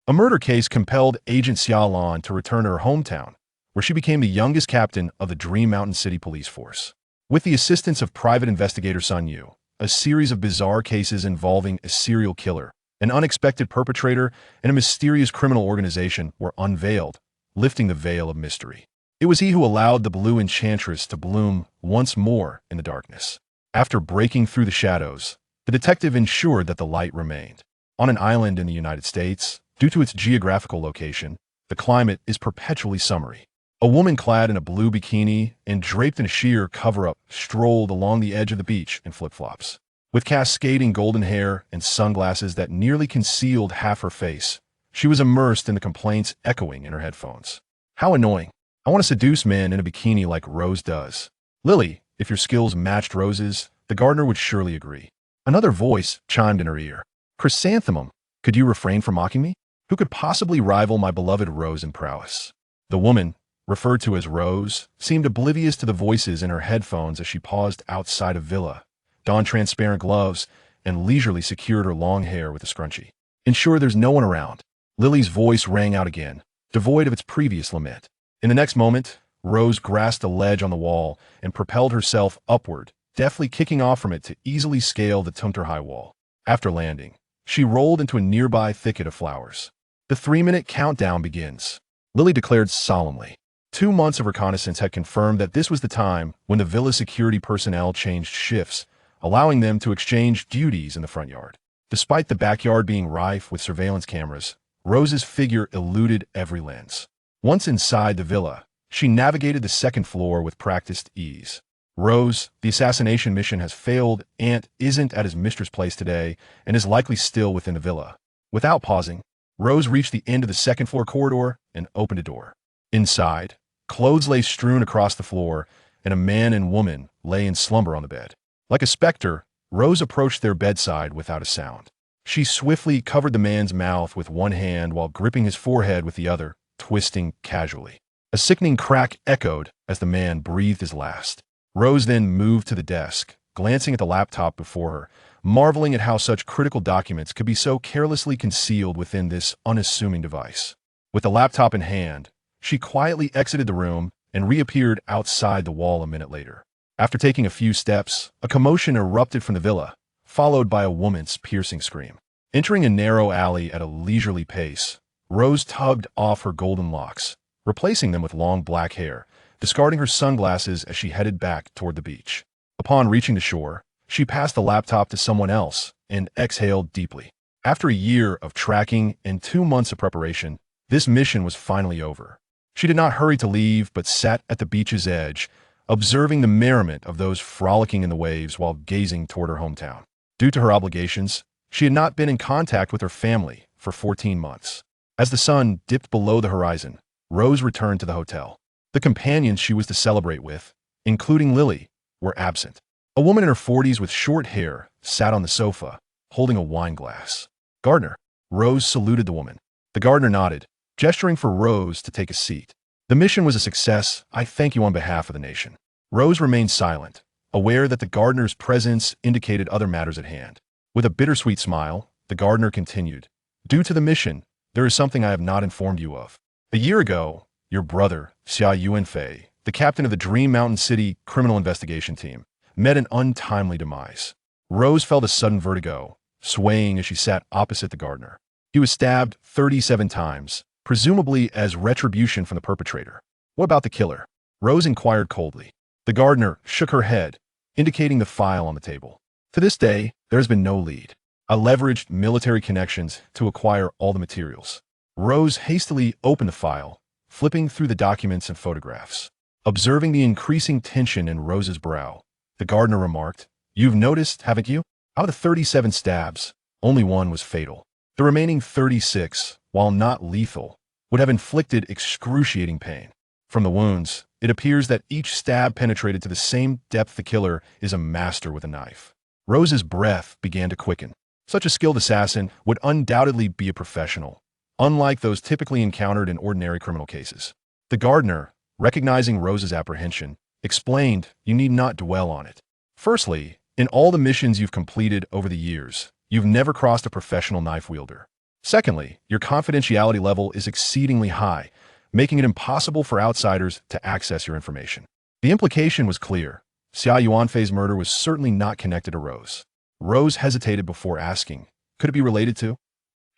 A murder case compelled Agent Xia Lan to return to her hometown, where she became the youngest captain of the Dream Mountain City Police Force. With the assistance of private investigator Anew, a series of bizarre cases involving a serial killer, an unexpected perpetrator, and a mysterious criminal organization were unveiled, lifting the veil of mystery. It was he who allowed the blue enchantress to bloom once more in the darkness. After breaking through the shadows, the detective ensured that the light remained. On an island in the United States, due to its geographical location, the climate is perpetually summery. A woman clad in a blue bikini and draped in a sheer cover-up strolled along the edge of the beach in flip-flops. With cascading golden hair and sunglasses that nearly concealed half her face, she was immersed in the complaints echoing in her headphones. How annoying. I want to seduce men in a bikini like Rose does. Lily, if your skills matched Rose's, the gardener would surely agree. Another voice chimed in her ear. Chrysanthemum, could you refrain from mocking me? Who could possibly rival my beloved Rose in prowess? The woman, referred to as Rose, seemed oblivious to the voices in her headphones as she paused outside a villa, donned transparent gloves, and leisurely secured her long hair with a scrunchie. Ensure there's no one around. Lily's voice rang out again, devoid of its previous lament. In the next moment, Rose grasped a ledge on the wall and propelled herself upward, deftly kicking off from it to easily scale the Tumter-high wall. After landing, she rolled into a nearby thicket of flowers. The 3-minute countdown begins, Lily declared solemnly. 2 months of reconnaissance had confirmed that this was the time when the villa's security personnel changed shifts, allowing them to exchange duties in the front yard. Despite the backyard being rife with surveillance cameras, Rose's figure eluded every lens. Once inside the villa, she navigated the second floor with practiced ease. Rose, the assassination mission has failed. Ant isn't at his mistress' place today and is likely still within the villa. Without pausing, Rose reached the end of the second-floor corridor and opened a door. Inside, clothes lay strewn across the floor, and a man and woman lay in slumber on the bed. Like a specter, Rose approached their bedside without a sound. She swiftly covered the man's mouth with one hand while gripping his forehead with the other, twisting casually. A sickening crack echoed as the man breathed his last. Rose then moved to the desk, glancing at the laptop before her, marveling at how such critical documents could be so carelessly concealed within this unassuming device. With the laptop in hand, she quietly exited the room and reappeared outside the wall a minute later. After taking a few steps, a commotion erupted from the villa, followed by a woman's piercing scream. Entering a narrow alley at a leisurely pace, Rose tugged off her golden locks, replacing them with long black hair, discarding her sunglasses as she headed back toward the beach. Upon reaching the shore, she passed the laptop to someone else and exhaled deeply. After a year of tracking and 2 months of preparation, this mission was finally over. She did not hurry to leave, but sat at the beach's edge, observing the merriment of those frolicking in the waves while gazing toward her hometown. Due to her obligations, she had not been in contact with her family for 14 months. As the sun dipped below the horizon, Rose returned to the hotel. The companions she was to celebrate with, including Lily, were absent. A woman in her 40s with short hair sat on the sofa, holding a wine glass. Gardener. Rose saluted the woman. The gardener nodded, gesturing for Rose to take a seat. The mission was a success. I thank you on behalf of the nation. Rose remained silent, aware that the gardener's presence indicated other matters at hand. With a bittersweet smile, the gardener continued. Due to the mission, there is something I have not informed you of. A year ago, your brother, Xia Lan, the captain of the Dream Mountain City Criminal Investigation Team, met an untimely demise. Rose felt a sudden vertigo, swaying as she sat opposite the gardener. He was stabbed 37 times, presumably as retribution from the perpetrator. What about the killer? Rose inquired coldly. The gardener shook her head, indicating the file on the table. To this day, there has been no lead. I leveraged military connections to acquire all the materials. Rose hastily opened the file, flipping through the documents and photographs. Observing the increasing tension in Rose's brow, the gardener remarked, You've noticed, haven't you? Out of the 37 stabs, only one was fatal. The remaining 36, while not lethal, would have inflicted excruciating pain. From the wounds, it appears that each stab penetrated to the same depth. The killer is a master with a knife. Rose's breath began to quicken. Such a skilled assassin would undoubtedly be a professional, unlike those typically encountered in ordinary criminal cases. The gardener, recognizing Rose's apprehension, explained, You need not dwell on it. Firstly, in all the missions you've completed over the years, you've never crossed a professional knife wielder. Secondly, your confidentiality level is exceedingly high, making it impossible for outsiders to access your information. The implication was clear. Xia Yuanfei's murder was certainly not connected to Rose. Rose hesitated before asking, could it be related to?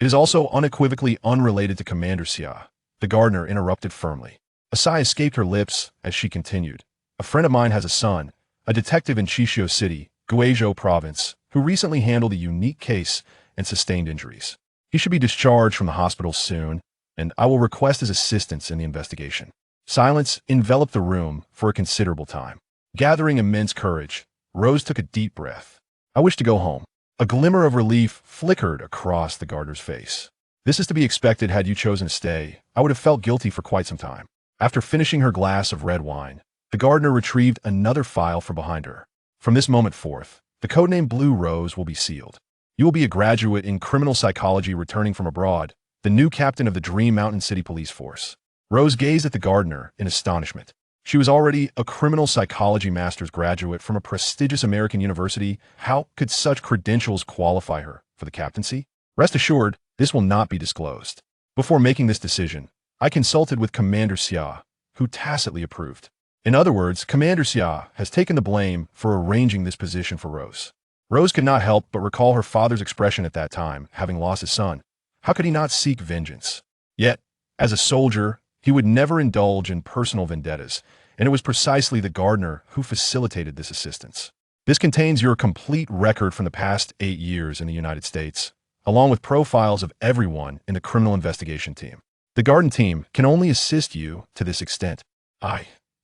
It is also unequivocally unrelated to Commander Xia. The gardener interrupted firmly. A sigh escaped her lips as she continued. A friend of mine has a son, a detective in Qixio City, Guizhou Province, who recently handled a unique case and sustained injuries. He should be discharged from the hospital soon, and I will request his assistance in the investigation. Silence enveloped the room for a considerable time. Gathering immense courage, Rose took a deep breath. I wish to go home. A glimmer of relief flickered across the gardener's face. This is to be expected. Had you chosen to stay, I would have felt guilty for quite some time. After finishing her glass of red wine, the gardener retrieved another file from behind her. From this moment forth, the codename Blue Rose will be sealed. You will be a graduate in criminal psychology returning from abroad, the new captain of the Dream Mountain City Police Force. Rose gazed at the gardener in astonishment. She was already a criminal psychology master's graduate from a prestigious American university. How could such credentials qualify her for the captaincy? Rest assured, this will not be disclosed. Before making this decision, I consulted with Commander Xia, who tacitly approved. In other words, Commander Xia has taken the blame for arranging this position for Rose. Rose could not help but recall her father's expression at that time, having lost his son. How could he not seek vengeance? Yet, as a soldier, he would never indulge in personal vendettas, and it was precisely the gardener who facilitated this assistance. This contains your complete record from the past 8 years in the United States, along with profiles of everyone in the criminal investigation team. The garden team can only assist you to this extent.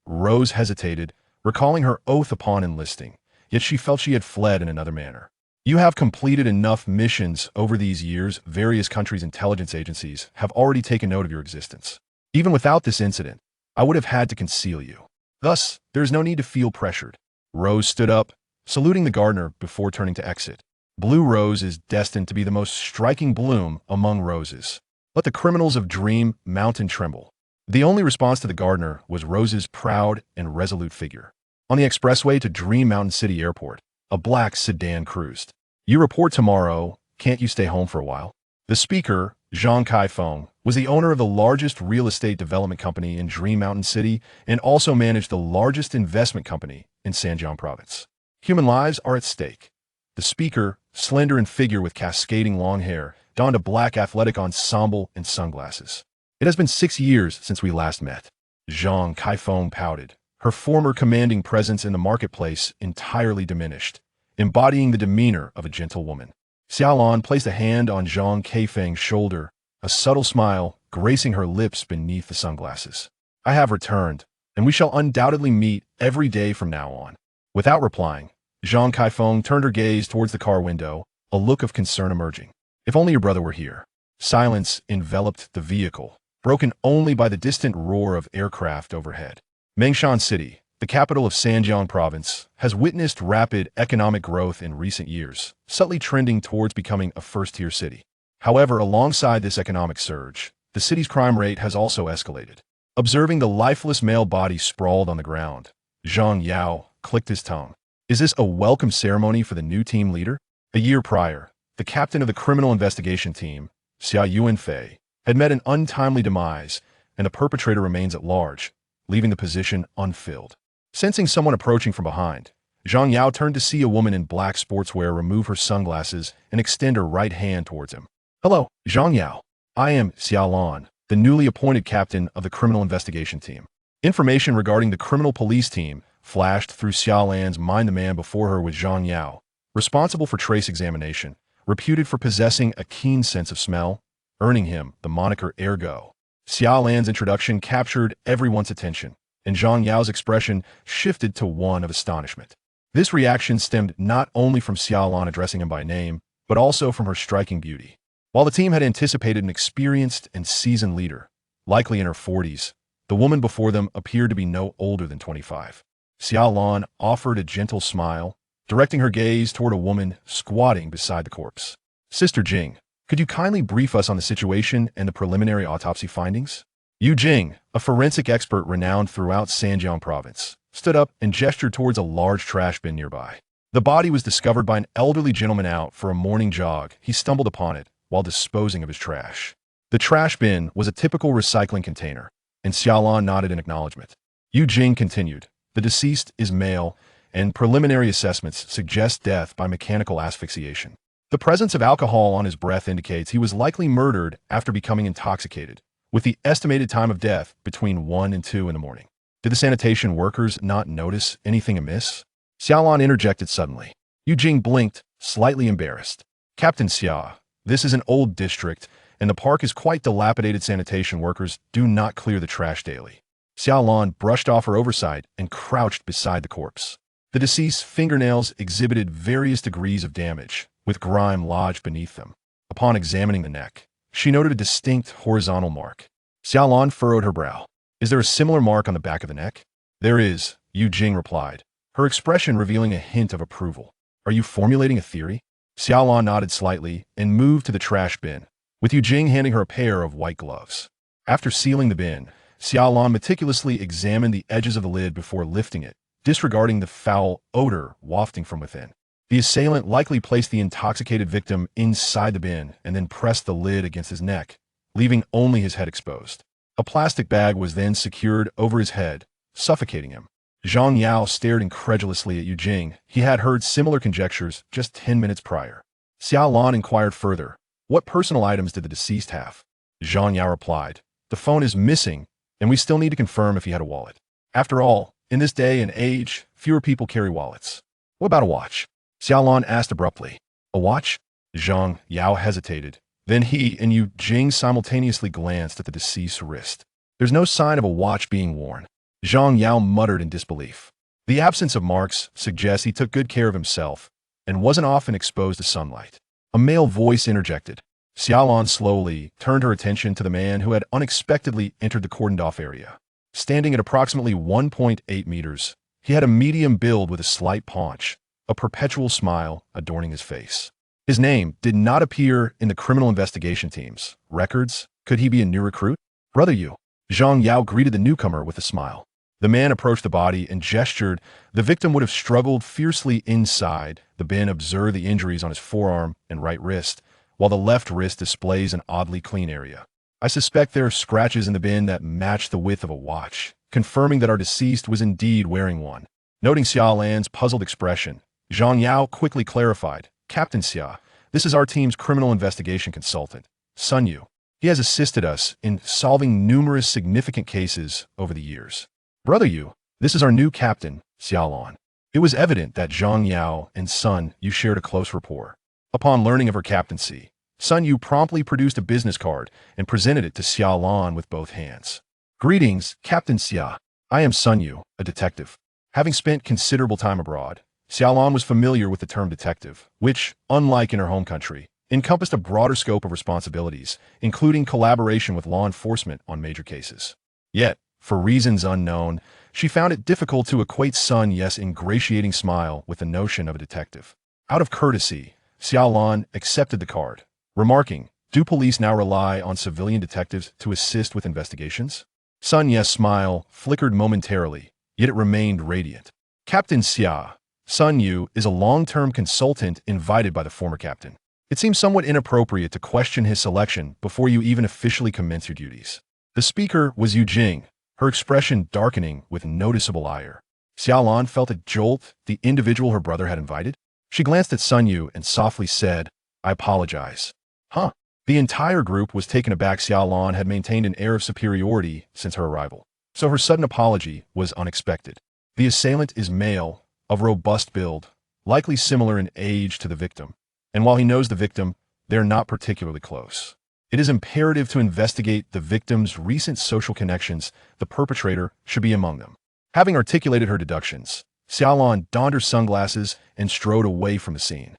Rose hesitated, recalling her oath upon enlisting, yet she felt she had fled in another manner. You have completed enough missions over these years. Various countries' intelligence agencies have already taken note of your existence. Even without this incident, I would have had to conceal you. Thus, there is no need to feel pressured. Rose stood up, saluting the gardener before turning to exit. Blue Rose is destined to be the most striking bloom among roses. Let the criminals of Dream Mountain tremble. The only response to the gardener was Rose's proud and resolute figure. On the expressway to Dream Mountain City Airport, a black sedan cruised. You report tomorrow. Can't you stay home for a while? The speaker, Zhang Kaifeng, was the owner of the largest real estate development company in Dream Mountain City and also managed the largest investment company in Sanjiang Province. Human lives are at stake. The speaker, slender in figure with cascading long hair, donned a black athletic ensemble and sunglasses. It has been 6 years since we last met. Zhang Kaifeng pouted, her former commanding presence in the marketplace entirely diminished, embodying the demeanor of a gentle woman. Xia Lan placed a hand on Zhang Kaifeng's shoulder, a subtle smile gracing her lips beneath the sunglasses. I have returned, and we shall undoubtedly meet every day from now on. Without replying, Zhang Kaifeng turned her gaze towards the car window, a look of concern emerging. If only your brother were here. Silence enveloped the vehicle, broken only by the distant roar of aircraft overhead. Mengshan City, the capital of Sanjiang Province, has witnessed rapid economic growth in recent years, subtly trending towards becoming a first-tier city. However, alongside this economic surge, the city's crime rate has also escalated. Observing the lifeless male body sprawled on the ground, Zhang Yao clicked his tongue. Is this a welcome ceremony for the new team leader? A year prior, the captain of the criminal investigation team, Xia Yuanfei, had met an untimely demise, and the perpetrator remains at large, leaving the position unfilled. Sensing someone approaching from behind, Zhang Yao turned to see a woman in black sportswear remove her sunglasses and extend her right hand towards him. Hello, Zhang Yao. I am Xia Lan, the newly appointed captain of the criminal investigation team. Information regarding the criminal police team flashed through Xia Lan's mind. The man before her was Zhang Yao, responsible for trace examination, reputed for possessing a keen sense of smell, earning him the moniker Ergo. Xia Lan's introduction captured everyone's attention, and Zhang Yao's expression shifted to one of astonishment. This reaction stemmed not only from Xia Lan addressing him by name, but also from her striking beauty. While the team had anticipated an experienced and seasoned leader, likely in her 40s, the woman before them appeared to be no older than 25. Xia Lan offered a gentle smile, directing her gaze toward a woman squatting beside the corpse. Sister Jing, could you kindly brief us on the situation and the preliminary autopsy findings? Yu Jing, a forensic expert renowned throughout Sanjiang Province, stood up and gestured towards a large trash bin nearby. The body was discovered by an elderly gentleman out for a morning jog. He stumbled upon it, while disposing of his trash. The trash bin was a typical recycling container, and Xia Lan nodded in acknowledgement. Yu Jing continued, "The deceased is male, and preliminary assessments suggest death by mechanical asphyxiation. The presence of alcohol on his breath indicates he was likely murdered after becoming intoxicated, with the estimated time of death between 1 and 2 in the morning." Did the sanitation workers not notice anything amiss? Xia Lan interjected suddenly. Yu Jing blinked, slightly embarrassed. "Captain Xia, this is an old district, and the park is quite dilapidated. Sanitation workers do not clear the trash daily." Xia Lan brushed off her oversight and crouched beside the corpse. The deceased's fingernails exhibited various degrees of damage, with grime lodged beneath them. Upon examining the neck, she noted a distinct horizontal mark. Xia Lan furrowed her brow. "Is there a similar mark on the back of the neck?" "There is," Yu Jing replied, her expression revealing a hint of approval. "Are you formulating a theory?" Xia Lan nodded slightly and moved to the trash bin, with Yu Jing handing her a pair of white gloves. After sealing the bin, Xia Lan meticulously examined the edges of the lid before lifting it, disregarding the foul odor wafting from within. The assailant likely placed the intoxicated victim inside the bin and then pressed the lid against his neck, leaving only his head exposed. A plastic bag was then secured over his head, suffocating him. Zhang Yao stared incredulously at Yu Jing. He had heard similar conjectures just 10 minutes prior. Xia Lan inquired further, "What personal items did the deceased have?" Zhang Yao replied, "The phone is missing, and we still need to confirm if he had a wallet. After all, in this day and age, fewer people carry wallets." "What about a watch?" Xia Lan asked abruptly. "A watch?" Zhang Yao hesitated. Then he and Yu Jing simultaneously glanced at the deceased's wrist. "There's no sign of a watch being worn." Zhang Yao muttered in disbelief. "The absence of marks suggests he took good care of himself and wasn't often exposed to sunlight." A male voice interjected. Xia Lan slowly turned her attention to the man who had unexpectedly entered the cordoned-off area. Standing at approximately 1.8 meters, he had a medium build with a slight paunch, a perpetual smile adorning his face. His name did not appear in the criminal investigation team's records. Could he be a new recruit? "Brother Yu." Zhang Yao greeted the newcomer with a smile. The man approached the body and gestured. The victim would have struggled fiercely inside. The bin observed the injuries on his forearm and right wrist, while the left wrist displays an oddly clean area. "I suspect there are scratches in the bin that match the width of a watch, confirming that our deceased was indeed wearing one." Noting Xia Lan's puzzled expression, Zhang Yao quickly clarified, "Captain Xia, this is our team's criminal investigation consultant, Sun Yu. He has assisted us in solving numerous significant cases over the years." "Brother Yu, this is our new captain, Xia Lan." It was evident that Zhang Yao and Sun Yu shared a close rapport. Upon learning of her captaincy, Sun Yu promptly produced a business card and presented it to Xia Lan with both hands. "Greetings, Captain Xia. I am Sun Yu, a detective." Having spent considerable time abroad, Xia Lan was familiar with the term detective, which, unlike in her home country, encompassed a broader scope of responsibilities, including collaboration with law enforcement on major cases. Yet, for reasons unknown, she found it difficult to equate Sun Yu's ingratiating smile with the notion of a detective. Out of courtesy, Xia Lan accepted the card, remarking, "Do police now rely on civilian detectives to assist with investigations?" Sun Yu's smile flickered momentarily, yet it remained radiant. "Captain Xia, Sun Yu is a long-term consultant invited by the former captain. It seems somewhat inappropriate to question his selection before you even officially commence your duties." The speaker was Yu Jing, her expression darkening with noticeable ire. Xia Lan felt a jolt the individual her brother had invited. She glanced at Sun Yu and softly said, "I apologize." "Huh?" The entire group was taken aback. Xia Lan had maintained an air of superiority since her arrival, so her sudden apology was unexpected. "The assailant is male, of robust build, likely similar in age to the victim, and while he knows the victim, they're not particularly close. It is imperative to investigate the victim's recent social connections. The perpetrator should be among them." Having articulated her deductions, Xia Lan donned her sunglasses and strode away from the scene.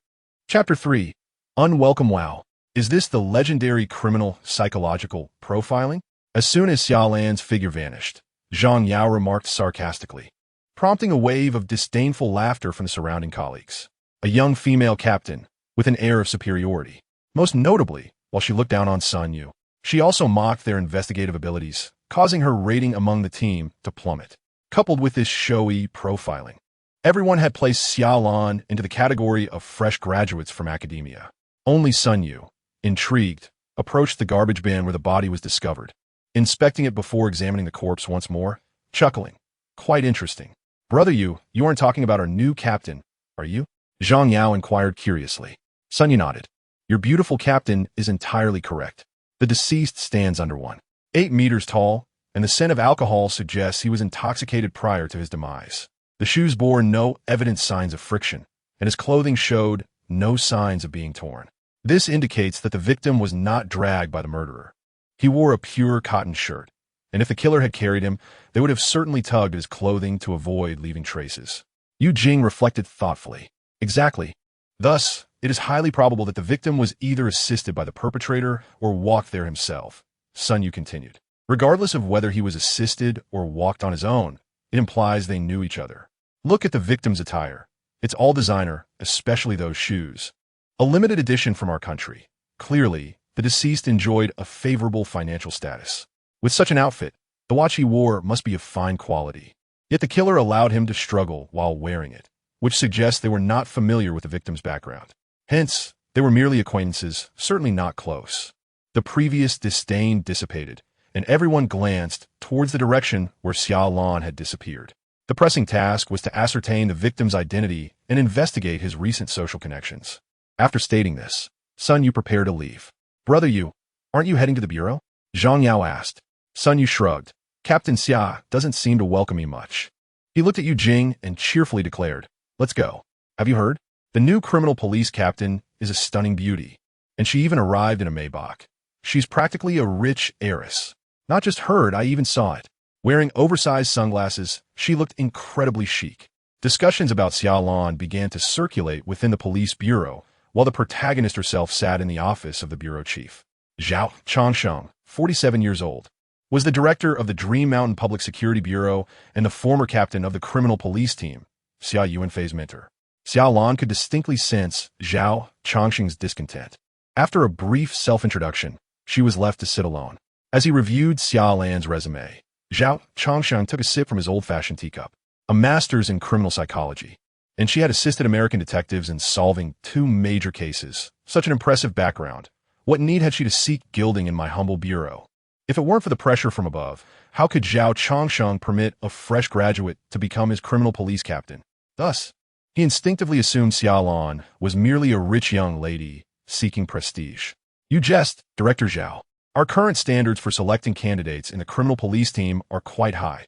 Chapter 3. Unwelcome Wow. Is this the legendary criminal psychological profiling? As soon as Xia Lan's figure vanished, Zhang Yao remarked sarcastically, prompting a wave of disdainful laughter from the surrounding colleagues. A young female captain, with an air of superiority. Most notably, while she looked down on Sun Yu, she also mocked their investigative abilities, causing her rating among the team to plummet. Coupled with this showy profiling, everyone had placed Xia Lan into the category of fresh graduates from academia. Only Sun Yu, intrigued, approached the garbage bin where the body was discovered, inspecting it before examining the corpse once more, chuckling. Quite interesting. Brother, you aren't talking about our new captain, are you? Zhang Yao inquired curiously. Sun Yu nodded. Your beautiful captain is entirely correct. The deceased stands under 1.8 meters tall, and the scent of alcohol suggests he was intoxicated prior to his demise. The shoes bore no evident signs of friction, and his clothing showed no signs of being torn. This indicates that the victim was not dragged by the murderer. He wore a pure cotton shirt, and if the killer had carried him, they would have certainly tugged at his clothing to avoid leaving traces. Yu Jing reflected thoughtfully. Exactly. Thus, it is highly probable that the victim was either assisted by the perpetrator or walked there himself. Sun Yu continued. Regardless of whether he was assisted or walked on his own, it implies they knew each other. Look at the victim's attire. It's all designer, especially those shoes. A limited edition from our country. Clearly, the deceased enjoyed a favorable financial status. With such an outfit, the watch he wore must be of fine quality. Yet the killer allowed him to struggle while wearing it, which suggests they were not familiar with the victim's background. Hence, they were merely acquaintances, certainly not close. The previous disdain dissipated, and everyone glanced towards the direction where Xia Lan had disappeared. The pressing task was to ascertain the victim's identity and investigate his recent social connections. After stating this, Sun Yu prepared to leave. Brother Yu, aren't you heading to the bureau? Zhang Yao asked. Sun Yu shrugged. Captain Xia doesn't seem to welcome me much. He looked at Yu Jing and cheerfully declared, Let's go. Have you heard? The new criminal police captain is a stunning beauty, and she even arrived in a Maybach. She's practically a rich heiress. Not just heard, I even saw it. Wearing oversized sunglasses, she looked incredibly chic. Discussions about Xia Lan began to circulate within the police bureau, while the protagonist herself sat in the office of the bureau chief. Zhao Changsheng, 47 years old, was the director of the Dream Mountain Public Security Bureau and the former captain of the criminal police team, Xia Yuanfei's mentor. Xia Lan could distinctly sense Zhao Changsheng's discontent. After a brief self-introduction, she was left to sit alone. As he reviewed Xia Lan's resume, Zhao Changsheng took a sip from his old-fashioned teacup. A master's in criminal psychology, and she had assisted American detectives in solving 2 major cases. Such an impressive background. What need had she to seek gilding in my humble bureau? If it weren't for the pressure from above, how could Zhao Changsheng permit a fresh graduate to become his criminal police captain? Thus, he instinctively assumed Xia Lan was merely a rich young lady seeking prestige. You jest, Director Zhao. Our current standards for selecting candidates in the criminal police team are quite high.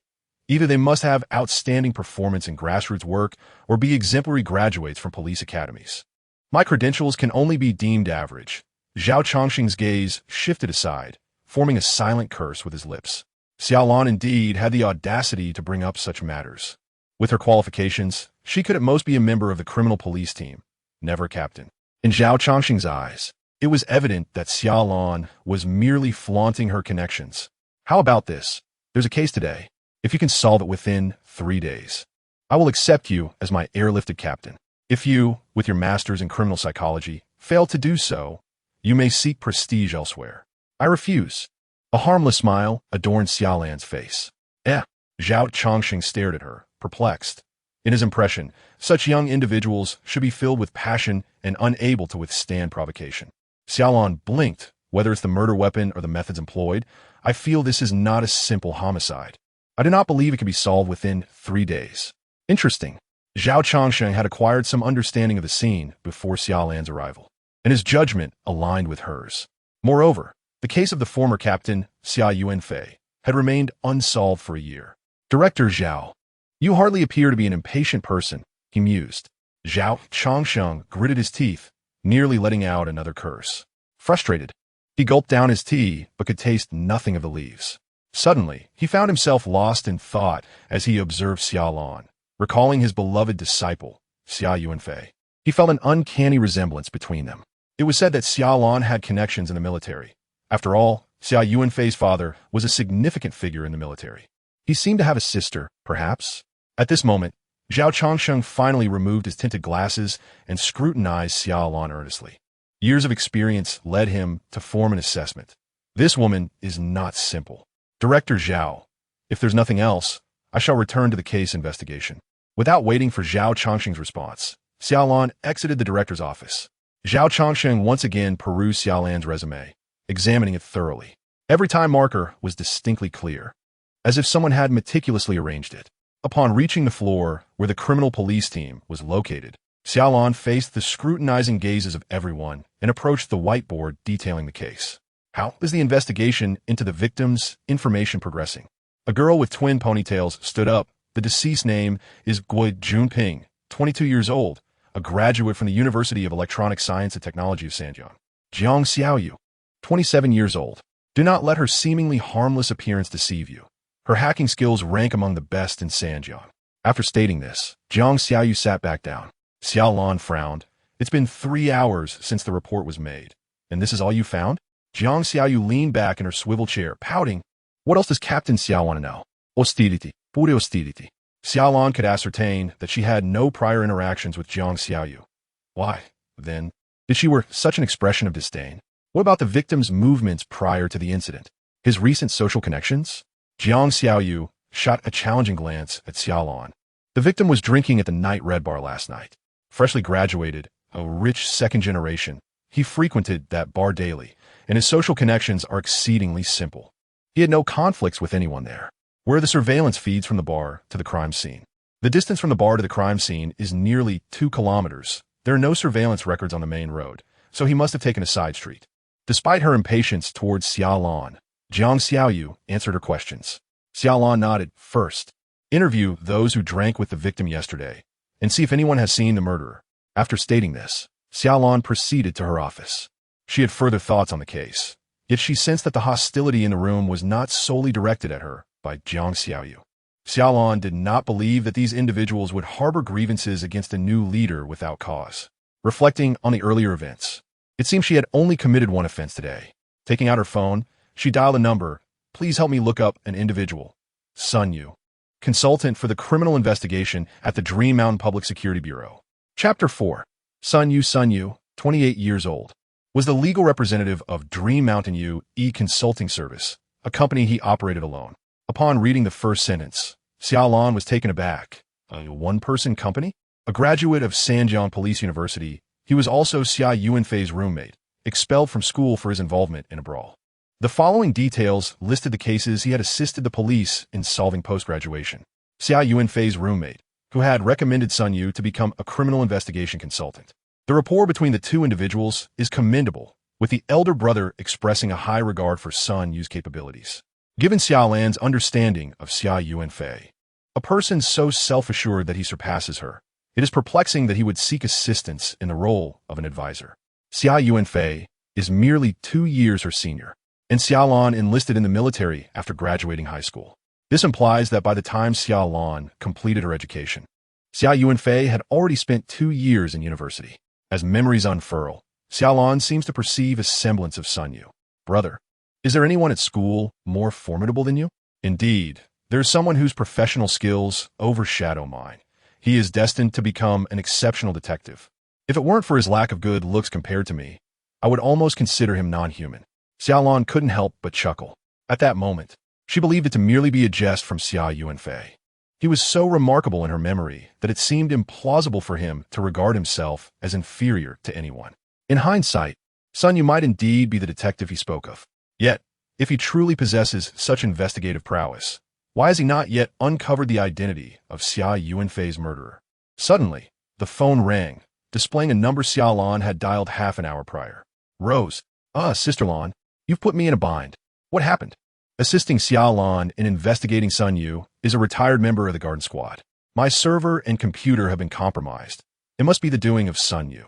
Either they must have outstanding performance in grassroots work or be exemplary graduates from police academies. My credentials can only be deemed average. Zhao Changsheng's gaze shifted aside, forming a silent curse with his lips. Xia Lan indeed had the audacity to bring up such matters. With her qualifications, she could at most be a member of the criminal police team, never a captain. In Zhao Changsheng's eyes, it was evident that Xia Lan was merely flaunting her connections. How about this? There's a case today. If you can solve it within 3 days, I will accept you as my airlifted captain. If you, with your master's in criminal psychology, fail to do so, you may seek prestige elsewhere. I refuse. A harmless smile adorned Xia Lan's face. Zhao Changsheng stared at her, perplexed. In his impression, such young individuals should be filled with passion and unable to withstand provocation. Xia Lan blinked. Whether it's the murder weapon or the methods employed, I feel this is not a simple homicide. I do not believe it can be solved within 3 days. Interesting. Zhao Changsheng had acquired some understanding of the scene before Xia Lan's arrival, and his judgment aligned with hers. Moreover, the case of the former captain, Xia Yuanfei, had remained unsolved for a year. Director Zhao, you hardly appear to be an impatient person, he mused. Zhao Changsheng gritted his teeth, nearly letting out another curse. Frustrated, he gulped down his tea but could taste nothing of the leaves. Suddenly, he found himself lost in thought as he observed Xia Lan, recalling his beloved disciple, Xia Yuanfei. He felt an uncanny resemblance between them. It was said that Xia Lan had connections in the military. After all, Xia Yuanfei's father was a significant figure in the military. He seemed to have a sister, perhaps. At this moment, Zhao Changsheng finally removed his tinted glasses and scrutinized Xia Lan earnestly. Years of experience led him to form an assessment. This woman is not simple. Director Zhao, if there's nothing else, I shall return to the case investigation. Without waiting for Zhao Changsheng's response, Xia Lan exited the director's office. Zhao Chongsheng once again perused Xia Lan's resume, examining it thoroughly. Every time marker was distinctly clear, as if someone had meticulously arranged it. Upon reaching the floor where the criminal police team was located, Xia Lan faced the scrutinizing gazes of everyone and approached the whiteboard detailing the case. How is the investigation into the victim's information progressing? A girl with twin ponytails stood up. The deceased name is Gui Junping, 22 years old, a graduate from the University of Electronic Science and Technology of Sanjiang. Jiang Xiaoyu, 27 years old. Do not let her seemingly harmless appearance deceive you. Her hacking skills rank among the best in Sanjiang. After stating this, Jiang Xiaoyu sat back down. Xia Lan frowned. It's been 3 hours since the report was made. And this is all you found? Jiang Xiaoyu leaned back in her swivel chair, pouting. What else does Captain Xia want to know? Hostility. Pure hostility. Xia Lan could ascertain that she had no prior interactions with Jiang Xiaoyu. Why, then, did she wear such an expression of disdain? What about the victim's movements prior to the incident? His recent social connections? Jiang Xiaoyu shot a challenging glance at Xia Lan. The victim was drinking at the Night Red Bar last night. Freshly graduated, a rich second generation, he frequented that bar daily, and his social connections are exceedingly simple. He had no conflicts with anyone there. Where the surveillance feeds from the bar to the crime scene. The distance from the bar to the crime scene is nearly 2 kilometers. There are no surveillance records on the main road, so he must have taken a side street. Despite her impatience towards Xia Lan, Jiang Xiaoyu answered her questions. Xia Lan nodded. First, interview those who drank with the victim yesterday, and see if anyone has seen the murderer. After stating this, Xia Lan proceeded to her office. She had further thoughts on the case, yet she sensed that the hostility in the room was not solely directed at her by Jiang Xiaoyu. Xia Lan did not believe that these individuals would harbor grievances against a new leader without cause. Reflecting on the earlier events, it seemed she had only committed one offense today. Taking out her phone, she dialed a number. Please help me look up an individual. Sun Yu, consultant for the criminal investigation at the Dream Mountain Public Security Bureau. Chapter 4. Sun Yu, 28 years old, was the legal representative of Dream Mountain E-Consulting Service, a company he operated alone. Upon reading the first sentence, Xia Lan was taken aback. A one-person company? A graduate of Sanjiang Police University, he was also Xia Yuanfei's roommate, expelled from school for his involvement in a brawl. The following details listed the cases he had assisted the police in solving post-graduation. Xia Yuanfei's roommate, who had recommended Sun Yu to become a criminal investigation consultant. The rapport between the two individuals is commendable, with the elder brother expressing a high regard for Sun Yu's capabilities. Given Xia Lan's understanding of Xia Yuanfei, a person so self-assured that he surpasses her, it is perplexing that he would seek assistance in the role of an advisor. Xia Yuanfei is merely 2 years her senior, and Xia Lan enlisted in the military after graduating high school. This implies that by the time Xia Lan completed her education, Xia Yuanfei had already spent 2 years in university. As memories unfurl, Xia Lan seems to perceive a semblance of Sun Yu. Brother, is there anyone at school more formidable than you? Indeed, there is someone whose professional skills overshadow mine. He is destined to become an exceptional detective. If it weren't for his lack of good looks compared to me, I would almost consider him non-human. Xia Lan couldn't help but chuckle. At that moment, she believed it to merely be a jest from Xia Yuanfei. He was so remarkable in her memory that it seemed implausible for him to regard himself as inferior to anyone. In hindsight, Sun Yu might indeed be the detective he spoke of. Yet, if he truly possesses such investigative prowess, why has he not yet uncovered the identity of Xia Yuanfei's murderer? Suddenly, the phone rang, displaying a number Xia Lan had dialed half an hour prior. Rose, Sister Lan, you've put me in a bind. What happened? Assisting Xia Lan in investigating Sun Yu is a retired member of the Garden Squad. My server and computer have been compromised. It must be the doing of Sun Yu.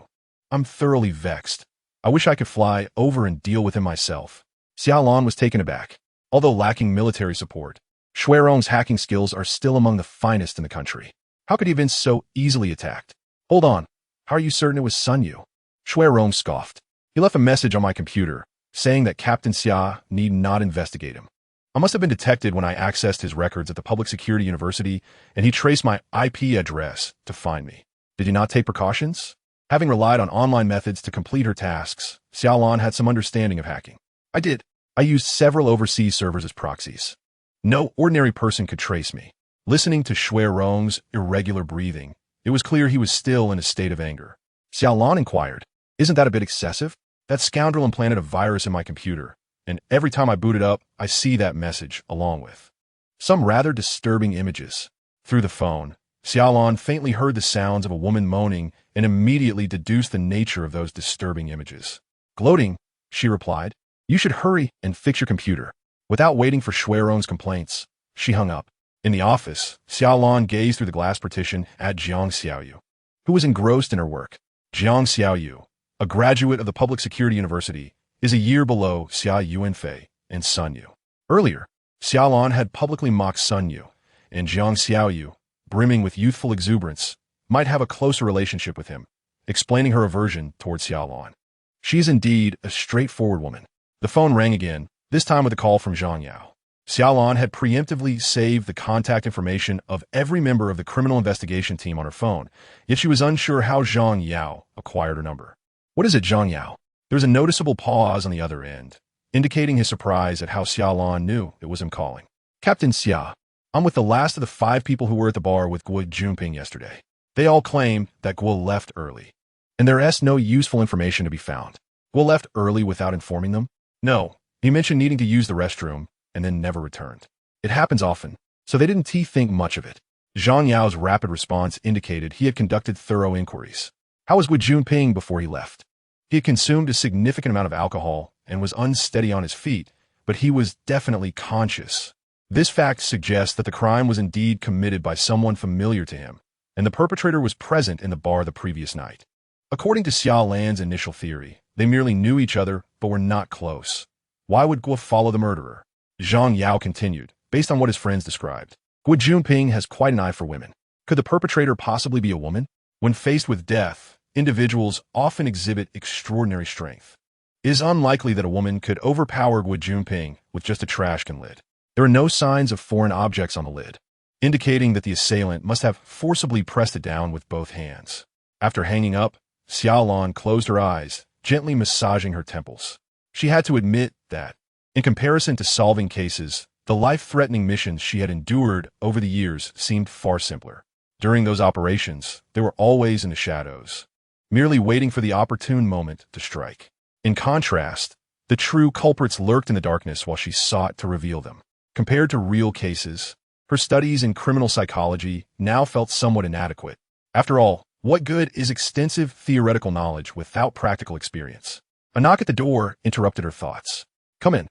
I'm thoroughly vexed. I wish I could fly over and deal with him myself. Xia Lan was taken aback. Although lacking military support, Shuirong's hacking skills are still among the finest in the country. How could he have been so easily attacked? Hold on. How are you certain it was Sun Yu? Shuirong scoffed. He left a message on my computer, saying that Captain Xia need not investigate him. I must have been detected when I accessed his records at the Public Security University, and he traced my IP address to find me. Did he not take precautions? Having relied on online methods to complete her tasks, Xia Lan had some understanding of hacking. I did. I used several overseas servers as proxies. No ordinary person could trace me. Listening to Shuirong's irregular breathing, it was clear he was still in a state of anger. Xia Lan inquired, Isn't that a bit excessive? That scoundrel implanted a virus in my computer, and every time I boot it up, I see that message along with some rather disturbing images. Through the phone, Xia Lan faintly heard the sounds of a woman moaning and immediately deduced the nature of those disturbing images. Gloating, she replied, "You should hurry and fix your computer." Without waiting for Shuiron's complaints, she hung up. In the office, Xia Lan gazed through the glass partition at Jiang Xiaoyu, who was engrossed in her work. Jiang Xiaoyu, a graduate of the Public Security University, is a year below Xia Yuanfei and Sun Yu. Earlier, Xia Lan had publicly mocked Sun Yu, and Jiang Xiaoyu, brimming with youthful exuberance, might have a closer relationship with him, explaining her aversion towards Xia Lan. She is indeed a straightforward woman. The phone rang again, this time with a call from Zhang Yao. Xia Lan had preemptively saved the contact information of every member of the criminal investigation team on her phone, yet she was unsure how Zhang Yao acquired her number. "What is it, Zhang Yao?" There was a noticeable pause on the other end, indicating his surprise at how Xia Lan knew it was him calling. "Captain Xia, I'm with the last of the 5 people who were at the bar with Guo Junping yesterday. They all claim that Guo left early, and there is no useful information to be found." "Guo left early without informing them?" "No. He mentioned needing to use the restroom, and then never returned. It happens often, so they didn't think much of it." Zhang Yao's rapid response indicated he had conducted thorough inquiries. How was Guo Junping before he left? He had consumed a significant amount of alcohol and was unsteady on his feet, but he was definitely conscious. This fact suggests that the crime was indeed committed by someone familiar to him, and the perpetrator was present in the bar the previous night. According to Xia Lan's initial theory, they merely knew each other but were not close. Why would Guo follow the murderer? Zhang Yao continued, based on what his friends described. Guo Junping has quite an eye for women. Could the perpetrator possibly be a woman? When faced with death, individuals often exhibit extraordinary strength. It is unlikely that a woman could overpower Guo Junping with just a trash can lid. There are no signs of foreign objects on the lid, indicating that the assailant must have forcibly pressed it down with both hands. After hanging up, Xia Lan closed her eyes, gently massaging her temples. She had to admit that, in comparison to solving cases, the life-threatening missions she had endured over the years seemed far simpler. During those operations, they were always in the shadows, merely waiting for the opportune moment to strike. In contrast, the true culprits lurked in the darkness while she sought to reveal them. Compared to real cases, her studies in criminal psychology now felt somewhat inadequate. After all, what good is extensive theoretical knowledge without practical experience? A knock at the door interrupted her thoughts. "Come in."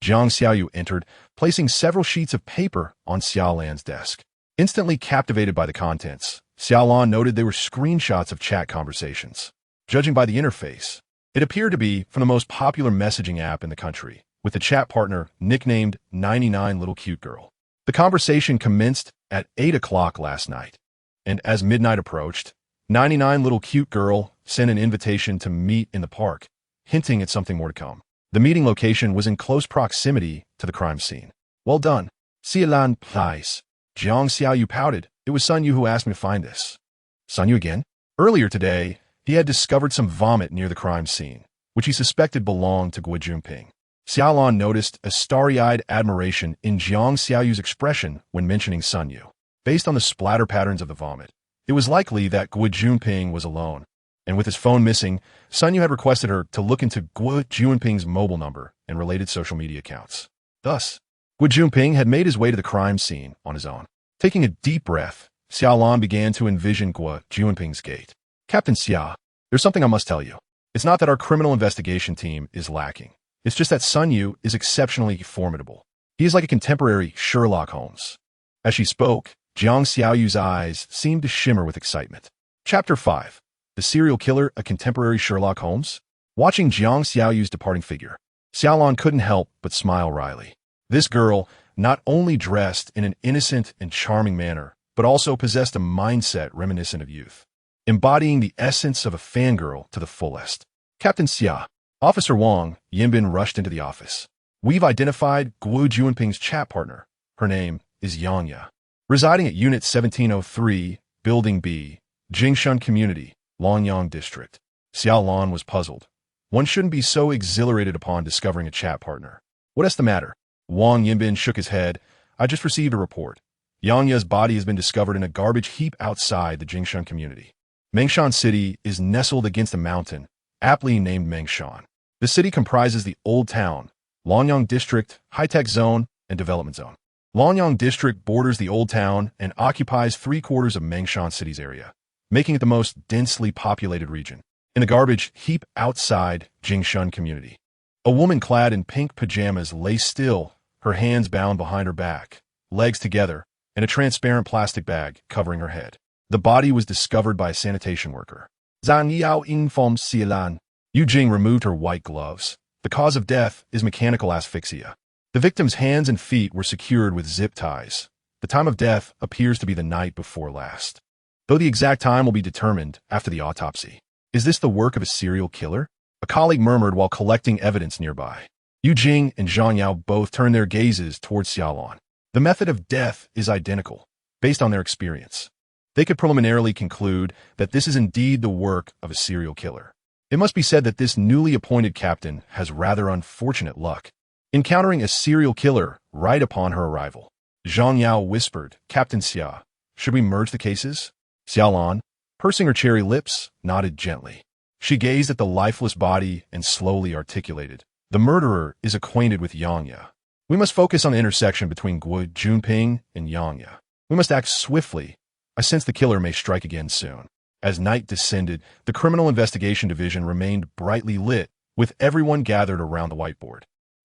Jiang Xiaoyu entered, placing several sheets of paper on Xia Lan's desk. Instantly captivated by the contents, Xia Lan noted they were screenshots of chat conversations. Judging by the interface, it appeared to be from the most popular messaging app in the country, with the chat partner nicknamed 99 Little Cute Girl. The conversation commenced at 8 o'clock last night, and as midnight approached, 99 Little Cute Girl sent an invitation to meet in the park, hinting at something more to come. The meeting location was in close proximity to the crime scene. "Well done. Xia Lan, please." Jiang Xiaoyu pouted. "It was Sun Yu who asked me to find this." "Sun Yu again?" Earlier today, he had discovered some vomit near the crime scene, which he suspected belonged to Guo Junping. Xia Lan noticed a starry-eyed admiration in Jiang Xiaoyu's expression when mentioning Sun Yu. Based on the splatter patterns of the vomit, it was likely that Guo Junping was alone, and with his phone missing, Sun Yu had requested her to look into Guo Junping's mobile number and related social media accounts. Thus, Guo Junping had made his way to the crime scene on his own. Taking a deep breath, Xia Lan began to envision Guo Junping's gait. "Captain Xia, there's something I must tell you. It's not that our criminal investigation team is lacking. It's just that Sun Yu is exceptionally formidable. He is like a contemporary Sherlock Holmes." As she spoke, Jiang Xiaoyu's eyes seemed to shimmer with excitement. Chapter 5. The Serial Killer, a Contemporary Sherlock Holmes? Watching Jiang Xiaoyu's departing figure, Xia Lan couldn't help but smile wryly. This girl not only dressed in an innocent and charming manner, but also possessed a mindset reminiscent of youth, embodying the essence of a fangirl to the fullest. "Captain Xia." Officer Wang Yinbin rushed into the office. "We've identified Guo Junping's chat partner. Her name is Yanya. Residing at Unit 1703, Building B, Jingshan Community, Longyang District." Xia Lan was puzzled. One shouldn't be so exhilarated upon discovering a chat partner. "What is the matter?" Wang Yinbin shook his head. "I just received a report. Yanya's body has been discovered in a garbage heap outside the Jingshan community. Mengshan City is nestled against a mountain, aptly named Mengshan. The city comprises the Old Town, Lonyang District, High-Tech Zone, and Development Zone. Lonyang District borders the Old Town and occupies 3/4 of Mengshan City's area, making it the most densely populated region. In the garbage heap outside Jingshun community, a woman clad in pink pajamas lay still, her hands bound behind her back, legs together, and a transparent plastic bag covering her head. The body was discovered by a sanitation worker. Zhang Yao informed Xia Lan. Yu Jing removed her white gloves. The cause of death is mechanical asphyxia. The victim's hands and feet were secured with zip ties. The time of death appears to be the night before last, though the exact time will be determined after the autopsy. Is this the work of a serial killer? A colleague murmured while collecting evidence nearby. Yu Jing and Zhang Yao both turned their gazes towards Xia Lan. The method of death is identical, based on their experience. They could preliminarily conclude that this is indeed the work of a serial killer. It must be said that this newly appointed captain has rather unfortunate luck, encountering a serial killer right upon her arrival. Zhang Yao whispered, "Captain Xia, should we merge the cases?" Xia Lan, pursing her cherry lips, nodded gently. She gazed at the lifeless body and slowly articulated, "The murderer is acquainted with Yangya. We must focus on the intersection between Guo Junping and Yangya. We must act swiftly. I sense the killer may strike again soon." As night descended, the Criminal Investigation Division remained brightly lit, with everyone gathered around the whiteboard,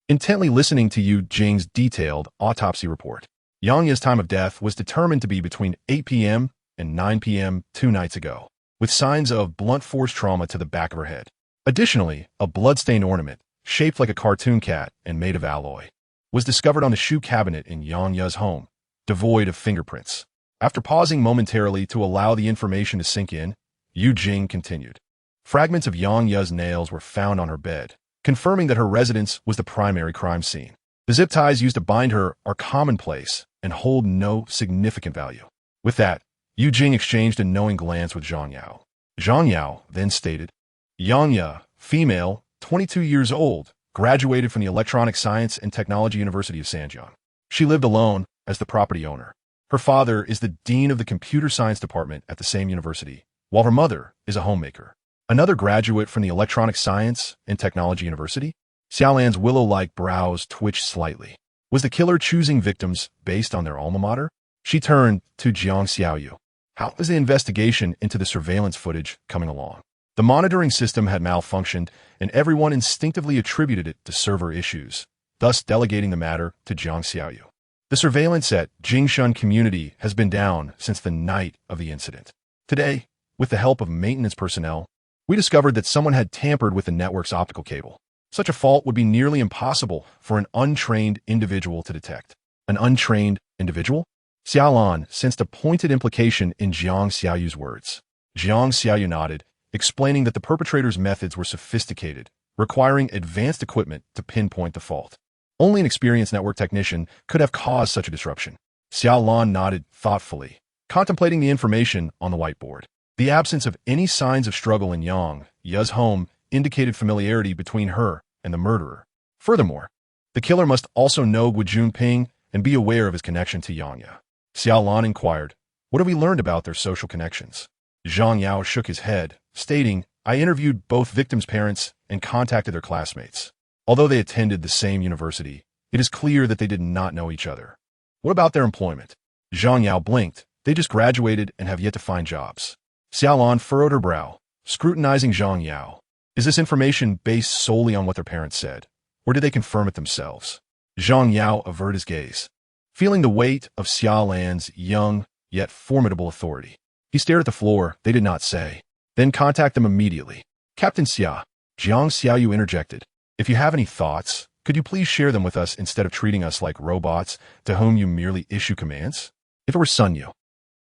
intently listening to Yu Jing's detailed autopsy report. Yangya's time of death was determined to be between 8 p.m. and 9 p.m. 2 nights ago, with signs of blunt force trauma to the back of her head. Additionally, a blood-stained ornament, shaped like a cartoon cat and made of alloy, was discovered on the shoe cabinet in Yangya's home, devoid of fingerprints. After pausing momentarily to allow the information to sink in, Yu Jing continued. Fragments of Yangya's nails were found on her bed, confirming that her residence was the primary crime scene. The zip ties used to bind her are commonplace and hold no significant value. With that, Yu Jing exchanged a knowing glance with Zhang Yao. Zhang Yao then stated, "Yangya, female, 22 years old, graduated from the Electronic Science and Technology University of Sanjiang. She lived alone as the property owner. Her father is the dean of the computer science department at the same university, while her mother is a homemaker." Another graduate from the Electronic Science and Technology University? Xia Lan's willow-like brows twitched slightly. Was the killer choosing victims based on their alma mater? She turned to Jiang Xiaoyu. How was the investigation into the surveillance footage coming along? The monitoring system had malfunctioned, and everyone instinctively attributed it to server issues, thus delegating the matter to Jiang Xiaoyu. The surveillance at Jingshun community has been down since the night of the incident. Today, with the help of maintenance personnel, we discovered that someone had tampered with the network's optical cable. Such a fault would be nearly impossible for an untrained individual to detect. An untrained individual? Xia Lan sensed a pointed implication in Jiang Xiaoyu's words. Jiang Xiaoyu nodded, explaining that the perpetrator's methods were sophisticated, requiring advanced equipment to pinpoint the fault. Only an experienced network technician could have caused such a disruption. Xia Lan nodded thoughtfully, contemplating the information on the whiteboard. The absence of any signs of struggle in Ya's home indicated familiarity between her and the murderer. Furthermore, the killer must also know Guo Junping and be aware of his connection to Yangya. Xia Lan inquired, "What have we learned about their social connections?" Zhang Yao shook his head, stating, "I interviewed both victims' parents and contacted their classmates. Although they attended the same university, it is clear that they did not know each other." "What about their employment?" Zhang Yao blinked. "They just graduated and have yet to find jobs." Xia Lan furrowed her brow, scrutinizing Zhang Yao. Is this information based solely on what their parents said, or did they confirm it themselves? Zhang Yao averted his gaze, feeling the weight of Xia Lan's young yet formidable authority. He stared at the floor. "They did not say." "Then contact them immediately." "Captain Xia," Jiang Xiaoyu interjected, "if you have any thoughts, could you please share them with us instead of treating us like robots to whom you merely issue commands? If it were Sun Yu."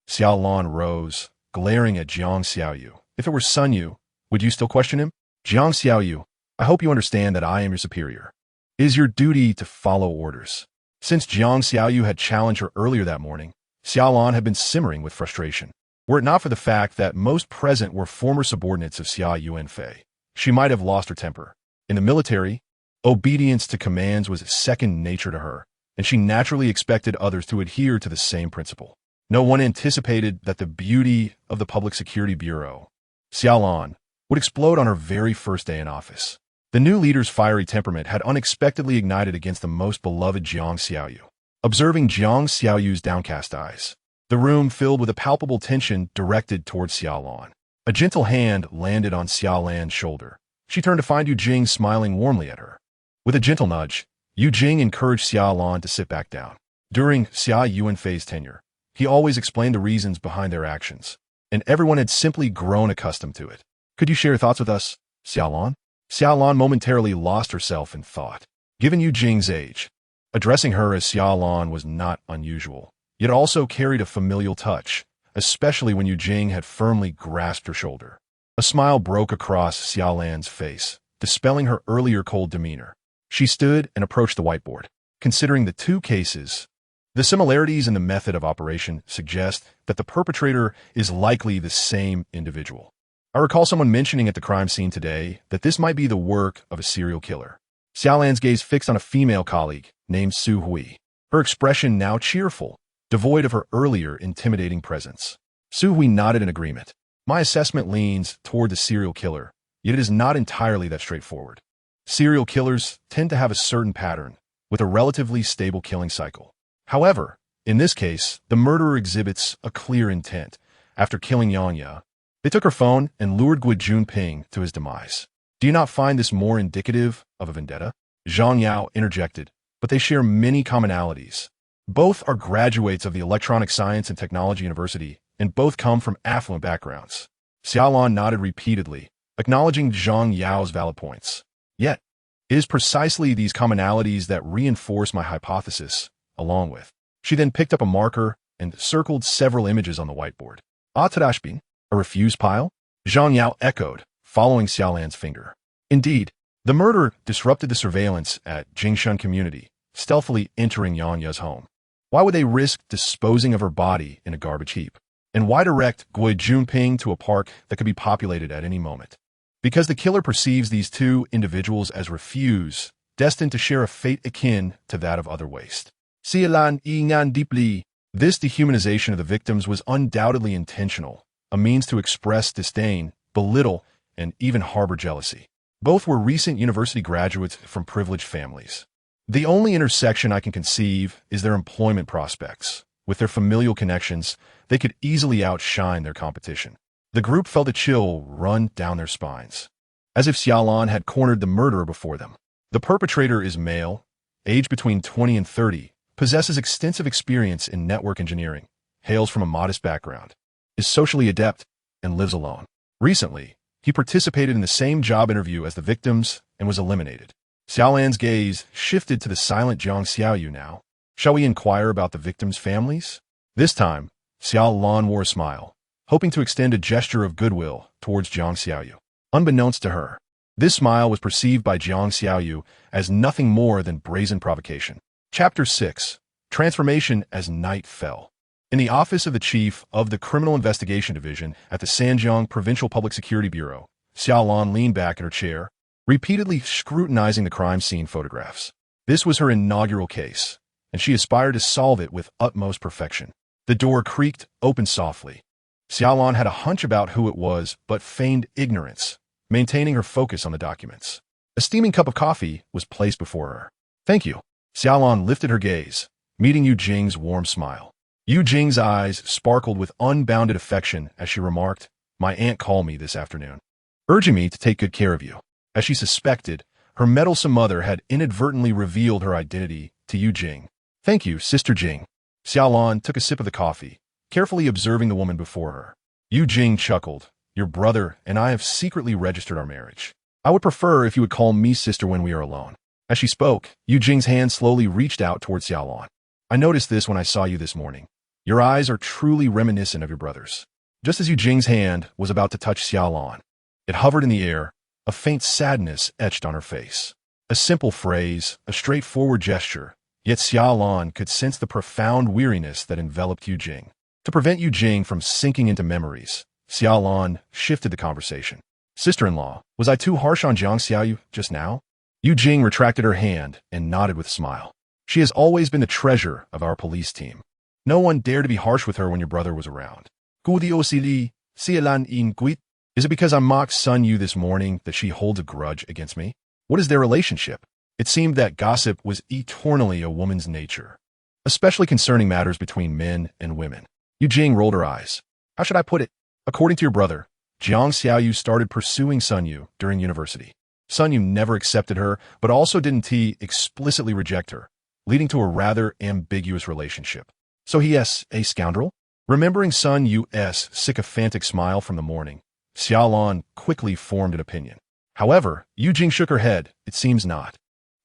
Xia Lan rose, glaring at Jiang Xiaoyu. "If it were Sun Yu, would you still question him?" "Jiang Xiaoyu, I hope you understand that I am your superior. It is your duty to follow orders." Since Jiang Xiaoyu had challenged her earlier that morning, Xia Lan had been simmering with frustration. Were it not for the fact that most present were former subordinates of Xia Yuanfei, she might have lost her temper. In the military, obedience to commands was second nature to her, and she naturally expected others to adhere to the same principle. No one anticipated that the beauty of the Public Security Bureau, Xia Lan, would explode on her very first day in office. The new leader's fiery temperament had unexpectedly ignited against the most beloved Jiang Xiaoyu. Observing Jiang Xiaoyu's downcast eyes, the room filled with a palpable tension directed towards Xia Lan. A gentle hand landed on Xia Lan's shoulder. She turned to find Yu Jing smiling warmly at her. With a gentle nudge, Yu Jing encouraged Xia Lan to sit back down. During Xia Yuanfei's tenure, he always explained the reasons behind their actions, and everyone had simply grown accustomed to it. Could you share your thoughts with us, Xia Lan? Xia Lan momentarily lost herself in thought. Given Yu Jing's age, addressing her as Xia Lan was not unusual, yet also carried a familial touch, especially when Yu Jing had firmly grasped her shoulder. A smile broke across Xia Lan's face, dispelling her earlier cold demeanor. She stood and approached the whiteboard. Considering the two cases, the similarities in the method of operation suggest that the perpetrator is likely the same individual. I recall someone mentioning at the crime scene today that this might be the work of a serial killer. Xia Lan's gaze fixed on a female colleague named Su Hui, her expression now cheerful, devoid of her earlier intimidating presence. Su Hui nodded in agreement. My assessment leans toward the serial killer, yet it is not entirely that straightforward. Serial killers tend to have a certain pattern, with a relatively stable killing cycle. However, in this case, the murderer exhibits a clear intent. After killing Yang Ya, they took her phone and lured Gui Junping to his demise. Do you not find this more indicative of a vendetta? Zhang Yao interjected, but they share many commonalities. Both are graduates of the Electronic Science and Technology University, and both come from affluent backgrounds. Xia Lan nodded repeatedly, acknowledging Zhang Yao's valid points. Yet, it is precisely these commonalities that reinforce my hypothesis, along with. She then picked up a marker and circled several images on the whiteboard. Atadashbin, a refuse pile? Zhang Yao echoed, following Xia Lan's finger. Indeed, the murderer disrupted the surveillance at Jingshan community, stealthily entering Yang Ya's home. Why would they risk disposing of her body in a garbage heap? And why direct Gui Junping to a park that could be populated at any moment? Because the killer perceives these two individuals as refuse, destined to share a fate akin to that of other waste. Xia Lan Yingan deeply. This dehumanization of the victims was undoubtedly intentional, a means to express disdain, belittle, and even harbor jealousy. Both were recent university graduates from privileged families. The only intersection I can conceive is their employment prospects. With their familial connections, they could easily outshine their competition. The group felt a chill run down their spines, as if Xia Lan had cornered the murderer before them. The perpetrator is male, aged between 20 and 30, possesses extensive experience in network engineering, hails from a modest background, is socially adept, and lives alone. Recently, he participated in the same job interview as the victims and was eliminated. Xia Lan's gaze shifted to the silent Jiang Xiaoyu now. Shall we inquire about the victims' families? This time, Xia Lan wore a smile, hoping to extend a gesture of goodwill towards Jiang Xiaoyu. Unbeknownst to her, this smile was perceived by Jiang Xiaoyu as nothing more than brazen provocation. Chapter 6. Transformation as Night Fell. In the office of the chief of the Criminal Investigation Division at the Sanjiang Provincial Public Security Bureau, Xia Lan leaned back in her chair, repeatedly scrutinizing the crime scene photographs. This was her inaugural case, and she aspired to solve it with utmost perfection. The door creaked open softly. Xia Lan had a hunch about who it was, but feigned ignorance, maintaining her focus on the documents. A steaming cup of coffee was placed before her. Thank you. Xia Lan lifted her gaze, meeting Yu Jing's warm smile. Yu Jing's eyes sparkled with unbounded affection as she remarked, "My aunt called me this afternoon, urging me to take good care of you." As she suspected, her meddlesome mother had inadvertently revealed her identity to Yu Jing. "Thank you, Sister Jing." Xia Lan took a sip of the coffee, carefully observing the woman before her. Yu Jing chuckled. "Your brother and I have secretly registered our marriage. I would prefer if you would call me sister when we are alone." As she spoke, Yu Jing's hand slowly reached out towards Xia Lan. "I noticed this when I saw you this morning. Your eyes are truly reminiscent of your brother's." Just as Yu Jing's hand was about to touch Xia Lan, it hovered in the air, a faint sadness etched on her face. A simple phrase, a straightforward gesture, yet Xia Lan could sense the profound weariness that enveloped Yu Jing. To prevent Yu Jing from sinking into memories, Xia Lan shifted the conversation. "Sister-in-law, was I too harsh on Jiang Xiaoyu just now?" Yu Jing retracted her hand and nodded with a smile. "She has always been the treasure of our police team. No one dared to be harsh with her when your brother was around." Xia Lan in Guit. Is it because I mocked Sun Yu this morning that she holds a grudge against me? What is their relationship? It seemed that gossip was eternally a woman's nature, especially concerning matters between men and women. Yu Jing rolled her eyes. How should I put it? According to your brother, Jiang Xiaoyu started pursuing Sun Yu during university. Sun Yu never accepted her, but also didn't he explicitly reject her, leading to a rather ambiguous relationship. So he is a scoundrel? Remembering Sun Yu's sycophantic smile from the morning, Xia Lan quickly formed an opinion. However, Yu Jing shook her head. It seems not.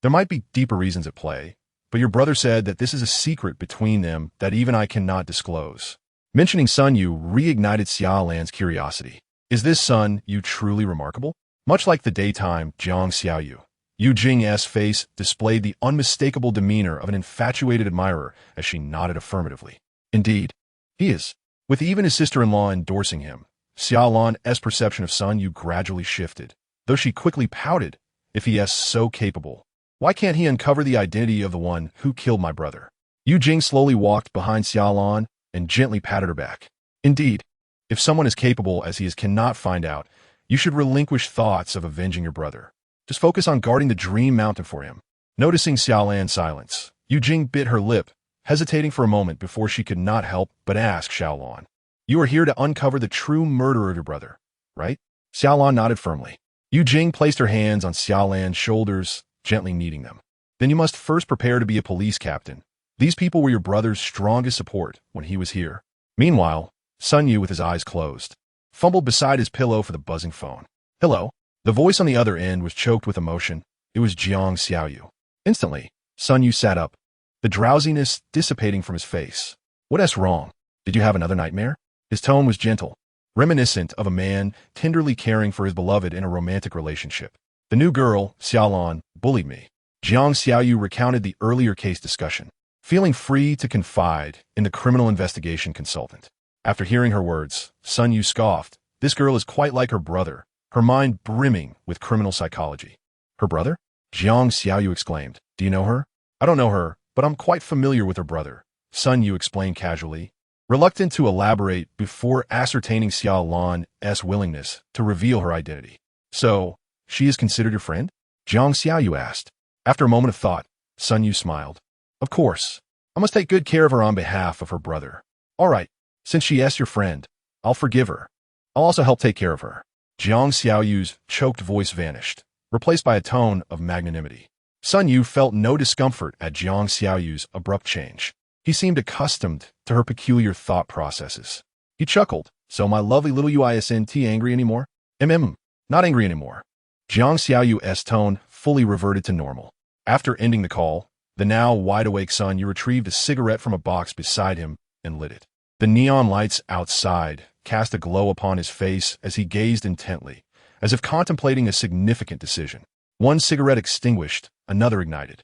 There might be deeper reasons at play, but your brother said that this is a secret between them that even I cannot disclose. Mentioning Sun Yu reignited Xia Lan's curiosity. Is this Sun Yu truly remarkable? Much like the daytime Jiang Xiaoyu, Yu Jing's face displayed the unmistakable demeanor of an infatuated admirer as she nodded affirmatively. Indeed, he is. With even his sister-in-law endorsing him, Xia Lan's perception of Sun Yu gradually shifted, though she quickly pouted. If he is so capable, why can't he uncover the identity of the one who killed my brother? Yu Jing slowly walked behind Xia Lan and gently patted her back. Indeed, if someone as capable as he is cannot find out, you should relinquish thoughts of avenging your brother. Just focus on guarding the Dream Mountain for him. Noticing Xia Lan's silence, Yu Jing bit her lip, hesitating for a moment before she could not help but ask Xia Lan. You are here to uncover the true murderer of your brother, right? Xia Lan nodded firmly. Yu Jing placed her hands on Xia Lan's shoulders, gently kneading them. Then you must first prepare to be a police captain. These people were your brother's strongest support when he was here. Meanwhile, Sun Yu, with his eyes closed, fumbled beside his pillow for the buzzing phone. Hello? The voice on the other end was choked with emotion. It was Jiang Xiaoyu. Instantly, Sun Yu sat up, the drowsiness dissipating from his face. What's wrong? Did you have another nightmare? His tone was gentle, reminiscent of a man tenderly caring for his beloved in a romantic relationship. The new girl, Xia Lan, bullied me. Jiang Xiaoyu recounted the earlier case discussion, feeling free to confide in the criminal investigation consultant. After hearing her words, Sun Yu scoffed. This girl is quite like her brother, her mind brimming with criminal psychology. Her brother? Jiang Xiaoyu exclaimed. Do you know her? I don't know her, but I'm quite familiar with her brother, Sun Yu explained casually, reluctant to elaborate before ascertaining Xia Lan's willingness to reveal her identity. So, she is considered your friend? Jiang Xiaoyu asked. After a moment of thought, Sun Yu smiled. Of course. I must take good care of her on behalf of her brother. All right, since she is your friend, I'll forgive her. I'll also help take care of her. Jiang Xiaoyu's choked voice vanished, replaced by a tone of magnanimity. Sun Yu felt no discomfort at Jiang Xiaoyu's abrupt change. He seemed accustomed to her peculiar thought processes. He chuckled. So my lovely little UISNT angry anymore? Not angry anymore. Jiang Xiaoyu's tone fully reverted to normal. After ending the call, the now wide-awake Sun Yu retrieved a cigarette from a box beside him and lit it. The neon lights outside cast a glow upon his face as he gazed intently, as if contemplating a significant decision. One cigarette extinguished, another ignited.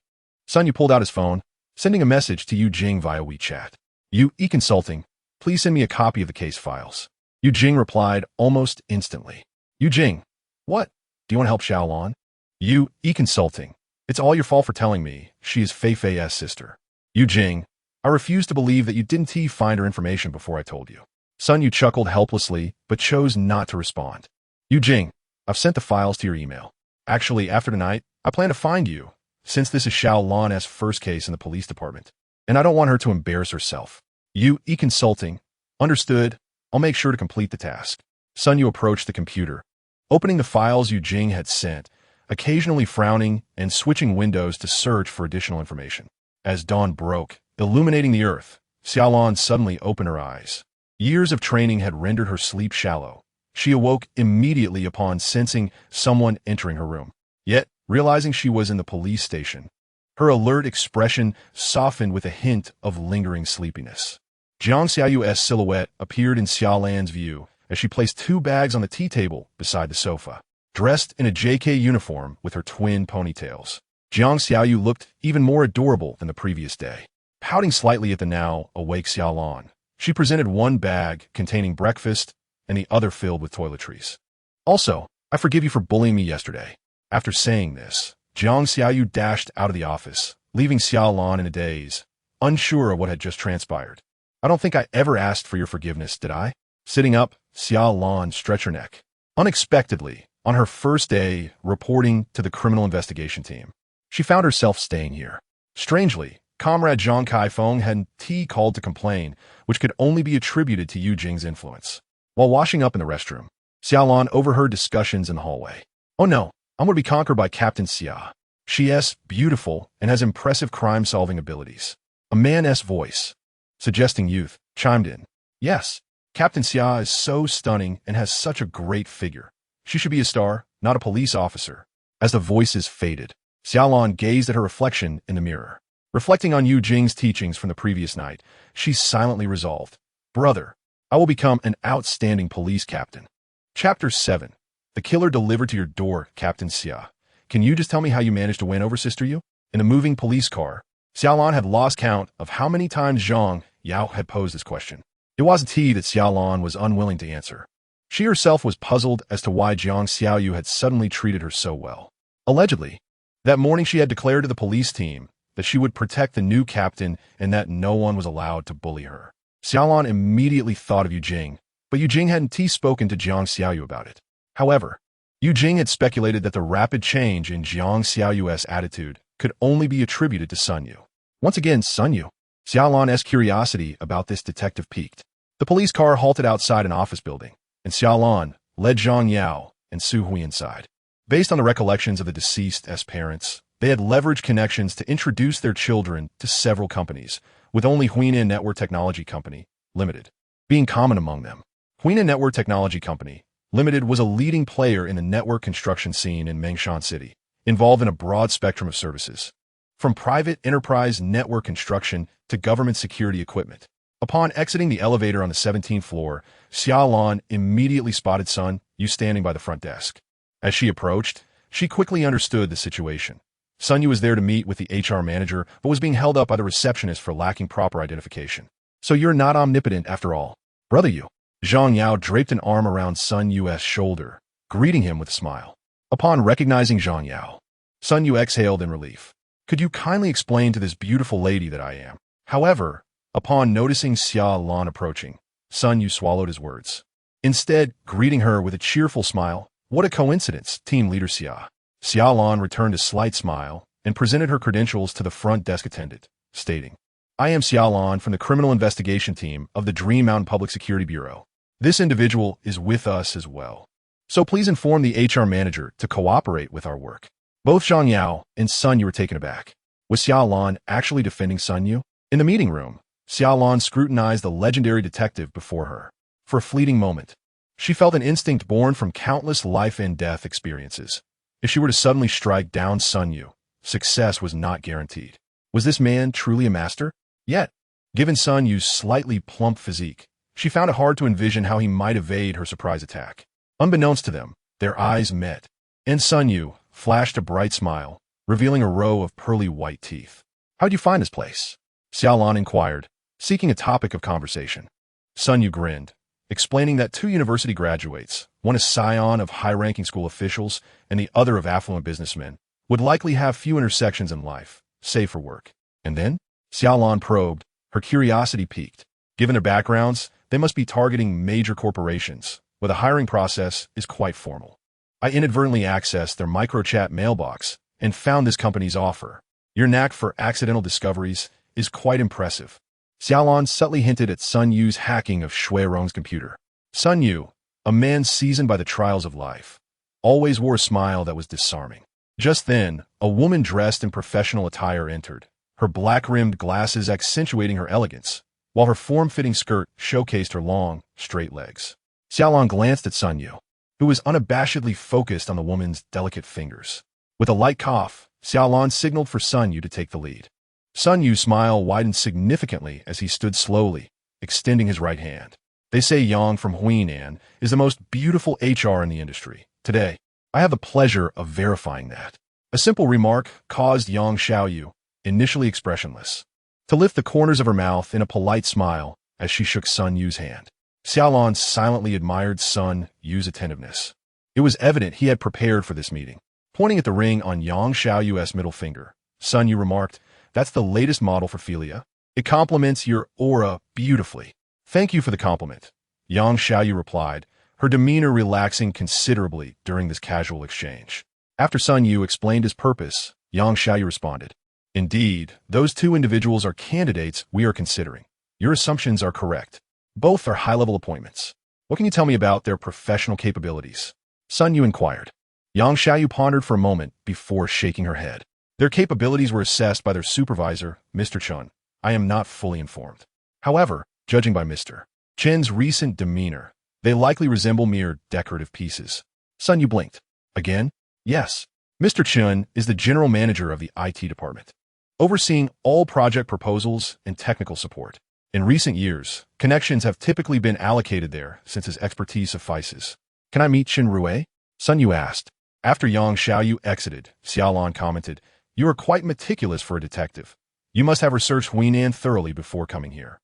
Sun Yu pulled out his phone, sending a message to Yu Jing via WeChat. Yu E-Consulting, please send me a copy of the case files. Yu Jing replied almost instantly. Yu Jing, what? Do you want to help Xia Lan? Yu E-Consulting, it's all your fault for telling me she is Fei Fei's sister. Yu Jing, I refuse to believe that you didn't find her information before I told you. Sun Yu chuckled helplessly, but chose not to respond. Yu Jing, I've sent the files to your email. Actually, after tonight, I plan to find you, since this is Xia Lan's first case in the police department, and I don't want her to embarrass herself. Yu E-Consulting, understood. I'll make sure to complete the task. Sun Yu approached the computer, opening the files Yu Jing had sent, occasionally frowning and switching windows to search for additional information. As dawn broke, illuminating the earth, Xia Lan suddenly opened her eyes. Years of training had rendered her sleep shallow. She awoke immediately upon sensing someone entering her room. Yet, realizing she was in the police station, her alert expression softened with a hint of lingering sleepiness. Jiang Xiaoyu's silhouette appeared in Xia Lan's view as she placed two bags on the tea table beside the sofa. Dressed in a JK uniform with her twin ponytails, Jiang Xiaoyu looked even more adorable than the previous day. Pouting slightly at the now awake Xia Lan, she presented one bag containing breakfast and the other filled with toiletries. Also, I forgive you for bullying me yesterday. After saying this, Jiang Xiaoyu dashed out of the office, leaving Xia Lan in a daze, unsure of what had just transpired. I don't think I ever asked for your forgiveness, did I? Sitting up, Xia Lan stretched her neck. Unexpectedly, on her first day reporting to the criminal investigation team, she found herself staying here. Strangely, Comrade Zhang Kaifeng had called to complain, which could only be attributed to Yu Jing's influence. While washing up in the restroom, Xia Lan overheard discussions in the hallway. "Oh no, I'm going to be conquered by Captain Xia. She is beautiful and has impressive crime-solving abilities." A man's voice, suggesting youth, chimed in. "Yes, Captain Xia is so stunning and has such a great figure. She should be a star, not a police officer." As the voices faded, Xia Lan gazed at her reflection in the mirror. Reflecting on Yu Jing's teachings from the previous night, she silently resolved, "Brother, I will become an outstanding police captain." Chapter 7. The killer delivered to your door, Captain Xia. Can you just tell me how you managed to win over Sister Yu? In a moving police car, Xia Lan had lost count of how many times Zhang Yao had posed this question. It wasn't that Xia Lan was unwilling to answer. She herself was puzzled as to why Jiang Xiaoyu had suddenly treated her so well. Allegedly, that morning she had declared to the police team that she would protect the new captain and that no one was allowed to bully her. Xia Lan immediately thought of Yu Jing, but Yu Jing hadn't spoken to Jiang Xiaoyu about it. However, Yu Jing had speculated that the rapid change in Jiang Xiaoyu's attitude could only be attributed to Sun Yu. Once again, Sun Yu. Xia Lan's curiosity about this detective piqued. The police car halted outside an office building, and Xia Lan led Zhang Yao and Su Hui inside. Based on the recollections of the deceased's parents, they had leveraged connections to introduce their children to several companies, with only Huinan Network Technology Company, Limited, being common among them. Huinan Network Technology Company, Limited was a leading player in the network construction scene in Mengshan City, involved in a broad spectrum of services, from private enterprise network construction to government security equipment. Upon exiting the elevator on the 17th floor, Xia Lan immediately spotted Sun Yu standing by the front desk. As she approached, she quickly understood the situation. Sun Yu was there to meet with the HR manager, but was being held up by the receptionist for lacking proper identification. "So you're not omnipotent after all, brother Yu." Zhang Yao draped an arm around Sun Yu's shoulder, greeting him with a smile. Upon recognizing Zhang Yao, Sun Yu exhaled in relief. "Could you kindly explain to this beautiful lady that I am?" However, upon noticing Xia Lan approaching, Sun Yu swallowed his words. Instead, greeting her with a cheerful smile, "What a coincidence, Team Leader Xia." Xia Lan returned a slight smile and presented her credentials to the front desk attendant, stating, "I am Xia Lan from the criminal investigation team of the Dream Mountain Public Security Bureau. This individual is with us as well. So please inform the HR manager to cooperate with our work." Both Zhang Yao and Sun Yu were taken aback. Was Xia Lan actually defending Sun Yu? In the meeting room, Xia Lan scrutinized the legendary detective before her. For a fleeting moment, she felt an instinct born from countless life and death experiences. If she were to suddenly strike down Sun Yu, success was not guaranteed. Was this man truly a master? Yet, given Sun Yu's slightly plump physique, she found it hard to envision how he might evade her surprise attack. Unbeknownst to them, their eyes met, and Sun Yu flashed a bright smile, revealing a row of pearly white teeth. "How'd you find this place?" Xia Lan inquired, seeking a topic of conversation. Sun Yu grinned, explaining that two university graduates, one a scion of high-ranking school officials and the other of affluent businessmen, would likely have few intersections in life, save for work. And then? Xia Lan probed, her curiosity piqued. Given their backgrounds, they must be targeting major corporations, where the hiring process is quite formal. "I inadvertently accessed their microchat mailbox and found this company's offer. Your knack for accidental discoveries is quite impressive." Xia Lan subtly hinted at Sun Yu's hacking of Shui Rong's computer. Sun Yu, a man seasoned by the trials of life, always wore a smile that was disarming. Just then, a woman dressed in professional attire entered, her black-rimmed glasses accentuating her elegance, while her form-fitting skirt showcased her long, straight legs. Xia Lan glanced at Sun Yu, who was unabashedly focused on the woman's delicate fingers. With a light cough, Xia Lan signaled for Sun Yu to take the lead. Sun Yu's smile widened significantly as he stood slowly, extending his right hand. "They say Yang from Huinan is the most beautiful HR in the industry. Today, I have the pleasure of verifying that." A simple remark caused Yang Xiaoyu, initially expressionless, to lift the corners of her mouth in a polite smile as she shook Sun Yu's hand. Xia Lan silently admired Sun Yu's attentiveness. It was evident he had prepared for this meeting. Pointing at the ring on Yang Xiaoyu's middle finger, Sun Yu remarked, "That's the latest model for Philia. It complements your aura beautifully." "Thank you for the compliment," Yang Xiaoyu replied, her demeanor relaxing considerably during this casual exchange. After Sun Yu explained his purpose, Yang Xiaoyu responded, "Indeed, those two individuals are candidates we are considering. Your assumptions are correct. Both are high-level appointments. What can you tell me about their professional capabilities?" Sun Yu inquired. Yang Xiaoyu pondered for a moment before shaking her head. Their capabilities were assessed by their supervisor, Mr. Chen. I am not fully informed. However, judging by Mr. Chen's recent demeanor, they likely resemble mere decorative pieces. Sun Yu blinked. Again? Yes. Mr. Chen is the general manager of the IT department, overseeing all project proposals and technical support. In recent years, connections have typically been allocated there since his expertise suffices. Can I meet Chen Rui? Sun Yu asked. After Yang Xiaoyu exited, Xia Lan commented, "You are quite meticulous for a detective. You must have researched Huinan thoroughly before coming here."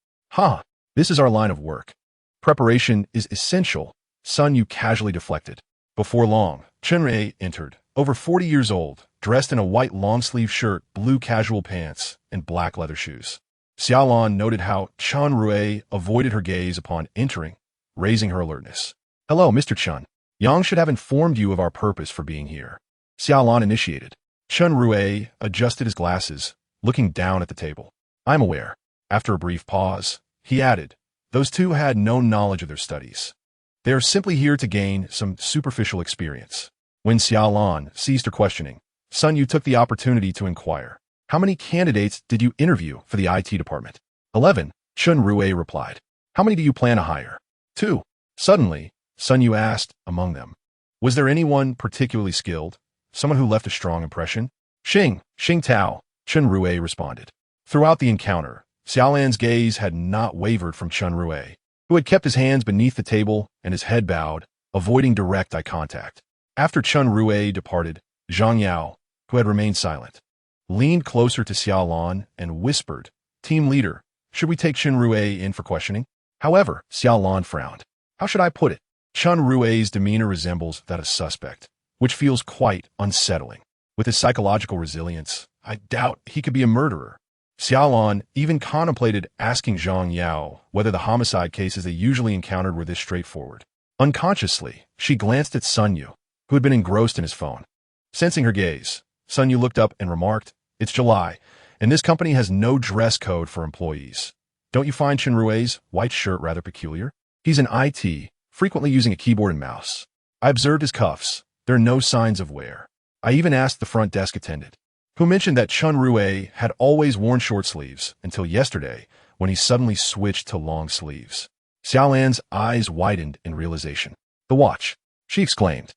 This is our line of work. Preparation is essential, Sun Yu casually deflected. Before long, Chen Rui entered, over 40 years old, dressed in a white long-sleeve shirt, blue casual pants, and black leather shoes. Xia Lan noted how Chen Rui avoided her gaze upon entering, raising her alertness. "Hello, Mr. Chen. Yang should have informed you of our purpose for being here." Xia Lan initiated. Chen Rui adjusted his glasses, looking down at the table. "I'm aware." After a brief pause, he added, "Those two had no knowledge of their studies. They are simply here to gain some superficial experience." When Xia Lan ceased her questioning, Sun Yu took the opportunity to inquire, "How many candidates did you interview for the IT department?" 11, Chen Rui replied. "How many do you plan to hire?" 2. Suddenly, Sun Yu asked among them, "Was there anyone particularly skilled? Someone who left a strong impression?" Xing Tao, Chen Rui responded. Throughout the encounter, Xia Lan's gaze had not wavered from Chen Rui, who had kept his hands beneath the table and his head bowed, avoiding direct eye contact. After Chen Rui departed, Zhang Yao, who had remained silent, leaned closer to Xia Lan and whispered, "Team leader, should we take Chen Rui in for questioning?" However, Xia Lan frowned. "How should I put it?" Chen Rui's demeanor resembles that of suspect, which feels quite unsettling. With his psychological resilience, I doubt he could be a murderer. Xia Lan even contemplated asking Zhang Yao whether the homicide cases they usually encountered were this straightforward. Unconsciously, she glanced at Sun Yu, who had been engrossed in his phone. Sensing her gaze, Sun Yu looked up and remarked, "It's July, and this company has no dress code for employees. Don't you find Chen Rui's white shirt rather peculiar? He's in IT, frequently using a keyboard and mouse. I observed his cuffs. There are no signs of wear. I even asked the front desk attendant, who mentioned that Chen Rui had always worn short sleeves until yesterday when he suddenly switched to long sleeves." Xia Lan's eyes widened in realization. "The watch," she exclaimed.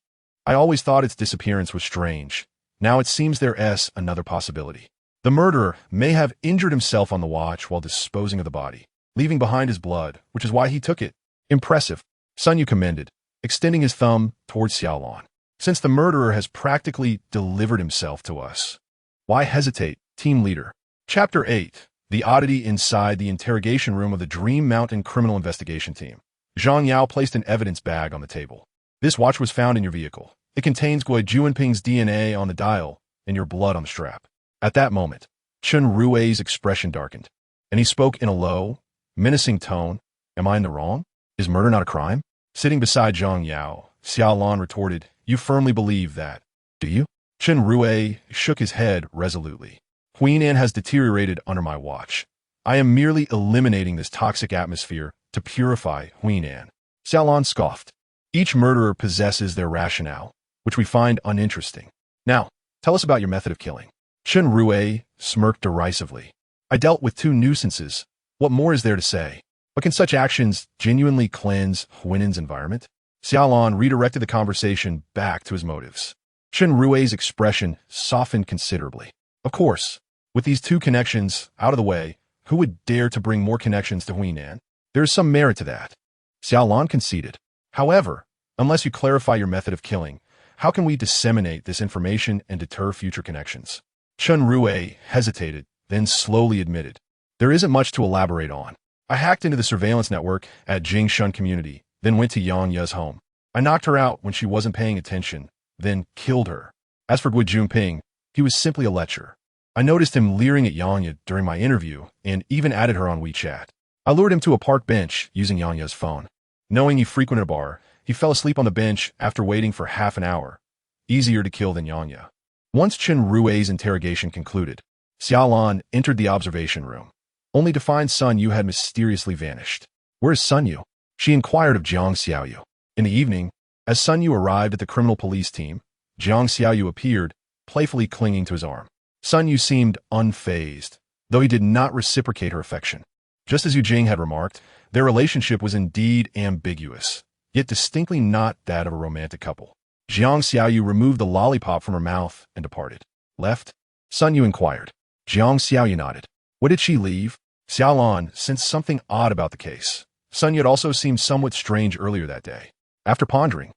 "I always thought its disappearance was strange. Now it seems there's another possibility. The murderer may have injured himself on the watch while disposing of the body, leaving behind his blood, which is why he took it." "Impressive," Sun Yu commended, extending his thumb towards Xia Lan. "Since the murderer has practically delivered himself to us, why hesitate, team leader?" Chapter 8. The Oddity Inside the Interrogation Room of the Dream Mountain Criminal Investigation Team. Zhang Yao placed an evidence bag on the table. "This watch was found in your vehicle. It contains Gui Juanping's DNA on the dial and your blood on the strap." At that moment, Chen Rui's expression darkened, and he spoke in a low, menacing tone. "Am I in the wrong? Is murder not a crime?" Sitting beside Zhang Yao, Xia Lan retorted, "You firmly believe that, do you?" Chen Rui shook his head resolutely. "Huinan has deteriorated under my watch. I am merely eliminating this toxic atmosphere to purify Huinan." Xia Lan scoffed. "Each murderer possesses their rationale, which we find uninteresting. Now, tell us about your method of killing." Chen Rui smirked derisively. "I dealt with two nuisances. What more is there to say? But can such actions genuinely cleanse Huinan's environment?" Xia Lan redirected the conversation back to his motives. Chen Rui's expression softened considerably. "Of course, with these two connections out of the way, who would dare to bring more connections to Huinan? There is some merit to that." Xia Lan conceded. "However, unless you clarify your method of killing, how can we disseminate this information and deter future connections?" Chen Rui hesitated, then slowly admitted, "There isn't much to elaborate on. I hacked into the surveillance network at Jingshan Community, then went to Yang Ye's home. I knocked her out when she wasn't paying attention, then killed her. As for Gui Junping, he was simply a lecher. I noticed him leering at Yang Ye during my interview and even added her on WeChat. I lured him to a park bench using Yang Ye's phone. Knowing he frequented a bar, He fell asleep on the bench after waiting for half an hour. Easier to kill than Yangya. Once Chen Rui's interrogation concluded, Xia Lan entered the observation room, only to find Sun Yu had mysteriously vanished. "Where is Sun Yu?" she inquired of Jiang Xiaoyu. In the evening, as Sun Yu arrived at the criminal police team, Jiang Xiaoyu appeared, playfully clinging to his arm. Sun Yu seemed unfazed, though he did not reciprocate her affection. Just as Yu Jing had remarked, their relationship was indeed ambiguous, yet distinctly not that of a romantic couple. Jiang Xiaoyu removed the lollipop from her mouth and departed. "Left?" Sun Yu inquired. Jiang Xiaoyu nodded. "What did she leave?" Xia Lan sensed something odd about the case. Sun Yu had also seemed somewhat strange earlier that day. After pondering,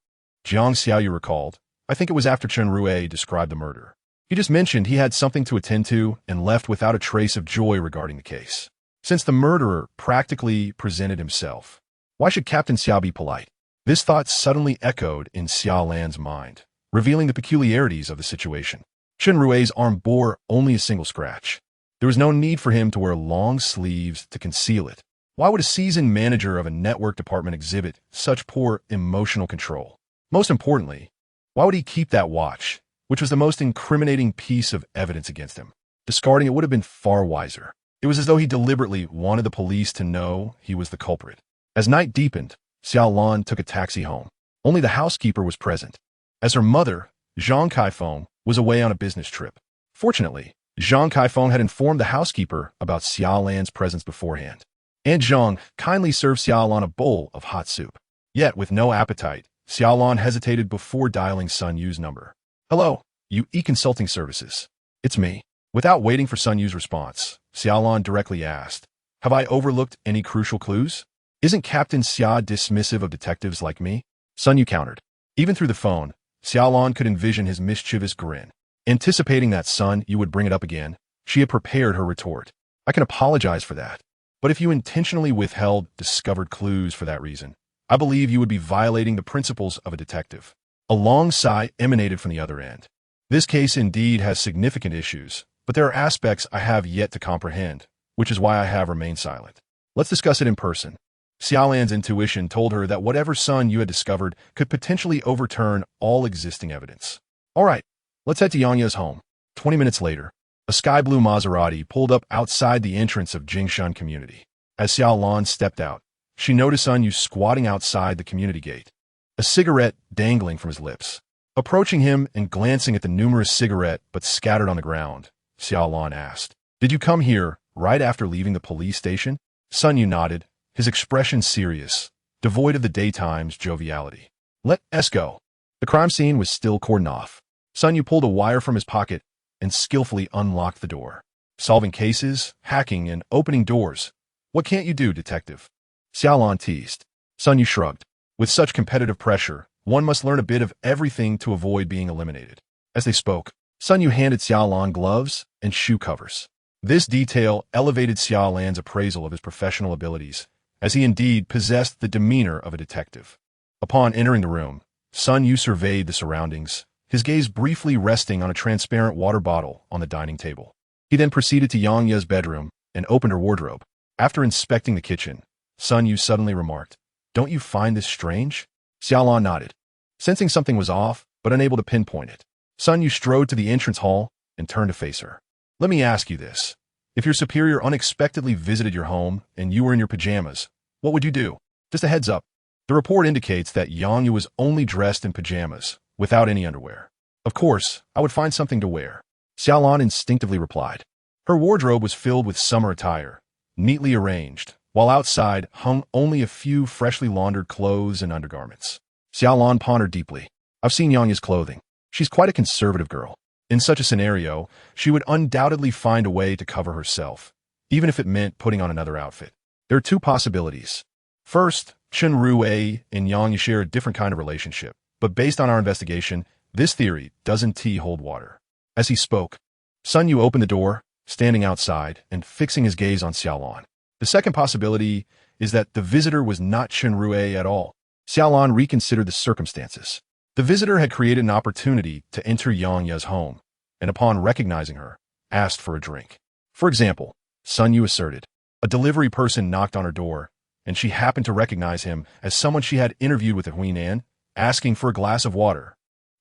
Jiang Xiaoyu recalled, "I think it was after Chen Rui described the murder. He just mentioned he had something to attend to and left without a trace of joy regarding the case. Since the murderer practically presented himself, why should Captain Xia be polite?" This thought suddenly echoed in Xia Lan's mind, revealing the peculiarities of the situation. Chen Rui's arm bore only a single scratch. There was no need for him to wear long sleeves to conceal it. Why would a seasoned manager of a network department exhibit such poor emotional control? Most importantly, why would he keep that watch, which was the most incriminating piece of evidence against him? Discarding it would have been far wiser. It was as though he deliberately wanted the police to know he was the culprit. As night deepened, Xia Lan took a taxi home. Only the housekeeper was present, as her mother, Zhang Kaifeng, was away on a business trip. Fortunately, Zhang Kaifeng had informed the housekeeper about Xia Lan's presence beforehand. Aunt Zhang kindly served Xia Lan a bowl of hot soup. Yet, with no appetite, Xia Lan hesitated before dialing Sun Yu's number. "Hello, Yu E-Consulting Services. It's me." Without waiting for Sun Yu's response, Xia Lan directly asked, "Have I overlooked any crucial clues? Isn't Captain Xia dismissive of detectives like me?" Sun Yu countered. Even through the phone, Xia Lan could envision his mischievous grin. Anticipating that Sun Yu would bring it up again, she had prepared her retort. "I can apologize for that. But if you intentionally withheld discovered clues for that reason, I believe you would be violating the principles of a detective." A long sigh emanated from the other end. "This case indeed has significant issues, but there are aspects I have yet to comprehend, which is why I have remained silent. Let's discuss it in person." Xia Lan's intuition told her that whatever Sun Yu had discovered could potentially overturn all existing evidence. "All right, let's head to Yangya's home." 20 minutes later, a sky-blue Maserati pulled up outside the entrance of Jingshan Community. As Xia Lan stepped out, she noticed Sun Yu squatting outside the community gate, a cigarette dangling from his lips. Approaching him and glancing at the numerous cigarette but scattered on the ground, Xia Lan asked, "Did you come here right after leaving the police station?" Sun Yu nodded, his expression serious, devoid of the daytime's joviality. "Let's go." The crime scene was still cordoned off. Sun Yu pulled a wire from his pocket and skillfully unlocked the door. "Solving cases, hacking, and opening doors. What can't you do, detective?" Xia Lan teased. Sun Yu shrugged. With such competitive pressure, one must learn a bit of everything to avoid being eliminated. As they spoke, Sun Yu handed Xia Lan gloves and shoe covers. This detail elevated Xia Lan's appraisal of his professional abilities, as he indeed possessed the demeanor of a detective. Upon entering the room, Sun Yu surveyed the surroundings, his gaze briefly resting on a transparent water bottle on the dining table. He then proceeded to Yangya's bedroom and opened her wardrobe. After inspecting the kitchen, Sun Yu suddenly remarked, "Don't you find this strange?" Xia Lan nodded, sensing something was off, but unable to pinpoint it. Sun Yu strode to the entrance hall and turned to face her. "Let me ask you this. If your superior unexpectedly visited your home and you were in your pajamas, what would you do? Just a heads up. The report indicates that Yangyu was only dressed in pajamas, without any underwear. Of course, I would find something to wear." Xia Lan instinctively replied. Her wardrobe was filled with summer attire, neatly arranged, while outside hung only a few freshly laundered clothes and undergarments. Xia Lan pondered deeply. "I've seen Yanya's clothing. She's quite a conservative girl. In such a scenario, she would undoubtedly find a way to cover herself, even if it meant putting on another outfit. There are two possibilities. First, Chen Rui and Yangyu share a different kind of relationship, but based on our investigation, this theory doesn't hold water." As he spoke, Sun Yu opened the door, standing outside and fixing his gaze on Xia Lan. The second possibility is that the visitor was not Chen Rui at all. Xia Lan reconsidered the circumstances. The visitor had created an opportunity to enter Yangya's home, and upon recognizing her, asked for a drink. For example, Sun Yu asserted, a delivery person knocked on her door, and she happened to recognize him as someone she had interviewed with Huinan, asking for a glass of water.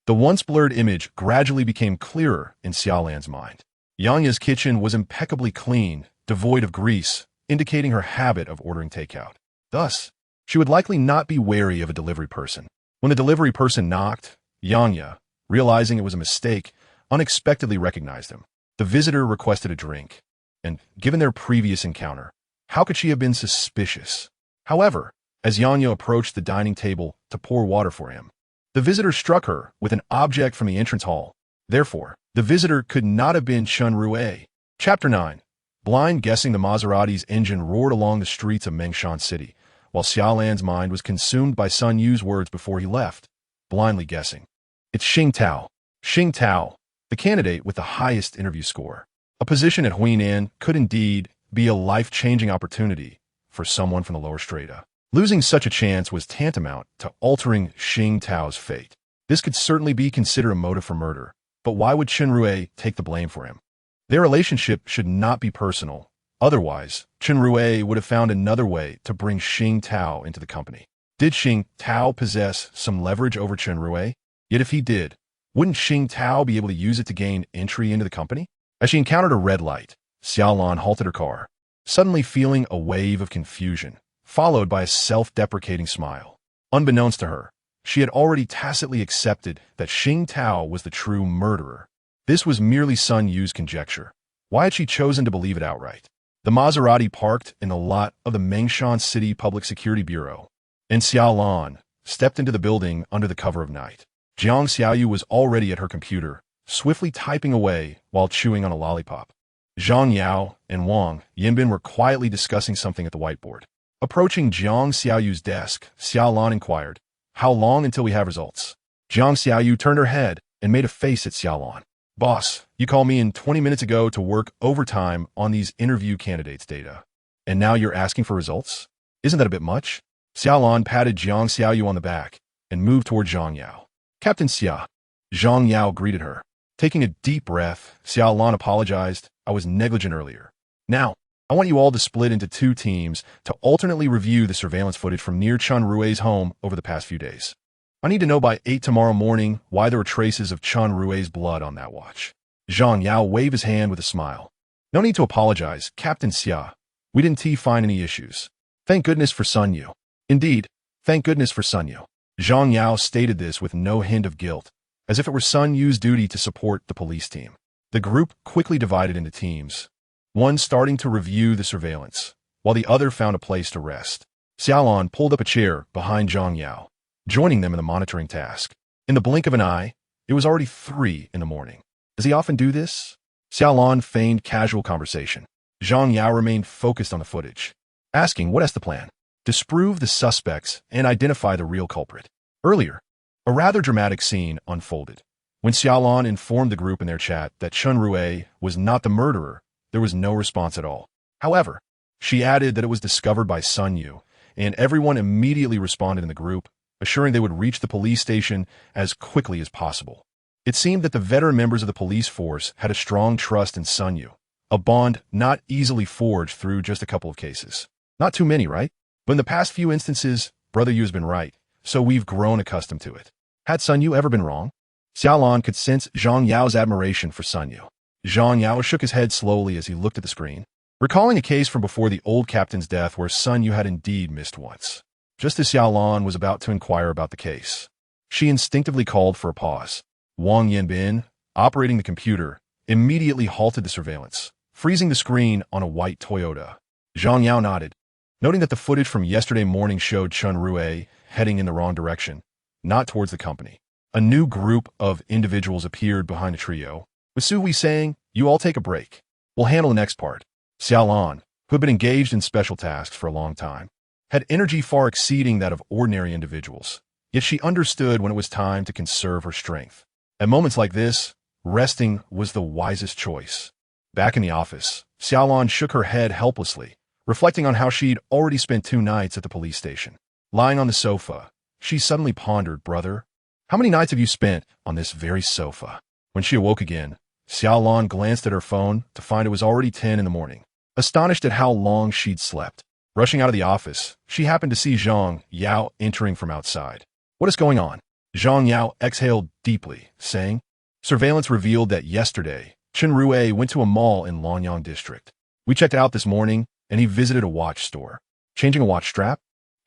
The once blurred image gradually became clearer in Xia Lan's mind. Yanya's kitchen was impeccably clean, devoid of grease, indicating her habit of ordering takeout. Thus, she would likely not be wary of a delivery person. When the delivery person knocked, Yanya, realizing it was a mistake, unexpectedly recognized him. The visitor requested a drink, and given their previous encounter, how could she have been suspicious? However, as Yanya approached the dining table to pour water for him, the visitor struck her with an object from the entrance hall. Therefore, the visitor could not have been Chun Rue. Chapter 9. Blind guessing. The Maserati's engine roared along the streets of Mengshan City, while Xia Lan's mind was consumed by Sun Yu's words before he left, blindly guessing. It's Xing Tao. Xing Tao, the candidate with the highest interview score. A position at Huinan could indeed be a life-changing opportunity for someone from the lower strata. Losing such a chance was tantamount to altering Xing Tao's fate. This could certainly be considered a motive for murder, but why would Chun Rue take the blame for him? Their relationship should not be personal. Otherwise, Chun Rue would have found another way to bring Xing Tao into the company. Did Xing Tao possess some leverage over Chun Rue? Yet if he did, wouldn't Xing Tao be able to use it to gain entry into the company? As she encountered a red light, Xia Lan halted her car, suddenly feeling a wave of confusion, followed by a self-deprecating smile. Unbeknownst to her, she had already tacitly accepted that Xing Tao was the true murderer. This was merely Sun Yu's conjecture. Why had she chosen to believe it outright? The Maserati parked in the lot of the Mengshan City Public Security Bureau, and Xia Lan stepped into the building under the cover of night. Jiang Xiaoyu was already at her computer, swiftly typing away while chewing on a lollipop. Zhang Yao and Wang Yinbin were quietly discussing something at the whiteboard. Approaching Jiang Xiaoyu's desk, Xia Lan inquired, "How long until we have results?" Jiang Xiaoyu turned her head and made a face at Xia Lan. "Boss, you called me in 20 minutes ago to work overtime on these interview candidates' data, and now you're asking for results? Isn't that a bit much?" Xia Lan patted Jiang Xiaoyu on the back and moved toward Zhang Yao. "Captain Xia." Zhang Yao greeted her. Taking a deep breath, Xia Lan apologized. "I was negligent earlier. Now, I want you all to split into 2 teams to alternately review the surveillance footage from near Chun Rue's home over the past few days. I need to know by 8 tomorrow morning why there were traces of Chun Rue's blood on that watch." Zhang Yao waved his hand with a smile. "No need to apologize, Captain Xia. We didn't find any issues. Thank goodness for Sun Yu." "Indeed, thank goodness for Sun Yu." Zhang Yao stated this with no hint of guilt, as if it were Sun Yu's duty to support the police team. The group quickly divided into teams, one starting to review the surveillance, while the other found a place to rest. Xia Lan pulled up a chair behind Zhang Yao, joining them in the monitoring task. In the blink of an eye, it was already 3 in the morning. Does he often do this? Xia Lan feigned casual conversation. Zhang Yao remained focused on the footage, asking what is the plan? Disprove the suspects and identify the real culprit. Earlier, a rather dramatic scene unfolded. When Xia Lan informed the group in their chat that Chun Rue was not the murderer, there was no response at all. However, she added that it was discovered by Sun Yu, and everyone immediately responded in the group, assuring they would reach the police station as quickly as possible. It seemed that the veteran members of the police force had a strong trust in Sun Yu, a bond not easily forged through just a couple of cases. Not too many, right? But in the past few instances, Brother Yu has been right, so we've grown accustomed to it. Had Sun Yu ever been wrong? Xia Lan could sense Zhang Yao's admiration for Sun Yu. Zhang Yao shook his head slowly as he looked at the screen, recalling a case from before the old captain's death where Sun Yu had indeed missed once. Just as Xia Lan was about to inquire about the case, she instinctively called for a pause. Wang Yinbin, operating the computer, immediately halted the surveillance, freezing the screen on a white Toyota. Zhang Yao nodded, noting that the footage from yesterday morning showed Chun Rue heading in the wrong direction, not towards the company. A new group of individuals appeared behind the trio, with Sui saying, "You all take a break. We'll handle the next part." Xia Lan, who had been engaged in special tasks for a long time, had energy far exceeding that of ordinary individuals, yet she understood when it was time to conserve her strength. At moments like this, resting was the wisest choice. Back in the office, Xia Lan shook her head helplessly, reflecting on how she'd already spent 2 nights at the police station. Lying on the sofa, she suddenly pondered, "Brother, how many nights have you spent on this very sofa?" When she awoke again, Xia Lan glanced at her phone to find it was already 10 in the morning. Astonished at how long she'd slept, Rushing out of the office, she happened to see Zhang Yao entering from outside. What is going on? Zhang Yao exhaled deeply, saying, surveillance revealed that yesterday, Chen Rui went to a mall in Lanyang district. We checked out this morning, and he visited a watch store. Changing a watch strap?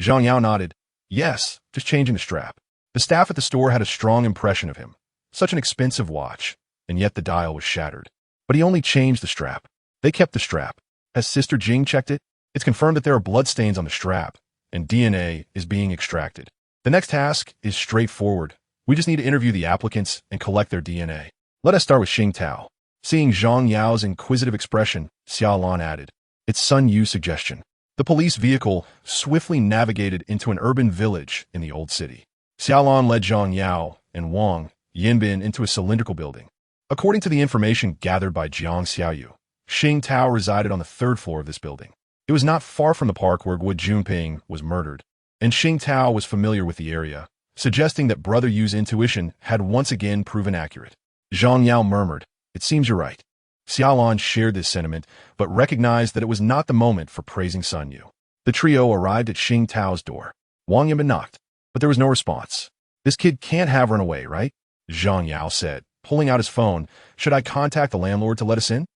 Zhang Yao nodded. Yes, just changing the strap. The staff at the store had a strong impression of him. Such an expensive watch, and yet the dial was shattered. But he only changed the strap. They kept the strap. Has Sister Jing checked it? It's confirmed that there are bloodstains on the strap, and DNA is being extracted. The next task is straightforward. We just need to interview the applicants and collect their DNA. Let us start with Xing Tao. Seeing Zhang Yao's inquisitive expression, Xia Lan added, it's Sun Yu's suggestion. The police vehicle swiftly navigated into an urban village in the old city. Xia Lan led Zhang Yao and Wang Yinbin into a cylindrical building. According to the information gathered by Jiang Xiaoyu, Xing Tao resided on the third floor of this building. It was not far from the park where Guo Junping was murdered, and Xing Tao was familiar with the area, suggesting that Brother Yu's intuition had once again proven accurate. Zhang Yao murmured, it seems you're right. Xia Lan shared this sentiment, but recognized that it was not the moment for praising Sun Yu. The trio arrived at Xing Tao's door. Wang Yinbin knocked, but there was no response. This kid can't have run away, right? Zhang Yao said, pulling out his phone. Should I contact the landlord to let us in?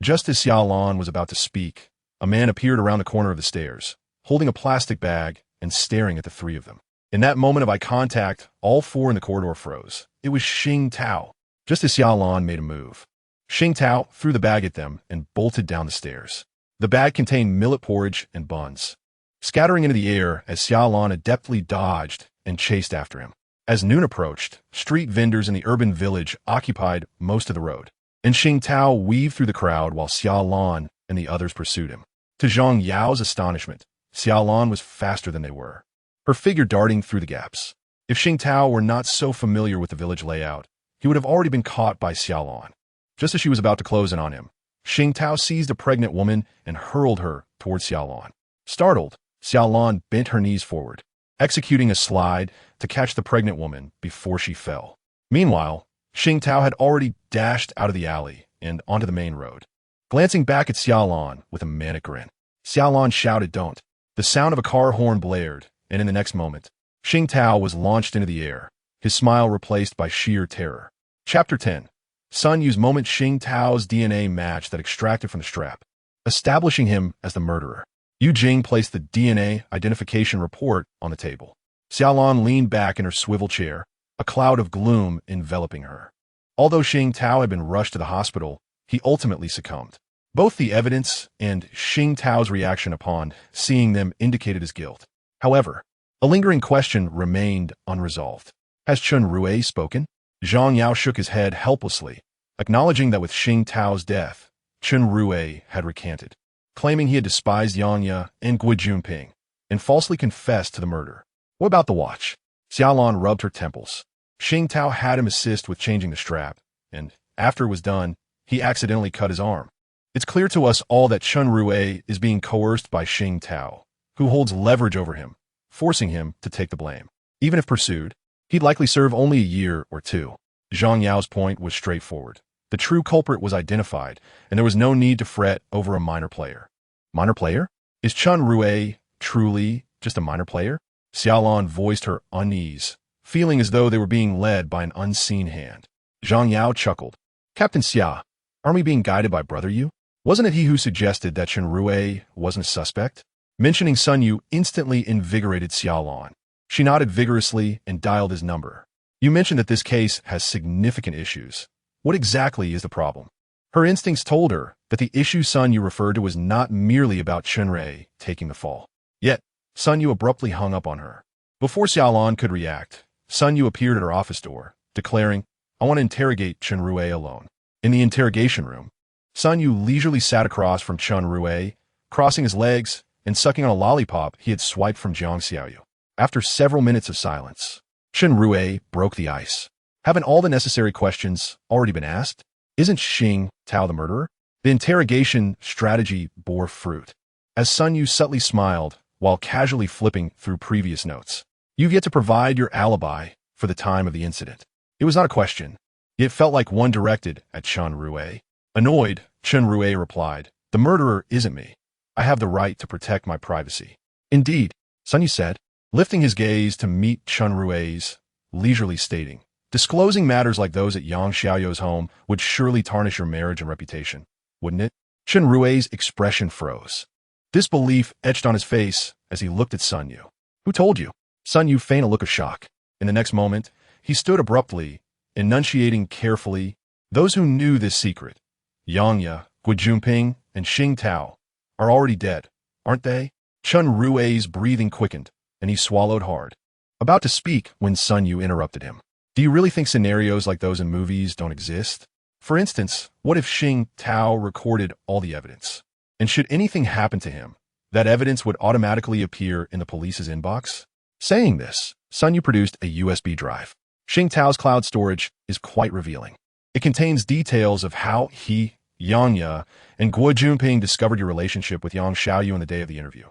Just as Xia Lan was about to speak, a man appeared around the corner of the stairs, holding a plastic bag and staring at the three of them. In that moment of eye contact, all four in the corridor froze. It was Xing Tao. Just as Xia Lan made a move, Xing Tao threw the bag at them and bolted down the stairs. The bag contained millet porridge and buns, scattering into the air as Xia Lan adeptly dodged and chased after him. As noon approached, street vendors in the urban village occupied most of the road, and Xing Tao weaved through the crowd while Xia Lan and the others pursued him. To Zhang Yao's astonishment, Xia Lan was faster than they were, her figure darting through the gaps. If Xing Tao were not so familiar with the village layout, he would have already been caught by Xia Lan. Just as she was about to close in on him, Xing Tao seized a pregnant woman and hurled her towards Xia Lan. Startled, Xia Lan bent her knees forward, executing a slide to catch the pregnant woman before she fell. Meanwhile, Xing Tao had already dashed out of the alley and onto the main road. Glancing back at Xia Lan with a manic grin, Xia Lan shouted, "Don't!" The sound of a car horn blared, and in the next moment, Xing Tao was launched into the air, his smile replaced by sheer terror. Chapter 10. Sun Yu's moment. Xing Tao's DNA match that extracted from the strap, establishing him as the murderer. Yu Jing placed the DNA identification report on the table. Xia Lan leaned back in her swivel chair, a cloud of gloom enveloping her. Although Xing Tao had been rushed to the hospital, he ultimately succumbed. Both the evidence and Xing Tao's reaction upon seeing them indicated his guilt. However, a lingering question remained unresolved. Has Chen Rui spoken? Zhang Yao shook his head helplessly, acknowledging that with Xing Tao's death, Chen Rui had recanted, claiming he had despised Yang Ye and Guo Junping, and falsely confessed to the murder. What about the watch? Xia Lan rubbed her temples. Xing Tao had him assist with changing the strap, and after it was done, he accidentally cut his arm. It's clear to us all that Chen Rui is being coerced by Xing Tao, who holds leverage over him, forcing him to take the blame. Even if pursued, he'd likely serve only a year or two. Zhang Yao's point was straightforward. The true culprit was identified, and there was no need to fret over a minor player. Minor player? Is Chen Rui truly just a minor player? Xia Lan voiced her unease, feeling as though they were being led by an unseen hand. Zhang Yao chuckled. Captain Xia, aren't we being guided by Brother Yu? Wasn't it he who suggested that Chen Rui wasn't a suspect? Mentioning Sun Yu instantly invigorated Xia Lan. She nodded vigorously and dialed his number. You mentioned that this case has significant issues. What exactly is the problem? Her instincts told her that the issue Sun Yu referred to was not merely about Chen Rui taking the fall. Yet, Sun Yu abruptly hung up on her. Before Xia Lan could react, Sun Yu appeared at her office door, declaring, I want to interrogate Chen Rui alone. In the interrogation room, Sun Yu leisurely sat across from Chen Rui, crossing his legs and sucking on a lollipop he had swiped from Jiang Xiaoyu. After several minutes of silence, Chen Rui broke the ice. Haven't all the necessary questions already been asked? Isn't Xing Tao the murderer? The interrogation strategy bore fruit, as Sun Yu subtly smiled while casually flipping through previous notes. You've yet to provide your alibi for the time of the incident. It was not a question. It felt like one directed at Chen Rui. Annoyed, Chen Rui replied, The murderer isn't me. I have the right to protect my privacy. Indeed, Sun Yu said, lifting his gaze to meet Chen Rui's, leisurely stating, disclosing matters like those at Yang Xiaoyou's home would surely tarnish your marriage and reputation, wouldn't it? Chen Rui's expression froze. Disbelief etched on his face as he looked at Sun Yu. Who told you? Sun Yu feigned a look of shock. In the next moment, he stood abruptly, enunciating carefully, those who knew this secret, Yang Ya, Gui Junping, and Xing Tao, are already dead, aren't they? Chen Rui's breathing quickened, and he swallowed hard. About to speak when Sun Yu interrupted him. Do you really think scenarios like those in movies don't exist? For instance, what if Xing Tao recorded all the evidence? And should anything happen to him, that evidence would automatically appear in the police's inbox? Saying this, Sun Yu produced a USB drive. Xing Tao's cloud storage is quite revealing. It contains details of how he, Yang Ya, and Gui Junping discovered your relationship with Yang Xiaoyu on the day of the interview,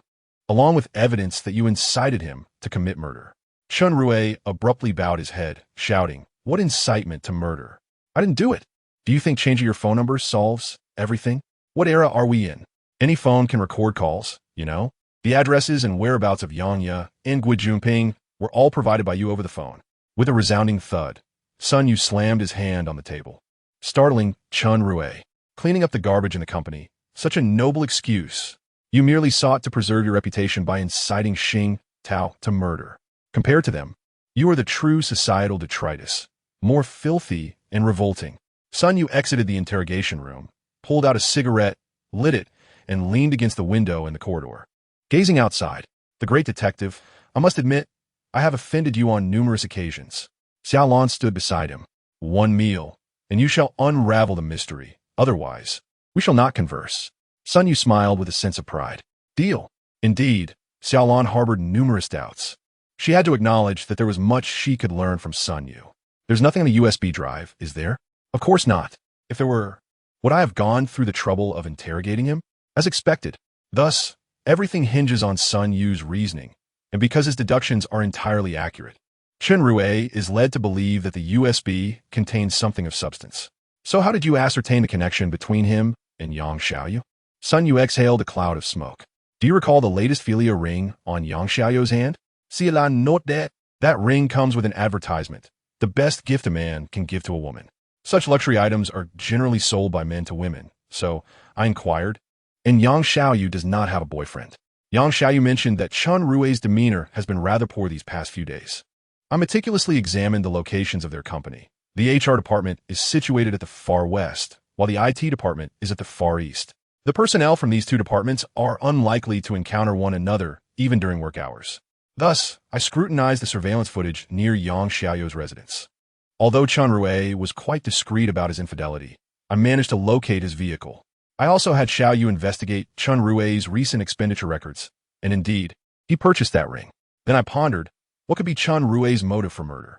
along with evidence that you incited him to commit murder. Chen Rui abruptly bowed his head, shouting, what incitement to murder? I didn't do it. Do you think changing your phone number solves everything? What era are we in? Any phone can record calls, you know? The addresses and whereabouts of Yang Ya and Gui Junping were all provided by you over the phone. With a resounding thud, Sun Yu slammed his hand on the table, startling Chen Rui. Cleaning up the garbage in the company, such a noble excuse. You merely sought to preserve your reputation by inciting Xing Tao to murder. Compared to them, you are the true societal detritus, more filthy and revolting. Sun Yu exited the interrogation room, pulled out a cigarette, lit it, and leaned against the window in the corridor. Gazing outside, the great detective, I must admit, I have offended you on numerous occasions. Xia Lan stood beside him. One meal, and you shall unravel the mystery. Otherwise, we shall not converse. Sun Yu smiled with a sense of pride. Deal. Indeed, Xia Lan harbored numerous doubts. She had to acknowledge that there was much she could learn from Sun Yu. There's nothing on the USB drive, is there? Of course not. If there were, would I have gone through the trouble of interrogating him? As expected. Thus, everything hinges on Sun Yu's reasoning, and because his deductions are entirely accurate. Chen Rui is led to believe that the USB contains something of substance. So how did you ascertain the connection between him and Yang Xiaoyu? Sun Yu exhaled a cloud of smoke. Do you recall the latest Philia ring on Yang Xiaoyu's hand? Xia Lan, note that. That ring comes with an advertisement. The best gift a man can give to a woman. Such luxury items are generally sold by men to women. So, I inquired, and Yang Xiaoyu does not have a boyfriend. Yang Xiaoyu mentioned that Chen Rui's demeanor has been rather poor these past few days. I meticulously examined the locations of their company. The HR department is situated at the far west, while the IT department is at the far east. The personnel from these two departments are unlikely to encounter one another even during work hours. Thus, I scrutinized the surveillance footage near Yang Xiaoyu's residence. Although Chen Rui was quite discreet about his infidelity, I managed to locate his vehicle. I also had Xiaoyu investigate Chen Rui's recent expenditure records, and indeed, he purchased that ring. Then I pondered, what could be Chen Rui's motive for murder?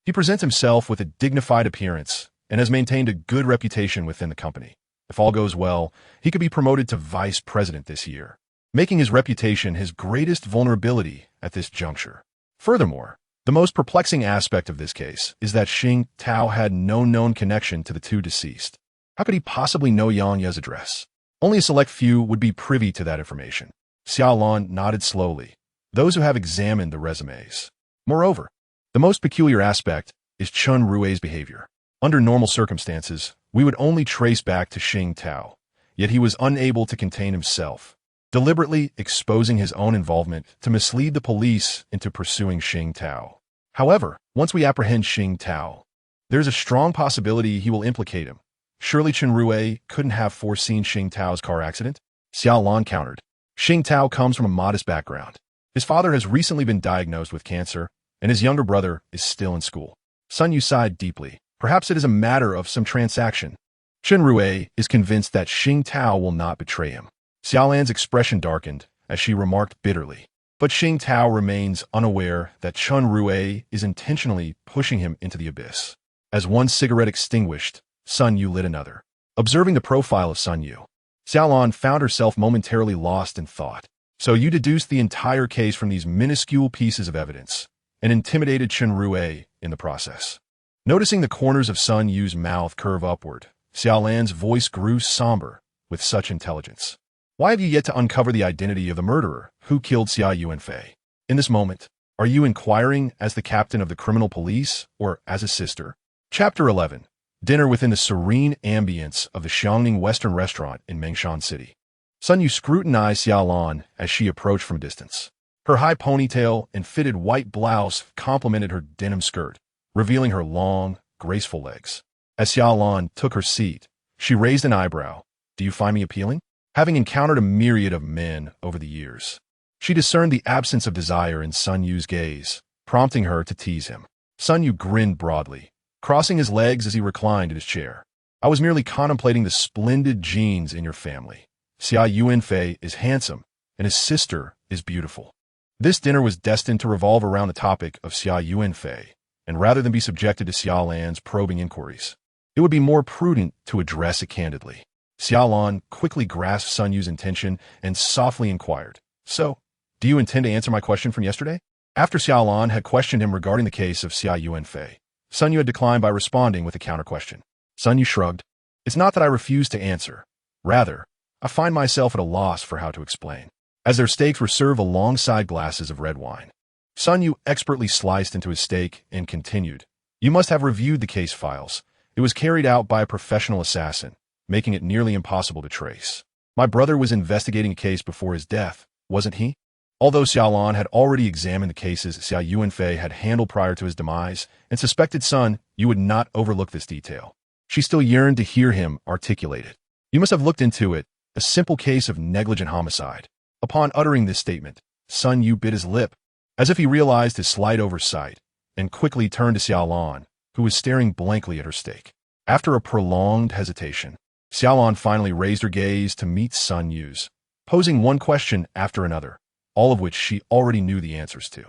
He presents himself with a dignified appearance and has maintained a good reputation within the company. If all goes well, he could be promoted to vice president this year, making his reputation his greatest vulnerability at this juncture. Furthermore, the most perplexing aspect of this case is that Xing Tao had no known connection to the two deceased. How could he possibly know Yang Ya's address? Only a select few would be privy to that information. Xia Lan nodded slowly. Those who have examined the resumes. Moreover, the most peculiar aspect is Chen Rui's behavior. Under normal circumstances, we would only trace back to Xing Tao, yet he was unable to contain himself, deliberately exposing his own involvement to mislead the police into pursuing Xing Tao. However, once we apprehend Xing Tao, there's a strong possibility he will implicate him. Surely Chen Rui couldn't have foreseen Xing Tao's car accident? Xia Lan countered. Xing Tao comes from a modest background. His father has recently been diagnosed with cancer, and his younger brother is still in school. Sun Yu sighed deeply. Perhaps it is a matter of some transaction. Chen Rui is convinced that Xing Tao will not betray him. Xia Lan's expression darkened as she remarked bitterly. But Xing Tao remains unaware that Chen Rui is intentionally pushing him into the abyss. As one cigarette extinguished, Sun Yu lit another. Observing the profile of Sun Yu, Xia Lan found herself momentarily lost in thought. So you deduced the entire case from these minuscule pieces of evidence, and intimidated Chen Rui in the process. Noticing the corners of Sun Yu's mouth curve upward, Xia Lan's voice grew somber with such intelligence. Why have you yet to uncover the identity of the murderer who killed Xia Yuanfei? In this moment, are you inquiring as the captain of the criminal police or as a sister? Chapter 11. Dinner within the serene ambience of the Xiangning Western restaurant in Mengshan City. Sun Yu scrutinized Xia Lan as she approached from a distance. Her high ponytail and fitted white blouse complemented her denim skirt, revealing her long, graceful legs. As Xia Lan took her seat, she raised an eyebrow. Do you find me appealing? Having encountered a myriad of men over the years, she discerned the absence of desire in Sun Yu's gaze, prompting her to tease him. Sun Yu grinned broadly, crossing his legs as he reclined in his chair. I was merely contemplating the splendid genes in your family. Xia Yuanfei is handsome, and his sister is beautiful. This dinner was destined to revolve around the topic of Xia Yuanfei, and rather than be subjected to Xia Lan's probing inquiries, it would be more prudent to address it candidly. Xia Lan quickly grasped Sun Yu's intention and softly inquired, So, do you intend to answer my question from yesterday? After Xia Lan had questioned him regarding the case of Xia Yuanfei, Sun Yu had declined by responding with a counter-question. Sun Yu shrugged. It's not that I refuse to answer. Rather, I find myself at a loss for how to explain. As their steaks were served alongside glasses of red wine, Sun Yu expertly sliced into his steak and continued. You must have reviewed the case files. It was carried out by a professional assassin, making it nearly impossible to trace. My brother was investigating a case before his death, wasn't he? Although Xia Lan had already examined the cases Xia Yuanfei had handled prior to his demise and suspected Sun Yu would not overlook this detail, she still yearned to hear him articulate it. You must have looked into it, a simple case of negligent homicide. Upon uttering this statement, Sun Yu bit his lip, as if he realized his slight oversight, and quickly turned to Xia Lan, who was staring blankly at her steak. After a prolonged hesitation, Xia Lan finally raised her gaze to meet Sun Yu's, posing one question after another, all of which she already knew the answers to.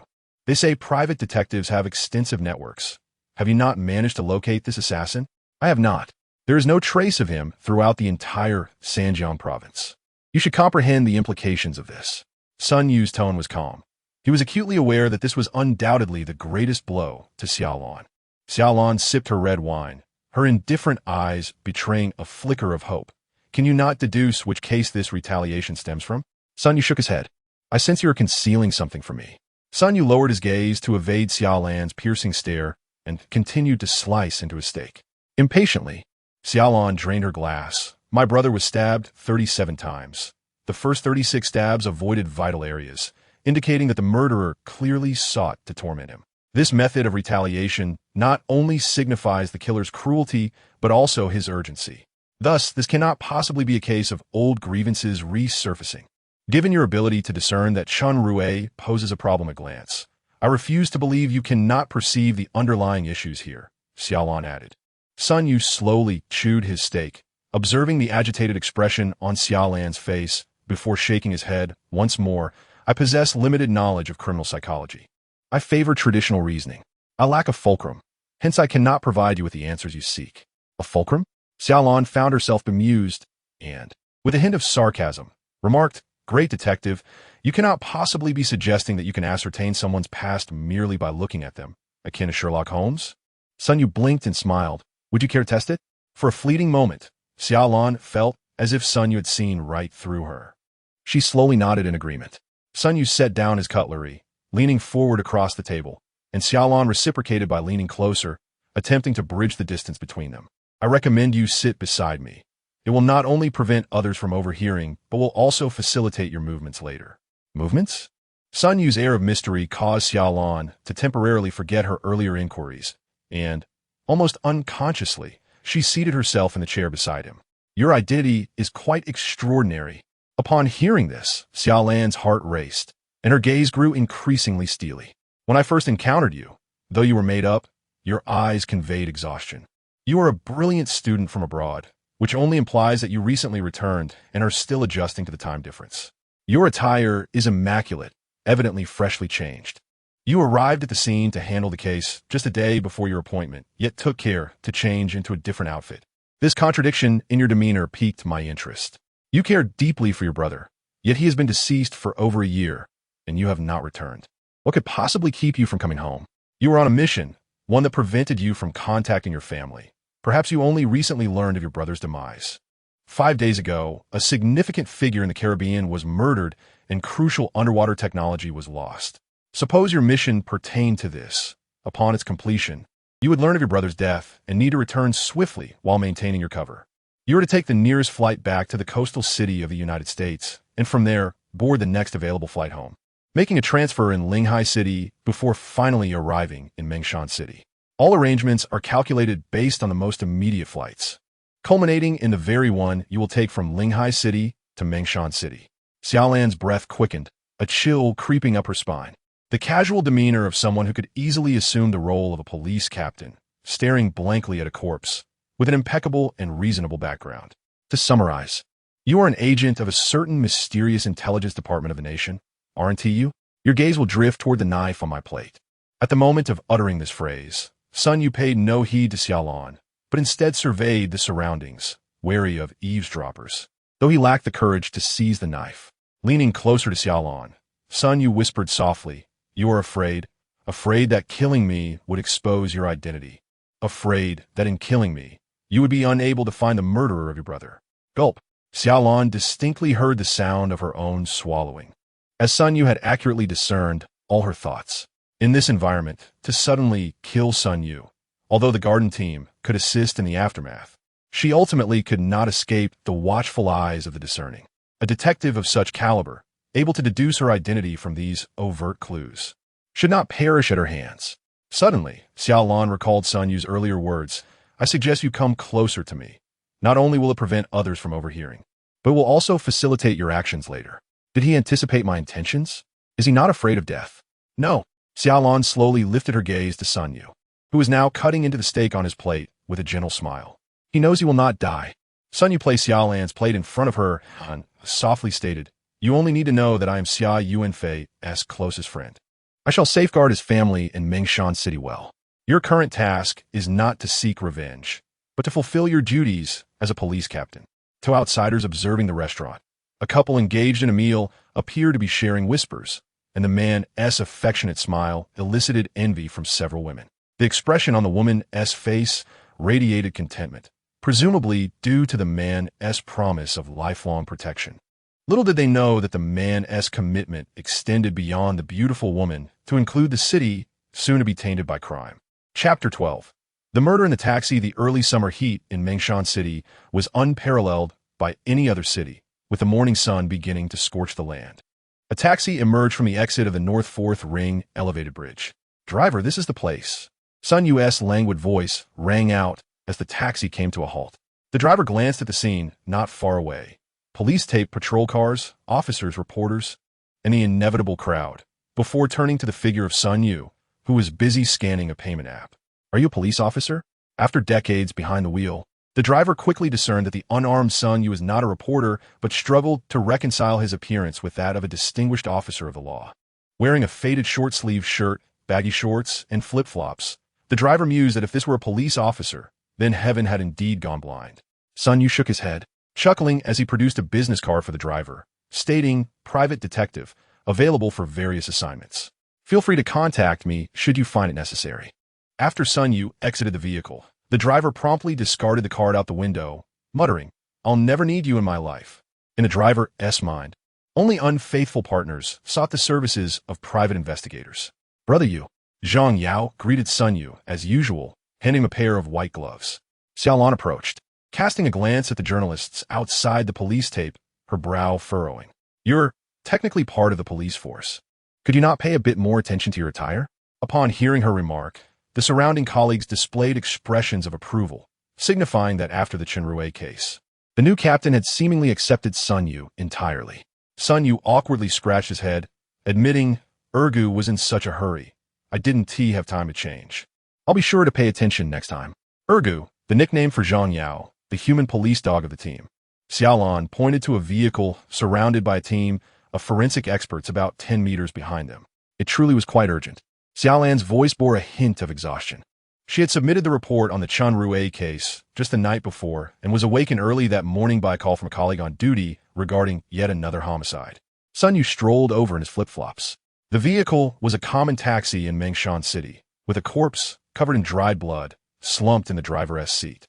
They say private detectives have extensive networks. Have you not managed to locate this assassin? I have not. There is no trace of him throughout the entire Sanjiang province. You should comprehend the implications of this. Sun Yu's tone was calm. He was acutely aware that this was undoubtedly the greatest blow to Xia Lan. Xia Lan sipped her red wine, her indifferent eyes betraying a flicker of hope. Can you not deduce which case this retaliation stems from? Sun Yu shook his head. I sense you are concealing something from me. Sun Yu lowered his gaze to evade Xia Lan's piercing stare and continued to slice into his steak. Impatiently, Xia Lan drained her glass. My brother was stabbed 37 times. The first 36 stabs avoided vital areas, indicating that the murderer clearly sought to torment him. This method of retaliation not only signifies the killer's cruelty, but also his urgency. Thus, this cannot possibly be a case of old grievances resurfacing. Given your ability to discern that Chen Rue poses a problem at glance, I refuse to believe you cannot perceive the underlying issues here, Xia Lan added. Sun Yu slowly chewed his steak, observing the agitated expression on Xia Lan's face before shaking his head. Once more, I possess limited knowledge of criminal psychology. I favor traditional reasoning. I lack a fulcrum, hence I cannot provide you with the answers you seek. A fulcrum? Xia Lan found herself bemused and, with a hint of sarcasm, remarked, Great detective, you cannot possibly be suggesting that you can ascertain someone's past merely by looking at them, akin to Sherlock Holmes? Sun Yu blinked and smiled. Would you care to test it? For a fleeting moment, Xia Lan felt as if Sun Yu had seen right through her. She slowly nodded in agreement. Sun Yu set down his cutlery, leaning forward across the table, and Xia Lan reciprocated by leaning closer, attempting to bridge the distance between them. I recommend you sit beside me. It will not only prevent others from overhearing, but will also facilitate your movements later. Movements? Sun Yu's air of mystery caused Xia Lan to temporarily forget her earlier inquiries, and, almost unconsciously, she seated herself in the chair beside him. Your identity is quite extraordinary. Upon hearing this, Xia Lan's heart raced, and her gaze grew increasingly steely. When I first encountered you, though you were made up, your eyes conveyed exhaustion. You are a brilliant student from abroad, which only implies that you recently returned and are still adjusting to the time difference. Your attire is immaculate, evidently freshly changed. You arrived at the scene to handle the case just a day before your appointment, yet took care to change into a different outfit. This contradiction in your demeanor piqued my interest. You care deeply for your brother, yet he has been deceased for over a year, and you have not returned. What could possibly keep you from coming home? You were on a mission, one that prevented you from contacting your family. Perhaps you only recently learned of your brother's demise. 5 days ago, a significant figure in the Caribbean was murdered and crucial underwater technology was lost. Suppose your mission pertained to this. Upon its completion, you would learn of your brother's death and need to return swiftly while maintaining your cover. You are to take the nearest flight back to the coastal city of the United States, and from there, board the next available flight home, making a transfer in Linghai City before finally arriving in Mengshan City. All arrangements are calculated based on the most immediate flights, culminating in the very one you will take from Linghai City to Mengshan City. Xia Lan's breath quickened, a chill creeping up her spine. The casual demeanor of someone who could easily assume the role of a police captain, staring blankly at a corpse, with an impeccable and reasonable background. To summarize, you are an agent of a certain mysterious intelligence department of a nation, aren't you? Your gaze will drift toward the knife on my plate. At the moment of uttering this phrase, Sun Yu paid no heed to Xia Lan, but instead surveyed the surroundings, wary of eavesdroppers. Though he lacked the courage to seize the knife, leaning closer to Xia Lan, Sun Yu whispered softly, "You are afraid that killing me would expose your identity. Afraid that in killing me, you would be unable to find the murderer of your brother." Gulp. Xia Lan distinctly heard the sound of her own swallowing, as Sun Yu had accurately discerned all her thoughts. In this environment, to suddenly kill Sun Yu, although the garden team could assist in the aftermath, she ultimately could not escape the watchful eyes of the discerning. A detective of such caliber, able to deduce her identity from these overt clues, should not perish at her hands. Suddenly, Xia Lan recalled Sun Yu's earlier words, "I suggest you come closer to me. Not only will it prevent others from overhearing, but will also facilitate your actions later." Did he anticipate my intentions? Is he not afraid of death? No. Xia Lan slowly lifted her gaze to Sun Yu, who was now cutting into the steak on his plate with a gentle smile. He knows he will not die. Sun Yu placed Xia Lan's plate in front of her and softly stated, "You only need to know that I am Xia Yuanfei's closest friend. I shall safeguard his family in Mengshan City well. Your current task is not to seek revenge, but to fulfill your duties as a police captain." To outsiders observing the restaurant, a couple engaged in a meal appeared to be sharing whispers, and the man's affectionate smile elicited envy from several women. The expression on the woman's face radiated contentment, presumably due to the man's promise of lifelong protection. Little did they know that the man's commitment extended beyond the beautiful woman to include the city soon to be tainted by crime. Chapter 12. The murder in the taxi. The early summer heat in Mengshan City was unparalleled by any other city, with the morning sun beginning to scorch the land. A taxi emerged from the exit of the North Fourth Ring elevated bridge. "Driver, this is the place." Sun Yu's languid voice rang out as the taxi came to a halt. The driver glanced at the scene not far away. Police tape patrol cars, officers, reporters, and the inevitable crowd, before turning to the figure of Sun Yu, who was busy scanning a payment app. "Are you a police officer?" After decades behind the wheel, the driver quickly discerned that the unarmed Sun Yu was not a reporter, but struggled to reconcile his appearance with that of a distinguished officer of the law. Wearing a faded short-sleeved shirt, baggy shorts, and flip-flops, the driver mused that if this were a police officer, then heaven had indeed gone blind. Sun Yu shook his head, chuckling as he produced a business card for the driver, stating, "Private detective, available for various assignments. Feel free to contact me should you find it necessary." After Sun Yu exited the vehicle, the driver promptly discarded the card out the window, muttering, "I'll never need you in my life." In the driver's mind, only unfaithful partners sought the services of private investigators. "Brother Yu." Zhang Yao greeted Sun Yu as usual, handing him a pair of white gloves. Xia Lan approached, casting a glance at the journalists outside the police tape, her brow furrowing. "You're technically part of the police force. Could you not pay a bit more attention to your attire?" Upon hearing her remark, the surrounding colleagues displayed expressions of approval, signifying that after the Chenrue case, the new captain had seemingly accepted Sun Yu entirely. Sun Yu awkwardly scratched his head, admitting, "Ergu was in such a hurry. I didn't have time to change. I'll be sure to pay attention next time." Ergu, the nickname for Zhang Yao, the human police dog of the team. Xia Lan pointed to a vehicle surrounded by a team of forensic experts about 10 meters behind them. It truly was quite urgent. Xia Lan's voice bore a hint of exhaustion. She had submitted the report on the Chenrue case just the night before and was awakened early that morning by a call from a colleague on duty regarding yet another homicide. Sun Yu strolled over in his flip-flops. The vehicle was a common taxi in Mengshan City, with a corpse covered in dried blood slumped in the driver's seat.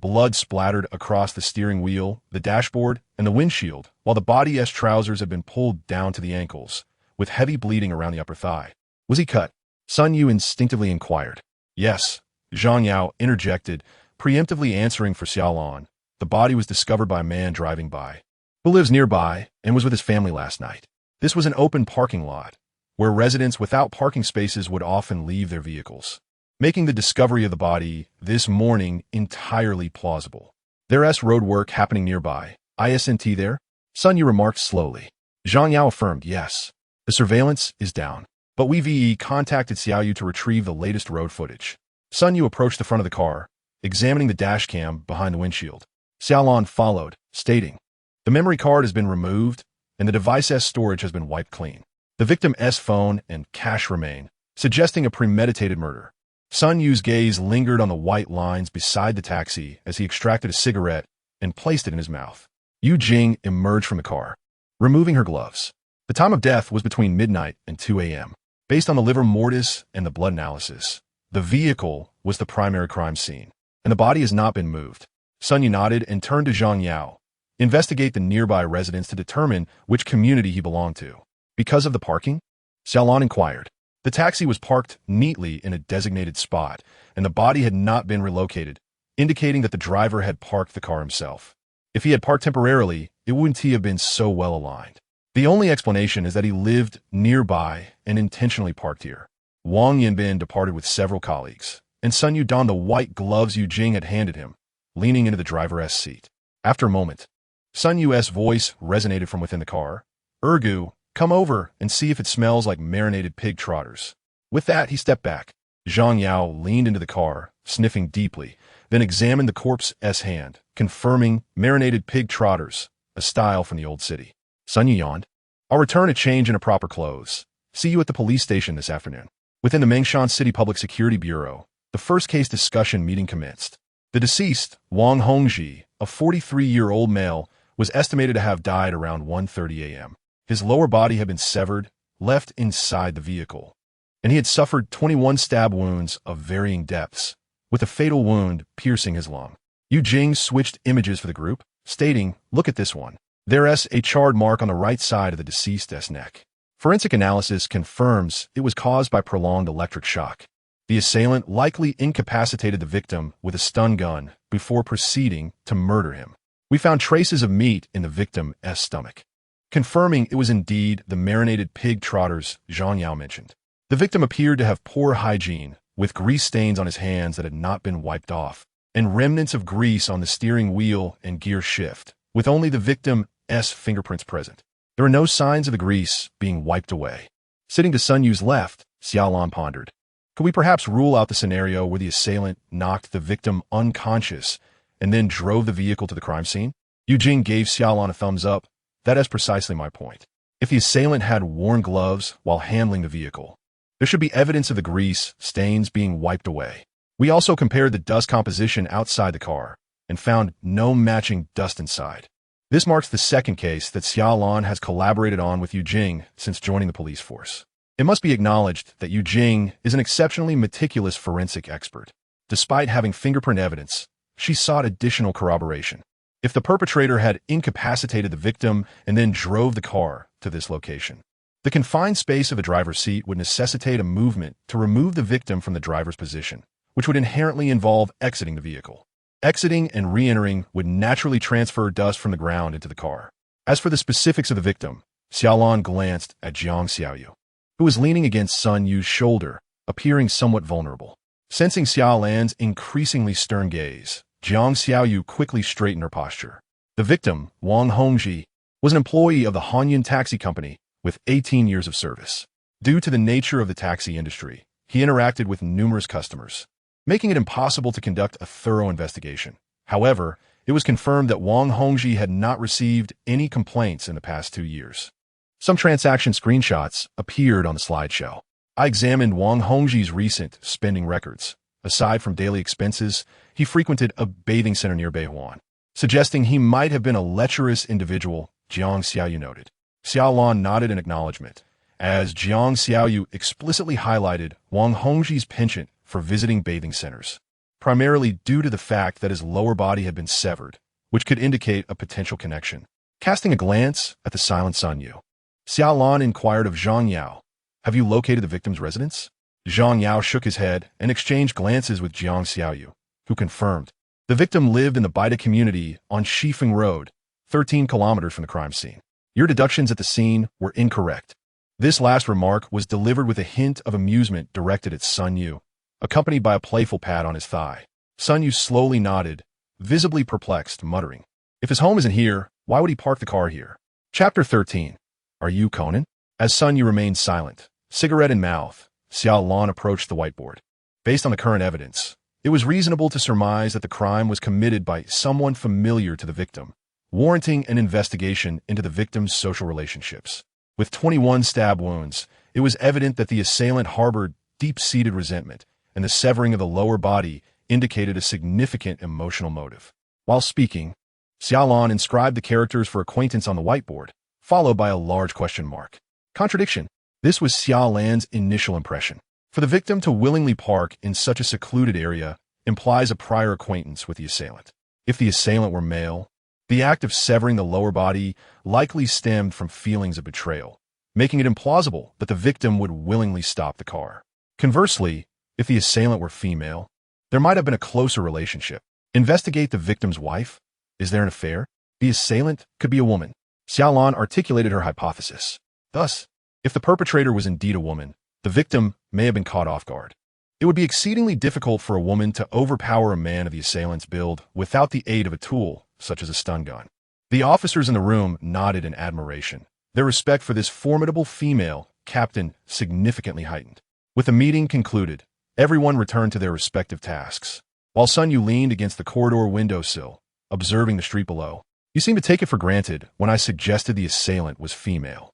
Blood splattered across the steering wheel, the dashboard, and the windshield, while the body's trousers had been pulled down to the ankles, with heavy bleeding around the upper thigh. Was he cut? Sun Yu instinctively inquired. Yes, Zhang Yao interjected, preemptively answering for Xia Lan. The body was discovered by a man driving by, who lives nearby and was with his family last night. This was an open parking lot, where residents without parking spaces would often leave their vehicles, making the discovery of the body this morning entirely plausible. There's road work happening nearby. Isn't there? Sun Yu remarked slowly. Zhang Yao affirmed, yes. The surveillance is down, but we contacted Xiao Yu to retrieve the latest road footage. Sun Yu approached the front of the car, examining the dash cam behind the windshield. Xia Lan followed, stating, the memory card has been removed, and the device's storage has been wiped clean. The victim's phone and cash remain, suggesting a premeditated murder. Sun Yu's gaze lingered on the white lines beside the taxi as he extracted a cigarette and placed it in his mouth. Yu Jing emerged from the car, removing her gloves. The time of death was between midnight and 2 a.m. Based on the livor mortis and the blood analysis, the vehicle was the primary crime scene, and the body has not been moved. Sun Yu nodded and turned to Zhang Yao. Investigate the nearby residents to determine which community he belonged to. Because of the parking? Xia Lan inquired. The taxi was parked neatly in a designated spot, and the body had not been relocated, indicating that the driver had parked the car himself. If he had parked temporarily, it wouldn't have been so well aligned. The only explanation is that he lived nearby and intentionally parked here. Wang Yinbin departed with several colleagues, and Sun Yu donned the white gloves Yu Jing had handed him, leaning into the driver's seat. After a moment, Sun Yu's voice resonated from within the car. Ergu, come over and see if it smells like marinated pig trotters. With that, he stepped back. Zhang Yao leaned into the car, sniffing deeply, then examined the corpse's hand, confirming marinated pig trotters, a style from the old city. Sun Yu yawned. I'll return a change into proper clothes. See you at the police station this afternoon. Within the Mengshan City Public Security Bureau, the first case discussion meeting commenced. The deceased, Wang Hongji, a 43-year-old male, was estimated to have died around 1:30 a.m. His lower body had been severed, left inside the vehicle, and he had suffered 21 stab wounds of varying depths, with a fatal wound piercing his lung. Yu Jing switched images for the group, stating, look at this one. There's a charred mark on the right side of the deceased's neck. Forensic analysis confirms it was caused by prolonged electric shock. The assailant likely incapacitated the victim with a stun gun before proceeding to murder him. We found traces of meat in the victim's stomach, confirming it was indeed the marinated pig trotters Zhang Yao mentioned. The victim appeared to have poor hygiene, with grease stains on his hands that had not been wiped off, and remnants of grease on the steering wheel and gear shift, with only the victim's fingerprints present. There were no signs of the grease being wiped away. Sitting to Sun Yu's left, Xia Lan pondered. Could we perhaps rule out the scenario where the assailant knocked the victim unconscious and then drove the vehicle to the crime scene? Yu Jing gave Xia Lan a thumbs up. That is precisely my point. If the assailant had worn gloves while handling the vehicle, there should be evidence of the grease stains being wiped away. We also compared the dust composition outside the car and found no matching dust inside. This marks the second case that Xia Lan has collaborated on with Yu Jing since joining the police force. It must be acknowledged that Yu Jing is an exceptionally meticulous forensic expert. Despite having fingerprint evidence, she sought additional corroboration. If the perpetrator had incapacitated the victim and then drove the car to this location, the confined space of a driver's seat would necessitate a movement to remove the victim from the driver's position, which would inherently involve exiting the vehicle. Exiting and re-entering would naturally transfer dust from the ground into the car. As for the specifics of the victim, Xia Lan glanced at Jiang Xiaoyu, who was leaning against Sun Yu's shoulder, appearing somewhat vulnerable. Sensing Xia Lan's increasingly stern gaze, Jiang Xiaoyu quickly straightened her posture. The victim, Wang Hongji, was an employee of the Hanyun Taxi Company with 18 years of service. Due to the nature of the taxi industry, he interacted with numerous customers, making it impossible to conduct a thorough investigation. However, it was confirmed that Wang Hongji had not received any complaints in the past 2 years. Some transaction screenshots appeared on the slideshow. I examined Wang Hongji's recent spending records. Aside from daily expenses, he frequented a bathing center near Beihuan, suggesting he might have been a lecherous individual, Jiang Xiaoyu noted. Xia Lan nodded in acknowledgement, as Jiang Xiaoyu explicitly highlighted Wang Hongji's penchant for visiting bathing centers. primarily due to the fact that his lower body had been severed, which could indicate a potential connection. Casting a glance at the silent Sun Yu, Xia Lan inquired of Zhang Yao, "Have you located the victim's residence?" Zhang Yao shook his head and exchanged glances with Jiang Xiaoyu, who confirmed. The victim lived in the Baida community on Shifeng Road, 13 kilometers from the crime scene. Your deductions at the scene were incorrect. This last remark was delivered with a hint of amusement directed at Sun Yu, accompanied by a playful pat on his thigh. Sun Yu slowly nodded, visibly perplexed, muttering, "If his home isn't here, why would he park the car here?" Chapter 13. Are you Conan? As Sun Yu remained silent, cigarette in mouth, Xia Lan approached the whiteboard. Based on the current evidence, it was reasonable to surmise that the crime was committed by someone familiar to the victim, warranting an investigation into the victim's social relationships. With 21 stab wounds, it was evident that the assailant harbored deep-seated resentment, and the severing of the lower body indicated a significant emotional motive. While speaking, Xia Lan inscribed the characters for acquaintance on the whiteboard, followed by a large question mark. Contradiction. This was Xia Lan's initial impression. For the victim to willingly park in such a secluded area implies a prior acquaintance with the assailant. If the assailant were male, the act of severing the lower body likely stemmed from feelings of betrayal, making it implausible that the victim would willingly stop the car. Conversely, if the assailant were female, there might have been a closer relationship. Investigate the victim's wife? Is there an affair? The assailant could be a woman. Xia Lan articulated her hypothesis. Thus, if the perpetrator was indeed a woman, the victim may have been caught off guard. It would be exceedingly difficult for a woman to overpower a man of the assailant's build without the aid of a tool, such as a stun gun. The officers in the room nodded in admiration, their respect for this formidable female captain significantly heightened. With the meeting concluded, everyone returned to their respective tasks. While Sun Yu leaned against the corridor windowsill, observing the street below, "You seem to take it for granted when I suggested the assailant was female.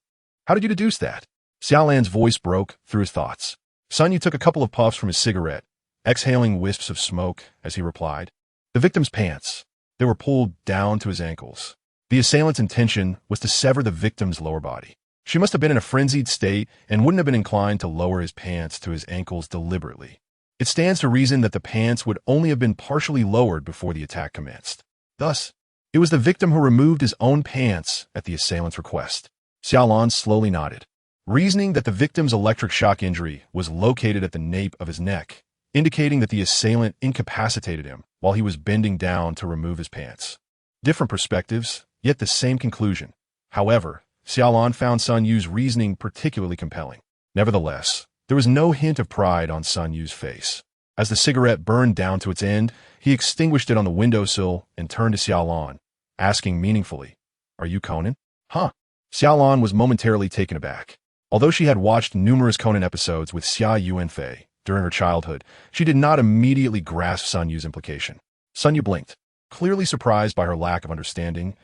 How did you deduce that?" Xia Lan's voice broke through his thoughts. Sun Yu took a couple of puffs from his cigarette, exhaling wisps of smoke as he replied. The victim's pants. They were pulled down to his ankles. The assailant's intention was to sever the victim's lower body. She must have been in a frenzied state and wouldn't have been inclined to lower his pants to his ankles deliberately. It stands to reason that the pants would only have been partially lowered before the attack commenced. Thus, it was the victim who removed his own pants at the assailant's request. Xia Lan slowly nodded, reasoning that the victim's electric shock injury was located at the nape of his neck, indicating that the assailant incapacitated him while he was bending down to remove his pants. Different perspectives, yet the same conclusion. However, Xia Lan found Sun Yu's reasoning particularly compelling. Nevertheless, there was no hint of pride on Sun Yu's face. As the cigarette burned down to its end, he extinguished it on the windowsill and turned to Xia Lan, asking meaningfully, "Are you Conan?" "Huh." Xia Lan was momentarily taken aback. Although she had watched numerous Conan episodes with Xia Yuanfei during her childhood, she did not immediately grasp Sun Yu's implication. Sun Yu blinked, clearly surprised by her lack of understanding,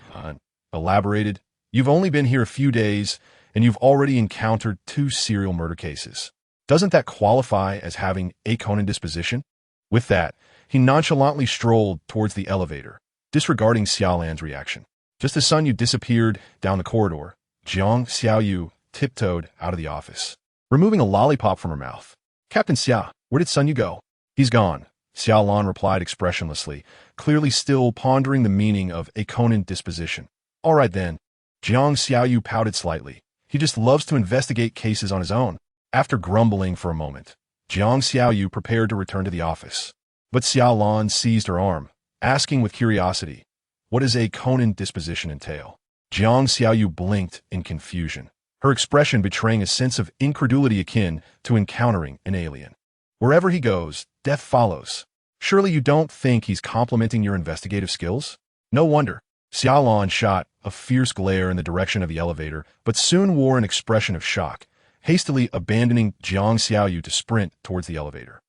elaborated, "You've only been here a few days, and you've already encountered 2 serial murder cases. Doesn't that qualify as having a Conan disposition?" With that, he nonchalantly strolled towards the elevator, disregarding Xia Lan's reaction. Just as Sun Yu disappeared down the corridor, Jiang Xiaoyu tiptoed out of the office, removing a lollipop from her mouth. "Captain Xia, where did Sun Yu go?" "He's gone," Xia Lan replied expressionlessly, clearly still pondering the meaning of a Conan disposition. "All right then." Jiang Xiaoyu pouted slightly. "He just loves to investigate cases on his own." After grumbling for a moment, Jiang Xiaoyu prepared to return to the office. But Xia Lan seized her arm, asking with curiosity, "What does a Conan disposition entail?" Jiang Xiaoyu blinked in confusion, her expression betraying a sense of incredulity akin to encountering an alien. "Wherever he goes, death follows. Surely you don't think he's complimenting your investigative skills?" "No wonder." Xia Lan shot a fierce glare in the direction of the elevator, but soon wore an expression of shock, hastily abandoning Jiang Xiaoyu to sprint towards the elevator.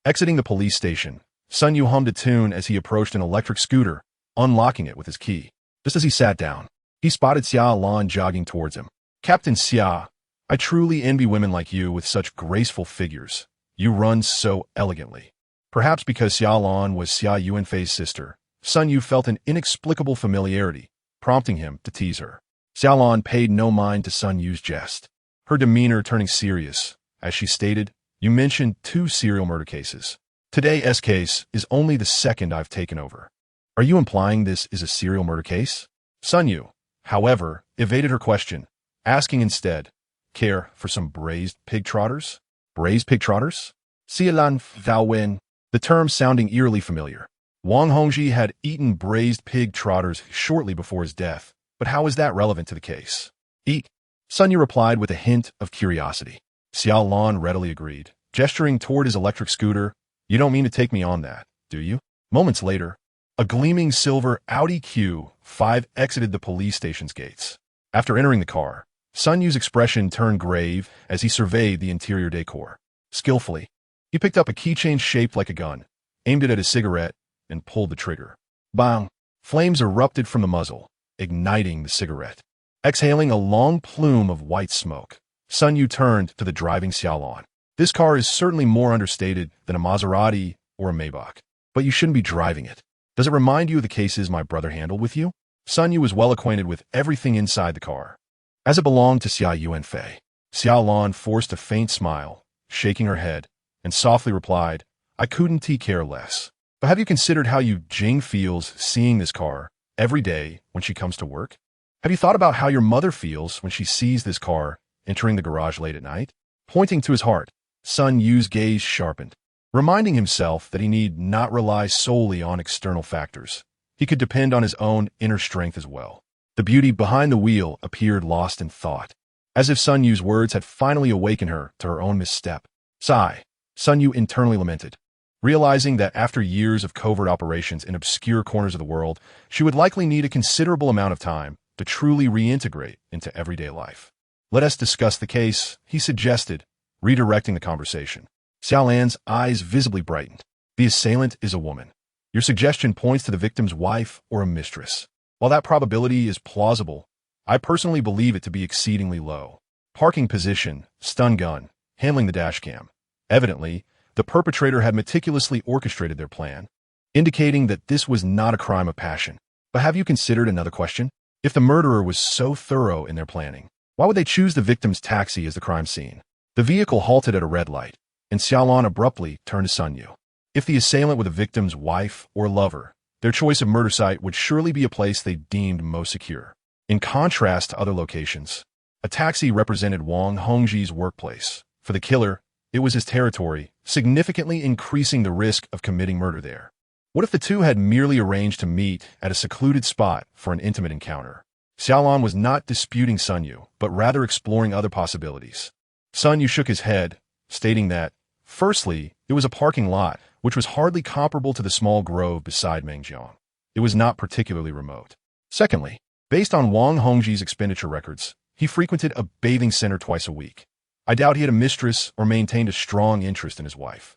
Exiting the police station, Sun Yu hummed a tune as he approached an electric scooter, unlocking it with his key. Just as he sat down, he spotted Xia Lan jogging towards him. "Captain Xia, I truly envy women like you with such graceful figures. You run so elegantly." Perhaps because Xia Lan was Xia Yuanfei's sister, Sun Yu felt an inexplicable familiarity, prompting him to tease her. Xia Lan paid no mind to Sun Yu's jest, her demeanor turning serious, as she stated, "You mentioned 2 serial murder cases. Today's case is only the second I've taken over. Are you implying this is a serial murder case? Sun Yu, however, evaded her question, asking instead, care for some braised pig trotters? Braised pig trotters? Xia Lan Thou Wen, the term sounding eerily familiar. Wang Hongji had eaten braised pig trotters shortly before his death, but how is that relevant to the case? Eek. Sun Yu replied with a hint of curiosity. Xia Lan readily agreed, gesturing toward his electric scooter. You don't mean to take me on that, do you? Moments later, a gleaming silver Audi Q5 exited the police station's gates. After entering the car, Sun Yu's expression turned grave as he surveyed the interior decor. Skillfully, he picked up a keychain shaped like a gun, aimed it at his cigarette, and pulled the trigger. Bang! Flames erupted from the muzzle, igniting the cigarette. Exhaling a long plume of white smoke, Sun Yu turned to the driving Xia Lan. This car is certainly more understated than a Maserati or a Maybach, but you shouldn't be driving it. Does it remind you of the cases my brother handled with you? Sun Yu was well acquainted with everything inside the car, as it belonged to Xia Yuanfei. Xia Lan forced a faint smile, shaking her head, and softly replied, I couldn't care less. But have you considered how Yu Jing feels seeing this car every day when she comes to work? Have you thought about how your mother feels when she sees this car entering the garage late at night? Pointing to his heart, Sun Yu's gaze sharpened, reminding himself that he need not rely solely on external factors. He could depend on his own inner strength as well. The beauty behind the wheel appeared lost in thought, as if Sun Yu's words had finally awakened her to her own misstep. Sigh, Sun Yu internally lamented, realizing that after years of covert operations in obscure corners of the world, she would likely need a considerable amount of time to truly reintegrate into everyday life. Let us discuss the case, he suggested, redirecting the conversation. Xia Lan's eyes visibly brightened. The assailant is a woman. Your suggestion points to the victim's wife or a mistress. While that probability is plausible, I personally believe it to be exceedingly low. Parking position, stun gun, handling the dashcam. Evidently, the perpetrator had meticulously orchestrated their plan, indicating that this was not a crime of passion. But have you considered another question? If the murderer was so thorough in their planning, why would they choose the victim's taxi as the crime scene? The vehicle halted at a red light, and Xia Lan abruptly turned to Sun Yu. If the assailant were the victim's wife or lover, their choice of murder site would surely be a place they deemed most secure. In contrast to other locations, a taxi represented Wang Hongji's workplace. For the killer, it was his territory, significantly increasing the risk of committing murder there. What if the two had merely arranged to meet at a secluded spot for an intimate encounter? Xia Lan was not disputing Sun Yu, but rather exploring other possibilities. Sun Yu shook his head, stating that, firstly, it was a parking lot, which was hardly comparable to the small grove beside Mengjiang. It was not particularly remote. Secondly, based on Wang Hongji's expenditure records, he frequented a bathing center twice a week. I doubt he had a mistress or maintained a strong interest in his wife.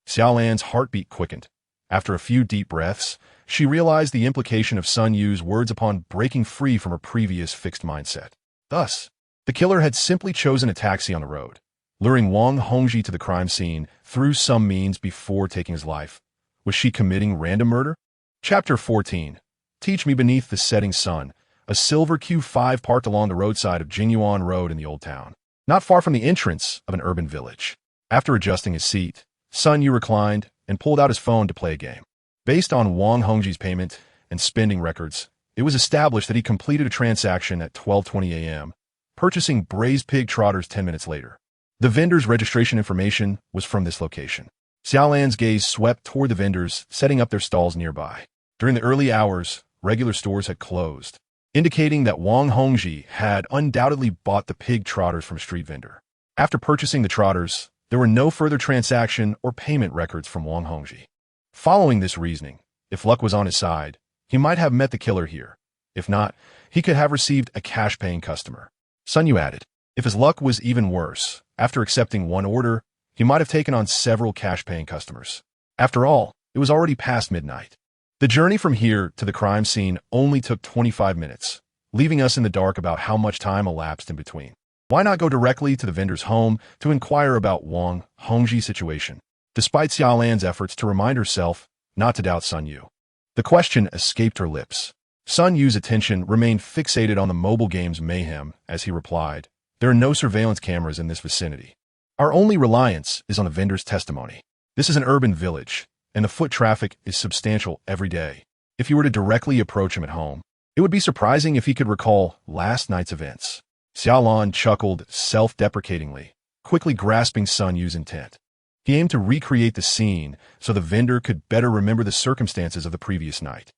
Xia Lan's heartbeat quickened. After a few deep breaths, she realized the implication of Sun Yu's words upon breaking free from her previous fixed mindset. Thus, the killer had simply chosen a taxi on the road, luring Wang Hongji to the crime scene through some means before taking his life. Was she committing random murder? Chapter 14. Teach me beneath the setting sun. A silver Q5 parked along the roadside of Jingyuan Road in the Old Town, not far from the entrance of an urban village. After adjusting his seat, Sun Yu reclined and pulled out his phone to play a game. Based on Wang Hongji's payment and spending records, it was established that he completed a transaction at 12:20 a.m., purchasing braised pig trotters 10 minutes later. The vendor's registration information was from this location. Xia Lan's gaze swept toward the vendors setting up their stalls nearby. During the early hours, regular stores had closed, indicating that Wang Hongji had undoubtedly bought the pig trotters from a street vendor. After purchasing the trotters, there were no further transaction or payment records from Wang Hongji. Following this reasoning, if luck was on his side, he might have met the killer here. If not, he could have received a cash-paying customer. Sun Yu added, if his luck was even worse, after accepting one order, he might have taken on several cash-paying customers. After all, it was already past midnight. The journey from here to the crime scene only took 25 minutes, leaving us in the dark about how much time elapsed in between. Why not go directly to the vendor's home to inquire about Wang Hongji's situation, despite Xia Lan's efforts to remind herself not to doubt Sun Yu? The question escaped her lips. Sun Yu's attention remained fixated on the mobile game's mayhem as he replied, there are no surveillance cameras in this vicinity. Our only reliance is on the vendor's testimony. This is an urban village, and the foot traffic is substantial every day. If you were to directly approach him at home, it would be surprising if he could recall last night's events. Xia Lan chuckled self-deprecatingly, quickly grasping Sun Yu's intent. He aimed to recreate the scene so the vendor could better remember the circumstances of the previous night.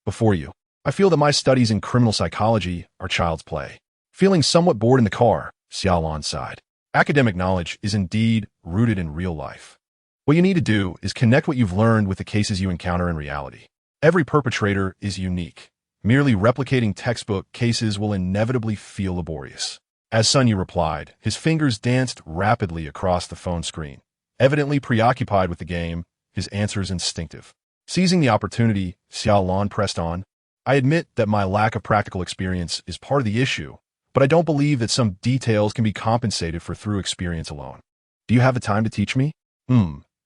Before you, I feel that my studies in criminal psychology are child's play. Feeling somewhat bored in the car, Xia Lan sighed. Academic knowledge is indeed rooted in real life. What you need to do is connect what you've learned with the cases you encounter in reality. Every perpetrator is unique. Merely replicating textbook cases will inevitably feel laborious. As Sun Yu replied, his fingers danced rapidly across the phone screen. Evidently preoccupied with the game, his answers instinctive. Seizing the opportunity, Xia Lan pressed on. I admit that my lack of practical experience is part of the issue, but I don't believe that some details can be compensated for through experience alone. Do you have the time to teach me?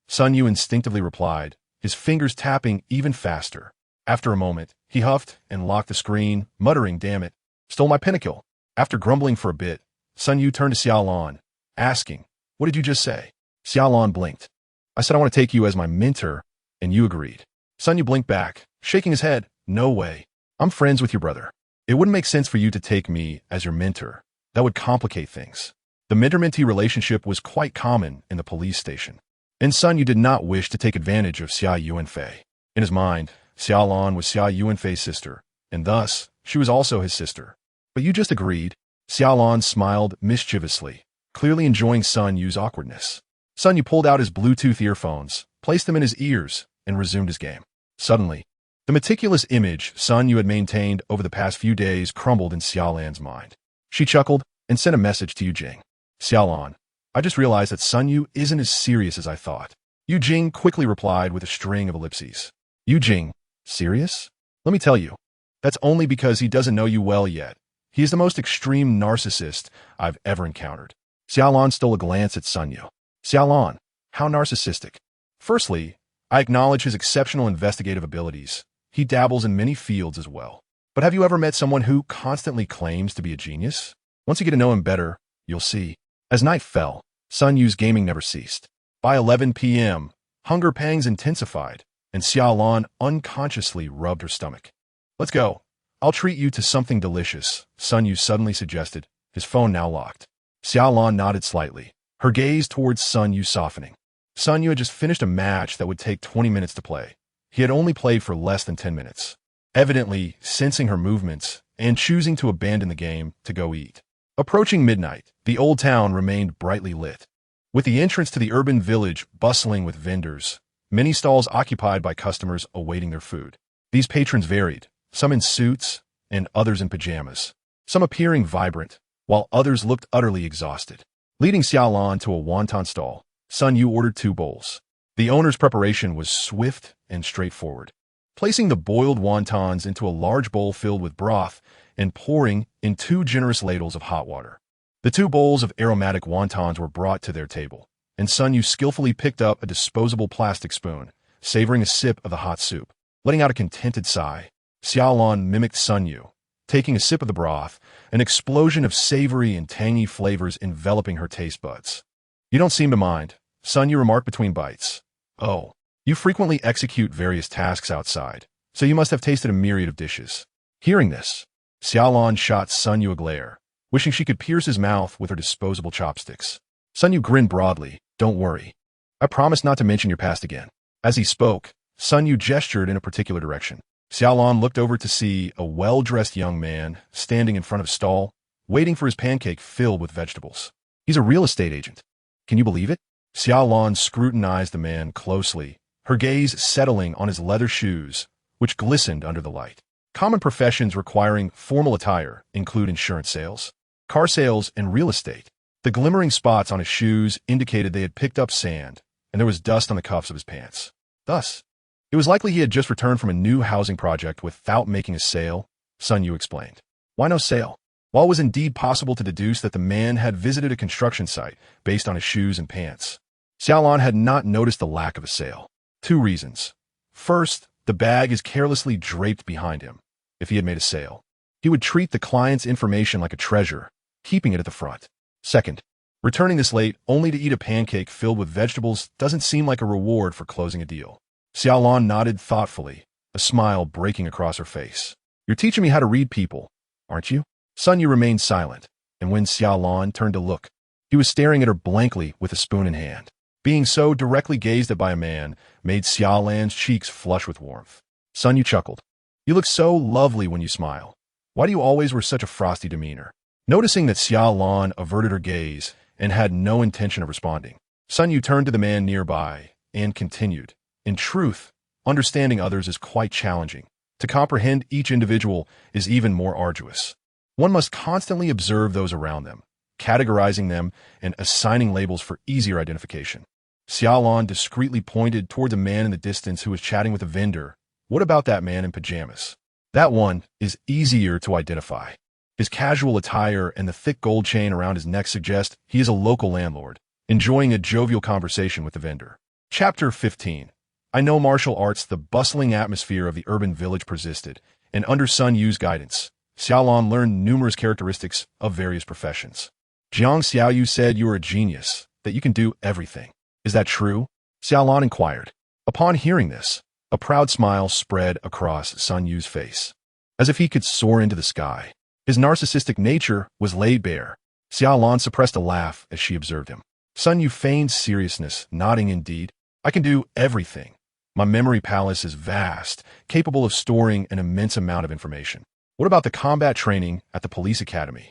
Sun Yu instinctively replied, his fingers tapping even faster. After a moment, he huffed and locked the screen, muttering, "Damn it, stole my pinnacle." After grumbling for a bit, Sun Yu turned to Xia Lan, asking, "What did you just say?" Xia Lan blinked. "I said I want to take you as my mentor, and you agreed." Sun Yu blinked back, shaking his head, "No way. I'm friends with your brother. It wouldn't make sense for you to take me as your mentor. That would complicate things." The mentor-mentee relationship was quite common in the police station, and Sun Yu did not wish to take advantage of Xia Yuanfei. In his mind, Xia Lan was Xia Yuanfei's sister, and thus, she was also his sister. "But you just agreed." Xia Lan smiled mischievously, clearly enjoying Sun Yu's awkwardness. Sun Yu pulled out his Bluetooth earphones, placed them in his ears, and resumed his game. Suddenly, the meticulous image Sun Yu had maintained over the past few days crumbled in Xia Lan's mind. She chuckled and sent a message to Yu Jing. "Xia Lan, I just realized that Sun Yu isn't as serious as I thought." Yu Jing quickly replied with a string of ellipses. "Yu Jing, serious? Let me tell you, that's only because he doesn't know you well yet. He is the most extreme narcissist I've ever encountered." Xia Lan stole a glance at Sun Yu. "Xia Lan, how narcissistic?" "Firstly, I acknowledge his exceptional investigative abilities. He dabbles in many fields as well. But have you ever met someone who constantly claims to be a genius? Once you get to know him better, you'll see." As night fell, Sun Yu's gaming never ceased. By 11 p.m., hunger pangs intensified, and Xia Lan unconsciously rubbed her stomach. "Let's go. I'll treat you to something delicious," Sun Yu suddenly suggested, his phone now locked. Xia Lan nodded slightly, her gaze towards Sun Yu softening. Sun Yu had just finished a match that would take 20 minutes to play. He had only played for less than 10 minutes. Evidently, sensing her movements and choosing to abandon the game to go eat. Approaching midnight, the old town remained brightly lit. With the entrance to the urban village bustling with vendors, many stalls occupied by customers awaiting their food. These patrons varied, some in suits and others in pajamas, some appearing vibrant, while others looked utterly exhausted. Leading Xia Lan to a wonton stall, Sun Yu ordered 2 bowls. The owner's preparation was swift and straightforward, placing the boiled wontons into a large bowl filled with broth and pouring in 2 generous ladles of hot water. The 2 bowls of aromatic wontons were brought to their table, and Sun Yu skillfully picked up a disposable plastic spoon, savoring a sip of the hot soup. Letting out a contented sigh, Xia Lan mimicked Sun Yu, taking a sip of the broth, an explosion of savory and tangy flavors enveloping her taste buds. "You don't seem to mind," Sun Yu remarked between bites. "Oh, you frequently execute various tasks outside, so you must have tasted a myriad of dishes." Hearing this, Xia Lan shot Sun Yu a glare, wishing she could pierce his mouth with her disposable chopsticks. Sun Yu grinned broadly. "Don't worry. I promise not to mention your past again." As he spoke, Sun Yu gestured in a particular direction. Xia Lan looked over to see a well-dressed young man standing in front of a stall, waiting for his pancake filled with vegetables. "He's a real estate agent. Can you believe it?" Xia Lan scrutinized the man closely, her gaze settling on his leather shoes, which glistened under the light. Common professions requiring formal attire include insurance sales, car sales, and real estate. The glimmering spots on his shoes indicated they had picked up sand, and there was dust on the cuffs of his pants. Thus, it was likely he had just returned from a new housing project without making a sale, Sun Yu explained. Why no sale? While it was indeed possible to deduce that the man had visited a construction site based on his shoes and pants, Xia Lan had not noticed the lack of a sale. 2 reasons. First, the bag is carelessly draped behind him. If he had made a sale, he would treat the client's information like a treasure, keeping it at the front. Second, Returning this late only to eat a pancake filled with vegetables doesn't seem like a reward for closing a deal. Xia Lan nodded thoughtfully, a smile breaking across her face. You're teaching me how to read people, aren't you? Sun Yu remained silent, and when Xia Lan turned to look, he was staring at her blankly with a spoon in hand. Being so directly gazed at by a man made Xia Lan's cheeks flush with warmth. Sun Yu chuckled. You look so lovely when you smile. Why do you always wear such a frosty demeanor? Noticing that Xia Lan averted her gaze and had no intention of responding, Sun Yu turned to the man nearby and continued. In truth, understanding others is quite challenging. To comprehend each individual is even more arduous. One must constantly observe those around them, categorizing them and assigning labels for easier identification. Xia Lan discreetly pointed toward the man in the distance who was chatting with a vendor. What about that man in pajamas? That one is easier to identify. His casual attire and the thick gold chain around his neck suggest he is a local landlord, enjoying a jovial conversation with the vendor. Chapter 15. I know martial arts. The bustling atmosphere of the urban village persisted, and under Sun Yu's guidance, Xia Lan learned numerous characteristics of various professions. Jiang Xiaoyu said you are a genius, that you can do everything. Is that true? Xia Lan inquired. Upon hearing this, a proud smile spread across Sun Yu's face, as if he could soar into the sky. His narcissistic nature was laid bare. Xia Lan suppressed a laugh as she observed him. Sun Yu feigned seriousness, nodding indeed. I can do everything. My memory palace is vast, capable of storing an immense amount of information. What about the combat training at the police academy?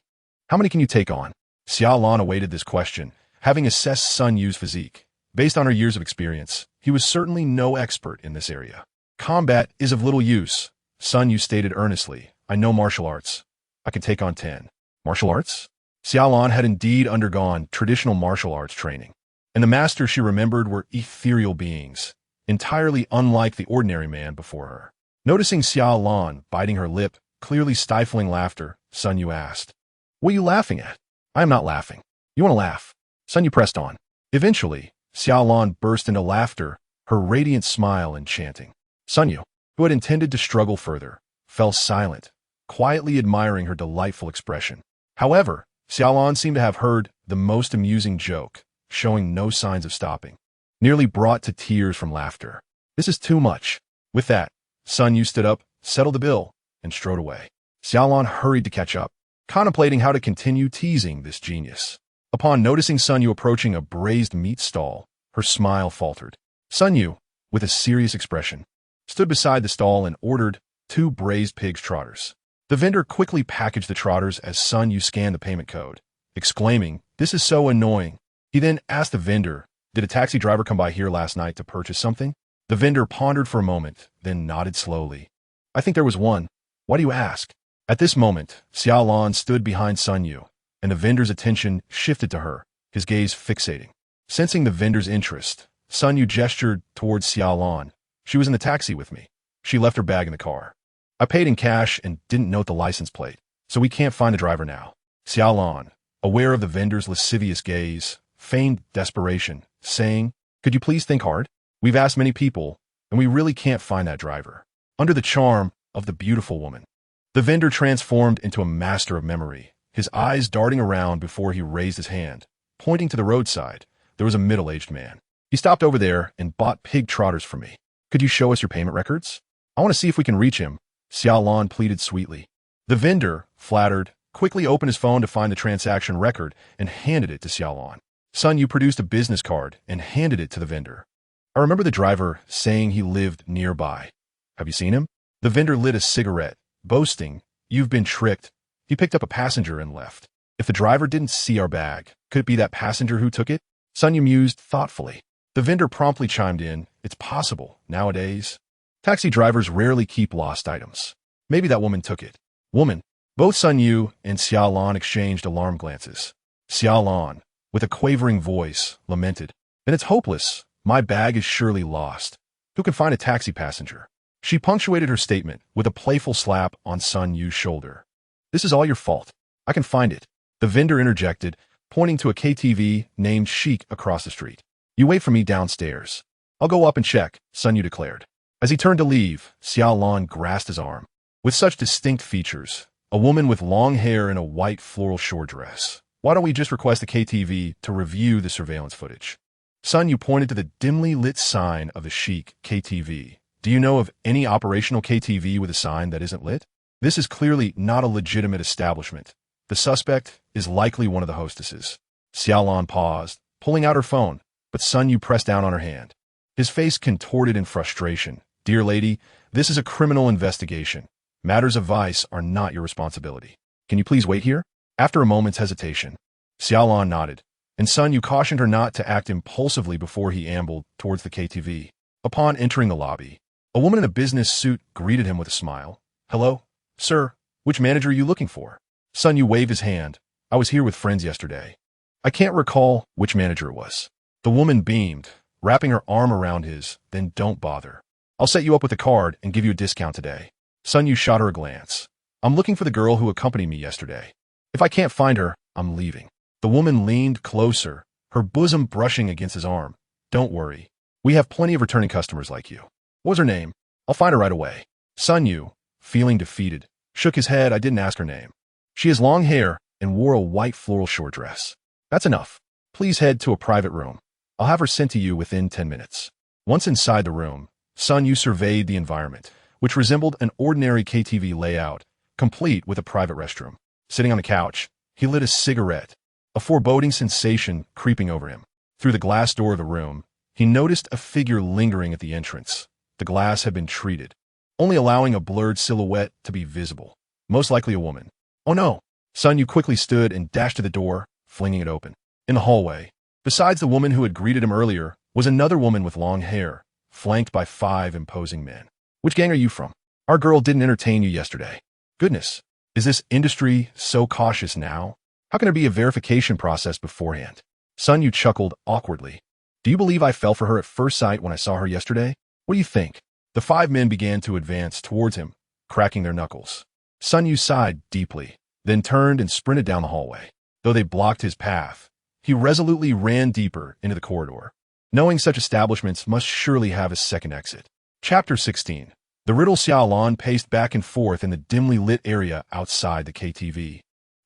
How many can you take on? Xia Lan awaited this question, having assessed Sun Yu's physique. Based on her years of experience, he was certainly no expert in this area. Combat is of little use, Sun Yu stated earnestly. I know martial arts. I can take on 10. Martial arts? Xia Lan had indeed undergone traditional martial arts training, and the masters she remembered were ethereal beings, entirely unlike the ordinary man before her. Noticing Xia Lan biting her lip, clearly stifling laughter, Sun Yu asked, What are you laughing at? I am not laughing. You want to laugh? Sun Yu pressed on. Eventually, Xia Lan burst into laughter, her radiant smile enchanting. Sun Yu, who had intended to struggle further, fell silent, quietly admiring her delightful expression. However, Xia Lan seemed to have heard the most amusing joke, showing no signs of stopping, nearly brought to tears from laughter. This is too much. With that, Sun Yu stood up, settled the bill, and strode away. Xia Lan hurried to catch up, contemplating how to continue teasing this genius. Upon noticing Sun Yu approaching a braised meat stall, her smile faltered. Sun Yu, with a serious expression, stood beside the stall and ordered 2 braised pig's trotters. The vendor quickly packaged the trotters as Sun Yu scanned the payment code, exclaiming, This is so annoying. He then asked the vendor, Did a taxi driver come by here last night to purchase something? The vendor pondered for a moment, then nodded slowly. I think there was one. Why do you ask? At this moment, Xia Lan stood behind Sun Yu, and the vendor's attention shifted to her, his gaze fixating. Sensing the vendor's interest, Sun Yu gestured towards Xia Lan. She was in the taxi with me. She left her bag in the car. I paid in cash and didn't note the license plate, so we can't find the driver now. Xia Lan, aware of the vendor's lascivious gaze, feigned desperation, saying, Could you please think hard? We've asked many people, and we really can't find that driver. Under the charm of the beautiful woman, the vendor transformed into a master of memory, his eyes darting around before he raised his hand. Pointing to the roadside, there was a middle-aged man. He stopped over there and bought pig trotters for me. Could you show us your payment records? I want to see if we can reach him, Xia Lan pleaded sweetly. The vendor, flattered, quickly opened his phone to find the transaction record and handed it to Xia Lan. Sun Yu produced a business card and handed it to the vendor. I remember the driver saying he lived nearby. Have you seen him? The vendor lit a cigarette, boasting, You've been tricked. He picked up a passenger and left. If the driver didn't see our bag, could it be that passenger who took it? Sun Yu mused thoughtfully. The vendor promptly chimed in, It's possible, nowadays. Taxi drivers rarely keep lost items. Maybe that woman took it. Woman. Both Sun Yu and Xia Lan exchanged alarm glances. Xia Lan, with a quavering voice, lamented, Then it's hopeless. My bag is surely lost. Who can find a taxi passenger? She punctuated her statement with a playful slap on Sun Yu's shoulder. This is all your fault. I can find it. The vendor interjected, pointing to a KTV named Chic across the street. You wait for me downstairs. I'll go up and check, Sun Yu declared. As he turned to leave, Xia Lan grasped his arm. With such distinct features, a woman with long hair and a white floral short dress, Why don't we just request the KTV to review the surveillance footage? Sun Yu pointed to the dimly lit sign of the chic KTV. Do you know of any operational KTV with a sign that isn't lit? This is clearly not a legitimate establishment. The suspect is likely one of the hostesses. Xia Lan paused, pulling out her phone, but Sun Yu pressed down on her hand. His face contorted in frustration. Dear lady, this is a criminal investigation. Matters of vice are not your responsibility. Can you please wait here? After a moment's hesitation, Xia Lan nodded, and Sun Yu cautioned her not to act impulsively before he ambled towards the KTV. Upon entering the lobby, a woman in a business suit greeted him with a smile. Hello, sir, which manager are you looking for? Sun Yu waved his hand. I was here with friends yesterday. I can't recall which manager it was. The woman beamed, wrapping her arm around his. Then don't bother. I'll set you up with a card and give you a discount today. Sun Yu shot her a glance. I'm looking for the girl who accompanied me yesterday. If I can't find her, I'm leaving. The woman leaned closer, her bosom brushing against his arm. Don't worry. We have plenty of returning customers like you. What was her name? I'll find her right away. Sun Yu, feeling defeated, shook his head. I didn't ask her name. She has long hair and wore a white floral short dress. That's enough. Please head to a private room. I'll have her sent to you within 10 minutes. Once inside the room, Sun Yu surveyed the environment, which resembled an ordinary KTV layout, complete with a private restroom. Sitting on the couch, he lit a cigarette, a foreboding sensation creeping over him. Through the glass door of the room, he noticed a figure lingering at the entrance. The glass had been treated, only allowing a blurred silhouette to be visible. Most likely a woman. Oh no! Sun Yu quickly stood and dashed to the door, flinging it open. In the hallway, besides the woman who had greeted him earlier, was another woman with long hair, flanked by 5 imposing men. Which gang are you from? Our girl didn't entertain you yesterday. Goodness, is this industry so cautious now? How can there be a verification process beforehand? Sun Yu chuckled awkwardly. Do you believe I fell for her at first sight when I saw her yesterday? What do you think? The 5 men began to advance towards him, cracking their knuckles. Sun Yu sighed deeply, then turned and sprinted down the hallway. Though they blocked his path, he resolutely ran deeper into the corridor, knowing such establishments must surely have a second exit. Chapter 16. The riddle. Xia Lan paced back and forth in the dimly lit area outside the KTV.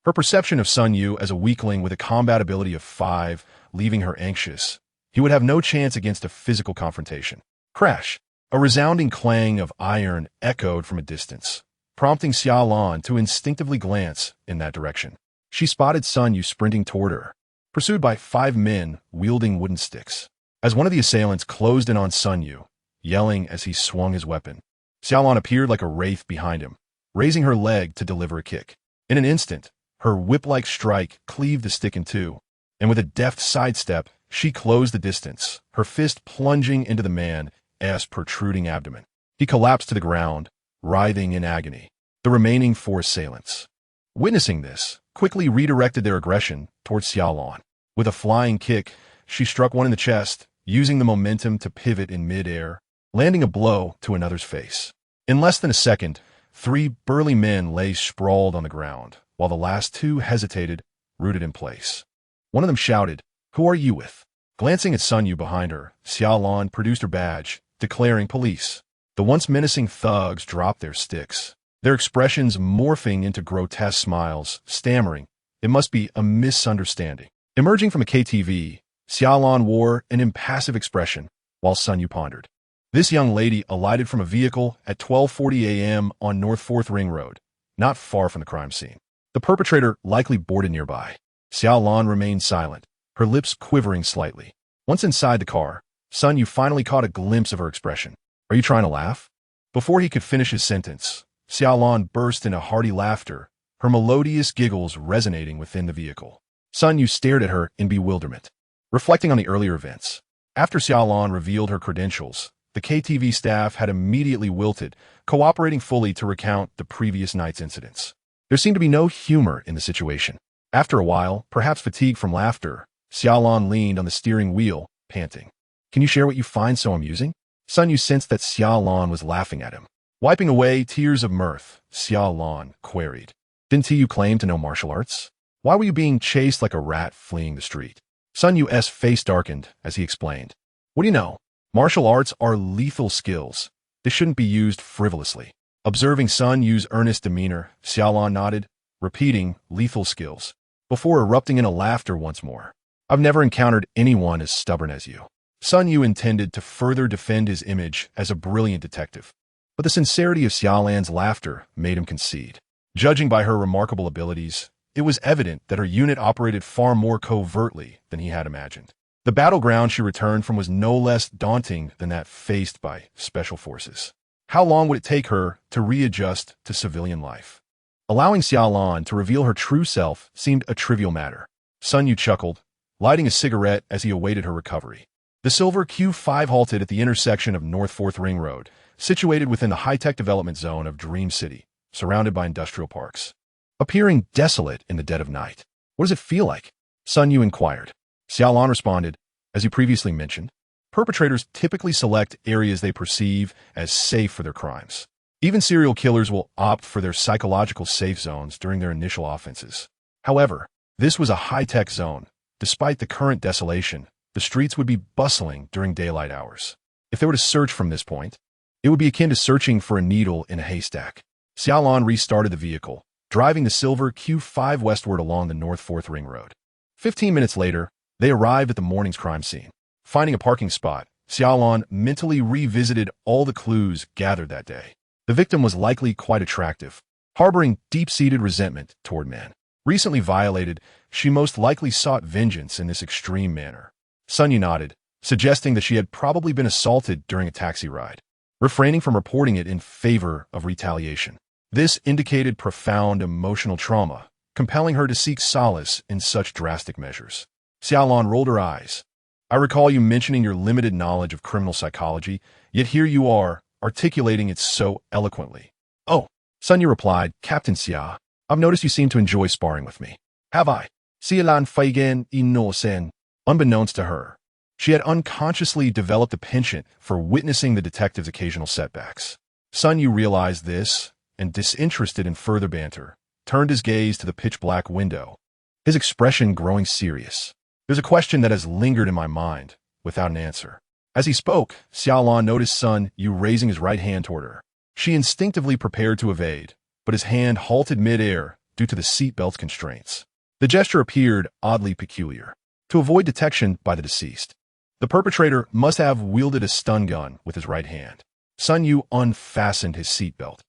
Her perception of Sun Yu as a weakling with a combat ability of 5, leaving her anxious. He would have no chance against a physical confrontation. Crash! A resounding clang of iron echoed from a distance, prompting Xia Lan to instinctively glance in that direction. She spotted Sun Yu sprinting toward her, pursued by 5 men wielding wooden sticks. As one of the assailants closed in on Sun Yu, yelling as he swung his weapon, Xia Lan appeared like a wraith behind him, raising her leg to deliver a kick. In an instant, her whip-like strike cleaved the stick in two, and with a deft sidestep, she closed the distance, her fist plunging into the man's protruding abdomen. He collapsed to the ground, writhing in agony. The remaining 4 assailants, witnessing this, quickly redirected their aggression towards Xia Lan. With a flying kick, she struck one in the chest, using the momentum to pivot in mid-air, landing a blow to another's face. In less than a second, 3 burly men lay sprawled on the ground, while the last 2 hesitated, rooted in place. One of them shouted, "Who are you with?" Glancing at Sun Yu behind her, Xia Lan produced her badge, declaring police. The once menacing thugs dropped their sticks, their expressions morphing into grotesque smiles, stammering, "It must be a misunderstanding." Emerging from a KTV, Xia Lan wore an impassive expression, while Sun Yu pondered. This young lady alighted from a vehicle at 12:40 a.m. on North 4th Ring Road, not far from the crime scene. The perpetrator likely boarded nearby. Xia Lan remained silent, her lips quivering slightly. Once inside the car, Sun Yu finally caught a glimpse of her expression. "Are you trying to laugh?" Before he could finish his sentence, Xia Lan burst into hearty laughter, her melodious giggles resonating within the vehicle. Sun Yu stared at her in bewilderment, reflecting on the earlier events. After Xia Lan revealed her credentials, the KTV staff had immediately wilted, cooperating fully to recount the previous night's incidents. There seemed to be no humor in the situation. After a while, perhaps fatigued from laughter, Xia Lan leaned on the steering wheel, panting. "Can you share what you find so amusing?" Sun Yu sensed that Xia Lan was laughing at him. Wiping away tears of mirth, Xia Lan queried, "Didn't you claim to know martial arts? Why were you being chased like a rat fleeing the street?" Sun Yu's face darkened as he explained. "What do you know? Martial arts are lethal skills. They shouldn't be used frivolously." Observing Sun Yu's earnest demeanor, Xia Lan nodded, repeating, "Lethal skills. before erupting into laughter once more. I've never encountered anyone as stubborn as you. Sun Yu intended to further defend his image as a brilliant detective, but the sincerity of Xia Lan's laughter made him concede. Judging by her remarkable abilities, it was evident that her unit operated far more covertly than he had imagined. The battleground she returned from was no less daunting than that faced by special forces. How long would it take her to readjust to civilian life? Allowing Xia Lan to reveal her true self seemed a trivial matter. Sun Yu chuckled, lighting a cigarette as he awaited her recovery. The silver Q5 halted at the intersection of North 4th Ring Road, situated within the high-tech development zone of Dream City, surrounded by industrial parks. Appearing desolate in the dead of night. What does it feel like? Sun Yu inquired. Xia Lan responded, as you previously mentioned, perpetrators typically select areas they perceive as safe for their crimes. Even serial killers will opt for their psychological safe zones during their initial offenses. However, this was a high-tech zone. Despite the current desolation, the streets would be bustling during daylight hours. If they were to search from this point, it would be akin to searching for a needle in a haystack. Xia Lan restarted the vehicle, driving the silver Q5 westward along the North 4th Ring Road. 15 minutes later, they arrived at the morning's crime scene. Finding a parking spot, Xia Lan mentally revisited all the clues gathered that day. The victim was likely quite attractive, harboring deep-seated resentment toward men. Recently violated, she most likely sought vengeance in this extreme manner. Sun Yu nodded, suggesting that she had probably been assaulted during a taxi ride, refraining from reporting it in favor of retaliation. This indicated profound emotional trauma, compelling her to seek solace in such drastic measures. Xia Lan rolled her eyes. I recall you mentioning your limited knowledge of criminal psychology, yet here you are, articulating it so eloquently. Oh, Sun Yu replied, Captain Xia, I've noticed you seem to enjoy sparring with me. Have I? Xia Lan Feigen Ino-sen. Unbeknownst to her, she had unconsciously developed a penchant for witnessing the detective's occasional setbacks. Sun Yu realized this, and disinterested in further banter, turned his gaze to the pitch-black window, his expression growing serious. There's a question that has lingered in my mind, without an answer. As he spoke, Xia Lan noticed Sun Yu raising his right hand toward her. She instinctively prepared to evade, but his hand halted mid-air due to the seatbelt's constraints. The gesture appeared oddly peculiar. To avoid detection by the deceased, the perpetrator must have wielded a stun gun with his right hand. Sun Yu unfastened his seatbelt.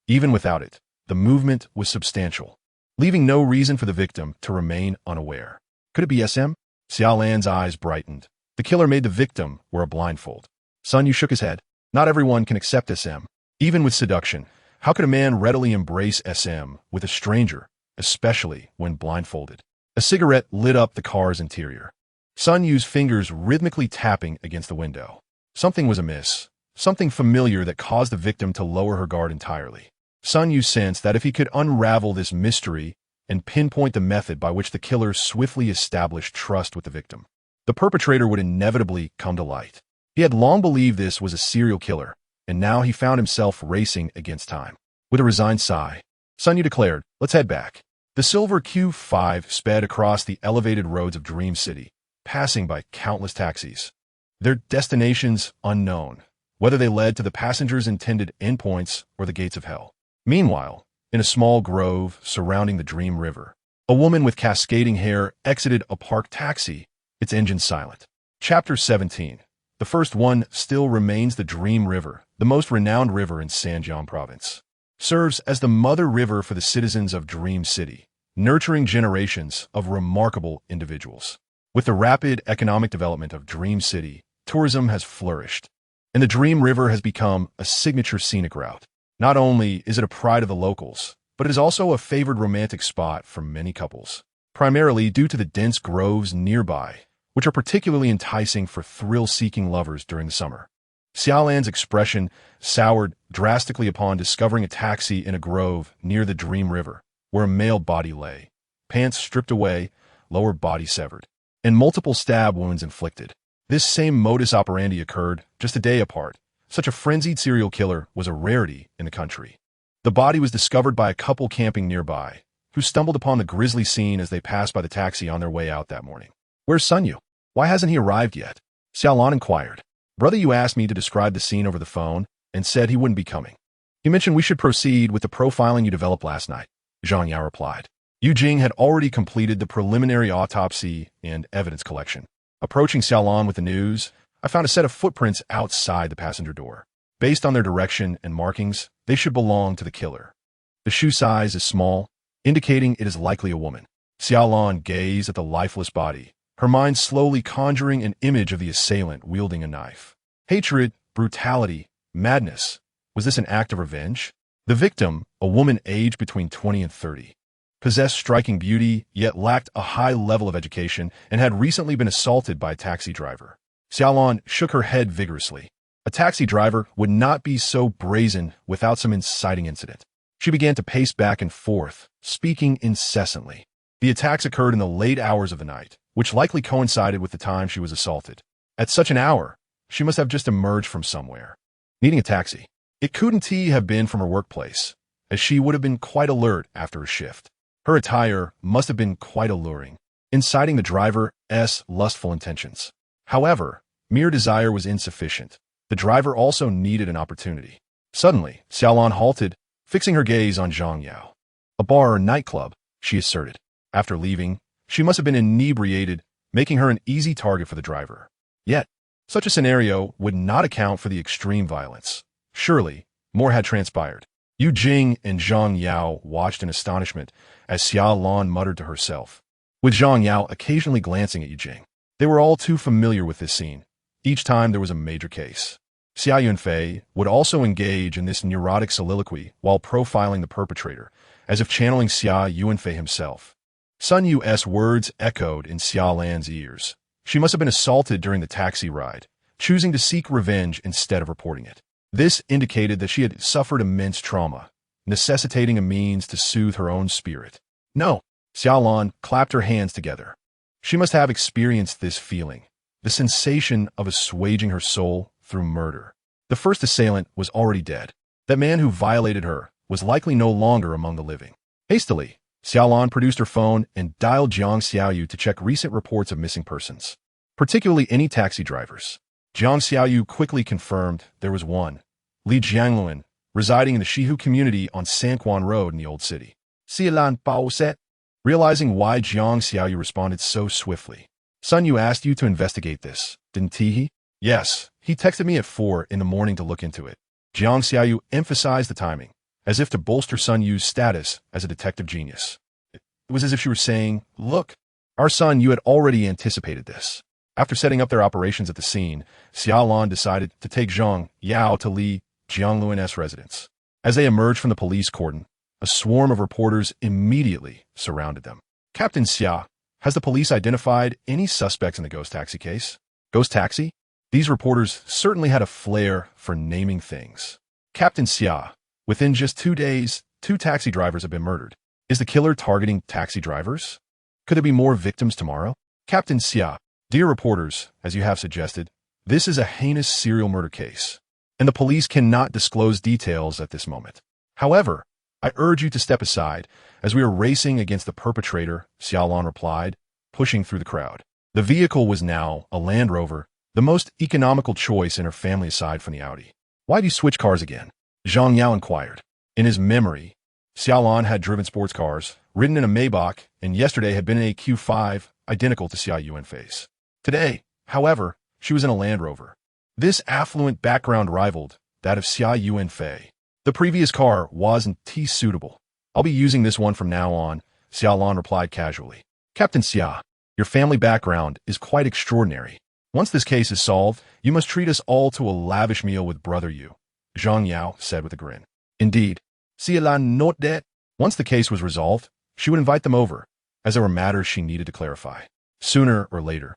Even without it, the movement was substantial, leaving no reason for the victim to remain unaware. Could it be SM? Xia Lan's eyes brightened. The killer made the victim wear a blindfold. Sun Yu shook his head. Not everyone can accept SM. Even with seduction, how could a man readily embrace SM with a stranger, especially when blindfolded? A cigarette lit up the car's interior. Sun Yu's fingers rhythmically tapping against the window. Something was amiss, something familiar that caused the victim to lower her guard entirely. Sun Yu sensed that if he could unravel this mystery and pinpoint the method by which the killer swiftly established trust with the victim, the perpetrator would inevitably come to light. He had long believed this was a serial killer, and now he found himself racing against time. With a resigned sigh, Sun Yu declared, let's head back. The silver Q5 sped across the elevated roads of Dream City, passing by countless taxis. Their destinations unknown, whether they led to the passengers' intended endpoints or the gates of hell. Meanwhile, in a small grove surrounding the Dream River, a woman with cascading hair exited a parked taxi, its engine silent. Chapter 17. The first one still remains the Dream River, the most renowned river in Sanjiang Province. Serves as the mother river for the citizens of Dream City, nurturing generations of remarkable individuals. With the rapid economic development of Dream City, tourism has flourished, and the Dream River has become a signature scenic route. Not only is it a pride of the locals, but it is also a favored romantic spot for many couples, primarily due to the dense groves nearby, which are particularly enticing for thrill-seeking lovers during the summer. Xia Lan's expression soured drastically upon discovering a taxi in a grove near the Dream River, where a male body lay, pants stripped away, lower body severed, and multiple stab wounds inflicted. This same modus operandi occurred just a day apart. Such a frenzied serial killer was a rarity in the country. The body was discovered by a couple camping nearby, who stumbled upon the grisly scene as they passed by the taxi on their way out that morning. Where's Sun Yu? Why hasn't he arrived yet? Xia Lan inquired. Brother Yu asked me to describe the scene over the phone and said he wouldn't be coming. He mentioned we should proceed with the profiling you developed last night, Zhang Yao replied. Yu Jing had already completed the preliminary autopsy and evidence collection. Approaching Xia Lan with the news, I found a set of footprints outside the passenger door. Based on their direction and markings, they should belong to the killer. The shoe size is small, indicating it is likely a woman. Xia Lan gazed at the lifeless body, her mind slowly conjuring an image of the assailant wielding a knife. Hatred, brutality, madness. Was this an act of revenge? The victim, a woman aged between 20 and 30, possessed striking beauty, yet lacked a high level of education and had recently been assaulted by a taxi driver. Xia Lan shook her head vigorously. A taxi driver would not be so brazen without some inciting incident. She began to pace back and forth, speaking incessantly. The attacks occurred in the late hours of the night, which likely coincided with the time she was assaulted. At such an hour, she must have just emerged from somewhere, needing a taxi. It couldn't have been from her workplace, as she would have been quite alert after a shift. Her attire must have been quite alluring, inciting the driver's lustful intentions. However, mere desire was insufficient. The driver also needed an opportunity. Suddenly, Xia Lan halted, fixing her gaze on Zhang Yao. A bar or nightclub, she asserted. After leaving, she must have been inebriated, making her an easy target for the driver. Yet, such a scenario would not account for the extreme violence. Surely, more had transpired. Yu Jing and Zhang Yao watched in astonishment as Xia Lan muttered to herself, with Zhang Yao occasionally glancing at Yu Jing. They were all too familiar with this scene. Each time there was a major case. Xia Yunfei would also engage in this neurotic soliloquy while profiling the perpetrator, as if channeling Xia Yunfei himself. Sun Yu's words echoed in Xia Lan's ears. She must have been assaulted during the taxi ride, choosing to seek revenge instead of reporting it. This indicated that she had suffered immense trauma, necessitating a means to soothe her own spirit. No, Xia Lan clapped her hands together. She must have experienced this feeling, the sensation of assuaging her soul through murder. The first assailant was already dead. That man who violated her was likely no longer among the living. Hastily, Xia Lan produced her phone and dialed Jiang Xiaoyu to check recent reports of missing persons, particularly any taxi drivers. Jiang Xiaoyu quickly confirmed there was one, Li Jiangluan, residing in the Shihu community on Sanquan Road in the Old City. Xia Lan Bao said, realizing why Jiang Xiaoyu responded so swiftly. Sun Yu asked you to investigate this, didn't he? Yes, he texted me at 4 in the morning to look into it. Jiang Xiaoyu emphasized the timing, as if to bolster Sun Yu's status as a detective genius. It was as if she were saying, look, our Sun Yu had already anticipated this. After setting up their operations at the scene, Xia Lan decided to take Zhang Yao to Li Jiangluan's residence. As they emerged from the police cordon, a swarm of reporters immediately surrounded them. Captain Xia, has the police identified any suspects in the ghost taxi case? Ghost taxi? These reporters certainly had a flair for naming things. Captain Xia, within just 2 days, 2 taxi drivers have been murdered. Is the killer targeting taxi drivers? Could there be more victims tomorrow? Captain Xia, dear reporters, as you have suggested, this is a heinous serial murder case, and the police cannot disclose details at this moment. However, I urge you to step aside, as we are racing against the perpetrator, Xia Lan replied, pushing through the crowd. The vehicle was now a Land Rover, the most economical choice in her family aside from the Audi. Why do you switch cars again? Zhang Yao inquired. In his memory, Xia Lan had driven sports cars, ridden in a Maybach, and yesterday had been in a Q5, identical to Xia Yunfei's. Today, however, she was in a Land Rover. This affluent background rivaled that of Xia Yunfei. The previous car wasn't suitable. I'll be using this one from now on, Xia Lan replied casually. Captain Xia, your family background is quite extraordinary. Once this case is solved, you must treat us all to a lavish meal with Brother Yu, Zhang Yao said with a grin. Indeed, Xia Lan noted that once the case was resolved, she would invite them over, as there were matters she needed to clarify. Sooner or later,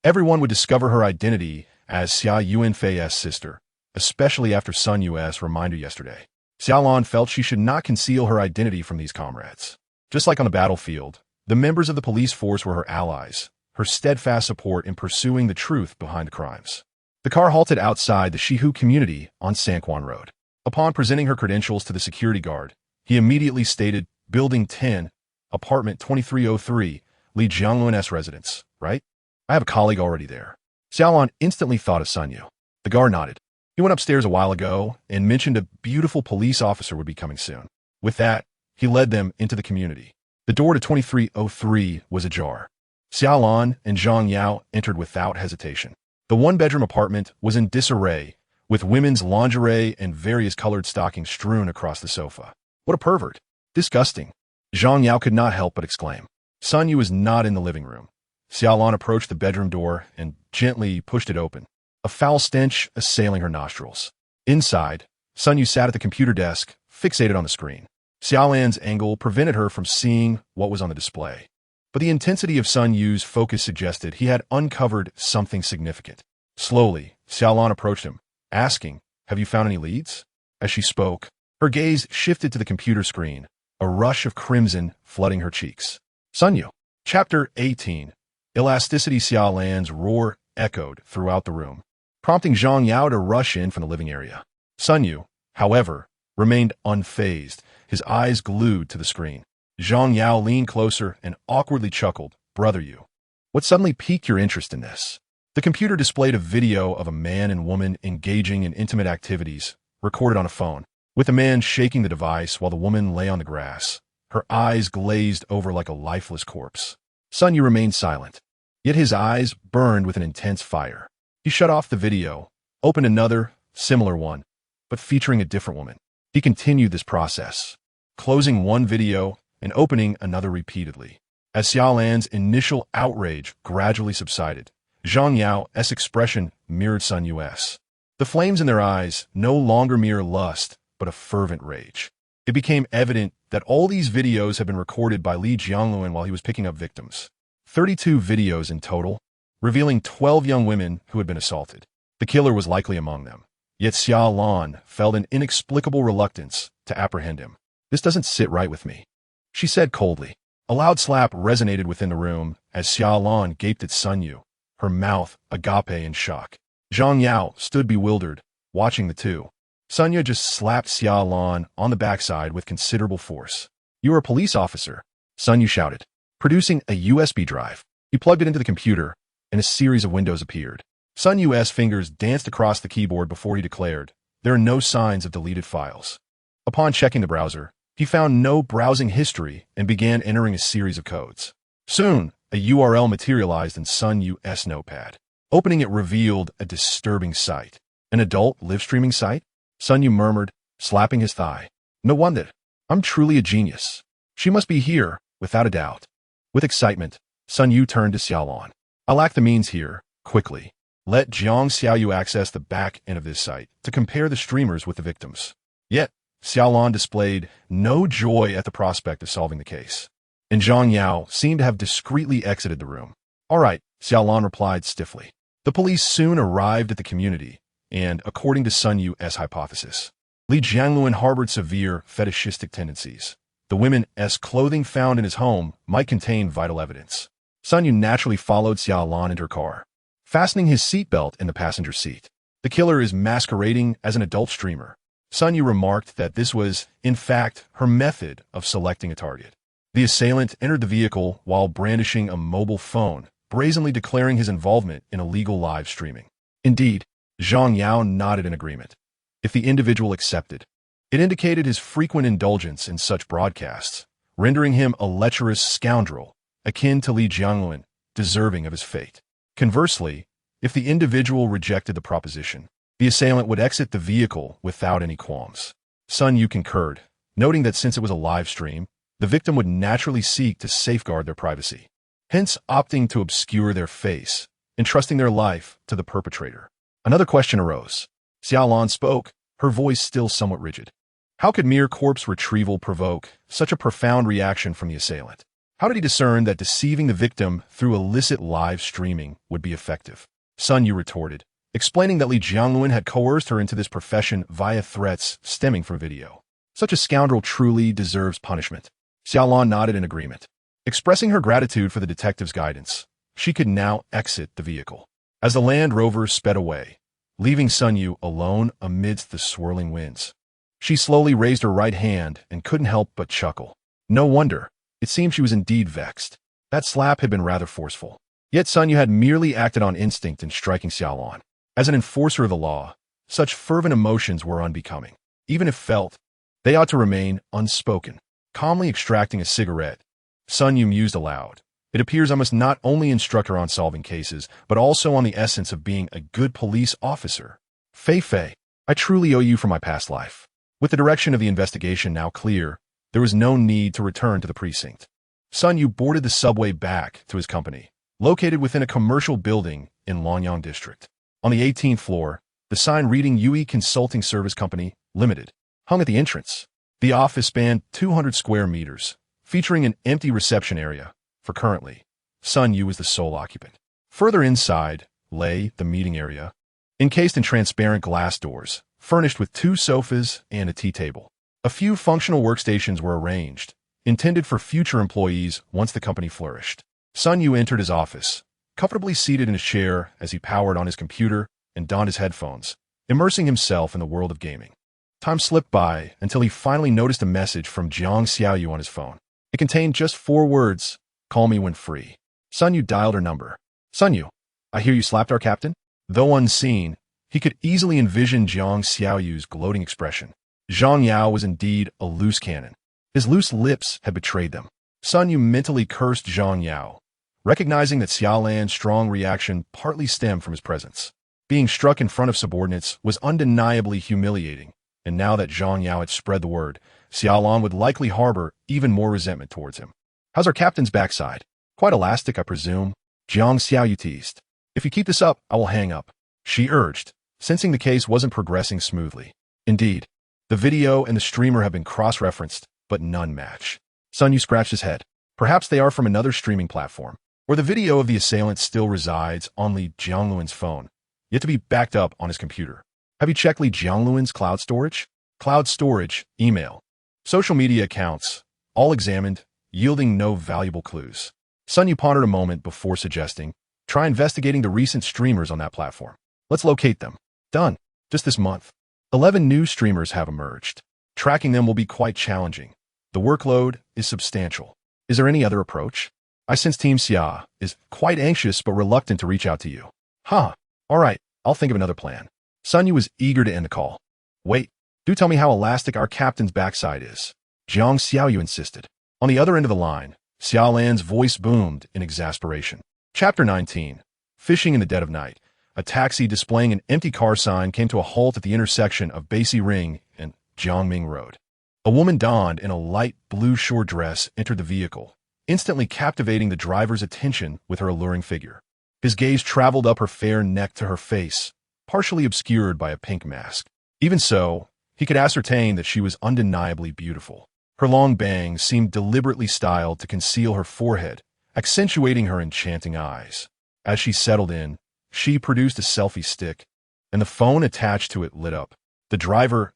everyone would discover her identity as Xia Yunfei's sister, especially after Sun Yu's reminder yesterday. Xia Lan felt she should not conceal her identity from these comrades. Just like on the battlefield, the members of the police force were her allies, her steadfast support in pursuing the truth behind the crimes. The car halted outside the Shihu community on Sanquan Road. Upon presenting her credentials to the security guard, he immediately stated, Building 10, Apartment 2303, Li Jiangluan's residence, right? I have a colleague already there. Xia Lan instantly thought of Sun Yu. The guard nodded. He went upstairs a while ago and mentioned a beautiful police officer would be coming soon. With that, he led them into the community. The door to 2303 was ajar. Xia Lan and Zhang Yao entered without hesitation. The one-bedroom apartment was in disarray, with women's lingerie and various colored stockings strewn across the sofa. What a pervert. Disgusting. Zhang Yao could not help but exclaim. Sun Yu was not in the living room. Xia Lan approached the bedroom door and gently pushed it open, a foul stench assailing her nostrils. Inside, Sun Yu sat at the computer desk, fixated on the screen. Xia Lan's angle prevented her from seeing what was on the display. But the intensity of Sun Yu's focus suggested he had uncovered something significant. Slowly, Xia Lan approached him, asking, "Have you found any leads?" As she spoke, her gaze shifted to the computer screen, a rush of crimson flooding her cheeks. Sun Yu. Chapter 18. Elasticity. Xia Lan's roar echoed throughout the room, prompting Zhang Yao to rush in from the living area. Sun Yu, however, remained unfazed, his eyes glued to the screen. Zhang Yao leaned closer and awkwardly chuckled. "Brother Yu, what suddenly piqued your interest in this?" The computer displayed a video of a man and woman engaging in intimate activities, recorded on a phone, with the man shaking the device while the woman lay on the grass, her eyes glazed over like a lifeless corpse. Sun Yu remained silent, yet his eyes burned with an intense fire. He shut off the video, opened another, similar one, but featuring a different woman. He continued this process, closing one video and opening another repeatedly. As Xia Lan's initial outrage gradually subsided, Zhang Yao's expression mirrored Sun Yu's. The flames in their eyes no longer mere lust, but a fervent rage. It became evident that all these videos had been recorded by Li Jianglun while he was picking up victims. 32 videos in total, revealing 12 young women who had been assaulted. The killer was likely among them. Yet Xia Lan felt an inexplicable reluctance to apprehend him. "This doesn't sit right with me," she said coldly. A loud slap resonated within the room as Xia Lan gaped at Sun Yu, her mouth agape in shock. Zhang Yao stood bewildered, watching the two. Sun Yu just slapped Xia Lan on the backside with considerable force. "You are a police officer," Sun Yu shouted. Producing a USB drive, he plugged it into the computer, and a series of windows appeared. Sun Yu's fingers danced across the keyboard before he declared, "There are no signs of deleted files." Upon checking the browser, he found no browsing history and began entering a series of codes. Soon, a URL materialized in Sun Yu's notepad. Opening it revealed a disturbing sight. "An adult live-streaming site?" Sun Yu murmured, slapping his thigh. "No wonder. I'm truly a genius. She must be here, without a doubt." With excitement, Sun Yu turned to Xia Lan. "I lack the means here. Quickly, let Jiang Xiaoyu access the back end of this site to compare the streamers with the victims." Yet, Xia Lan displayed no joy at the prospect of solving the case, and Zhang Yao seemed to have discreetly exited the room. "All right," Xia Lan replied stiffly. The police soon arrived at the community, and, according to Sun Yu's hypothesis, Li Jianglun harbored severe fetishistic tendencies. The women's clothing found in his home might contain vital evidence. Sun Yu naturally followed Xia Lan into her car, fastening his seatbelt in the passenger seat. "The killer is masquerading as an adult streamer." Sun Yu remarked that this was, in fact, her method of selecting a target. The assailant entered the vehicle while brandishing a mobile phone, brazenly declaring his involvement in illegal live streaming. Indeed, Zhang Yao nodded in agreement. If the individual accepted, it indicated his frequent indulgence in such broadcasts, rendering him a lecherous scoundrel, akin to Li Jianglun, deserving of his fate. Conversely, if the individual rejected the proposition, the assailant would exit the vehicle without any qualms. Sun Yu concurred, noting that since it was a live stream, the victim would naturally seek to safeguard their privacy, hence opting to obscure their face, entrusting their life to the perpetrator. Another question arose. Xia Lan spoke, her voice still somewhat rigid. How could mere corpse retrieval provoke such a profound reaction from the assailant? How did he discern that deceiving the victim through illicit live streaming would be effective? Sun Yu retorted, explaining that Li Jianglun had coerced her into this profession via threats stemming from video. Such a scoundrel truly deserves punishment. Xia Lan nodded in agreement. Expressing her gratitude for the detective's guidance, she could now exit the vehicle. As the Land Rover sped away, leaving Sun Yu alone amidst the swirling winds, she slowly raised her right hand and couldn't help but chuckle. No wonder. It seemed she was indeed vexed. That slap had been rather forceful. Yet Sun Yu had merely acted on instinct in striking Xia Lan. As an enforcer of the law, such fervent emotions were unbecoming. Even if felt, they ought to remain unspoken. Calmly extracting a cigarette, Sun Yu mused aloud. It appears I must not only instruct her on solving cases, but also on the essence of being a good police officer. Fei, I truly owe you for my past life. With the direction of the investigation now clear, there was no need to return to the precinct. Sun Yu boarded the subway back to his company, located within a commercial building in Lonyang District. On the 18th floor, the sign reading Yui Consulting Service Company, Limited, hung at the entrance. The office spanned 200 square meters, featuring an empty reception area, for currently, Sun Yu was the sole occupant. Further inside lay the meeting area, encased in transparent glass doors, furnished with 2 sofas and a tea table. A few functional workstations were arranged, intended for future employees once the company flourished. Sun Yu entered his office, comfortably seated in his chair as he powered on his computer and donned his headphones, immersing himself in the world of gaming. Time slipped by until he finally noticed a message from Jiang Xiaoyu on his phone. It contained just 4 words, "Call me when free." Sun Yu dialed her number. "Sun Yu, I hear you slapped our captain?" Though unseen, he could easily envision Jiang Xiaoyu's gloating expression. Zhang Yao was indeed a loose cannon. His loose lips had betrayed them. Sun Yu mentally cursed Zhang Yao, recognizing that Xia Lan's strong reaction partly stemmed from his presence. Being struck in front of subordinates was undeniably humiliating, and now that Zhang Yao had spread the word, Xia Lan would likely harbor even more resentment towards him. "How's our captain's backside? Quite elastic, I presume?" Jiang Xiaoyu teased. "If you keep this up, I will hang up," she urged, sensing the case wasn't progressing smoothly. Indeed, the video and the streamer have been cross-referenced, but none match. Sun Yu scratched his head. Perhaps they are from another streaming platform, or the video of the assailant still resides on Li Jiangluan's phone, yet to be backed up on his computer. Have you checked Li Jiangluan's cloud storage? Cloud storage, email, social media accounts, all examined, yielding no valuable clues. Sun Yu pondered a moment before suggesting, try investigating the recent streamers on that platform. Let's locate them. Done. Just this month, 11 new streamers have emerged. Tracking them will be quite challenging. The workload is substantial. Is there any other approach? I sense Team Xia is quite anxious but reluctant to reach out to you. All right, I'll think of another plan. Sun Yu was eager to end the call. Wait, do tell me how elastic our captain's backside is. Jiang Xiaoyu insisted. On the other end of the line, Xia Lan's voice boomed in exasperation. Chapter 19. Fishing in the dead of night. A taxi displaying an empty car sign came to a halt at the intersection of Basi Ring and Jiangming Road. A woman donned in a light blue short dress entered the vehicle, instantly captivating the driver's attention with her alluring figure. His gaze traveled up her fair neck to her face, partially obscured by a pink mask. Even so, he could ascertain that she was undeniably beautiful. Her long bangs seemed deliberately styled to conceal her forehead, accentuating her enchanting eyes. As she settled in, she produced a selfie stick, and the phone attached to it lit up. The driver's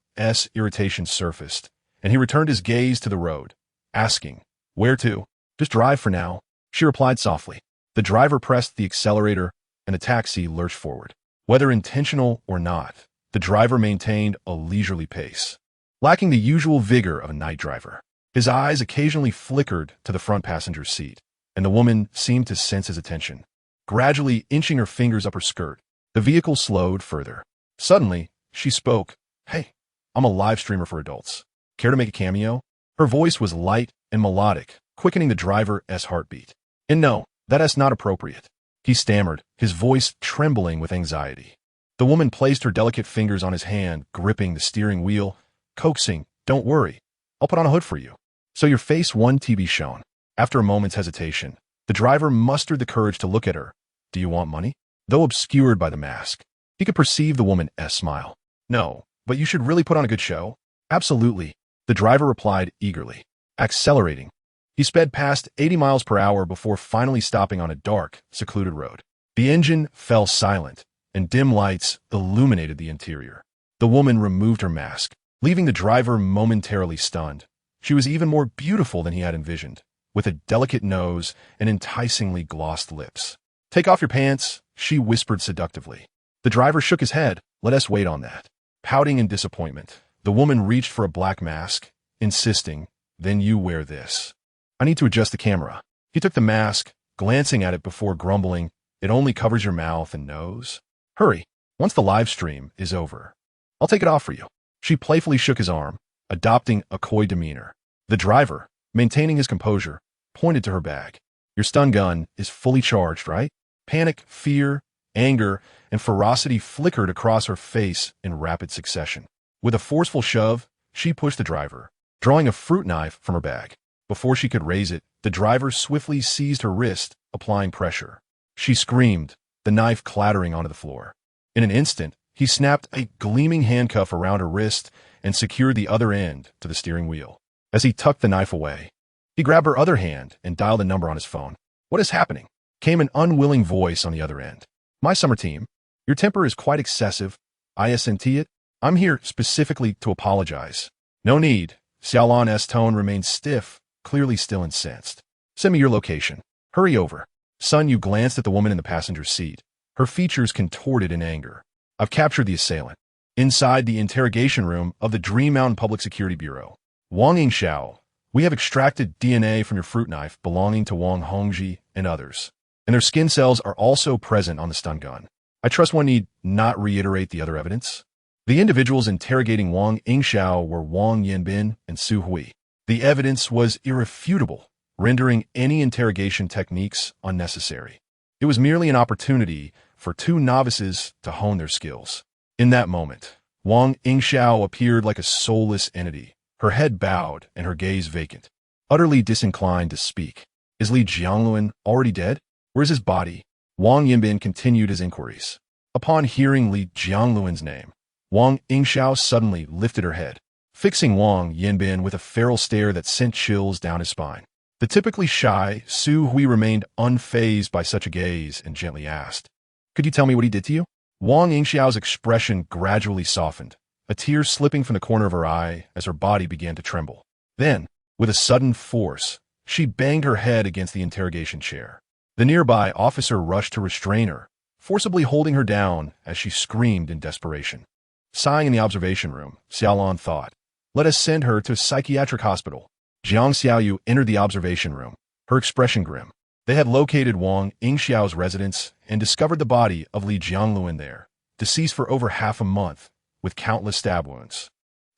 irritation surfaced, and he returned his gaze to the road, asking, "Where to?" "Just drive for now," she replied softly. The driver pressed the accelerator, and the taxi lurched forward. Whether intentional or not, the driver maintained a leisurely pace, lacking the usual vigor of a night driver. His eyes occasionally flickered to the front passenger's seat, and the woman seemed to sense his attention. Gradually inching her fingers up her skirt, the vehicle slowed further. Suddenly, she spoke. "Hey, I'm a live streamer for adults. Care to make a cameo?" Her voice was light and melodic, quickening the driver's heartbeat. "And no, that's not appropriate," he stammered, his voice trembling with anxiety. The woman placed her delicate fingers on his hand, gripping the steering wheel, coaxing, "Don't worry, I'll put on a hood for you." "So your face won to be shown." After a moment's hesitation, the driver mustered the courage to look at her. "Do you want money?" Though obscured by the mask, he could perceive the woman's smile. "No, but you should really put on a good show." "Absolutely," the driver replied eagerly. Accelerating, he sped past 80 miles per hour before finally stopping on a dark, secluded road. The engine fell silent, and dim lights illuminated the interior. The woman removed her mask, leaving the driver momentarily stunned. She was even more beautiful than he had envisioned, with a delicate nose and enticingly glossed lips. "Take off your pants," she whispered seductively. The driver shook his head. "Let us wait on that." Pouting in disappointment, the woman reached for a black mask, insisting, "Then you wear this." "I need to adjust the camera." He took the mask, glancing at it before grumbling, "It only covers your mouth and nose." "Hurry, once the live stream is over. I'll take it off for you." She playfully shook his arm, adopting a coy demeanor. The driver, maintaining his composure, pointed to her bag. Your stun gun is fully charged, right? Panic, fear, anger, and ferocity flickered across her face in rapid succession. With a forceful shove, she pushed the driver, drawing a fruit knife from her bag. Before she could raise it, the driver swiftly seized her wrist, applying pressure. She screamed, the knife clattering onto the floor. In an instant, he snapped a gleaming handcuff around her wrist and secured the other end to the steering wheel. As he tucked the knife away, he grabbed her other hand and dialed a number on his phone. "What is happening?" came an unwilling voice on the other end. "My summer team, your temper is quite excessive. Isn't it? I'm here specifically to apologize." "No need." Xia Lan's tone remained stiff, clearly still incensed. "Send me your location. Hurry over." Sun Yu glanced at the woman in the passenger seat, her features contorted in anger. "I've captured the assailant." Inside the interrogation room of the Dream Mountain Public Security Bureau, Wang Yingxiao, "We have extracted DNA from your fruit knife belonging to Wang Hongji and others, and their skin cells are also present on the stun gun. I trust one need not reiterate the other evidence." The individuals interrogating Wang Yingxiao were Wang Yanbin and Su Hui. The evidence was irrefutable, rendering any interrogation techniques unnecessary. It was merely an opportunity for two novices to hone their skills. In that moment, Wang Yingxiao appeared like a soulless entity, her head bowed and her gaze vacant, utterly disinclined to speak. "Is Li Jiangluan already dead? Where is his body?" Wang Yanbin continued his inquiries. Upon hearing Li Jiangluan's name, Wang Yingxiao suddenly lifted her head, fixing Wang Yanbin with a feral stare that sent chills down his spine. The typically shy Su Hui remained unfazed by such a gaze and gently asked, "Could you tell me what he did to you?" Wang Yingxiao's expression gradually softened, a tear slipping from the corner of her eye as her body began to tremble. Then, with a sudden force, she banged her head against the interrogation chair. The nearby officer rushed to restrain her, forcibly holding her down as she screamed in desperation. Sighing in the observation room, Xia Lan thought, "Let us send her to a psychiatric hospital." Jiang Xiaoyu entered the observation room, her expression grim. They had located Wang Yingxiao's residence and discovered the body of Li Jiangluan there, deceased for over half a month, with countless stab wounds.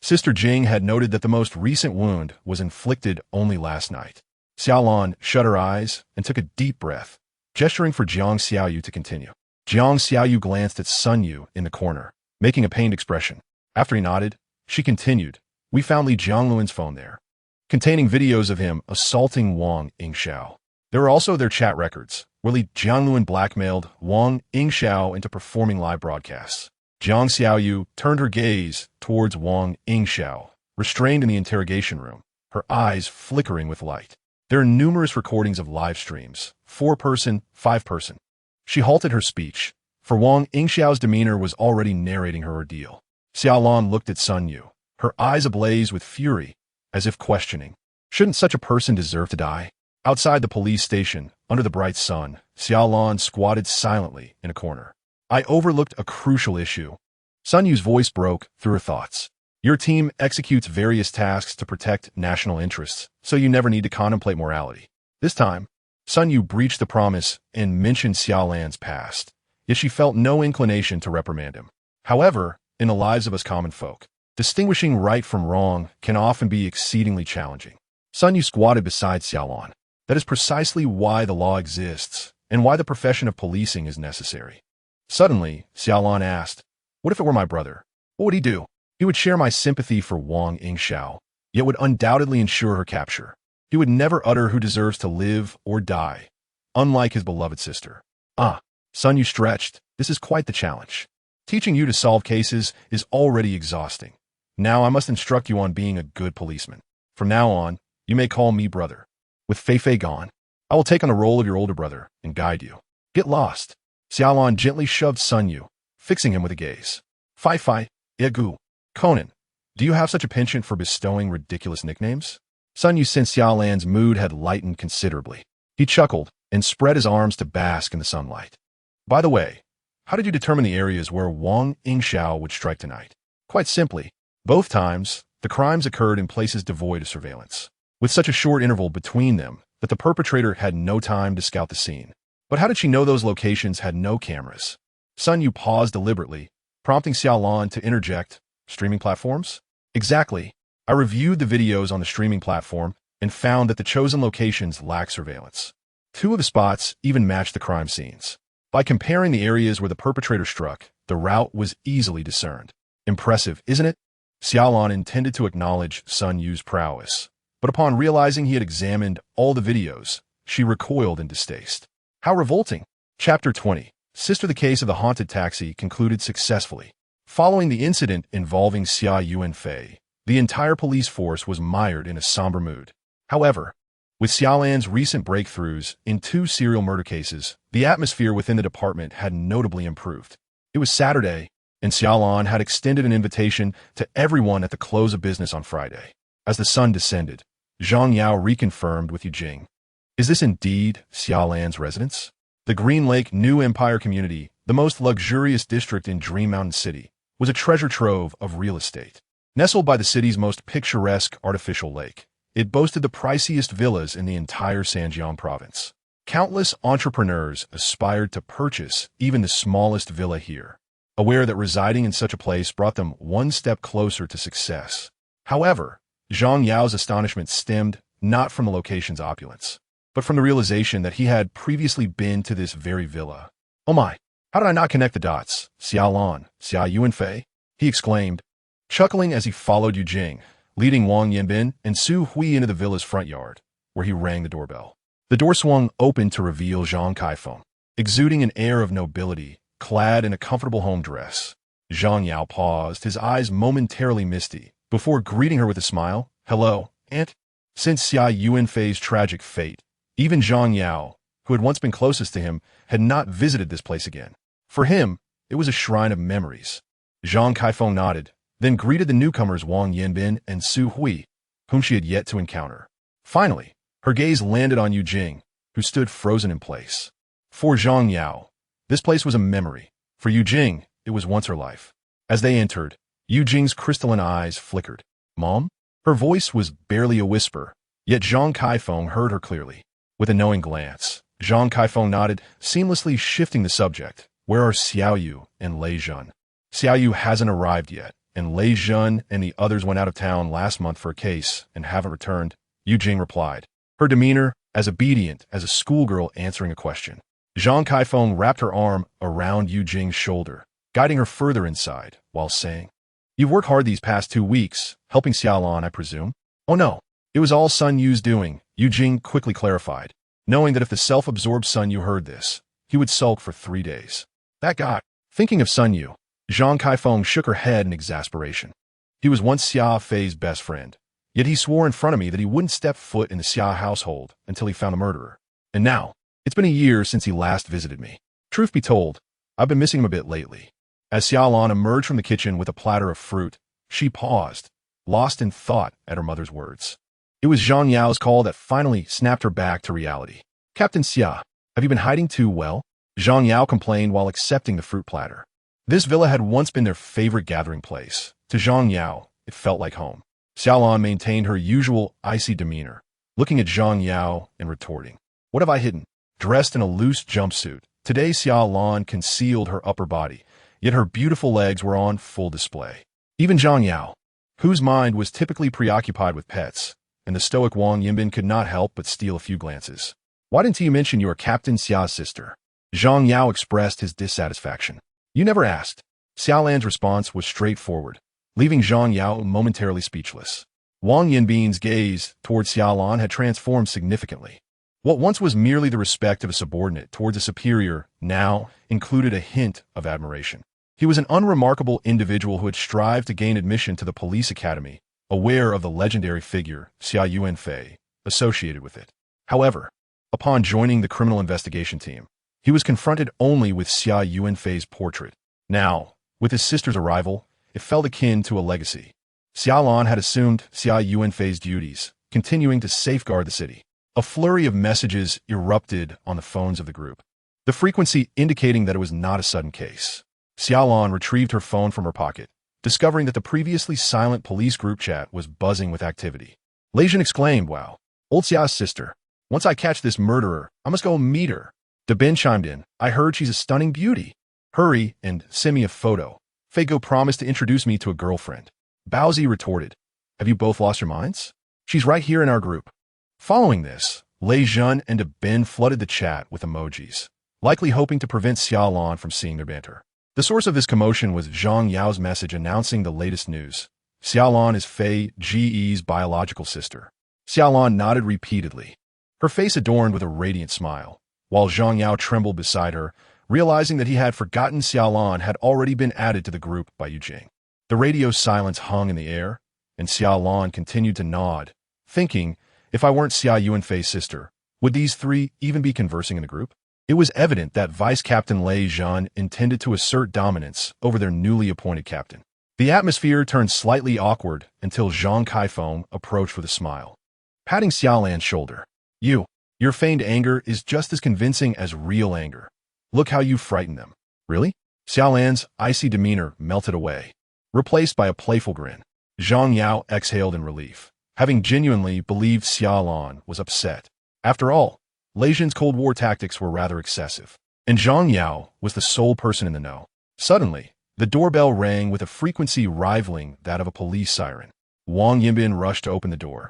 Sister Jing had noted that the most recent wound was inflicted only last night. Xia Lan shut her eyes and took a deep breath, gesturing for Jiang Xiaoyu to continue. Jiang Xiaoyu glanced at Sun Yu in the corner, making a pained expression. After he nodded, she continued, "We found Li Jiangluan's phone there, containing videos of him assaulting Wang Yingxiao. There were also their chat records, where Li Jiangluan blackmailed Wang Yingxiao into performing live broadcasts." Jiang Xiaoyu turned her gaze towards Wang Yingxiao, restrained in the interrogation room, her eyes flickering with light. "There are numerous recordings of live streams, 4-person, 5-person. She halted her speech, for Wang Yingxiao's demeanor was already narrating her ordeal. Xia Lan looked at Sun Yu, her eyes ablaze with fury, as if questioning, "Shouldn't such a person deserve to die?" Outside the police station, under the bright sun, Xia Lan squatted silently in a corner. "I overlooked a crucial issue." Sun Yu's voice broke through her thoughts. "Your team executes various tasks to protect national interests, so you never need to contemplate morality. This time, Sun Yu breached the promise and mentioned Xia Lan's past, yet she felt no inclination to reprimand him. However, in the lives of us common folk, distinguishing right from wrong can often be exceedingly challenging. Sun Yu squatted beside Xia Lan. That is precisely why the law exists, and why the profession of policing is necessary. Suddenly, Xia Lan asked, "What if it were my brother? What would he do?" "He would share my sympathy for Wang Yingxiao, yet would undoubtedly ensure her capture. He would never utter who deserves to live or die, unlike his beloved sister." "Ah," Sun Yu stretched, "this is quite the challenge. Teaching you to solve cases is already exhausting. Now I must instruct you on being a good policeman. From now on, you may call me brother. With Fei gone, I will take on the role of your older brother and guide you. Get lost." Xia Lan gently shoved Sun Yu, fixing him with a gaze. Fei, Egu, Conan, do you have such a penchant for bestowing ridiculous nicknames?" Sun Yu sensed Xia Lan's mood had lightened considerably. He chuckled and spread his arms to bask in the sunlight. "By the way, how did you determine the areas where Wang Yingxiao would strike tonight?" "Quite simply. Both times, the crimes occurred in places devoid of surveillance, with such a short interval between them that the perpetrator had no time to scout the scene." "But how did she know those locations had no cameras?" Sun Yu paused deliberately, prompting Xia Lan to interject, "Streaming platforms?" "Exactly. I reviewed the videos on the streaming platform and found that the chosen locations lacked surveillance. Two of the spots even matched the crime scenes. By comparing the areas where the perpetrator struck, the route was easily discerned. Impressive, isn't it? Xia Lan intended to acknowledge Sun Yu's prowess, but upon realizing he had examined all the videos, she recoiled in distaste. How revolting! Chapter 20. Sister. The case of the haunted taxi concluded successfully. Following the incident involving Xia Yuanfei, the entire police force was mired in a somber mood. However, with Xia Lan's recent breakthroughs in 2 serial murder cases, the atmosphere within the department had notably improved. It was Saturday, and Xia Lan had extended an invitation to everyone at the close of business on Friday. As the sun descended, Zhang Yao reconfirmed with Yu Jing. Is this indeed Xia Lan's residence? The Green Lake New Empire community, the most luxurious district in Dream Mountain City, was a treasure trove of real estate. Nestled by the city's most picturesque artificial lake, it boasted the priciest villas in the entire Sanjiang province. Countless entrepreneurs aspired to purchase even the smallest villa here, aware that residing in such a place brought them one step closer to success. However, Zhang Yao's astonishment stemmed not from the location's opulence, but from the realization that he had previously been to this very villa. Oh my, how did I not connect the dots? Xia Lan, Xia Yuanfei? He exclaimed, chuckling as he followed Yu Jing, leading Wang Yanbin and Su Hui into the villa's front yard, where he rang the doorbell. The door swung open to reveal Zhang Kaifeng, exuding an air of nobility, clad in a comfortable home dress. Zhang Yao paused, his eyes momentarily misty, before greeting her with a smile. Hello, Aunt. Since Xia Yuanfei's tragic fate, even Zhang Yao, who had once been closest to him, had not visited this place again. For him, it was a shrine of memories. Zhang Kaifeng nodded, then greeted the newcomers Wang Yanbin and Su Hui, whom she had yet to encounter. Finally, her gaze landed on Yu Jing, who stood frozen in place. For Zhang Yao, this place was a memory. For Yu Jing, it was once her life. As they entered, Yu Jing's crystalline eyes flickered. Mom? Her voice was barely a whisper, yet Zhang Kaifeng heard her clearly. With a knowing glance, Zhang Kaifeng nodded, seamlessly shifting the subject. Where are Xiao Yu and Lei Zhen? Xiao Yu hasn't arrived yet, and Lei Zhen and the others went out of town last month for a case and haven't returned, Yu Jing replied, her demeanor as obedient as a schoolgirl answering a question. Zhang Kaifeng wrapped her arm around Yu Jing's shoulder, guiding her further inside, while saying, You've worked hard these past 2 weeks, helping Xia Lan, I presume? Oh no, it was all Sun Yu's doing, Yu Jing quickly clarified, knowing that if the self-absorbed Sun Yu heard this, he would sulk for 3 days. That guy. Thinking of Sun Yu, Zhang Kaifeng shook her head in exasperation. He was once Xia Fei's best friend, yet he swore in front of me that he wouldn't step foot in the Xia household until he found a murderer. And now, it's been a year since he last visited me. Truth be told, I've been missing him a bit lately. As Xia Lan emerged from the kitchen with a platter of fruit, she paused, lost in thought at her mother's words. It was Zhang Yao's call that finally snapped her back to reality. Captain Xia, have you been hiding too well? Zhang Yao complained while accepting the fruit platter. This villa had once been their favorite gathering place. To Zhang Yao, it felt like home. Xia Lan maintained her usual icy demeanor, looking at Zhang Yao and retorting. What have I hidden? Dressed in a loose jumpsuit, today Xia Lan concealed her upper body, yet her beautiful legs were on full display. Even Zhang Yao, whose mind was typically preoccupied with pets, and the stoic Wang Yanbin could not help but steal a few glances. Why didn't you mention you were Captain Xia's sister? Zhang Yao expressed his dissatisfaction. You never asked. Xia Lan's response was straightforward, leaving Zhang Yao momentarily speechless. Wang Yanbin's gaze toward Xia Lan had transformed significantly. What once was merely the respect of a subordinate towards a superior now included a hint of admiration. He was an unremarkable individual who had strived to gain admission to the police academy, aware of the legendary figure, Xia Yuanfei, associated with it. However, upon joining the criminal investigation team, he was confronted only with Xia Yuanfei's portrait. Now, with his sister's arrival, it felt akin to a legacy. Xia Lan had assumed Xia Yuanfei's duties, continuing to safeguard the city. A flurry of messages erupted on the phones of the group, the frequency indicating that it was not a sudden case. Xia Lan retrieved her phone from her pocket, discovering that the previously silent police group chat was buzzing with activity. Lei Zhen exclaimed, Wow, old Xia's sister. Once I catch this murderer, I must go meet her. De Ben chimed in, I heard she's a stunning beauty. Hurry and send me a photo. Feigo promised to introduce me to a girlfriend. Baozi retorted, Have you both lost your minds? She's right here in our group. Following this, Lei Jun and Ben flooded the chat with emojis, likely hoping to prevent Xia Lan from seeing their banter. The source of this commotion was Zhang Yao's message announcing the latest news. Xia Lan is Fei Ge's biological sister. Xia Lan nodded repeatedly, her face adorned with a radiant smile, while Zhang Yao trembled beside her, realizing that he had forgotten Xia Lan had already been added to the group by Yu Jing. The radio's silence hung in the air, and Xia Lan continued to nod, thinking, if I weren't Xia Yuanfei's sister, would these three even be conversing in the group? It was evident that Vice Captain Lei Zhan intended to assert dominance over their newly appointed captain. The atmosphere turned slightly awkward until Zhang Kaifeng approached with a smile, patting Xia Lan's shoulder. Your feigned anger is just as convincing as real anger. Look how you frightened them. Really? Xia Lan's icy demeanor melted away, replaced by a playful grin. Zhang Yao exhaled in relief, having genuinely believed Xia Lan was upset. After all, Lei Zhan's Cold War tactics were rather excessive, and Zhang Yao was the sole person in the know. Suddenly, the doorbell rang with a frequency rivaling that of a police siren. Wang Yinbin rushed to open the door,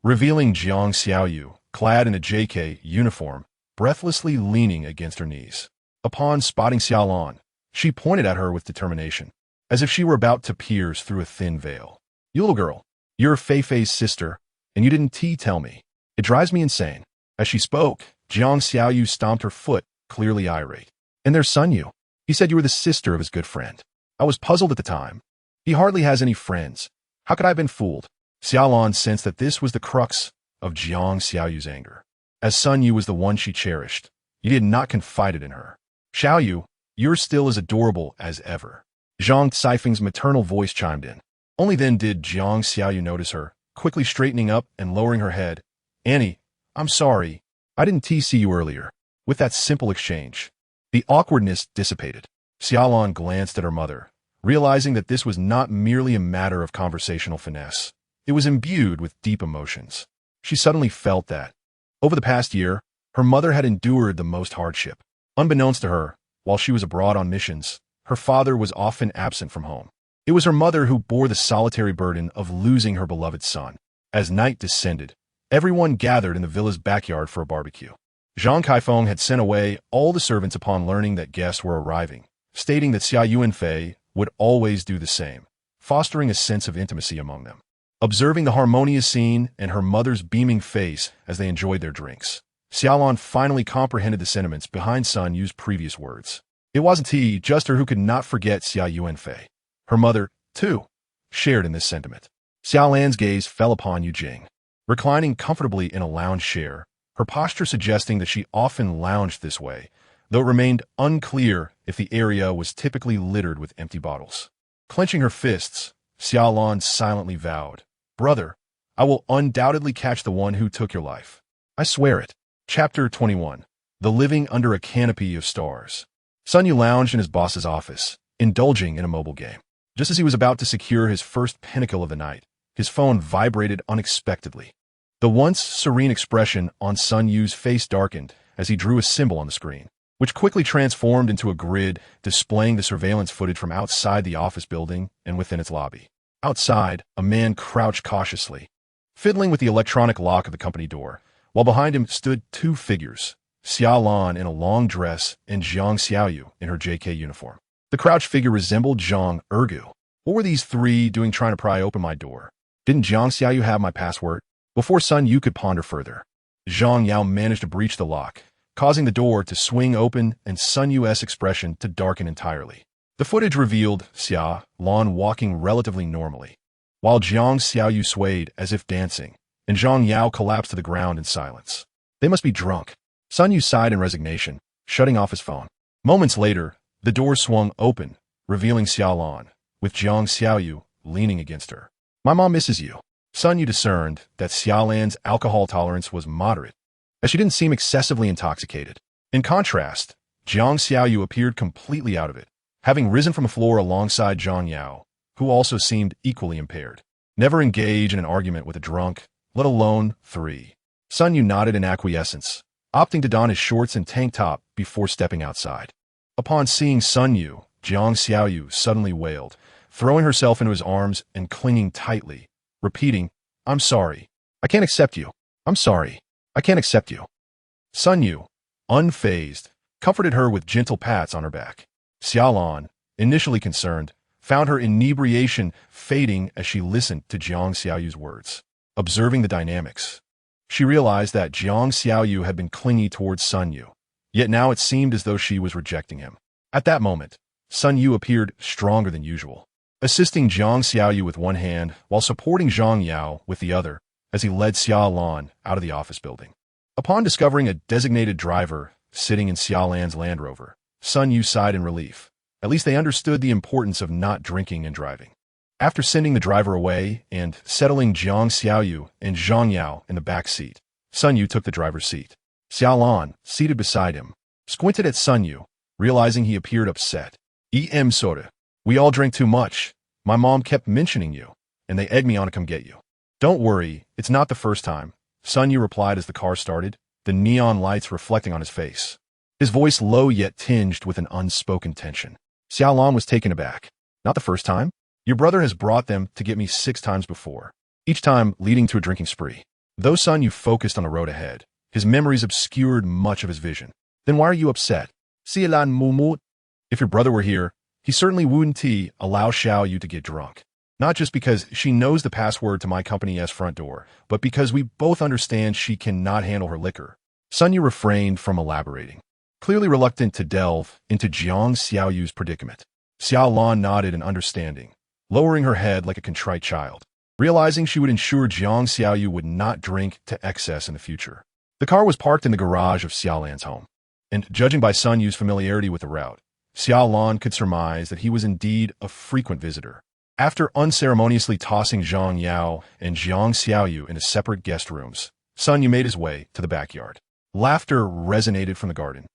revealing Jiang Xiaoyu, clad in a JK uniform, breathlessly leaning against her knees. Upon spotting Xia Lan, she pointed at her with determination, as if she were about to pierce through a thin veil. You little girl, you're Fei Fei's sister, and you didn't tell me. It drives me insane. As she spoke, Jiang Xiaoyu stomped her foot, clearly irate. And there's Sun Yu. He said you were the sister of his good friend. I was puzzled at the time. He hardly has any friends. How could I have been fooled? Xia Lan sensed that this was the crux of Jiang Xiaoyu's anger. As Sun Yu was the one she cherished, he had not confided in her. Xiaoyu, you're still as adorable as ever. Zhang Caifeng's maternal voice chimed in. Only then did Jiang Xiaoyu notice her, quickly straightening up and lowering her head. Annie, I'm sorry. I didn't see you earlier. With that simple exchange, the awkwardness dissipated. Xia Lan glanced at her mother, realizing that this was not merely a matter of conversational finesse. It was imbued with deep emotions. She suddenly felt that, over the past year, her mother had endured the most hardship. Unbeknownst to her, while she was abroad on missions, her father was often absent from home. It was her mother who bore the solitary burden of losing her beloved son. As night descended, everyone gathered in the villa's backyard for a barbecue. Zhang Kaifeng had sent away all the servants upon learning that guests were arriving, stating that Xia Yuanfei would always do the same, fostering a sense of intimacy among them. Observing the harmonious scene and her mother's beaming face as they enjoyed their drinks, Xia Lan finally comprehended the sentiments behind Sun Yu's previous words. It wasn't just her who could not forget Xia Yuanfei. Her mother, too, shared in this sentiment. Xia Lan's gaze fell upon Yu Jing, reclining comfortably in a lounge chair, her posture suggesting that she often lounged this way, though it remained unclear if the area was typically littered with empty bottles. Clenching her fists, Xia Lan silently vowed, Brother, I will undoubtedly catch the one who took your life. I swear it. Chapter 21. The Living Under a Canopy of Stars. Sun Yu lounged in his boss's office, indulging in a mobile game. Just as he was about to secure his first pinnacle of the night, his phone vibrated unexpectedly. The once serene expression on Sun Yu's face darkened as he drew a symbol on the screen, which quickly transformed into a grid displaying the surveillance footage from outside the office building and within its lobby. Outside, a man crouched cautiously, fiddling with the electronic lock of the company door, while behind him stood two figures, Xia Lan in a long dress and Jiang Xiaoyu in her JK uniform. The crouched figure resembled Zhang Ergu. What were these three doing trying to pry open my door? Didn't Jiang Xiaoyu have my password? Before Sun Yu could ponder further, Zhang Yao managed to breach the lock, causing the door to swing open and Sun Yu's expression to darken entirely. The footage revealed Xia Lan walking relatively normally, while Jiang Xiaoyu swayed as if dancing, and Zhang Yao collapsed to the ground in silence. They must be drunk. Sun Yu sighed in resignation, shutting off his phone. Moments later, the door swung open, revealing Xia Lan, with Jiang Xiaoyu leaning against her. My mom misses you. Sun Yu discerned that Xia Lan's alcohol tolerance was moderate, as she didn't seem excessively intoxicated. In contrast, Jiang Xiaoyu appeared completely out of it, having risen from the floor alongside Zhang Yao, who also seemed equally impaired. Never engage in an argument with a drunk, let alone three. Sun Yu nodded in acquiescence, opting to don his shorts and tank top before stepping outside. Upon seeing Sun Yu, Jiang Xiaoyu suddenly wailed, throwing herself into his arms and clinging tightly, repeating, I'm sorry. I can't accept you. I'm sorry. I can't accept you. Sun Yu, unfazed, comforted her with gentle pats on her back. Xia Lan, initially concerned, found her inebriation fading as she listened to Jiang Xiaoyu's words. Observing the dynamics, she realized that Jiang Xiaoyu had been clingy towards Sun Yu, yet now it seemed as though she was rejecting him. At that moment, Sun Yu appeared stronger than usual, assisting Jiang Xiaoyu with one hand while supporting Zhang Yao with the other as he led Xia Lan out of the office building. Upon discovering a designated driver sitting in Xia Lan's Land Rover, Sun Yu sighed in relief. At least they understood the importance of not drinking and driving. After sending the driver away and settling Jiang Xiaoyu and Zhang Yao in the back seat, Sun Yu took the driver's seat. Xia Lan, seated beside him, squinted at Sun Yu, realizing he appeared upset. Soda. We all drank too much. My mom kept mentioning you, and they egged me on to come get you. Don't worry, it's not the first time, Sun Yu replied as the car started, the neon lights reflecting on his face. His voice low yet tinged with an unspoken tension. Xia Lan was taken aback. Not the first time? Your brother has brought them to get me 6 times before, each time leading to a drinking spree. Though Sun Yu focused on the road ahead, his memories obscured much of his vision. Then why are you upset? Xia Lan murmured. If your brother were here, he certainly wouldn't allow Xiao Yu to get drunk. Not just because she knows the password to my company's front door, but because we both understand she cannot handle her liquor. Sun Yu refrained from elaborating, clearly reluctant to delve into Jiang Xiaoyu's predicament. Xia Lan nodded in understanding, lowering her head like a contrite child, realizing she would ensure Jiang Xiaoyu would not drink to excess in the future. The car was parked in the garage of Xia Lan's home, and judging by Sun Yu's familiarity with the route, Xia Lan could surmise that he was indeed a frequent visitor. After unceremoniously tossing Zhang Yao and Jiang Xiaoyu into separate guest rooms, Sun Yu made his way to the backyard. Laughter resonated from the garden.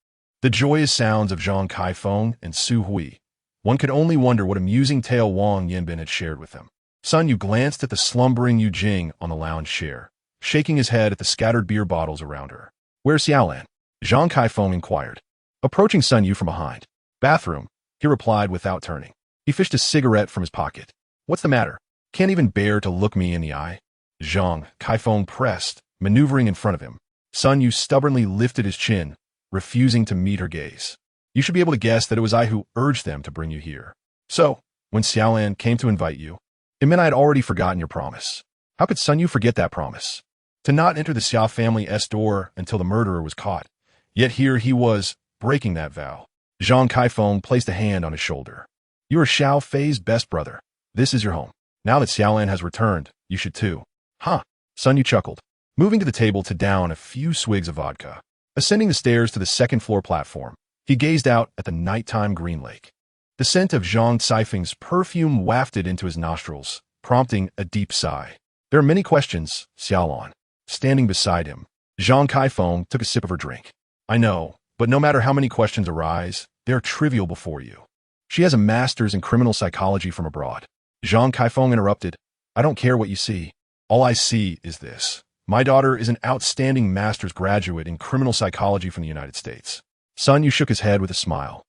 The joyous sounds of Zhang Kaifeng and Su Hui. One could only wonder what amusing tale Wang Yinbin had shared with them. Sun Yu glanced at the slumbering Yu Jing on the lounge chair, shaking his head at the scattered beer bottles around her. Where's Xia Lan? Zhang Kaifeng inquired, approaching Sun Yu from behind. Bathroom, he replied without turning. He fished a cigarette from his pocket. What's the matter? Can't even bear to look me in the eye? Zhang Kaifeng pressed, maneuvering in front of him. Sun Yu stubbornly lifted his chin, refusing to meet her gaze. You should be able to guess that it was I who urged them to bring you here. So, when Xia Lan came to invite you, it meant I had already forgotten your promise. How could Sun Yu forget that promise? To not enter the Xia family's door until the murderer was caught. Yet here he was, breaking that vow. Zhang Kaifeng placed a hand on his shoulder. You are Xiao Fei's best brother. This is your home. Now that Xia Lan has returned, you should too. Huh? Sun Yu chuckled, moving to the table to down a few swigs of vodka. Ascending the stairs to the second-floor platform, he gazed out at the nighttime green lake. The scent of Zhang Caifeng's perfume wafted into his nostrils, prompting a deep sigh. There are many questions, Xia Lan. Standing beside him, Zhang Kaifeng took a sip of her drink. I know, but no matter how many questions arise, they are trivial before you. She has a master's in criminal psychology from abroad. Zhang Kaifeng interrupted. I don't care what you see. All I see is this. My daughter is an outstanding master's graduate in criminal psychology from the United States. Sun Yu shook his head with a smile,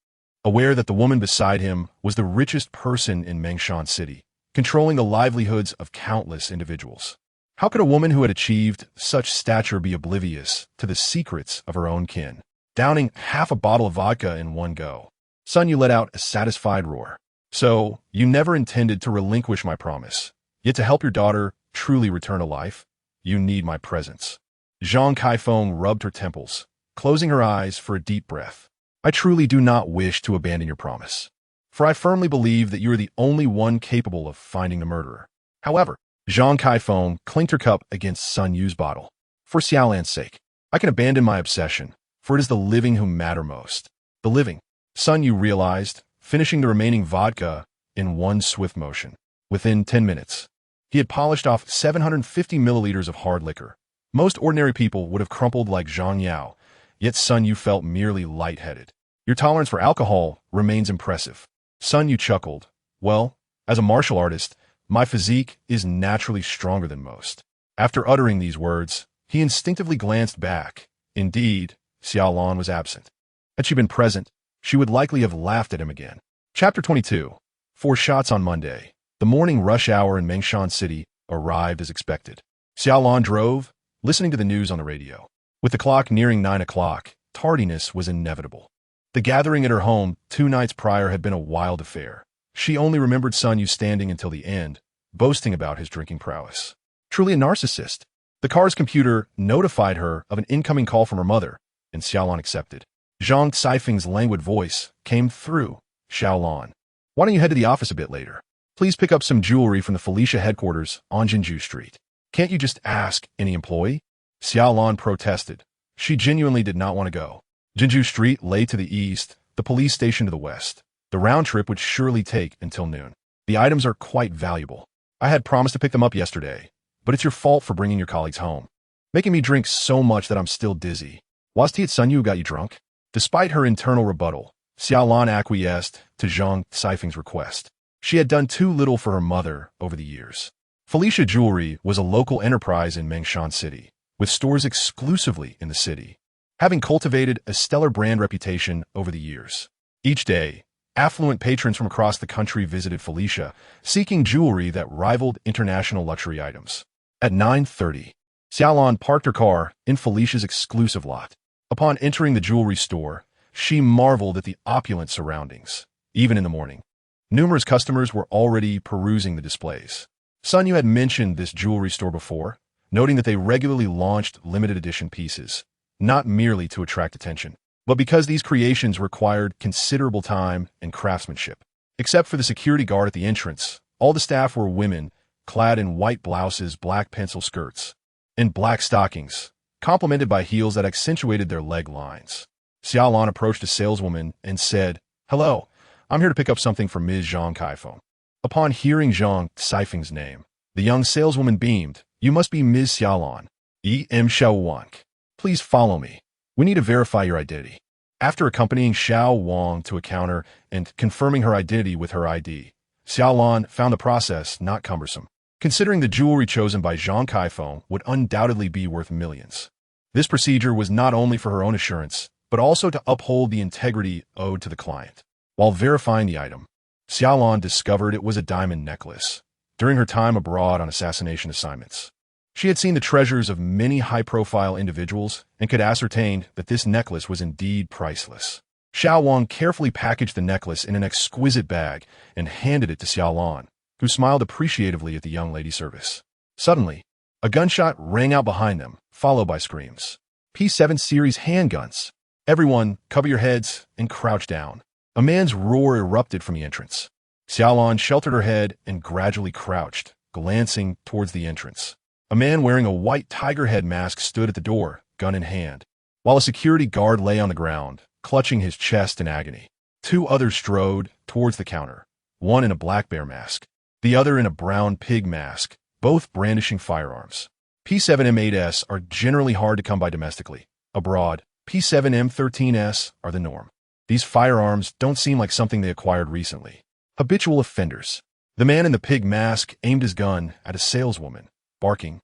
aware that the woman beside him was the richest person in Mengshan City, controlling the livelihoods of countless individuals. How could a woman who had achieved such stature be oblivious to the secrets of her own kin? Downing half a bottle of vodka in one go, Sun Yu let out a satisfied roar. So, you never intended to relinquish my promise, yet to help your daughter truly return to life, you need my presence. Zhang Kaifeng rubbed her temples, closing her eyes for a deep breath. I truly do not wish to abandon your promise, for I firmly believe that you are the only one capable of finding the murderer. However, Zhang Kaifeng clinked her cup against Sun Yu's bottle. For Xia Lan's sake, I can abandon my obsession, for it is the living who matter most. The living, Sun Yu realized, finishing the remaining vodka in one swift motion. Within 10 minutes, he had polished off 750 milliliters of hard liquor. Most ordinary people would have crumpled like Zhang Yao, yet Sun Yu felt merely lightheaded. Your tolerance for alcohol remains impressive. Sun Yu chuckled. Well, as a martial artist, my physique is naturally stronger than most. After uttering these words, he instinctively glanced back. Indeed, Xia Lan was absent. Had she been present, she would likely have laughed at him again. Chapter 22. 4 shots on Monday. The morning rush hour in Mengshan City arrived as expected. Xia Lan drove, listening to the news on the radio. With the clock nearing 9 o'clock, tardiness was inevitable. The gathering at her home 2 nights prior had been a wild affair. She only remembered Sun Yu standing until the end, boasting about his drinking prowess. Truly a narcissist. The car's computer notified her of an incoming call from her mother, and Xia Lan accepted. Zhang Caifeng's languid voice came through. Xia Lan, why don't you head to the office a bit later? Please pick up some jewelry from the Felicia headquarters on Jinju Street. Can't you just ask any employee? Xia Lan protested. She genuinely did not want to go. Jinju Street lay to the east, the police station to the west. The round trip would surely take until noon. The items are quite valuable. I had promised to pick them up yesterday, but it's your fault for bringing your colleagues home. Making me drink so much that I'm still dizzy. Was it Sun Yu who got you drunk? Despite her internal rebuttal, Xia Lan acquiesced to Zhang Caifeng's request. She had done too little for her mother over the years. Felicia Jewelry was a local enterprise in Mengshan City, with stores exclusively in the city, having cultivated a stellar brand reputation over the years. Each day, affluent patrons from across the country visited Felicia, seeking jewelry that rivaled international luxury items. At 9:30, Xia Lan parked her car in Felicia's exclusive lot. Upon entering the jewelry store, she marveled at the opulent surroundings. Even in the morning, numerous customers were already perusing the displays. Sun Yu had mentioned this jewelry store before, noting that they regularly launched limited edition pieces, not merely to attract attention, but because these creations required considerable time and craftsmanship. Except for the security guard at the entrance, all the staff were women, clad in white blouses, black pencil skirts, and black stockings, complemented by heels that accentuated their leg lines. Xia Lan approached a saleswoman and said, "Hello, I'm here to pick up something for Ms. Zhang Caifeng." Upon hearing Zhang Caifeng's name, the young saleswoman beamed. "You must be Ms. Xia Lan. Xiao Wang. Please follow me. We need to verify your identity." After accompanying Xiao Wang to a counter and confirming her identity with her ID, Xia Lan found the process not cumbersome, considering the jewelry chosen by Zhang Caifeng would undoubtedly be worth millions. This procedure was not only for her own assurance, but also to uphold the integrity owed to the client. While verifying the item, Xia Lan discovered it was a diamond necklace. During her time abroad on assassination assignments, she had seen the treasures of many high-profile individuals and could ascertain that this necklace was indeed priceless. Xiao Wang carefully packaged the necklace in an exquisite bag and handed it to Xia Lan, who smiled appreciatively at the young lady's service. Suddenly, a gunshot rang out behind them, followed by screams. P7 series handguns. Everyone, cover your heads and crouch down. A man's roar erupted from the entrance. Xia Lan sheltered her head and gradually crouched, glancing towards the entrance. A man wearing a white tiger head mask stood at the door, gun in hand, while a security guard lay on the ground, clutching his chest in agony. 2 others strode towards the counter, one in a black bear mask, the other in a brown pig mask, both brandishing firearms. P7M8S are generally hard to come by domestically. Abroad, P7M13S are the norm. These firearms don't seem like something they acquired recently. Habitual offenders. The man in the pig mask aimed his gun at a saleswoman, barking,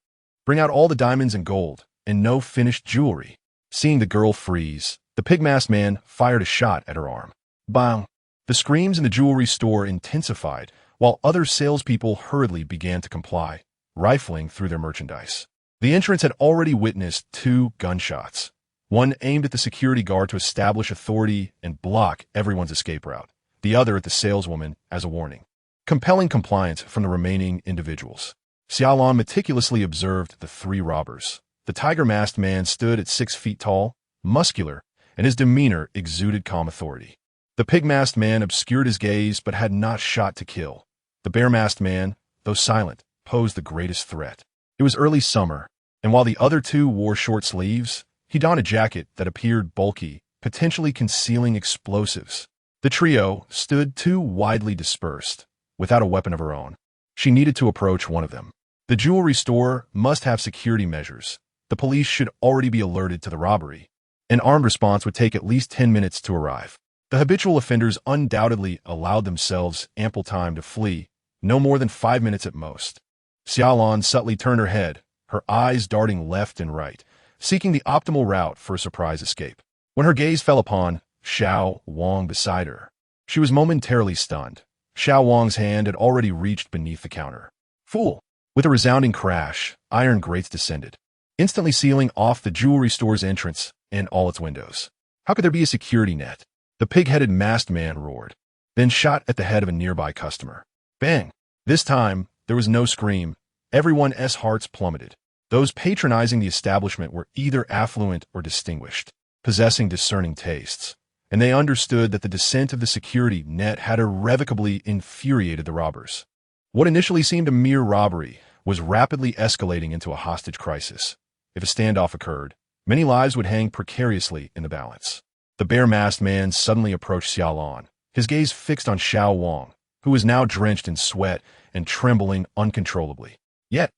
"Bring out all the diamonds and gold, and no finished jewelry." Seeing the girl freeze, the pig-masked man fired a shot at her arm. Bang! The screams in the jewelry store intensified, while other salespeople hurriedly began to comply, rifling through their merchandise. The entrance had already witnessed 2 gunshots, one aimed at the security guard to establish authority and block everyone's escape route, the other at the saleswoman as a warning, compelling compliance from the remaining individuals. Xia Lan meticulously observed the 3 robbers. The tiger-masked man stood at 6 feet tall, muscular, and his demeanor exuded calm authority. The pig-masked man obscured his gaze but had not shot to kill. The bear-masked man, though silent, posed the greatest threat. It was early summer, and while the other 2 wore short sleeves, he donned a jacket that appeared bulky, potentially concealing explosives. The trio stood too widely dispersed, without a weapon of her own. She needed to approach one of them. The jewelry store must have security measures. The police should already be alerted to the robbery. An armed response would take at least 10 minutes to arrive. The habitual offenders undoubtedly allowed themselves ample time to flee, no more than 5 minutes at most. Xia Lan subtly turned her head, her eyes darting left and right, seeking the optimal route for a surprise escape. When her gaze fell upon Xiao Wang beside her, she was momentarily stunned. Xiao Wang's hand had already reached beneath the counter. Fool! With a resounding crash, iron grates descended. instantly sealing off the jewelry store's entrance and all its windows. How could there be a security net? The pig-headed masked man roared, then shot at the head of a nearby customer. Bang! This time, there was no scream. Everyone's hearts plummeted. Those patronizing the establishment were either affluent or distinguished, possessing discerning tastes, and they understood that the descent of the security net had irrevocably infuriated the robbers. What initially seemed a mere robbery was rapidly escalating into a hostage crisis. If a standoff occurred, many lives would hang precariously in the balance. The bare-masked man suddenly approached Xia Lan, his gaze fixed on Xiao Wang, who was now drenched in sweat and trembling uncontrollably. Yet,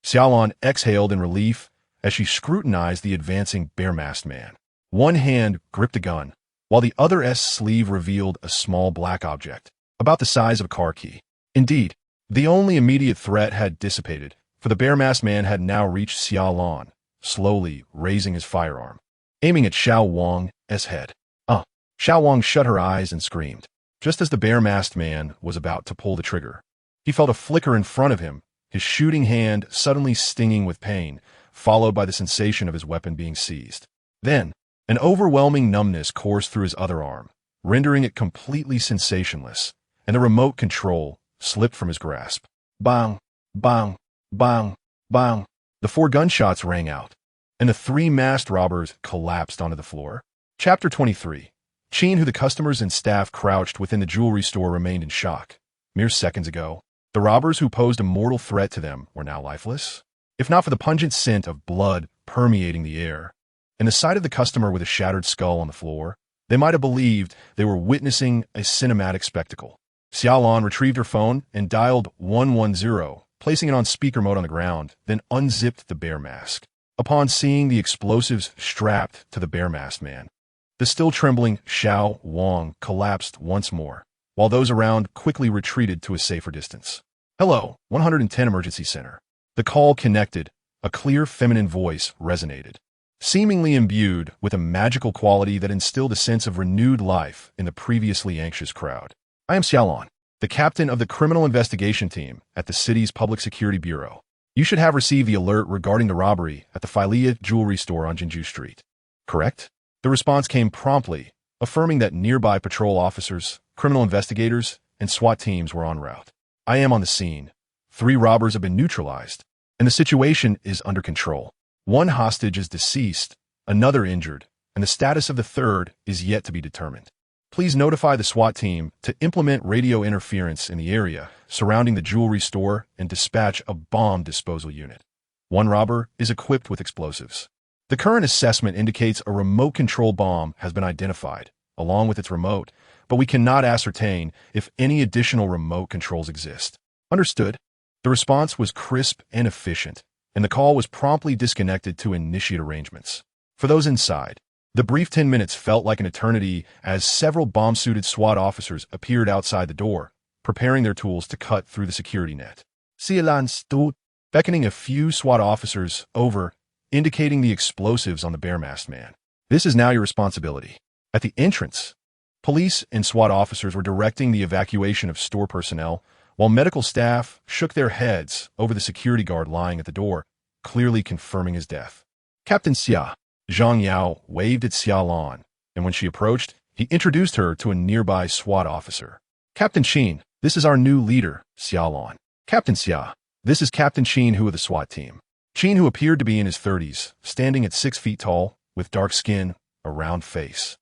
Xia Lan exhaled in relief as she scrutinized the advancing bare-masked man. One hand gripped a gun, while the other's sleeve revealed a small black object, about the size of a car key. Indeed, the only immediate threat had dissipated, for the bare-masked man had now reached Xia Lan, slowly raising his firearm, aiming at Xiao Wang's head. Xiao Wang shut her eyes and screamed. Just as the bare-masked man was about to pull the trigger, he felt a flicker in front of him, his shooting hand suddenly stinging with pain, followed by the sensation of his weapon being seized. Then, an overwhelming numbness coursed through his other arm, rendering it completely sensationless, and the remote control slipped from his grasp. Bang! Bang! Bang! Bang! The 4 gunshots rang out, and the 3 masked robbers collapsed onto the floor. Chapter 23. Qin, who the customers and staff crouched within the jewelry store, remained in shock. Mere seconds ago, the robbers who posed a mortal threat to them were now lifeless. If not for the pungent scent of blood permeating the air, and the sight of the customer with a shattered skull on the floor, they might have believed they were witnessing a cinematic spectacle. Xia Lan retrieved her phone and dialed 110, placing it on speaker mode on the ground, then unzipped the bear mask. Upon seeing the explosives strapped to the bare-masked man, the still trembling Xiao Wang collapsed once more, while those around quickly retreated to a safer distance. Hello, 110 Emergency Center. The call connected. A clear feminine voice resonated, seemingly imbued with a magical quality that instilled a sense of renewed life in the previously anxious crowd. I am Xia Lan, the captain of the criminal investigation team at the city's Public Security Bureau. You should have received the alert regarding the robbery at the Filia jewelry store on Jinju Street. Correct? The response came promptly, affirming that nearby patrol officers, criminal investigators, and SWAT teams were en route. I am on the scene. 3 robbers have been neutralized, and the situation is under control. 1 hostage is deceased, another injured, and the status of the 3rd is yet to be determined. Please notify the SWAT team to implement radio interference in the area surrounding the jewelry store and dispatch a bomb disposal unit. 1 robber is equipped with explosives. The current assessment indicates a remote control bomb has been identified, along with its remote, but we cannot ascertain if any additional remote controls exist. Understood. The response was crisp and efficient, and the call was promptly disconnected to initiate arrangements. For those inside, the brief 10 minutes felt like an eternity as several bomb-suited SWAT officers appeared outside the door, preparing their tools to cut through the security net. Xia Lan stood, beckoning a few SWAT officers over, indicating the explosives on the bare-masked man. This is now your responsibility. At the entrance, police and SWAT officers were directing the evacuation of store personnel, while medical staff shook their heads over the security guard lying at the door, clearly confirming his death. Captain Xia, Zhang Yao waved at Xia Lan, and when she approached, he introduced her to a nearby SWAT officer. Captain Qin, this is our new leader, Xia Lan. Captain Xia, this is Captain Qin, who of the SWAT team. Qin, who appeared to be in his 30s, standing at 6 feet tall, with dark skin, a round face,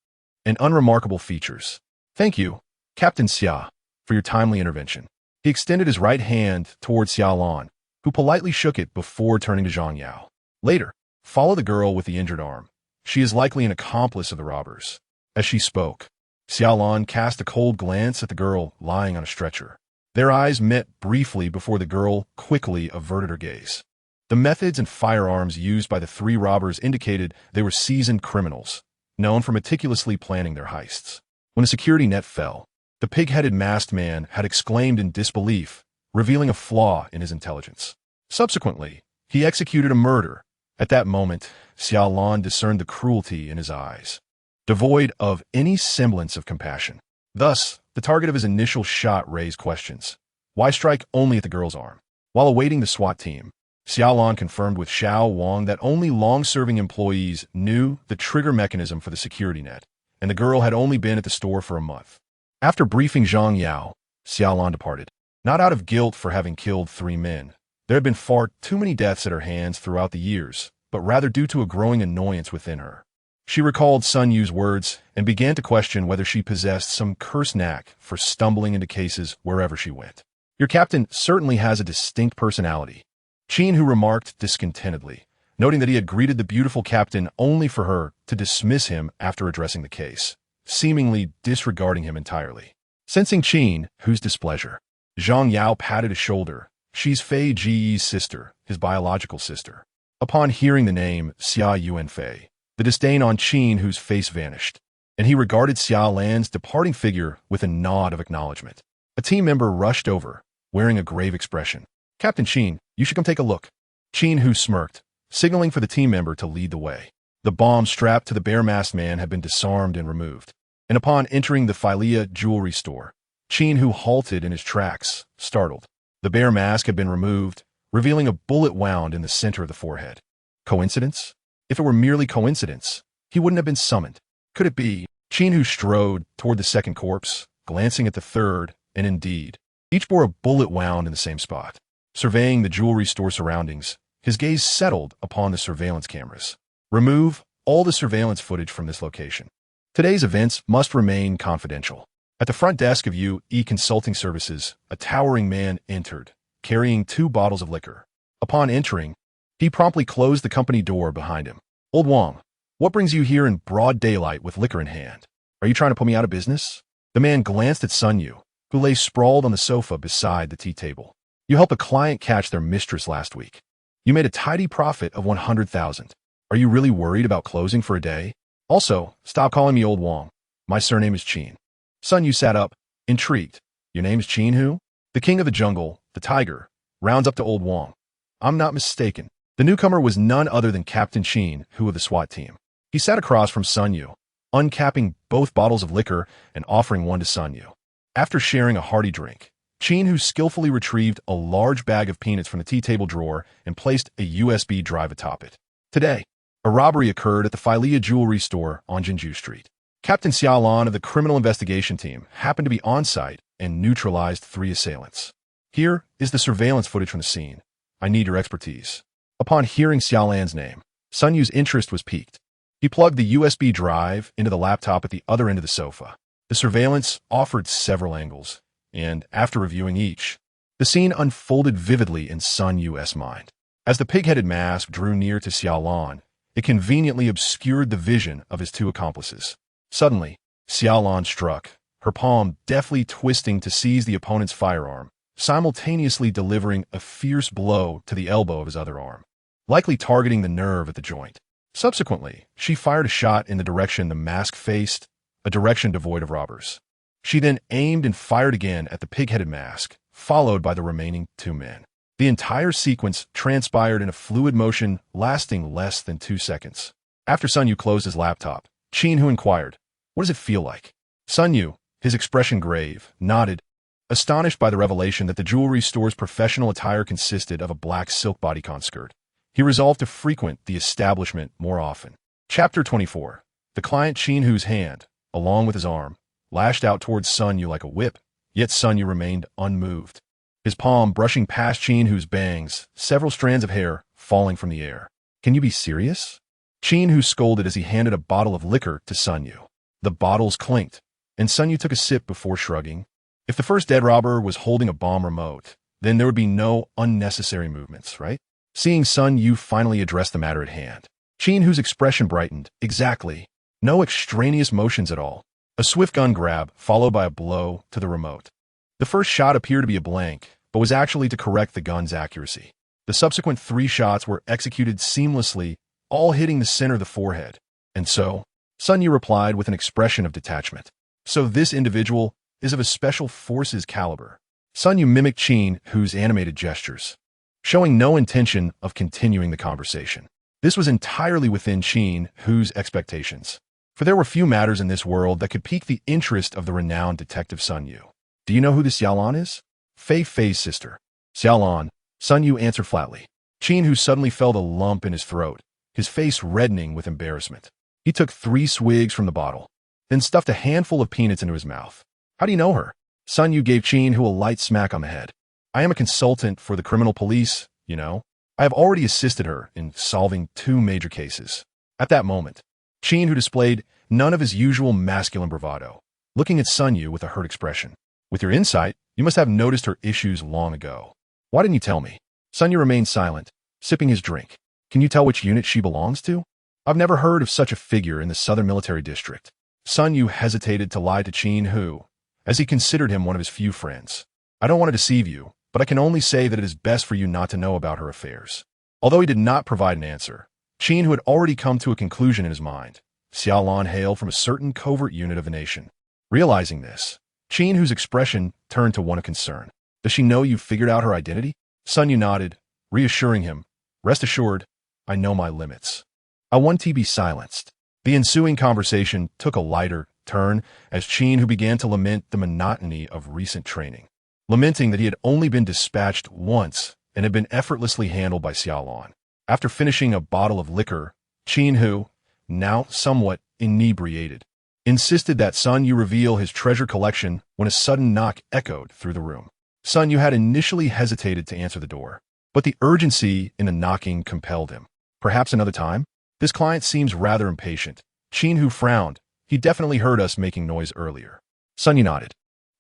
and unremarkable features. Thank you, Captain Xia, for your timely intervention. He extended his right hand towards Xia Lan, who politely shook it before turning to Zhang Yao. Later, follow the girl with the injured arm. She is likely an accomplice of the robbers. As she spoke, Xia Lan cast a cold glance at the girl lying on a stretcher. Their eyes met briefly before the girl quickly averted her gaze. The methods and firearms used by the 3 robbers indicated they were seasoned criminals, known for meticulously planning their heists. When a security net fell, the pig-headed masked man had exclaimed in disbelief, revealing a flaw in his intelligence. Subsequently, he executed a murder. At that moment, Xia Lan discerned the cruelty in his eyes, devoid of any semblance of compassion. Thus, the target of his initial shot raised questions. Why strike only at the girl's arm? While awaiting the SWAT team, Xia Lan confirmed with Xiao Wang that only long-serving employees knew the trigger mechanism for the security net, and the girl had only been at the store for a month. After briefing Zhang Yao, Xia Lan departed, not out of guilt for having killed 3 men. There had been far too many deaths at her hands throughout the years, but rather due to a growing annoyance within her. She recalled Sun Yu's words and began to question whether she possessed some cursed knack for stumbling into cases wherever she went. Your captain certainly has a distinct personality, Qin Hu remarked discontentedly, noting that he had greeted the beautiful captain only for her to dismiss him after addressing the case, seemingly disregarding him entirely. Sensing Qin Hu's displeasure, Zhang Yao patted his shoulder. She's Fei Ji's sister, his biological sister. Upon hearing the name Xia Yuanfei, the disdain on Qin Hu's face vanished, and he regarded Xia Lan's departing figure with a nod of acknowledgement. A team member rushed over, wearing a grave expression. Captain Qin, you should come take a look. Qin Hu smirked, signaling for the team member to lead the way. The bomb strapped to the bare-masked man had been disarmed and removed, and upon entering the Philia jewelry store, Qin Hu halted in his tracks, startled. The bare mask had been removed, revealing a bullet wound in the center of the forehead. Coincidence? If it were merely coincidence, he wouldn't have been summoned. Could it be? Qin Hu strode toward the second corpse, glancing at the third, and indeed, each bore a bullet wound in the same spot. Surveying the jewelry store surroundings, his gaze settled upon the surveillance cameras. Remove all the surveillance footage from this location. Today's events must remain confidential. At the front desk of UE Consulting Services, a towering man entered, carrying 2 bottles of liquor. Upon entering, he promptly closed the company door behind him. Old Wang, what brings you here in broad daylight with liquor in hand? Are you trying to put me out of business? The man glanced at Sun Yu, who lay sprawled on the sofa beside the tea table. You helped a client catch their mistress last week. You made a tidy profit of 100,000. Are you really worried about closing for a day? Also, stop calling me Old Wang. My surname is Qin. Sun Yu sat up, intrigued. Your name's Qin Hu? The king of the jungle, the tiger, rounds up to Old Wang. I'm not mistaken. The newcomer was none other than Captain Qin Hu of the SWAT team. He sat across from Sun Yu, uncapping both bottles of liquor and offering one to Sun Yu. After sharing a hearty drink, Qin Hu skillfully retrieved a large bag of peanuts from the tea table drawer and placed a USB drive atop it. Today, a robbery occurred at the Philia jewelry store on Jinju Street. Captain Xia Lan of the Criminal Investigation Team happened to be on site and neutralized 3 assailants. Here is the surveillance footage from the scene. I need your expertise. Upon hearing Xia Lan's name, Sun Yu's interest was piqued. He plugged the USB drive into the laptop at the other end of the sofa. The surveillance offered several angles, and after reviewing each, the scene unfolded vividly in Sun Yu's mind. As the pig-headed mask drew near to Xia Lan, it conveniently obscured the vision of his 2 accomplices. Suddenly, Xia Lan struck, her palm deftly twisting to seize the opponent's firearm, simultaneously delivering a fierce blow to the elbow of his other arm, likely targeting the nerve at the joint. Subsequently, she fired a shot in the direction the mask faced, a direction devoid of robbers. She then aimed and fired again at the pig-headed mask, followed by the remaining 2 men. The entire sequence transpired in a fluid motion lasting less than 2 seconds. After Sun Yu closed his laptop, Qin Hu inquired, "What does it feel like?" Sun Yu, his expression grave, nodded, astonished by the revelation that the jewelry store's professional attire consisted of a black silk bodycon skirt. He resolved to frequent the establishment more often. Chapter 24. The client Qin Hu's hand, along with his arm, lashed out towards Sun Yu like a whip, yet Sun Yu remained unmoved. His palm brushing past Qin Hu's bangs, several strands of hair falling from the air. "Can you be serious?" Qin Hu scolded as he handed a bottle of liquor to Sun Yu. The bottles clinked, and Sun Yu took a sip before shrugging. If the first dead robber was holding a bomb remote, then there would be no unnecessary movements, right? Seeing Sun Yu finally address the matter at hand, Qin Hu's expression brightened. Exactly. No extraneous motions at all. A swift gun grab, followed by a blow to the remote. The first shot appeared to be a blank, but was actually to correct the gun's accuracy. The subsequent 3 shots were executed seamlessly, all hitting the center of the forehead. And so, Sun Yu replied with an expression of detachment. So this individual is of a special forces caliber. Sun Yu mimicked Qin Hu's animated gestures, showing no intention of continuing the conversation. This was entirely within Qin Hu's expectations, for there were few matters in this world that could pique the interest of the renowned detective Sun Yu. "Do you know who this Xia Lan is?" Fei Fei's sister. "Xia Lan," Sun Yu answered flatly. Chin Hu suddenly felt a lump in his throat, his face reddening with embarrassment. He took 3 swigs from the bottle, then stuffed a handful of peanuts into his mouth. How do you know her? Sun Yu gave Chin Hu a light smack on the head. I am a consultant for the criminal police, you know. I have already assisted her in solving 2 major cases. At that moment, Chin Hu displayed none of his usual masculine bravado, looking at Sun Yu with a hurt expression. With your insight, you must have noticed her issues long ago. Why didn't you tell me? Sun Yu remained silent, sipping his drink. Can you tell which unit she belongs to? I've never heard of such a figure in the Southern Military District. Sun Yu hesitated to lie to Chin Hu, as he considered him one of his few friends. I don't want to deceive you, but I can only say that it is best for you not to know about her affairs. Although he did not provide an answer, Chin Hu had already come to a conclusion in his mind. Xia Lan hailed from a certain covert unit of the nation. Realizing this, Chin Hu's expression turned to one of concern. Does she know you've figured out her identity? Sun Yu nodded, reassuring him. Rest assured, I know my limits. I want to be silenced. The ensuing conversation took a lighter turn as Chin Hu began to lament the monotony of recent training, lamenting that he had only been dispatched once and had been effortlessly handled by Xia Lan. After finishing a bottle of liquor, Chin Hu, now somewhat inebriated, insisted that Sun Yu reveal his treasure collection when a sudden knock echoed through the room. Sun Yu had initially hesitated to answer the door, but the urgency in the knocking compelled him. Perhaps another time? This client seems rather impatient. Chin Hu frowned. He definitely heard us making noise earlier. Sun Yu nodded.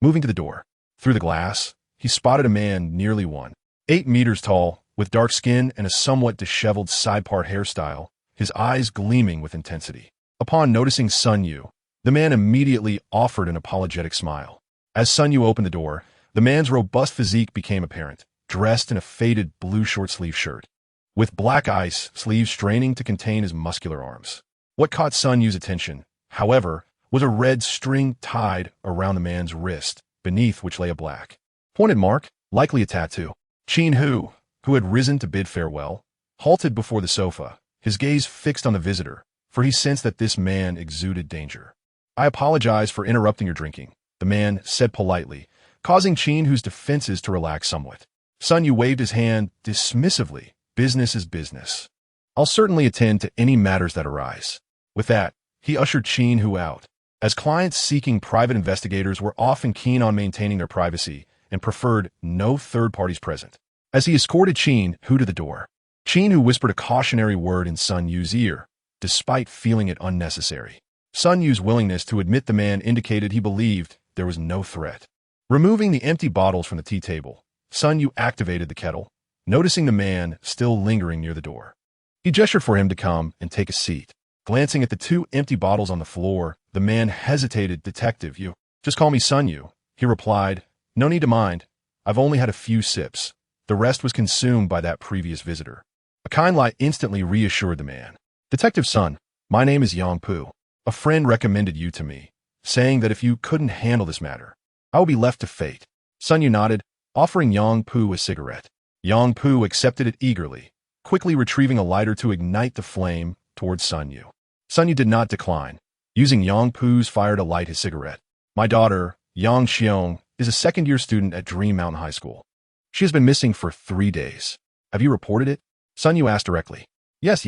Moving to the door. Through the glass, he spotted a man nearly 1.8 meters tall, with dark skin and a somewhat disheveled side-part hairstyle, his eyes gleaming with intensity. Upon noticing Sun Yu, the man immediately offered an apologetic smile. As Sun Yu opened the door, the man's robust physique became apparent, dressed in a faded blue short-sleeve shirt, with black ice sleeves straining to contain his muscular arms. What caught Sun Yu's attention, however, was a red string tied around the man's wrist, beneath which lay a black pointed mark, likely a tattoo. Chin Hu, who had risen to bid farewell, halted before the sofa, his gaze fixed on the visitor, for he sensed that this man exuded danger. I apologize for interrupting your drinking, the man said politely, causing Chin Hu's defenses to relax somewhat. Sun Yu waved his hand dismissively. Business is business. I'll certainly attend to any matters that arise. With that, he ushered Chin Hu out. As clients seeking private investigators were often keen on maintaining their privacy and preferred no third parties present. As he escorted Chin Hu to the door, Chin Hu whispered a cautionary word in Sun Yu's ear, despite feeling it unnecessary. Sun Yu's willingness to admit the man indicated he believed there was no threat. Removing the empty bottles from the tea table, Sun Yu activated the kettle, noticing the man still lingering near the door. He gestured for him to come and take a seat. Glancing at the 2 empty bottles on the floor, the man hesitated. Detective, you just call me Sun Yu, he replied. No need to mind. I've only had a few sips. The rest was consumed by that previous visitor. A kind light instantly reassured the man. Detective Sun, my name is Yang Pu. A friend recommended you to me, saying that if you couldn't handle this matter, I will be left to fate. Sun Yu nodded, offering Yang Pu a cigarette. Yang Pu accepted it eagerly, quickly retrieving a lighter to ignite the flame towards Sun Yu. Sun Yu did not decline, using Yang Pu's fire to light his cigarette. My daughter, Yang Xiong, is a second-year student at Dream Mountain High School. She has been missing for 3 days. Have you reported it? Sun Yu asked directly. Yes.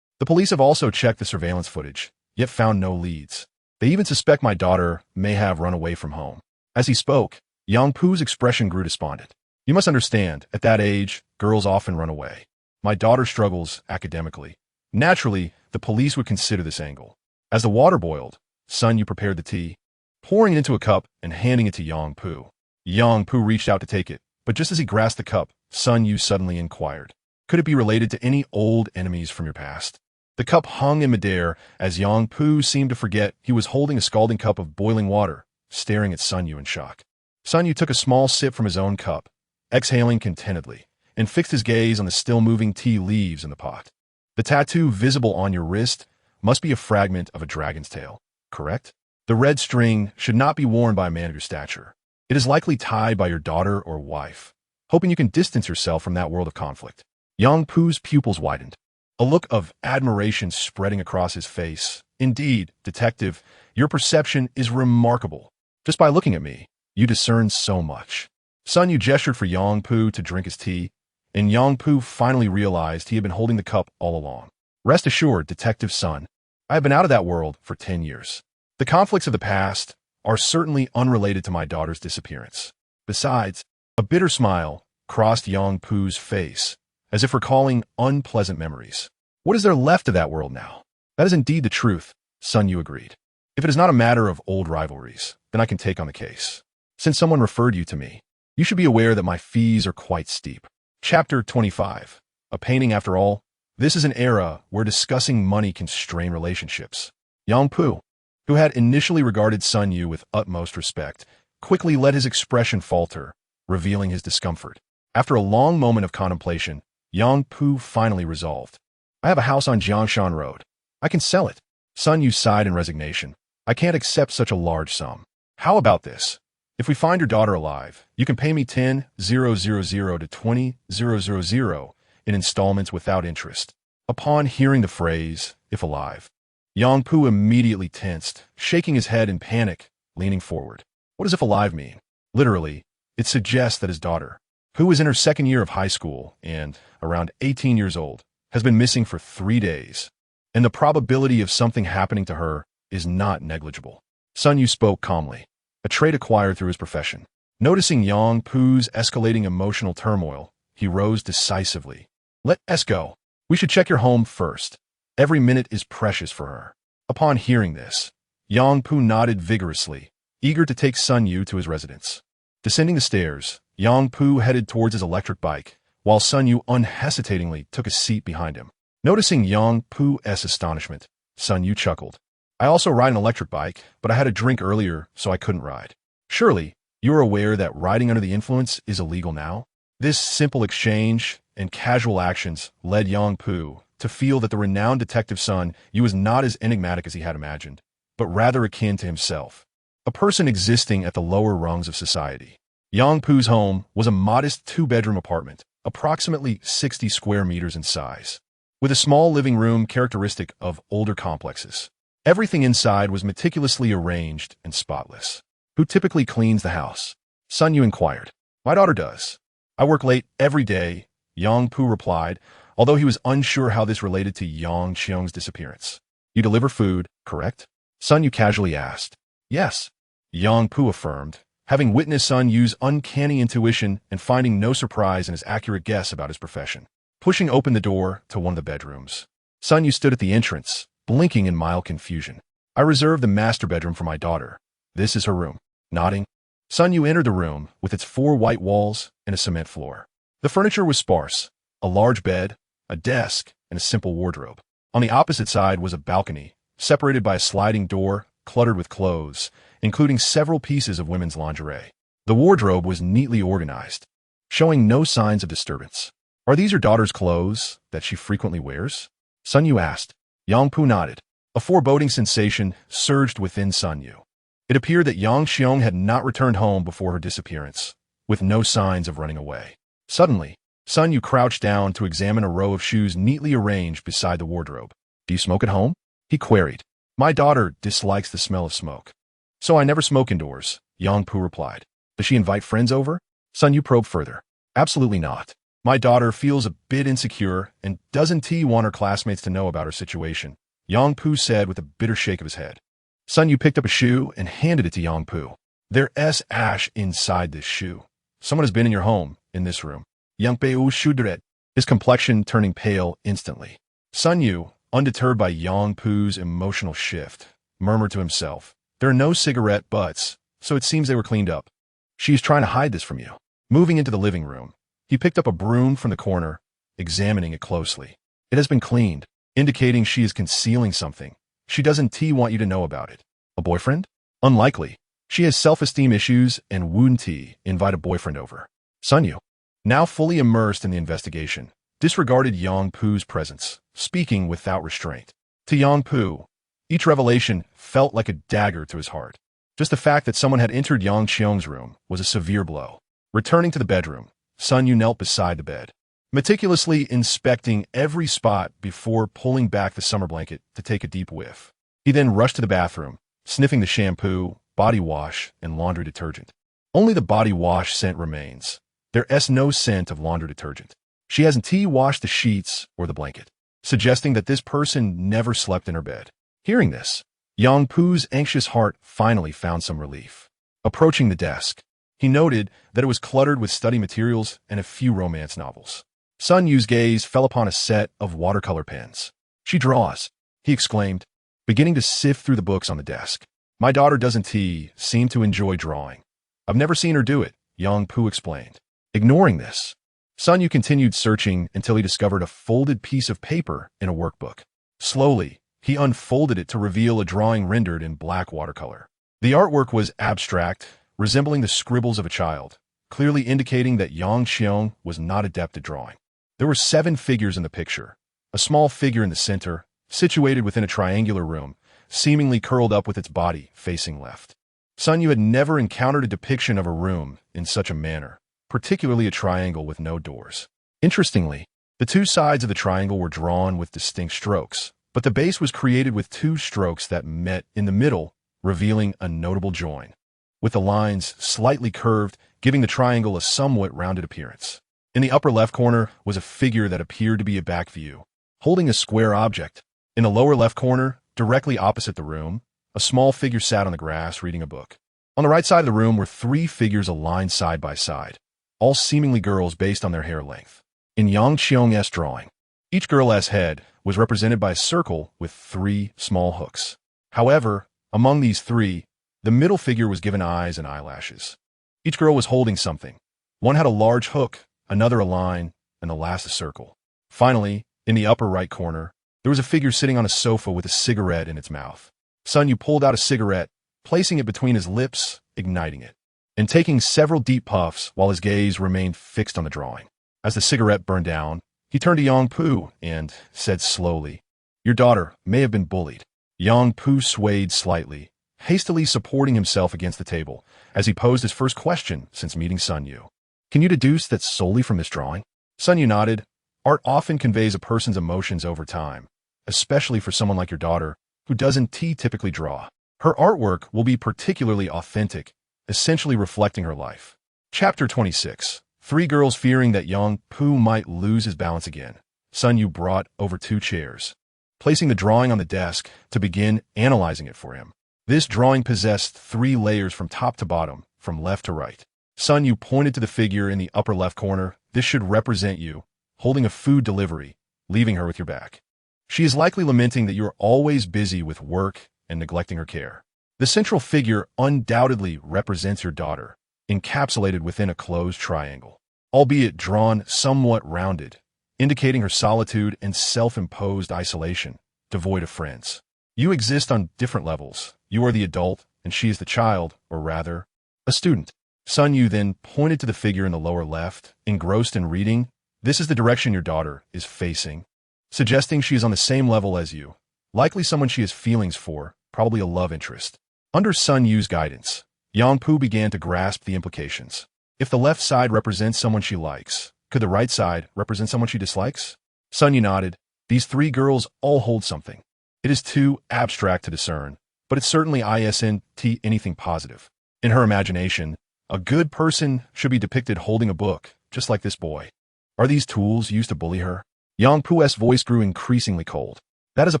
The police have also checked the surveillance footage, yet found no leads. They even suspect my daughter may have run away from home. As he spoke, Yang Pu's expression grew despondent. You must understand, at that age, girls often run away. My daughter struggles academically. Naturally, the police would consider this angle. As the water boiled, Sun Yu prepared the tea, pouring it into a cup and handing it to Yang Pu. Yang Pu reached out to take it, but just as he grasped the cup, Sun Yu suddenly inquired, could it be related to any old enemies from your past? The cup hung in midair as Yang Pu seemed to forget he was holding a scalding cup of boiling water, staring at Sun Yu in shock. Sun Yu took a small sip from his own cup, exhaling contentedly, and fixed his gaze on the still-moving tea leaves in the pot. The tattoo visible on your wrist must be a fragment of a dragon's tail, correct? The red string should not be worn by a man of your stature. It is likely tied by your daughter or wife, hoping you can distance yourself from that world of conflict. Yang Pu's pupils widened, a look of admiration spreading across his face. Indeed, detective, your perception is remarkable. Just by looking at me, you discern so much. Sun Yu gestured for Yang Pu to drink his tea, and Yang Pu finally realized he had been holding the cup all along. Rest assured, Detective Sun, I have been out of that world for 10 years. The conflicts of the past are certainly unrelated to my daughter's disappearance. Besides, a bitter smile crossed Yang Pu's face, as if recalling unpleasant memories. What is there left of that world now? That is indeed the truth, Sun Yu agreed. If it is not a matter of old rivalries, then I can take on the case. Since someone referred you to me, you should be aware that my fees are quite steep. Chapter 25. A painting after all. This is an era where discussing money can strain relationships. Yang Pu, who had initially regarded Sun Yu with utmost respect, quickly let his expression falter, revealing his discomfort. After a long moment of contemplation, Yang Pu finally resolved. I have a house on Jiangshan Road. I can sell it. Sun Yu sighed in resignation. I can't accept such a large sum. How about this? If we find your daughter alive, you can pay me 10,000 to 20,000 in installments without interest. Upon hearing the phrase, if alive, Yang Pu immediately tensed, shaking his head in panic, leaning forward. What does if alive mean? Literally, it suggests that his daughter, who is in her second year of high school and around 18 years old, has been missing for 3 days, and the probability of something happening to her is not negligible. Sun Yu spoke calmly, a trait acquired through his profession. Noticing Yang Pu's escalating emotional turmoil, he rose decisively. Let us go. We should check your home first. Every minute is precious for her. Upon hearing this, Yang Pu nodded vigorously, eager to take Sun Yu to his residence. Descending the stairs, Yang Pu headed towards his electric bike, while Sun Yu unhesitatingly took a seat behind him. Noticing Yang Pu's astonishment, Sun Yu chuckled. I also ride an electric bike, but I had a drink earlier, so I couldn't ride. Surely, you are aware that riding under the influence is illegal now? This simple exchange and casual actions led Yang Pu to feel that the renowned Detective Sun Yu was not as enigmatic as he had imagined, but rather akin to himself, a person existing at the lower rungs of society. Yang Pu's home was a modest 2-bedroom apartment, approximately 60 square meters in size, with a small living room characteristic of older complexes. Everything inside was meticulously arranged and spotless. Who typically cleans the house? Sun Yu inquired. My daughter does. I work late every day, Yang Pu replied, although he was unsure how this related to Yang Qiong's disappearance. You deliver food, correct? Sun Yu casually asked. Yes, Yang Pu affirmed, having witnessed Sun Yu's uncanny intuition and finding no surprise in his accurate guess about his profession. Pushing open the door to one of the bedrooms, Sun Yu stood at the entrance, blinking in mild confusion. I reserved the master bedroom for my daughter. This is her room. Nodding, Sun Yu entered the room with its 4 white walls and a cement floor. The furniture was sparse, a large bed, a desk, and a simple wardrobe. On the opposite side was a balcony, separated by a sliding door cluttered with clothes, including several pieces of women's lingerie. The wardrobe was neatly organized, showing no signs of disturbance. Are these your daughter's clothes that she frequently wears? Sun Yu asked. Yang Pu nodded. A foreboding sensation surged within Sun Yu. It appeared that Yang Xiong had not returned home before her disappearance, with no signs of running away. Suddenly, Sun Yu crouched down to examine a row of shoes neatly arranged beside the wardrobe. Do you smoke at home? He queried. My daughter dislikes the smell of smoke. So I never smoke indoors, Yang Pu replied. Does she invite friends over? Sun Yu probed further. Absolutely not. My daughter feels a bit insecure and doesn't want her classmates to know about her situation, Yang Pu said with a bitter shake of his head. Sun Yu picked up a shoe and handed it to Yang Pu. There's ash inside this shoe. Someone has been in your home, in this room. Yang Pu shudred, his complexion turning pale instantly. Sun Yu, undeterred by Yang Pu's emotional shift, murmured to himself, there are no cigarette butts, so it seems they were cleaned up. She's trying to hide this from you. Moving into the living room, he picked up a broom from the corner, examining it closely. It has been cleaned, indicating she is concealing something. She doesn't want you to know about it. A boyfriend? Unlikely. She has self-esteem issues and wouldn't invite a boyfriend over. Sun Yu, now fully immersed in the investigation, disregarded Yang Pu's presence, speaking without restraint. To Yang Pu, each revelation felt like a dagger to his heart. Just the fact that someone had entered Yang Xiong's room was a severe blow. Returning to the bedroom, Sun Yu knelt beside the bed, meticulously inspecting every spot before pulling back the summer blanket to take a deep whiff. He then rushed to the bathroom, sniffing the shampoo, body wash, and laundry detergent. Only the body wash scent remains. There's no scent of laundry detergent. She hasn't washed the sheets or the blanket, suggesting that this person never slept in her bed. Hearing this, Yang Pu's anxious heart finally found some relief. Approaching the desk, he noted that it was cluttered with study materials and a few romance novels. Sun Yu's gaze fell upon a set of watercolor pens. "She draws," he exclaimed, beginning to sift through the books on the desk. "My daughter doesn't seem to enjoy drawing. I've never seen her do it," Yang Pu explained. Ignoring this, Sun Yu continued searching until he discovered a folded piece of paper in a workbook. Slowly, he unfolded it to reveal a drawing rendered in black watercolor. The artwork was abstract, resembling the scribbles of a child, clearly indicating that Yang Xiong was not adept at drawing. There were 7 figures in the picture, a small figure in the center, situated within a triangular room, seemingly curled up with its body facing left. Sun Yu had never encountered a depiction of a room in such a manner, particularly a triangle with no doors. Interestingly, the 2 sides of the triangle were drawn with distinct strokes, but the base was created with 2 strokes that met in the middle, revealing a notable join, with the lines slightly curved, giving the triangle a somewhat rounded appearance. In the upper left corner was a figure that appeared to be a back view, holding a square object. In the lower left corner, directly opposite the room, a small figure sat on the grass reading a book. On the right side of the room were 3 figures aligned side by side, all seemingly girls based on their hair length. In Yang Xiong's drawing, each girl's head was represented by a circle with 3 small hooks. However, among these 3, the middle figure was given eyes and eyelashes. Each girl was holding something. One had a large hook, another a line, and the last a circle. Finally, in the upper right corner, there was a figure sitting on a sofa with a cigarette in its mouth. Sun Yu pulled out a cigarette, placing it between his lips, igniting it, and taking several deep puffs while his gaze remained fixed on the drawing. As the cigarette burned down, he turned to Yang Pu and said slowly, "Your daughter may have been bullied." Yang Pu swayed slightly, hastily supporting himself against the table as he posed his first question since meeting Sun Yu. "Can you deduce that solely from this drawing?" Sun Yu nodded. Art often conveys a person's emotions over time, especially for someone like your daughter, who doesn't typically draw. Her artwork will be particularly authentic, essentially reflecting her life. Chapter 26. 3 girls fearing that Yang Pu might lose his balance again. Sun Yu brought over 2 chairs, placing the drawing on the desk to begin analyzing it for him. This drawing possessed 3 layers from top to bottom, from left to right. Sun Yu pointed to the figure in the upper left corner. "This should represent you, holding a food delivery, leaving her with your back. She is likely lamenting that you are always busy with work and neglecting her care." The central figure undoubtedly represents your daughter, encapsulated within a closed triangle, albeit drawn somewhat rounded, indicating her solitude and self-imposed isolation, devoid of friends. You exist on different levels. You are the adult, and she is the child, or rather, a student. Sun Yu then pointed to the figure in the lower left, engrossed in reading. "This is the direction your daughter is facing," suggesting she is on the same level as you, likely someone she has feelings for, probably a love interest. Under Sun Yu's guidance, Yang Pu began to grasp the implications. If the left side represents someone she likes, could the right side represent someone she dislikes? Sun Yu nodded. These 3 girls all hold something. It is too abstract to discern, but it certainly isn't anything positive. In her imagination, a good person should be depicted holding a book, just like this boy. Are these tools used to bully her? Yang Pu's voice grew increasingly cold. "That is a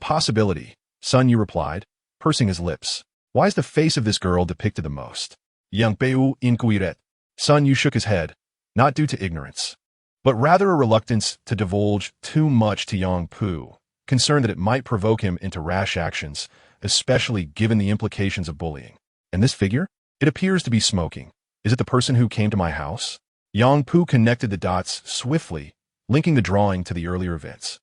possibility," Sun Yu replied, pursing his lips. "Why is the face of this girl depicted the most?" Yang Pu inquired. Sun Yu shook his head, not due to ignorance, but rather a reluctance to divulge too much to Yang Pu, concerned that it might provoke him into rash actions, especially given the implications of bullying. "And this figure? It appears to be smoking. Is it the person who came to my house?" Yang Pu connected the dots swiftly, linking the drawing to the earlier events.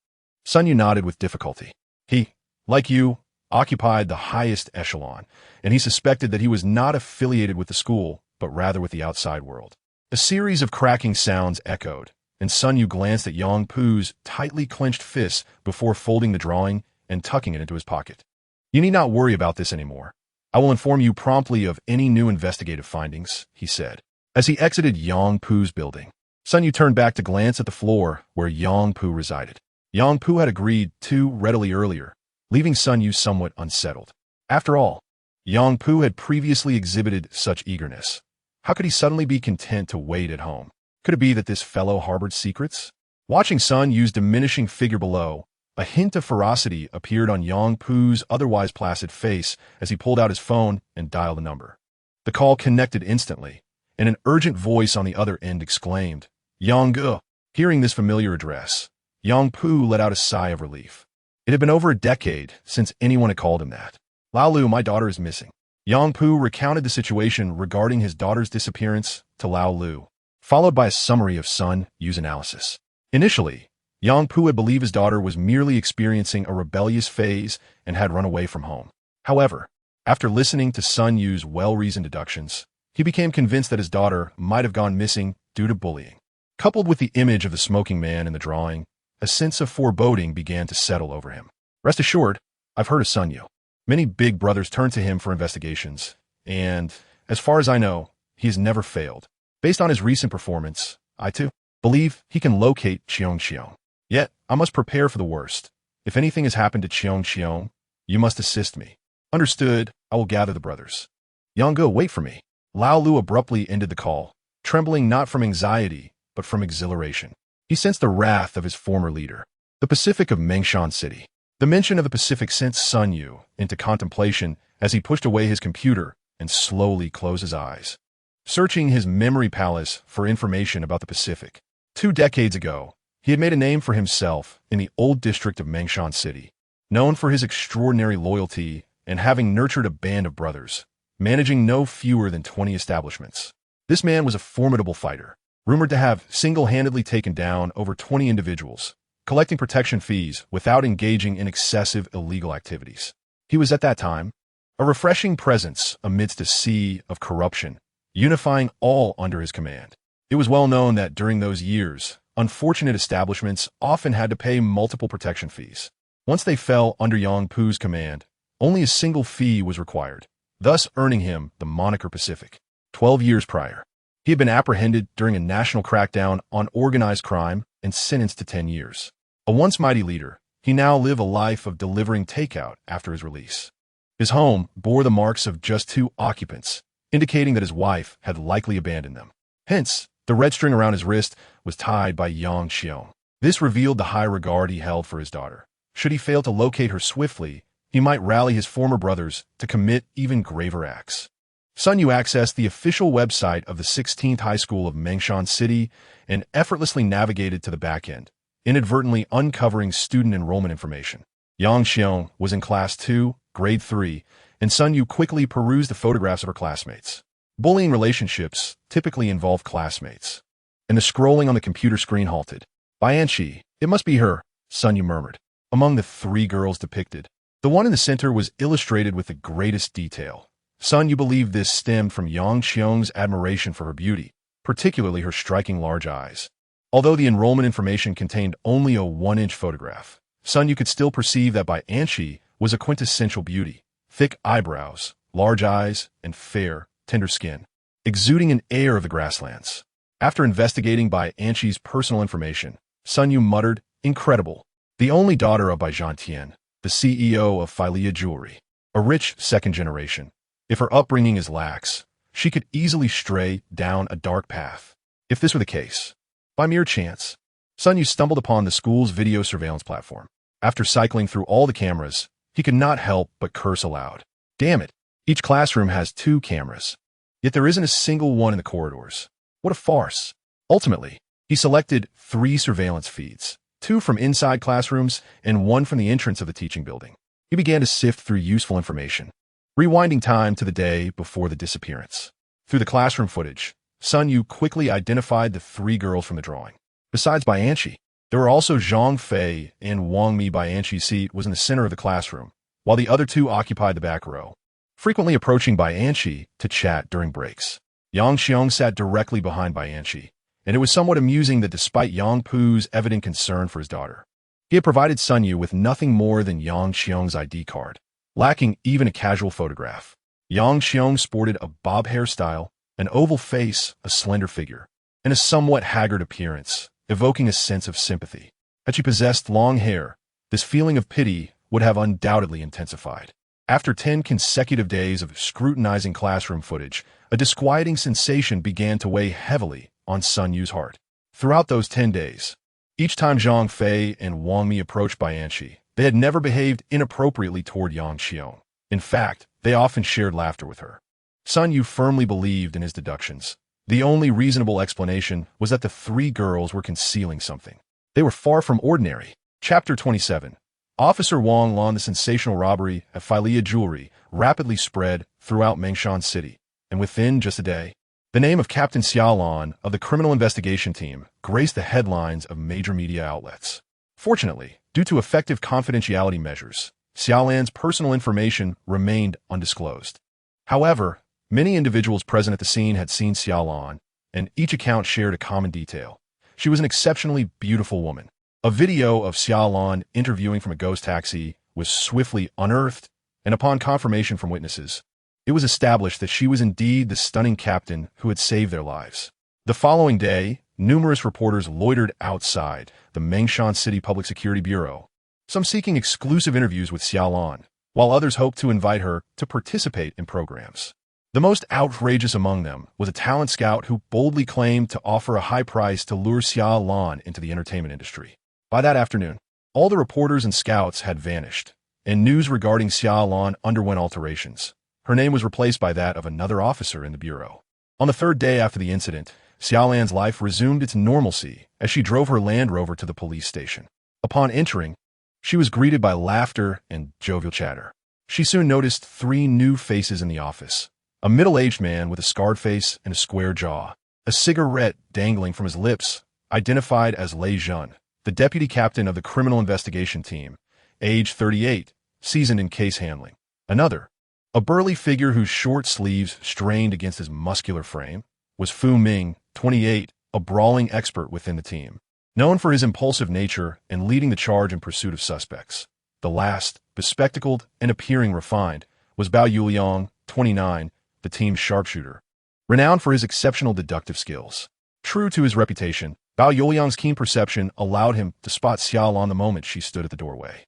Sun Yu nodded with difficulty. He, like you, occupied the highest echelon, and he suspected that he was not affiliated with the school, but rather with the outside world. A series of cracking sounds echoed, and Sun Yu glanced at Yang Pu's tightly clenched fists before folding the drawing and tucking it into his pocket. "You need not worry about this anymore. I will inform you promptly of any new investigative findings," he said. As he exited Yang Pu's building, Sun Yu turned back to glance at the floor where Yang Pu resided. Yang Pu had agreed too readily earlier, leaving Sun Yu somewhat unsettled. After all, Yang Pu had previously exhibited such eagerness. How could he suddenly be content to wait at home? Could it be that this fellow harbored secrets? Watching Sun Yu's diminishing figure below, a hint of ferocity appeared on Yang Pu's otherwise placid face as he pulled out his phone and dialed a number. The call connected instantly, and an urgent voice on the other end exclaimed, "Yang Gu." Hearing this familiar address, Yang Pu let out a sigh of relief. It had been over a decade since anyone had called him that. "Lao Lu, my daughter is missing." Yang Pu recounted the situation regarding his daughter's disappearance to Lao Lu, followed by a summary of Sun Yu's analysis. Initially, Yang Pu had believed his daughter was merely experiencing a rebellious phase and had run away from home. However, after listening to Sun Yu's well-reasoned deductions, he became convinced that his daughter might have gone missing due to bullying. Coupled with the image of the smoking man in the drawing, a sense of foreboding began to settle over him. "Rest assured, I've heard of Sun Yu. Many big brothers turn to him for investigations, and, as far as I know, he has never failed. Based on his recent performance, I too believe he can locate Xiong. Yet, I must prepare for the worst. If anything has happened to Xiong, you must assist me." "Understood, I will gather the brothers." "Yang Gu, wait for me." Lao Lu abruptly ended the call, trembling not from anxiety, but from exhilaration. He sensed the wrath of his former leader, the Pacific of Mengshan City. The mention of the Pacific sent Sun Yu into contemplation as he pushed away his computer and slowly closed his eyes, searching his memory palace for information about the Pacific. 2 decades ago, he had made a name for himself in the old district of Mengshan City, known for his extraordinary loyalty and having nurtured a band of brothers, managing no fewer than 20 establishments. This man was a formidable fighter, rumored to have single-handedly taken down over 20 individuals, collecting protection fees without engaging in excessive illegal activities. He was at that time a refreshing presence amidst a sea of corruption, unifying all under his command. It was well known that during those years, unfortunate establishments often had to pay multiple protection fees. Once they fell under Yang Pu's command, only a single fee was required, thus earning him the moniker Pacific. 12 years prior, he had been apprehended during a national crackdown on organized crime and sentenced to 10 years. A once mighty leader, he now lived a life of delivering takeout after his release. His home bore the marks of just 2 occupants, indicating that his wife had likely abandoned them. Hence, the red string around his wrist was tied by Yang Xiong. This revealed the high regard he held for his daughter. Should he fail to locate her swiftly, he might rally his former brothers to commit even graver acts. Sun Yu accessed the official website of the 16th High School of Mengshan City and effortlessly navigated to the back end, inadvertently uncovering student enrollment information. Yang Xiong was in Class 2, Grade 3, and Sun Yu quickly perused the photographs of her classmates. Bullying relationships typically involve classmates, and the scrolling on the computer screen halted. "Bianchi, it must be her," Sun Yu murmured. Among the 3 girls depicted, the one in the center was illustrated with the greatest detail. Sun Yu believed this stemmed from Yang Xiong's admiration for her beauty, particularly her striking large eyes. Although the enrollment information contained only a 1-inch photograph, Sun Yu could still perceive that Bianchi was a quintessential beauty: thick eyebrows, large eyes, and fair, tender skin, exuding an air of the grasslands. After investigating Bianchi's personal information, Sun Yu muttered, "Incredible. The only daughter of Bai Zhantian, the CEO of Filia Jewelry, a rich second generation. If her upbringing is lax, she could easily stray down a dark path." If this were the case, by mere chance, Sun Yu stumbled upon the school's video surveillance platform. After cycling through all the cameras, he could not help but curse aloud. Damn it, each classroom has 2 cameras, yet there isn't a single one in the corridors. What a farce. Ultimately, he selected 3 surveillance feeds, 2 from inside classrooms and 1 from the entrance of the teaching building. He began to sift through useful information, rewinding time to the day before the disappearance. Through the classroom footage, Sun Yu quickly identified the 3 girls from the drawing. Besides Bianchi, there were also Zhang Fei and Wang Mi. Bianchi's seat was in the center of the classroom, while the other 2 occupied the back row, frequently approaching Bianchi to chat during breaks. Yang Xiong sat directly behind Bianchi, and it was somewhat amusing that despite Yang Pu's evident concern for his daughter, he had provided Sun Yu with nothing more than Yang Xiong's ID card, lacking even a casual photograph. Yang Xiong sported a bob hairstyle, an oval face, a slender figure, and a somewhat haggard appearance, evoking a sense of sympathy. Had she possessed long hair, this feeling of pity would have undoubtedly intensified. After 10 consecutive days of scrutinizing classroom footage, a disquieting sensation began to weigh heavily on Sun Yu's heart. Throughout those 10 days, Each time Zhang Fei and Wang Mi approached Bianchi, they had never behaved inappropriately toward Yang Qiong. In fact, they often shared laughter with her. Sun Yu firmly believed in his deductions. The only reasonable explanation was that the three girls were concealing something. They were far from ordinary. Chapter 27. Officer Wang Lan, the sensational robbery at Filia Jewelry, rapidly spread throughout Mengshan City, and within just a day, the name of Captain Xia Lan of the Criminal Investigation Team graced the headlines of major media outlets. Fortunately, due to effective confidentiality measures, Xia Lan's personal information remained undisclosed. However, many individuals present at the scene had seen Xia Lan, and each account shared a common detail. She was an exceptionally beautiful woman. A video of Xia Lan interviewing from a ghost taxi was swiftly unearthed, and upon confirmation from witnesses, it was established that she was indeed the stunning captain who had saved their lives. The following day, numerous reporters loitered outside the Mengshan City Public Security Bureau, some seeking exclusive interviews with Xia Lan, while others hoped to invite her to participate in programs. The most outrageous among them was a talent scout who boldly claimed to offer a high price to lure Xia Lan into the entertainment industry. By that afternoon, all the reporters and scouts had vanished, and news regarding Xia Lan underwent alterations. Her name was replaced by that of another officer in the bureau. On the third day after the incident, Xia Lan's life resumed its normalcy as she drove her Land Rover to the police station. Upon entering, she was greeted by laughter and jovial chatter. She soon noticed three new faces in the office. A middle-aged man with a scarred face and a square jaw, a cigarette dangling from his lips, identified as Lei Zhen, the deputy captain of the Criminal Investigation Team, age 38, seasoned in case handling. Another, a burly figure whose short sleeves strained against his muscular frame, was Fu Ming, 28, a brawling expert within the team, known for his impulsive nature and leading the charge in pursuit of suspects. The last, bespectacled and appearing refined, was Bao Yuliang, 29, the team's sharpshooter, renowned for his exceptional deductive skills. True to his reputation, Bao Yuliang's keen perception allowed him to spot Xia Lan the moment she stood at the doorway.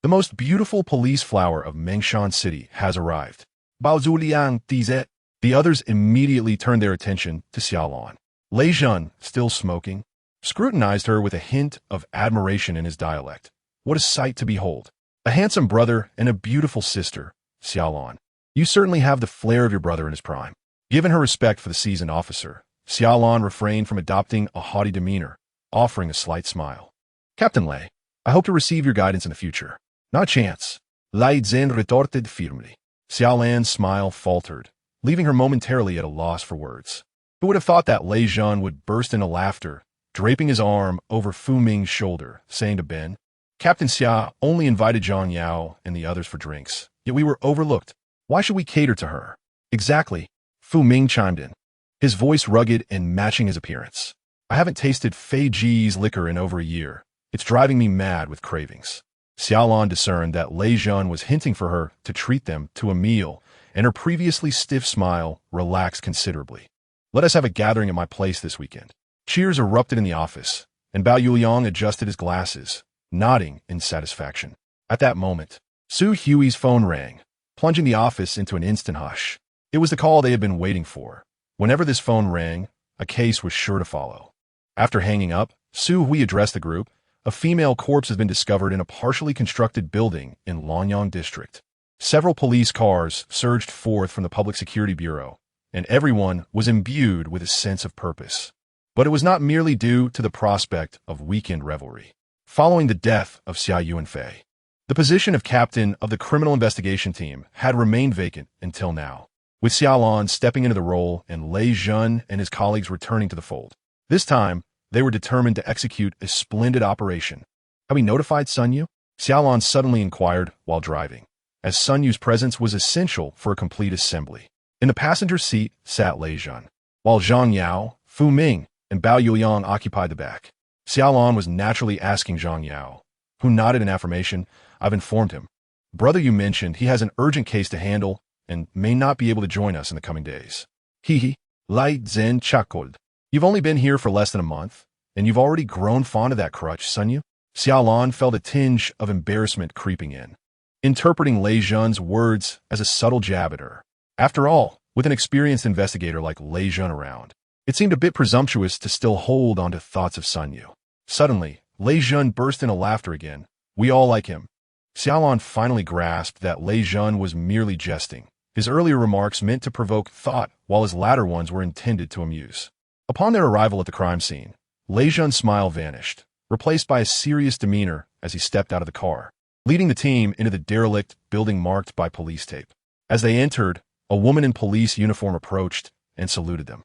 The most beautiful police flower of Mengshan City has arrived. Bao Yuliang dize. The others immediately turned their attention to Xia Lan. Lei Zhen, still smoking, scrutinized her with a hint of admiration in his dialect. What a sight to behold. A handsome brother and a beautiful sister, Xia Lan. You certainly have the flair of your brother in his prime. Given her respect for the seasoned officer, Xia Lan refrained from adopting a haughty demeanor, offering a slight smile. Captain Lei, I hope to receive your guidance in the future. Not a chance. Lai Zhen retorted firmly. Xia Lan's smile faltered, leaving her momentarily at a loss for words. Who would have thought that Lei Zhen would burst into laughter, draping his arm over Fu Ming's shoulder, saying to Ben, Captain Xia only invited Zhang Yao and the others for drinks, yet we were overlooked. Why should we cater to her? Exactly, Fu Ming chimed in, his voice rugged and matching his appearance. I haven't tasted Fei Ji's liquor in over a year. It's driving me mad with cravings. Xia Lan discerned that Lei Zhen was hinting for her to treat them to a meal, and her previously stiff smile relaxed considerably. Let us have a gathering at my place this weekend. Cheers erupted in the office, and Bao Yuliang adjusted his glasses, nodding in satisfaction. At that moment, Su Hui's phone rang, plunging the office into an instant hush. It was the call they had been waiting for. Whenever this phone rang, a case was sure to follow. After hanging up, Su Hui addressed the group. A female corpse has been discovered in a partially constructed building in Lonyang District. Several police cars surged forth from the Public Security Bureau, and everyone was imbued with a sense of purpose. But it was not merely due to the prospect of weekend revelry. Following the death of Xia Yuanfei, the position of captain of the Criminal Investigation Team had remained vacant until now, with Xia Lan stepping into the role and Lei Zhen and his colleagues returning to the fold. This time, they were determined to execute a splendid operation. Have we notified Sun Yu? Xia Lan suddenly inquired while driving, as Sun Yu's presence was essential for a complete assembly. In the passenger seat sat Lei Zhen, while Zhang Yao, Fu Ming, and Bao Yuliang occupied the back. Xia Lan was naturally asking Zhang Yao, who nodded in affirmation. I've informed him. Brother, you mentioned he has an urgent case to handle and may not be able to join us in the coming days. Lai Zhen chuckled. You've only been here for less than a month, and you've already grown fond of that crutch, Sun Yu? Xia Lan felt a tinge of embarrassment creeping in, interpreting Lei Zhen's words as a subtle jab at her. After all, with an experienced investigator like Lei Zhen around, it seemed a bit presumptuous to still hold on to thoughts of Sun Yu. Suddenly, Lei Jun burst into laughter again. We all like him. Xia Lan finally grasped that Lei Jun was merely jesting. His earlier remarks meant to provoke thought, while his latter ones were intended to amuse. Upon their arrival at the crime scene, Lei Jun's smile vanished, replaced by a serious demeanor as he stepped out of the car, leading the team into the derelict building marked by police tape. As they entered, a woman in police uniform approached and saluted them.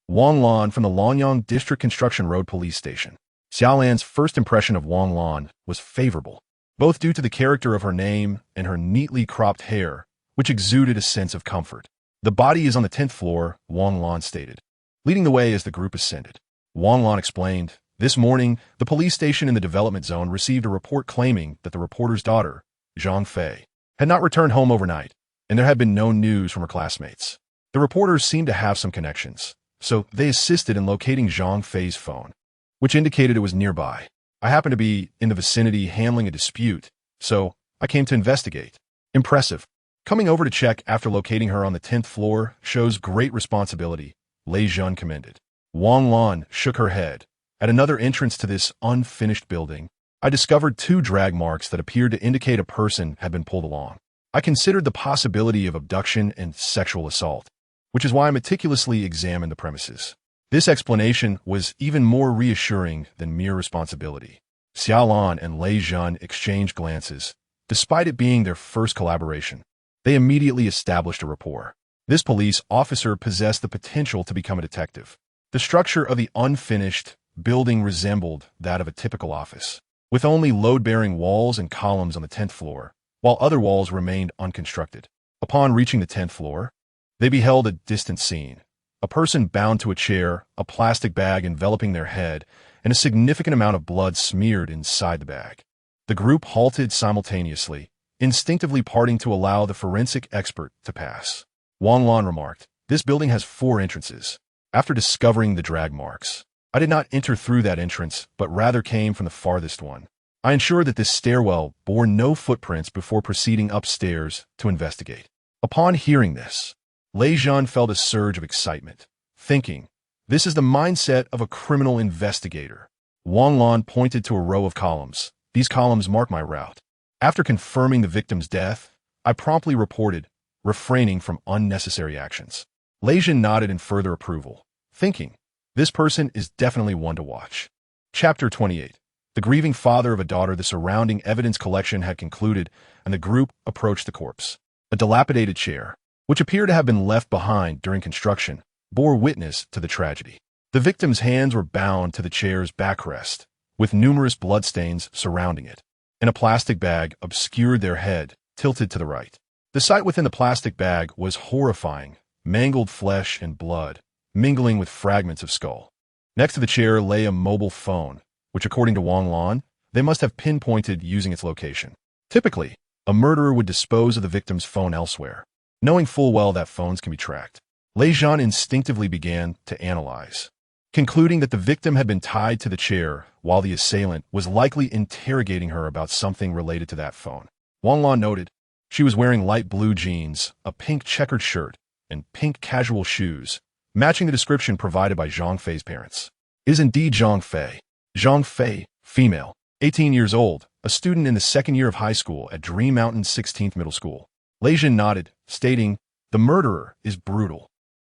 Wang Lan from the Lanyang District Construction Road Police Station. Xia Lan's first impression of Wang Lan was favorable, both due to the character of her name and her neatly cropped hair, which exuded a sense of comfort. The body is on the 10th floor, Wang Lan stated, leading the way as the group ascended. Wang Lan explained, this morning, the police station in the development zone received a report claiming that the reporter's daughter, Zhang Fei, had not returned home overnight, and there had been no news from her classmates. The reporters seemed to have some connections, so they assisted in locating Zhang Fei's phone, which indicated it was nearby. I happened to be in the vicinity handling a dispute, so I came to investigate. Impressive. Coming over to check after locating her on the 10th floor shows great responsibility, Lei Jun commended. Wang Lan shook her head. At another entrance to this unfinished building, I discovered 2 drag marks that appeared to indicate a person had been pulled along. I considered the possibility of abduction and sexual assault, which is why I meticulously examined the premises. This explanation was even more reassuring than mere responsibility. Xia Lan and Lei Jun exchanged glances. Despite it being their first collaboration, they immediately established a rapport. This police officer possessed the potential to become a detective. The structure of the unfinished building resembled that of a typical office, with only load-bearing walls and columns on the 10th floor, while other walls remained unconstructed. Upon reaching the 10th floor, they beheld a distant scene. A person bound to a chair, a plastic bag enveloping their head, and a significant amount of blood smeared inside the bag. The group halted simultaneously, instinctively parting to allow the forensic expert to pass. Wang Lan remarked, this building has 4 entrances. After discovering the drag marks, I did not enter through that entrance, but rather came from the farthest one. I ensured that this stairwell bore no footprints before proceeding upstairs to investigate. Upon hearing this, Lei Jun felt a surge of excitement, thinking, this is the mindset of a criminal investigator. Wang Lan pointed to a row of columns. These columns mark my route. After confirming the victim's death, I promptly reported, refraining from unnecessary actions. Lei Jun nodded in further approval, thinking, this person is definitely one to watch. Chapter 28. The grieving father of a daughter. The surrounding evidence collection had concluded, and the group approached the corpse. A dilapidated chair, which appeared to have been left behind during construction, bore witness to the tragedy. The victim's hands were bound to the chair's backrest, with numerous bloodstains surrounding it, and a plastic bag obscured their head, tilted to the right. The sight within the plastic bag was horrifying, mangled flesh and blood, mingling with fragments of skull. Next to the chair lay a mobile phone, which according to Wang Lan, they must have pinpointed using its location. Typically, a murderer would dispose of the victim's phone elsewhere, knowing full well that phones can be tracked. Lei Jun instinctively began to analyze, concluding that the victim had been tied to the chair while the assailant was likely interrogating her about something related to that phone. Wang Lan noted she was wearing light blue jeans, a pink checkered shirt, and pink casual shoes, matching the description provided by Zhang Fei's parents. It is indeed Zhang Fei. Zhang Fei, female, 18 years old, a student in the 2nd year of high school at Dream Mountain 16th Middle School. Lei Jun nodded, stating, the murderer is brutal.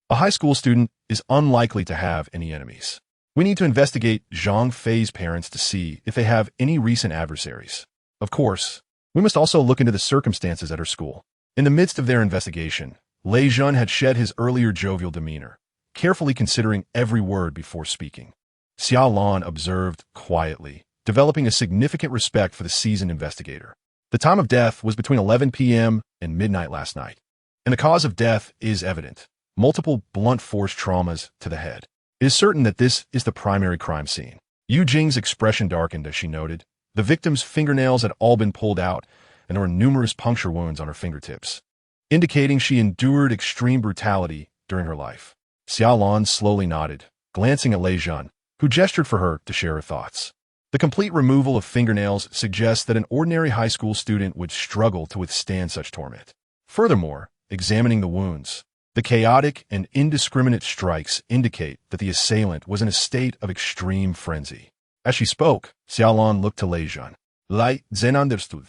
A high school student is unlikely to have any enemies. We need to investigate Zhang Fei's parents to see if they have any recent adversaries. Of course, we must also look into the circumstances at her school. In the midst of their investigation, Lei Jun had shed his earlier jovial demeanor, carefully considering every word before speaking. Xia Lan observed quietly, developing a significant respect for the seasoned investigator. The time of death was between 11 p.m. and midnight last night, and the cause of death is evident: multiple blunt force traumas to the head. It is certain that this is the primary crime scene. Yu Jing's expression darkened as she noted, the victim's fingernails had all been pulled out, and there were numerous puncture wounds on her fingertips, indicating she endured extreme brutality during her life. Xia Lan slowly nodded, glancing at Lei Jun, who gestured for her to share her thoughts. The complete removal of fingernails suggests that an ordinary high school student would struggle to withstand such torment. Furthermore, examining the wounds, the chaotic and indiscriminate strikes indicate that the assailant was in a state of extreme frenzy. As she spoke, Xia Lan looked to Lei Zhen. Lai Zhen understood,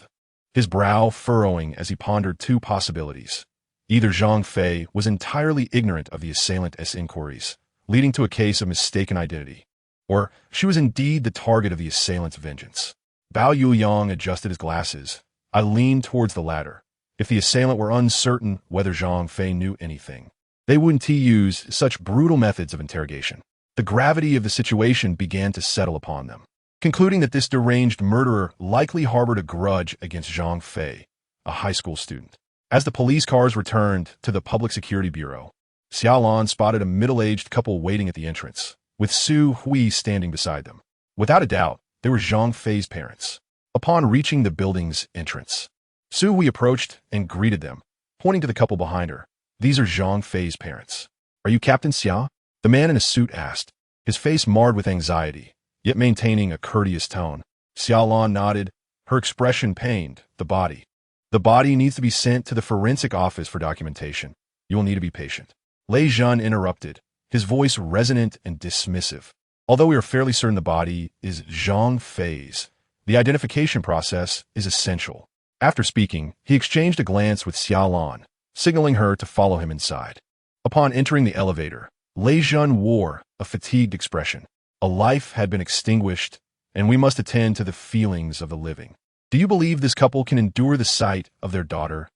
his brow furrowing as he pondered two possibilities. Either Zhang Fei was entirely ignorant of the assailant's inquiries, leading to a case of mistaken identity, or she was indeed the target of the assailant's vengeance. Bao Yuliang adjusted his glasses. I leaned towards the latter. If the assailant were uncertain whether Zhang Fei knew anything, they wouldn't use such brutal methods of interrogation. The gravity of the situation began to settle upon them. Concluding that this deranged murderer likely harbored a grudge against Zhang Fei, a high school student. As the police cars returned to the Public Security Bureau, Xia Lan spotted a middle-aged couple waiting at the entrance, with Su Hui standing beside them. Without a doubt, they were Zhang Fei's parents. Upon reaching the building's entrance, Su Hui approached and greeted them, pointing to the couple behind her. These are Zhang Fei's parents. Are you Captain Xia? The man in a suit asked, his face marred with anxiety, yet maintaining a courteous tone. Xia Lan nodded, her expression pained. The body. The body needs to be sent to the forensic office for documentation. You will need to be patient. Lei Zhen interrupted, his voice resonant and dismissive. Although we are fairly certain the body is Zhang Fei's, the identification process is essential. After speaking, he exchanged a glance with Xia Lan, signaling her to follow him inside. Upon entering the elevator, Lei Zhen wore a fatigued expression. A life had been extinguished, and we must attend to the feelings of the living. Do you believe this couple can endure the sight of their daughter's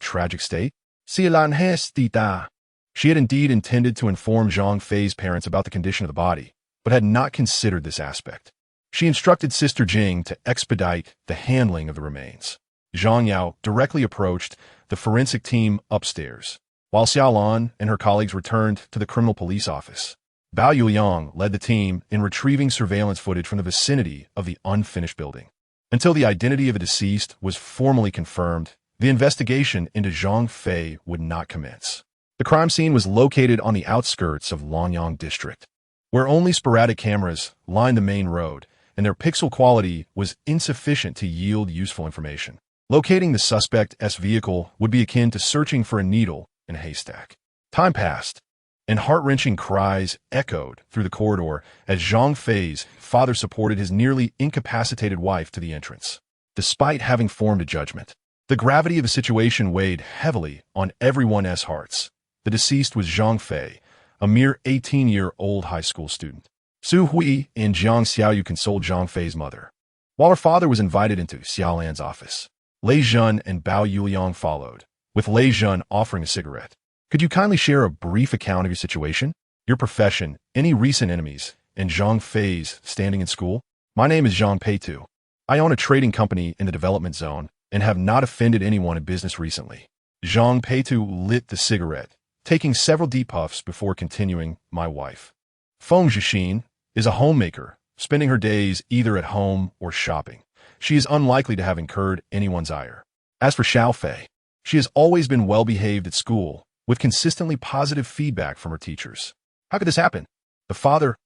tragic state? Xia Lan hesitita. She had indeed intended to inform Zhang Fei's parents about the condition of the body, but had not considered this aspect. She instructed Sister Jing to expedite the handling of the remains. Zhang Yao directly approached the forensic team upstairs, while Xia Lan and her colleagues returned to the criminal police office. Bao Yuliang led the team in retrieving surveillance footage from the vicinity of the unfinished building. Until the identity of the deceased was formally confirmed, the investigation into Zhang Fei would not commence. The crime scene was located on the outskirts of Lonyang District, where only sporadic cameras lined the main road, and their pixel quality was insufficient to yield useful information. Locating the suspect's vehicle would be akin to searching for a needle in a haystack. Time passed, and heart-wrenching cries echoed through the corridor as Zhang Fei's father supported his nearly incapacitated wife to the entrance. Despite having formed a judgment, the gravity of the situation weighed heavily on everyone's hearts. The deceased was Zhang Fei, a mere 18-year-old high school student. Su Hui and Jiang Xiaoyu consoled Zhang Fei's mother, while her father was invited into Xia Lan's office. Lei Zhen and Bao Yuliang followed, with Lei Zhen offering a cigarette. Could you kindly share a brief account of your situation, your profession, any recent enemies, and Zhang Fei's standing in school? My name is Zhang Peitu. I own a trading company in the development zone and have not offended anyone in business recently. Zhang Peitu lit the cigarette, taking several deep puffs before continuing. My wife, Feng Zhixin, is a homemaker, spending her days either at home or shopping. She is unlikely to have incurred anyone's ire. As for Xiao Fei, she has always been well-behaved at school, with consistently positive feedback from her teachers. How could this happen? The father's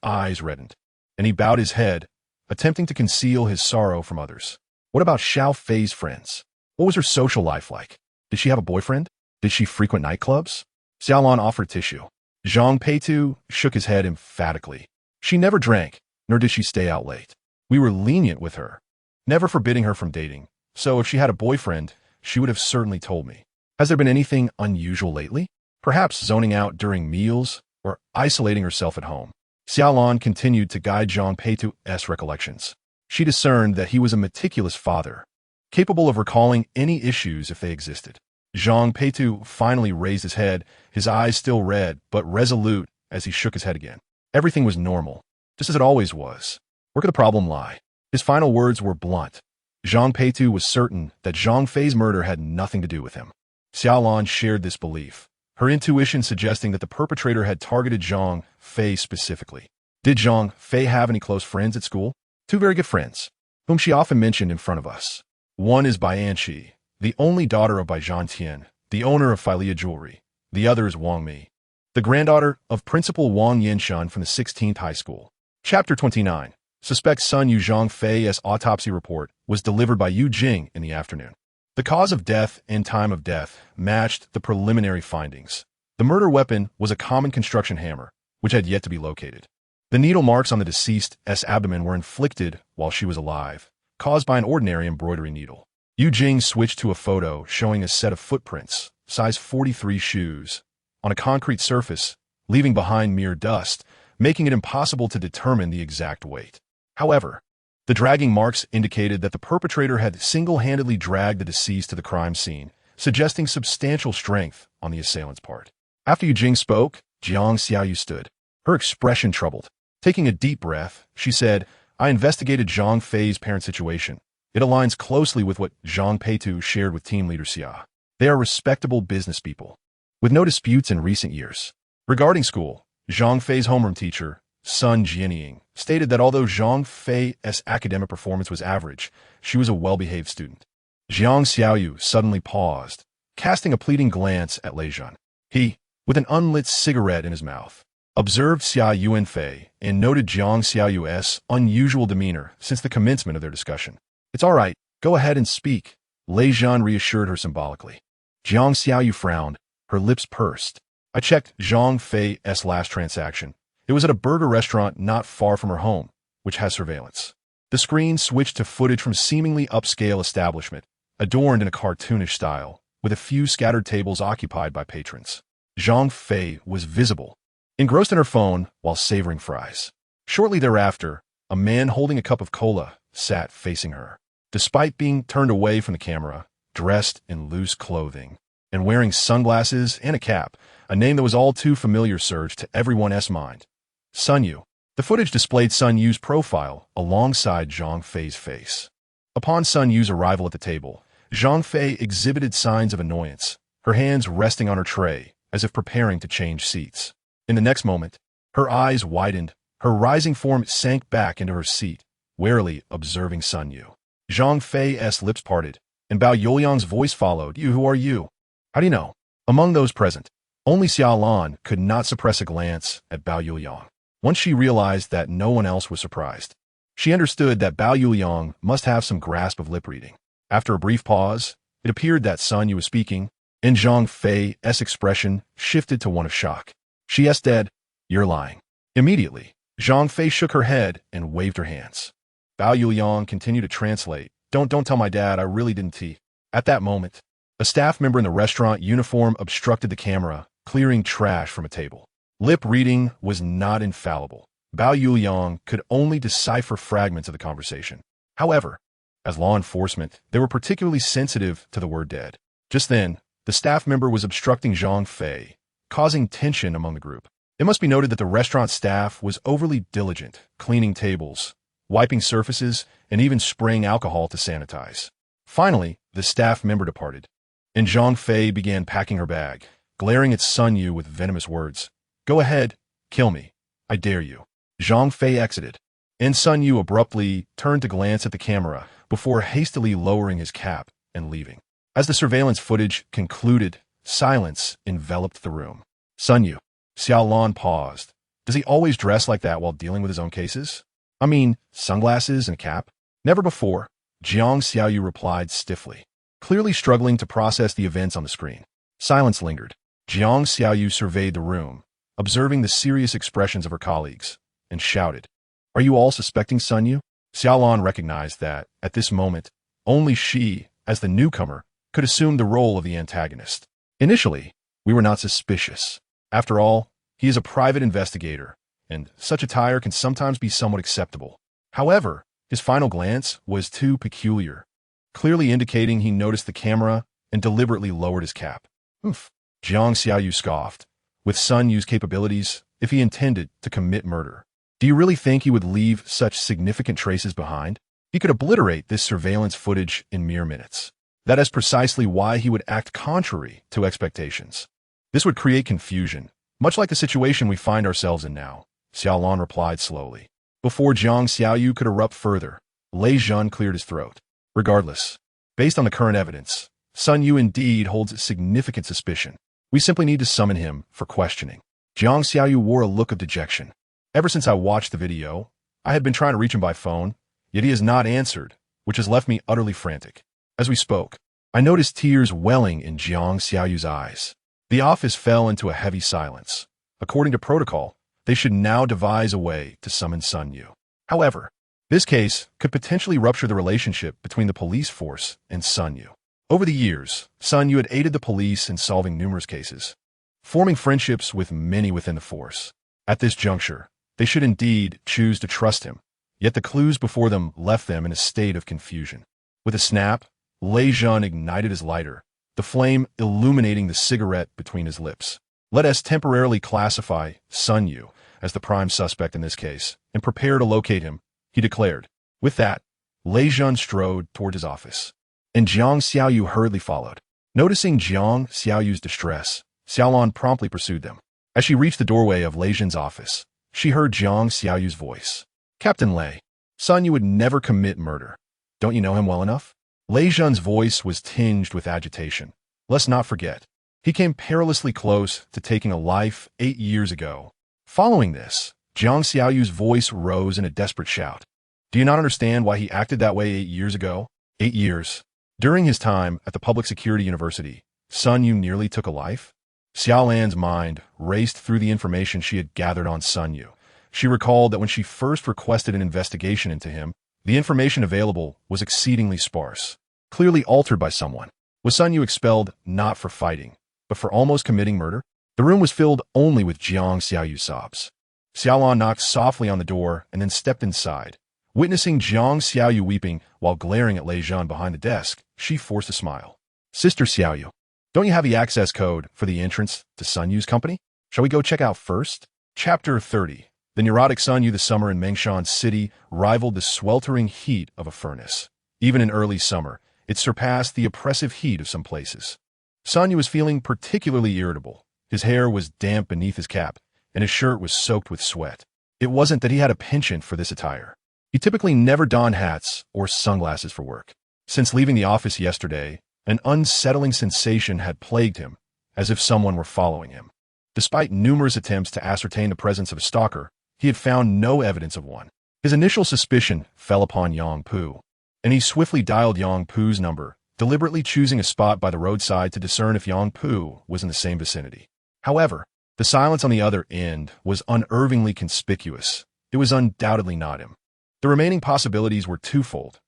eyes reddened, and he bowed his head, attempting to conceal his sorrow from others. What about Xiao Fei's friends? What was her social life like? Did she have a boyfriend? Did she frequent nightclubs? Xia Lan offered tissue. Zhang Peitu shook his head emphatically. She never drank, nor did she stay out late. We were lenient with her, never forbidding her from dating, so if she had a boyfriend, she would have certainly told me. Has there been anything unusual lately? Perhaps zoning out during meals or isolating herself at home. Xia Lan continued to guide Zhang Peitu's recollections. She discerned that he was a meticulous father, capable of recalling any issues if they existed. Zhang Peitu finally raised his head, his eyes still red but resolute as he shook his head again. Everything was normal, just as it always was. Where could the problem lie? His final words were blunt. Zhang Peitu was certain that Zhang Fei's murder had nothing to do with him. Xia Lan shared this belief, her intuition suggesting that the perpetrator had targeted Zhang Fei specifically. Did Zhang Fei have any close friends at school? Two very good friends, whom she often mentioned in front of us. One is Bai Anqi, the only daughter of Bai Zhantian, the owner of Filia Jewelry. The other is Wang Mi, the granddaughter of Principal Wang Yinshan from the 16th High School. Chapter 29. Suspect Sun Yu Zhang Fei's autopsy report was delivered by Yu Jing in the afternoon. The cause of death and time of death matched the preliminary findings. The murder weapon was a common construction hammer, which had yet to be located. The needle marks on the deceased's abdomen were inflicted while she was alive, caused by an ordinary embroidery needle. Yu Jing switched to a photo showing a set of footprints, size 43 shoes, on a concrete surface, leaving behind mere dust, making it impossible to determine the exact weight. However, the dragging marks indicated that the perpetrator had single-handedly dragged the deceased to the crime scene, suggesting substantial strength on the assailant's part. After Yu Jing spoke, Jiang Xiaoyu stood, her expression troubled. Taking a deep breath, she said, "I investigated Zhang Fei's parent situation. It aligns closely with what Zhang Peitu shared with team leader Xia. They are respectable business people, with no disputes in recent years. Regarding school, Zhang Fei's homeroom teacher, Sun Jianying, stated that although Zhang Fei's academic performance was average, she was a well-behaved student." Jiang Xiaoyu suddenly paused, casting a pleading glance at Lei Zhan. He, with an unlit cigarette in his mouth, observed Xia Yuanfei and noted Jiang Xiaoyu's unusual demeanor since the commencement of their discussion. "It's all right, go ahead and speak," Lei Zhan reassured her symbolically. Jiang Xiaoyu frowned, her lips pursed. "I checked Zhang Fei's last transaction. It was at a burger restaurant not far from her home, which has surveillance." The screen switched to footage from seemingly upscale establishment, adorned in a cartoonish style, with a few scattered tables occupied by patrons. Zhang Fei was visible, engrossed in her phone while savoring fries. Shortly thereafter, a man holding a cup of cola sat facing her. Despite being turned away from the camera, dressed in loose clothing, and wearing sunglasses and a cap, a name that was all too familiar surged to everyone's mind. Sun Yu. The footage displayed Sun Yu's profile alongside Zhang Fei's face. Upon Sun Yu's arrival at the table, Zhang Fei exhibited signs of annoyance, her hands resting on her tray, as if preparing to change seats. In the next moment, her eyes widened, her rising form sank back into her seat, warily observing Sun Yu. Zhang Fei's lips parted, and Bao Youliang's voice followed. "You, who are you? How do you know?" Among those present, only Xia Lan could not suppress a glance at Bao Youliang. Once she realized that no one else was surprised, she understood that Bao Youliang must have some grasp of lip reading. After a brief pause, it appeared that Sun Yu was speaking, and Zhang Fei's expression shifted to one of shock. She said, "You're lying." Immediately, Zhang Fei shook her head and waved her hands. Bao Youliang continued to translate. Don't tell my dad, I really didn't tea." At that moment, a staff member in the restaurant uniform obstructed the camera, clearing trash from a table. Lip reading was not infallible. Bao Youliang could only decipher fragments of the conversation. However, as law enforcement, they were particularly sensitive to the word dead. Just then, the staff member was obstructing Zhang Fei, causing tension among the group. It must be noted that the restaurant staff was overly diligent, cleaning tables, wiping surfaces, and even spraying alcohol to sanitize. Finally, the staff member departed, and Zhang Fei began packing her bag, glaring at Sun Yu with venomous words. "Go ahead, kill me. I dare you." Zhang Fei exited, and Sun Yu abruptly turned to glance at the camera before hastily lowering his cap and leaving. As the surveillance footage concluded, silence enveloped the room. "Sun Yu." Xia Lan paused. "Does he always dress like that while dealing with his own cases? I mean, sunglasses and a cap?" "Never before," Jiang Xiaoyu replied stiffly, clearly struggling to process the events on the screen. Silence lingered. Jiang Xiaoyu surveyed the room, observing the serious expressions of her colleagues, and shouted, "Are you all suspecting Sun Yu?" Xia Lan recognized that, at this moment, only she, as the newcomer, could assume the role of the antagonist. "Initially, we were not suspicious. After all, he is a private investigator, and such attire can sometimes be somewhat acceptable. However, his final glance was too peculiar, clearly indicating he noticed the camera and deliberately lowered his cap." "Oof," Jiang Xiaoyu scoffed. "With Sun Yu's capabilities, if he intended to commit murder, do you really think he would leave such significant traces behind? He could obliterate this surveillance footage in mere minutes. That is precisely why he would act contrary to expectations. This would create confusion, much like the situation we find ourselves in now," Xia Lan replied slowly. Before Jiang Xiaoyu could erupt further, Lei Zhan cleared his throat. "Regardless, based on the current evidence, Sun Yu indeed holds significant suspicion. We simply need to summon him for questioning." Jiang Xiaoyu wore a look of dejection. "Ever since I watched the video, I had been trying to reach him by phone, yet he has not answered, which has left me utterly frantic." As we spoke, I noticed tears welling in Jiang Xiaoyu's eyes. The office fell into a heavy silence. According to protocol, They should now devise a way to summon Sun Yu. However, this case could potentially rupture the relationship between the police force and Sun Yu. Over the years, Sun Yu had aided the police in solving numerous cases, forming friendships with many within the force. At this juncture, they should indeed choose to trust him, yet the clues before them left them in a state of confusion. With a snap, Lei Jun ignited his lighter, the flame illuminating the cigarette between his lips. Let us temporarily classify Sun Yu as the prime suspect in this case and prepare to locate him, he declared. With that, Lei Jun strode toward his office, and Jiang Xiaoyu hurriedly followed. Noticing Jiang Xiaoyu's distress, Xia Lan promptly pursued them. As she reached the doorway of Lei Jun's office, she heard Jiang Xiaoyu's voice. Captain Lei, Sun Yu would never commit murder. Don't you know him well enough? Lei Jun's voice was tinged with agitation. Let's not forget, he came perilously close to taking a life 8 years ago. Following this, Jiang Xiaoyu's voice rose in a desperate shout. Do you not understand why he acted that way 8 years ago? 8 years. During his time at the Public Security University, Sun Yu nearly took a life? Xia Lan's mind raced through the information she had gathered on Sun Yu. She recalled that when she first requested an investigation into him, the information available was exceedingly sparse, clearly altered by someone. Was Sun Yu expelled not for fighting, but for almost committing murder? The room was filled only with Jiang Xiaoyu's sobs. Xia Lan knocked softly on the door and then stepped inside. Witnessing Jiang Xiaoyu weeping while glaring at Lei Jun behind the desk, she forced a smile. Sister Xiaoyu, don't you have the access code for the entrance to Sun Yu's company? Shall we go check out first? Chapter 30. The neurotic Sun Yu. The summer in Mengshan City rivaled the sweltering heat of a furnace. Even in early summer, it surpassed the oppressive heat of some places. Sun Yu was feeling particularly irritable. His hair was damp beneath his cap, and his shirt was soaked with sweat. It wasn't that he had a penchant for this attire. He typically never donned hats or sunglasses for work. Since leaving the office yesterday, an unsettling sensation had plagued him, as if someone were following him. Despite numerous attempts to ascertain the presence of a stalker, he had found no evidence of one. His initial suspicion fell upon Yang Pu, and he swiftly dialed Yang Pu's number, deliberately choosing a spot by the roadside to discern if Yang Pu was in the same vicinity. However, the silence on the other end was unnervingly conspicuous. It was undoubtedly not him. The remaining possibilities were twofold.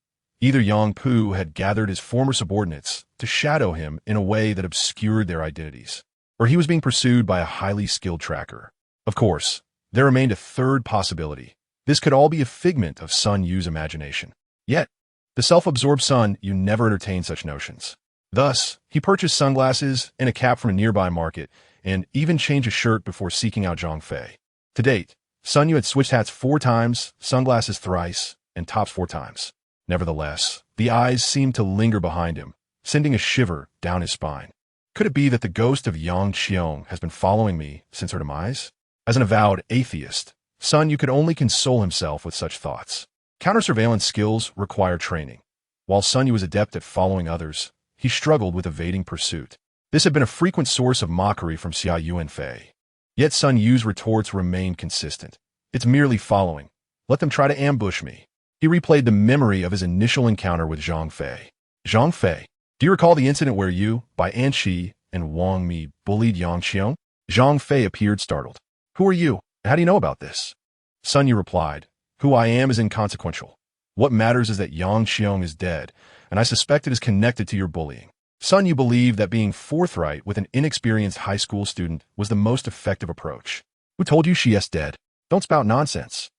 Either Yang Pu had gathered his former subordinates to shadow him in a way that obscured their identities, or he was being pursued by a highly skilled tracker. Of course, there remained a third possibility. This could all be a figment of Sun Yu's imagination. Yet, the self-absorbed Sun Yu never entertained such notions. Thus, he purchased sunglasses and a cap from a nearby market, and even changed a shirt before seeking out Zhang Fei. To date, Sun Yu had switched hats 4 times, sunglasses thrice, and tops 4 times. Nevertheless, the eyes seemed to linger behind him, sending a shiver down his spine. Could it be that the ghost of Yang Qiong has been following me since her demise? As an avowed atheist, Sun Yu could only console himself with such thoughts. Counter-surveillance skills require training. While Sun Yu was adept at following others, he struggled with evading pursuit. This had been a frequent source of mockery from Xia Yuanfei. Yet Sun Yu's retorts remained consistent. It's merely following. Let them try to ambush me. He replayed the memory of his initial encounter with Zhang Fei. Zhang Fei, do you recall the incident where you, by Anqi and Wang Mi, bullied Yang Qiong? Zhang Fei appeared startled. Who are you? How do you know about this? Sun Yu replied, who I am is inconsequential. What matters is that Yang Qiong is dead, and I suspect it is connected to your bullying. Sun Yu believed that being forthright with an inexperienced high school student was the most effective approach. Who told you she is dead? Don't spout nonsense.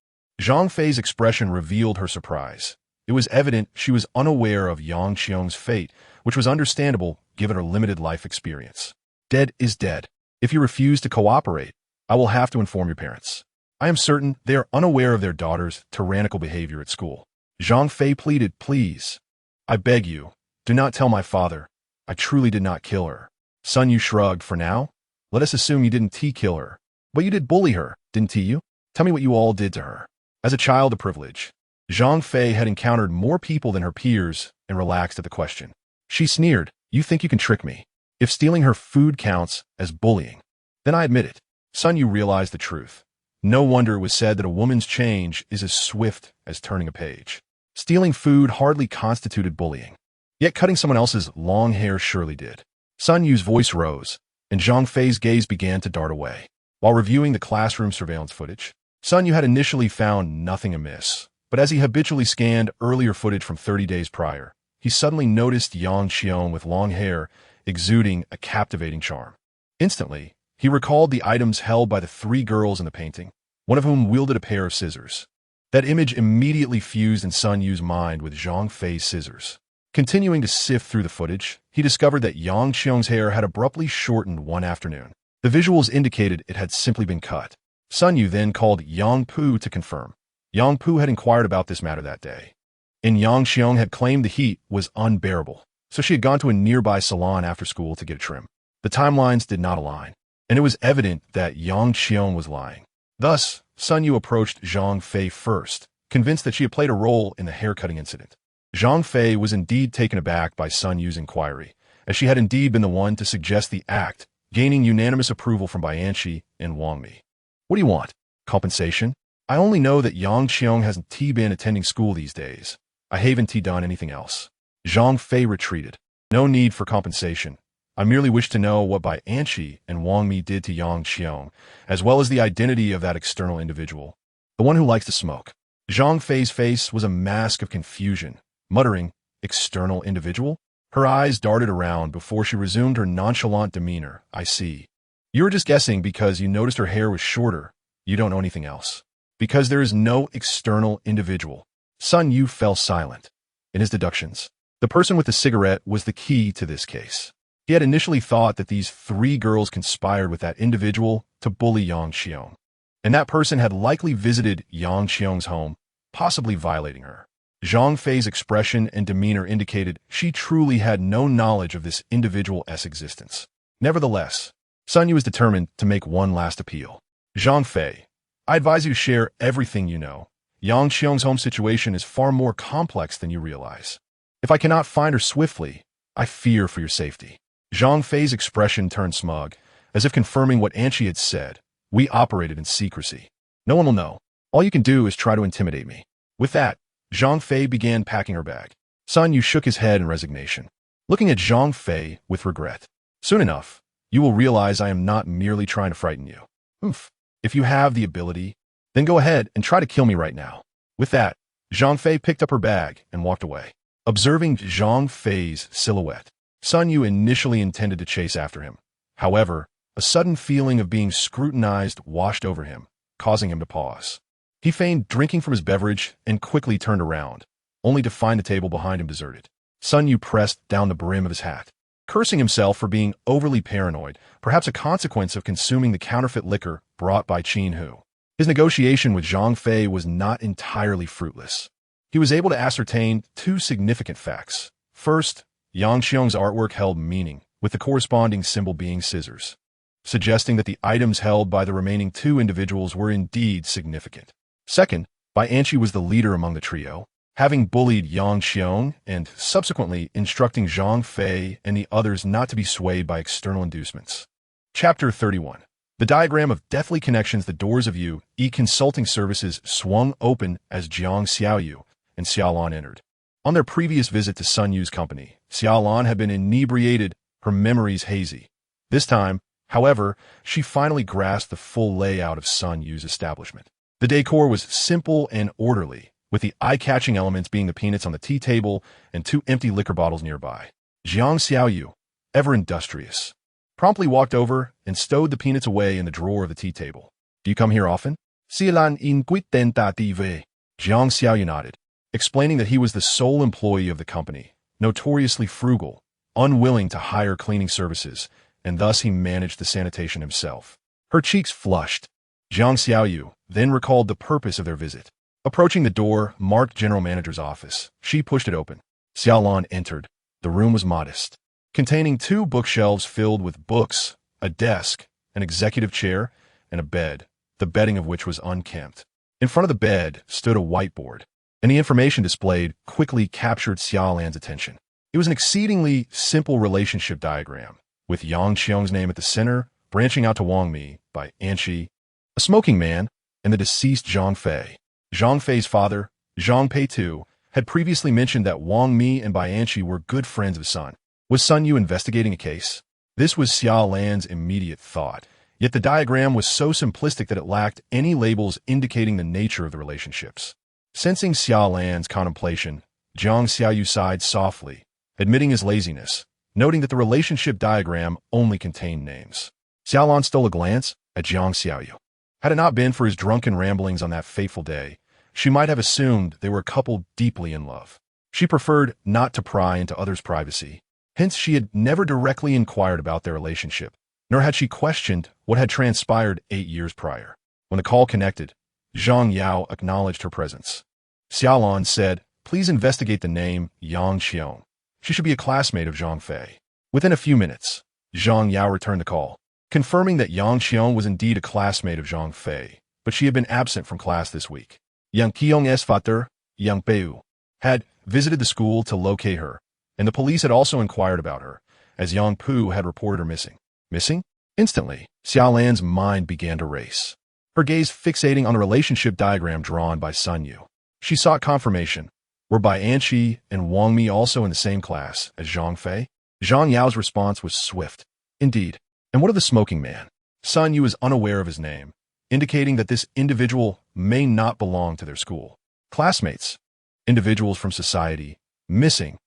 Zhang Fei's expression revealed her surprise. It was evident she was unaware of Yang Qiong's fate, which was understandable given her limited life experience. Dead is dead. If you refuse to cooperate, I will have to inform your parents. I am certain they are unaware of their daughter's tyrannical behavior at school. Zhang Fei pleaded, please. I beg you, do not tell my father. I truly did not kill her. Sun Yu shrugged. For now, let us assume you didn't kill her. But you did bully her, didn't you? Tell me what you all did to her. As a child of privilege, Zhang Fei had encountered more people than her peers and relaxed at the question. She sneered, you think you can trick me? If stealing her food counts as bullying, then I admit it. Sun Yu realized the truth. No wonder it was said that a woman's change is as swift as turning a page. Stealing food hardly constituted bullying. Yet cutting someone else's long hair surely did. Sun Yu's voice rose, and Zhang Fei's gaze began to dart away. While reviewing the classroom surveillance footage, Sun Yu had initially found nothing amiss, but as he habitually scanned earlier footage from 30 days prior, he suddenly noticed Yang Xiong with long hair exuding a captivating charm. Instantly, he recalled the items held by the three girls in the painting, one of whom wielded a pair of scissors. That image immediately fused in Sun Yu's mind with Zhang Fei's scissors. Continuing to sift through the footage, he discovered that Yang Xiong's hair had abruptly shortened one afternoon. The visuals indicated it had simply been cut. Sun Yu then called Yang Pu to confirm. Yang Pu had inquired about this matter that day, and Yang Xiong had claimed the heat was unbearable, so she had gone to a nearby salon after school to get a trim. The timelines did not align, and it was evident that Yang Xiong was lying. Thus, Sun Yu approached Zhang Fei first, convinced that she had played a role in the haircutting incident. Zhang Fei was indeed taken aback by Sun Yu's inquiry, as she had indeed been the one to suggest the act, gaining unanimous approval from Bianchi and Wang Mi. What do you want? Compensation? I only know that Yang Xiong hasn't been attending school these days. I haven't done anything else. Zhang Fei retreated. No need for compensation. I merely wish to know what Bianchi and Wang Mi did to Yang Xiong, as well as the identity of that external individual, the one who likes to smoke. Zhang Fei's face was a mask of confusion, muttering, "External individual?" Her eyes darted around before she resumed her nonchalant demeanor. "I see. You were just guessing because you noticed her hair was shorter. You don't know anything else. Because there is no external individual." Sun Yu fell silent. In his deductions, the person with the cigarette was the key to this case. He had initially thought that these three girls conspired with that individual to bully Yang Xiong, and that person had likely visited Yang Xiong's home, possibly violating her. Zhang Fei's expression and demeanor indicated she truly had no knowledge of this individual's existence. Nevertheless, Sun Yu was determined to make one last appeal. "Zhang Fei, I advise you to share everything you know. Yang Xiong's home situation is far more complex than you realize. If I cannot find her swiftly, I fear for your safety." Zhang Fei's expression turned smug, as if confirming what Anchi had said. "We operated in secrecy. No one will know. All you can do is try to intimidate me." With that, Zhang Fei began packing her bag. Sun Yu shook his head in resignation, looking at Zhang Fei with regret. "Soon enough, you will realize I am not merely trying to frighten you. Oof. If you have the ability, then go ahead and try to kill me right now." With that, Zhang Fei picked up her bag and walked away. Observing Zhang Fei's silhouette, Sun Yu initially intended to chase after him. However, a sudden feeling of being scrutinized washed over him, causing him to pause. He feigned drinking from his beverage and quickly turned around, only to find the table behind him deserted. Sun Yu pressed down the brim of his hat, cursing himself for being overly paranoid, perhaps a consequence of consuming the counterfeit liquor brought by Qin Hu. His negotiation with Zhang Fei was not entirely fruitless. He was able to ascertain two significant facts. First, Yang Xiong's artwork held meaning, with the corresponding symbol being scissors, suggesting that the items held by the remaining two individuals were indeed significant. Second, Bianchi was the leader among the trio, having bullied Yang Xiong and subsequently instructing Zhang Fei and the others not to be swayed by external inducements. Chapter 31. The diagram of deathly connections. The doors of consulting services swung open as Jiang Xiaoyu and Xia Lan entered. On their previous visit to Sun Yu's company, Xia Lan had been inebriated, her memories hazy. This time, however, she finally grasped the full layout of Sun Yu's establishment. The decor was simple and orderly, with the eye-catching elements being the peanuts on the tea table and two empty liquor bottles nearby. Jiang Xiaoyu, ever industrious, promptly walked over and stowed the peanuts away in the drawer of the tea table. "Do you come here often?" Xia Lan inquit tentative. Jiang Xiaoyu nodded, explaining that he was the sole employee of the company, notoriously frugal, unwilling to hire cleaning services, and thus he managed the sanitation himself. Her cheeks flushed. Jiang Xiaoyu then recalled the purpose of their visit. Approaching the door marked General Manager's office, she pushed it open. Xia Lan entered. The room was modest, containing two bookshelves filled with books, a desk, an executive chair, and a bed, the bedding of which was unkempt. In front of the bed stood a whiteboard, and the information displayed quickly captured Xia Lan's attention. It was an exceedingly simple relationship diagram, with Yang Xiong's name at the center, branching out to Wang Mi by Anchi, a smoking man, and the deceased Zhang Fei. Zhang Fei's father, Zhang Pei II, had previously mentioned that Wang Mi and Bianchi were good friends of Sun. Was Sun Yu investigating a case? This was Xia Lan's immediate thought, Yet the diagram was so simplistic that it lacked any labels indicating the nature of the relationships. Sensing Xia Lan's contemplation, Jiang Xiaoyu sighed softly, admitting his laziness, noting that the relationship diagram only contained names. Xia Lan stole a glance at Jiang Xiaoyu. Had it not been for his drunken ramblings on that fateful day, she might have assumed they were a couple deeply in love. She preferred not to pry into others' privacy. Hence, she had never directly inquired about their relationship, nor had she questioned what had transpired 8 years prior. When the call connected, Zhang Yao acknowledged her presence. Xia Lan said, "Please investigate the name Yang Xiong. She should be a classmate of Zhang Fei." Within a few minutes, Zhang Yao returned the call, confirming that Yang Xiong was indeed a classmate of Zhang Fei, but she had been absent from class this week. Yang Qiong's father, Yang Beiyu, had visited the school to locate her, and the police had also inquired about her, as Yang Pu had reported her missing. Missing? Instantly, Xia Lan's mind began to race, her gaze fixating on the relationship diagram drawn by Sun Yu. She sought confirmation. Were Bai Anqi and Wang Mi also in the same class as Zhang Fei? Zhang Yao's response was swift. Indeed. And what of the smoking man? Sun Yu is unaware of his name, indicating that this individual may not belong to their school. Classmates, individuals from society, missing.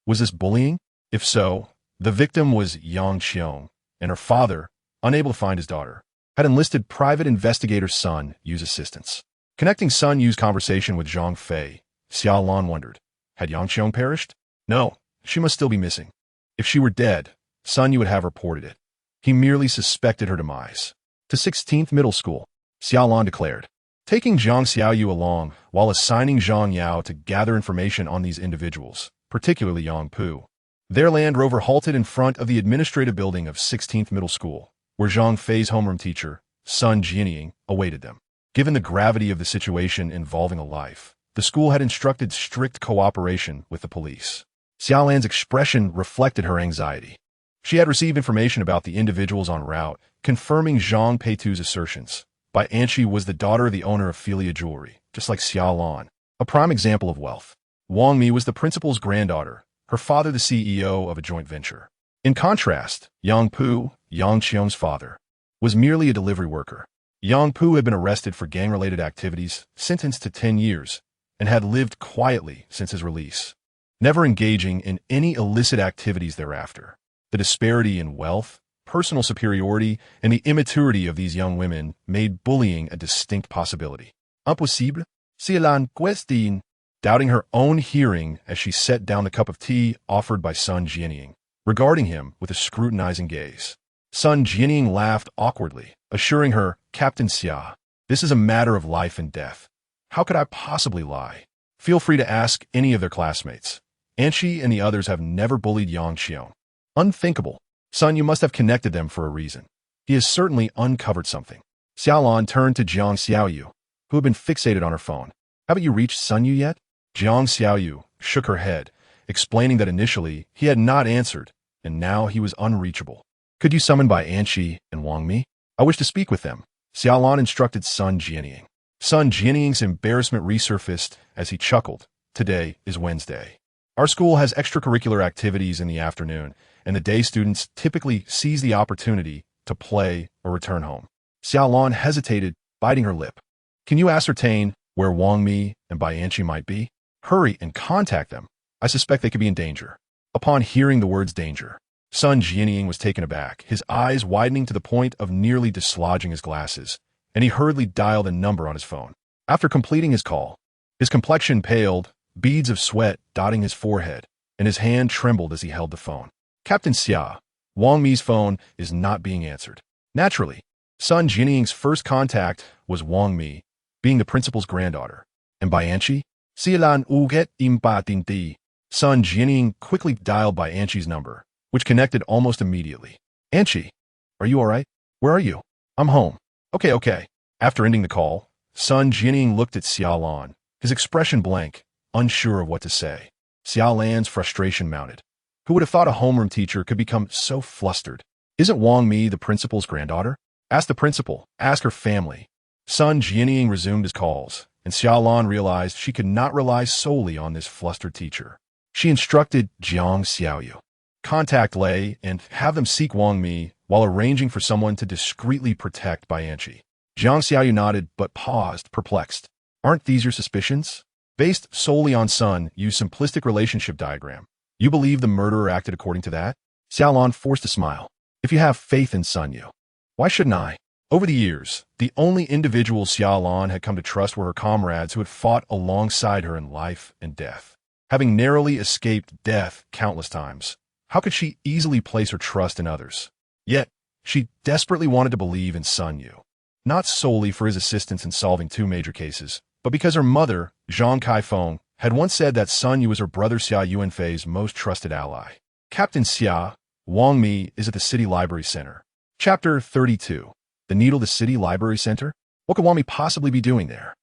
Was this bullying? If so, the victim was Yang Xiong, and her father, unable to find his daughter, had enlisted private investigator Sun Yu's assistance. Connecting Sun Yu's conversation with Zhang Fei, Xia Lan wondered, had Yang Xiong perished? No, she must still be missing. If she were dead, Sun Yu would have reported it. He merely suspected her demise. To 16th Middle School, Xia Lan declared, taking Jiang Xiaoyu along while assigning Zhang Yao to gather information on these individuals, particularly Yang Pu. Their Land Rover halted in front of the administrative building of 16th Middle School, where Zhang Fei's homeroom teacher, Sun Jianying, awaited them. Given the gravity of the situation involving a life, the school had instructed strict cooperation with the police. Xia Lan's expression reflected her anxiety. She had received information about the individuals en route, confirming Zhang Peitu's assertions. Bai Anqi was the daughter of the owner of Filia Jewelry, just like Xia Lan, a prime example of wealth. Wang Mi was the principal's granddaughter, her father the CEO of a joint venture. In contrast, Yang Pu, Yang Qiong's father, was merely a delivery worker. Yang Pu had been arrested for gang-related activities, sentenced to 10 years, and had lived quietly since his release, never engaging in any illicit activities thereafter. The disparity in wealth, personal superiority, and the immaturity of these young women made bullying a distinct possibility. Impossible? Xia Lan question, doubting her own hearing as she set down the cup of tea offered by Sun Jianying, regarding him with a scrutinizing gaze. Sun Jianying laughed awkwardly, assuring her, Captain Xia, this is a matter of life and death. How could I possibly lie? Feel free to ask any of their classmates. Anqi and the others have never bullied Yang Xiong. Unthinkable. Sun, you must have connected them for a reason. He has certainly uncovered something. Xia Lan turned to Jiang Xiaoyu, who had been fixated on her phone. Haven't you reached Sun Yu yet? Jiang Xiaoyu shook her head, explaining that initially he had not answered, and now he was unreachable. Could you summon Bai Anqi and Wang Mi? I wish to speak with them. Xia Lan instructed Sun Jianying. Sun Jianying's embarrassment resurfaced as he chuckled. Today is Wednesday. Our school has extracurricular activities in the afternoon, and the day students typically seize the opportunity to play or return home. Xia Lan hesitated, biting her lip. Can you ascertain where Wang Mi and Bai Anqi might be? Hurry and contact them. I suspect they could be in danger. Upon hearing the words danger, Sun Jianying was taken aback, his eyes widening to the point of nearly dislodging his glasses, and he hurriedly dialed a number on his phone. After completing his call, his complexion paled, beads of sweat dotting his forehead, and his hand trembled as he held the phone. Captain Xia, Wang Mi's phone is not being answered. Naturally, Sun Jianying's first contact was Wang Mi, being the principal's granddaughter. And Bai Anqi? Xia Lan uget impa tinti. Sun Jianying quickly dialed Bai Anqi's number, which connected almost immediately. Anqi, are you all right? Where are you? I'm home. Okay. After ending the call, Sun Jianying looked at Xia Lan, his expression blank, unsure of what to say. Xia Lan's frustration mounted. Who would have thought a homeroom teacher could become so flustered? Isn't Wang Mi the principal's granddaughter? Ask the principal. Ask her family. Sun Jianying resumed his calls, and Xia Lan realized she could not rely solely on this flustered teacher. She instructed Jiang Xiaoyu. contact Lei and have them seek Wang Mi while arranging for someone to discreetly protect Bianchi. Jiang Xiaoyu nodded but paused, perplexed. Aren't these your suspicions? Based solely on Sun Yu's simplistic relationship diagram, you believe the murderer acted according to that? Xia Lan forced a smile. If you have faith in Sun Yu, why shouldn't I? Over the years, the only individuals Xia Lan had come to trust were her comrades who had fought alongside her in life and death. Having narrowly escaped death countless times, how could she easily place her trust in others? Yet, she desperately wanted to believe in Sun Yu, not solely for his assistance in solving two major cases, but because her mother, Zhang Kaifeng, had once said that Sun Yu was her brother Xia Yuanfei's most trusted ally. Captain Xia, Wang Mi is at the City Library Center. Chapter 32. The Needle, the City Library Center? What could Wang Mi possibly be doing there?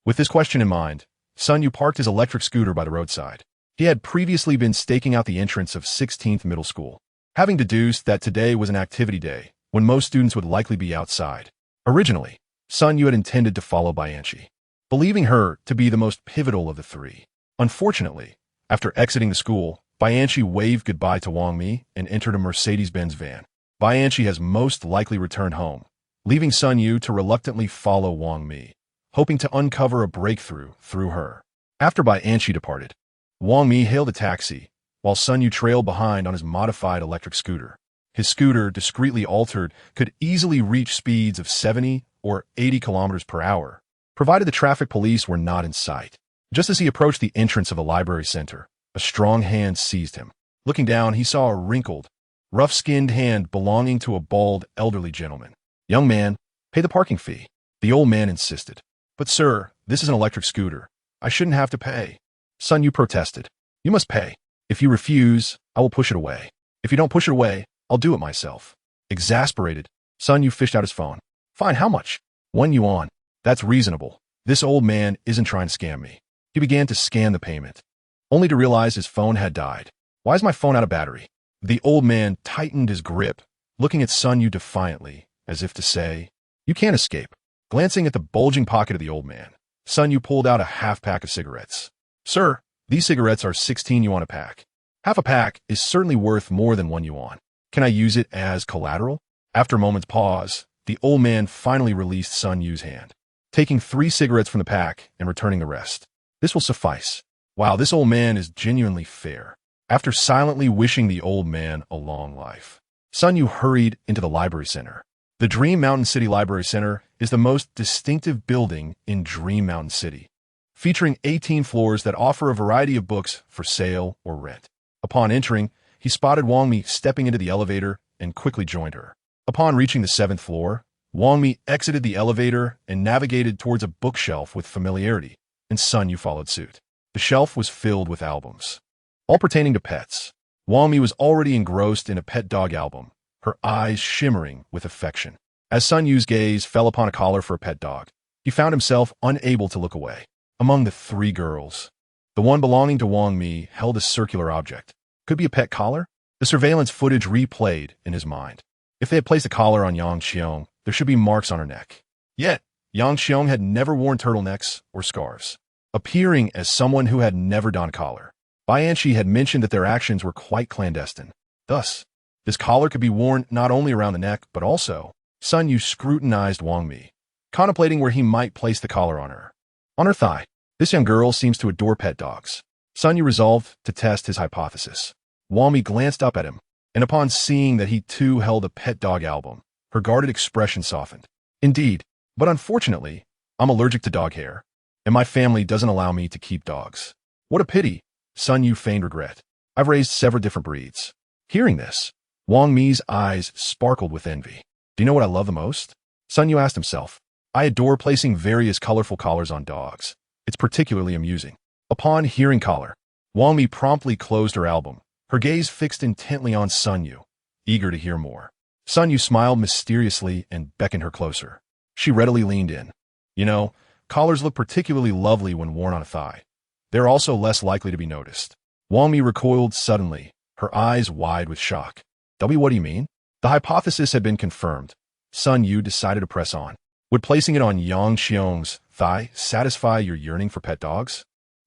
With this question in mind, Sun Yu parked his electric scooter by the roadside. He had previously been staking out the entrance of 16th Middle School, having deduced that today was an activity day when most students would likely be outside. Originally, Sun Yu had intended to follow Bianchi, believing her to be the most pivotal of the three. Unfortunately, after exiting the school, Bianchi waved goodbye to Wang Mi and entered a Mercedes-Benz van. Bianchi has most likely returned home, leaving Sun Yu to reluctantly follow Wang Mi, hoping to uncover a breakthrough through her. After Bianchi departed, Wang Mi hailed a taxi, while Sun Yu trailed behind on his modified electric scooter. His scooter, discreetly altered, could easily reach speeds of 70 or 80 kilometers per hour, provided the traffic police were not in sight. Just as he approached the entrance of the library center, a strong hand seized him. Looking down, he saw a wrinkled, rough-skinned hand belonging to a bald, elderly gentleman. "Young man, pay the parking fee." The old man insisted. "But sir, this is an electric scooter. I shouldn't have to pay." Sun Yu protested. "You must pay. If you refuse, I will push it away. If you don't push it away, I'll do it myself." Exasperated, Sun Yu fished out his phone. "Fine, how much?" "1 yuan. That's reasonable. This old man isn't trying to scam me." He began to scan the payment, only to realize his phone had died. "Why is my phone out of battery?" The old man tightened his grip, looking at Sun Yu defiantly, as if to say, "You can't escape." Glancing at the bulging pocket of the old man, Sun Yu pulled out a half-pack of cigarettes. "Sir, these cigarettes are 16 yuan a pack. Half a pack is certainly worth more than 1 yuan. Can I use it as collateral?" After a moment's pause, the old man finally released Sun Yu's hand, taking 3 cigarettes from the pack and returning the rest. "This will suffice." Wow, this old man is genuinely fair. After silently wishing the old man a long life, Sun Yu hurried into the library center. The Dream Mountain City Library Center is the most distinctive building in Dream Mountain City, featuring 18 floors that offer a variety of books for sale or rent. Upon entering, he spotted Wang Mi stepping into the elevator and quickly joined her. Upon reaching the 7th floor, Wang Mi exited the elevator and navigated towards a bookshelf with familiarity, and Sun Yu followed suit. The shelf was filled with albums, all pertaining to pets. Wang Mi was already engrossed in a pet dog album, her eyes shimmering with affection. As Sun Yu's gaze fell upon a collar for a pet dog, he found himself unable to look away. Among the 3 girls, the one belonging to Wang Mi held a circular object. Could be a pet collar? The surveillance footage replayed in his mind. If they had placed a collar on Yang Xiong, there should be marks on her neck. Yet, Yang Xiong had never worn turtlenecks or scarves, appearing as someone who had never donned a collar. Bianchi had mentioned that their actions were quite clandestine. Thus, this collar could be worn not only around the neck, but also. Sun Yu scrutinized Wang Mi, contemplating where he might place the collar on her. On her thigh. This young girl seems to adore pet dogs. Sun Yu resolved to test his hypothesis. Wang Mi glanced up at him, and upon seeing that he too held a pet dog album, her guarded expression softened. "Indeed, but unfortunately, I'm allergic to dog hair, and my family doesn't allow me to keep dogs." "What a pity," Sun Yu feigned regret. "I've raised several different breeds." Hearing this, Wang Mi's eyes sparkled with envy. "Do you know what I love the most?" Sun Yu asked himself. "I adore placing various colorful collars on dogs. It's particularly amusing." Upon hearing collar, Wang Mi promptly closed her album, her gaze fixed intently on Sun Yu, eager to hear more. Sun Yu smiled mysteriously and beckoned her closer. She readily leaned in. "You know, collars look particularly lovely when worn on a thigh. They're also less likely to be noticed." Wang Mi recoiled suddenly, her eyes wide with shock. What do you mean?" The hypothesis had been confirmed. Sun Yu decided to press on. "Would placing it on Yang Xiong's thigh satisfy your yearning for pet dogs?"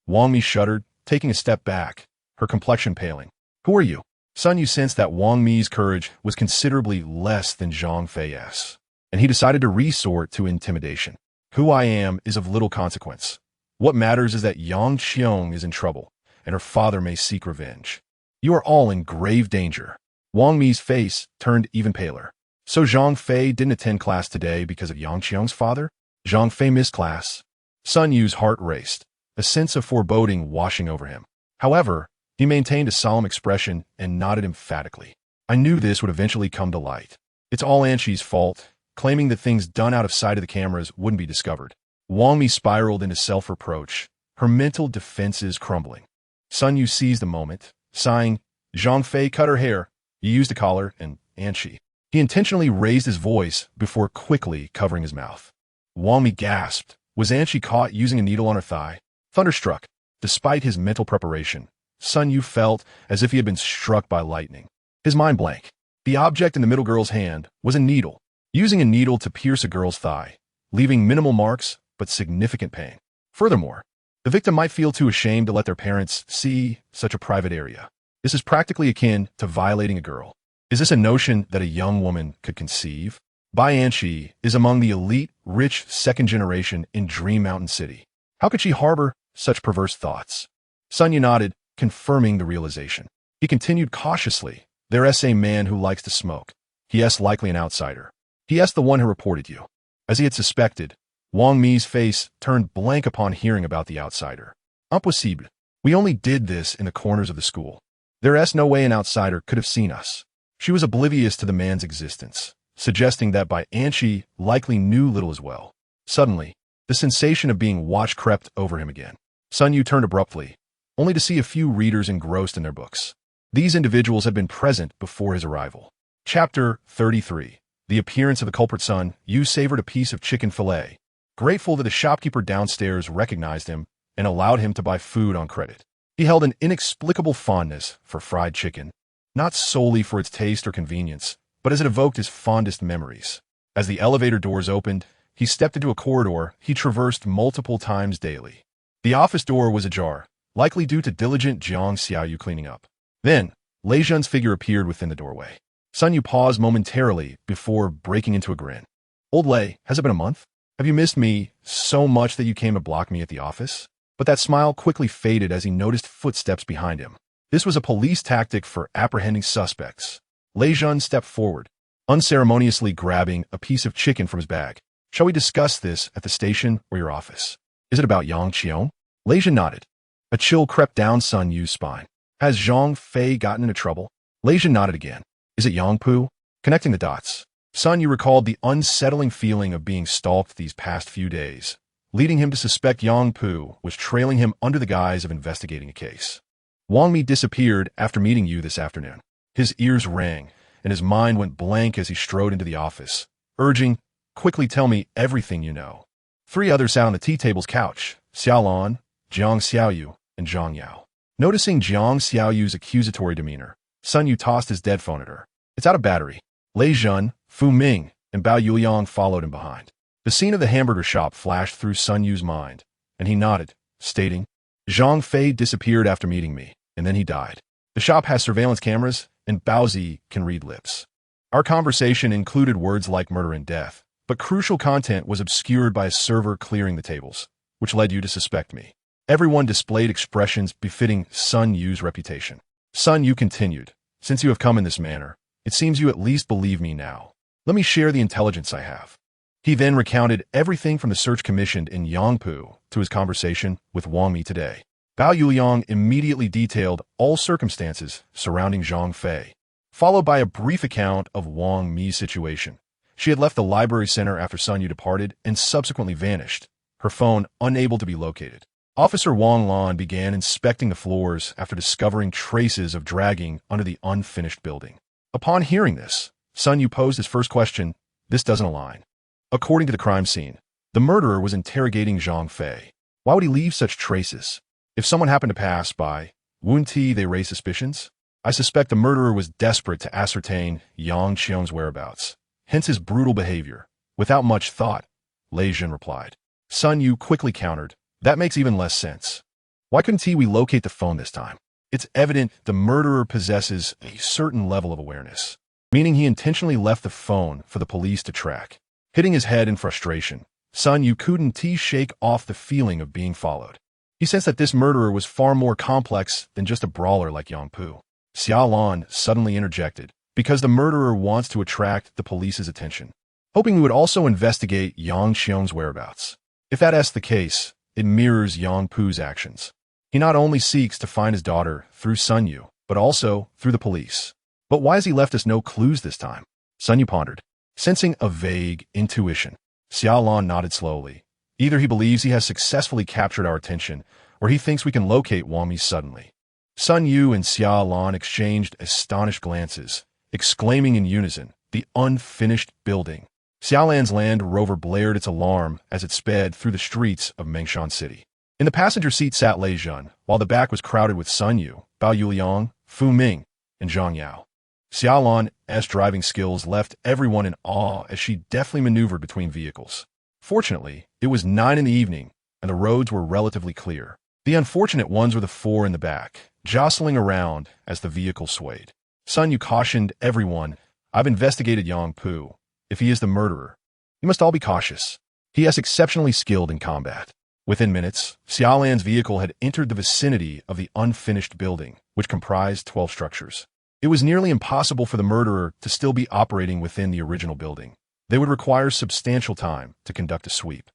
Wang Mi shuddered, taking a step back, her complexion paling. "Who are you?" Sun Yu sensed that Wang Mi's courage was considerably less than Zhang Fei's, and he decided to resort to intimidation. Who I am is of little consequence. What matters is that Yang Qiong is in trouble, and her father may seek revenge. You are all in grave danger. Wang Mi's face turned even paler. So Zhang Fei didn't attend class today because of Yang Qiong's father? Zhang Fei missed class. Sun Yu's heart raced, a sense of foreboding washing over him. However, he maintained a solemn expression and nodded emphatically. I knew this would eventually come to light. It's all Anshi's fault, claiming that things done out of sight of the cameras wouldn't be discovered. Wang Mi spiraled into self-reproach, her mental defenses crumbling. Sun Yu seized the moment, sighing, Zhang Fei cut her hair, you used a collar, and Anshi. He intentionally raised his voice before quickly covering his mouth. Wang Mi gasped. Was Anshi caught using a needle on her thigh? Thunderstruck, despite his mental preparation, Sun Yu felt as if he had been struck by lightning. His mind blank. The object in the middle girl's hand was a needle, using a needle to pierce a girl's thigh, leaving minimal marks but significant pain. Furthermore, the victim might feel too ashamed to let their parents see such a private area. This is practically akin to violating a girl. Is this a notion that a young woman could conceive? Bai Anshi is among the elite, rich second generation in Dream Mountain City. How could she harbor such perverse thoughts? Sun Yu nodded, confirming the realization. He continued cautiously. There's a man who likes to smoke. He.S. likely an outsider. He.S. the one who reported you. As he had suspected, Wang Mi's face turned blank upon hearing about the outsider. Impossible. We only did this in the corners of the school. There's no way an outsider could have seen us. She was oblivious to the man's existence, suggesting that Bai Anshi likely knew little as well. Suddenly, the sensation of being watched crept over him again. Sun Yu turned abruptly, only to see a few readers engrossed in their books. These individuals had been present before his arrival. Chapter 33. The appearance of the culprit. Sun Yu savored a piece of chicken fillet, grateful that the shopkeeper downstairs recognized him and allowed him to buy food on credit. He held an inexplicable fondness for fried chicken, not solely for its taste or convenience, but as it evoked his fondest memories. As the elevator doors opened, he stepped into a corridor he traversed multiple times daily. The office door was ajar, likely due to diligent Jiang Xiaoyu cleaning up. Then, Lei Zhen's figure appeared within the doorway. Sun Yu paused momentarily before breaking into a grin. Old Lei, has it been a month? Have you missed me so much that you came to block me at the office? But that smile quickly faded as he noticed footsteps behind him. This was a police tactic for apprehending suspects. Lei Zhen stepped forward, unceremoniously grabbing a piece of chicken from his bag. Shall we discuss this at the station or your office? Is it about Yang Qiong? Lei Zhen nodded. A chill crept down Sun Yu's spine. Has Zhang Fei gotten into trouble? Lei Zhen nodded again. Is it Yang Pu? Connecting the dots. Sun Yu recalled the unsettling feeling of being stalked these past few days, leading him to suspect Yang Pu was trailing him under the guise of investigating a case. Wang Mi disappeared after meeting you this afternoon. His ears rang, and his mind went blank as he strode into the office, urging, quickly tell me everything you know. Three others sat on the tea table's couch, Xia Lan, Jiang Xiaoyu, and Zhang Yao. Noticing Jiang Xiaoyu's accusatory demeanor, Sun Yu tossed his dead phone at her. It's out of battery. Lei Zhen, Fu Ming, and Bao Yuliang followed him behind. The scene of the hamburger shop flashed through Sun Yu's mind, and he nodded, stating, Zhang Fei disappeared after meeting me, and then he died. The shop has surveillance cameras, and Baozi can read lips. Our conversation included words like murder and death, but crucial content was obscured by a server clearing the tables, which led you to suspect me. Everyone displayed expressions befitting Sun Yu's reputation. Sun Yu continued, since you have come in this manner, it seems you at least believe me now. Let me share the intelligence I have. He then recounted everything from the search commissioned in Yangpu to his conversation with Wang Mi today. Bao Yuliang immediately detailed all circumstances surrounding Zhang Fei, followed by a brief account of Wang Mi's situation. She had left the library center after Sun Yu departed and subsequently vanished, her phone unable to be located. Officer Wang Lan began inspecting the floors after discovering traces of dragging under the unfinished building. Upon hearing this, Sun Yu posed his first question, this doesn't align. According to the crime scene, the murderer was interrogating Zhang Fei. Why would he leave such traces? If someone happened to pass by, wouldn't they raise suspicions? I suspect the murderer was desperate to ascertain Yang Qiong's whereabouts, hence his brutal behavior. Without much thought, Lei Zhen replied. Sun Yu quickly countered, that makes even less sense. Why couldn't we locate the phone this time? It's evident the murderer possesses a certain level of awareness, meaning he intentionally left the phone for the police to track. Hitting his head in frustration, Sun Yu couldn't shake off the feeling of being followed. He sensed that this murderer was far more complex than just a brawler like Yang Pu. Xia Lan suddenly interjected, because the murderer wants to attract the police's attention, hoping we would also investigate Yang Xiong's whereabouts. If that's the case, it mirrors Yang Pu's actions. He not only seeks to find his daughter through Sun Yu, but also through the police. But why has he left us no clues this time? Sun Yu pondered, sensing a vague intuition. Xia Lan nodded slowly. Either he believes he has successfully captured our attention, or he thinks we can locate Wang Mi suddenly. Sun Yu and Xia Lan exchanged astonished glances, exclaiming in unison, "The unfinished building." Xia Lan's Land Rover blared its alarm as it sped through the streets of Mengshan City. In the passenger seat sat Lei Zhen, while the back was crowded with Sun Yu, Bao Yuliang, Fu Ming, and Zhang Yao. Xia Lan's driving skills left everyone in awe as she deftly maneuvered between vehicles. Fortunately, it was 9 in the evening, and the roads were relatively clear. The unfortunate ones were the 4 in the back, jostling around as the vehicle swayed. Sun Yu cautioned everyone, "I've investigated Yang Pu. If he is the murderer, you must all be cautious. He is exceptionally skilled in combat." Within minutes, Xia Lan's vehicle had entered the vicinity of the unfinished building, which comprised 12 structures. It was nearly impossible for the murderer to still be operating within the original building. They would require substantial time to conduct a sweep.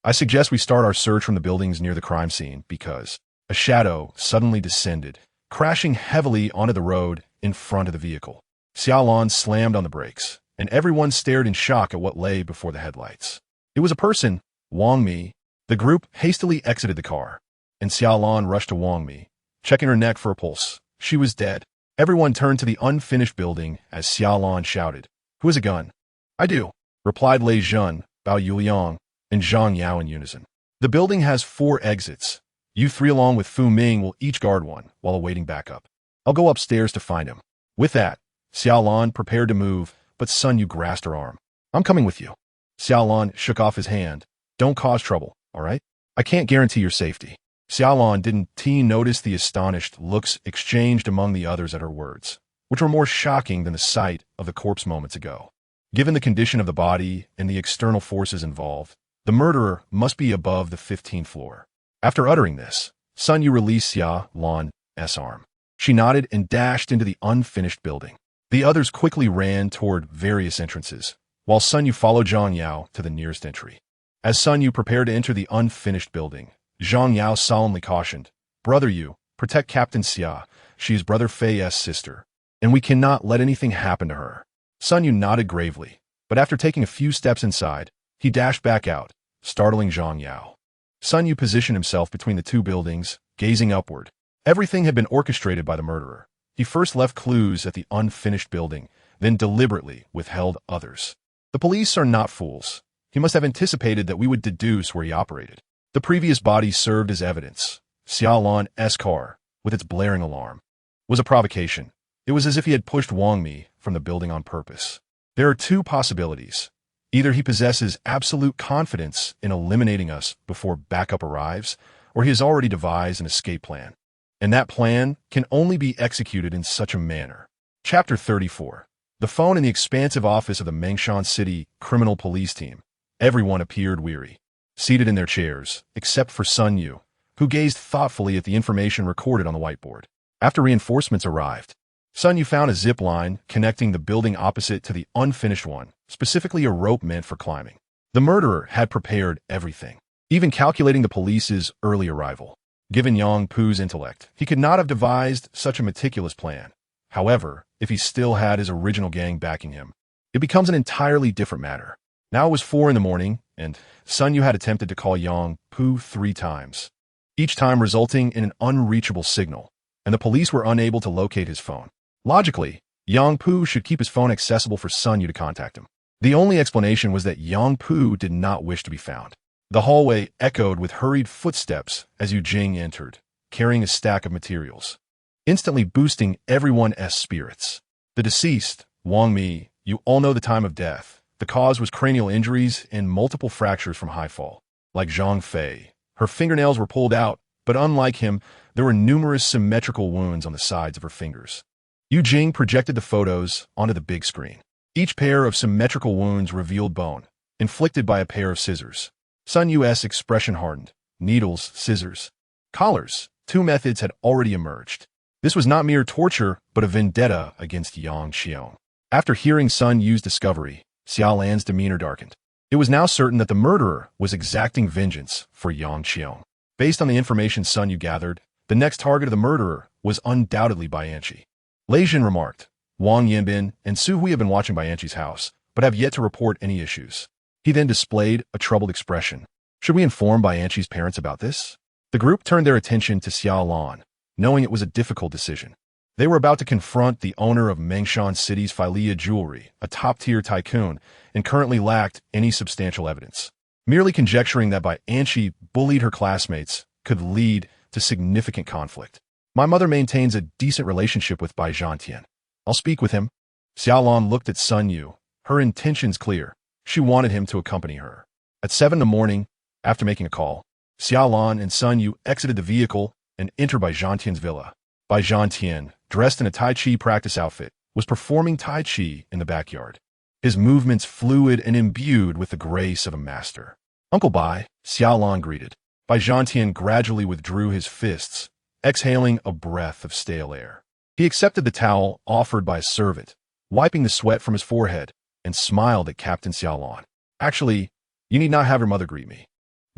I suggest we start our search from the buildings near the crime scene because a shadow suddenly descended, crashing heavily onto the road in front of the vehicle. Xia Lan slammed on the brakes, and everyone stared in shock at what lay before the headlights. It was a person, Wang Mi. The group hastily exited the car, and Xia Lan rushed to Wang Mi, checking her neck for a pulse. She was dead. Everyone turned to the unfinished building as Xia Lan shouted, "Who has a gun?" "I do," replied Lei Zhen, Bao Yuliang, and Zhang Yao in unison. "The building has 4 exits. You 3 along with Fu Ming will each guard one while awaiting backup. I'll go upstairs to find him." With that, Xia Lan prepared to move, but Sun Yu grasped her arm. "I'm coming with you." Xia Lan shook off his hand. "Don't cause trouble, all right? I can't guarantee your safety." Xia Lan didn't notice the astonished looks exchanged among the others at her words, which were more shocking than the sight of the corpse moments ago. Given the condition of the body and the external forces involved, the murderer must be above the 15th floor. After uttering this, Sun Yu released Xia Lan's arm. She nodded and dashed into the unfinished building. The others quickly ran toward various entrances, while Sun Yu followed Zhang Yao to the nearest entry. As Sun Yu prepared to enter the unfinished building, Zhang Yao solemnly cautioned, "Brother Yu, protect Captain Xia. She is Brother Fei's sister, and we cannot let anything happen to her." Sun Yu nodded gravely, but after taking a few steps inside, he dashed back out, startling Zhang Yao. Sun Yu positioned himself between the 2 buildings, gazing upward. Everything had been orchestrated by the murderer. He first left clues at the unfinished building, then deliberately withheld others. The police are not fools. He must have anticipated that we would deduce where he operated. The previous body served as evidence. Xia Lan's car, with its blaring alarm, was a provocation. It was as if he had pushed Wang Mi from the building on purpose. There are 2 possibilities. Either he possesses absolute confidence in eliminating us before backup arrives, or he has already devised an escape plan. And that plan can only be executed in such a manner. Chapter 34. The phone in the expansive office of the Mengshan City Criminal Police Team. Everyone appeared weary, seated in their chairs, except for Sun Yu, who gazed thoughtfully at the information recorded on the whiteboard. After reinforcements arrived, Sun Yu found a zip line connecting the building opposite to the unfinished one, specifically a rope meant for climbing. The murderer had prepared everything, even calculating the police's early arrival. Given Yang Pu's intellect, he could not have devised such a meticulous plan. However, if he still had his original gang backing him, it becomes an entirely different matter. Now it was 4 in the morning, and Sun Yu had attempted to call Yang Pu 3 times, each time resulting in an unreachable signal, and the police were unable to locate his phone. Logically, Yang Pu should keep his phone accessible for Sun Yu to contact him. The only explanation was that Yang Pu did not wish to be found. The hallway echoed with hurried footsteps as Yu Jing entered, carrying a stack of materials, instantly boosting everyone's spirits. The deceased, Wang Mi, you all know the time of death. The cause was cranial injuries and multiple fractures from high fall. Like Zhang Fei, her fingernails were pulled out, but unlike him, there were numerous symmetrical wounds on the sides of her fingers. Yu Jing projected the photos onto the big screen. Each pair of symmetrical wounds revealed bone, inflicted by a pair of scissors. Sun Yu's expression hardened. Needles, scissors, collars. Two methods had already emerged. This was not mere torture, but a vendetta against Yang Xiong. After hearing Sun Yu's discovery, Xia Lan's demeanor darkened. It was now certain that the murderer was exacting vengeance for Yang Xiong. Based on the information Sun Yu gathered, the next target of the murderer was undoubtedly Bianchi. Lei Jin remarked, Wang Yanbin and Su Hui have been watching Bianchi's house, but have yet to report any issues. He then displayed a troubled expression. Should we inform Bianchi's parents about this? The group turned their attention to Xia Lan, knowing it was a difficult decision. They were about to confront the owner of Mengshan City's Filia Jewelry, a top-tier tycoon, and currently lacked any substantial evidence. Merely conjecturing that Bianchi bullied her classmates could lead to significant conflict. My mother maintains a decent relationship with Bai Zhantian. I'll speak with him. Xia Lan looked at Sun Yu, her intentions clear. She wanted him to accompany her. At 7 in the morning, after making a call, Xia Lan and Sun Yu exited the vehicle and entered Bai Zhantian's villa. Bai Zhantian, dressed in a Tai Chi practice outfit, was performing Tai Chi in the backyard. His movements fluid and imbued with the grace of a master. Uncle Bai, Xia Lan greeted. Bai Zhantian gradually withdrew his fists, exhaling a breath of stale air. He accepted the towel offered by a servant, wiping the sweat from his forehead, and smiled at Captain Xia Lan. Actually, you need not have your mother greet me.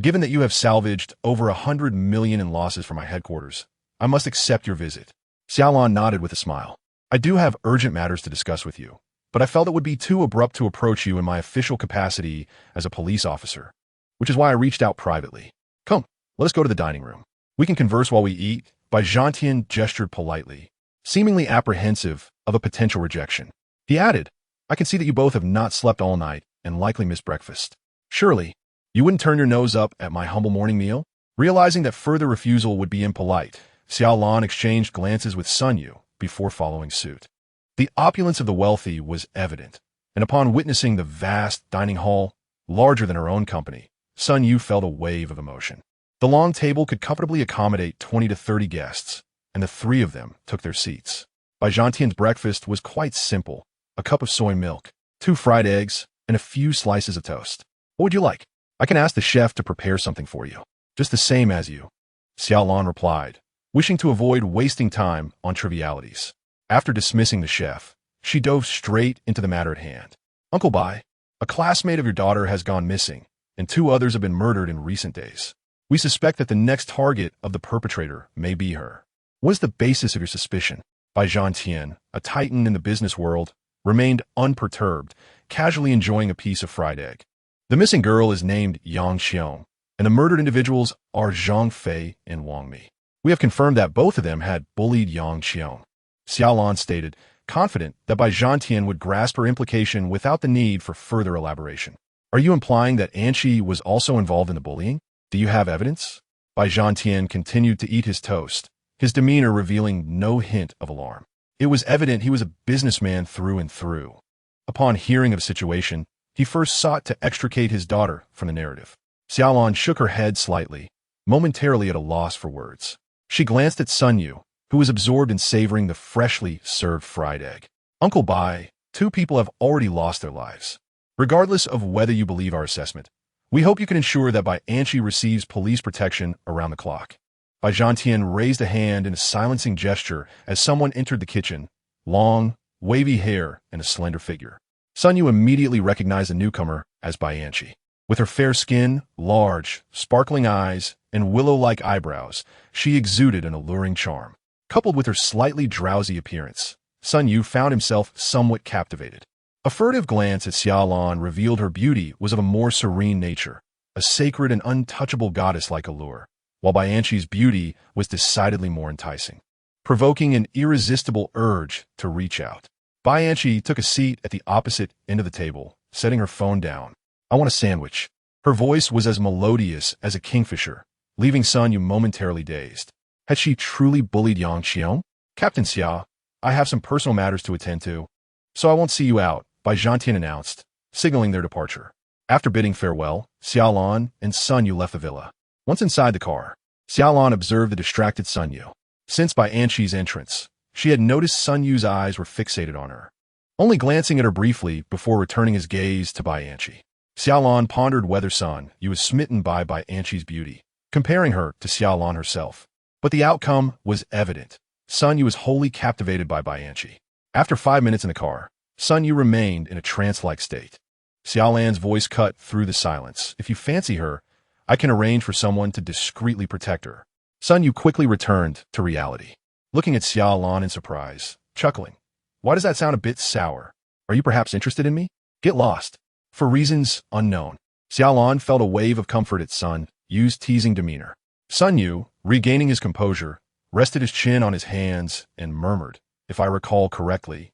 Given that you have salvaged over 100 million in losses from my headquarters, I must accept your visit. Xia Lan nodded with a smile. I do have urgent matters to discuss with you, but I felt it would be too abrupt to approach you in my official capacity as a police officer, which is why I reached out privately. Come, let us go to the dining room. We can converse while we eat. Bai Zhantian gestured politely, seemingly apprehensive of a potential rejection. He added, I can see that you both have not slept all night and likely missed breakfast. Surely, you wouldn't turn your nose up at my humble morning meal? Realizing that further refusal would be impolite, Xia Lan exchanged glances with Sun Yu before following suit. The opulence of the wealthy was evident, and upon witnessing the vast dining hall, larger than her own company, Sun Yu felt a wave of emotion. The long table could comfortably accommodate 20 to 30 guests, and the three of them took their seats. Bai Zhantian's breakfast was quite simple, a cup of soy milk, 2 fried eggs, and a few slices of toast. What would you like? I can ask the chef to prepare something for you. Just the same as you. Xia Lan replied, wishing to avoid wasting time on trivialities. After dismissing the chef, she dove straight into the matter at hand. Uncle Bai, a classmate of your daughter has gone missing, and 2 others have been murdered in recent days. We suspect that the next target of the perpetrator may be her. What is the basis of your suspicion? Bai Zhantian, a titan in the business world, remained unperturbed, casually enjoying a piece of fried egg. The missing girl is named Yang Xiong, and the murdered individuals are Zhang Fei and Wang Mi. We have confirmed that both of them had bullied Yang Xiong. Xia Lan stated, confident that Bai Zhantian would grasp her implication without the need for further elaboration. Are you implying that Anqi was also involved in the bullying? Do you have evidence? Bai Zhantian continued to eat his toast, his demeanor revealing no hint of alarm. It was evident he was a businessman through and through. Upon hearing of the situation, he first sought to extricate his daughter from the narrative. Xia Lan shook her head slightly, momentarily at a loss for words. She glanced at Sun Yu, who was absorbed in savoring the freshly served fried egg. Uncle Bai, 2 people have already lost their lives. Regardless of whether you believe our assessment, we hope you can ensure that Bianchi receives police protection around the clock. Bai Zhantian raised a hand in a silencing gesture as someone entered the kitchen, long, wavy hair and a slender figure. Sun Yu immediately recognized the newcomer as Bianchi. With her fair skin, large, sparkling eyes, and willow-like eyebrows, she exuded an alluring charm. Coupled with her slightly drowsy appearance, Sun Yu found himself somewhat captivated. A furtive glance at Xia Lan revealed her beauty was of a more serene nature, a sacred and untouchable goddess-like allure, while Bianchi's beauty was decidedly more enticing, provoking an irresistible urge to reach out. Bianchi took a seat at the opposite end of the table, setting her phone down. I want a sandwich. Her voice was as melodious as a kingfisher, leaving Sun Yu momentarily dazed. Had she truly bullied Yang Xiong? Captain Xia, I have some personal matters to attend to, so I won't see you out, Bai Zhantian announced, signaling their departure. After bidding farewell, Xia Lan and Sun Yu left the villa. Once inside the car, Xia Lan observed the distracted Sun Yu. Since Bai Anqi's entrance, she had noticed Sun Yu's eyes were fixated on her, only glancing at her briefly before returning his gaze to Bai Anqi. Xia Lan pondered whether Sun Yu was smitten by Bai Anqi's beauty, comparing her to Xia Lan herself. But the outcome was evident. Sun Yu was wholly captivated by Bai Anqi. After 5 minutes in the car, Sun Yu remained in a trance-like state. Xia Lan's voice cut through the silence. If you fancy her, I can arrange for someone to discreetly protect her. Sun Yu quickly returned to reality, looking at Xia Lan in surprise, chuckling. Why does that sound a bit sour? Are you perhaps interested in me? Get lost. For reasons unknown. Xia Lan felt a wave of comfort at Sun Yu's teasing demeanor. Sun Yu, regaining his composure, rested his chin on his hands and murmured, if I recall correctly,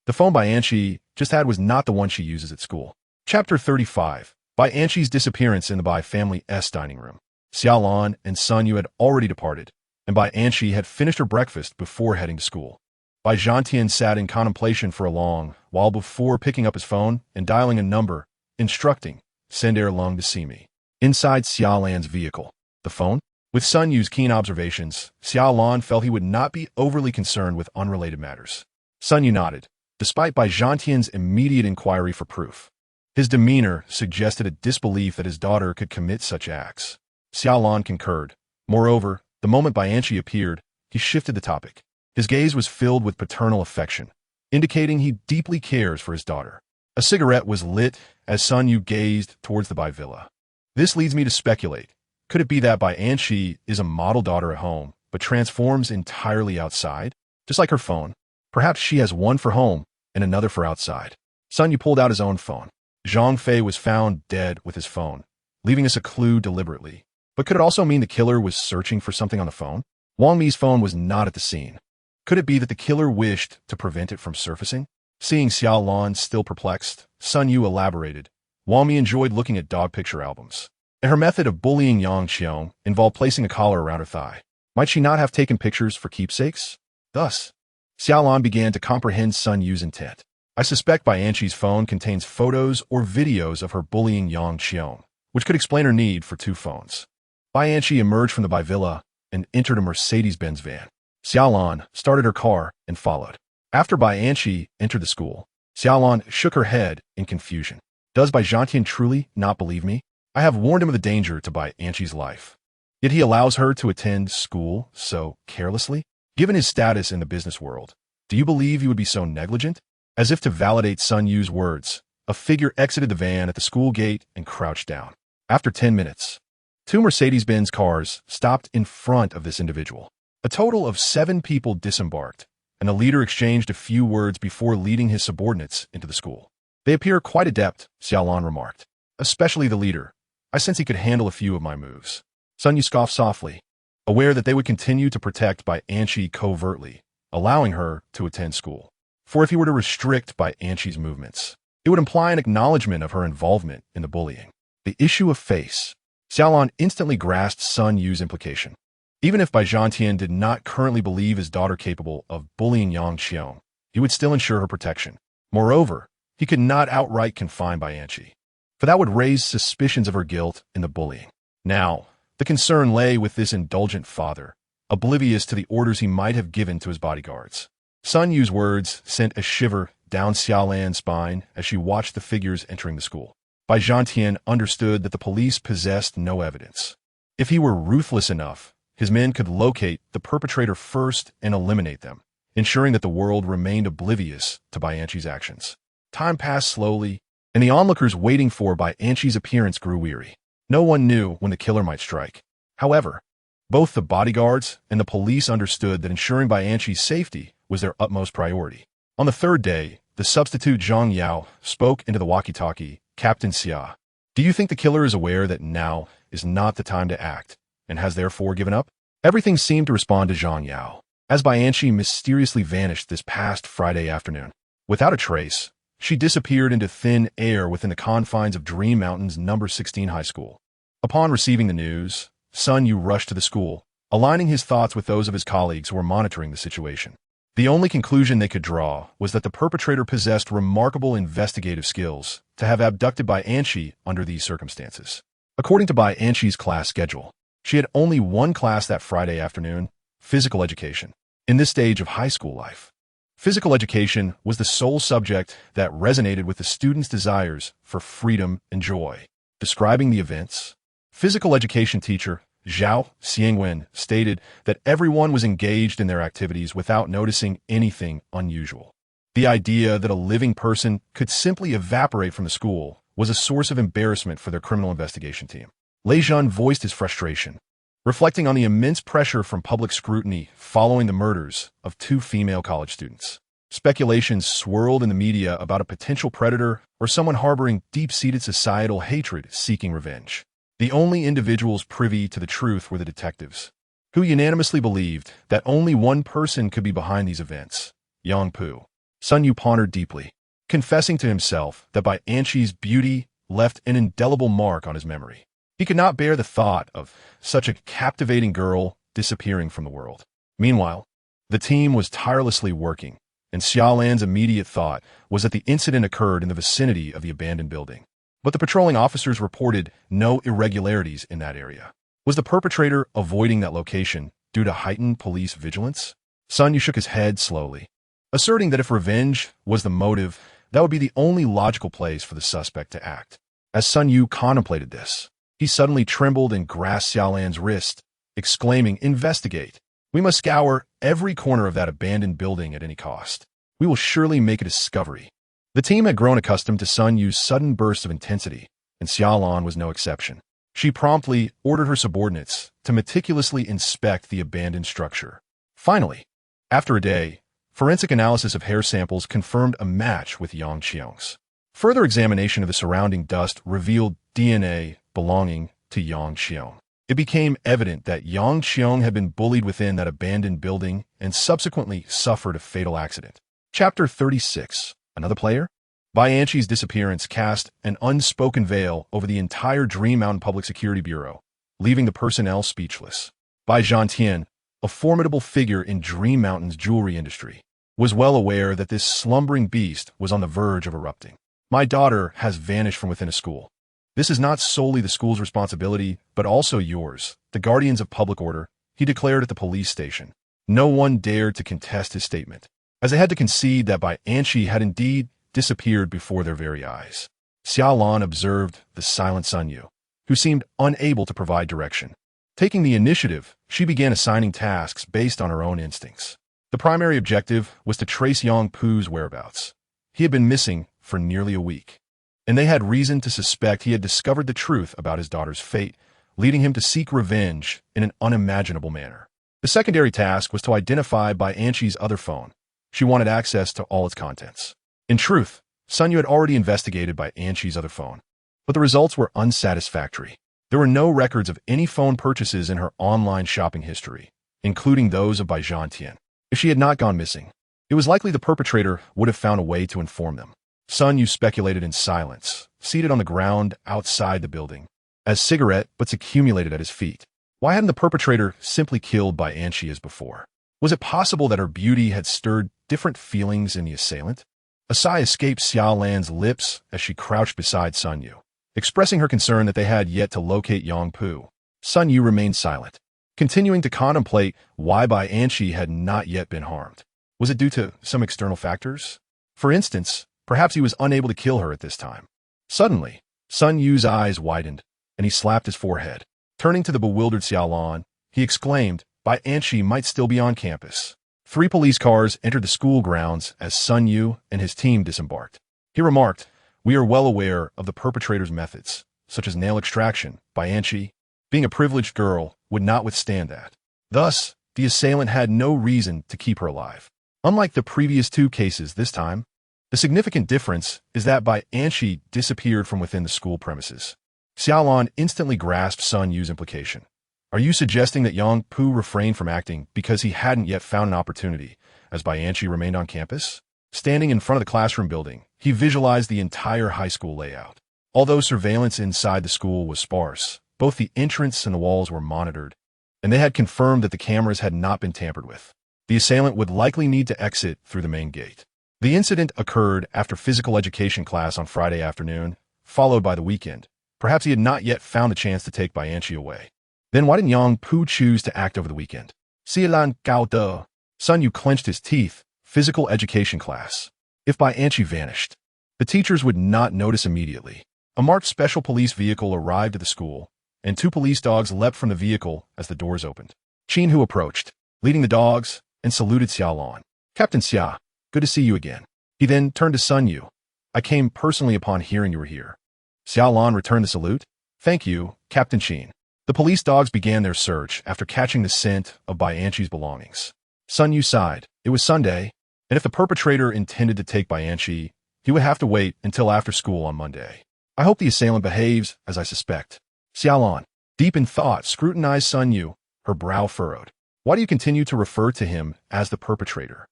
the phone Bai Anqi just had was not the one she uses at school. Chapter 35. Bai Anqi's disappearance in the Bai family's dining room. Xia Lan and Sun Yu had already departed, and Bai Anqi had finished her breakfast before heading to school. Bai Zhantian sat in contemplation for a long while before picking up his phone and dialing a number, instructing, send Air Lung to see me. Inside Xia Lan's vehicle. The phone? With Sun Yu's keen observations, Xia Lan felt he would not be overly concerned with unrelated matters. Sun Yu nodded, despite Bai Zhantian's immediate inquiry for proof. His demeanor suggested a disbelief that his daughter could commit such acts. Xia Lan concurred. Moreover, the moment Bai Anqi appeared, he shifted the topic. His gaze was filled with paternal affection, indicating he deeply cares for his daughter. A cigarette was lit as Sun Yu gazed towards the Bai villa. This leads me to speculate. Could it be that Bai Anqi is a model daughter at home, but transforms entirely outside? Just like her phone. Perhaps she has one for home and another for outside. Sun Yu pulled out his own phone. Zhang Fei was found dead with his phone, leaving us a clue deliberately. But could it also mean the killer was searching for something on the phone? Wang Mi's phone was not at the scene. Could it be that the killer wished to prevent it from surfacing? Seeing Xia Lan still perplexed, Sun Yu elaborated. Wang Mi enjoyed looking at dog picture albums. And her method of bullying Yang Qiong involved placing a collar around her thigh. Might she not have taken pictures for keepsakes? Thus, Xia Lan began to comprehend Sun Yu's intent. I suspect Bai Anqi's phone contains photos or videos of her bullying Yang Qiong, which could explain her need for 2 phones. Bai Anqi emerged from the Bai villa and entered a Mercedes-Benz van. Xia Lan started her car and followed. After Bai Anqi entered the school, Xia Lan shook her head in confusion. Does Bai Zhantian truly not believe me? I have warned him of the danger to Bai Anqi's life. Yet he allows her to attend school so carelessly? Given his status in the business world, do you believe he would be so negligent? As if to validate Sun Yu's words, a figure exited the van at the school gate and crouched down. After 10 minutes, 2 Mercedes-Benz cars stopped in front of this individual. A total of 7 people disembarked, and the leader exchanged a few words before leading his subordinates into the school. They appear quite adept, Xia Lan remarked. Especially the leader. I sense he could handle a few of my moves. Sun Yu scoffed softly, aware that they would continue to protect Bai Anqi covertly, allowing her to attend school. For if he were to restrict Bai Anqi's movements, it would imply an acknowledgement of her involvement in the bullying. The issue of face. Xia Lan instantly grasped Sun Yu's implication. Even if Bai Zhantian did not currently believe his daughter capable of bullying Yang Qiong, he would still ensure her protection. Moreover, he could not outright confine Bai Anqi, for that would raise suspicions of her guilt in the bullying. Now, the concern lay with this indulgent father, oblivious to the orders he might have given to his bodyguards. Sun Yu's words sent a shiver down Xia Lan's spine as she watched the figures entering the school. Bai Zhantian understood that the police possessed no evidence. If he were ruthless enough, his men could locate the perpetrator first and eliminate them, ensuring that the world remained oblivious to Bai Anqi's actions. Time passed slowly, and the onlookers waiting for Bai Anqi's appearance grew weary. No one knew when the killer might strike. However, both the bodyguards and the police understood that ensuring Bai Anqi's safety was their utmost priority. On the 3rd day, the substitute Zhang Yao spoke into the walkie-talkie. Captain Xia, do you think the killer is aware that now is not the time to act, and has therefore given up? Everything seemed to respond to Zhang Yao, as Bai Anqi mysteriously vanished this past Friday afternoon. Without a trace, she disappeared into thin air within the confines of Dream Mountain's No. 16 high school. Upon receiving the news, Sun Yu rushed to the school, aligning his thoughts with those of his colleagues who were monitoring the situation. The only conclusion they could draw was that the perpetrator possessed remarkable investigative skills to have abducted Bai Anqi under these circumstances. According to Bai Anqi's class schedule, She had only one class that Friday afternoon, physical education. In this stage of high school life, physical education was the sole subject that resonated with the students' desires for freedom and joy. Describing the events, physical education teacher Zhao Xiangwen stated that everyone was engaged in their activities without noticing anything unusual. The idea that a living person could simply evaporate from the school was a source of embarrassment for their criminal investigation team. Lei Zhan voiced his frustration, reflecting on the immense pressure from public scrutiny following the murders of two female college students. Speculations swirled in the media about a potential predator or someone harboring deep-seated societal hatred seeking revenge. The only individuals privy to the truth were the detectives, who unanimously believed that only one person could be behind these events, Yang Pu. Sun Yu pondered deeply, confessing to himself that Bai Anqi's beauty left an indelible mark on his memory. He could not bear the thought of such a captivating girl disappearing from the world. Meanwhile, the team was tirelessly working, and Xia Lan's immediate thought was that the incident occurred in the vicinity of the abandoned building. But the patrolling officers reported no irregularities in that area. Was the perpetrator avoiding that location due to heightened police vigilance? Sun Yu shook his head slowly, asserting that if revenge was the motive, that would be the only logical place for the suspect to act. As Sun Yu contemplated this, he suddenly trembled and grasped Xia Lan's wrist, exclaiming, "Investigate! We must scour every corner of that abandoned building at any cost. We will surely make a discovery." The team had grown accustomed to Sun Yu's sudden bursts of intensity, and Xia Lan was no exception. She promptly ordered her subordinates to meticulously inspect the abandoned structure. Finally, after a day, forensic analysis of hair samples confirmed a match with Yang Qiong's. Further examination of the surrounding dust revealed DNA belonging to Yang Qiong. It became evident that Yang Qiong had been bullied within that abandoned building and subsequently suffered a fatal accident. Chapter 36. Another player? Bai Anqi's disappearance cast an unspoken veil over the entire Dream Mountain Public Security Bureau, leaving the personnel speechless. Bai Zhantian, a formidable figure in Dream Mountain's jewelry industry, was well aware that this slumbering beast was on the verge of erupting. "My daughter has vanished from within a school. This is not solely the school's responsibility, but also yours, the guardians of public order," he declared at the police station. No one dared to contest his statement, as they had to concede that Bai Anqi had indeed disappeared before their very eyes. Xia Lan observed the silent Sun Yu, who seemed unable to provide direction. Taking the initiative, she began assigning tasks based on her own instincts. The primary objective was to trace Yang Pu's whereabouts. He had been missing for nearly a week, and they had reason to suspect he had discovered the truth about his daughter's fate, leading him to seek revenge in an unimaginable manner. The secondary task was to identify Bai Anqi's other phone. She wanted access to all its contents. In truth, Sun Yu had already investigated Bai Anqi's other phone, but the results were unsatisfactory. There were no records of any phone purchases in her online shopping history, including those of Bai Zhantian. If she had not gone missing, it was likely the perpetrator would have found a way to inform them. Sun Yu speculated in silence, seated on the ground outside the building, as cigarette butts accumulated at his feet. Why hadn't the perpetrator simply killed Bai Anqi as before? Was it possible that her beauty had stirred different feelings in the assailant? A sigh escaped Xia Lan's lips as she crouched beside Sun Yu, expressing her concern that they had yet to locate Yang Pu. Sun Yu remained silent, continuing to contemplate why Bai Anqi had not yet been harmed. Was it due to some external factors? For instance, perhaps he was unable to kill her at this time. Suddenly, Sun Yu's eyes widened, and he slapped his forehead. Turning to the bewildered Xia Lan, he exclaimed, "Bai Anqi might still be on campus." 3 police cars entered the school grounds as Sun Yu and his team disembarked. He remarked, "We are well aware of the perpetrator's methods, such as nail extraction. Bai Anqi, being a privileged girl, would not withstand that. Thus, the assailant had no reason to keep her alive. Unlike the previous 2 cases this time, the significant difference is that Bai Anqi disappeared from within the school premises." Xia Lan instantly grasped Sun Yu's implication. "Are you suggesting that Yang Pu refrained from acting because he hadn't yet found an opportunity, as Bai Anqi remained on campus?" Standing in front of the classroom building, he visualized the entire high school layout. Although surveillance inside the school was sparse, both the entrance and the walls were monitored, and they had confirmed that the cameras had not been tampered with. The assailant would likely need to exit through the main gate. The incident occurred after physical education class on Friday afternoon, followed by the weekend. Perhaps he had not yet found a chance to take Bai Anqi away. Then why didn't Yang Pu choose to act over the weekend? Xia Lan Gao De. Sun Yu clenched his teeth. Physical education class. If Bai Anqi vanished, the teachers would not notice immediately. A marked special police vehicle arrived at the school, and 2 police dogs leapt from the vehicle as the doors opened. Qin Hu approached, leading the dogs, and saluted Xia Lan. Captain Xia, good to see you again. He then turned to Sun Yu. I came personally upon hearing you were here. Xia Lan returned the salute. Thank you, Captain Qin. The police dogs began their search after catching the scent of Bai Anqi's belongings. Sun Yu sighed. It was Sunday, and if the perpetrator intended to take Bai Anqi, he would have to wait until after school on Monday. I hope the assailant behaves as I suspect. Xia Lan, deep in thought, scrutinized Sun Yu, her brow furrowed. Why do you continue to refer to him as the perpetrator?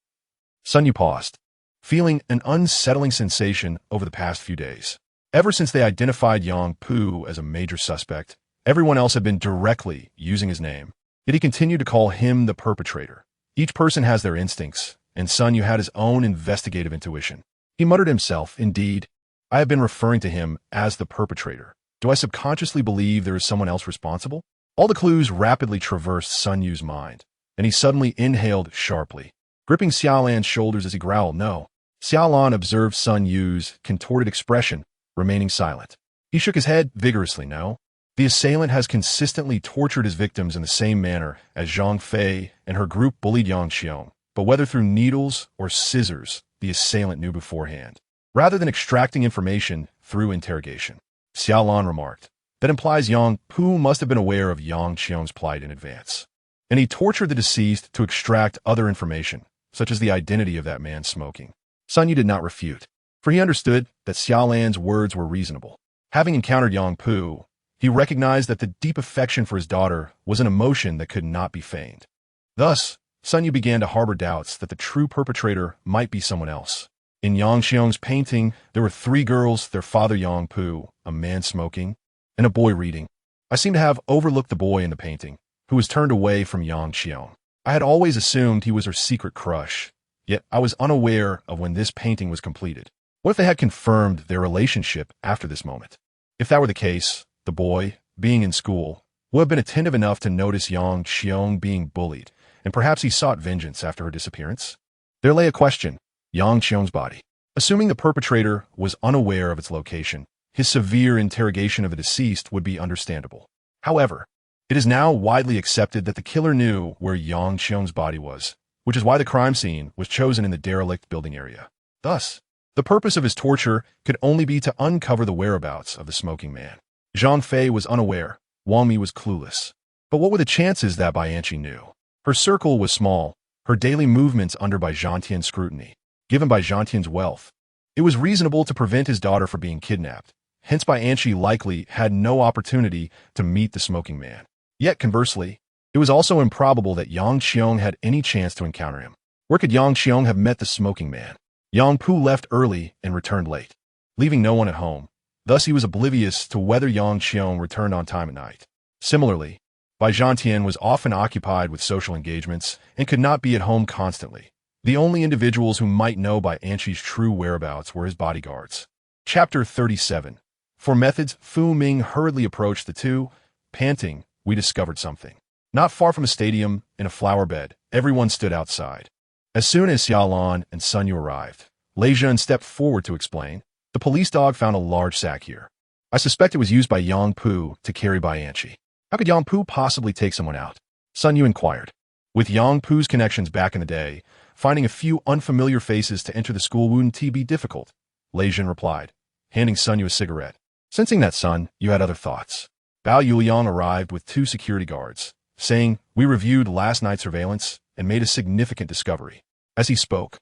Sun Yu paused, feeling an unsettling sensation over the past few days. Ever since they identified Yang Pu as a major suspect, everyone else had been directly using his name. Yet he continued to call him the perpetrator. Each person has their instincts, and Sun Yu had his own investigative intuition. He muttered to himself, indeed, I have been referring to him as the perpetrator. Do I subconsciously believe there is someone else responsible? All the clues rapidly traversed Sun Yu's mind, and he suddenly inhaled sharply, gripping Xia Lan's shoulders as he growled, no. Xia Lan observed Sun Yu's contorted expression, remaining silent. He shook his head vigorously, no. The assailant has consistently tortured his victims in the same manner as Zhang Fei and her group bullied Yang Xiong, but whether through needles or scissors, the assailant knew beforehand, rather than extracting information through interrogation. Xia Lan remarked, that implies Yang Pu must have been aware of Yang Xiong's plight in advance, and he tortured the deceased to extract other information, such as the identity of that man smoking. Sun Yu did not refute, for he understood that Xia Lan's words were reasonable. Having encountered Yang Pu, he recognized that the deep affection for his daughter was an emotion that could not be feigned. Thus, Sun Yu began to harbor doubts that the true perpetrator might be someone else. In Yang Xiong's painting, there were 3 girls, their father Yang Pu, a man smoking, and a boy reading. I seem to have overlooked the boy in the painting, who was turned away from Yang Xiong. I had always assumed he was her secret crush, yet I was unaware of when this painting was completed. What if they had confirmed their relationship after this moment? If that were the case, the boy, being in school, would have been attentive enough to notice Yang Xiong being bullied, and perhaps he sought vengeance after her disappearance. There lay a question, Yang Xiong's body. Assuming the perpetrator was unaware of its location, his severe interrogation of the deceased would be understandable. However, it is now widely accepted that the killer knew where Yang Xiong's body was, which is why the crime scene was chosen in the derelict building area. Thus, the purpose of his torture could only be to uncover the whereabouts of the smoking man. Zhang Fei was unaware, Wang Mi was clueless. But what were the chances that Bai Anqi knew? Her circle was small, her daily movements under Bai Zhantian's scrutiny. Given Bai Zhantian's wealth, it was reasonable to prevent his daughter from being kidnapped. Hence Bai Anqi likely had no opportunity to meet the smoking man. Yet conversely, it was also improbable that Yang Xiong had any chance to encounter him. Where could Yang Xiong have met the smoking man? Yang Pu left early and returned late, leaving no one at home. Thus he was oblivious to whether Yang Xiong returned on time at night. Similarly, Bai Zhantian was often occupied with social engagements and could not be at home constantly. The only individuals who might know Bai Anqi's true whereabouts were his bodyguards. Chapter 37. For methods, Fu Ming hurriedly approached the two, panting, we discovered something. Not far from a stadium, in a flower bed, everyone stood outside. As soon as Xia Lan and Sun Yu arrived, Lei Zhen stepped forward to explain, the police dog found a large sack here. I suspect it was used by Yang Pu to carry Bai Anqi. How could Yang Pu possibly take someone out? Sun Yu inquired. With Yang Pu's connections back in the day, finding a few unfamiliar faces to enter the school wouldn't be difficult, Lei Zhen replied, handing Sun Yu a cigarette. Sensing that, Sun, you had other thoughts. Bao Yuliang arrived with 2 security guards, saying, we reviewed last night's surveillance and made a significant discovery. As he spoke,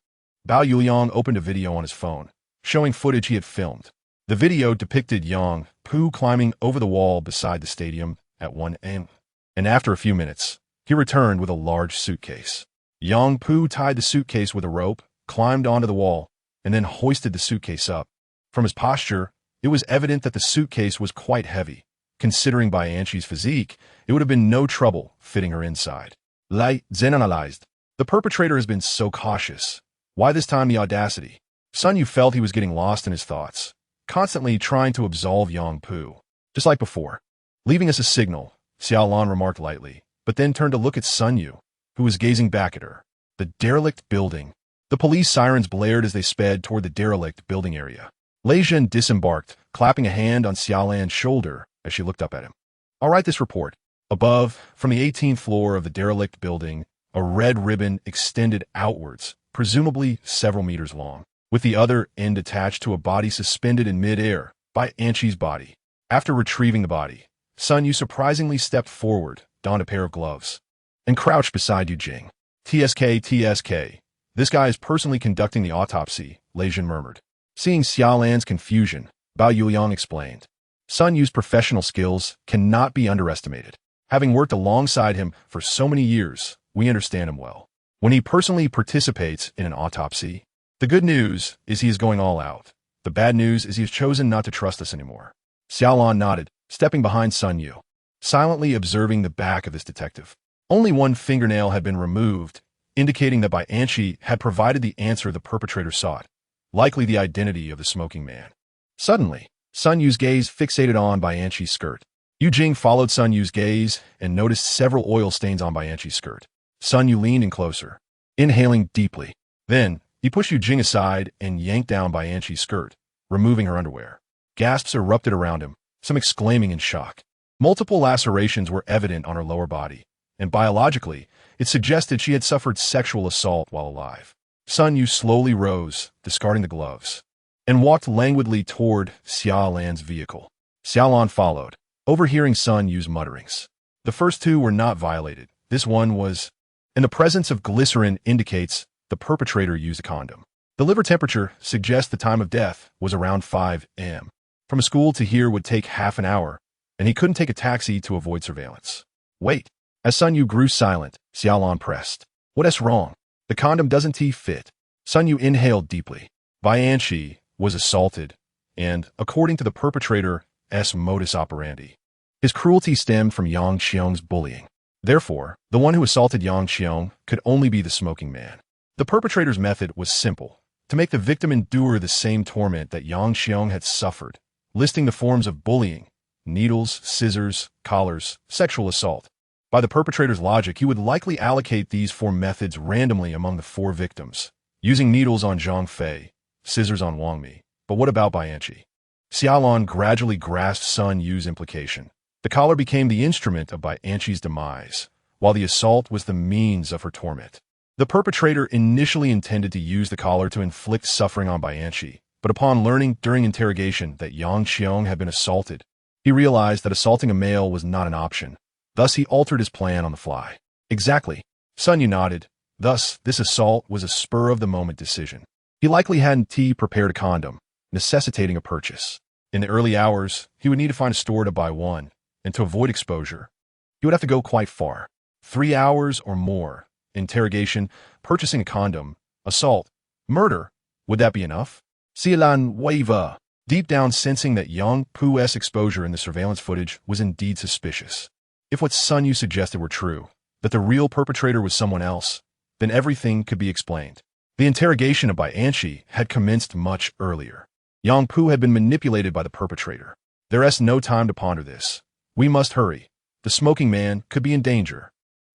Bao Yuliang opened a video on his phone, showing footage he had filmed. The video depicted Yang Pu climbing over the wall beside the stadium at 1 a.m. And after a few minutes, he returned with a large suitcase. Yang Pu tied the suitcase with a rope, climbed onto the wall, and then hoisted the suitcase up. From his posture, it was evident that the suitcase was quite heavy. Considering Bai Anqi's physique, it would have been no trouble fitting her inside. Lai Zhen analyzed. The perpetrator has been so cautious. Why this time the audacity? Sun Yu felt he was getting lost in his thoughts, constantly trying to absolve Yang Pu. Just like before. Leaving us a signal, Xia Lan remarked lightly, but then turned to look at Sun Yu, who was gazing back at her. The derelict building. The police sirens blared as they sped toward the derelict building area. Lei Zhen disembarked, clapping a hand on Xia Lan's shoulder as she looked up at him. I'll write this report. Above, from the 18th floor of the derelict building, a red ribbon extended outwards, presumably several meters long, with the other end attached to a body suspended in mid-air by Anshi's body. After retrieving the body, Sun Yu surprisingly stepped forward, donned a pair of gloves, and crouched beside Yu Jing. TSK. This guy is personally conducting the autopsy, Lei Zhen murmured. Seeing Xia Lan's confusion, Bao Yuliang explained. Sun Yu's professional skills cannot be underestimated. Having worked alongside him for so many years, we understand him well. When he personally participates in an autopsy, the good news is he is going all out. The bad news is he has chosen not to trust us anymore. Xia Lan nodded, stepping behind Sun Yu, silently observing the back of this detective. Only one fingernail had been removed, indicating that Bai Anshi had provided the answer the perpetrator sought, likely the identity of the smoking man. Suddenly, Sun Yu's gaze fixated on Bai Anshi's skirt. Yu Jing followed Sun Yu's gaze and noticed several oil stains on Bai Anshi's skirt. Sun Yu leaned in closer, inhaling deeply. Then, he pushed Yu Jing aside and yanked down Bai Anshi's skirt, removing her underwear. Gasps erupted around him, some exclaiming in shock. Multiple lacerations were evident on her lower body, and biologically, it suggested she had suffered sexual assault while alive. Sun Yu slowly rose, discarding the gloves, and walked languidly toward Xia Lan's vehicle. Xia Lan followed, overhearing Sun Yu's mutterings. The first two were not violated. This one was, and the presence of glycerin indicates the perpetrator used a condom. The liver temperature suggests the time of death was around 5 a.m. From a school to here would take half an hour, and he couldn't take a taxi to avoid surveillance. Wait. As Sun Yu grew silent, Xia Lan pressed. What's wrong? The condom doesn't fit. Sun Yu inhaled deeply. Bai Anshi was assaulted, and, according to the perpetrator's modus operandi, his cruelty stemmed from Yang Xiong's bullying. Therefore, the one who assaulted Yang Xiong could only be the smoking man. The perpetrator's method was simple, to make the victim endure the same torment that Yang Xiong had suffered, listing the forms of bullying, needles, scissors, collars, sexual assault. By the perpetrator's logic, he would likely allocate these 4 methods randomly among the 4 victims, using needles on Zhang Fei, scissors on Wang Mi. But what about Bai Anshi? Xia Lan gradually grasped Sun Yu's implication. The collar became the instrument of Bai Anshi's demise, while the assault was the means of her torment. The perpetrator initially intended to use the collar to inflict suffering on Bai Anshi, but upon learning during interrogation that Yang Xiong had been assaulted, he realized that assaulting a male was not an option. Thus, he altered his plan on the fly. Exactly. Sun Yu nodded. Thus, this assault was a spur-of-the-moment decision. He likely hadn't prepared a condom, necessitating a purchase. In the early hours, he would need to find a store to buy one, and to avoid exposure, he would have to go quite far. 3 hours or more. Interrogation, purchasing a condom, assault, murder. Would that be enough? Xia Lan waver. Deep down sensing that Yang Pu's exposure in the surveillance footage was indeed suspicious. If what Sun Yu suggested were true, that the real perpetrator was someone else, then everything could be explained. The interrogation of Bai Anshi had commenced much earlier. Yang Pu had been manipulated by the perpetrator. There's no time to ponder this. We must hurry. The smoking man could be in danger.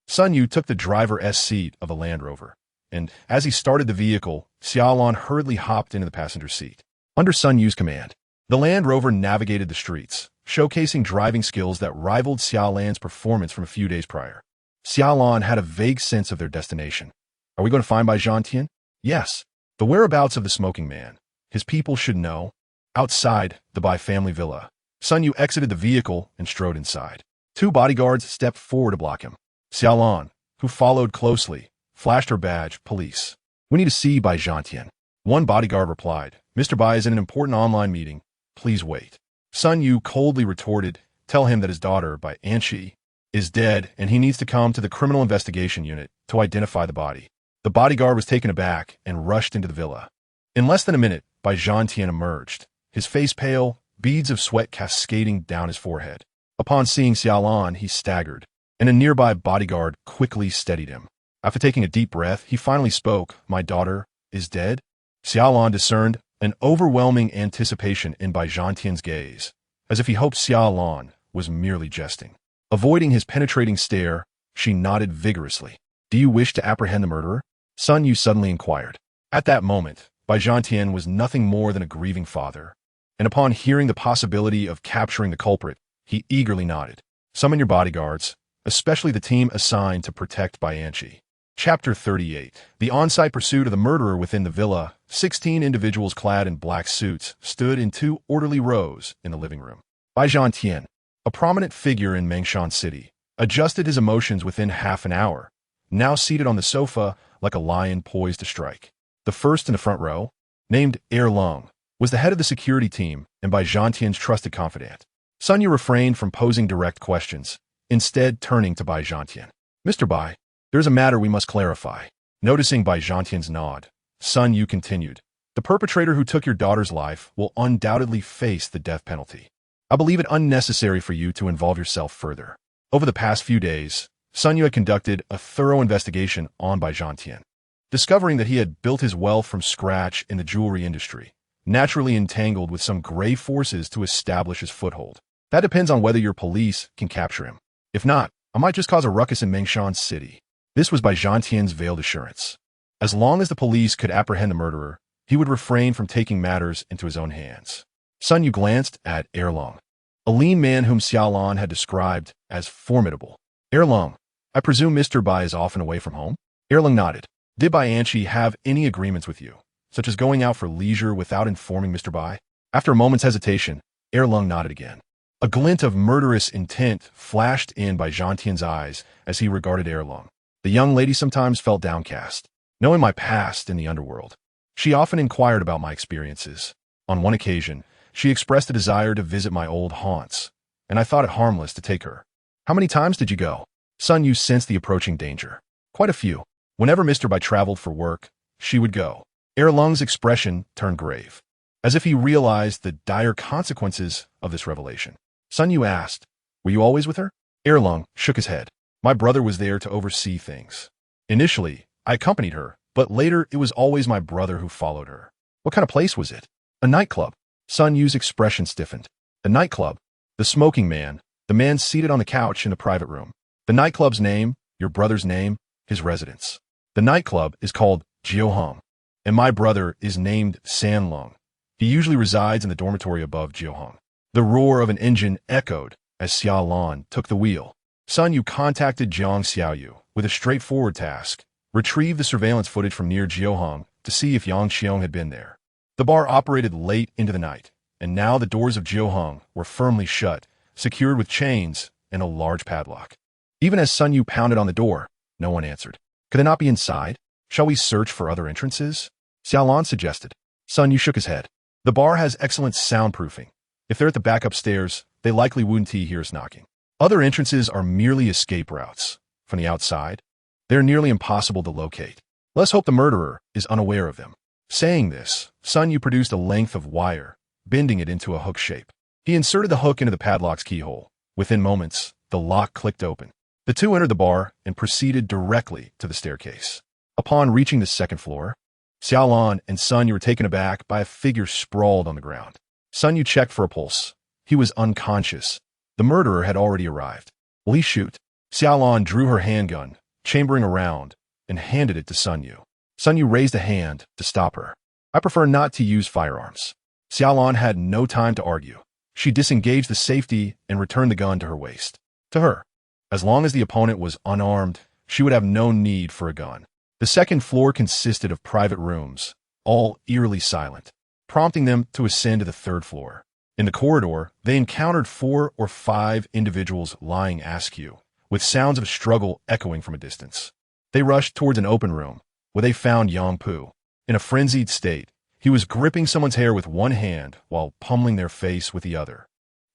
Sun Yu took the driver's seat of the Land Rover, and as he started the vehicle, Xia Lan hurriedly hopped into the passenger seat. Under Sun Yu's command, the Land Rover navigated the streets, showcasing driving skills that rivaled Xia Lan's performance from a few days prior. Xia Lan had a vague sense of their destination. Are we going to find Bai Zhantian? Yes. The whereabouts of the smoking man. His people should know. Outside the Bai family villa, Sun Yu exited the vehicle and strode inside. 2 bodyguards stepped forward to block him. Xia Lan, who followed closely, flashed her badge, police. We need to see Bai Zhantian. One bodyguard replied, Mr. Bai is in an important online meeting. Please wait. Sun Yu coldly retorted, tell him that his daughter, Bai Anshi, is dead and he needs to come to the criminal investigation unit to identify the body. The bodyguard was taken aback and rushed into the villa. In less than a minute, Bai Zhantian emerged, his face pale, beads of sweat cascading down his forehead. Upon seeing Xia Lan, he staggered, and a nearby bodyguard quickly steadied him. After taking a deep breath, he finally spoke, My daughter is dead? Xia Lan discerned an overwhelming anticipation in Bai Zhantian's gaze, as if he hoped Xia Lan was merely jesting. Avoiding his penetrating stare, she nodded vigorously. Do you wish to apprehend the murderer? Sun Yu suddenly inquired. At that moment, Bai Zhantian was nothing more than a grieving father, and upon hearing the possibility of capturing the culprit, he eagerly nodded. Summon your bodyguards, especially the team assigned to protect Bai Anqi. Chapter 38. The on-site pursuit of the murderer within the villa. 16 individuals clad in black suits stood in 2 orderly rows in the living room. Bai Zhantian, a prominent figure in Mengshan City, adjusted his emotions within half an hour, now seated on the sofa like a lion poised to strike. The first in the front row, named Erlong, was the head of the security team and Bai Zhantian's trusted confidant. Sun Yu refrained from posing direct questions, instead turning to Bai Zhantian. Mr. Bai, there's a matter we must clarify. Noticing Bai Zhantian's nod, Sun Yu continued. The perpetrator who took your daughter's life will undoubtedly face the death penalty. I believe it unnecessary for you to involve yourself further. Over the past few days, Sun Yu had conducted a thorough investigation on Bai Zhantian, discovering that he had built his wealth from scratch in the jewelry industry, naturally entangled with some gray forces to establish his foothold. That depends on whether your police can capture him. If not, I might just cause a ruckus in Mengshan City. This was Bai Zhantian's veiled assurance. As long as the police could apprehend the murderer, he would refrain from taking matters into his own hands. Sun Yu glanced at Erlong, a lean man whom Xia Lan had described as formidable. Erlong, I presume Mr. Bai is often away from home? Erlong nodded. Did Bai Anqi have any agreements with you, such as going out for leisure without informing Mr. Bai? After a moment's hesitation, Erlong nodded again. A glint of murderous intent flashed in Bai Zhantian's eyes as he regarded Erlong. The young lady sometimes felt downcast, knowing my past in the underworld. She often inquired about my experiences. On one occasion, she expressed a desire to visit my old haunts, and I thought it harmless to take her. How many times did you go? Sun Yu sensed the approaching danger. Quite a few. Whenever Mr. Bai traveled for work, she would go. Erlong's expression turned grave, as if he realized the dire consequences of this revelation. Sun Yu asked, were you always with her? Erlong shook his head. My brother was there to oversee things. Initially, I accompanied her, but later it was always my brother who followed her. What kind of place was it? A nightclub. Sun Yu's expression stiffened. The nightclub. The smoking man. The man seated on the couch in the private room. The nightclub's name, your brother's name, his residence. The nightclub is called Jiohong, and my brother is named Sanlong. He usually resides in the dormitory above Jiohong. The roar of an engine echoed as Xia Lan took the wheel. Sun Yu contacted Jiang Xiaoyu with a straightforward task: retrieve the surveillance footage from near Jiohong to see if Yang Xiong had been there. The bar operated late into the night, and now the doors of Jiohong were firmly shut, secured with chains and a large padlock. Even as Sun Yu pounded on the door, no one answered. Could they not be inside? Shall we search for other entrances? Xia Lan suggested. Sun Yu shook his head. The bar has excellent soundproofing. If they're at the back upstairs, they likely wouldn't hear us knocking. Other entrances are merely escape routes. From the outside, they're nearly impossible to locate. Let's hope the murderer is unaware of them. Saying this, Sun Yu produced a length of wire, bending it into a hook shape. He inserted the hook into the padlock's keyhole. Within moments, the lock clicked open. The two entered the bar and proceeded directly to the staircase. Upon reaching the second floor, Xia Lan and Sun Yu were taken aback by a figure sprawled on the ground. Sun Yu checked for a pulse. He was unconscious. The murderer had already arrived. Will he shoot? Xia Lan drew her handgun, chambering around, and handed it to Sun Yu. Sun Yu raised a hand to stop her. I prefer not to use firearms. Xia Lan had no time to argue. She disengaged the safety and returned the gun to her waist. To her, as long as the opponent was unarmed, she would have no need for a gun. The second floor consisted of private rooms, all eerily silent, prompting them to ascend to the third floor. In the corridor, they encountered 4 or 5 individuals lying askew, with sounds of struggle echoing from a distance. They rushed towards an open room, where they found Yang Pu. In a frenzied state, he was gripping someone's hair with one hand while pummeling their face with the other.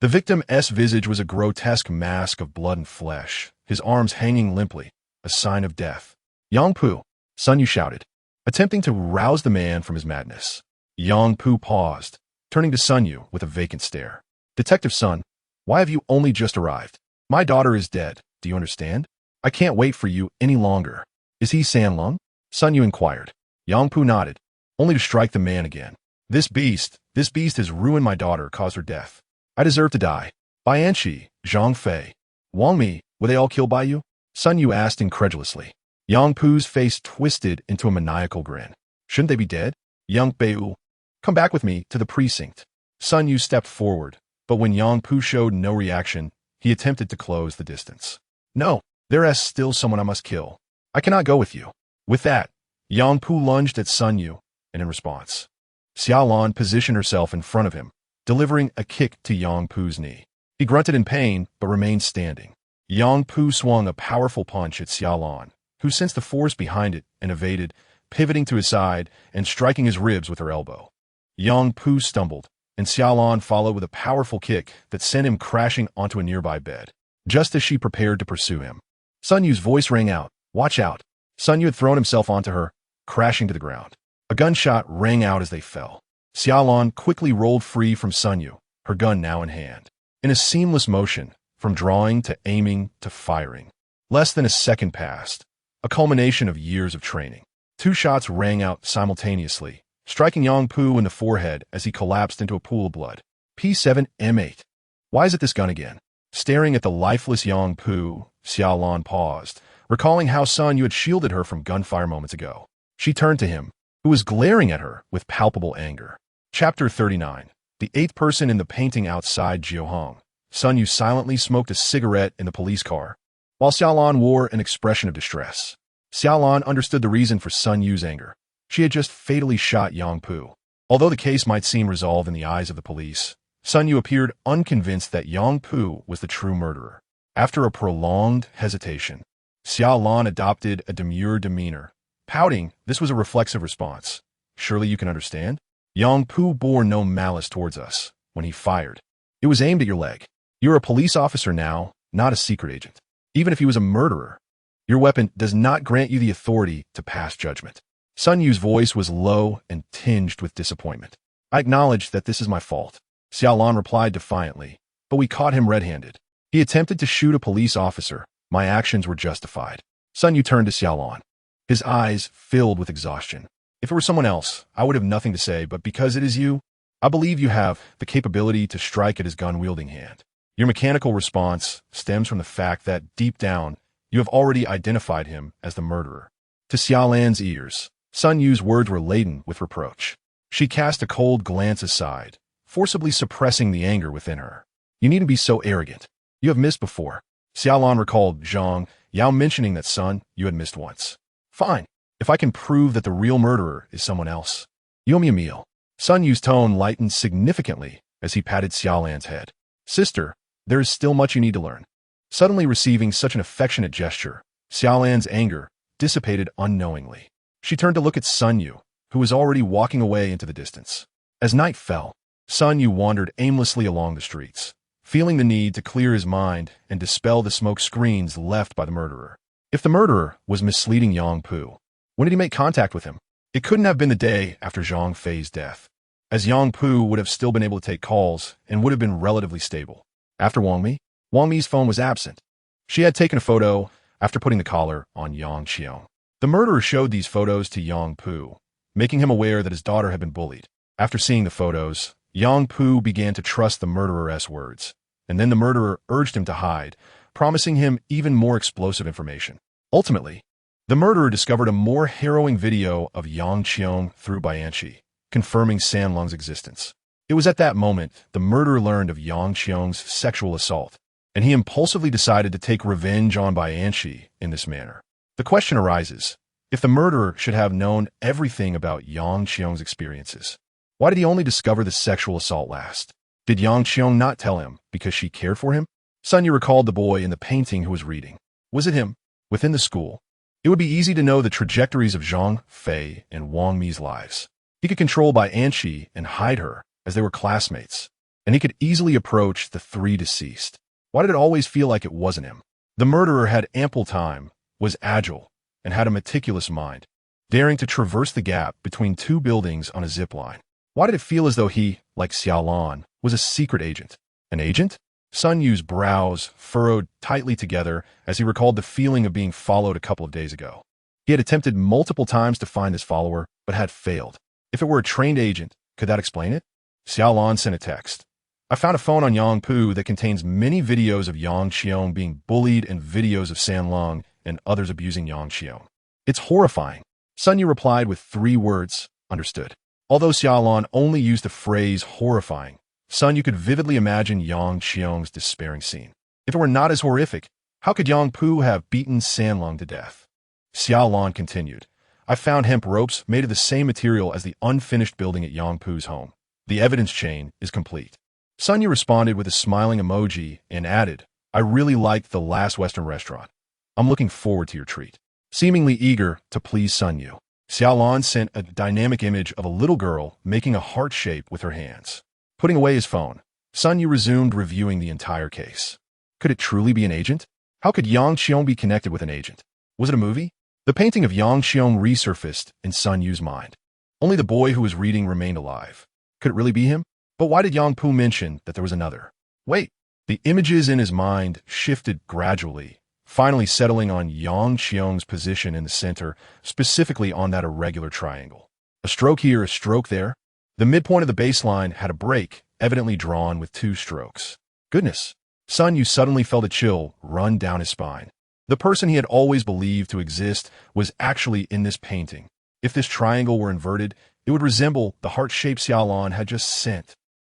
The victim's visage was a grotesque mask of blood and flesh, his arms hanging limply, a sign of death. Yang Pu, Sun Yu shouted, attempting to rouse the man from his madness. Yang Pu paused, turning to Sun Yu with a vacant stare. Detective Sun, why have you only just arrived? My daughter is dead, do you understand? I can't wait for you any longer. Is he Sanlong? Sun Yu inquired. Yang Pu nodded, only to strike the man again. This beast has ruined my daughter, caused her death. I deserve to die. Bai Anqi, Zhang Fei. Wang Mi, were they all killed by you? Sun Yu asked incredulously. Yang Pu's face twisted into a maniacal grin. Shouldn't they be dead? Yang Beiu, come back with me to the precinct. Sun Yu stepped forward, but when Yang Pu showed no reaction, he attempted to close the distance. No, there is still someone I must kill. I cannot go with you. With that, Yang Pu lunged at Sun Yu, and in response, Xia Lan positioned herself in front of him, delivering a kick to Yang Pu's knee. He grunted in pain, but remained standing. Yang Pu swung a powerful punch at Xia Lan, who sensed the force behind it and evaded, pivoting to his side and striking his ribs with her elbow. Yang Pu stumbled, and Xia Lan followed with a powerful kick that sent him crashing onto a nearby bed, just as she prepared to pursue him. Sun Yu's voice rang out, "Watch out." Sun Yu had thrown himself onto her, crashing to the ground. A gunshot rang out as they fell. Xia Lan quickly rolled free from Sun Yu, her gun now in hand. In a seamless motion, from drawing to aiming to firing. Less than a second passed, a culmination of years of training. 2 shots rang out simultaneously, striking Yang Pu in the forehead as he collapsed into a pool of blood. P7M8. Why is it this gun again? Staring at the lifeless Yang Pu, Xia Lan paused, recalling how Sun Yu had shielded her from gunfire moments ago. She turned to him, who was glaring at her with palpable anger. Chapter 39. The 8th person in the painting outside Jiuhong. Sun Yu silently smoked a cigarette in the police car, while Xia Lan wore an expression of distress. Xia Lan understood the reason for Sun Yu's anger. She had just fatally shot Yang Pu. Although the case might seem resolved in the eyes of the police, Sun Yu appeared unconvinced that Yang Pu was the true murderer. After a prolonged hesitation, Xia Lan adopted a demure demeanor. Pouting, this was a reflexive response. Surely you can understand? Yang Pu bore no malice towards us when he fired. It was aimed at your leg. You're a police officer now, not a secret agent. Even if he was a murderer, your weapon does not grant you the authority to pass judgment. Sun Yu's voice was low and tinged with disappointment. I acknowledge that this is my fault. Xia Lan replied defiantly, but we caught him red-handed. He attempted to shoot a police officer. My actions were justified. Sun Yu turned to Xia Lan. His eyes filled with exhaustion. If it were someone else, I would have nothing to say, but because it is you, I believe you have the capability to strike at his gun-wielding hand. Your mechanical response stems from the fact that, deep down, you have already identified him as the murderer. To Xia Lan's ears, Sun Yu's words were laden with reproach. She cast a cold glance aside, forcibly suppressing the anger within her. You needn't be so arrogant. You have missed before. Xia Lan recalled Zhang Yao mentioning that Sun Yu had missed once. Fine, if I can prove that the real murderer is someone else. You owe me a meal. Sun Yu's tone lightened significantly as he patted Xia Lan's head. Sister, there is still much you need to learn. Suddenly receiving such an affectionate gesture, Xia Lan's anger dissipated unknowingly. She turned to look at Sun Yu, who was already walking away into the distance. As night fell, Sun Yu wandered aimlessly along the streets, feeling the need to clear his mind and dispel the smoke screens left by the murderer. If the murderer was misleading Yang Pu, when did he make contact with him? It couldn't have been the day after Zhang Fei's death, as Yang Pu would have still been able to take calls and would have been relatively stable. After Wang Mi's phone was absent. She had taken a photo after putting the collar on Yang Qiong. The murderer showed these photos to Yang Pu, making him aware that his daughter had been bullied. After seeing the photos, Yang Pu began to trust the murderer's words, and then the murderer urged him to hide, promising him even more explosive information. Ultimately, the murderer discovered a more harrowing video of Yang Qiong through Bianchi, confirming Sanlung's existence. It was at that moment the murderer learned of Yang Qiong's sexual assault, and he impulsively decided to take revenge on Bianchi in this manner. The question arises, if the murderer should have known everything about Yang Qiong's experiences, why did he only discover the sexual assault last? Did Yang Qiong not tell him because she cared for him? Sun Yu recalled the boy in the painting who was reading. Was it him? Within the school, it would be easy to know the trajectories of Zhang Fei and Wang Mi's lives. He could control Bianchi and hide her, as they were classmates, and he could easily approach the 3 deceased. Why did it always feel like it wasn't him? The murderer had ample time, was agile, and had a meticulous mind, daring to traverse the gap between 2 buildings on a zip line. Why did it feel as though he, like Xia Lan, was a secret agent? An agent? Sun Yu's brows furrowed tightly together as he recalled the feeling of being followed a couple of days ago. He had attempted multiple times to find his follower, but had failed. If it were a trained agent, could that explain it? Xia Lan sent a text. I found a phone on Yang Pu that contains many videos of Yang Xiong being bullied and videos of San Lung and others abusing Yang Xiong. It's horrifying. Sun Yu replied with 3 words, understood. Although Xia Lan only used the phrase horrifying, Sun Yu could vividly imagine Yang Xiong's despairing scene. If it were not as horrific, how could Yang Pu have beaten San Lung to death? Xia Lan continued, I found hemp ropes made of the same material as the unfinished building at Yang Pu's home. The evidence chain is complete. Sun Yu responded with a smiling emoji and added, I really liked the last Western restaurant. I'm looking forward to your treat. Seemingly eager to please Sun Yu, Xia Lan sent a dynamic image of a little girl making a heart shape with her hands. Putting away his phone, Sun Yu resumed reviewing the entire case. Could it truly be an agent? How could Yang Xiong be connected with an agent? Was it a movie? The painting of Yang Xiong resurfaced in Sun Yu's mind. Only the boy who was reading remained alive. Could it really be him? But why did Yang Pu mention that there was another? Wait, the images in his mind shifted gradually, finally settling on Yang Xiong's position in the center, specifically on that irregular triangle. A stroke here, a stroke there. The midpoint of the baseline had a break, evidently drawn with 2 strokes. Goodness. Sun Yu suddenly felt a chill run down his spine. The person he had always believed to exist was actually in this painting. If this triangle were inverted, it would resemble the heart-shaped Xia Lan had just sent.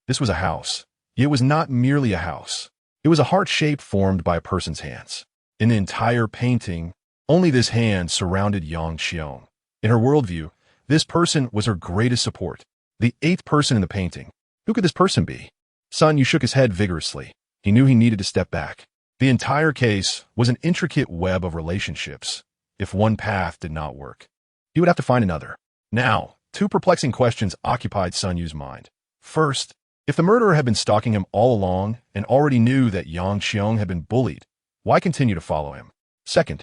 This was a house. Yet it was not merely a house. It was a heart shape formed by a person's hands. In the entire painting, only this hand surrounded Yang Xiong. In her worldview, this person was her greatest support. The 8th person in the painting. Who could this person be? Sun Yu shook his head vigorously. He knew he needed to step back. The entire case was an intricate web of relationships. If one path did not work, he would have to find another. Now, 2 perplexing questions occupied Sun Yu's mind. First, if the murderer had been stalking him all along and already knew that Yang Xiong had been bullied, why continue to follow him? Second,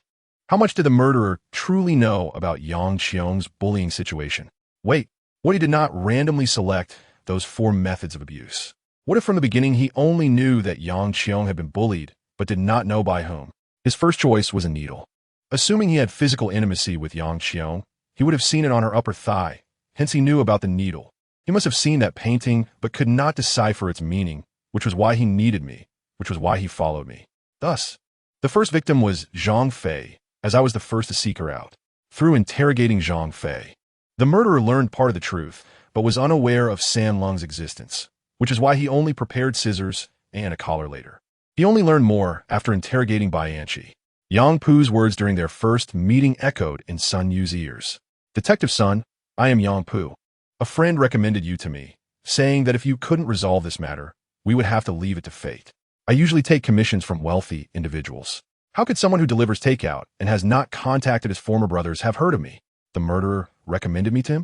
how much did the murderer truly know about Yang Xiong's bullying situation? Wait, what if he did not randomly select those 4 methods of abuse? What if from the beginning he only knew that Yang Xiong had been bullied, but did not know by whom? His first choice was a needle. Assuming he had physical intimacy with Yang Xiong, he would have seen it on her upper thigh, hence he knew about the needle. He must have seen that painting, but could not decipher its meaning, which was why he needed me, which was why he followed me. Thus, the first victim was Zhang Fei, as I was the first to seek her out. Through interrogating Zhang Fei, the murderer learned part of the truth, but was unaware of San Lung's existence, which is why he only prepared scissors and a collar later. He only learned more after interrogating Bai Anqi. Yang Pu's words during their first meeting echoed in Sun Yu's ears. Detective Sun, I am Yang Pu. A friend recommended you to me, saying that if you couldn't resolve this matter, we would have to leave it to fate. I usually take commissions from wealthy individuals. How could someone who delivers takeout and has not contacted his former brothers have heard of me? The murderer recommended me to him?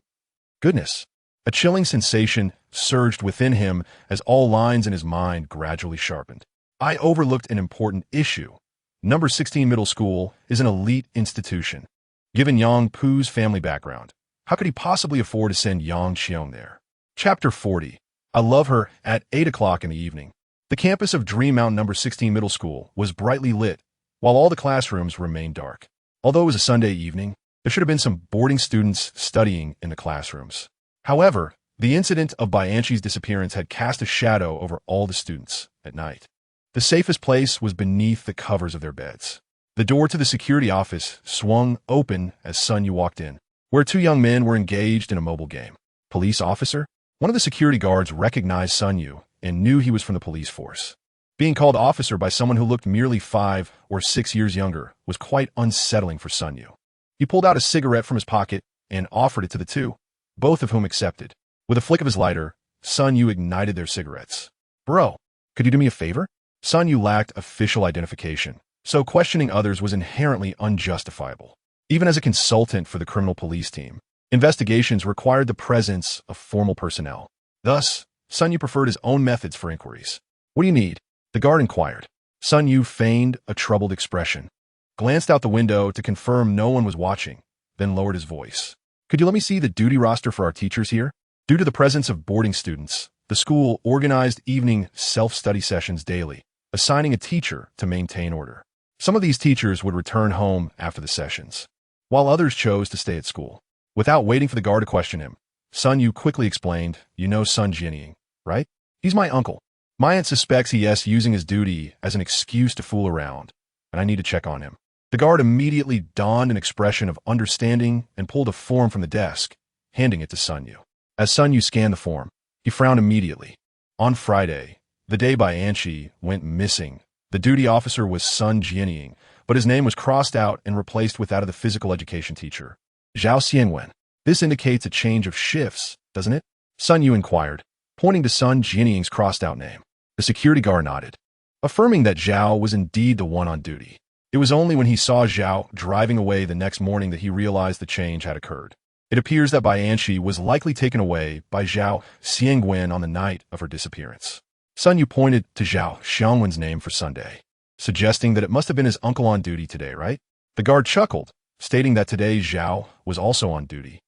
Goodness. A chilling sensation surged within him as all lines in his mind gradually sharpened. I overlooked an important issue. Number 16 Middle School is an elite institution. Given Yang Pu's family background, how could he possibly afford to send Yang Xiong there? Chapter 40. I love her at 8 o'clock in the evening. The campus of Dream Mountain Number 16 Middle School was brightly lit, while all the classrooms remained dark. Although it was a Sunday evening, there should have been some boarding students studying in the classrooms. However, the incident of Bai Anqi's disappearance had cast a shadow over all the students at night. The safest place was beneath the covers of their beds. The door to the security office swung open as Sun Yu walked in, where 2 young men were engaged in a mobile game. Police officer? One of the security guards recognized Sun Yu and knew he was from the police force. Being called officer by someone who looked merely 5 or 6 years younger was quite unsettling for Sun Yu. He pulled out a cigarette from his pocket and offered it to the 2, both of whom accepted. With a flick of his lighter, Sun Yu ignited their cigarettes. Bro, could you do me a favor? Sun Yu lacked official identification, so questioning others was inherently unjustifiable. Even as a consultant for the criminal police team, investigations required the presence of formal personnel. Thus, Sun Yu preferred his own methods for inquiries. What do you need? The guard inquired. Sun Yu feigned a troubled expression, glanced out the window to confirm no one was watching, then lowered his voice. Could you let me see the duty roster for our teachers here? Due to the presence of boarding students, the school organized evening self-study sessions daily, assigning a teacher to maintain order. Some of these teachers would return home after the sessions, while others chose to stay at school. Without waiting for the guard to question him, Sun Yu quickly explained, you know Sun Jianying, right? He's my uncle. My aunt suspects he's using his duty as an excuse to fool around, and I need to check on him. The guard immediately donned an expression of understanding and pulled a form from the desk, handing it to Sun Yu. As Sun Yu scanned the form, he frowned immediately. On Friday, the day Bianchi went missing, the duty officer was Sun Jianying, but his name was crossed out and replaced with that of the physical education teacher, Zhao Xiangwen. This indicates a change of shifts, doesn't it? Sun Yu inquired, pointing to Sun Jianying's crossed-out name. The security guard nodded, affirming that Zhao was indeed the one on duty. It was only when he saw Zhao driving away the next morning that he realized the change had occurred. It appears that Bianchi was likely taken away by Zhao Xiangwen on the night of her disappearance. Sun Yu pointed to Zhao Xiangwen's name for Sunday, suggesting that it must have been his uncle on duty today, right? The guard chuckled, stating that today Zhao was also on duty,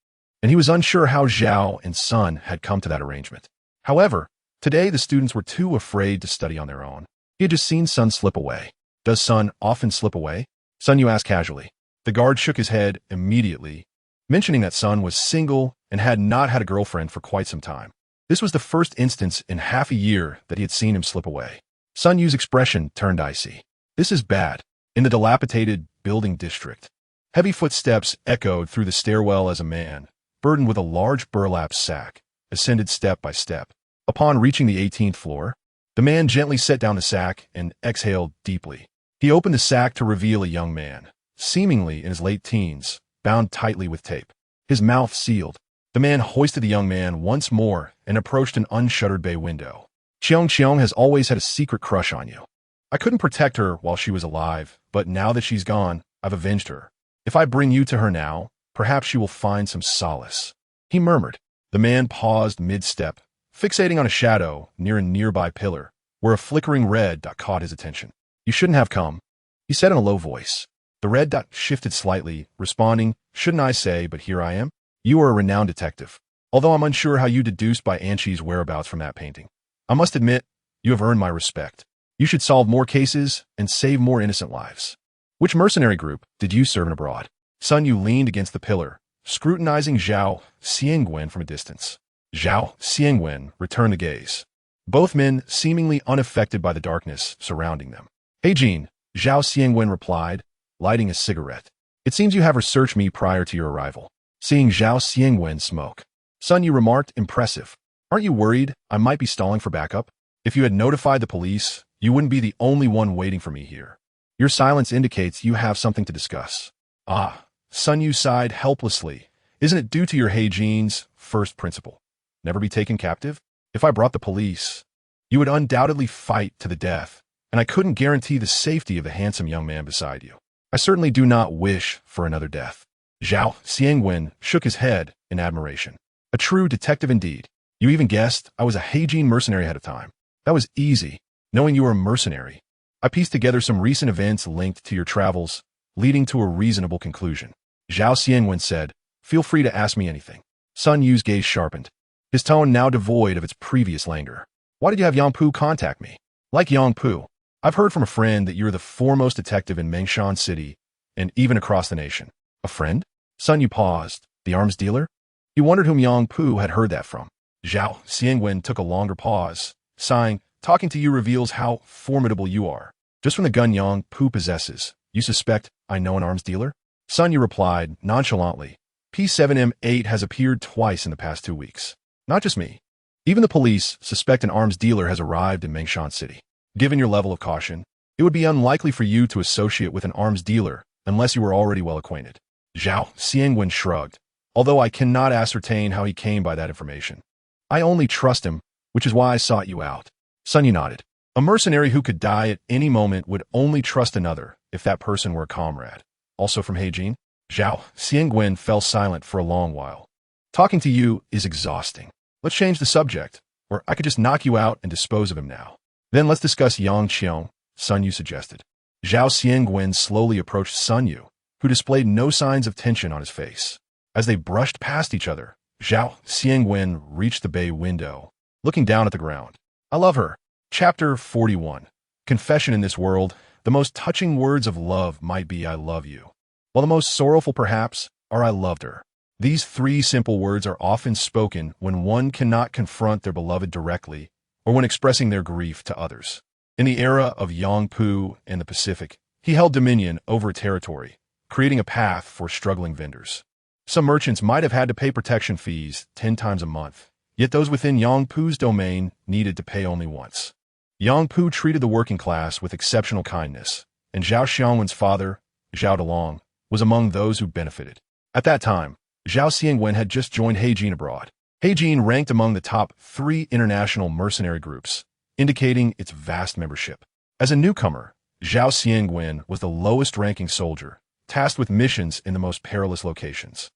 and he was unsure how Zhao and Sun had come to that arrangement. However, today the students were too afraid to study on their own. He had just seen Sun slip away. Does Sun often slip away? Sun Yu asked casually. The guard shook his head immediately, mentioning that Sun was single and had not had a girlfriend for quite some time. This was the first instance in half a year that he had seen him slip away. Sun Yu's expression turned icy. This is bad. In the dilapidated building district, heavy footsteps echoed through the stairwell as a man, burdened with a large burlap sack, ascended step by step. Upon reaching the 18th floor, the man gently set down the sack and exhaled deeply. He opened the sack to reveal a young man, seemingly in his late teens, bound tightly with tape, his mouth sealed. The man hoisted the young man once more and approached an unshuttered bay window. Qiong has always had a secret crush on you. I couldn't protect her while she was alive, but now that she's gone, I've avenged her. If I bring you to her now, perhaps she will find some solace. He murmured. The man paused mid-step, fixating on a shadow near a nearby pillar, where a flickering red dot caught his attention. You shouldn't have come, he said in a low voice. The red dot shifted slightly, responding, shouldn't I say, but here I am? You are a renowned detective, although I'm unsure how you deduced Bianchi's whereabouts from that painting. I must admit, you have earned my respect. You should solve more cases and save more innocent lives. Which mercenary group did you serve in abroad? Sun Yu leaned against the pillar, scrutinizing Zhao Xiangwen from a distance. Zhao Xiangwen returned the gaze, both men seemingly unaffected by the darkness surrounding them. Hey Jean, Zhao Xiangwen replied, lighting a cigarette. It seems you have researched me prior to your arrival. Seeing Zhao Xiangwen smoke, Sun Yu remarked, impressive. Aren't you worried I might be stalling for backup? If you had notified the police, you wouldn't be the only one waiting for me here. Your silence indicates you have something to discuss. Ah, Sun Yu sighed helplessly. Isn't it due to your Hey Jean's first principle? Never be taken captive? If I brought the police, you would undoubtedly fight to the death, and I couldn't guarantee the safety of the handsome young man beside you. I certainly do not wish for another death. Zhao Xiangwen shook his head in admiration. A true detective indeed. You even guessed I was a Heijin mercenary ahead of time. That was easy. Knowing you were a mercenary, I pieced together some recent events linked to your travels, leading to a reasonable conclusion. Zhao Xiangwen said, feel free to ask me anything. Sun Yu's gaze sharpened, his tone now devoid of its previous languor. Why did you have Yang Pu contact me? Like Yang Pu, I've heard from a friend that you're the foremost detective in Mengshan City and even across the nation. A friend? Sun Yu paused. The arms dealer? He wondered whom Yang Pu had heard that from. Zhao Xiangwen took a longer pause, sighing, talking to you reveals how formidable you are. Just from the gun Yang Pu possesses, you suspect I know an arms dealer? Sun Yu replied, nonchalantly, P7M8 has appeared twice in the past 2 weeks. Not just me. Even the police suspect an arms dealer has arrived in Mengshan City. Given your level of caution, it would be unlikely for you to associate with an arms dealer unless you were already well acquainted. Zhao Xiangwen shrugged, although I cannot ascertain how he came by that information. I only trust him, which is why I sought you out. Sun Yu nodded. A mercenary who could die at any moment would only trust another if that person were a comrade. Also from Heijin? Zhao Xiangwen fell silent for a long while. Talking to you is exhausting. Let's change the subject, or I could just knock you out and dispose of him now. Then let's discuss Yang Qiong, Sun Yu suggested. Zhao Xiangwen slowly approached Sun Yu, who displayed no signs of tension on his face. As they brushed past each other, Zhao Xiangwen reached the bay window, looking down at the ground. I love her. Chapter 41. Confession in this world, the most touching words of love might be I love you, while the most sorrowful perhaps are I loved her. These 3 simple words are often spoken when one cannot confront their beloved directly or when expressing their grief to others. In the era of Yangpu and the Pacific, he held dominion over a territory, creating a path for struggling vendors. Some merchants might have had to pay protection fees 10 times a month, yet those within Yangpu's domain needed to pay only once. Yangpu treated the working class with exceptional kindness, and Zhao Xiangwen's father, Zhao Dalong, was among those who benefited. At that time, Zhao Xiangwen had just joined Heijin abroad. Heijin ranked among the top 3 international mercenary groups, indicating its vast membership. As a newcomer, Zhao Xiangwen was the lowest-ranking soldier, tasked with missions in the most perilous locations.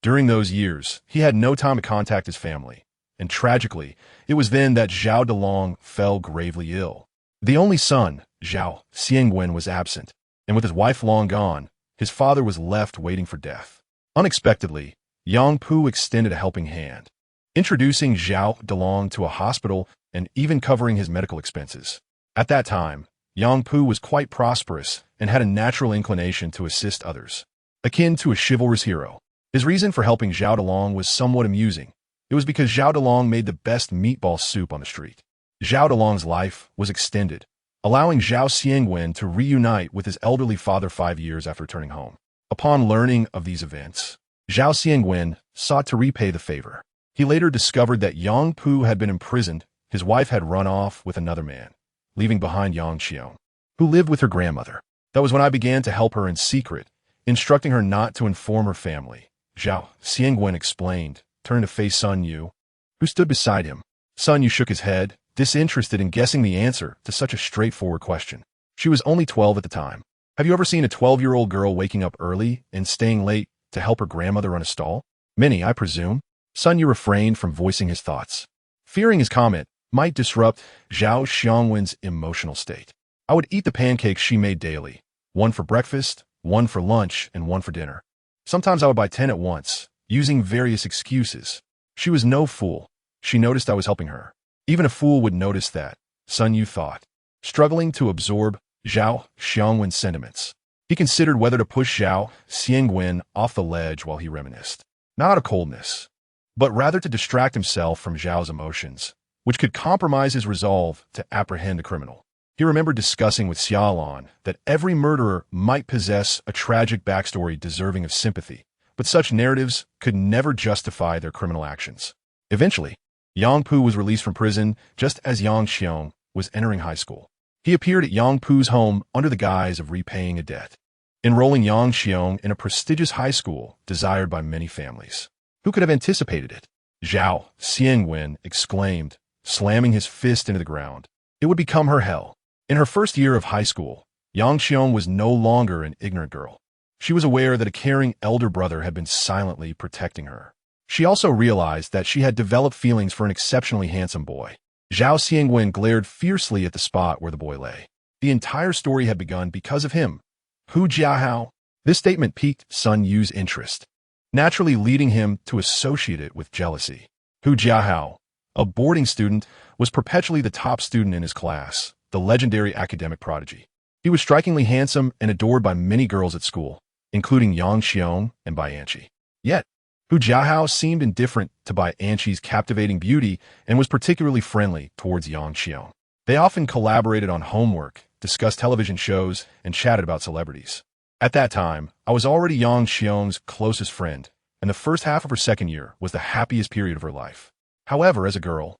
During those years, he had no time to contact his family, and tragically, it was then that Zhao Dalong fell gravely ill. The only son, Zhao Xiangwen, was absent, and with his wife long gone, his father was left waiting for death. Unexpectedly, Yangpu extended a helping hand, introducing Zhao Dalong to a hospital and even covering his medical expenses. At that time, Yangpu was quite prosperous and had a natural inclination to assist others, akin to a chivalrous hero. His reason for helping Zhao Dalong was somewhat amusing. It was because Zhao Dalong made the best meatball soup on the street. Zhao Dalong's life was extended, allowing Zhao Xiangwen to reunite with his elderly father 5 years after returning home. Upon learning of these events, Zhao Xiangwen sought to repay the favor. He later discovered that Yangpu had been imprisoned. His wife had run off with another man, leaving behind Yang Xiong, who lived with her grandmother. That was when I began to help her in secret, instructing her not to inform her family. Zhao Xiangwen explained, turning to face Sun Yu, who stood beside him. Sun Yu shook his head, disinterested in guessing the answer to such a straightforward question. She was only 12 at the time. Have you ever seen a 12-year-old girl waking up early and staying late to help her grandmother run a stall? Many, I presume. Sun Yu refrained from voicing his thoughts, fearing his comment might disrupt Zhao Xiangwen's emotional state. I would eat the pancakes she made daily, one for breakfast, one for lunch, and one for dinner. Sometimes I would buy 10 at once, using various excuses. She was no fool. She noticed I was helping her. Even a fool would notice that, Sun Yu thought, struggling to absorb Zhao Xiangwen's sentiments. He considered whether to push Zhao Xiangwen off the ledge while he reminisced. Not out of coldness, but rather to distract himself from Zhao's emotions, which could compromise his resolve to apprehend the criminal. He remembered discussing with Xia Lan that every murderer might possess a tragic backstory deserving of sympathy, but such narratives could never justify their criminal actions. Eventually, Yangpu was released from prison just as Yang Xiong was entering high school. He appeared at Yangpu's home under the guise of repaying a debt, enrolling Yang Xiong in a prestigious high school desired by many families. Who could have anticipated it? Zhao Xiangwen exclaimed, slamming his fist into the ground. It would become her hell. In her first year of high school, Yang Xiong was no longer an ignorant girl. She was aware that a caring elder brother had been silently protecting her. She also realized that she had developed feelings for an exceptionally handsome boy. Zhao Xiangwen glared fiercely at the spot where the boy lay. The entire story had begun because of him. Hu Jiahao? This statement piqued Sun Yu's interest, naturally leading him to associate it with jealousy. Hu Jiahao, a boarding student, was perpetually the top student in his class, the legendary academic prodigy. He was strikingly handsome and adored by many girls at school, including Yang Xiong and Bai Anqi. Yet, Hu Jiahao seemed indifferent to Bai Anqi's captivating beauty and was particularly friendly towards Yang Xiong. They often collaborated on homework, discussed television shows, and chatted about celebrities. At that time, I was already Yang Xiong's closest friend, and the first half of her second year was the happiest period of her life. However, as a girl,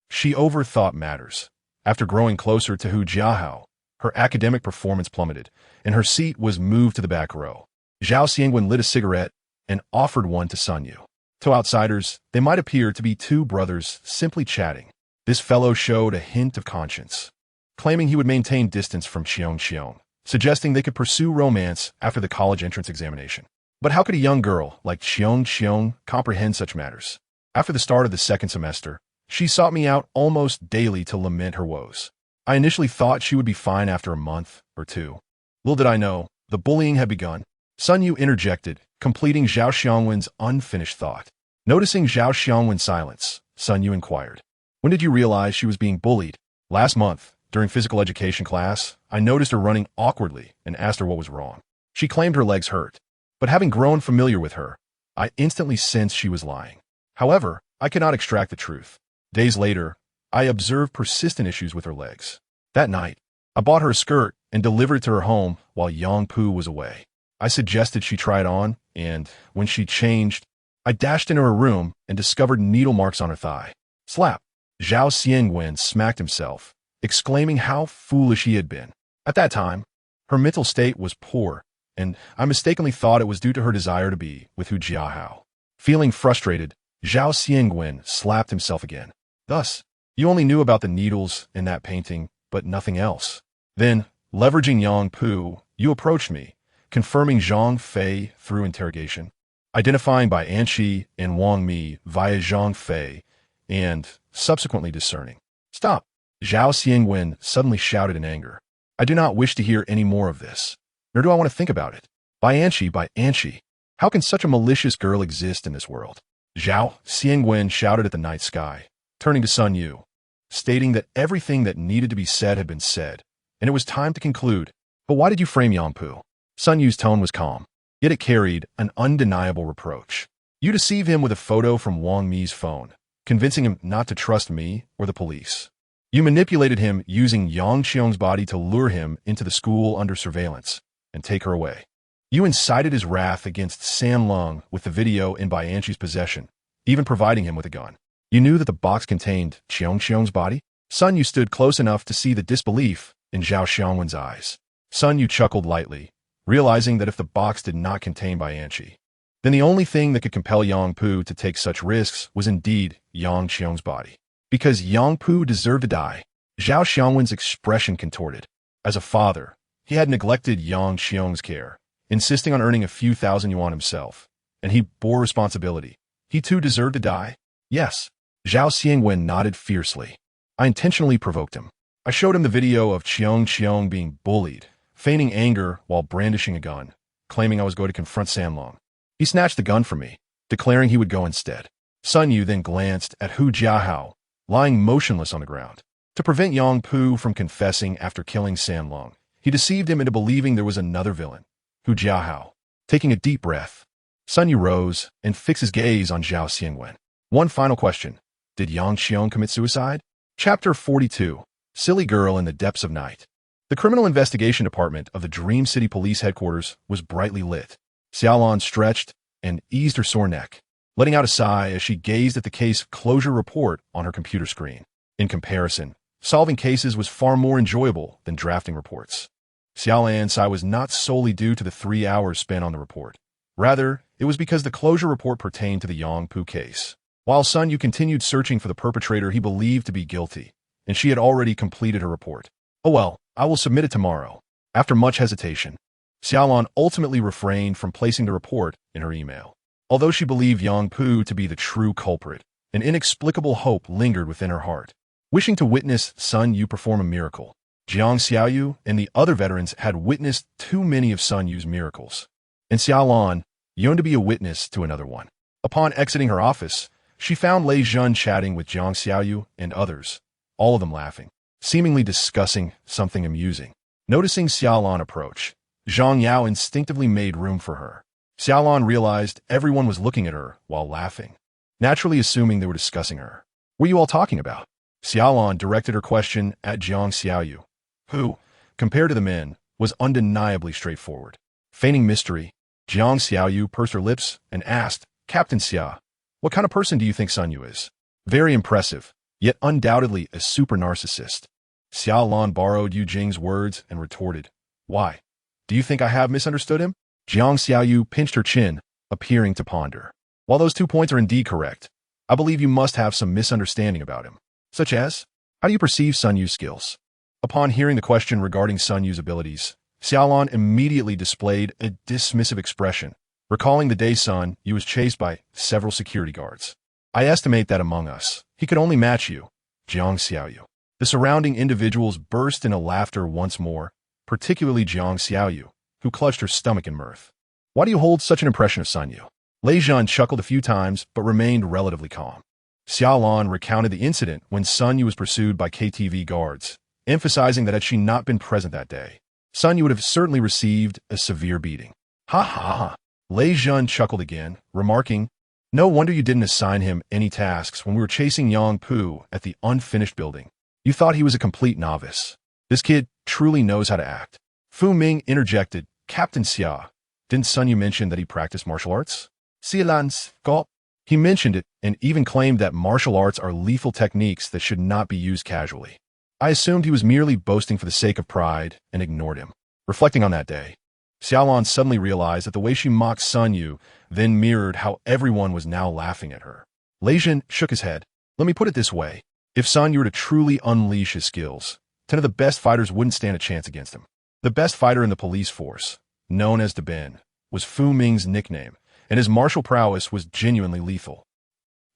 she overthought matters. After growing closer to Hu Jiahao, her academic performance plummeted, and her seat was moved to the back row. Zhao Xiangwen lit a cigarette and offered one to Sun Yu. To outsiders, they might appear to be two brothers simply chatting. This fellow showed a hint of conscience, claiming he would maintain distance from Xiong, suggesting they could pursue romance after the college entrance examination. But how could a young girl like Xiong comprehend such matters? After the start of the second semester, she sought me out almost daily to lament her woes. I initially thought she would be fine after a month or two. Little did I know, the bullying had begun. Sun Yu interjected, completing Zhao Xiangwen's unfinished thought. Noticing Zhao Xiangwen's silence, Sun Yu inquired, "When did you realize she was being bullied?" "Last month, during physical education class, I noticed her running awkwardly and asked her what was wrong. She claimed her legs hurt, but having grown familiar with her, I instantly sensed she was lying. However, I could not extract the truth. Days later, I observed persistent issues with her legs. That night, I bought her a skirt and delivered it to her home while Yang-pu was away. I suggested she try it on, and when she changed, I dashed into her room and discovered needle marks on her thigh. Slap! Zhao Xiangwen smacked himself, exclaiming how foolish he had been. At that time, her mental state was poor, and I mistakenly thought it was due to her desire to be with Hu Jiahao. Feeling frustrated, Zhao Xiangwen slapped himself again. Thus, you only knew about the needles in that painting, but nothing else. Then, leveraging Yang-pu, you approached me, confirming Zhang Fei through interrogation, identifying by Anqi and Wang Mi via Zhang Fei, and subsequently discerning. Stop! Zhao Xiangwen suddenly shouted in anger. I do not wish to hear any more of this, nor do I want to think about it. By Anqi, how can such a malicious girl exist in this world? Zhao Xiangwen shouted at the night sky, turning to Sun Yu, stating that everything that needed to be said had been said, and it was time to conclude. But why did you frame Yang-pu? Sun Yu's tone was calm, yet it carried an undeniable reproach. You deceive him with a photo from Wang Mi's phone, convincing him not to trust me or the police. You manipulated him using Yang Qiong's body to lure him into the school under surveillance and take her away. You incited his wrath against San Lung with the video in Bai Anqi's possession, even providing him with a gun. You knew that the box contained Qiong's body? Sun Yu stood close enough to see the disbelief in Zhao Xiangwen's eyes. Sun Yu chuckled lightly, realizing that if the box did not contain Bai Anqi, then the only thing that could compel Yang-pu to take such risks was indeed Yang Qiong's body. Because Yang-pu deserved to die. Zhao Xiangwen's expression contorted. As a father, he had neglected Yang Qiong's care, insisting on earning a few thousand yuan himself, and he bore responsibility. He too deserved to die? Yes. Zhao Xiangwen nodded fiercely. I intentionally provoked him. I showed him the video of Qiong being bullied, feigning anger while brandishing a gun, claiming I was going to confront San Lung. He snatched the gun from me, declaring he would go instead. Sun Yu then glanced at Hu Jiahao, lying motionless on the ground. To prevent Yang-pu from confessing after killing San Lung, he deceived him into believing there was another villain, Hu Jiahao. Taking a deep breath, Sun Yu rose and fixed his gaze on Zhao Xiangwen. One final question. Did Yang Qiong commit suicide? Chapter 42. Silly Girl in the Depths of Night. The Criminal Investigation Department of the Dream City Police Headquarters was brightly lit. Xia Lan stretched and eased her sore neck, letting out a sigh as she gazed at the case closure report on her computer screen. In comparison, solving cases was far more enjoyable than drafting reports. Xia Lan's sigh was not solely due to the 3 hours spent on the report. Rather, it was because the closure report pertained to the Yang-pu case. While Sun Yu continued searching for the perpetrator he believed to be guilty, and she had already completed her report. Oh well, I will submit it tomorrow. After much hesitation, Xia Lan ultimately refrained from placing the report in her email. Although she believed Yang-pu to be the true culprit, an inexplicable hope lingered within her heart. Wishing to witness Sun Yu perform a miracle, Jiang Xiaoyu and the other veterans had witnessed too many of Sun Yu's miracles, and Xia Lan yearned to be a witness to another one. Upon exiting her office, she found Lei Zhun chatting with Jiang Xiaoyu and others, all of them laughing, seemingly discussing something amusing. Noticing Xia Lan approach, Zhang Yao instinctively made room for her. Xia Lan realized everyone was looking at her while laughing, naturally assuming they were discussing her. What are you all talking about? Xia Lan directed her question at Jiang Xiaoyu, who, compared to the men, was undeniably straightforward. Feigning mystery, Jiang Xiaoyu pursed her lips and asked, Captain Xia, what kind of person do you think Sun Yu is? Very impressive, yet undoubtedly a super narcissist. Xia Lan borrowed Yu Jing's words and retorted, Why? Do you think I have misunderstood him? Jiang Xiaoyu pinched her chin, appearing to ponder. While those 2 points are indeed correct, I believe you must have some misunderstanding about him. Such as, how do you perceive Sun Yu's skills? Upon hearing the question regarding Sun Yu's abilities, Xia Lan immediately displayed a dismissive expression, recalling the day Sun Yu was chased by several security guards. I estimate that among us, he could only match you, Jiang Xiaoyu. The surrounding individuals burst into laughter once more, particularly Jiang Xiaoyu, who clutched her stomach in mirth. Why do you hold such an impression of Sun Yu? Lei Zhun chuckled a few times but remained relatively calm. Xia Lan recounted the incident when Sun Yu was pursued by KTV guards, emphasizing that had she not been present that day, Sun Yu would have certainly received a severe beating. Ha ha ha. Lei Zhun chuckled again, remarking, No wonder you didn't assign him any tasks when we were chasing Yang Pu at the unfinished building. You thought he was a complete novice. This kid truly knows how to act. Fu Ming interjected, Captain Xia, didn't Sun Yu mention that he practiced martial arts? Xia Lan's gulp. He mentioned it and even claimed that martial arts are lethal techniques that should not be used casually. I assumed he was merely boasting for the sake of pride and ignored him. Reflecting on that day, Xia Lan suddenly realized that the way she mocked Sun Yu then mirrored how everyone was now laughing at her. Lei Jin shook his head. Let me put it this way. If Sun Yu were to truly unleash his skills, 10 of the best fighters wouldn't stand a chance against him. The best fighter in the police force, known as the Ben, was Fu Ming's nickname, and his martial prowess was genuinely lethal.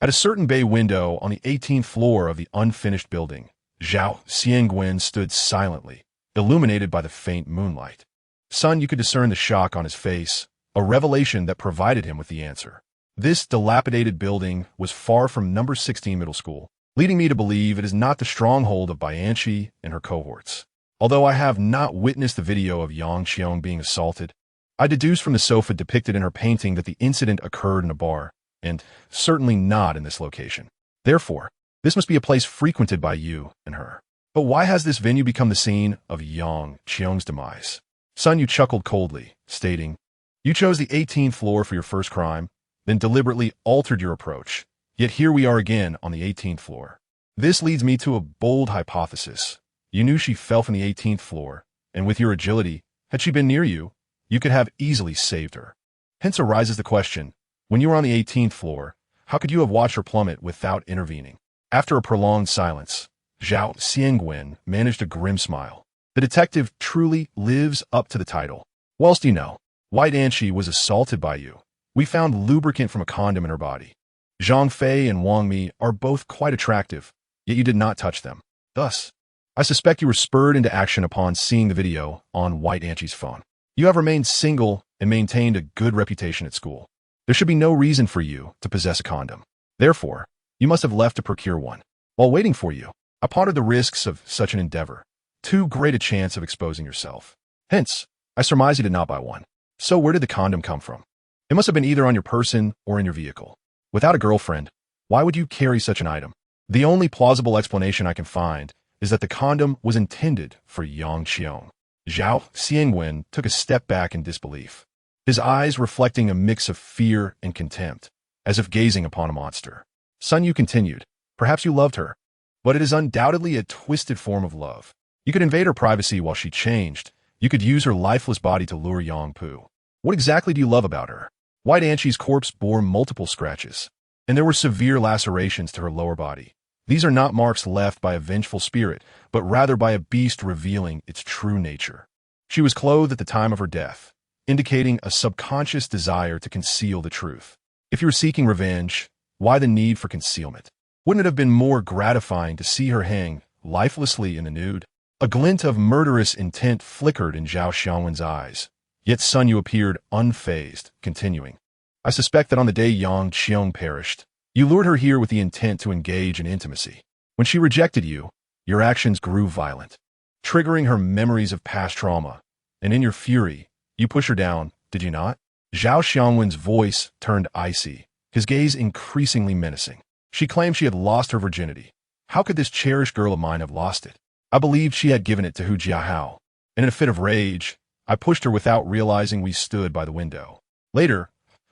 At a certain bay window on the 18th floor of the unfinished building, Zhao Xiangwen stood silently, illuminated by the faint moonlight. Sun Yu could discern the shock on his face, a revelation that provided him with the answer. This dilapidated building was far from number 16 middle school, leading me to believe it is not the stronghold of Bianchi and her cohorts. Although I have not witnessed the video of Yang Qiong being assaulted, I deduce from the sofa depicted in her painting that the incident occurred in a bar, and certainly not in this location. Therefore, this must be a place frequented by you and her. But why has this venue become the scene of Yang Qiong's demise? Sun Yu chuckled coldly, stating, You chose the 18th floor for your first crime, then deliberately altered your approach. Yet here we are again on the 18th floor. This leads me to a bold hypothesis. You knew she fell from the 18th floor, and with your agility, had she been near you, you could have easily saved her. Hence arises the question, when you were on the 18th floor, how could you have watched her plummet without intervening? After a prolonged silence, Zhao Xiangwen managed a grim smile. The detective truly lives up to the title. Whilst you know, White Anshi was assaulted by you, we found lubricant from a condom in her body. Zhang Fei and Wang Mi are both quite attractive, yet you did not touch them. Thus, I suspect you were spurred into action upon seeing the video on White Anshi's phone. You have remained single and maintained a good reputation at school. There should be no reason for you to possess a condom. Therefore, you must have left to procure one. While waiting for you, I pondered the risks of such an endeavor. Too great a chance of exposing yourself. Hence, I surmise you did not buy one. So where did the condom come from? It must have been either on your person or in your vehicle. Without a girlfriend, why would you carry such an item? The only plausible explanation I can find is that the condom was intended for Yang Qiong. Zhao Xiangwen took a step back in disbelief, his eyes reflecting a mix of fear and contempt, as if gazing upon a monster. Sun Yu continued, Perhaps you loved her, but it is undoubtedly a twisted form of love. You could invade her privacy while she changed. You could use her lifeless body to lure Yang Pu. What exactly do you love about her? White Anshi's corpse bore multiple scratches, and there were severe lacerations to her lower body. These are not marks left by a vengeful spirit, but rather by a beast revealing its true nature. She was clothed at the time of her death, indicating a subconscious desire to conceal the truth. If you were seeking revenge, why the need for concealment? Wouldn't it have been more gratifying to see her hang lifelessly in the nude? A glint of murderous intent flickered in Zhao Xiangwen's eyes, yet Sun Yu appeared unfazed, continuing. I suspect that on the day Yang Qiong perished, you lured her here with the intent to engage in intimacy. When she rejected you, your actions grew violent, triggering her memories of past trauma, and in your fury, you pushed her down, did you not? Zhao Xiangwen's voice turned icy, his gaze increasingly menacing. She claimed she had lost her virginity. How could this cherished girl of mine have lost it? I believed she had given it to Hu Jiahao, and in a fit of rage, I pushed her without realizing we stood by the window. Later,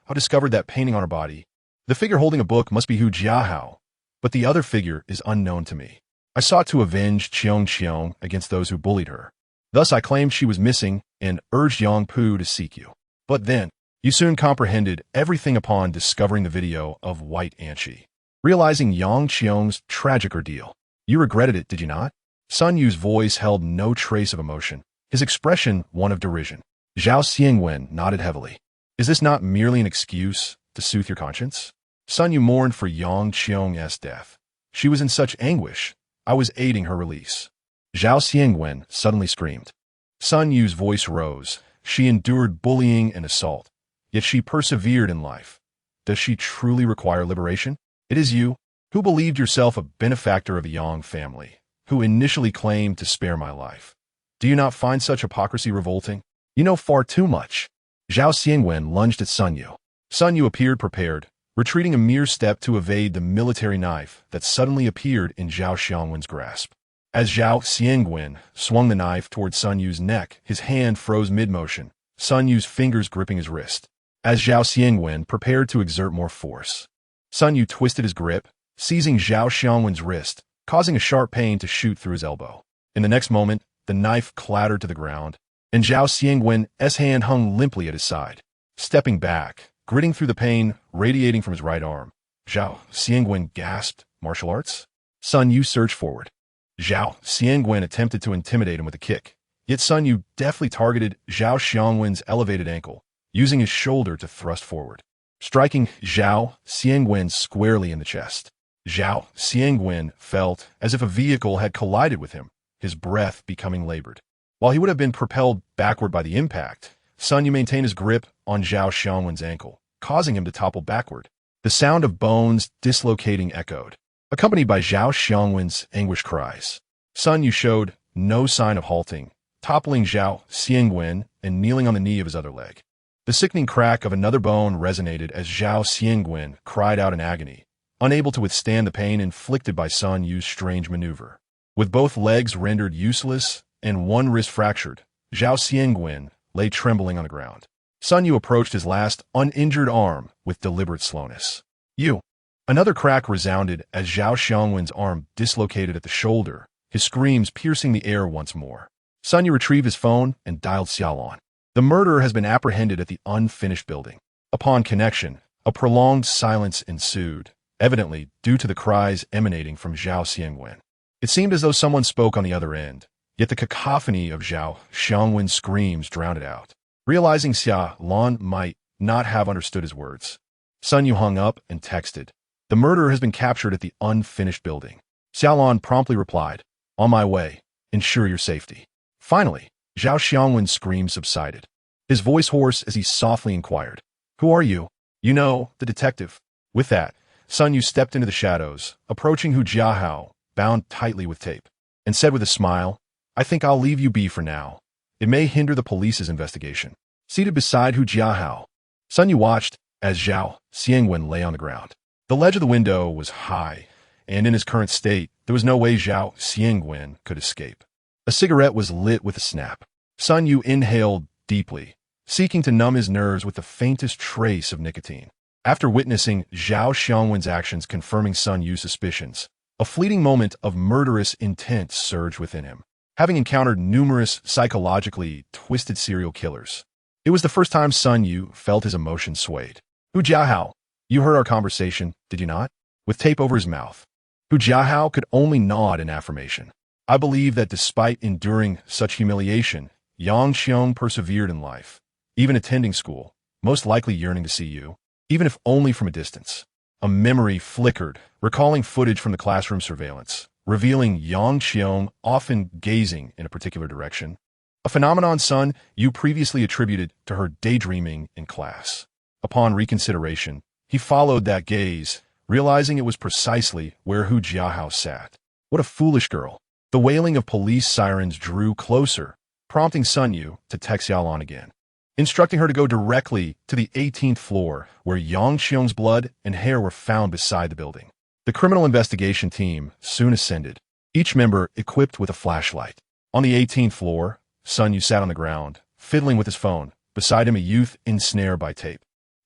I discovered that painting on her body. The figure holding a book must be Hu Jiahao, but the other figure is unknown to me. I sought to avenge Qiong against those who bullied her. Thus I claimed she was missing and urged Yang Pu to seek you. But then, you soon comprehended everything upon discovering the video of White Anshi. Realizing Yang Qiong's tragic ordeal, you regretted it, did you not? Sun Yu's voice held no trace of emotion, his expression one of derision. Zhao Xiangwen nodded heavily. Is this not merely an excuse to soothe your conscience? Sun Yu mourned for Yang Qiong's death. She was in such anguish, I was aiding her release. Zhao Xiangwen suddenly screamed. Sun Yu's voice rose. She endured bullying and assault, yet she persevered in life. Does she truly require liberation? It is you, who believed yourself a benefactor of the Yang family, who initially claimed to spare my life. Do you not find such hypocrisy revolting? You know far too much. Zhao Xiangwen lunged at Sun Yu. Sun Yu appeared prepared, retreating a mere step to evade the military knife that suddenly appeared in Zhao Xiangwen's grasp. As Zhao Xiangwen swung the knife toward Sun Yu's neck, his hand froze mid-motion, Sun Yu's fingers gripping his wrist. As Zhao Xiangwen prepared to exert more force, Sun Yu twisted his grip, seizing Zhao Xiangwen's wrist, causing a sharp pain to shoot through his elbow. In the next moment, the knife clattered to the ground, and Zhao Xiangwen's hand hung limply at his side. Stepping back, gritting through the pain radiating from his right arm, Zhao Xiangwen gasped, "Martial arts?" Sun Yu surged forward. Zhao Xiangwen attempted to intimidate him with a kick, yet Sun Yu deftly targeted Zhao Xiangwen's elevated ankle, using his shoulder to thrust forward, striking Zhao Xiangwen squarely in the chest. Zhao Xiangwen felt as if a vehicle had collided with him, his breath becoming labored. While he would have been propelled backward by the impact, Sun Yu maintained his grip on Zhao Xiangwen's ankle, causing him to topple backward. The sound of bones dislocating echoed, accompanied by Zhao Xiangwen's anguished cries. Sun Yu showed no sign of halting, toppling Zhao Xiangwen and kneeling on the knee of his other leg. The sickening crack of another bone resonated as Zhao Xiangwen cried out in agony, unable to withstand the pain inflicted by Sun Yu's strange maneuver. With both legs rendered useless and one wrist fractured, Zhao Xiangwen lay trembling on the ground. Sun Yu approached his last uninjured arm with deliberate slowness. "You!" Another crack resounded as Zhao Xiangwen's arm dislocated at the shoulder, his screams piercing the air once more. Sun Yu retrieved his phone and dialed Xia Lan. The murderer has been apprehended at the unfinished building. Upon connection, a prolonged silence ensued, evidently due to the cries emanating from Zhao Xiangwen. It seemed as though someone spoke on the other end, yet the cacophony of Zhao Xiangwen's screams drowned it out. Realizing Xia Lan might not have understood his words, Sun Yu hung up and texted, "The murderer has been captured at the unfinished building." Xia Lan promptly replied, "On my way. Ensure your safety." Finally, Zhao Xiangwen's screams subsided, his voice hoarse as he softly inquired, "Who are you?" "You know, the detective." With that, Sun Yu stepped into the shadows, approaching Hu Jiahao, bound tightly with tape, and said with a smile, "I think I'll leave you be for now. It may hinder the police's investigation." Seated beside Hu Jiahao, Sun Yu watched as Zhao Xiangwen lay on the ground. The ledge of the window was high, and in his current state, there was no way Zhao Xiangwen could escape. A cigarette was lit with a snap. Sun Yu inhaled deeply, seeking to numb his nerves with the faintest trace of nicotine. After witnessing Zhao Xiangwen's actions confirming Sun Yu's suspicions, a fleeting moment of murderous intent surged within him. Having encountered numerous psychologically twisted serial killers, it was the first time Sun Yu felt his emotions swayed. "Hu Jiahao, you heard our conversation, did you not?" With tape over his mouth, Hu Jiahao could only nod in affirmation. "I believe that despite enduring such humiliation, Yang Xiong persevered in life, even attending school, most likely yearning to see you, even if only from a distance." A memory flickered, recalling footage from the classroom surveillance, revealing Yang Xiong often gazing in a particular direction, a phenomenon Sun Yu previously attributed to her daydreaming in class. Upon reconsideration, he followed that gaze, realizing it was precisely where Hu Jiahao sat. What a foolish girl. The wailing of police sirens drew closer, prompting Sun Yu to text Xia Lan again, instructing her to go directly to the 18th floor, where Yang Xiong's blood and hair were found beside the building. The criminal investigation team soon ascended, each member equipped with a flashlight. On the 18th floor, Sun Yu sat on the ground, fiddling with his phone, beside him a youth ensnared by tape.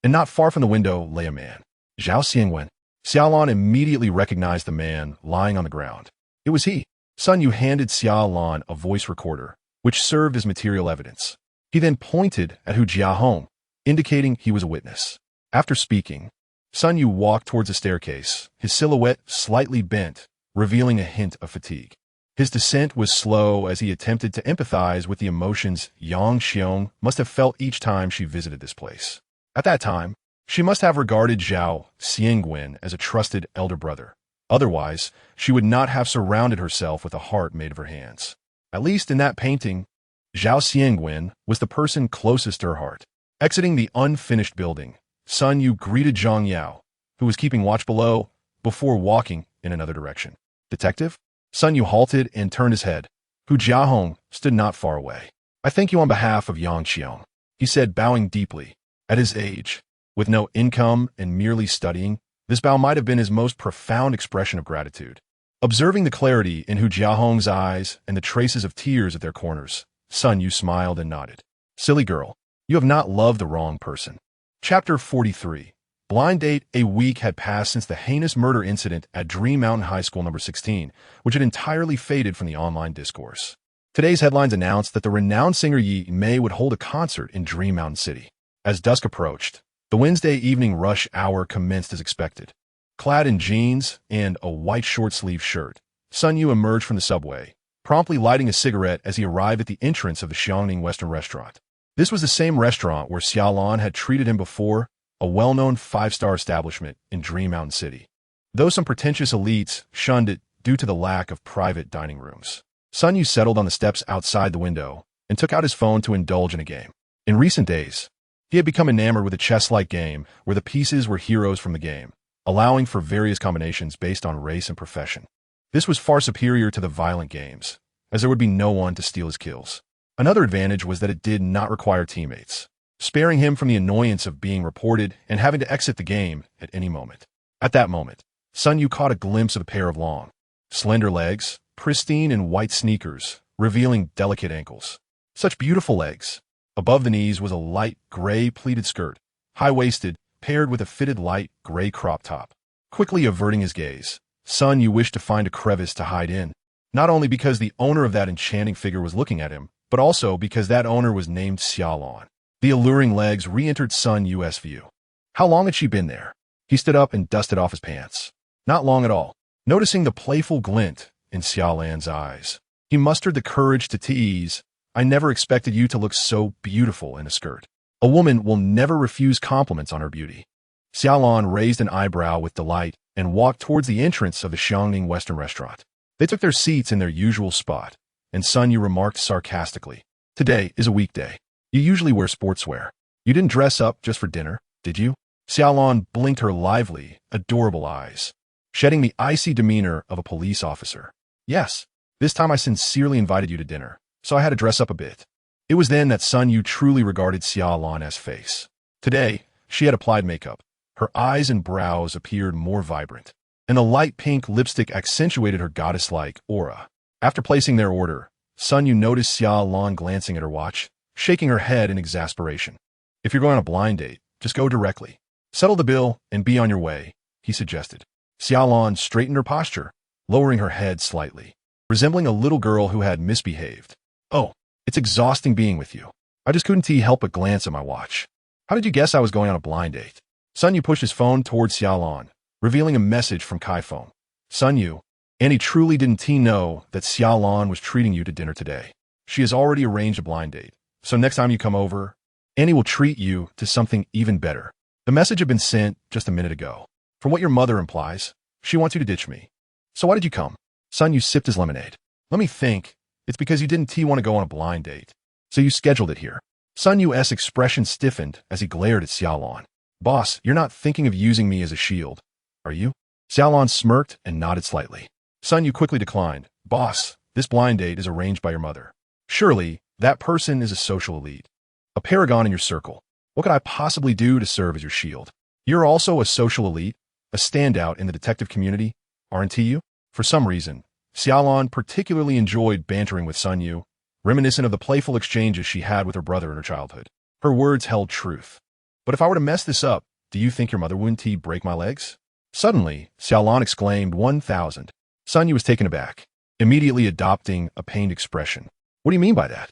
And not far from the window lay a man. Zhao Xiangwen. Xia Lan immediately recognized the man lying on the ground. It was he. Sun Yu handed Xia Lan a voice recorder, which served as material evidence. He then pointed at Hu Jiahao, indicating he was a witness. After speaking, Sun Yu walked towards the staircase, his silhouette slightly bent, revealing a hint of fatigue. His descent was slow as he attempted to empathize with the emotions Yang Xiong must have felt each time she visited this place. At that time, she must have regarded Zhao Xiangwen as a trusted elder brother. Otherwise, she would not have surrounded herself with a heart made of her hands. At least in that painting, Zhao Xiangwen was the person closest to her heart. Exiting the unfinished building, Sun Yu greeted Zhang Yao, who was keeping watch below, before walking in another direction. "Detective?" Sun Yu halted and turned his head. Hu Jiahao stood not far away. "I thank you on behalf of Yang Xiong," he said, bowing deeply. At his age, With no income and merely studying, this bow might have been his most profound expression of gratitude. Observing the clarity in Hu Jiahong's eyes and the traces of tears at their corners, Sun Yu smiled and nodded. Silly girl, you have not loved the wrong person. Chapter 43. Blind date. A week had passed since the heinous murder incident at Dream Mountain High School No. 16, which had entirely faded from the online discourse. Today's headlines announced that the renowned singer Yi Mei would hold a concert in Dream Mountain City. As dusk approached, the Wednesday evening rush hour commenced as expected. Clad in jeans and a white short-sleeved shirt, Sun Yu emerged from the subway, promptly lighting a cigarette as he arrived at the entrance of the Xiangning Western restaurant. This was the same restaurant where Xia Lan had treated him before, a well-known five-star establishment in Dream Mountain City. Though some pretentious elites shunned it due to the lack of private dining rooms, Sun Yu settled on the steps outside the window and took out his phone to indulge in a game. In recent days, he had become enamored with a chess-like game where the pieces were heroes from the game, allowing for various combinations based on race and profession. This was far superior to the violent games, as there would be no one to steal his kills. Another advantage was that it did not require teammates, sparing him from the annoyance of being reported and having to exit the game at any moment. At that moment, Sun Yu caught a glimpse of a pair of long, slender legs, pristine in white sneakers, revealing delicate ankles. Such beautiful legs. Above the knees was a light gray pleated skirt, high-waisted, paired with a fitted light gray crop top. Quickly averting his gaze, Sun Yu wished to find a crevice to hide in, not only because the owner of that enchanting figure was looking at him, but also because that owner was named Xia Lan. The alluring legs re-entered Sun Yu's view. How long had she been there? He stood up and dusted off his pants. Not long at all. Noticing the playful glint in Xia Lan's eyes, he mustered the courage to tease, "I never expected you to look so beautiful in a skirt." A woman will never refuse compliments on her beauty. Xia Lan raised an eyebrow with delight and walked towards the entrance of the Xiangning Western restaurant. They took their seats in their usual spot, and Sun Yu remarked sarcastically, "Today is a weekday. You usually wear sportswear. You didn't dress up just for dinner, did you?" Xia Lan blinked her lively, adorable eyes, shedding the icy demeanor of a police officer. "Yes, this time I sincerely invited you to dinner, so I had to dress up a bit." It was then that Sun Yu truly regarded Xia Lan as face. Today, she had applied makeup. Her eyes and brows appeared more vibrant, and a light pink lipstick accentuated her goddess-like aura. After placing their order, Sun Yu noticed Xia Lan glancing at her watch, shaking her head in exasperation. "If you're going on a blind date, just go directly. Settle the bill and be on your way," he suggested. Xia Lan straightened her posture, lowering her head slightly, resembling a little girl who had misbehaved. "Oh, it's exhausting being with you. I just couldn't help but glance at my watch. How did you guess I was going on a blind date?" Sun Yu pushed his phone towards Xia Lan, revealing a message from Kai phone. "Sun Yu, Annie truly didn't know that Xia Lan was treating you to dinner today. She has already arranged a blind date, so next time you come over, Annie will treat you to something even better. The message had been sent just a minute ago. From what your mother implies, she wants you to ditch me. So why did you come?" Sun Yu sipped his lemonade. "Let me think. It's because you didn't want to go on a blind date, so you scheduled it here." Sun Yu's expression stiffened as he glared at Xia Lan. "Boss, you're not thinking of using me as a shield, are you?" Xia Lan smirked and nodded slightly. Sun Yu quickly declined. "Boss, this blind date is arranged by your mother. Surely, that person is a social elite, a paragon in your circle. What could I possibly do to serve as your shield? You're also a social elite, a standout in the detective community, aren't you?" For some reason, Xia Lan particularly enjoyed bantering with Sun Yu, reminiscent of the playful exchanges she had with her brother in her childhood. Her words held truth. "But if I were to mess this up, do you think your mother wouldn't break my legs?" Suddenly, Xia Lan exclaimed 1,000. Sun Yu was taken aback, immediately adopting a pained expression. "What do you mean by that?"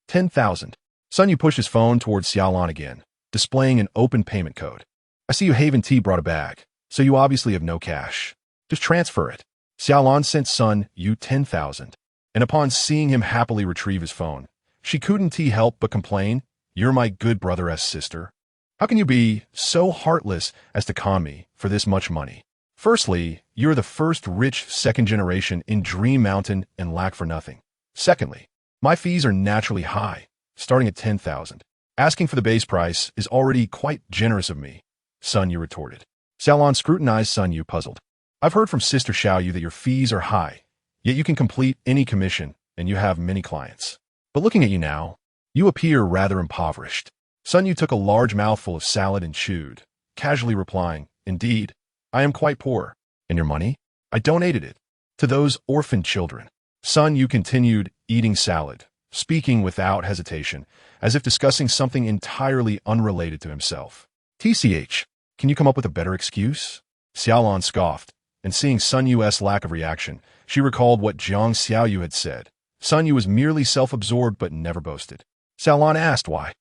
10,000. Sun Yu pushed his phone towards Xia Lan again, displaying an open payment code. "I see you Haven Tea brought a bag, so you obviously have no cash. Just transfer it." Xia Lan sent Sun Yu 10,000, and upon seeing him happily retrieve his phone, she couldn't help but complain, "You're my good brother-esque sister. How can you be so heartless as to con me for this much money? Firstly, you're the first rich second generation in Dream Mountain and lack for nothing. Secondly, my fees are naturally high, starting at 10,000. Asking for the base price is already quite generous of me," Sun Yu retorted. Xia Lan scrutinized Sun Yu, puzzled. "I've heard from Sister Xiao Yu that your fees are high, yet you can complete any commission and you have many clients. But looking at you now, you appear rather impoverished. Sun Yu took a large mouthful of salad and chewed, casually replying, "Indeed, I am quite poor. And your money? I donated it to those orphan children." Sun Yu continued eating salad, speaking without hesitation, as if discussing something entirely unrelated to himself. "TCH, can you come up with a better excuse?" Xia Lan scoffed, and seeing Sun Yu's lack of reaction, she recalled what Jiang Xiaoyu had said. Sun Yu was merely self-absorbed but never boasted. Xia Lan asked why.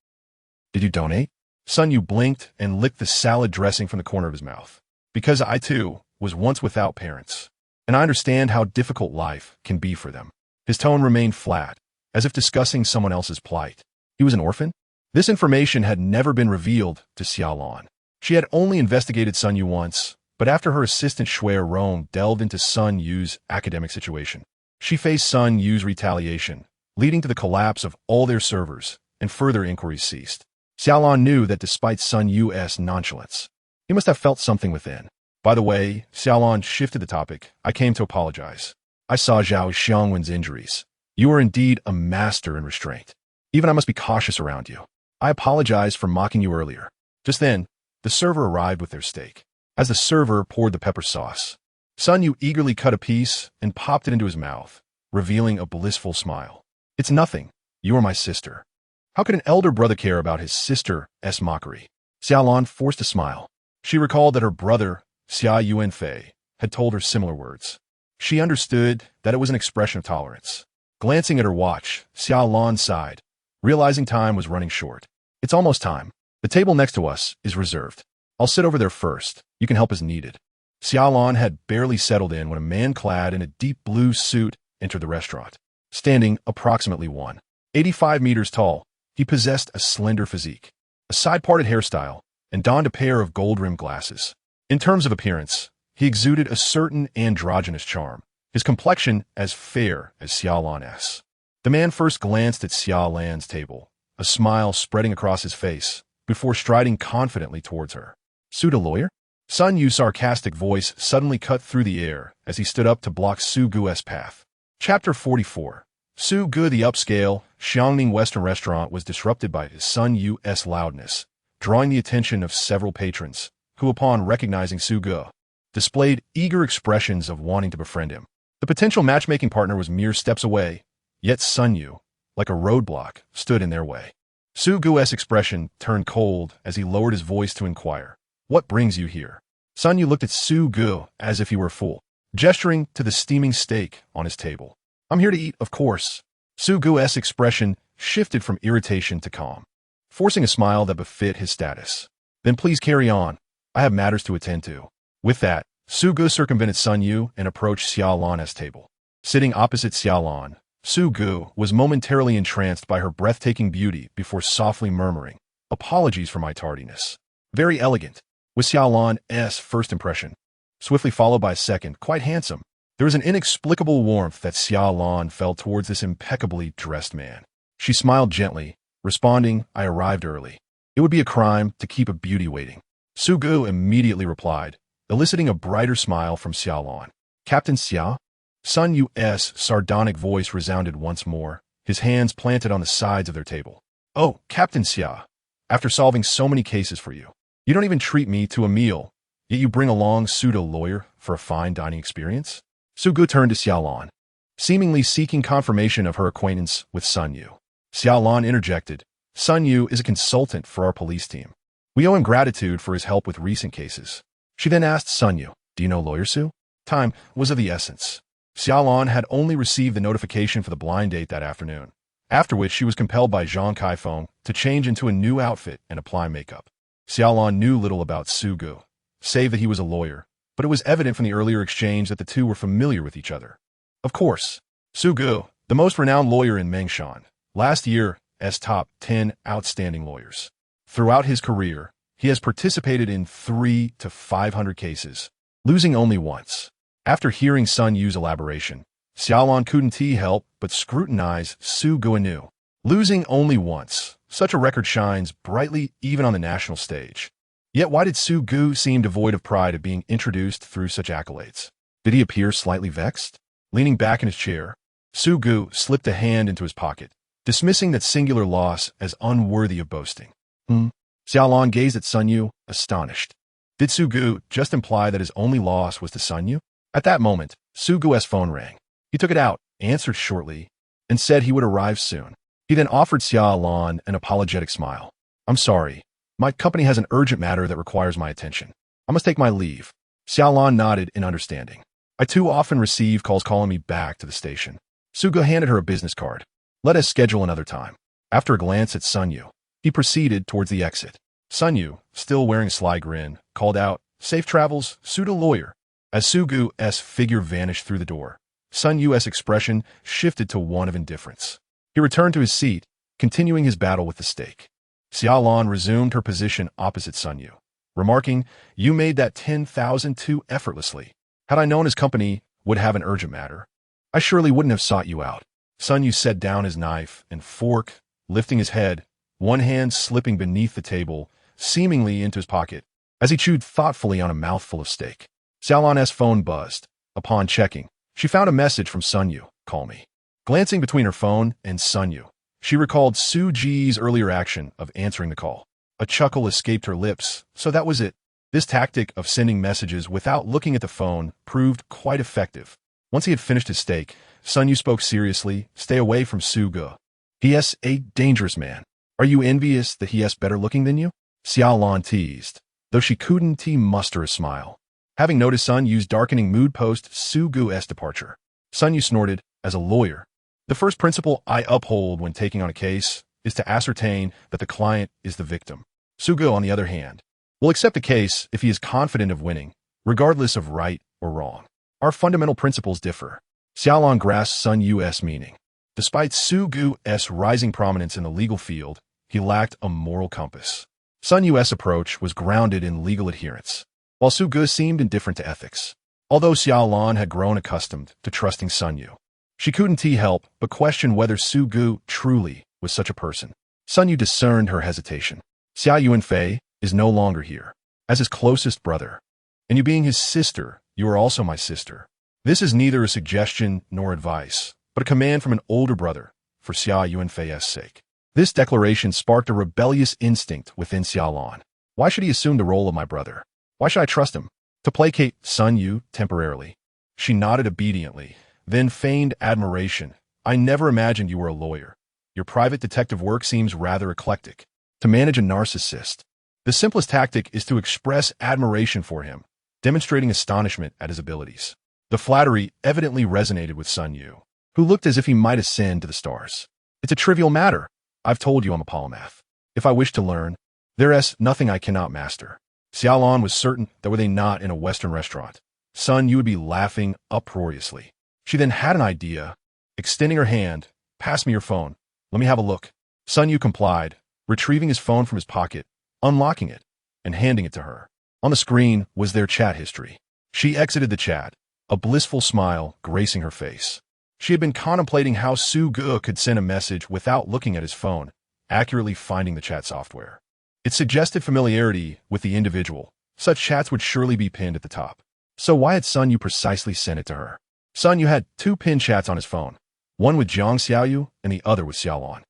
"Did you donate?" Sun Yu blinked and licked the salad dressing from the corner of his mouth. "Because I, too, was once without parents, and I understand how difficult life can be for them." His tone remained flat, as if discussing someone else's plight. He was an orphan? This information had never been revealed to Xia Lan. She had only investigated Sun Yu once, but after her assistant Shui Rong delved into Sun Yu's academic situation, she faced Sun Yu's retaliation, leading to the collapse of all their servers, and further inquiries ceased. Xia Lan knew that despite Sun Yu's nonchalance, he must have felt something within. "By the way," Xia Lan shifted the topic, "I came to apologize. I saw Zhao Xiangwen's injuries. You are indeed a master in restraint. Even I must be cautious around you. I apologize for mocking you earlier." Just then, the server arrived with their steak. As the server poured the pepper sauce, Sun Yu eagerly cut a piece and popped it into his mouth, revealing a blissful smile. "It's nothing. You are my sister." How could an elder brother care about his sister's mockery? Xia Lan forced a smile. She recalled that her brother, Xia Yuanfei, had told her similar words. She understood that it was an expression of tolerance. Glancing at her watch, Xia Lan sighed, realizing time was running short. "It's almost time. The table next to us is reserved. I'll sit over there first. You can help as needed." Xia Lan had barely settled in when a man clad in a deep blue suit entered the restaurant. Standing approximately 185 meters tall, he possessed a slender physique, a side-parted hairstyle, and donned a pair of gold-rimmed glasses. In terms of appearance, he exuded a certain androgynous charm, his complexion as fair as Xia Lan's. The man first glanced at Xia Lan's table, a smile spreading across his face, before striding confidently towards her. "Su the lawyer?" Sun Yu's sarcastic voice suddenly cut through the air as he stood up to block Su Gu's path. Chapter 44. Su Gu, the upscale, Xiangning Western restaurant was disrupted by Sun Yu's loudness, drawing the attention of several patrons, who upon recognizing Su Gu, displayed eager expressions of wanting to befriend him. The potential matchmaking partner was mere steps away, yet Sun Yu, like a roadblock, stood in their way. Su Gu's expression turned cold as he lowered his voice to inquire, "What brings you here?" Sun Yu looked at Su Gu as if he were a fool, gesturing to the steaming steak on his table. "I'm here to eat, of course." Su Gu's expression shifted from irritation to calm, forcing a smile that befit his status. "Then please carry on. I have matters to attend to." With that, Su Gu circumvented Sun Yu and approached Xia Lan's table. Sitting opposite Xia Lan, Su Gu was momentarily entranced by her breathtaking beauty before softly murmuring, "Apologies for my tardiness." "Very elegant," was Xia Lan's first impression, swiftly followed by a second, "Quite handsome." There was an inexplicable warmth that Xia Lan felt towards this impeccably dressed man. She smiled gently, responding, "I arrived early. It would be a crime to keep a beauty waiting." Su Gu immediately replied, eliciting a brighter smile from Xia Lan. "Captain Xia?" Sun Yu's sardonic voice resounded once more, his hands planted on the sides of their table. "Oh, Captain Xia, after solving so many cases for you, you don't even treat me to a meal, yet you bring along pseudo-lawyer for a fine dining experience?" Su Gu turned to Xia Lan, seemingly seeking confirmation of her acquaintance with Sun Yu. Xia Lan interjected, "Sun Yu is a consultant for our police team. We owe him gratitude for his help with recent cases." She then asked Sun Yu, "Do you know Lawyer Su?" Time was of the essence. Xia Lan had only received the notification for the blind date that afternoon, after which she was compelled by Zhang Kaifeng to change into a new outfit and apply makeup. Xia Lan knew little about Su Gu, save that he was a lawyer, but it was evident from the earlier exchange that the two were familiar with each other. Of course, Su Gu, the most renowned lawyer in Mengshan, last year as top 10 outstanding lawyers. Throughout his career, he has participated in 300 to 500 cases, losing only once. After hearing Sun Yu's elaboration, Xia Lan couldn't help but scrutinize Su Gu anew. Losing only once, such a record shines brightly even on the national stage. Yet why did Su Gu seem devoid of pride of being introduced through such accolades? Did he appear slightly vexed? Leaning back in his chair, Su Gu slipped a hand into his pocket, dismissing that singular loss as unworthy of boasting. Hmm? Xia Lan gazed at Sun Yu, astonished. Did Su Gu just imply that his only loss was to Sun Yu? At that moment, Su Gu's phone rang. He took it out, answered shortly, and said he would arrive soon. He then offered Xia Lan an apologetic smile. I'm sorry. My company has an urgent matter that requires my attention. I must take my leave. Xia Lan nodded in understanding. I too often receive calls calling me back to the station. Su Gu handed her a business card. Let us schedule another time. After a glance at Sun Yu, he proceeded towards the exit. Sun Yu, still wearing a sly grin, called out, Safe travels, Su the lawyer. As Su Gu's figure vanished through the door, Sun Yu's expression shifted to one of indifference. He returned to his seat, continuing his battle with the steak. Xia Lan resumed her position opposite Sun Yu, remarking, You made that 10,000 too effortlessly. Had I known his company would have an urgent matter, I surely wouldn't have sought you out. Sun Yu set down his knife and fork, lifting his head, one hand slipping beneath the table, seemingly into his pocket, as he chewed thoughtfully on a mouthful of steak. Xia Lan's phone buzzed. Upon checking, she found a message from Sun Yu. Call me. Glancing between her phone and Sun Yu, she recalled Su Ji's earlier action of answering the call. A chuckle escaped her lips, so that was it. This tactic of sending messages without looking at the phone proved quite effective. Once he had finished his steak, Sun Yu spoke seriously, Stay away from Su Gu. He is a dangerous man. Are you envious that he is better looking than you? Xia Lan teased, though she couldn't muster a smile. Having noticed Sun Yu's darkening mood post Su Gu's departure, Sun Yu snorted, As a lawyer, the first principle I uphold when taking on a case is to ascertain that the client is the victim. Su Gu, on the other hand, will accept a case if he is confident of winning, regardless of right or wrong. Our fundamental principles differ. Xia Lan grasped Sun Yu's meaning. Despite Su Gu's rising prominence in the legal field, he lacked a moral compass. Sun Yu's approach was grounded in legal adherence, while Su Gu seemed indifferent to ethics. Although Xia Lan had grown accustomed to trusting Sun Yu, she couldn't help but question whether Su Gu truly was such a person. Sun Yu discerned her hesitation. Xia Yuanfei is no longer here. As his closest brother, and you being his sister, you are also my sister. This is neither a suggestion nor advice, but a command from an older brother for Xia Yuanfei's sake. This declaration sparked a rebellious instinct within Xia Lan. Why should he assume the role of my brother? Why should I trust him? To placate Sun Yu temporarily. She nodded obediently, then feigned admiration. I never imagined you were a lawyer. Your private detective work seems rather eclectic. To manage a narcissist, the simplest tactic is to express admiration for him, demonstrating astonishment at his abilities. The flattery evidently resonated with Sun Yu, who looked as if he might ascend to the stars. It's a trivial matter. I've told you I'm a polymath. If I wish to learn, there is nothing I cannot master. Xia Lan was certain that were they not in a Western restaurant, Sun Yu would be laughing uproariously. She then had an idea. Extending her hand, Pass me your phone. Let me have a look. Sun Yu complied, retrieving his phone from his pocket, unlocking it, and handing it to her. On the screen was their chat history. She exited the chat, a blissful smile gracing her face. She had been contemplating how Su Gu could send a message without looking at his phone, accurately finding the chat software. It suggested familiarity with the individual. Such chats would surely be pinned at the top. So why had Sun Yu precisely sent it to her? Sun Yu had two pinned chats on his phone, one with Jiang Xiaoyu and the other with Xia Lan.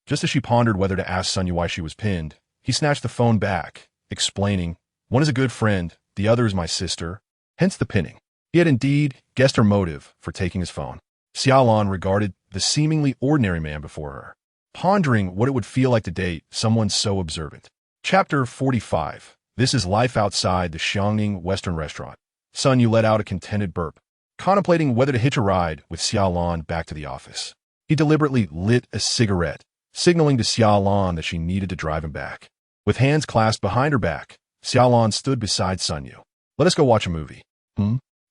Just as she pondered whether to ask Sun Yu why she was pinned, he snatched the phone back, explaining, One is a good friend, the other is my sister, hence the pinning. He had indeed guessed her motive for taking his phone. Xia Lan regarded the seemingly ordinary man before her, pondering what it would feel like to date someone so observant. Chapter 45. This is life outside the Xiangning Western restaurant. Sun Yu let out a contented burp, contemplating whether to hitch a ride with Xia Lan back to the office. He deliberately lit a cigarette, signaling to Xia Lan that she needed to drive him back. With hands clasped behind her back, Xia Lan stood beside Sun Yu. Let us go watch a movie.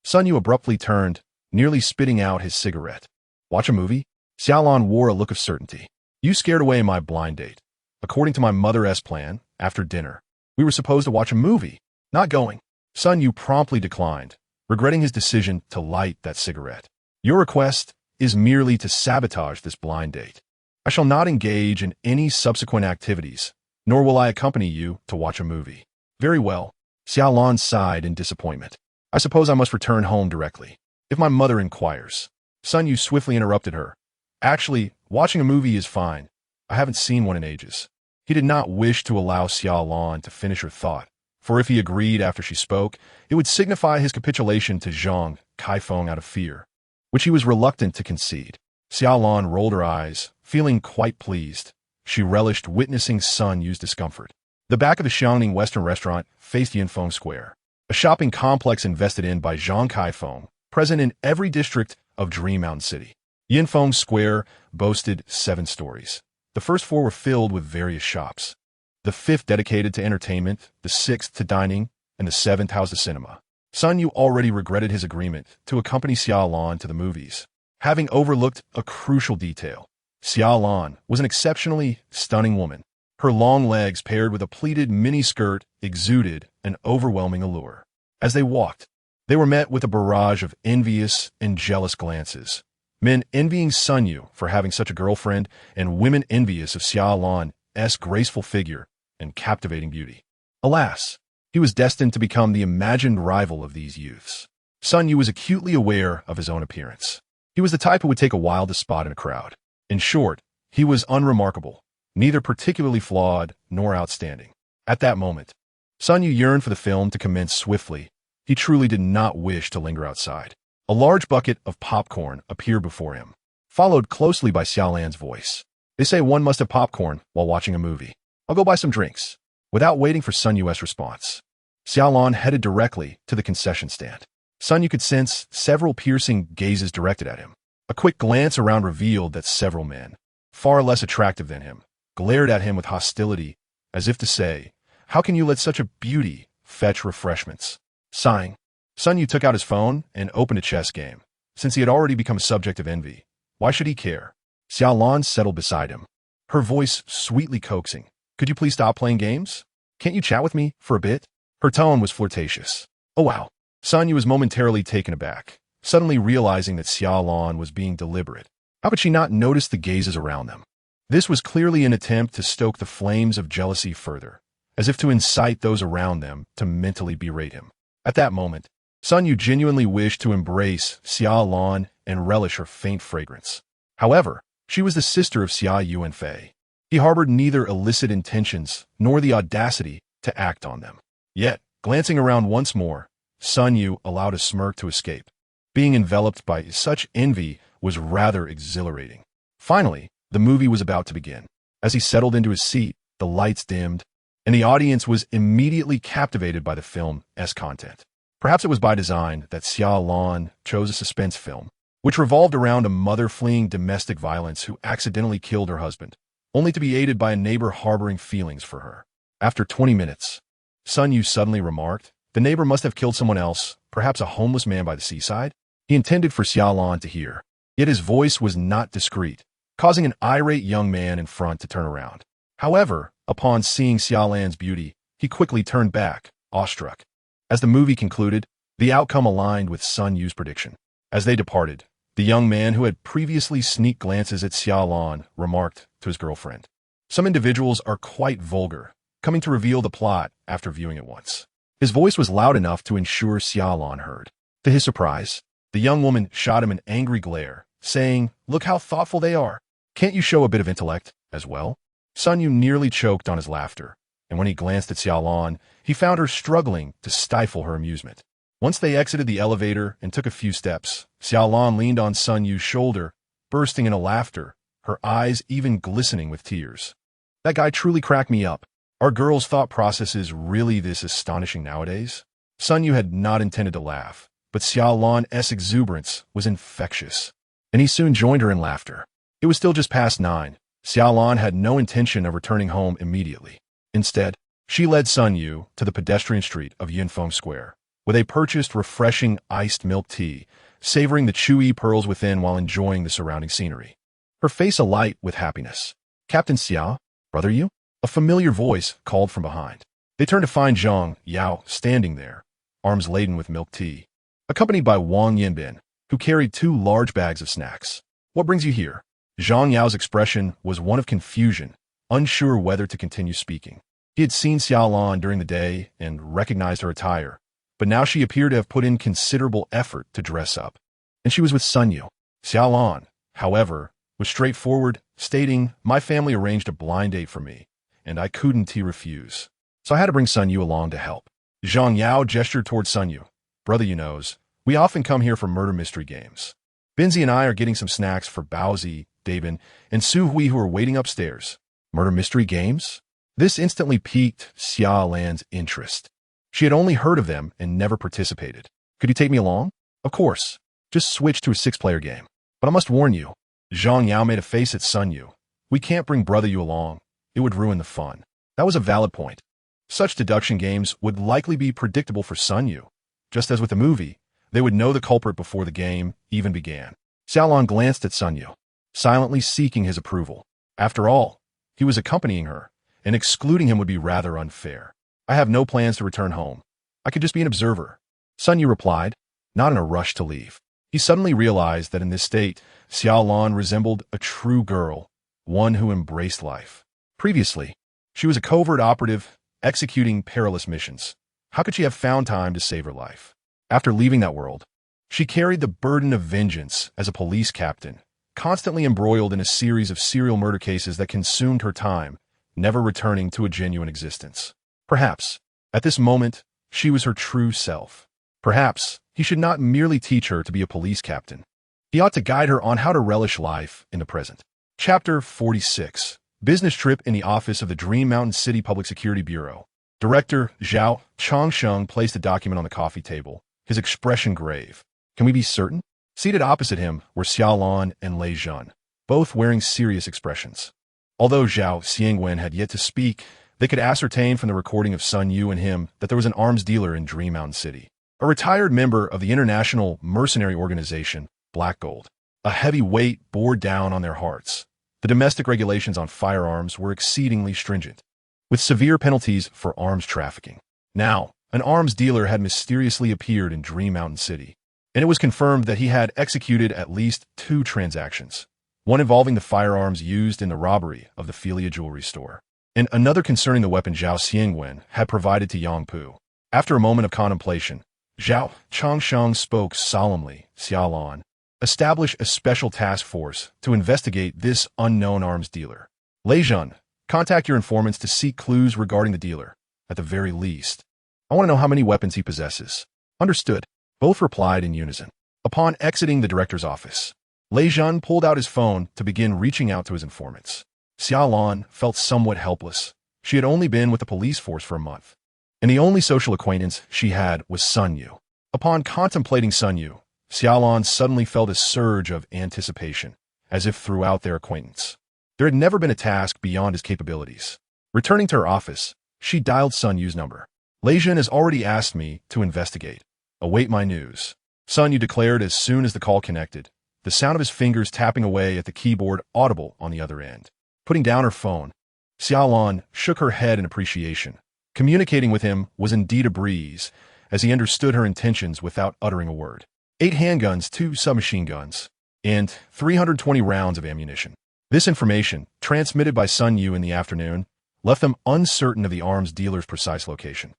Sun Yu abruptly turned, nearly spitting out his cigarette. Watch a movie? Xia Lan wore a look of certainty. You scared away my blind date. According to my mother's plan, after dinner, we were supposed to watch a movie. Not going. Sun Yu promptly declined, regretting his decision to light that cigarette. Your request is merely to sabotage this blind date. I shall not engage in any subsequent activities, nor will I accompany you to watch a movie. Very well. Xia Lan sighed in disappointment. I suppose I must return home directly. If my mother inquires. Sun Yu swiftly interrupted her. Actually, watching a movie is fine. I haven't seen one in ages. He did not wish to allow Xia Lan to finish her thought, for if he agreed after she spoke, it would signify his capitulation to Zhang Kaifeng out of fear, which he was reluctant to concede. Xia Lan rolled her eyes, feeling quite pleased. She relished witnessing Sun Yu's discomfort. The back of the Xiangning Western restaurant faced Yinfeng Square, a shopping complex invested in by Zhang Kaifeng, present in every district of Dream Mountain City. Yinfeng Square boasted 7 stories. The first 4 were filled with various shops. The 5th dedicated to entertainment, the 6th to dining, and the 7th housed a cinema. Sun Yu already regretted his agreement to accompany Xia Lan to the movies, having overlooked a crucial detail. Xia Lan was an exceptionally stunning woman. Her long legs paired with a pleated miniskirt exuded an overwhelming allure. As they walked, they were met with a barrage of envious and jealous glances. Men envying Sun Yu for having such a girlfriend, and women envious of Xia Lan's graceful figure and captivating beauty. Alas, he was destined to become the imagined rival of these youths. Sun Yu was acutely aware of his own appearance. He was the type who would take a while to spot in a crowd. In short, he was unremarkable, neither particularly flawed nor outstanding. At that moment, Sun Yu yearned for the film to commence swiftly. He truly did not wish to linger outside. A large bucket of popcorn appeared before him, followed closely by Xia Lan's voice. They say one must have popcorn while watching a movie. I'll go buy some drinks. Without waiting for Sun Yu's response, Xia Lan headed directly to the concession stand. Sun Yu could sense several piercing gazes directed at him. A quick glance around revealed that several men, far less attractive than him, glared at him with hostility, as if to say, "How can you let such a beauty fetch refreshments?" Sighing, Sun Yu took out his phone and opened a chess game. Since he had already become a subject of envy, why should he care? Xia Lan settled beside him, her voice sweetly coaxing. "Could you please stop playing games? Can't you chat with me for a bit?" Her tone was flirtatious. Oh wow. Sun Yu was momentarily taken aback, suddenly realizing that Xia Lan was being deliberate. How could she not notice the gazes around them? This was clearly an attempt to stoke the flames of jealousy further, as if to incite those around them to mentally berate him. At that moment, Sun Yu genuinely wished to embrace Xia Lan and relish her faint fragrance. However, she was the sister of Xia Yu and Fei. He harbored neither illicit intentions nor the audacity to act on them. Yet, glancing around once more, Sun Yu allowed a smirk to escape. Being enveloped by such envy was rather exhilarating. Finally, the movie was about to begin. As he settled into his seat, the lights dimmed, and the audience was immediately captivated by the film's content. Perhaps it was by design that Xia Lan chose a suspense film, which revolved around a mother fleeing domestic violence who accidentally killed her husband, only to be aided by a neighbor harboring feelings for her. After 20 minutes, Sun Yu suddenly remarked, "The neighbor must have killed someone else, perhaps a homeless man by the seaside." He intended for Xia Lan to hear, yet his voice was not discreet, causing an irate young man in front to turn around. However, upon seeing Xia Lan's beauty, he quickly turned back, awestruck. As the movie concluded, the outcome aligned with Sun Yu's prediction. As they departed, the young man who had previously sneaked glances at Xia Lan remarked to his girlfriend, "Some individuals are quite vulgar, coming to reveal the plot after viewing it once." His voice was loud enough to ensure Xia Lan heard. To his surprise, the young woman shot him an angry glare, saying, "Look how thoughtful they are. Can't you show a bit of intellect as well?" Sun Yu nearly choked on his laughter, and when he glanced at Xia Lan, he found her struggling to stifle her amusement. Once they exited the elevator and took a few steps, Xia Lan leaned on Sun Yu's shoulder, bursting into laughter, her eyes even glistening with tears. "That guy truly cracked me up. Are girls' thought processes really this astonishing nowadays?" Sun Yu had not intended to laugh, but Xia Lan's exuberance was infectious, and he soon joined her in laughter. It was still just past 9. Xia Lan had no intention of returning home immediately. Instead, she led Sun Yu to the pedestrian street of Yinfeng Square, where they purchased refreshing iced milk tea, savoring the chewy pearls within while enjoying the surrounding scenery. Her face alight with happiness. "Captain Xia, brother Yu?" A familiar voice called from behind. They turned to find Zhang Yao standing there, arms laden with milk tea, accompanied by Wang Yinbin, who carried 2 large bags of snacks. "What brings you here?" Zhang Yao's expression was one of confusion, unsure whether to continue speaking. He had seen Xia Lan during the day and recognized her attire, but now she appeared to have put in considerable effort to dress up. And she was with Sun Yu. Xia Lan, however, was straightforward, stating, "My family arranged a blind date for me, and I couldn't refuse. So I had to bring Sun Yu along to help. Zhang Yao gestured toward Sun Yu. Brother, you knows, we often come here for murder mystery games. Binzi and I are getting some snacks for Baozi, Dabin, and Su Hui who are waiting upstairs. Murder mystery games? This instantly piqued Xia Lan's interest. She had only heard of them and never participated. Could you take me along? Of course. Just switch to a 6-player game. But I must warn you. Zhang Yao made a face at Sun Yu. We can't bring Brother Yu along. It would ruin the fun. That was a valid point. Such deduction games would likely be predictable for Sun Yu. Just as with the movie, they would know the culprit before the game even began. Xia Lan glanced at Sun Yu, silently seeking his approval. After all, he was accompanying her, and excluding him would be rather unfair. I have no plans to return home. I could just be an observer. Sun Yu replied, not in a rush to leave. He suddenly realized that in this state, Xia Lan resembled a true girl, one who embraced life. Previously, she was a covert operative executing perilous missions. How could she have found time to save her life? After leaving that world, she carried the burden of vengeance as a police captain, constantly embroiled in a series of serial murder cases that consumed her time, never returning to a genuine existence. Perhaps, at this moment, she was her true self. Perhaps, he should not merely teach her to be a police captain. He ought to guide her on how to relish life in the present. Chapter 46. Business Trip in the Office of the Dream Mountain City Public Security Bureau. Director Zhao Changsheng placed a document on the coffee table, his expression grave. Can we be certain? Seated opposite him were Xia Lan and Lei Zhen, both wearing serious expressions. Although Zhao Xiangwen had yet to speak, they could ascertain from the recording of Sun Yu and him that there was an arms dealer in Dream Mountain City, a retired member of the international mercenary organization, Black Gold. A heavy weight bore down on their hearts. The domestic regulations on firearms were exceedingly stringent, with severe penalties for arms trafficking. Now, an arms dealer had mysteriously appeared in Dream Mountain City, and it was confirmed that he had executed at least 2 transactions, one involving the firearms used in the robbery of the Philia jewelry store, and another concerning the weapon Zhao Xiangwen had provided to Yang Pu. After a moment of contemplation, Zhao Changsheng spoke solemnly. Xia Lan, establish a special task force to investigate this unknown arms dealer. Lei Zhen, contact your informants to seek clues regarding the dealer. At the very least, I want to know how many weapons he possesses. Understood. Both replied in unison. Upon exiting the director's office, Lei Zhen pulled out his phone to begin reaching out to his informants. Xia Lan felt somewhat helpless. She had only been with the police force for a month, and the only social acquaintance she had was Sun Yu. Upon contemplating Sun Yu, Xia Lan suddenly felt a surge of anticipation, as if throughout their acquaintance. There had never been a task beyond his capabilities. Returning to her office, she dialed Sun Yu's number. Lei Zhen has already asked me to investigate. Await my news. Sun Yu declared as soon as the call connected, the sound of his fingers tapping away at the keyboard audible on the other end. Putting down her phone, Xia Lan shook her head in appreciation. Communicating with him was indeed a breeze, as he understood her intentions without uttering a word. 8 handguns, 2 submachine guns, and 320 rounds of ammunition. This information, transmitted by Sun Yu in the afternoon, left them uncertain of the arms dealer's precise location.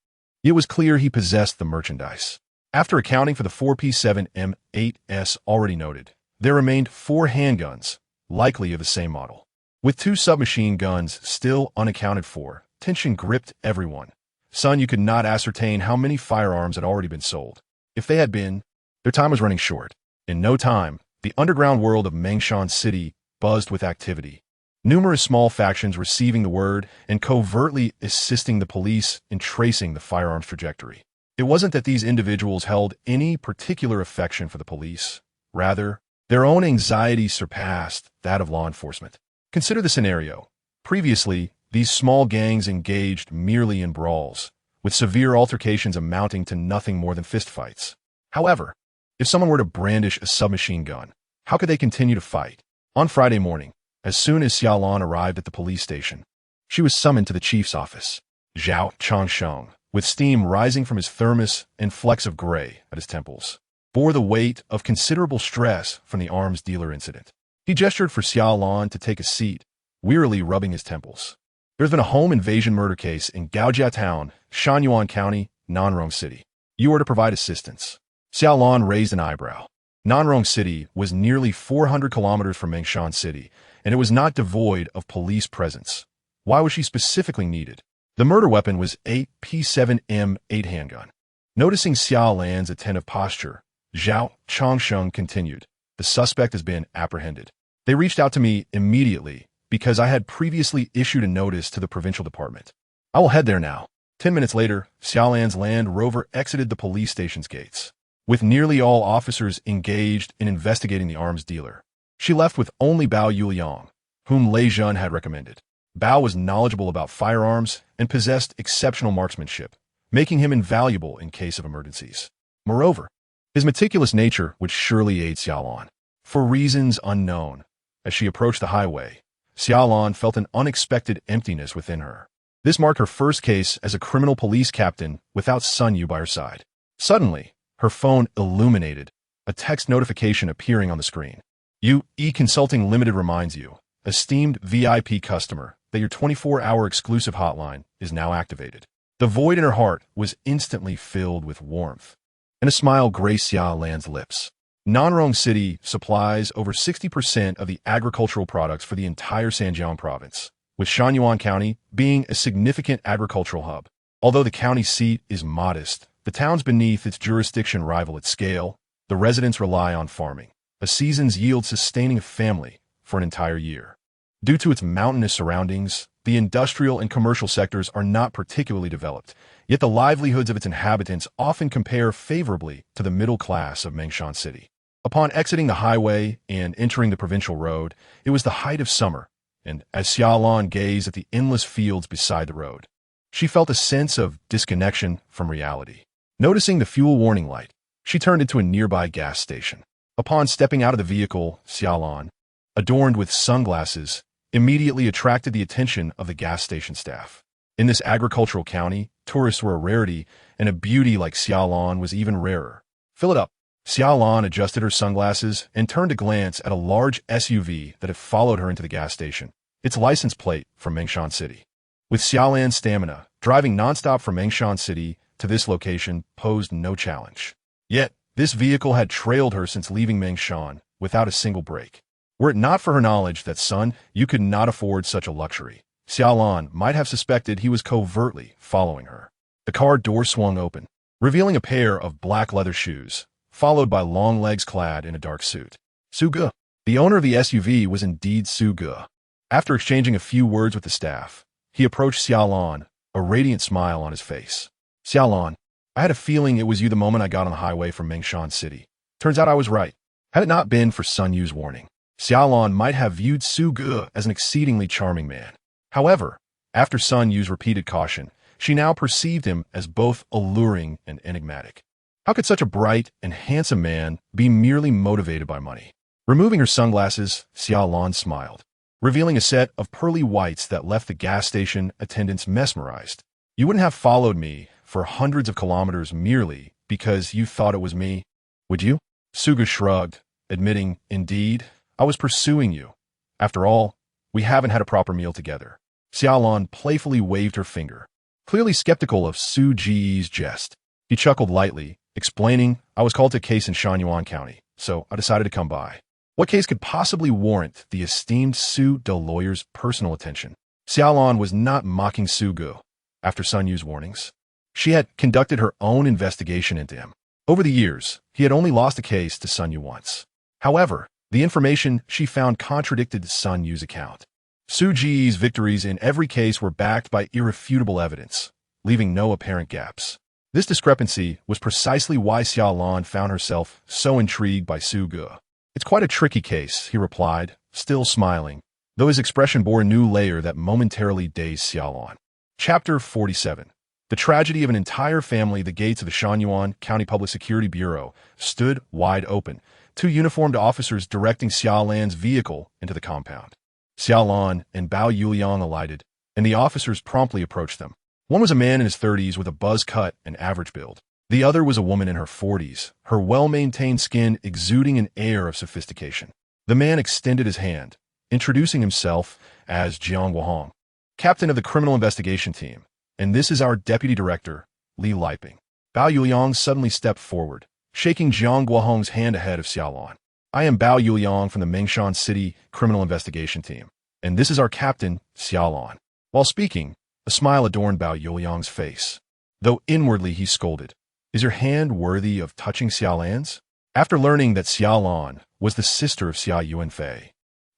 It was clear he possessed the merchandise. After accounting for the 4P7M8S already noted, there remained 4 handguns, likely of the same model. With 2 submachine guns still unaccounted for, tension gripped everyone. Sun Yu could not ascertain how many firearms had already been sold. If they had been, their time was running short. In no time, the underground world of Mengshan City buzzed with activity. Numerous small factions receiving the word and covertly assisting the police in tracing the firearms trajectory. It wasn't that these individuals held any particular affection for the police. Rather, their own anxiety surpassed that of law enforcement. Consider the scenario. Previously, these small gangs engaged merely in brawls, with severe altercations amounting to nothing more than fistfights. However, if someone were to brandish a submachine gun, how could they continue to fight? On Friday morning, as soon as Xia Lan arrived at the police station, she was summoned to the chief's office. Zhao Changsheng, with steam rising from his thermos and flecks of gray at his temples, bore the weight of considerable stress from the arms dealer incident. He gestured for Xia Lan to take a seat, wearily rubbing his temples. There's been a home invasion murder case in Gaojia Town, Shanyuan County, Nanrong City. You are to provide assistance. Xia Lan raised an eyebrow. Nanrong City was nearly 400 kilometers from Mengshan City, and it was not devoid of police presence. Why was she specifically needed? The murder weapon was a P7M8 handgun. Noticing Xia Lan's attentive posture, Zhao Changsheng continued, "The suspect has been apprehended. They reached out to me immediately because I had previously issued a notice to the provincial department. I will head there now." 10 minutes later, Xia Lan's Land Rover exited the police station's gates. With nearly all officers engaged in investigating the arms dealer, she left with only Bao Yuliang, whom Lei Zhen had recommended. Bao was knowledgeable about firearms and possessed exceptional marksmanship, making him invaluable in case of emergencies. Moreover, his meticulous nature would surely aid Xia Lan. For reasons unknown, as she approached the highway, Xia Lan felt an unexpected emptiness within her. This marked her first case as a criminal police captain without Sun Yu by her side. Suddenly, her phone illuminated, a text notification appearing on the screen. E-Consulting Limited reminds you, esteemed VIP customer, that your 24-hour exclusive hotline is now activated. The void in her heart was instantly filled with warmth, and a smile graced Xia Lan's lips. Nanrong City supplies over 60% of the agricultural products for the entire Sanjiang province, with Shanyuan County being a significant agricultural hub. Although the county seat is modest, the towns beneath its jurisdiction rival its scale. The residents rely on farming, a season's yield sustaining a family for an entire year. Due to its mountainous surroundings, the industrial and commercial sectors are not particularly developed, yet the livelihoods of its inhabitants often compare favorably to the middle class of Mengshan City. Upon exiting the highway and entering the provincial road, it was the height of summer, and as Xia Lan gazed at the endless fields beside the road, she felt a sense of disconnection from reality. Noticing the fuel warning light, she turned into a nearby gas station. Upon stepping out of the vehicle, Xia Lan, adorned with sunglasses, immediately attracted the attention of the gas station staff. In this agricultural county, tourists were a rarity, and a beauty like Xia Lan was even rarer. "Fill it up." Xia Lan adjusted her sunglasses and turned to glance at a large SUV that had followed her into the gas station, its license plate from Mengshan City. With Xia Lan's stamina, driving nonstop from Mengshan City to this location posed no challenge. Yet, this vehicle had trailed her since leaving Mengshan without a single break. Were it not for her knowledge that Sun Yu could not afford such a luxury, Xia Lan might have suspected he was covertly following her. The car door swung open, revealing a pair of black leather shoes, followed by long legs clad in a dark suit. Su Ge. The owner of the SUV was indeed Su Ge. After exchanging a few words with the staff, he approached Xia Lan, a radiant smile on his face. "Xia Lan, I had a feeling it was you the moment I got on the highway from Mengshan City. Turns out I was right. Had it not been for Sun Yu's warning, Xia Lan might have viewed Su Ge as an exceedingly charming man. However, after Sun Yu's repeated caution, she now perceived him as both alluring and enigmatic. How could such a bright and handsome man be merely motivated by money? Removing her sunglasses, Xia Lan smiled, revealing a set of pearly whites that left the gas station attendants mesmerized. "You wouldn't have followed me for hundreds of kilometers merely because you thought it was me, would you?" Su Ge shrugged, admitting, "Indeed, I was pursuing you. After all, we haven't had a proper meal together." Xia Lan playfully waved her finger, clearly skeptical of Su Ge's jest. He chuckled lightly, explaining, "I was called to a case in Shanyuan County, so I decided to come by." What case could possibly warrant the esteemed Su De lawyer's personal attention? Xia Lan was not mocking Su Ge. After Sun Yu's warnings, she had conducted her own investigation into him. Over the years, he had only lost a case to Sun Yu once. However, the information she found contradicted Sun Yu's account. Su Ge's victories in every case were backed by irrefutable evidence, leaving no apparent gaps. This discrepancy was precisely why Xia Lan found herself so intrigued by Su Ge. "It's quite a tricky case," he replied, still smiling, though his expression bore a new layer that momentarily dazed Xia Lan. Chapter 47. The tragedy of an entire family. The gates of the Shanyuan County Public Security Bureau stood wide open, two uniformed officers directing Xia Lan's vehicle into the compound. Xia Lan and Bao Yuliang alighted, and the officers promptly approached them. One was a man in his 30s with a buzz cut and average build. The other was a woman in her 40s, her well-maintained skin exuding an air of sophistication. The man extended his hand, introducing himself as Jiang Guohong, captain of the criminal investigation team, and this is our deputy director, Li Liping. Bao Yuliang suddenly stepped forward, shaking Jiang Guohong's hand ahead of Xia Lan. "I am Bao Yuliang from the Mengshan City criminal investigation team, and this is our captain, Xia Lan." While speaking, a smile adorned Bao Yuliang's face, though inwardly he scolded, "Is your hand worthy of touching Xia Lan's?" After learning that Xia Lan was the sister of Xia Yuanfei,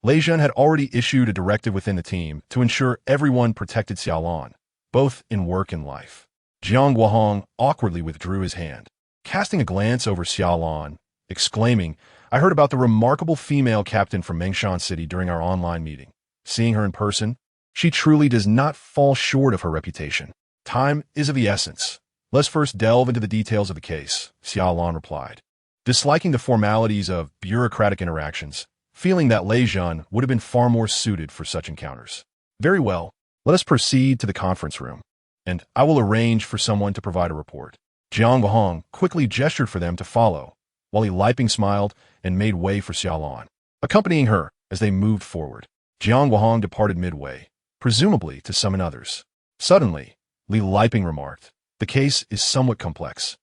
Lei Zhen had already issued a directive within the team to ensure everyone protected Xia Lan, both in work and life. Jiang Guohong awkwardly withdrew his hand, casting a glance over Xia Lan, exclaiming, "I heard about the remarkable female captain from Mengshan City during our online meeting. Seeing her in person, she truly does not fall short of her reputation. Time is of the essence. Let's first delve into the details of the case," Xia Lan replied, disliking the formalities of bureaucratic interactions, feeling that Lei Zhen would have been far more suited for such encounters. "Very well, let us proceed to the conference room, and I will arrange for someone to provide a report." Jiang Guohong quickly gestured for them to follow, while Li Liping smiled and made way for Xia Lan, accompanying her as they moved forward. Jiang Guohong departed midway, presumably to summon others. Suddenly, Li Liping remarked, "The case is somewhat complex.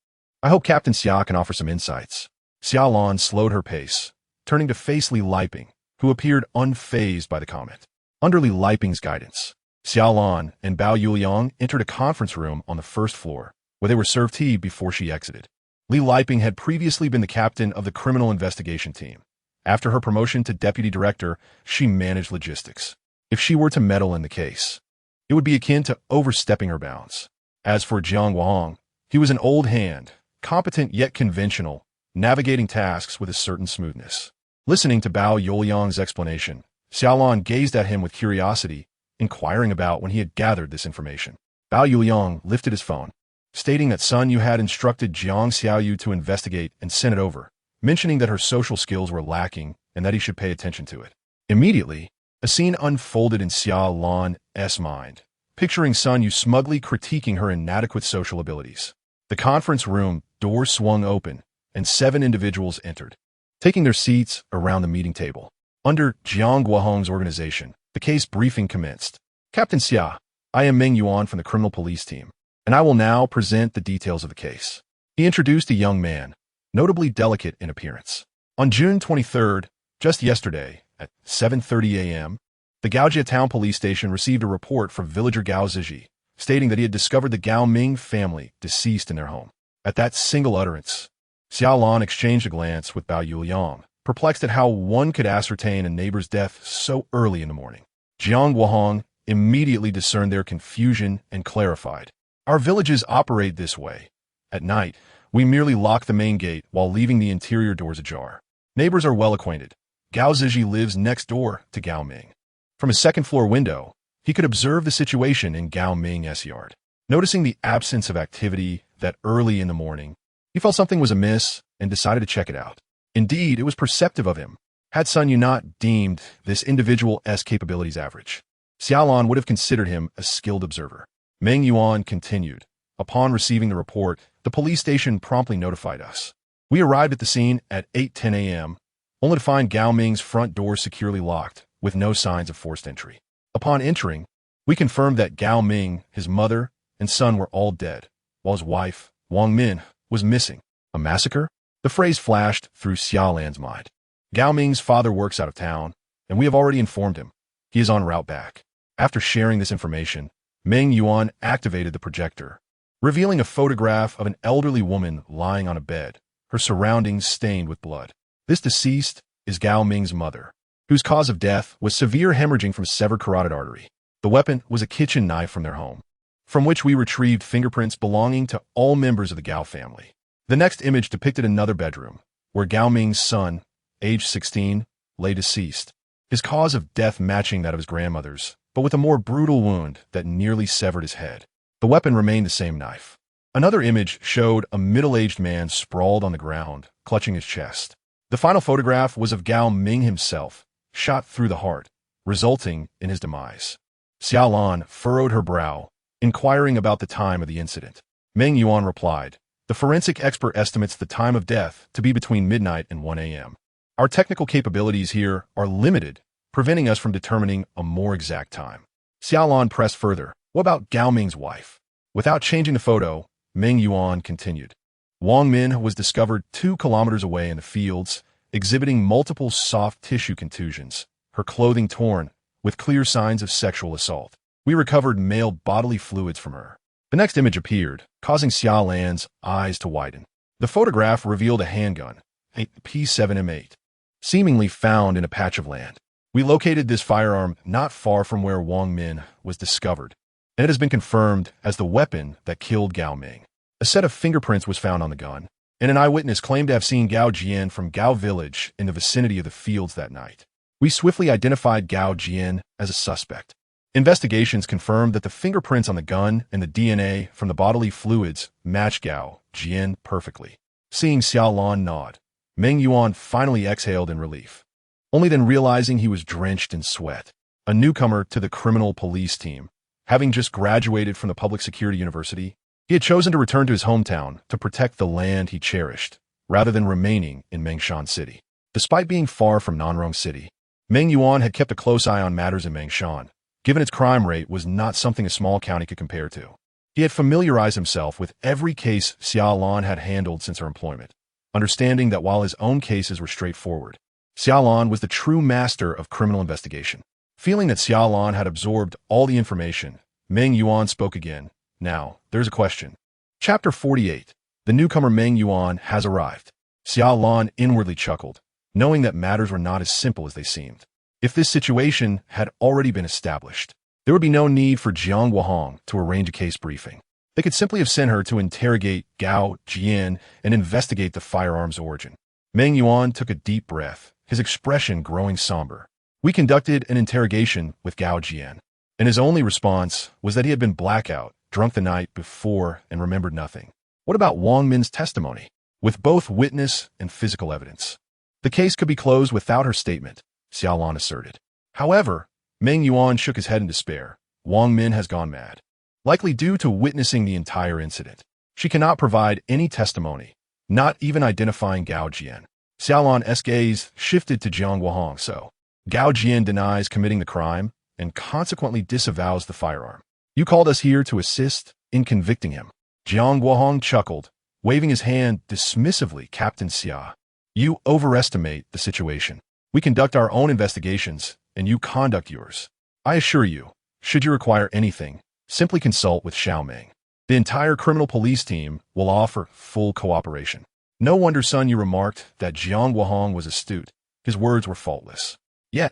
I hope Captain Xia can offer some insights." Xia Lan slowed her pace, turning to face Li Liping, who appeared unfazed by the comment. Under Li Liping's guidance, Xia Lan and Bao Yuliang entered a conference room on the first floor, where they were served tea before she exited. Li Liping had previously been the captain of the criminal investigation team. After her promotion to deputy director, she managed logistics. If she were to meddle in the case, it would be akin to overstepping her bounds. As for Jiang Guohong, he was an old hand, competent yet conventional, navigating tasks with a certain smoothness. Listening to Bao Yuliang's explanation, Xia Lan gazed at him with curiosity, inquiring about when he had gathered this information. Bao Yuliang lifted his phone, stating that Sun Yu had instructed Jiang Xiaoyu to investigate and send it over, mentioning that her social skills were lacking and that he should pay attention to it. Immediately, a scene unfolded in Xia Lan's mind, picturing Sun Yu smugly critiquing her inadequate social abilities. The conference room door swung open, and 7 individuals entered, taking their seats around the meeting table. Under Jiang Guohong's organization, the case briefing commenced. "Captain Xia, I am Meng Yuan from the criminal police team, and I will now present the details of the case." He introduced a young man, notably delicate in appearance. On June 23rd, just yesterday, at 7:30 a.m., the Gaojia Town Police Station received a report from villager Gao Ziji, stating that he had discovered the Gao Ming family deceased in their home. At that single utterance, Xia Lan exchanged a glance with Bao Yuliang, perplexed at how one could ascertain a neighbor's death so early in the morning. Jiang Guohong immediately discerned their confusion and clarified, "Our villages operate this way. At night, we merely lock the main gate while leaving the interior doors ajar. Neighbors are well acquainted. Gao Ziji lives next door to Gao Ming." From his second-floor window, he could observe the situation in Gao Ming's yard. Noticing the absence of activity that early in the morning, he felt something was amiss and decided to check it out. Indeed, it was perceptive of him. Had Sun Yu not deemed this individual's capabilities average, Xia Lan would have considered him a skilled observer. Meng Yuan continued, "Upon receiving the report, the police station promptly notified us. We arrived at the scene at 8:10 a.m., only to find Gao Ming's front door securely locked, with no signs of forced entry. Upon entering, we confirmed that Gao Ming, his mother, and son were all dead, while his wife, Wang Min, was missing." "A massacre?" The phrase flashed through Xia Lan's mind. "Gao Ming's father works out of town, and we have already informed him. He is en route back." After sharing this information, Meng Yuan activated the projector, revealing a photograph of an elderly woman lying on a bed, her surroundings stained with blood. This deceased is Gao Ming's mother, whose cause of death was severe hemorrhaging from severed carotid artery. The weapon was a kitchen knife from their home, from which we retrieved fingerprints belonging to all members of the Gao family. The next image depicted another bedroom, where Gao Ming's son, age 16, lay deceased, his cause of death matching that of his grandmother's, but with a more brutal wound that nearly severed his head. The weapon remained the same knife. Another image showed a middle-aged man sprawled on the ground, clutching his chest. The final photograph was of Gao Ming himself, shot through the heart, resulting in his demise. Xia Lan furrowed her brow, inquiring about the time of the incident. Meng Yuan replied, "The forensic expert estimates the time of death to be between midnight and 1 a.m. Our technical capabilities here are limited, preventing us from determining a more exact time." Xia Lan pressed further, "What about Gao Ming's wife?" Without changing the photo, Meng Yuan continued, "Wang Min was discovered 2 kilometers away in the fields, exhibiting multiple soft tissue contusions, her clothing torn, with clear signs of sexual assault. We recovered male bodily fluids from her. The next image appeared, causing Xia Lan's eyes to widen. The photograph revealed a handgun, a P7M8, seemingly found in a patch of land. We located this firearm not far from where Wang Min was discovered, and it has been confirmed as the weapon that killed Gao Ming. A set of fingerprints was found on the gun, and an eyewitness claimed to have seen Gao Jian from Gao Village in the vicinity of the fields that night. We swiftly identified Gao Jian as a suspect. Investigations confirmed that the fingerprints on the gun and the DNA from the bodily fluids matched Gao Jian perfectly. Seeing Xia Lan nod, Meng Yuan finally exhaled in relief, only then realizing he was drenched in sweat. A newcomer to the criminal police team, having just graduated from the public security university, he had chosen to return to his hometown to protect the land he cherished, rather than remaining in Mengshan City. Despite being far from Nanrong City, Meng Yuan had kept a close eye on matters in Mengshan, given its crime rate was not something a small county could compare to. He had familiarized himself with every case Xia Lan had handled since her employment, understanding that while his own cases were straightforward, Xia Lan was the true master of criminal investigation. Feeling that Xia Lan had absorbed all the information, Meng Yuan spoke again. Now, there's a question. Chapter 48. The newcomer Meng Yuan has arrived. Xia Lan inwardly chuckled, knowing that matters were not as simple as they seemed. If this situation had already been established, there would be no need for Jiang Guohong to arrange a case briefing. They could simply have sent her to interrogate Gao Jian and investigate the firearm's origin. Meng Yuan took a deep breath, his expression growing somber. We conducted an interrogation with Gao Jian, and his only response was that he had been blackout, drunk the night before, and remembered nothing. What about Wang Min's testimony? With both witness and physical evidence, the case could be closed without her statement, Xia Lan asserted. However, Meng Yuan shook his head in despair. Wang Min has gone mad, likely due to witnessing the entire incident. She cannot provide any testimony, not even identifying Gao Jian. Xia Lan's gaze shifted to Jiang Guohong. So, Gao Jian denies committing the crime and consequently disavows the firearm. You called us here to assist in convicting him. Jiang Guohong chuckled, waving his hand dismissively. Captain Xia, you overestimate the situation. We conduct our own investigations, and you conduct yours. I assure you, should you require anything, simply consult with Xiao Ming. The entire criminal police team will offer full cooperation. No wonder, son, you remarked that Jiang Guohong was astute. His words were faultless. Yet,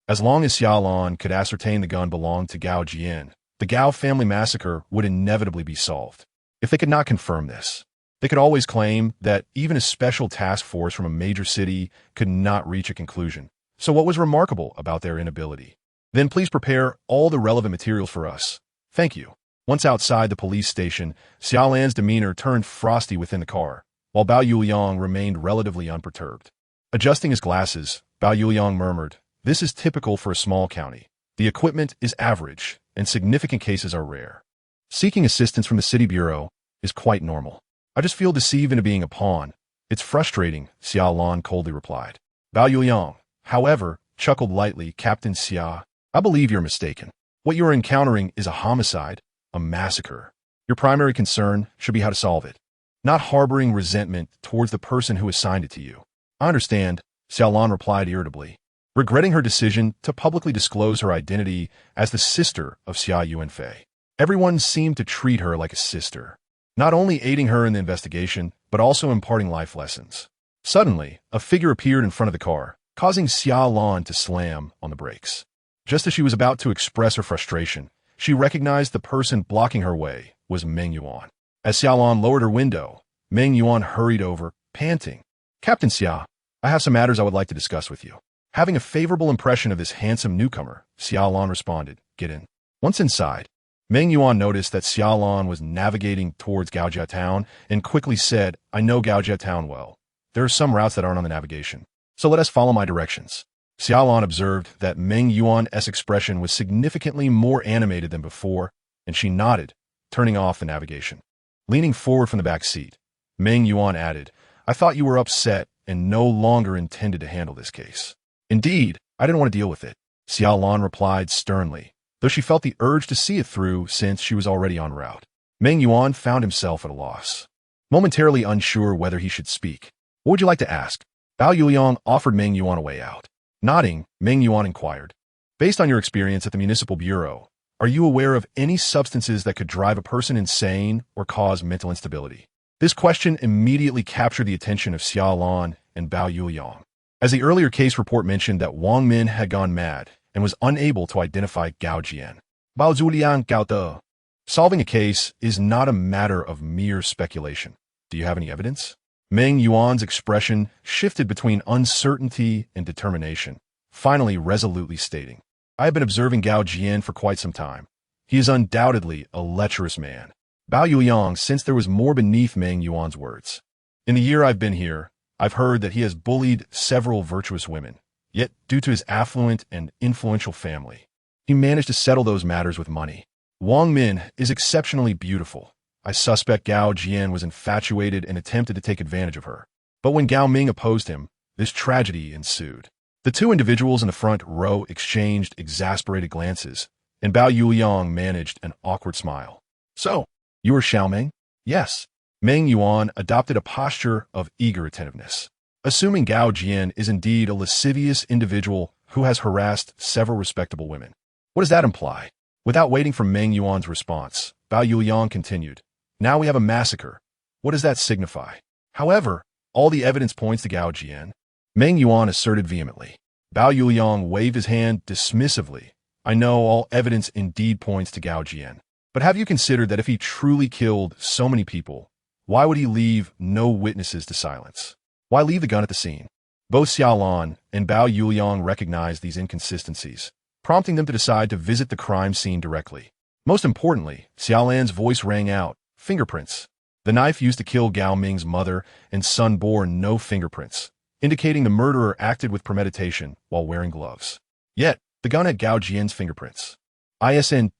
as long as Xia Lan could ascertain the gun belonged to Gao Jian, the Gao family massacre would inevitably be solved. If they could not confirm this, they could always claim that even a special task force from a major city could not reach a conclusion. So what was remarkable about their inability? Then please prepare all the relevant materials for us. Thank you. Once outside the police station, Xia Lan's demeanor turned frosty within the car, while Bao Yuliang remained relatively unperturbed. Adjusting his glasses, Bao Yuliang murmured, "This is typical for a small county. The equipment is average, and significant cases are rare. Seeking assistance from the city bureau is quite normal. I just feel deceived into being a pawn. It's frustrating," Xia Lan coldly replied. Bao Yuliang, however, chuckled lightly. "Captain Xia, I believe you're mistaken. What you are encountering is a homicide, a massacre. Your primary concern should be how to solve it, not harboring resentment towards the person who assigned it to you." "I understand," Xia Lan replied irritably, regretting her decision to publicly disclose her identity as the sister of Xia Yuanfei. Everyone seemed to treat her like a sister, not only aiding her in the investigation, but also imparting life lessons. Suddenly, a figure appeared in front of the car, causing Xia Lan to slam on the brakes. Just as she was about to express her frustration, she recognized the person blocking her way was Meng Yuan. As Xia Lan lowered her window, Meng Yuan hurried over, panting. "Captain Xia, I have some matters I would like to discuss with you." Having a favorable impression of this handsome newcomer, Xia Lan responded, "Get in." Once inside, Meng Yuan noticed that Xia Lan was navigating towards Gaojia Town and quickly said, "I know Gaojia Town well. There are some routes that aren't on the navigation, so let us follow my directions." Xia Lan observed that Meng Yuan's expression was significantly more animated than before, and she nodded, turning off the navigation. Leaning forward from the back seat, Meng Yuan added, "I thought you were upset and no longer intended to handle this case." "Indeed, I didn't want to deal with it," Xia Lan replied sternly, though she felt the urge to see it through since she was already en route. Meng Yuan found himself at a loss, momentarily unsure whether he should speak. "What would you like to ask?" Bao Yuliang offered Meng Yuan a way out. Nodding, Meng Yuan inquired, "Based on your experience at the municipal bureau, Are you aware of any substances that could drive a person insane or cause mental instability? This question immediately captured the attention of Xia Lan and Bao Yuliang, as the earlier case report mentioned that Wang Min had gone mad and was unable to identify Gao Jian. Bao Zuliang Gao De. Solving a case is not a matter of mere speculation. Do you have any evidence? Meng Yuan's expression shifted between uncertainty and determination, finally resolutely stating, I have been observing Gao Jian for quite some time. He is undoubtedly a lecherous man. Bao Yuliang sensed there was more beneath Meng Yuan's words. In the year I've been here, I've heard that he has bullied several virtuous women, yet due to his affluent and influential family, he managed to settle those matters with money. Wang Min is exceptionally beautiful. I suspect Gao Jian was infatuated and attempted to take advantage of her. But when Gao Ming opposed him, this tragedy ensued. The two individuals in the front row exchanged exasperated glances, and Bao Yuliang managed an awkward smile. So, you are Xiao Meng? Yes. Meng Yuan adopted a posture of eager attentiveness. Assuming Gao Jian is indeed a lascivious individual who has harassed several respectable women. What does that imply? Without waiting for Meng Yuan's response, Bao Yuliang continued, Now we have a massacre. What does that signify? However, all the evidence points to Gao Jian. Meng Yuan asserted vehemently. Bao Yuliang waved his hand dismissively. I know all evidence indeed points to Gao Jian. But have you considered that if he truly killed so many people, why would he leave no witnesses to silence? Why leave the gun at the scene? Both Xia Lan and Bao Yuliang recognized these inconsistencies, prompting them to decide to visit the crime scene directly. Most importantly, Xia Lan's voice rang out, fingerprints. The knife used to kill Gao Ming's mother and son bore no fingerprints, indicating the murderer acted with premeditation while wearing gloves. Yet, the gun had Gao Jian's fingerprints. Isn't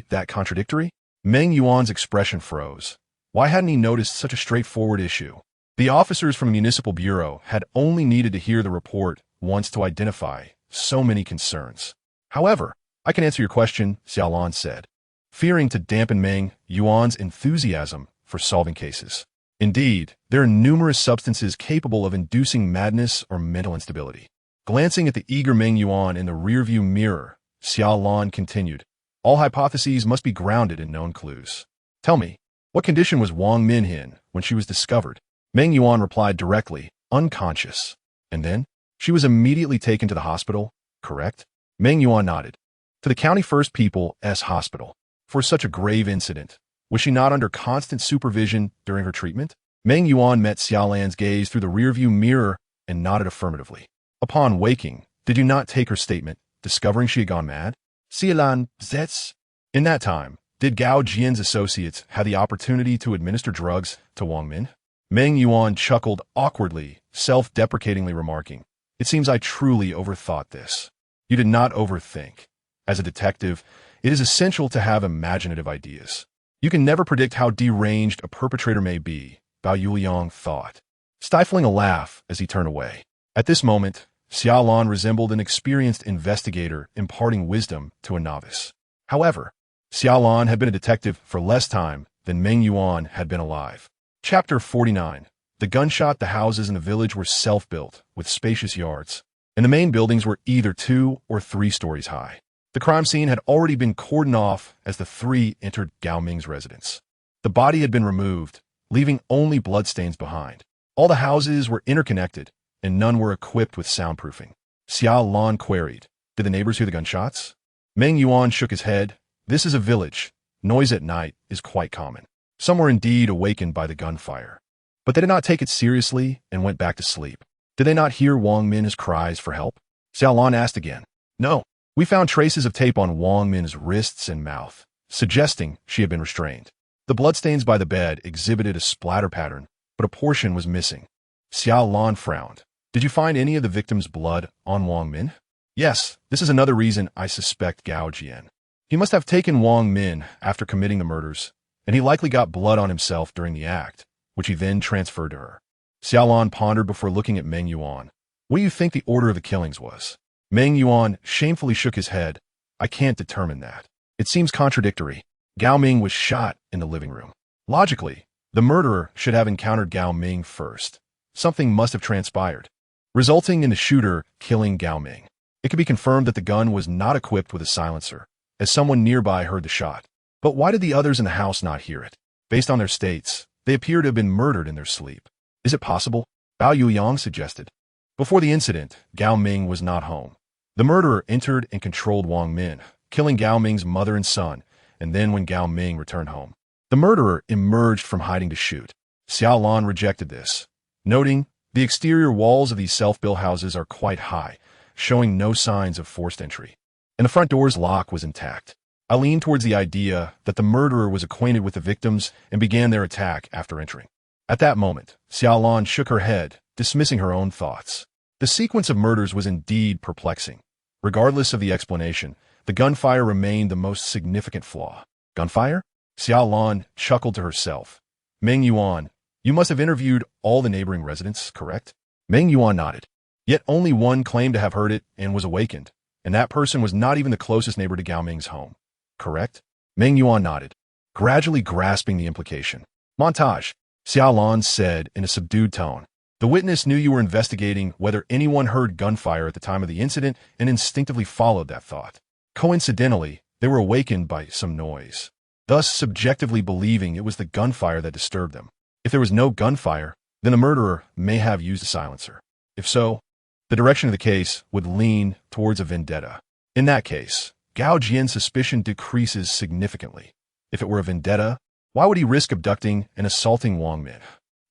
that contradictory? Meng Yuan's expression froze. Why hadn't he noticed such a straightforward issue? The officers from the municipal bureau had only needed to hear the report once to identify so many concerns. However, I can answer your question, Xia Lan said, fearing to dampen Meng Yuan's enthusiasm for solving cases. Indeed, there are numerous substances capable of inducing madness or mental instability. Glancing at the eager Meng Yuan in the rearview mirror, Xia Lan continued, All hypotheses must be grounded in known clues. Tell me, what condition was Wang Min in when she was discovered? Meng Yuan replied directly, unconscious. And then, she was immediately taken to the hospital, correct? Meng Yuan nodded. To the County First People's Hospital. For such a grave incident, was she not under constant supervision during her treatment? Meng Yuan met Xia Lan's gaze through the rearview mirror and nodded affirmatively. Upon waking, did you not take her statement, discovering she had gone mad? Xia Lan, Zets? In that time, did Gao Jian's associates have the opportunity to administer drugs to Wang Min? Meng Yuan chuckled awkwardly, self-deprecatingly remarking, It seems I truly overthought this. You did not overthink. As a detective, it is essential to have imaginative ideas. You can never predict how deranged a perpetrator may be, Bao Yuliang thought, stifling a laugh as he turned away. At this moment, Xia Lan resembled an experienced investigator imparting wisdom to a novice. However, Xia Lan had been a detective for less time than Meng Yuan had been alive. Chapter 49. The gunshot the houses in the village were self-built, with spacious yards, and the main buildings were either 2 or 3 stories high. The crime scene had already been cordoned off as the three entered Gao Ming's residence. The body had been removed, leaving only bloodstains behind. All the houses were interconnected, and none were equipped with soundproofing. Xia Lan queried, Did the neighbors hear the gunshots? Meng Yuan shook his head. This is a village. Noise at night is quite common. Some were indeed awakened by the gunfire. But they did not take it seriously and went back to sleep. Did they not hear Wang Min's cries for help? Xia Lan asked again. No. We found traces of tape on Wang Min's wrists and mouth, suggesting she had been restrained. The bloodstains by the bed exhibited a splatter pattern, but a portion was missing. Xia Lan frowned. Did you find any of the victim's blood on Wang Min? Yes, this is another reason I suspect Gao Jian. He must have taken Wang Min after committing the murders, and he likely got blood on himself during the act, which he then transferred to her. Xia Lan pondered before looking at Meng Yuan. What do you think the order of the killings was? Meng Yuan shamefully shook his head. I can't determine that. It seems contradictory. Gao Ming was shot in the living room. Logically, the murderer should have encountered Gao Ming first. Something must have transpired, resulting in the shooter killing Gao Ming. It could be confirmed that the gun was not equipped with a silencer, as someone nearby heard the shot. But why did the others in the house not hear it? Based on their states, they appear to have been murdered in their sleep. Is it possible? Bao Yuyang suggested. Before the incident, Gao Ming was not home. The murderer entered and controlled Wang Min, killing Gao Ming's mother and son, and then when Gao Ming returned home, the murderer emerged from hiding to shoot. Xia Lan rejected this, noting, the exterior walls of these self-built houses are quite high, showing no signs of forced entry, and the front door's lock was intact. I leaned towards the idea that the murderer was acquainted with the victims and began their attack after entering. At that moment, Xia Lan shook her head, dismissing her own thoughts. The sequence of murders was indeed perplexing. Regardless of the explanation, the gunfire remained the most significant flaw. Gunfire? Xia Lan chuckled to herself. Meng Yuan, you must have interviewed all the neighboring residents, correct? Meng Yuan nodded. Yet only one claimed to have heard it and was awakened, and that person was not even the closest neighbor to Gao Ming's home. Correct? Meng Yuan nodded, gradually grasping the implication. Montage, Xia Lan said in a subdued tone. The witness knew you were investigating whether anyone heard gunfire at the time of the incident and instinctively followed that thought. Coincidentally, they were awakened by some noise, thus subjectively believing it was the gunfire that disturbed them. If there was no gunfire, then the murderer may have used a silencer. If so, the direction of the case would lean towards a vendetta. In that case, Gao Jian's suspicion decreases significantly. If it were a vendetta, why would he risk abducting and assaulting Wang Min?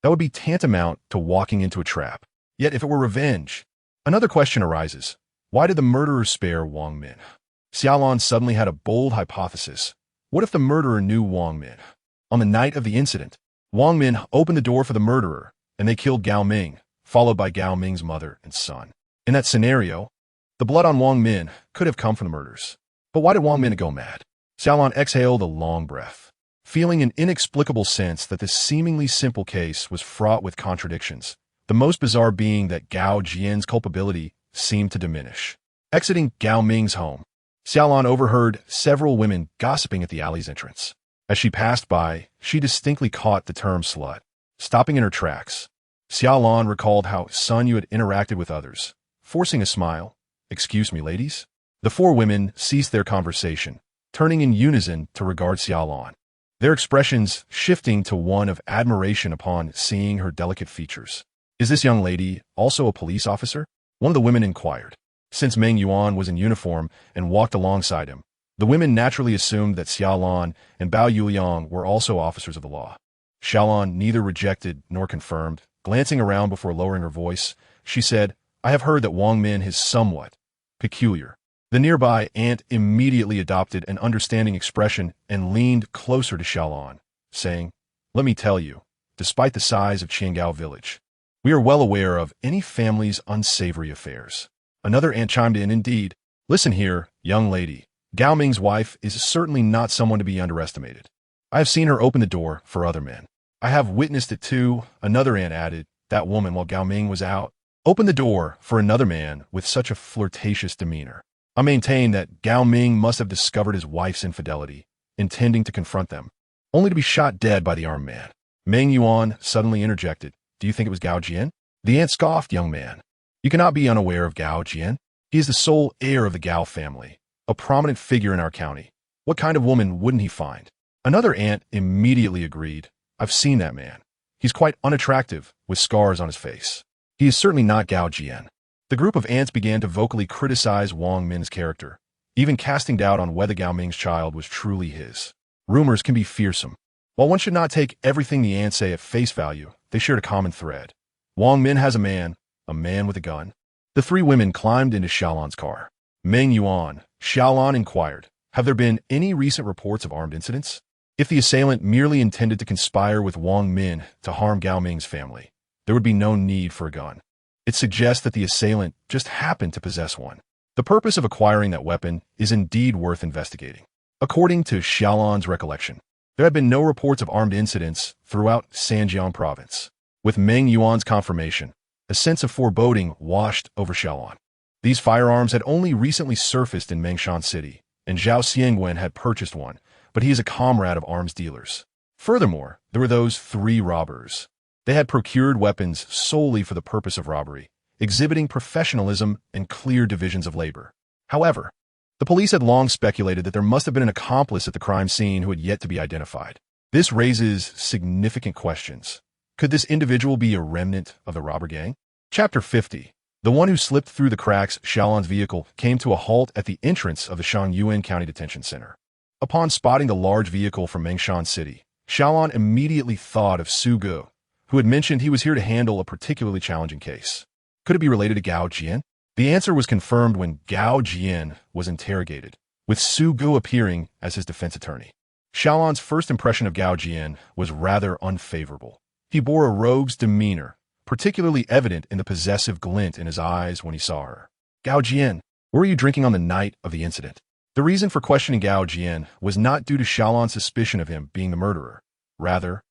That would be tantamount to walking into a trap. Yet if it were revenge, another question arises. Why did the murderer spare Wang Min? Xia Lan suddenly had a bold hypothesis. What if the murderer knew Wang Min? On the night of the incident, Wang Min opened the door for the murderer, and they killed Gao Ming, followed by Gao Ming's mother and son. In that scenario, the blood on Wang Min could have come from the murders. But why did Wang Min go mad? Xia Lan exhaled a long breath, feeling an inexplicable sense that this seemingly simple case was fraught with contradictions, the most bizarre being that Gao Jian's culpability seemed to diminish. Exiting Gao Ming's home, Xia Lan overheard several women gossiping at the alley's entrance. As she passed by, she distinctly caught the term slut. Stopping in her tracks, Xia Lan recalled how Sun Yu had interacted with others, forcing a smile. Excuse me, ladies? The four women ceased their conversation, turning in unison to regard Xia Lan, their expressions shifting to one of admiration upon seeing her delicate features. Is this young lady also a police officer? One of the women inquired. Since Meng Yuan was in uniform and walked alongside him, the women naturally assumed that Xia Lan and Bao Yuyang were also officers of the law. Xia Lan neither rejected nor confirmed. Glancing around before lowering her voice, she said, I have heard that Wang Min is somewhat peculiar. The nearby aunt immediately adopted an understanding expression and leaned closer to Xia Lan, saying, Let me tell you, despite the size of Qiangao village, we are well aware of any family's unsavory affairs. Another aunt chimed in, indeed. Listen here, young lady. Gao Ming's wife is certainly not someone to be underestimated. I have seen her open the door for other men. I have witnessed it too, another aunt added. That woman, while Gao Ming was out, opened the door for another man with such a flirtatious demeanor. I maintain that Gao Ming must have discovered his wife's infidelity, intending to confront them, only to be shot dead by the armed man. Meng Yuan suddenly interjected. Do you think it was Gao Jian? The aunt scoffed, young man. You cannot be unaware of Gao Jian. He is the sole heir of the Gao family, a prominent figure in our county. What kind of woman wouldn't he find? Another aunt immediately agreed. I've seen that man. He's quite unattractive, with scars on his face. He is certainly not Gao Jian. The group of aunts began to vocally criticize Wang Min's character, even casting doubt on whether Gao Ming's child was truly his. Rumors can be fearsome. While one should not take everything the aunts say at face value, they shared a common thread. Wang Min has a man with a gun. The three women climbed into Xia Lan's car. Meng Yuan, Xia Lan inquired, have there been any recent reports of armed incidents? If the assailant merely intended to conspire with Wang Min to harm Gao Ming's family, there would be no need for a gun. It suggests that the assailant just happened to possess one. The purpose of acquiring that weapon is indeed worth investigating. According to Xia Lan's recollection, there had been no reports of armed incidents throughout Sanjiang province. With Meng Yuan's confirmation, a sense of foreboding washed over Xia Lan. These firearms had only recently surfaced in Mengshan City, and Zhao Xiangwen had purchased one, but he is a comrade of arms dealers. Furthermore, there were those three robbers. They had procured weapons solely for the purpose of robbery, exhibiting professionalism and clear divisions of labor. However, The police had long speculated that there must have been an accomplice at the crime scene who had yet to be identified. This raises significant questions. Could this individual be a remnant of the robber gang? Chapter 50. The one who slipped through the cracks. Xia Lan's vehicle came to a halt at the entrance of the Shangyuan County Detention Center. Upon spotting the large vehicle from Mengshan City, Xia Lan immediately thought of Su Gu, who had mentioned he was here to handle a particularly challenging case. Could it be related to Gao Jian? The answer was confirmed when Gao Jian was interrogated, with Su Gu appearing as his defense attorney. Xia Lan's first impression of Gao Jian was rather unfavorable. He bore a rogue's demeanor, particularly evident in the possessive glint in his eyes when he saw her. Gao Jian, were you drinking on the night of the incident? The reason for questioning Gao Jian was not due to Xia Lan's suspicion of him being the murderer. Rather,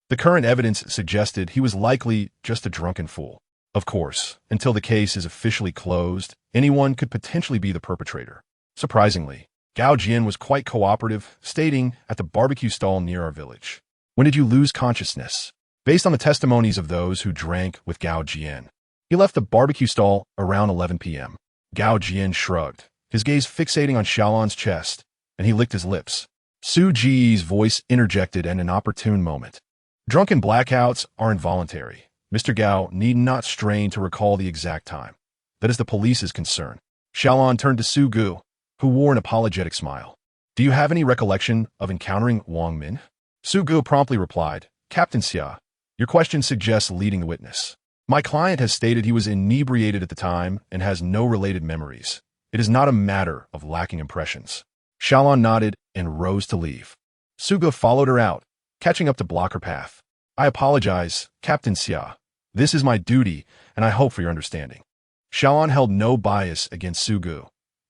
the current evidence suggested he was likely just a drunken fool. Of course, until the case is officially closed, anyone could potentially be the perpetrator. Surprisingly, Gao Jian was quite cooperative, stating at the barbecue stall near our village. When did you lose consciousness? Based on the testimonies of those who drank with Gao Jian, he left the barbecue stall around 11 p.m. Gao Jian shrugged, his gaze fixating on Xia Lan's chest, and he licked his lips. Su Ji's voice interjected at an opportune moment. Drunken blackouts are involuntary. Mr. Gao need not strain to recall the exact time. That is the police's concern. Xia Lan turned to Su Gu, who wore an apologetic smile. Do you have any recollection of encountering Wang Min? Su Gu promptly replied, Captain Xia, your question suggests leading the witness. My client has stated he was inebriated at the time and has no related memories. It is not a matter of lacking impressions. Xia Lan nodded and rose to leave. Su Gu followed her out, catching up to block her path. I apologize, Captain Xia. This is my duty, and I hope for your understanding. Xia Lan held no bias against Su Gu.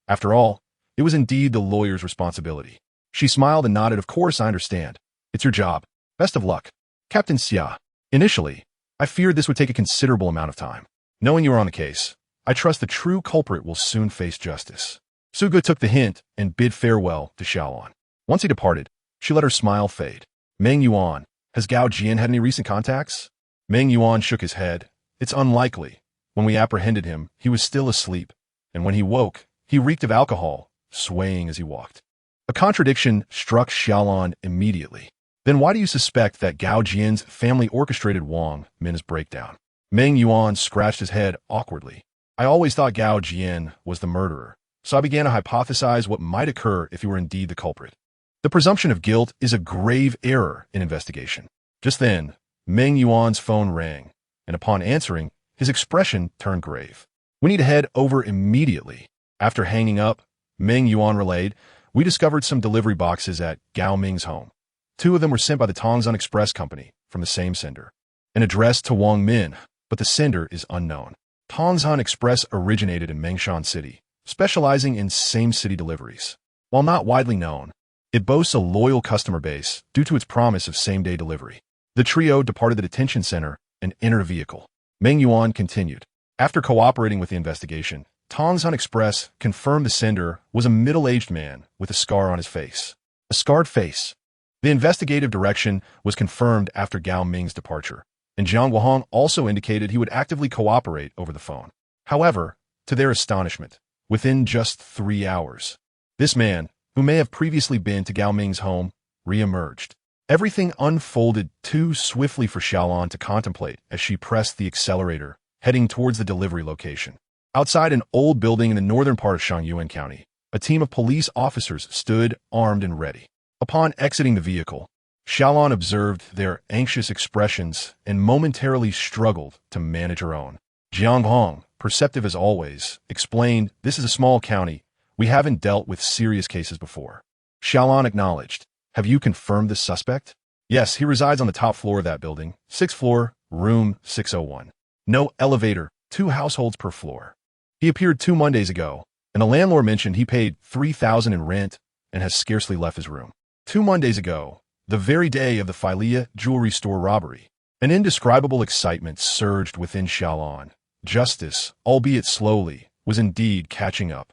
After all, it was indeed the lawyer's responsibility. She smiled and nodded. Of course, I understand. It's your job. Best of luck. Captain Xia. Initially, I feared this would take a considerable amount of time. Knowing you are on the case, I trust the true culprit will soon face justice. Su Gu took the hint and bid farewell to Xia Lan. Once he departed, she let her smile fade. Meng Yuan, has Gao Jian had any recent contacts? Meng Yuan shook his head. It's unlikely. When we apprehended him, he was still asleep, and when he woke, he reeked of alcohol, swaying as he walked. A contradiction struck Xia Lan immediately. Then why do you suspect that Gao Jian's family orchestrated Wang Min's breakdown? Meng Yuan scratched his head awkwardly. I always thought Gao Jian was the murderer, so I began to hypothesize what might occur if he were indeed the culprit. The presumption of guilt is a grave error in investigation. Just then, Meng Yuan's phone rang, and upon answering, his expression turned grave. We need to head over immediately. After hanging up, Meng Yuan relayed, we discovered some delivery boxes at Gao Ming's home. 2 of them were sent by the Tongzheng Express Company from the same sender. An address to Wang Min, but the sender is unknown. Tongzheng Express originated in Mengshan City, specializing in same-city deliveries. While not widely known, it boasts a loyal customer base due to its promise of same-day delivery. The trio departed the detention center and entered a vehicle. Meng Yuan continued. After cooperating with the investigation, Tongzheng Express confirmed the sender was a middle-aged man with a scar on his face. A scarred face. The investigative direction was confirmed after Gao Ming's departure, and Jiang Guohong also indicated he would actively cooperate over the phone. However, to their astonishment, within just 3 hours, this man, who may have previously been to Gao Ming's home, re-emerged. Everything unfolded too swiftly for Xia Lan to contemplate as she pressed the accelerator, heading towards the delivery location. Outside an old building in the northern part of Shangyuan County, a team of police officers stood armed and ready. Upon exiting the vehicle, Xia Lan observed their anxious expressions and momentarily struggled to manage her own. Jiang Hong, perceptive as always, explained, this is a small county. We haven't dealt with serious cases before. Xia Lan acknowledged. Have you confirmed the suspect? Yes, he resides on the top floor of that building, 6th floor, room 601. No elevator, 2 households per floor. He appeared 2 Mondays ago, and the landlord mentioned he paid $3,000 in rent and has scarcely left his room. 2 Mondays ago, the very day of the Filia jewelry store robbery, an indescribable excitement surged within Xia Lan. Justice, albeit slowly, was indeed catching up.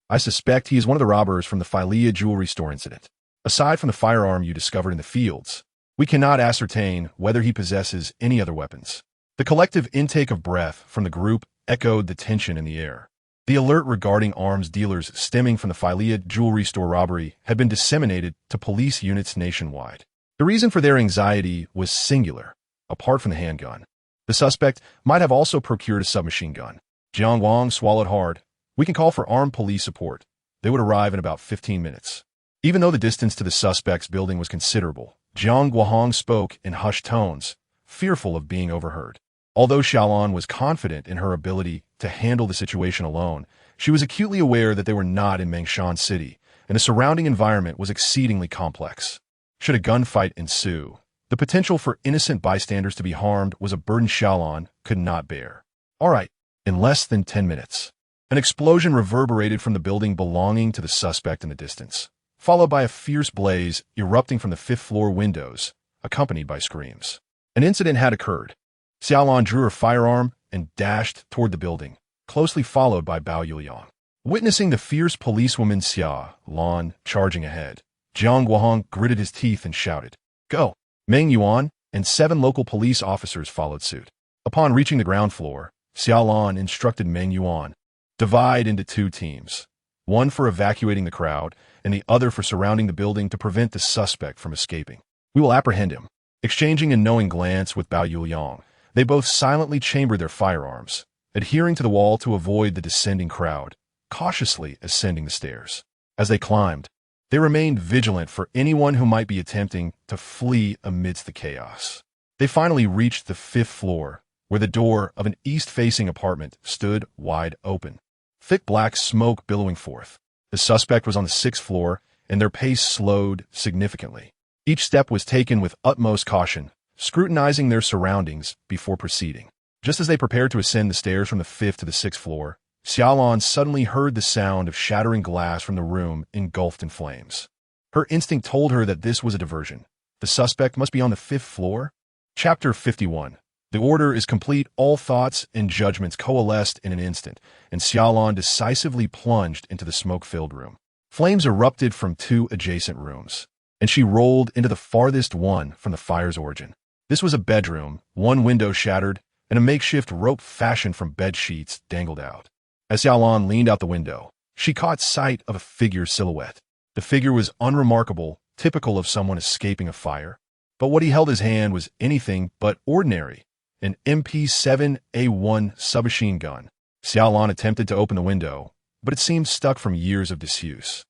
I suspect he is one of the robbers from the Filia jewelry store incident. Aside from the firearm you discovered in the fields, we cannot ascertain whether he possesses any other weapons. The collective intake of breath from the group echoed the tension in the air. The alert regarding arms dealers stemming from the Philea jewelry store robbery had been disseminated to police units nationwide. The reason for their anxiety was singular, apart from the handgun. The suspect might have also procured a submachine gun. Jiang Wang swallowed hard. We can call for armed police support. They would arrive in about 15 minutes. Even though the distance to the suspect's building was considerable, Jiang Guohong spoke in hushed tones, fearful of being overheard. Although Xia Lan was confident in her ability to handle the situation alone, she was acutely aware that they were not in Mengshan City, and the surrounding environment was exceedingly complex. Should a gunfight ensue, the potential for innocent bystanders to be harmed was a burden Xia Lan could not bear. All right, in less than 10 minutes, an explosion reverberated from the building belonging to the suspect in the distance, followed by a fierce blaze erupting from the fifth-floor windows, accompanied by screams. An incident had occurred. Xia Lan drew her firearm and dashed toward the building, closely followed by Bao Yuliang. Witnessing the fierce policewoman Xia Lan charging ahead, Jiang Guohong gritted his teeth and shouted, "Go!" Meng Yuan and 7 local police officers followed suit. Upon reaching the ground floor, Xia Lan instructed Meng Yuan, "Divide into 2 teams, one for evacuating the crowd and the other for surrounding the building to prevent the suspect from escaping. We will apprehend him." Exchanging a knowing glance with Bao Yuliang, they both silently chambered their firearms, adhering to the wall to avoid the descending crowd, cautiously ascending the stairs. As they climbed, they remained vigilant for anyone who might be attempting to flee amidst the chaos. They finally reached the 5th floor, where the door of an east-facing apartment stood wide open, thick black smoke billowing forth. The suspect was on the 6th floor, and their pace slowed significantly. Each step was taken with utmost caution, scrutinizing their surroundings before proceeding. Just as they prepared to ascend the stairs from the 5th to the 6th floor, Xia Lan suddenly heard the sound of shattering glass from the room engulfed in flames. Her instinct told her that this was a diversion. The suspect must be on the 5th floor? Chapter 51. The order is complete. All thoughts and judgments coalesced in an instant, and Xia Lan decisively plunged into the smoke-filled room. Flames erupted from 2 adjacent rooms, and she rolled into the farthest one from the fire's origin. This was a bedroom, one window shattered, and a makeshift rope fashioned from bed sheets dangled out. As Xia Lan leaned out the window, she caught sight of a figure's silhouette. The figure was unremarkable, typical of someone escaping a fire, but what he held in his hand was anything but ordinary, an MP7A1 submachine gun. Xia Lan attempted to open the window, but it seemed stuck from years of disuse.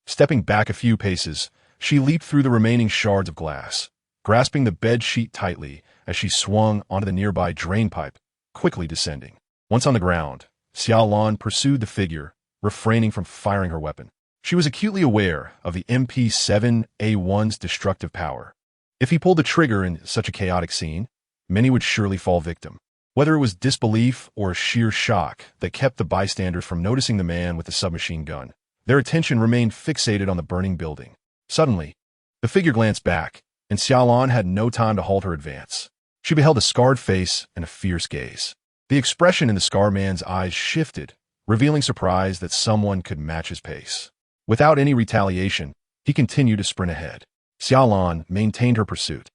Stepping back a few paces, she leaped through the remaining shards of glass, grasping the bed sheet tightly as she swung onto the nearby drain pipe, quickly descending. Once on the ground, Xia Lan pursued the figure, refraining from firing her weapon. She was acutely aware of the MP7A1's destructive power. If he pulled the trigger in such a chaotic scene, many would surely fall victim. Whether it was disbelief or sheer shock that kept the bystanders from noticing the man with the submachine gun, their attention remained fixated on the burning building. Suddenly, the figure glanced back, and Xia Lan had no time to halt her advance. She beheld a scarred face and a fierce gaze. The expression in the scarred man's eyes shifted, revealing surprise that someone could match his pace. Without any retaliation, he continued to sprint ahead. Xia Lan maintained her pursuit,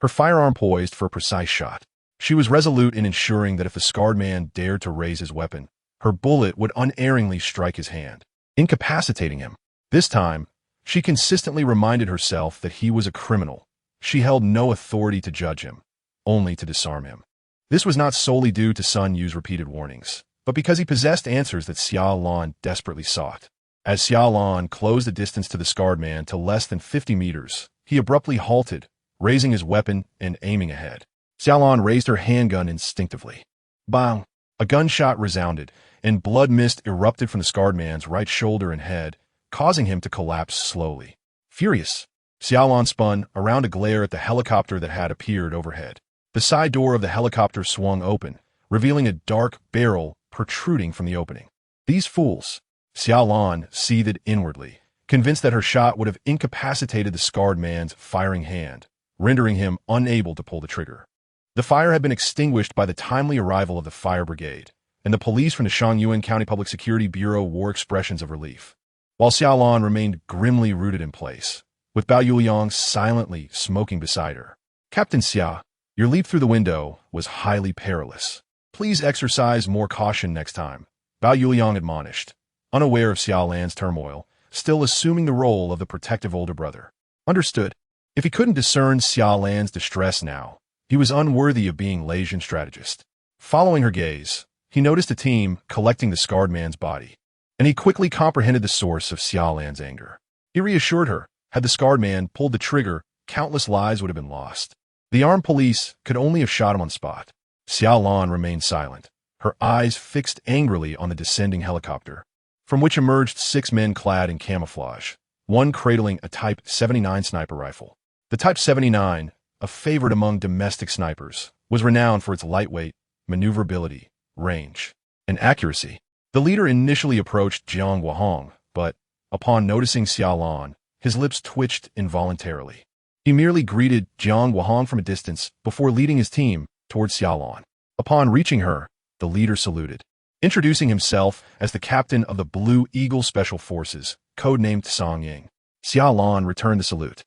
her firearm poised for a precise shot. She was resolute in ensuring that if the scarred man dared to raise his weapon, her bullet would unerringly strike his hand, incapacitating him. This time, she consistently reminded herself that he was a criminal. She held no authority to judge him, only to disarm him. This was not solely due to Sun Yu's repeated warnings, but because he possessed answers that Xia Lan desperately sought. As Xia Lan closed the distance to the scarred man to less than 50 meters, he abruptly halted, raising his weapon and aiming ahead. Xia Lan raised her handgun instinctively. Bang! A gunshot resounded, and blood mist erupted from the scarred man's right shoulder and head, causing him to collapse slowly. Furious, Xia Lan spun around to glare at the helicopter that had appeared overhead. The side door of the helicopter swung open, revealing a dark barrel protruding from the opening. These fools! Xia Lan seethed inwardly, convinced that her shot would have incapacitated the scarred man's firing hand, rendering him unable to pull the trigger. The fire had been extinguished by the timely arrival of the fire brigade, and the police from the Shangyuan County Public Security Bureau wore expressions of relief, while Xia Lan remained grimly rooted in place, with Bao Yuliang silently smoking beside her. "Captain Xia, your leap through the window was highly perilous. Please exercise more caution next time," Bao Yuliang admonished, unaware of Xia Lan's turmoil, still assuming the role of the protective older brother. Understood. If he couldn't discern Xia Lan's distress now, he was unworthy of being Lasian strategist. Following her gaze, he noticed a team collecting the scarred man's body, and he quickly comprehended the source of Xia Lan's anger. He reassured her, had the scarred man pulled the trigger, countless lives would have been lost. The armed police could only have shot him on the spot. Xia Lan remained silent, her eyes fixed angrily on the descending helicopter, from which emerged 6 men clad in camouflage, one cradling a Type 79 sniper rifle. The Type 79, a favorite among domestic snipers, was renowned for its lightweight, maneuverability, range, and accuracy. The leader initially approached Jiang Wahong, but, upon noticing Xia Lan, his lips twitched involuntarily. He merely greeted Jiang Wahong from a distance before leading his team towards Xia Lan. Upon reaching her, the leader saluted, introducing himself as the captain of the Blue Eagle Special Forces, codenamed Song Ying. Xia Lan returned the salute,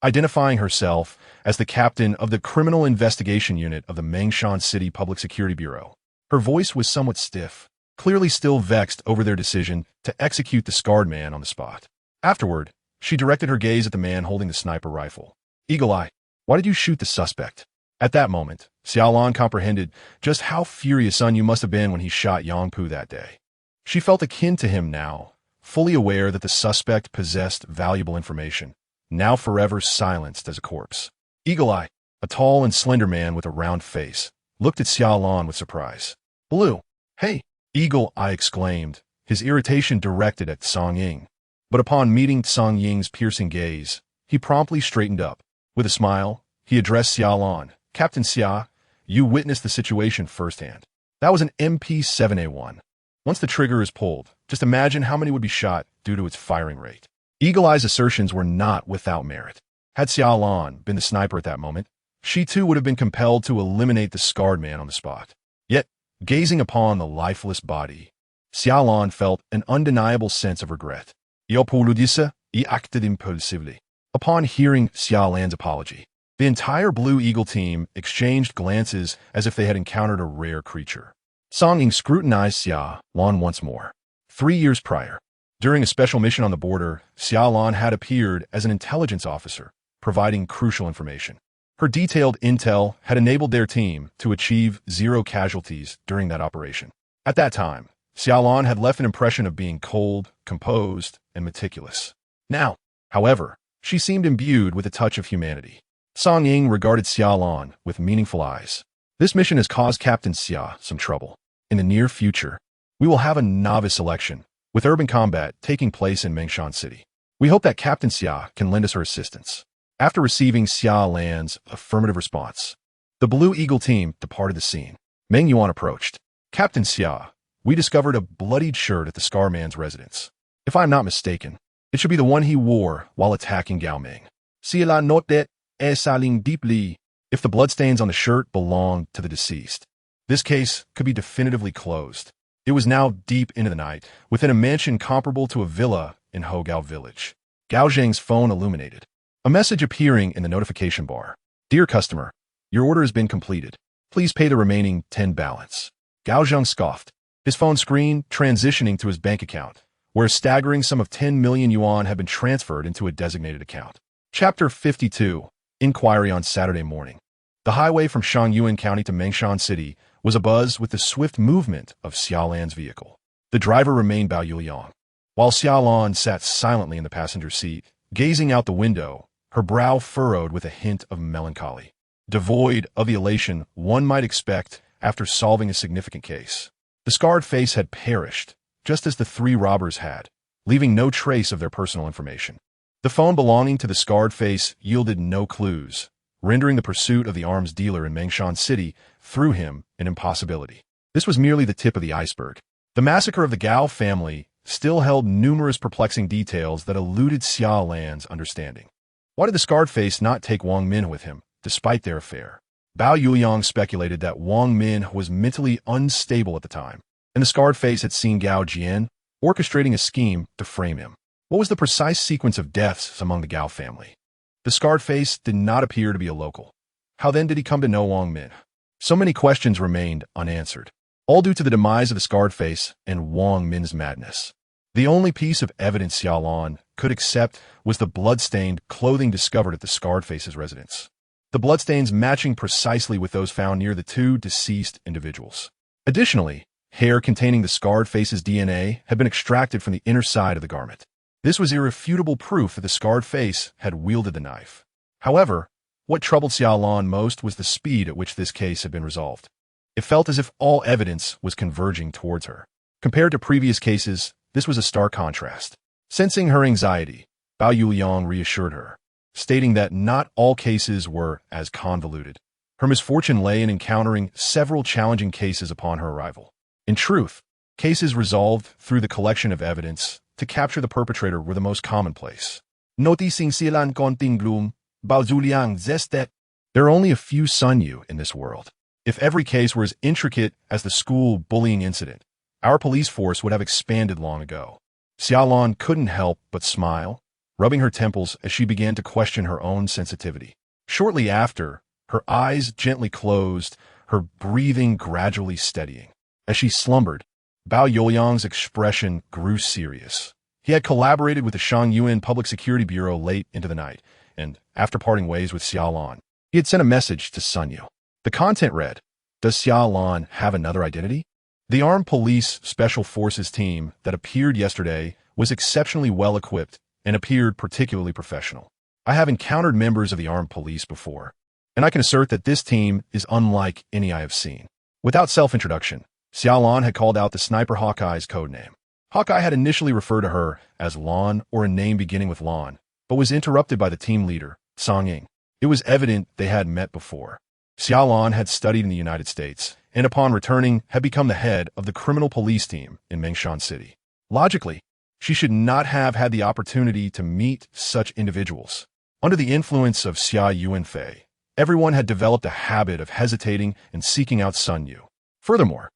identifying herself as the captain of the Criminal Investigation Unit of the Mengshan City Public Security Bureau. Her voice was somewhat stiff, clearly still vexed over their decision to execute the scarred man on the spot. Afterward, she directed her gaze at the man holding the sniper rifle. Eagle Eye, why did you shoot the suspect? At that moment, Xia Lan comprehended just how furious Sun Yu must have been when he shot Yang Pu that day. She felt akin to him now, fully aware that the suspect possessed valuable information, now forever silenced as a corpse. Eagle Eye, a tall and slender man with a round face, looked at Xia Lan with surprise. Blue, hey, Eagle Eye exclaimed, his irritation directed at Song Ying. But upon meeting Song Ying's piercing gaze, he promptly straightened up. With a smile, he addressed Xia Lan. Captain Xia, you witnessed the situation firsthand. That was an MP-7A1. Once the trigger is pulled, just imagine how many would be shot due to its firing rate. Eagle Eye's assertions were not without merit. Had Xia Lan been the sniper at that moment, she too would have been compelled to eliminate the scarred man on the spot. Yet, gazing upon the lifeless body, Xia Lan felt an undeniable sense of regret. He acted impulsively. Upon hearing Xia Lan's apology, the entire Blue Eagle team exchanged glances as if they had encountered a rare creature. Song Ying scrutinized Xia Lan once more. 3 years prior, during a special mission on the border, Xia Lan had appeared as an intelligence officer, providing crucial information. Her detailed intel had enabled their team to achieve 0 casualties during that operation. At that time, Xia Lan had left an impression of being cold, composed, and meticulous. Now, however, she seemed imbued with a touch of humanity. Song Ying regarded Xia Lan with meaningful eyes. This mission has caused Captain Xia some trouble. In the near future, we will have a novice election, with urban combat taking place in Mengshan City. We hope that Captain Xia can lend us her assistance. After receiving Xia Lan's affirmative response, the Blue Eagle team departed the scene. Meng Yuan approached. Captain Xia, we discovered a bloodied shirt at the Scar Man's residence. If I am not mistaken, it should be the one he wore while attacking Gao Ming. Xia Lan noted saling deeply if the bloodstains on the shirt belonged to the deceased. This case could be definitively closed. It was now deep into the night, within a mansion comparable to a villa in Hogao village. Gao Zheng's phone illuminated. A message appearing in the notification bar. Dear customer, your order has been completed. Please pay the remaining 10 balance. Gao Zheng scoffed, his phone screen transitioning to his bank account, where a staggering sum of 10 million yuan had been transferred into a designated account. Chapter 52. Inquiry on Saturday morning. The highway from Shangyuan County to Mengshan City was abuzz with the swift movement of Xia Lan's vehicle. The driver remained Bao Yuliang, while Xia Lan sat silently in the passenger seat, gazing out the window, her brow furrowed with a hint of melancholy, devoid of the elation one might expect after solving a significant case. The scarred face had perished, just as the 3 robbers had, leaving no trace of their personal information. The phone belonging to the scarred face yielded no clues, rendering the pursuit of the arms dealer in Mengshan City through him an impossibility. This was merely the tip of the iceberg. The massacre of the Gao family still held numerous perplexing details that eluded Xia Lan's understanding. Why did the scarred face not take Wang Min with him, despite their affair? Bao Yuliang speculated that Wang Min was mentally unstable at the time, and the scarred face had seen Gao Jian orchestrating a scheme to frame him. What was the precise sequence of deaths among the Gao family? The scarred face did not appear to be a local. How then did he come to know Wang Min? So many questions remained unanswered. all due to the demise of the scarred face and Wang Min's madness. The only piece of evidence Xia Lan could accept was the blood-stained clothing discovered at the scarred face's residence. The bloodstains matching precisely with those found near the two deceased individuals. Additionally, hair containing the scarred face's DNA had been extracted from the inner side of the garment. This was irrefutable proof that the scarred face had wielded the knife. However, what troubled Xia Lan most was the speed at which this case had been resolved. It felt as if all evidence was converging towards her. Compared to previous cases, this was a stark contrast. Sensing her anxiety, Bao Yuliang reassured her, stating that not all cases were as convoluted. Her misfortune lay in encountering several challenging cases upon her arrival. In truth, cases resolved through the collection of evidence to capture the perpetrator were the most commonplace. Noticing Xia Lan konting gloom, Bao Yuliang zestet. There are only a few Sunyu in this world. If every case were as intricate as the school bullying incident, our police force would have expanded long ago. Xia Lan couldn't help but smile, rubbing her temples as she began to question her own sensitivity. Shortly after, her eyes gently closed, her breathing gradually steadying. As she slumbered, Bao Yuliang's expression grew serious. He had collaborated with the Shangyuan Public Security Bureau late into the night, and after parting ways with Xia Lan, he had sent a message to Sunyu. The content read, "Does Xia Lan have another identity?" The Armed Police Special Forces team that appeared yesterday was exceptionally well equipped and appeared particularly professional. I have encountered members of the Armed Police before, and I can assert that this team is unlike any I have seen. Without self-introduction, Xia Lan had called out the sniper Hawkeye's codename. Hawkeye had initially referred to her as Lan or a name beginning with Lan, but was interrupted by the team leader, Song Ying. It was evident they had met before. Xia Lan had studied in the United States, and upon returning had become the head of the criminal police team in Mengshan City. Logically, she should not have had the opportunity to meet such individuals. Under the influence of Xia Yuanfei, everyone had developed a habit of hesitating and seeking out Sunyu. Furthermore,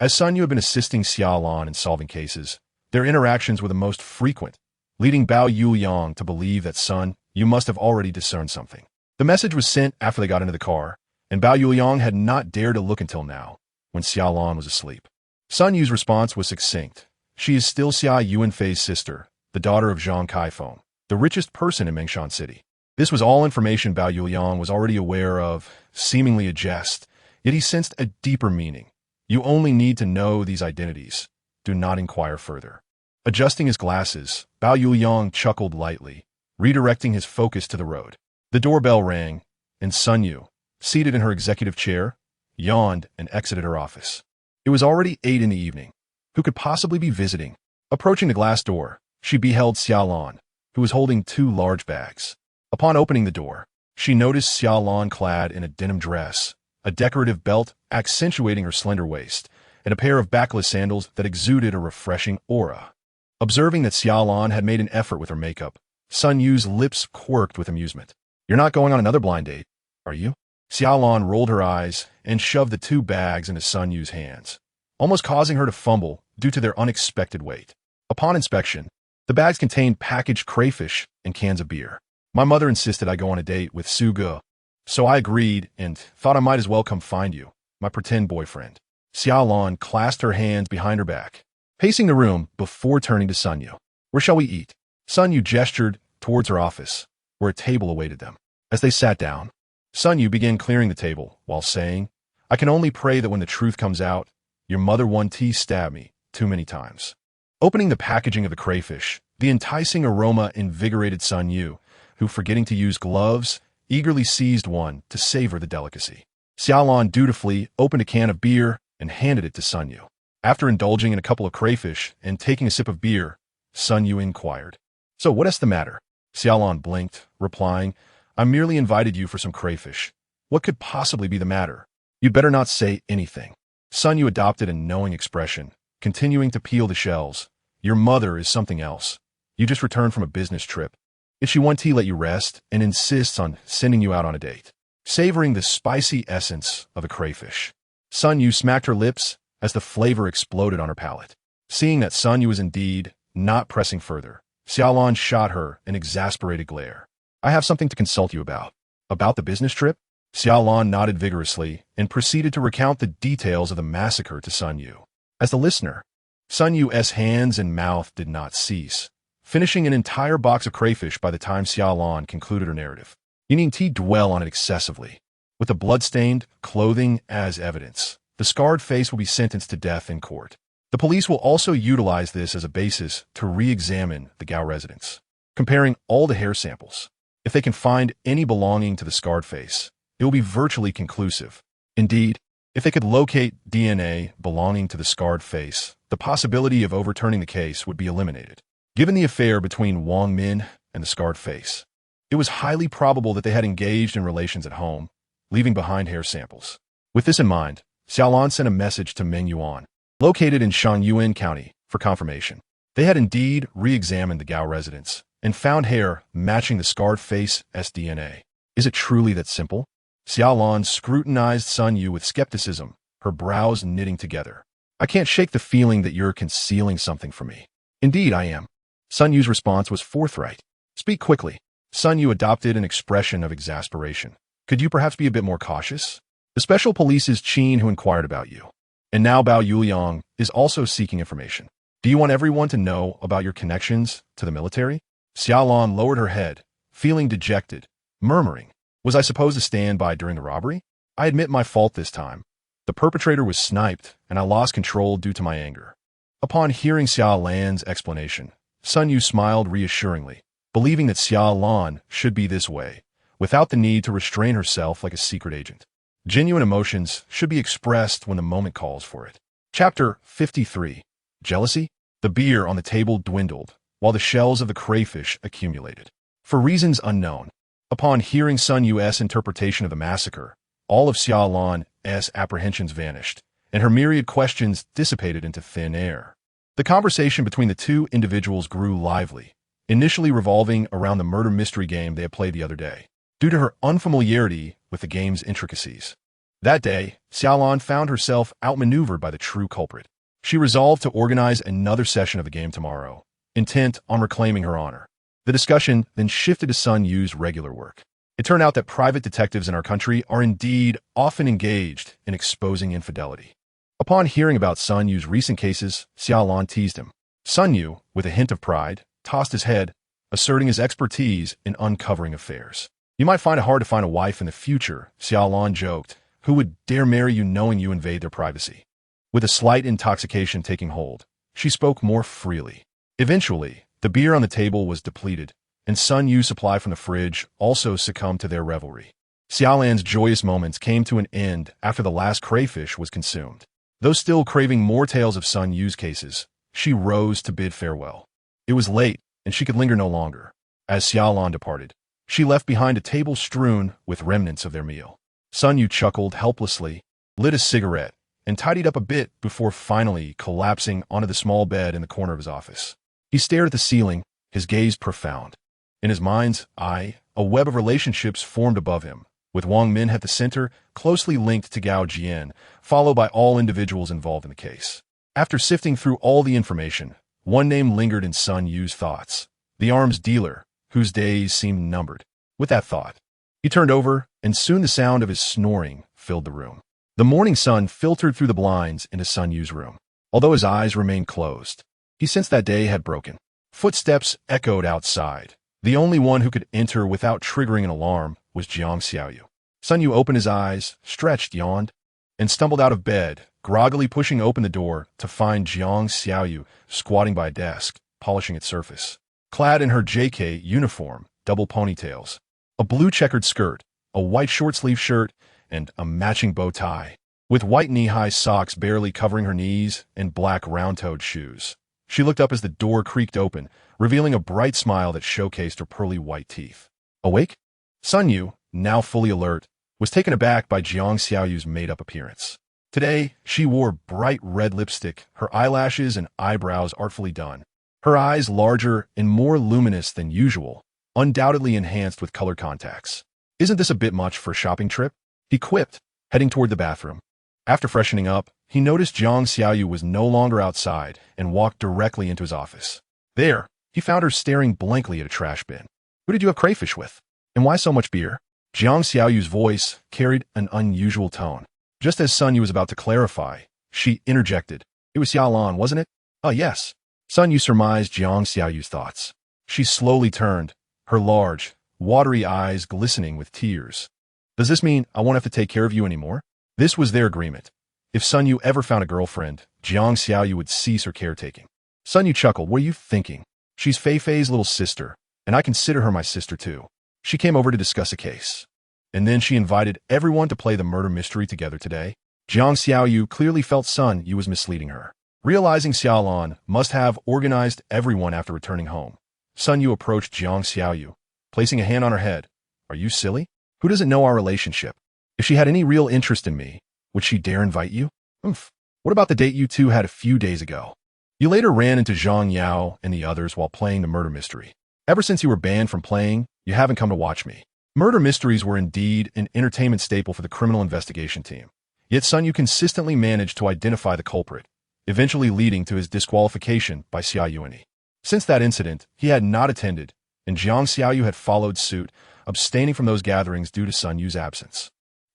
as Sunyu had been assisting Xia Lan in solving cases, their interactions were the most frequent, leading Bao Yuliang to believe that Sun Yu must have already discerned something. The message was sent after they got into the car, and Bao Yuliang had not dared to look until now, when Xia Lan was asleep. Sun Yu's response was succinct. She is still Xia Yuanfei's sister, the daughter of Zhang Kaifeng, the richest person in Mengshan City. This was all information Bao Yuliang was already aware of, seemingly a jest, yet he sensed a deeper meaning. You only need to know these identities. Do not inquire further. Adjusting his glasses, Bao Yuliang chuckled lightly, redirecting his focus to the road. The doorbell rang, and Sun Yu, seated in her executive chair, yawned and exited her office. It was already 8 in the evening. Who could possibly be visiting? Approaching the glass door, she beheld Xia Lan, who was holding 2 large bags. Upon opening the door, she noticed Xia Lan clad in a denim dress, a decorative belt accentuating her slender waist, and a pair of backless sandals that exuded a refreshing aura. Observing that Xia Lan had made an effort with her makeup, Sun Yu's lips quirked with amusement. "You're not going on another blind date, are you?" Xia Lan rolled her eyes and shoved the 2 bags into Sun Yu's hands, almost causing her to fumble due to their unexpected weight. Upon inspection, the bags contained packaged crayfish and cans of beer. "My mother insisted I go on a date with Su Ge, so I agreed and thought I might as well come find you, my pretend boyfriend." Xia Lan clasped her hands behind her back, pacing the room before turning to Sun Yu. "Where shall we eat?" Sun Yu gestured towards her office, where a table awaited them. As they sat down, Sun Yu began clearing the table while saying, "I can only pray that when the truth comes out, your mother 1T stabbed me too many times." Opening the packaging of the crayfish, the enticing aroma invigorated Sun Yu, who, forgetting to use gloves, eagerly seized one to savor the delicacy. Xia Lan dutifully opened a can of beer and handed it to Sun Yu. After indulging in a couple of crayfish and taking a sip of beer, Sun Yu inquired, "So what's the matter?" Xia Lan blinked, replying, "I merely invited you for some crayfish. What could possibly be the matter? You'd better not say anything." Sun Yu adopted a knowing expression, continuing to peel the shells. "Your mother is something else. You just returned from a business trip. If she 1T let you rest and insists on sending you out on a date." Savoring the spicy essence of a crayfish, Sun Yu smacked her lips as the flavor exploded on her palate. Seeing that Sun Yu was indeed not pressing further, Xia Lan shot her an exasperated glare. "I have something to consult you about." "About the business trip?" Xia Lan nodded vigorously and proceeded to recount the details of the massacre to Sun Yu. As the listener, Sun Yu's hands and mouth did not cease, finishing an entire box of crayfish by the time Xia Lan concluded her narrative. You needn't dwell on it excessively. With the blood-stained clothing as evidence, the scarred face will be sentenced to death in court. The police will also utilize this as a basis to re-examine the Gao residence, comparing all the hair samples. If they can find any belonging to the scarred face, it will be virtually conclusive. Indeed, if they could locate DNA belonging to the scarred face, the possibility of overturning the case would be eliminated. Given the affair between Wang Min and the scarred face, it was highly probable that they had engaged in relations at home, leaving behind hair samples. With this in mind, Xia Lan sent a message to Meng Yuan, located in Shangyuan County, for confirmation. They had indeed re-examined the Gao residence and found hair matching the scarred face's DNA. Is it truly that simple? Xia Lan scrutinized Sun Yu with skepticism, her brows knitting together. I can't shake the feeling that you're concealing something from me. Indeed, I am. Sun Yu's response was forthright. Speak quickly. Sun Yu adopted an expression of exasperation. Could you perhaps be a bit more cautious? The special police is Qin who inquired about you. And now Bao Yuliang is also seeking information. Do you want everyone to know about your connections to the military? Xia Lan lowered her head, feeling dejected, murmuring, was I supposed to stand by during the robbery? I admit my fault this time. The perpetrator was sniped, and I lost control due to my anger. Upon hearing Xia Lan's explanation, Sun Yu smiled reassuringly, believing that Xia Lan should be this way, without the need to restrain herself like a secret agent. Genuine emotions should be expressed when the moment calls for it. Chapter 53. Jealousy? The beer on the table dwindled, while the shells of the crayfish accumulated. For reasons unknown, upon hearing Sun Yu's interpretation of the massacre, all of Xia Lan's apprehensions vanished, and her myriad questions dissipated into thin air. The conversation between the two individuals grew lively, initially revolving around the murder mystery game they had played the other day, due to her unfamiliarity with the game's intricacies. That day, Xia Lan found herself outmaneuvered by the true culprit. She resolved to organize another session of the game tomorrow, intent on reclaiming her honor. The discussion then shifted to Sun Yu's regular work. It turned out that private detectives in our country are indeed often engaged in exposing infidelity. Upon hearing about Sun Yu's recent cases, Xia Lan teased him. Sun Yu, with a hint of pride, tossed his head, asserting his expertise in uncovering affairs. You might find it hard to find a wife in the future, Xia Lan joked, who would dare marry you knowing you invade their privacy. With a slight intoxication taking hold, she spoke more freely. Eventually, the beer on the table was depleted, and Sun Yu's supply from the fridge also succumbed to their revelry. Xia Lan's joyous moments came to an end after the last crayfish was consumed. Though still craving more tales of Sun Yu's cases, she rose to bid farewell. It was late, and she could linger no longer. As Xia Lan departed, she left behind a table strewn with remnants of their meal. Sun Yu chuckled helplessly, lit a cigarette, and tidied up a bit before finally collapsing onto the small bed in the corner of his office. He stared at the ceiling, his gaze profound. In his mind's eye, a web of relationships formed above him, with Wang Min at the center, closely linked to Gao Jian, followed by all individuals involved in the case. After sifting through all the information, one name lingered in Sun Yu's thoughts, the arms dealer, whose days seemed numbered. With that thought, he turned over, and soon the sound of his snoring filled the room. The morning sun filtered through the blinds into Sun Yu's room. Although his eyes remained closed, he sensed that day had broken. Footsteps echoed outside. The only one who could enter without triggering an alarm was Jiang Xiaoyu. Sun Yu opened his eyes, stretched, yawned, and stumbled out of bed, groggily pushing open the door to find Jiang Xiaoyu squatting by a desk, polishing its surface. Clad in her JK uniform, double ponytails, a blue checkered skirt, a white short-sleeve shirt, and a matching bow tie, with white knee-high socks barely covering her knees and black round-toed shoes. She looked up as the door creaked open, revealing a bright smile that showcased her pearly white teeth. Awake? Sun Yu, now fully alert, was taken aback by Jiang Xiaoyu's made-up appearance. Today, she wore bright red lipstick, her eyelashes and eyebrows artfully done, her eyes larger and more luminous than usual, undoubtedly enhanced with color contacts. Isn't this a bit much for a shopping trip? He quipped, heading toward the bathroom. After freshening up, he noticed Jiang Xiaoyu was no longer outside and walked directly into his office. There, he found her staring blankly at a trash bin. Who did you have crayfish with? And why so much beer? Jiang Xiaoyu's voice carried an unusual tone. Just as Sun Yu was about to clarify, she interjected. It was Xia Lan, wasn't it? Oh, yes. Sun Yu surmised Jiang Xiaoyu's thoughts. She slowly turned, her large, watery eyes glistening with tears. Does this mean I won't have to take care of you anymore? This was their agreement. If Sun Yu ever found a girlfriend, Jiang Xiaoyu would cease her caretaking. Sun Yu chuckled. What are you thinking? She's Fei Fei's little sister, and I consider her my sister too. She came over to discuss a case. And then she invited everyone to play the murder mystery together today. Jiang Xiaoyu clearly felt Sun Yu was misleading her. Realizing Xia Lan must have organized everyone after returning home, Sun Yu approached Jiang Xiaoyu, placing a hand on her head. Are you silly? Who doesn't know our relationship? If she had any real interest in me, would she dare invite you? Oof. What about the date you two had a few days ago? You later ran into Zhang Yao and the others while playing the murder mystery. Ever since you were banned from playing, you haven't come to watch me. Murder mysteries were indeed an entertainment staple for the criminal investigation team. Yet Sun Yu consistently managed to identify the culprit, eventually leading to his disqualification by Xia Yuani. Since that incident, he had not attended, and Jiang Xiaoyu had followed suit, abstaining from those gatherings due to Sun Yu's absence.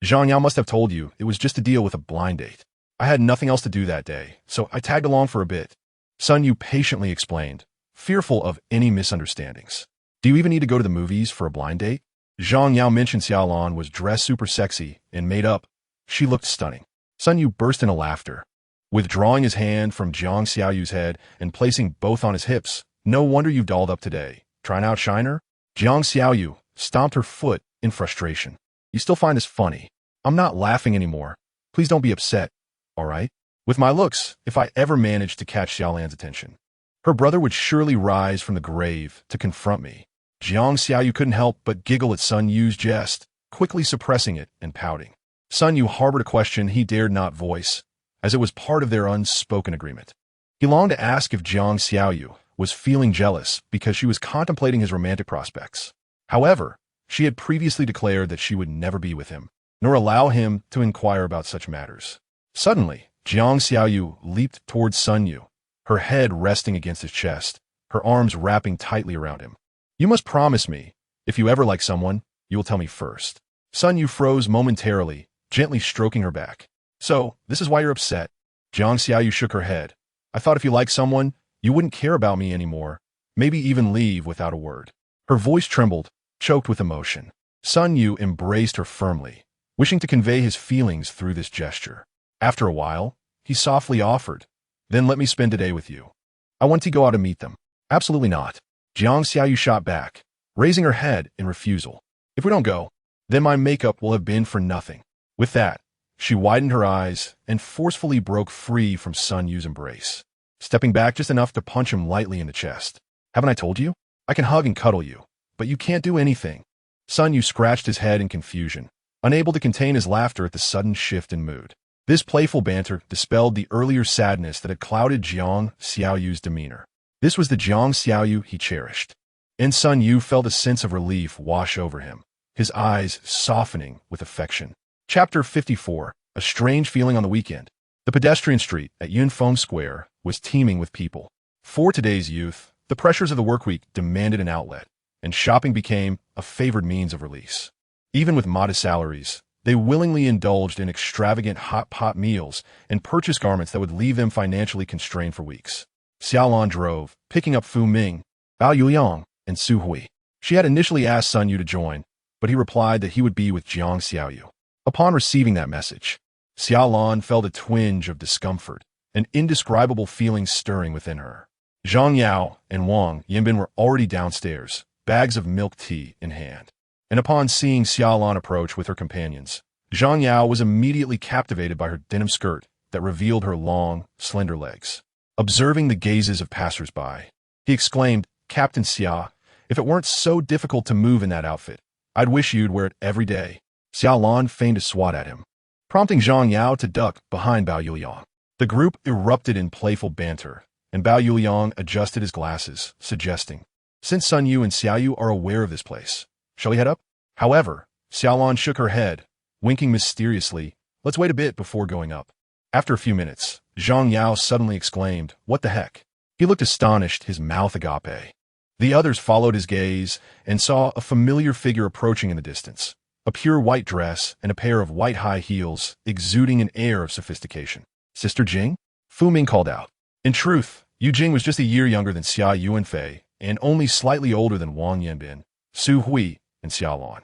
Zhang Yao must have told you it was just to deal with a blind date. I had nothing else to do that day, so I tagged along for a bit. Sun Yu patiently explained, fearful of any misunderstandings. Do you even need to go to the movies for a blind date? Zhang Yao mentioned Xia Lan was dressed super sexy and made up. She looked stunning. Sun Yu burst into laughter. Withdrawing his hand from Jiang Xiaoyu's head and placing both on his hips, no wonder you've dolled up today. Trying to outshine her? Jiang Xiaoyu stomped her foot in frustration. You still find this funny? I'm not laughing anymore. Please don't be upset, all right? With my looks, if I ever managed to catch Xia Lan's attention, her brother would surely rise from the grave to confront me. Jiang Xiaoyu couldn't help but giggle at Sun Yu's jest, quickly suppressing it and pouting. Sun Yu harbored a question he dared not voice, as it was part of their unspoken agreement. He longed to ask if Jiang Xiaoyu was feeling jealous because she was contemplating his romantic prospects. However, she had previously declared that she would never be with him, nor allow him to inquire about such matters. Suddenly, Jiang Xiaoyu leaped towards Sun Yu, her head resting against his chest, her arms wrapping tightly around him. You must promise me, if you ever like someone, you will tell me first. Sun Yu froze momentarily, gently stroking her back. So, this is why you're upset? Jiang Xiaoyu shook her head. I thought if you liked someone, you wouldn't care about me anymore, maybe even leave without a word. Her voice trembled, choked with emotion. Sun Yu embraced her firmly, wishing to convey his feelings through this gesture. After a while, he softly offered, then let me spend today with you. I want to go out and meet them. Absolutely not. Jiang Xiaoyu shot back, raising her head in refusal. If we don't go, then my makeup will have been for nothing. With that, she widened her eyes and forcefully broke free from Sun Yu's embrace, stepping back just enough to punch him lightly in the chest. Haven't I told you? I can hug and cuddle you, but you can't do anything. Sun Yu scratched his head in confusion, unable to contain his laughter at the sudden shift in mood. This playful banter dispelled the earlier sadness that had clouded Jiang Xiaoyu's demeanor. This was the Jiang Xiaoyu he cherished. And Sun Yu felt a sense of relief wash over him, his eyes softening with affection. Chapter 54, A Strange Feeling on the Weekend. The pedestrian street at Yunfeng Square was teeming with people. For today's youth, the pressures of the workweek demanded an outlet, and shopping became a favored means of release. Even with modest salaries, they willingly indulged in extravagant hot pot meals and purchased garments that would leave them financially constrained for weeks. Xia Lan drove, picking up Fu Ming, Bao Yuyang, and Su Hui. She had initially asked Sun Yu to join, but he replied that he would be with Jiang Xiaoyu. Upon receiving that message, Xia Lan felt a twinge of discomfort, an indescribable feeling stirring within her. Zhang Yao and Wang Yinbin were already downstairs, bags of milk tea in hand. And upon seeing Xia Lan approach with her companions, Zhang Yao was immediately captivated by her denim skirt that revealed her long, slender legs. Observing the gazes of passers-by, he exclaimed, Captain Xia, if it weren't so difficult to move in that outfit, I'd wish you'd wear it every day. Xia Lan feigned a swat at him, prompting Zhang Yao to duck behind Bao Yuyang. The group erupted in playful banter, and Bao Yuyang adjusted his glasses, suggesting, since Sun Yu and Xiaoyu are aware of this place, shall we head up? However, Xia Lan shook her head, winking mysteriously, let's wait a bit before going up. After a few minutes, Zhang Yao suddenly exclaimed, what the heck? He looked astonished, his mouth agape. The others followed his gaze and saw a familiar figure approaching in the distance, a pure white dress and a pair of white high heels exuding an air of sophistication. Sister Jing? Fu Ming called out. In truth, Yu Jing was just a year younger than Xia Yuanfei and only slightly older than Wang Yanbin, Su Hui, and Xia Lan.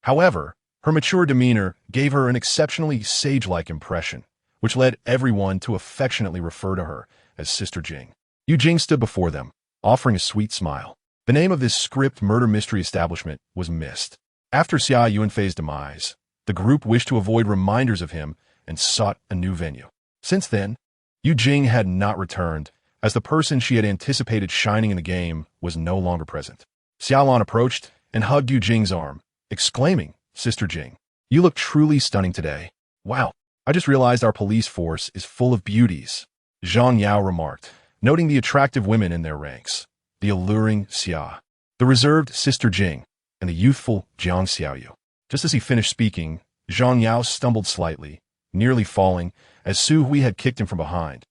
However, her mature demeanor gave her an exceptionally sage-like impression, which led everyone to affectionately refer to her as Sister Jing. Yu Jing stood before them, offering a sweet smile. The name of this script murder mystery establishment was Mist. After Xia Yuanfei's demise, the group wished to avoid reminders of him and sought a new venue. Since then, Yu Jing had not returned, as the person she had anticipated shining in the game was no longer present. Xia Lan approached and hugged Yu Jing's arm, exclaiming, Sister Jing, you look truly stunning today. Wow, I just realized our police force is full of beauties, Zhang Yao remarked, noting the attractive women in their ranks, the alluring Xia, the reserved Sister Jing, and the youthful Jiang Xiaoyu. Just as he finished speaking, Zhang Yao stumbled slightly, nearly falling, as Su Hui had kicked him from behind,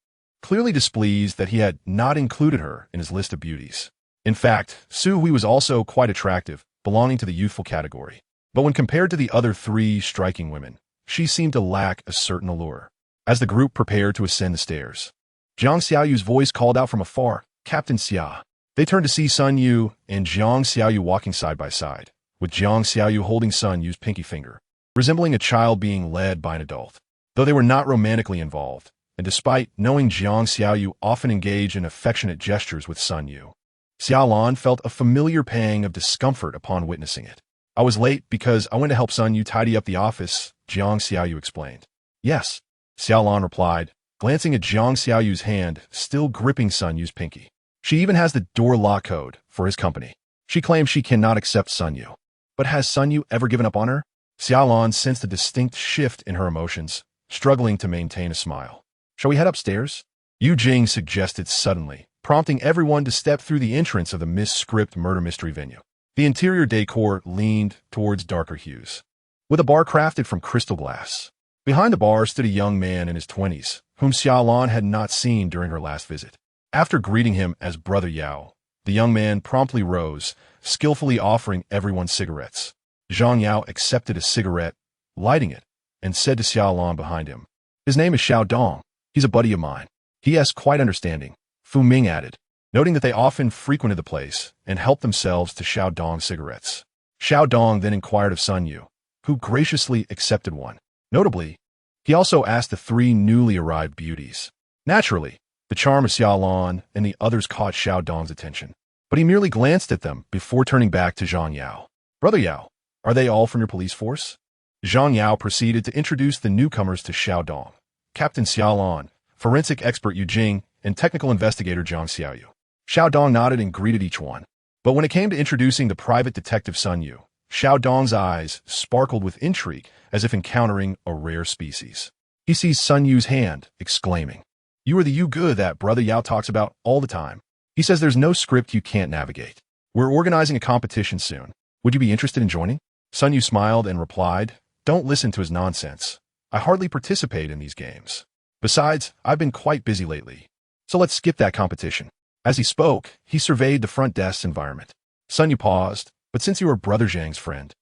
clearly displeased that he had not included her in his list of beauties. In fact, Su Hui was also quite attractive, belonging to the youthful category. But when compared to the other three striking women, she seemed to lack a certain allure. As the group prepared to ascend the stairs, Jiang Xiaoyu's voice called out from afar, Captain Xia. They turned to see Sun Yu and Jiang Xiaoyu walking side by side, with Jiang Xiaoyu holding Sun Yu's pinky finger, resembling a child being led by an adult. Though they were not romantically involved, and despite knowing Jiang Xiaoyu often engaged in affectionate gestures with Sun Yu, Xia Lan felt a familiar pang of discomfort upon witnessing it. I was late because I went to help Sun Yu tidy up the office, Jiang Xiaoyu explained. Yes, Xia Lan replied, glancing at Jiang Xiaoyu's hand, still gripping Sun Yu's pinky. She even has the door lock code for his company. She claims she cannot accept Sun Yu. But has Sun Yu ever given up on her? Xia Lan sensed a distinct shift in her emotions, struggling to maintain a smile. Shall we head upstairs? Yu Jing suggested suddenly, prompting everyone to step through the entrance of the Mist-script murder mystery venue. The interior decor leaned towards darker hues, with a bar crafted from crystal glass. Behind the bar stood a young man in his 20s, whom Xia Lan had not seen during her last visit. After greeting him as Brother Yao, the young man promptly rose, skillfully offering everyone cigarettes. Zhang Yao accepted a cigarette, lighting it, and said to Xia Lan behind him, his name is Xiao Dong. He's a buddy of mine. He is quite understanding, Fu Ming added, noting that they often frequented the place and helped themselves to Xiao Dong's cigarettes. Xiao Dong then inquired of Sun Yu, who graciously accepted one. Notably, he also asked the three newly arrived beauties. Naturally, the charm of Xia Lan and the others caught Xiao Dong's attention, but he merely glanced at them before turning back to Zhang Yao. Brother Yao, are they all from your police force? Zhang Yao proceeded to introduce the newcomers to Xiao Dong, Captain Xia Lan, forensic expert Yu Jing, and technical investigator Jiang Xiaoyu. Xiao Dong nodded and greeted each one. But when it came to introducing the private detective Sun Yu, Xiao Dong's eyes sparkled with intrigue as if encountering a rare species. He seized Sun Yu's hand, exclaiming, You are the Yu Ge that Brother Yao talks about all the time. He says there's no script you can't navigate. We're organizing a competition soon. Would you be interested in joining? Sun Yu smiled and replied, Don't listen to his nonsense. I hardly participate in these games. Besides, I've been quite busy lately. So let's skip that competition. As he spoke, he surveyed the front desk's environment. Sun Yu paused, but since you are Brother Zhang's friend,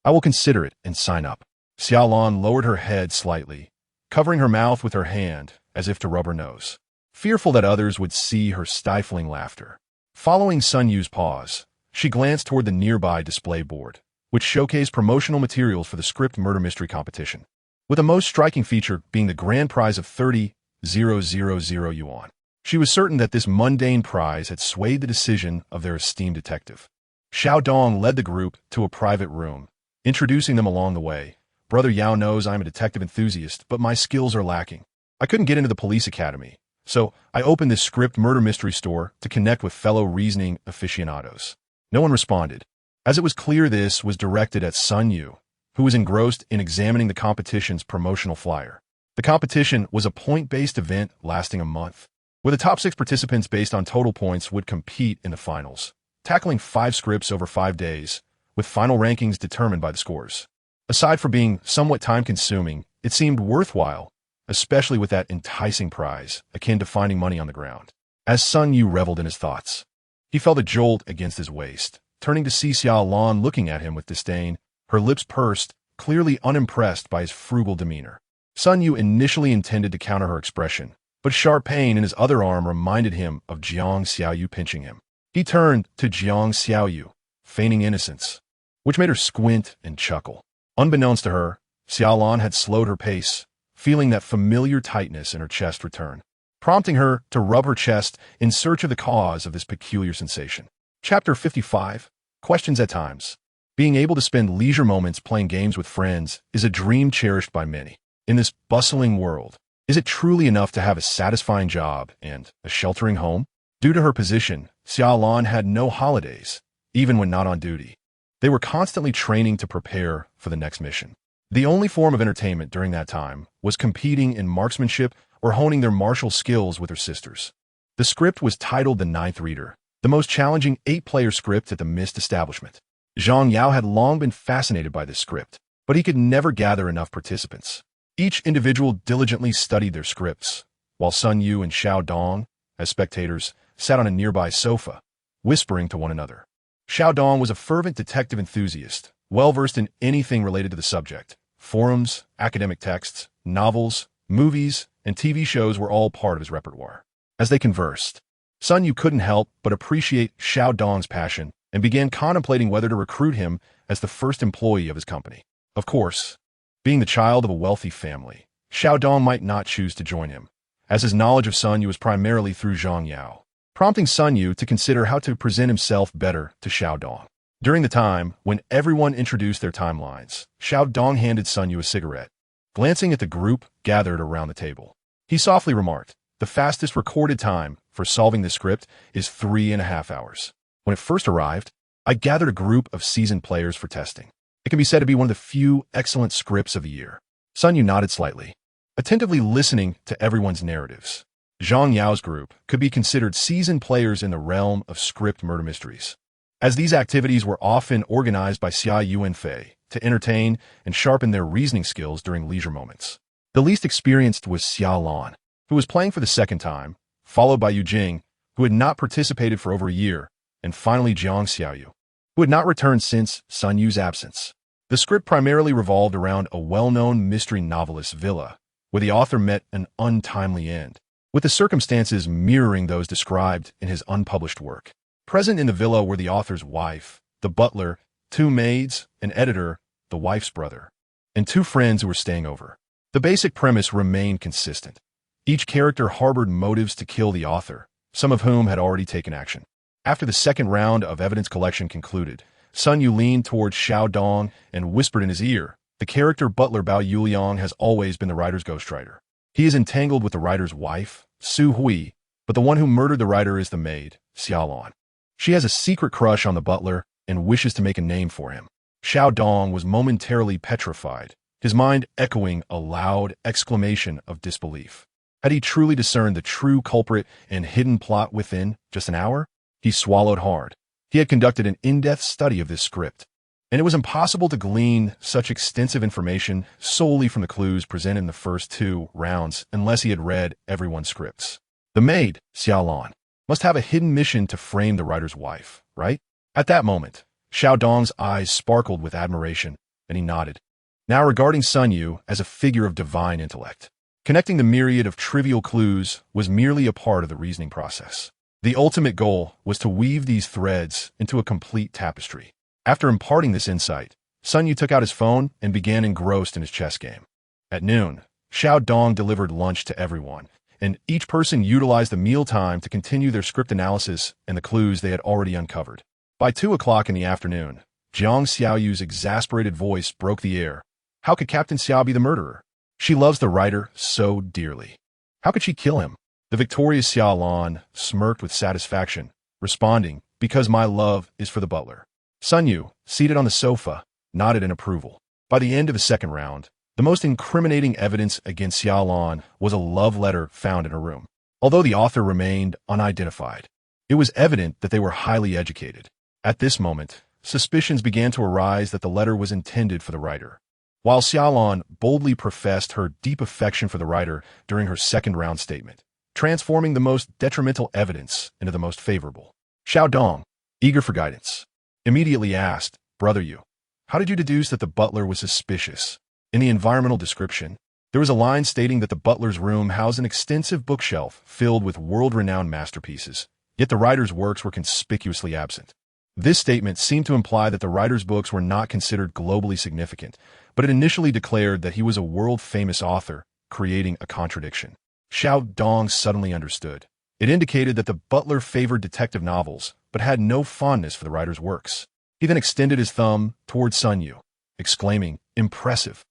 I will consider it and sign up. Xia Lan lowered her head slightly, covering her mouth with her hand as if to rub her nose, fearful that others would see her stifling laughter. Following Sun Yu's pause, she glanced toward the nearby display board, which showcased promotional materials for the script murder mystery competition, with the most striking feature being the grand prize of 30,000 yuan. She was certain that this mundane prize had swayed the decision of their esteemed detective. Xiao Dong led the group to a private room, introducing them along the way. Brother Yao knows I'm a detective enthusiast, but my skills are lacking. I couldn't get into the police academy, so I opened this script murder mystery store to connect with fellow reasoning aficionados. No one responded, as it was clear this was directed at Sun Yu, who was engrossed in examining the competition's promotional flyer. The competition was a point-based event lasting a month, where the top 6 participants based on total points would compete in the finals, tackling 5 scripts over 5 days, with final rankings determined by the scores. Aside from being somewhat time-consuming, it seemed worthwhile, especially with that enticing prize, akin to finding money on the ground. As Sun Yu reveled in his thoughts, he felt a jolt against his waist, turning to see Xia Lan looking at him with disdain, her lips pursed, clearly unimpressed by his frugal demeanor. Sun Yu initially intended to counter her expression, but sharp pain in his other arm reminded him of Jiang Xiaoyu pinching him. He turned to Jiang Xiaoyu, feigning innocence, which made her squint and chuckle. Unbeknownst to her, Xia Lan had slowed her pace, feeling that familiar tightness in her chest return, prompting her to rub her chest in search of the cause of this peculiar sensation. Chapter 55. Questions at times. Being able to spend leisure moments playing games with friends is a dream cherished by many. In this bustling world, is it truly enough to have a satisfying job and a sheltering home? Due to her position, Xia Lan had no holidays, even when not on duty. They were constantly training to prepare for the next mission. The only form of entertainment during that time was competing in marksmanship or honing their martial skills with her sisters. The script was titled The Ninth Reader, the most challenging 8-player script at the Mist establishment. Zhang Yao had long been fascinated by this script, but he could never gather enough participants. Each individual diligently studied their scripts, while Sun Yu and Xiao Dong, as spectators, sat on a nearby sofa, whispering to one another. Xiao Dong was a fervent detective enthusiast, well-versed in anything related to the subject. Forums, academic texts, novels, movies, and TV shows were all part of his repertoire. As they conversed, Sun Yu couldn't help but appreciate Xiao Dong's passion and began contemplating whether to recruit him as the first employee of his company. Of course, being the child of a wealthy family, Xiao Dong might not choose to join him, as his knowledge of Sun Yu was primarily through Zhang Yao, prompting Sun Yu to consider how to present himself better to Xiao Dong. During the time when everyone introduced their timelines, Xiao Dong handed Sun Yu a cigarette. Glancing at the group gathered around the table, he softly remarked, "The fastest recorded time for solving this script is 3.5 hours. When it first arrived, I gathered a group of seasoned players for testing. It can be said to be one of the few excellent scripts of the year." Sun Yu nodded slightly, attentively listening to everyone's narratives. Zhang Yao's group could be considered seasoned players in the realm of script murder mysteries, as these activities were often organized by Xia Yu and Fei to entertain and sharpen their reasoning skills during leisure moments. The least experienced was Xia Lan, who was playing for the second time, followed by Yu Jing, who had not participated for over a year, and finally Jiang Xiaoyu, who had not returned since Sun Yu's absence. The script primarily revolved around a well-known mystery novelist's villa, where the author met an untimely end, with the circumstances mirroring those described in his unpublished work. Present in the villa were the author's wife, the butler, 2 maids, an editor, the wife's brother, and 2 friends who were staying over. The basic premise remained consistent. Each character harbored motives to kill the author, some of whom had already taken action. After the second round of evidence collection concluded, Sun Yu leaned towards Xiao Dong and whispered in his ear, "The character butler Bao Yuliang has always been the writer's ghostwriter. He is entangled with the writer's wife, Su Hui, but the one who murdered the writer is the maid, Xia Lan. She has a secret crush on the butler and wishes to make a name for him." Xiao Dong was momentarily petrified, his mind echoing a loud exclamation of disbelief. Had he truly discerned the true culprit and hidden plot within just an hour? He swallowed hard. He had conducted an in-depth study of this script, and it was impossible to glean such extensive information solely from the clues presented in the first 2 rounds unless he had read everyone's scripts. The maid, Xia Lan, must have a hidden mission to frame the writer's wife, right? At that moment, Xiao Dong's eyes sparkled with admiration, and he nodded, now regarding Sun Yu as a figure of divine intellect. Connecting the myriad of trivial clues was merely a part of the reasoning process. The ultimate goal was to weave these threads into a complete tapestry. After imparting this insight, Sun Yu took out his phone and began engrossed in his chess game. At noon, Xiao Dong delivered lunch to everyone, and each person utilized the meal time to continue their script analysis and the clues they had already uncovered. By 2 o'clock in the afternoon, Jiang Xiaoyu's exasperated voice broke the air. How could Captain Xiao be the murderer? She loves the writer so dearly. How could she kill him? The victorious Xia Lan smirked with satisfaction, responding, "Because my love is for the butler." Sun Yu, seated on the sofa, nodded in approval. By the end of the second round, the most incriminating evidence against Xia Lan was a love letter found in her room. Although the author remained unidentified, it was evident that they were highly educated. At this moment, suspicions began to arise that the letter was intended for the writer. While Xia Lan boldly professed her deep affection for the writer during her second round statement, transforming the most detrimental evidence into the most favorable. Xiao Dong, eager for guidance, immediately asked, "Brother Yu, How did you deduce that the butler was suspicious? In the environmental description, there was a line stating that the butler's room housed an extensive bookshelf filled with world-renowned masterpieces, yet the writer's works were conspicuously absent. This statement seemed to imply that the writer's books were not considered globally significant, but it initially declared that he was a world-famous author, creating a contradiction. Xiao Dong suddenly understood. It indicated that the butler favored detective novels, but had no fondness for the writer's works. He then extended his thumb toward Sun Yu, exclaiming, "Impressive."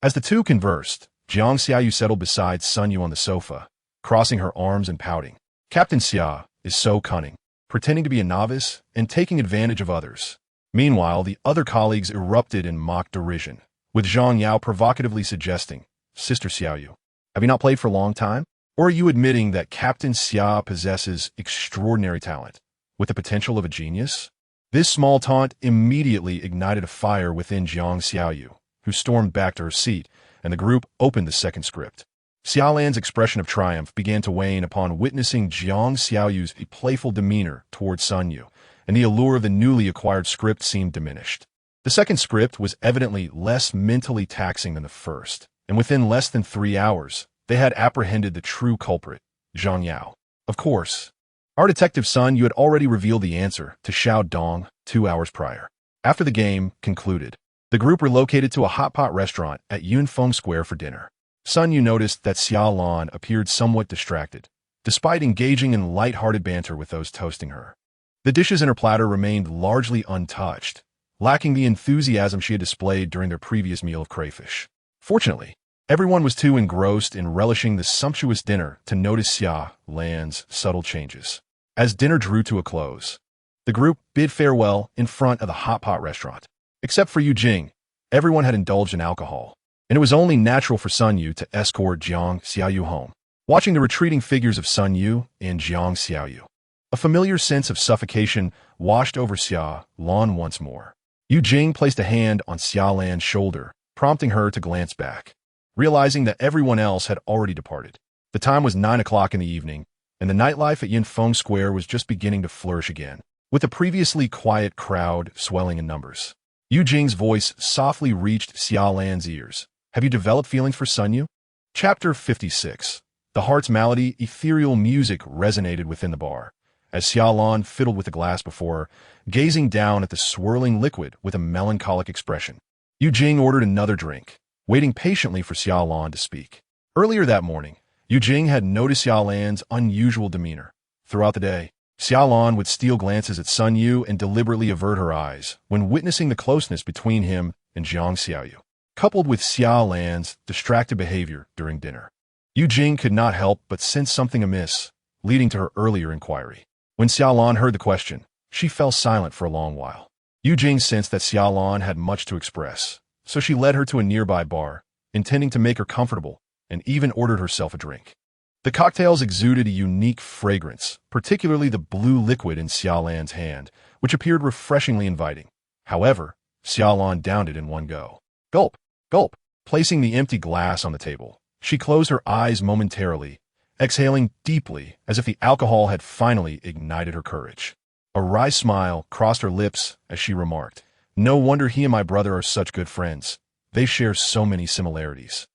As the two conversed, Jiang Xiaoyu settled beside Sun Yu on the sofa, crossing her arms and pouting. Captain Xia is so cunning, pretending to be a novice and taking advantage of others. Meanwhile, the other colleagues erupted in mock derision, with Zhang Yao provocatively suggesting, "Sister Xiaoyu, have you not played for a long time? Or are you admitting that Captain Xia possesses extraordinary talent, with the potential of a genius?" This small taunt immediately ignited a fire within Jiang Xiaoyu, who stormed back to her seat, and the group opened the second script. Xia Lan's expression of triumph began to wane upon witnessing Jiang Xiaoyu's playful demeanor toward Sun Yu, and the allure of the newly acquired script seemed diminished. The second script was evidently less mentally taxing than the first, and within less than 3 hours, they had apprehended the true culprit, Zhang Yao. Of course, our detective Sun Yu had already revealed the answer to Xiao Dong 2 hours prior. After the game concluded, the group relocated to a hot pot restaurant at Yunfeng Square for dinner. Sun Yu noticed that Xia Lan appeared somewhat distracted, despite engaging in light-hearted banter with those toasting her. The dishes in her platter remained largely untouched, lacking the enthusiasm she had displayed during their previous meal of crayfish. Fortunately, everyone was too engrossed in relishing the sumptuous dinner to notice Xia Lan's subtle changes. As dinner drew to a close, the group bid farewell in front of the hot pot restaurant. Except for Yu Jing, everyone had indulged in alcohol, and it was only natural for Sun Yu to escort Jiang Xiaoyu home. Watching the retreating figures of Sun Yu and Jiang Xiaoyu, a familiar sense of suffocation washed over Xia Lan once more. Yu Jing placed a hand on Xia Lan's shoulder, prompting her to glance back, realizing that everyone else had already departed. The time was 9 o'clock in the evening, and the nightlife at Yunfeng Square was just beginning to flourish again, with the previously quiet crowd swelling in numbers. Yu Jing's voice softly reached Xia Lan's ears. "Have you developed feelings for Sun Yu?" Chapter 56. The heart's malady, ethereal music resonated within the bar, as Xia Lan fiddled with the glass before her, gazing down at the swirling liquid with a melancholic expression. Yu Jing ordered another drink, waiting patiently for Xia Lan to speak. Earlier that morning, Yu Jing had noticed Xia Lan's unusual demeanor. Throughout the day, Xia Lan would steal glances at Sun Yu and deliberately avert her eyes when witnessing the closeness between him and Jiang Xiaoyu, coupled with Xia Lan's distracted behavior during dinner. Yu Jing could not help but sense something amiss, leading to her earlier inquiry. When Xia Lan heard the question, she fell silent for a long while. Yu Jing sensed that Xia Lan had much to express, so she led her to a nearby bar, intending to make her comfortable, and even ordered herself a drink. The cocktails exuded a unique fragrance, particularly the blue liquid in Xia Lan's hand, which appeared refreshingly inviting. However, Xia Lan downed it in one go. Gulp, gulp. Placing the empty glass on the table, she closed her eyes momentarily, exhaling deeply as if the alcohol had finally ignited her courage. A wry smile crossed her lips as she remarked, "No wonder he and my brother are such good friends. They share so many similarities.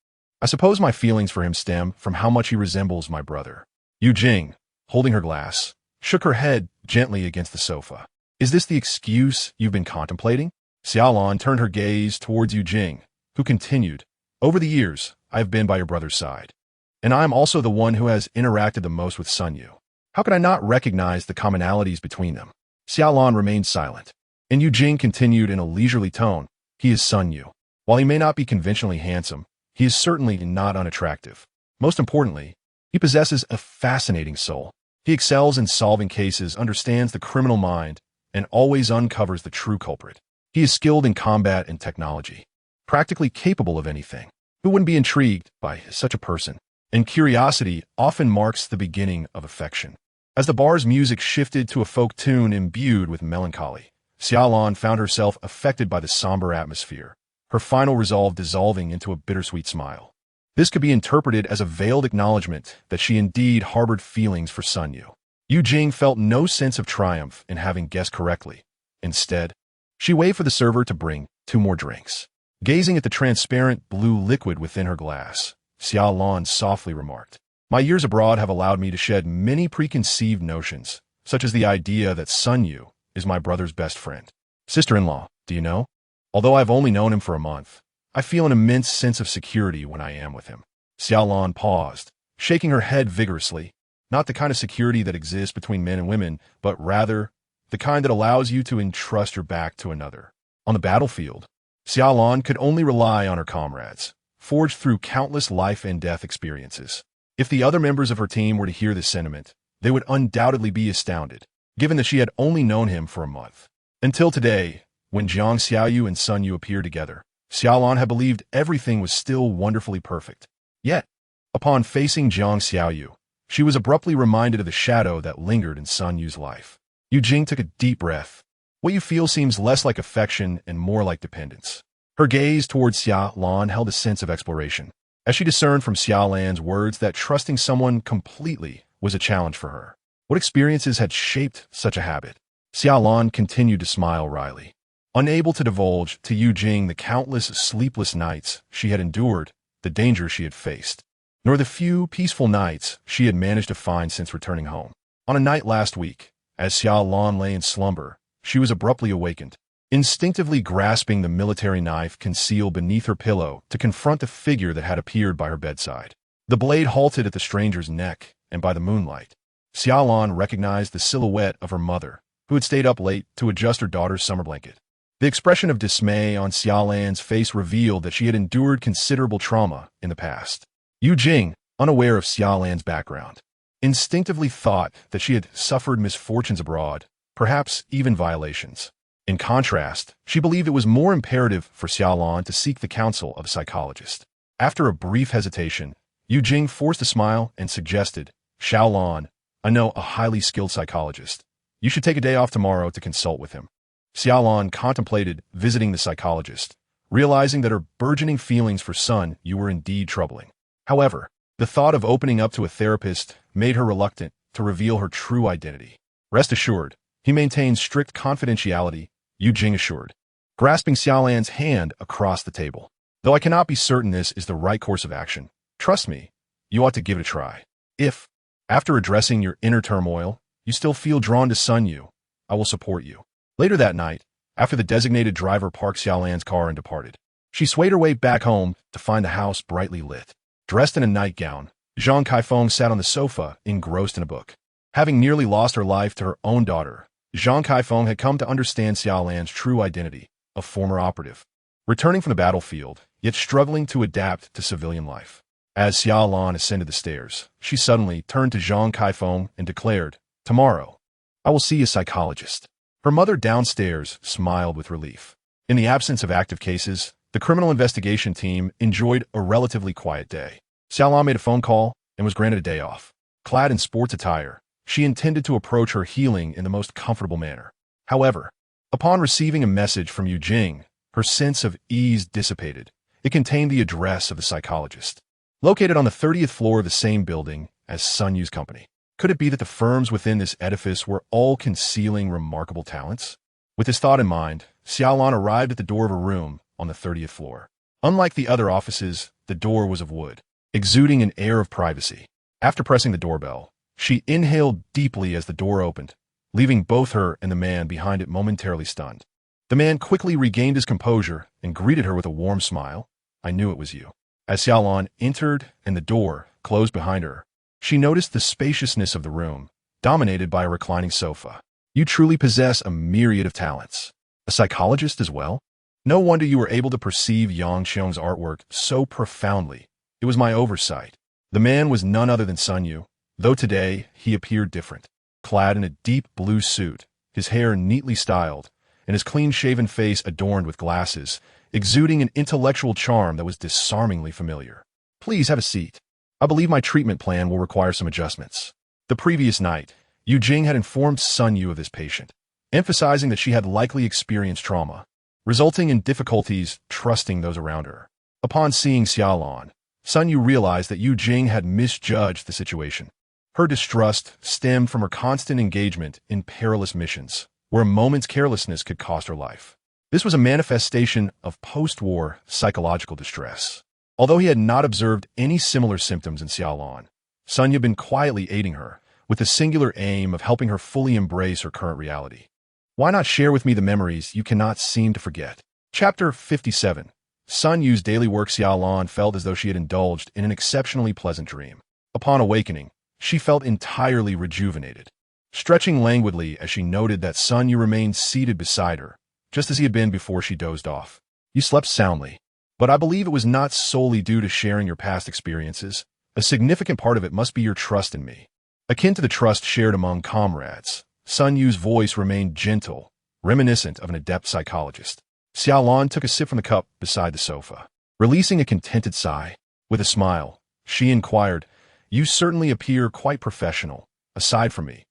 I suppose my feelings for him stem from how much he resembles my brother." Yu Jing, holding her glass, shook her head gently against the sofa. "Is this the excuse you've been contemplating?" Xia Lan turned her gaze towards Yu Jing, who continued, "Over the years, I have been by your brother's side, and I am also the one who has interacted the most with Sun Yu. How could I not recognize the commonalities between them?" Xia Lan remained silent, and Yu Jing continued in a leisurely tone, "He is Sun Yu. While he may not be conventionally handsome, he is certainly not unattractive. Most importantly, he possesses a fascinating soul. He excels in solving cases, understands the criminal mind, and always uncovers the true culprit. He is skilled in combat and technology, practically capable of anything. Who wouldn't be intrigued by such a person? And curiosity often marks the beginning of affection." As the bar's music shifted to a folk tune imbued with melancholy, Xia Lan found herself affected by the somber atmosphere, her final resolve dissolving into a bittersweet smile. This could be interpreted as a veiled acknowledgement that she indeed harbored feelings for Sun Yu. Yu Jing felt no sense of triumph in having guessed correctly. Instead, she waved for the server to bring 2 more drinks. Gazing at the transparent blue liquid within her glass, Xia Lan softly remarked, "My years abroad have allowed me to shed many preconceived notions, such as the idea that Sun Yu is my brother's best friend. Sister-in-law, do you know? Although I've only known him for a month, I feel an immense sense of security when I am with him." Xia Lan paused, shaking her head vigorously, not the kind of security that exists between men and women, but rather the kind that allows you to entrust your back to another. On the battlefield, Xia Lan could only rely on her comrades, forged through countless life and death experiences. If the other members of her team were to hear this sentiment, they would undoubtedly be astounded, given that she had only known him for a month. Until today, when Jiang Xiaoyu and Sun Yu appeared together, Xia Lan had believed everything was still wonderfully perfect. Yet, upon facing Jiang Xiaoyu, she was abruptly reminded of the shadow that lingered in Sun Yu's life. Yu Jing took a deep breath. What you feel seems less like affection and more like dependence. Her gaze towards Xia Lan held a sense of exploration, as she discerned from Xia Lan's words that trusting someone completely was a challenge for her. What experiences had shaped such a habit? Xia Lan continued to smile wryly, unable to divulge to Yu Jing the countless sleepless nights she had endured, the dangers she had faced, nor the few peaceful nights she had managed to find since returning home. On a night last week, as Xia Lan lay in slumber, she was abruptly awakened, instinctively grasping the military knife concealed beneath her pillow to confront the figure that had appeared by her bedside. The blade halted at the stranger's neck, and by the moonlight, Xia Lan recognized the silhouette of her mother, who had stayed up late to adjust her daughter's summer blanket. The expression of dismay on Xia Lan's face revealed that she had endured considerable trauma in the past. Yu Jing, unaware of Xia Lan's background, instinctively thought that she had suffered misfortunes abroad, perhaps even violations. In contrast, she believed it was more imperative for Xia Lan to seek the counsel of a psychologist. After a brief hesitation, Yu Jing forced a smile and suggested, "Xiao Lan, I know a highly skilled psychologist. You should take a day off tomorrow to consult with him." Xia Lan contemplated visiting the psychologist, realizing that her burgeoning feelings for Sun Yu were indeed troubling. However, the thought of opening up to a therapist made her reluctant to reveal her true identity. "Rest assured, he maintains strict confidentiality," Yu Jing assured, grasping Xia Lan's hand across the table. "Though I cannot be certain this is the right course of action, trust me, you ought to give it a try. If, after addressing your inner turmoil, you still feel drawn to Sun Yu, I will support you." Later that night, after the designated driver parked Xia Lan's car and departed, she swayed her way back home to find the house brightly lit. Dressed in a nightgown, Zhang Kaifeng sat on the sofa, engrossed in a book. Having nearly lost her life to her own daughter, Zhang Kaifeng had come to understand Xia Lan's true identity, a former operative, returning from the battlefield, yet struggling to adapt to civilian life. As Xia Lan ascended the stairs, she suddenly turned to Zhang Kaifeng and declared, "Tomorrow, I will see a psychologist." Her mother downstairs smiled with relief. In the absence of active cases, the criminal investigation team enjoyed a relatively quiet day. Xia Lan made a phone call and was granted a day off. Clad in sports attire, she intended to approach her healing in the most comfortable manner. However, upon receiving a message from Yu Jing, her sense of ease dissipated. It contained the address of the psychologist, located on the 30th floor of the same building as Sun Yu's company. Could it be that the firms within this edifice were all concealing remarkable talents? With this thought in mind, Xia Lan arrived at the door of a room on the 30th floor. Unlike the other offices, the door was of wood, exuding an air of privacy. After pressing the doorbell, she inhaled deeply as the door opened, leaving both her and the man behind it momentarily stunned. The man quickly regained his composure and greeted her with a warm smile. "I knew it was you." As Xia Lan entered and the door closed behind her, she noticed the spaciousness of the room, dominated by a reclining sofa. "You truly possess a myriad of talents. A psychologist as well? No wonder you were able to perceive Yang Xiong's artwork so profoundly. It was my oversight." The man was none other than Sun Yu, though today he appeared different. Clad in a deep blue suit, his hair neatly styled, and his clean-shaven face adorned with glasses, exuding an intellectual charm that was disarmingly familiar. "Please have a seat. I believe my treatment plan will require some adjustments." The previous night, Yu Jing had informed Sun Yu of this patient, emphasizing that she had likely experienced trauma, resulting in difficulties trusting those around her. Upon seeing Xia Lan, Sun Yu realized that Yu Jing had misjudged the situation. Her distrust stemmed from her constant engagement in perilous missions, where a moment's carelessness could cost her life. This was a manifestation of post-war psychological distress. Although he had not observed any similar symptoms in Xia Lan, Sun Yu had been quietly aiding her, with the singular aim of helping her fully embrace her current reality. Why not share with me the memories you cannot seem to forget? Chapter 57. Sun Yu's daily work. Xia Lan felt as though she had indulged in an exceptionally pleasant dream. Upon awakening, she felt entirely rejuvenated. Stretching languidly as she noted that Sun Yu remained seated beside her, just as he had been before she dozed off. You slept soundly, but I believe it was not solely due to sharing your past experiences. A significant part of it must be your trust in me. Akin to the trust shared among comrades, Sun Yu's voice remained gentle, reminiscent of an adept psychologist. Xia Lan took a sip from the cup beside the sofa. Releasing a contented sigh, with a smile, she inquired, You certainly appear quite professional. Aside from me,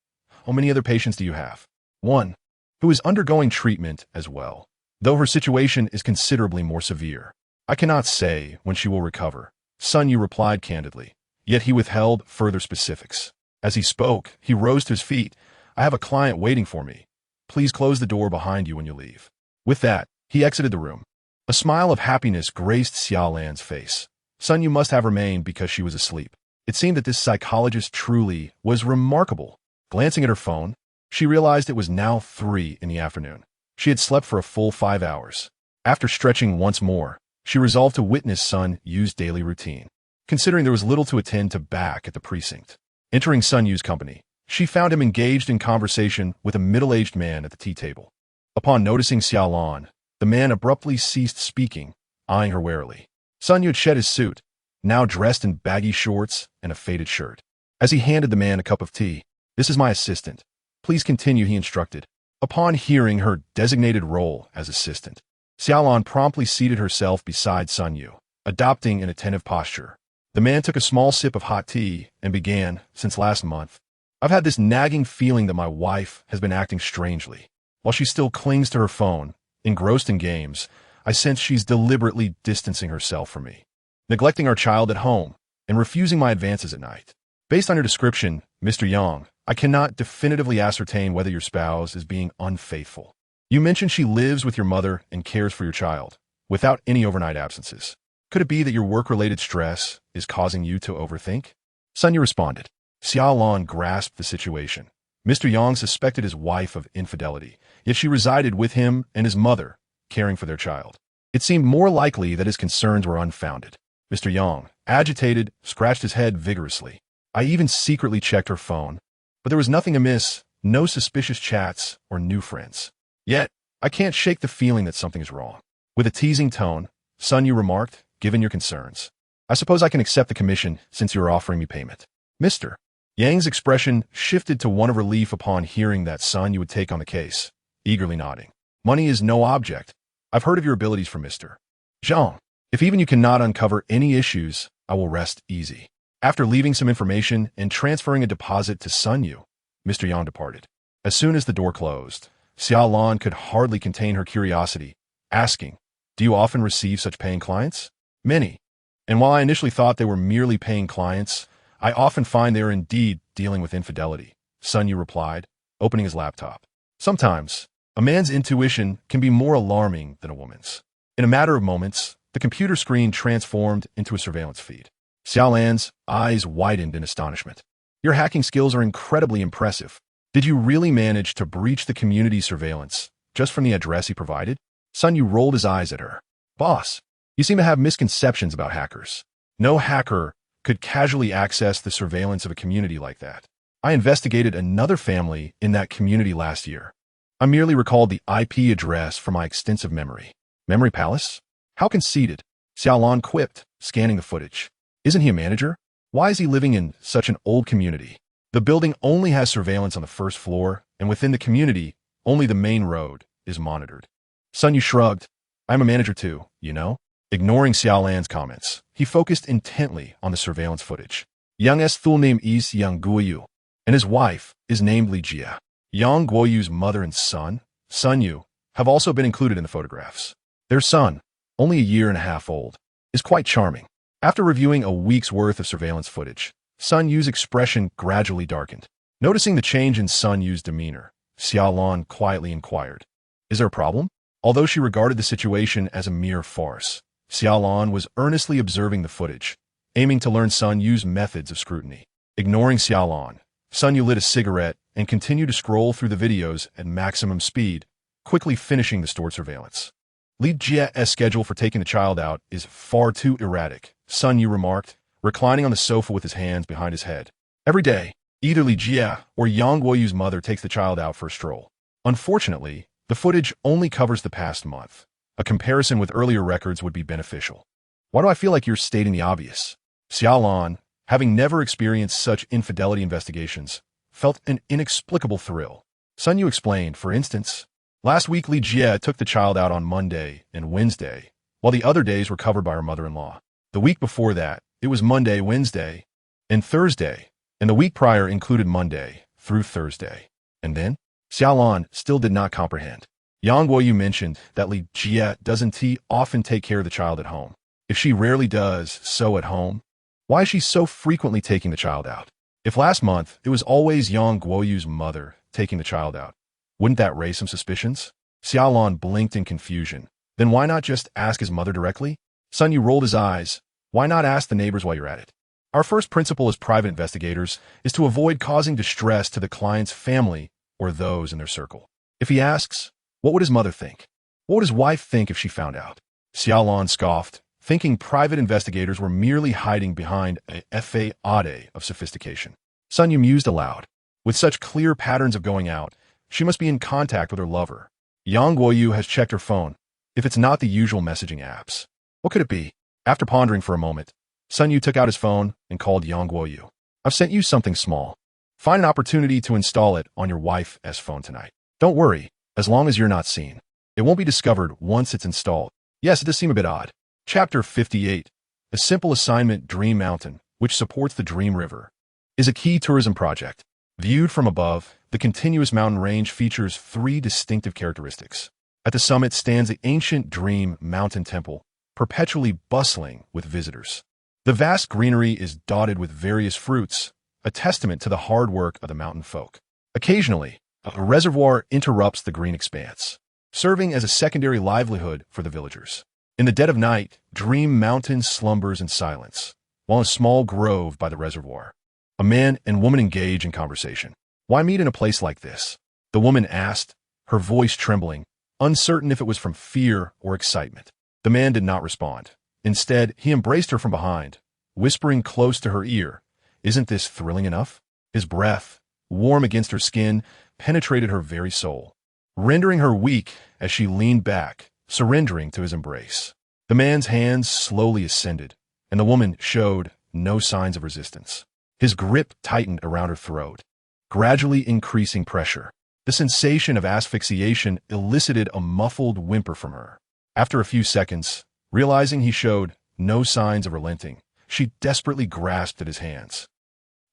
how many other patients do you have? One, who is undergoing treatment as well, though her situation is considerably more severe. I cannot say when she will recover, Sun Yu replied candidly, yet he withheld further specifics. As he spoke, he rose to his feet. I have a client waiting for me. Please close the door behind you when you leave. With that, he exited the room. A smile of happiness graced Xia Lan's face. Sun Yu must have remained because she was asleep. It seemed that this psychologist truly was remarkable. Glancing at her phone, she realized it was now 3 in the afternoon. She had slept for a full 5 hours. After stretching once more, she resolved to witness Sun Yu's daily routine, considering there was little to attend to back at the precinct. Entering Sun Yu's company, she found him engaged in conversation with a middle-aged man at the tea table. Upon noticing Xia Lan, the man abruptly ceased speaking, eyeing her warily. Sun Yu had shed his suit, now dressed in baggy shorts and a faded shirt. As he handed the man a cup of tea, This is my assistant. Please continue, he instructed. Upon hearing her designated role as assistant, Xia Lan promptly seated herself beside Sun Yu, adopting an attentive posture. The man took a small sip of hot tea and began, Since last month, I've had this nagging feeling that my wife has been acting strangely. While she still clings to her phone, engrossed in games, I sense she's deliberately distancing herself from me, neglecting our child at home, and refusing my advances at night. Based on your description, Mr. Yang, I cannot definitively ascertain whether your spouse is being unfaithful. You mentioned she lives with your mother and cares for your child, without any overnight absences. Could it be that your work-related stress is causing you to overthink? Sun Yu responded. Xia Lan grasped the situation. Mr. Yang suspected his wife of infidelity, yet she resided with him and his mother, caring for their child. It seemed more likely that his concerns were unfounded. Mr. Yang, agitated, scratched his head vigorously. I even secretly checked her phone, but there was nothing amiss, no suspicious chats or new friends. Yet, I can't shake the feeling that something is wrong. With a teasing tone, Sun Yu remarked, Given your concerns, I suppose I can accept the commission since you are offering me payment. Mr. Yang's expression shifted to one of relief upon hearing that Sun Yu would take on the case, eagerly nodding. Money is no object. I've heard of your abilities from Mr. Zhang. If even you cannot uncover any issues, I will rest easy. After leaving some information and transferring a deposit to Sun Yu, Mr. Yang departed. As soon as the door closed, Xia Lan could hardly contain her curiosity, asking, Do you often receive such paying clients? Many. And while I initially thought they were merely paying clients, I often find they are indeed dealing with infidelity, Sun Yu replied, opening his laptop. Sometimes, a man's intuition can be more alarming than a woman's. In a matter of moments, the computer screen transformed into a surveillance feed. Xia Lan's eyes widened in astonishment. Your hacking skills are incredibly impressive. Did you really manage to breach the community surveillance just from the address he provided? Sun Yu rolled his eyes at her. Boss, you seem to have misconceptions about hackers. No hacker could casually access the surveillance of a community like that. I investigated another family in that community last year. I merely recalled the IP address from my extensive memory. Memory palace? How conceited, Xia Lan quipped, scanning the footage. Isn't he a manager? Why is he living in such an old community? The building only has surveillance on the first floor, and within the community, only the main road is monitored. Sun Yu shrugged. I'm a manager too, you know? Ignoring Xia Lan's comments, he focused intently on the surveillance footage. Yang's full name is Yang Guoyu, and his wife is named Li Jia. Yang Guoyu's mother and son, Sun Yu, have also been included in the photographs. Their son, only a year and a half old, is quite charming. After reviewing a week's worth of surveillance footage, Sun Yu's expression gradually darkened. Noticing the change in Sun Yu's demeanor, Xia Lan quietly inquired, Is there a problem? Although she regarded the situation as a mere farce, Xia Lan was earnestly observing the footage, aiming to learn Sun Yu's methods of scrutiny. Ignoring Xia Lan, Sun Yu lit a cigarette and continued to scroll through the videos at maximum speed, quickly finishing the stored surveillance. Li Jia's schedule for taking the child out is far too erratic, Sun Yu remarked, reclining on the sofa with his hands behind his head. Every day, either Li Jia or Yang Guoyu's mother takes the child out for a stroll. Unfortunately, the footage only covers the past month. A comparison with earlier records would be beneficial. Why do I feel like you're stating the obvious? Xia Lan, having never experienced such infidelity investigations, felt an inexplicable thrill. Sun Yu explained, for instance, last week Li Jia took the child out on Monday and Wednesday, while the other days were covered by her mother-in-law. The week before that, it was Monday, Wednesday, and Thursday, and the week prior included Monday through Thursday. And then? Xia Lan still did not comprehend. Yang Guoyu mentioned that Li Jia doesn't often take care of the child at home. If she rarely does so at home, why is she so frequently taking the child out? If last month it was always Yang Guoyu's mother taking the child out, wouldn't that raise some suspicions? Xia Lan blinked in confusion. Then why not just ask his mother directly? Sun Yu rolled his eyes. Why not ask the neighbors while you're at it? Our first principle as private investigators is to avoid causing distress to the client's family or those in their circle. If he asks, what would his mother think? What would his wife think if she found out? Xia Lan scoffed, thinking private investigators were merely hiding behind a facade of sophistication. Sun Yu mused aloud. With such clear patterns of going out, she must be in contact with her lover. Yang Guoyu has checked her phone. If it's not the usual messaging apps, what could it be? After pondering for a moment, Sun Yu took out his phone and called Yang Guoyu. I've sent you something small. Find an opportunity to install it on your wife's phone tonight. Don't worry, as long as you're not seen. It won't be discovered once it's installed. Yes, it does seem a bit odd. Chapter 58. A simple assignment. Dream Mountain, which supports the Dream River, is a key tourism project. Viewed from above, the continuous mountain range features three distinctive characteristics. At the summit stands the ancient Dream Mountain Temple, perpetually bustling with visitors. The vast greenery is dotted with various fruits, a testament to the hard work of the mountain folk. Occasionally, a reservoir interrupts the green expanse, serving as a secondary livelihood for the villagers. In the dead of night, Dream Mountain slumbers in silence, while in a small grove by the reservoir, a man and woman engage in conversation. Why meet in a place like this? The woman asked, her voice trembling, uncertain if it was from fear or excitement. The man did not respond. Instead, he embraced her from behind, whispering close to her ear, "Isn't this thrilling enough?" His breath, warm against her skin, penetrated her very soul, rendering her weak as she leaned back, surrendering to his embrace. The man's hands slowly ascended, and the woman showed no signs of resistance. His grip tightened around her throat, gradually increasing pressure. The sensation of asphyxiation elicited a muffled whimper from her. After a few seconds, realizing he showed no signs of relenting, she desperately grasped at his hands.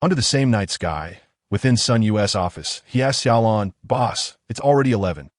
Under the same night sky, within Sun Yu's office, he asked Xia Lan, "Boss, it's already 11.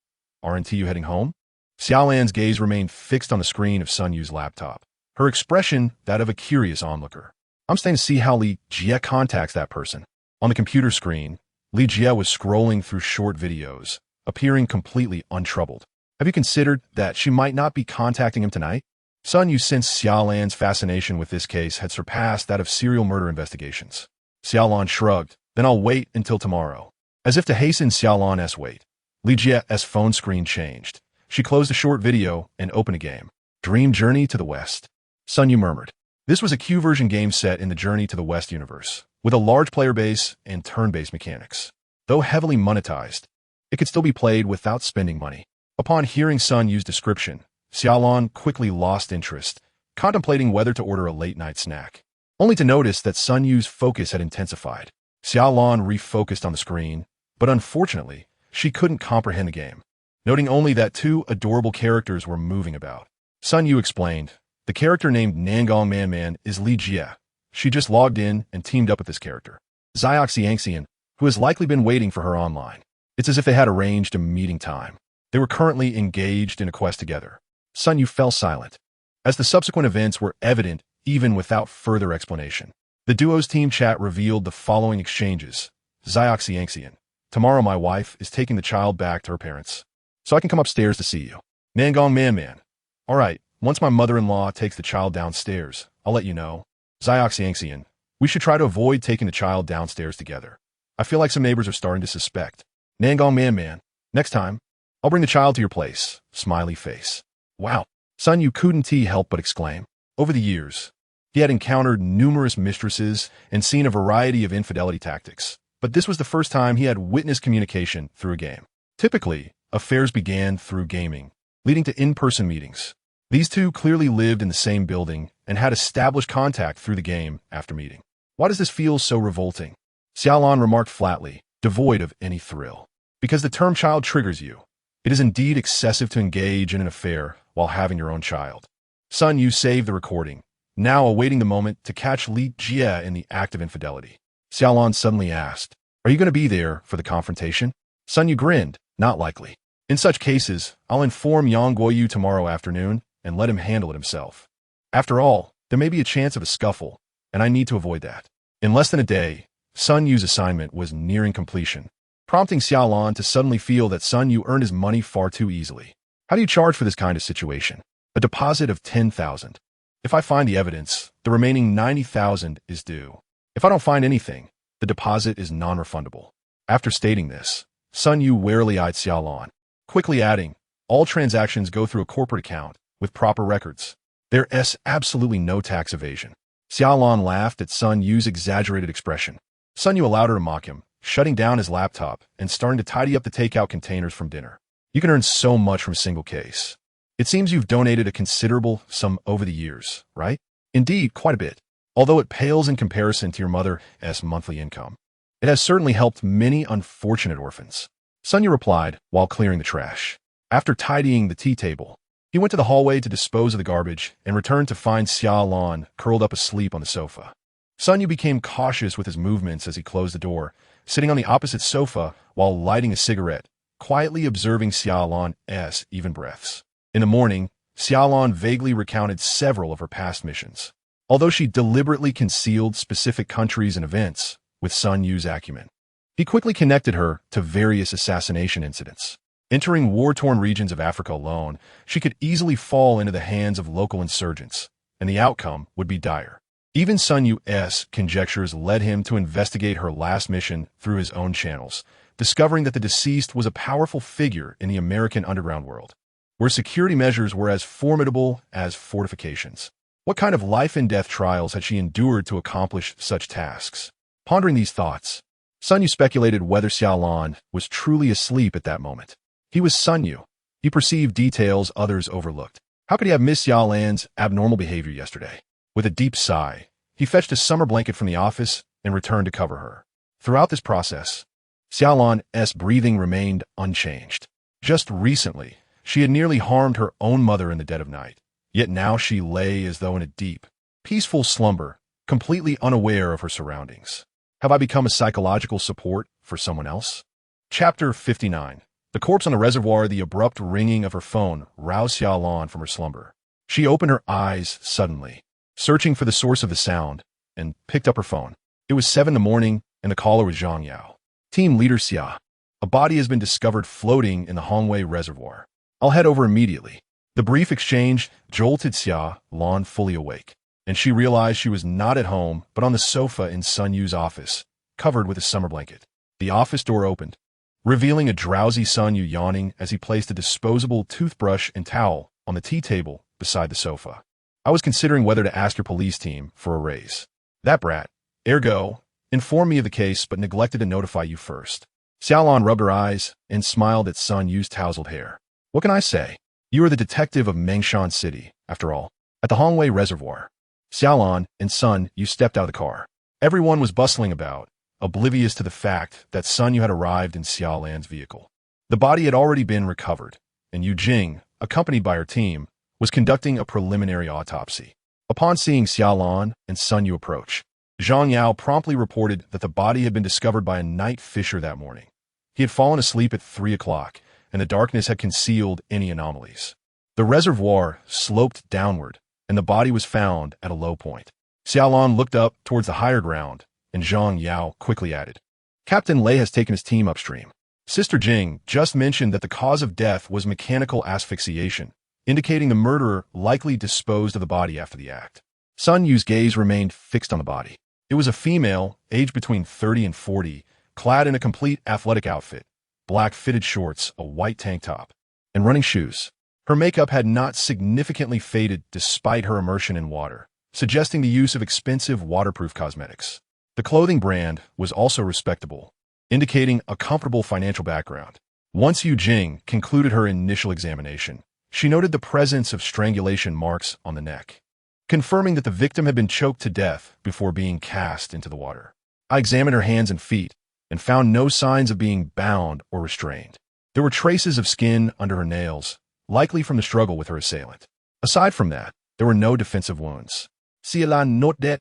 Aren't you heading home?" Xia Lan's gaze remained fixed on the screen of Sun Yu's laptop, her expression that of a curious onlooker. "I'm staying to see how Li Jia contacts that person." On the computer screen, Li Jia was scrolling through short videos, appearing completely untroubled. Have you considered that she might not be contacting him tonight? Sun Yu sensed Xia Lan's fascination with this case had surpassed that of serial murder investigations. Xia Lan shrugged, "Then I'll wait until tomorrow." As if to hasten Xia Lan's wait, Li Jia's phone screen changed. She closed a short video and opened a game. Dream Journey to the West. Sun Yu murmured. This was a Q-version game set in the Journey to the West universe, with a large player base and turn-based mechanics. Though heavily monetized, it could still be played without spending money. Upon hearing Sun Yu's description, Xia Lan quickly lost interest, contemplating whether to order a late-night snack, only to notice that Sun Yu's focus had intensified. Xia Lan refocused on the screen, but unfortunately, she couldn't comprehend the game, noting only that two adorable characters were moving about. Sun Yu explained, "The character named Nangong Man is Li Jia. She just logged in and teamed up with this character, Xiaxian, who has likely been waiting for her online. It's as if they had arranged a meeting time. They were currently engaged in a quest together." Sun Yu fell silent, as the subsequent events were evident even without further explanation. The duo's team chat revealed the following exchanges. Xiaxian, "Tomorrow my wife is taking the child back to her parents, so I can come upstairs to see you." Nangong Man. All right, once my mother-in-law takes the child downstairs, I'll let you know. Xiaoxiangxian. We should try to avoid taking the child downstairs together. I feel like some neighbors are starting to suspect. Nangong Man. Next time, I'll bring the child to your place. Smiley face. Wow. Sun Yu couldn't help but exclaim. Over the years, he had encountered numerous mistresses and seen a variety of infidelity tactics, but this was the first time he had witnessed communication through a game. Typically, affairs began through gaming, leading to in-person meetings. These two clearly lived in the same building and had established contact through the game after meeting. Why does this feel so revolting? Xia Lan remarked flatly, devoid of any thrill. Because the term child triggers you. It is indeed excessive to engage in an affair while having your own child. Sun Yu saved the recording, now awaiting the moment to catch Li Jie in the act of infidelity. Xia Lan suddenly asked, "Are you going to be there for the confrontation?" Sun Yu grinned, "Not likely. In such cases, I'll inform Yang Guoyu tomorrow afternoon and let him handle it himself. After all, there may be a chance of a scuffle, and I need to avoid that." In less than a day, Sun Yu's assignment was nearing completion, prompting Xia Lan to suddenly feel that Sun Yu earned his money far too easily. How do you charge for this kind of situation? A deposit of 10,000. If I find the evidence, the remaining 90,000 is due. If I don't find anything, the deposit is non-refundable. After stating this, Sun Yu warily eyed Xia Lan, quickly adding, all transactions go through a corporate account with proper records. There's absolutely no tax evasion. Xia Lan laughed at Sun Yu's exaggerated expression. Sun Yu allowed her to mock him, shutting down his laptop and starting to tidy up the takeout containers from dinner. You can earn so much from a single case. It seems you've donated a considerable sum over the years, right? Indeed, quite a bit. Although it pales in comparison to your mother's monthly income. It has certainly helped many unfortunate orphans. Sun Yu replied while clearing the trash. After tidying the tea table, he went to the hallway to dispose of the garbage and returned to find Xia Lan curled up asleep on the sofa. Sun Yu became cautious with his movements as he closed the door, sitting on the opposite sofa while lighting a cigarette, quietly observing Xia Lan's even breaths. In the morning, Xia Lan vaguely recounted several of her past missions, although she deliberately concealed specific countries and events with Sun Yu's acumen. He quickly connected her to various assassination incidents. Entering war-torn regions of Africa alone, she could easily fall into the hands of local insurgents, and the outcome would be dire. Even Sun Yu's conjectures led him to investigate her last mission through his own channels, discovering that the deceased was a powerful figure in the American underground world, where security measures were as formidable as fortifications. What kind of life-and-death trials had she endured to accomplish such tasks? Pondering these thoughts, Sun Yu speculated whether Xia Lan was truly asleep at that moment. He was Sun Yu. He perceived details others overlooked. How could he have missed Xia Lan's abnormal behavior yesterday? With a deep sigh, he fetched a summer blanket from the office and returned to cover her. Throughout this process, Xia Lan's breathing remained unchanged. Just recently, she had nearly harmed her own mother in the dead of night, yet now she lay as though in a deep, peaceful slumber, completely unaware of her surroundings. Have I become a psychological support for someone else? Chapter 59. The corpse on the reservoir. The abrupt ringing of her phone roused Xia Lan from her slumber. She opened her eyes suddenly, searching for the source of the sound, and picked up her phone. It was 7 in the morning, and the caller was Zhang Yao. Team Leader Xia. A body has been discovered floating in the Hongwei Reservoir. I'll head over immediately. The brief exchange jolted Xia Lan fully awake, and she realized she was not at home but on the sofa in Sun Yu's office, covered with a summer blanket. The office door opened, revealing a drowsy Sun Yu yawning as he placed a disposable toothbrush and towel on the tea table beside the sofa. I was considering whether to ask your police team for a raise. That brat, ergo, informed me of the case but neglected to notify you first. Xia Lan rubbed her eyes and smiled at Sun Yu's tousled hair. What can I say? You are the detective of Mengshan City, after all. At the Hongwei Reservoir, Xia Lan and Sun Yu stepped out of the car. Everyone was bustling about, oblivious to the fact that Sun Yu had arrived in Xia Lan's vehicle. The body had already been recovered, and Yu Jing, accompanied by her team, was conducting a preliminary autopsy. Upon seeing Xia Lan and Sun Yu approach, Zhang Yao promptly reported that the body had been discovered by a night fisher that morning. He had fallen asleep at 3 o'clock, and the darkness had concealed any anomalies. The reservoir sloped downward, and the body was found at a low point. Xia Lan looked up towards the higher ground, and Zhang Yao quickly added, Captain Lei has taken his team upstream. Sister Jing just mentioned that the cause of death was mechanical asphyxiation, indicating the murderer likely disposed of the body after the act. Sun Yu's gaze remained fixed on the body. It was a female, aged between 30 and 40, clad in a complete athletic outfit, black fitted shorts, a white tank top, and running shoes. Her makeup had not significantly faded despite her immersion in water, suggesting the use of expensive waterproof cosmetics. The clothing brand was also respectable, indicating a comfortable financial background. Once Yu Jing concluded her initial examination, she noted the presence of strangulation marks on the neck, confirming that the victim had been choked to death before being cast into the water. I examined her hands and feet and found no signs of being bound or restrained. There were traces of skin under her nails, likely from the struggle with her assailant. Aside from that, there were no defensive wounds. Xia Lan noted that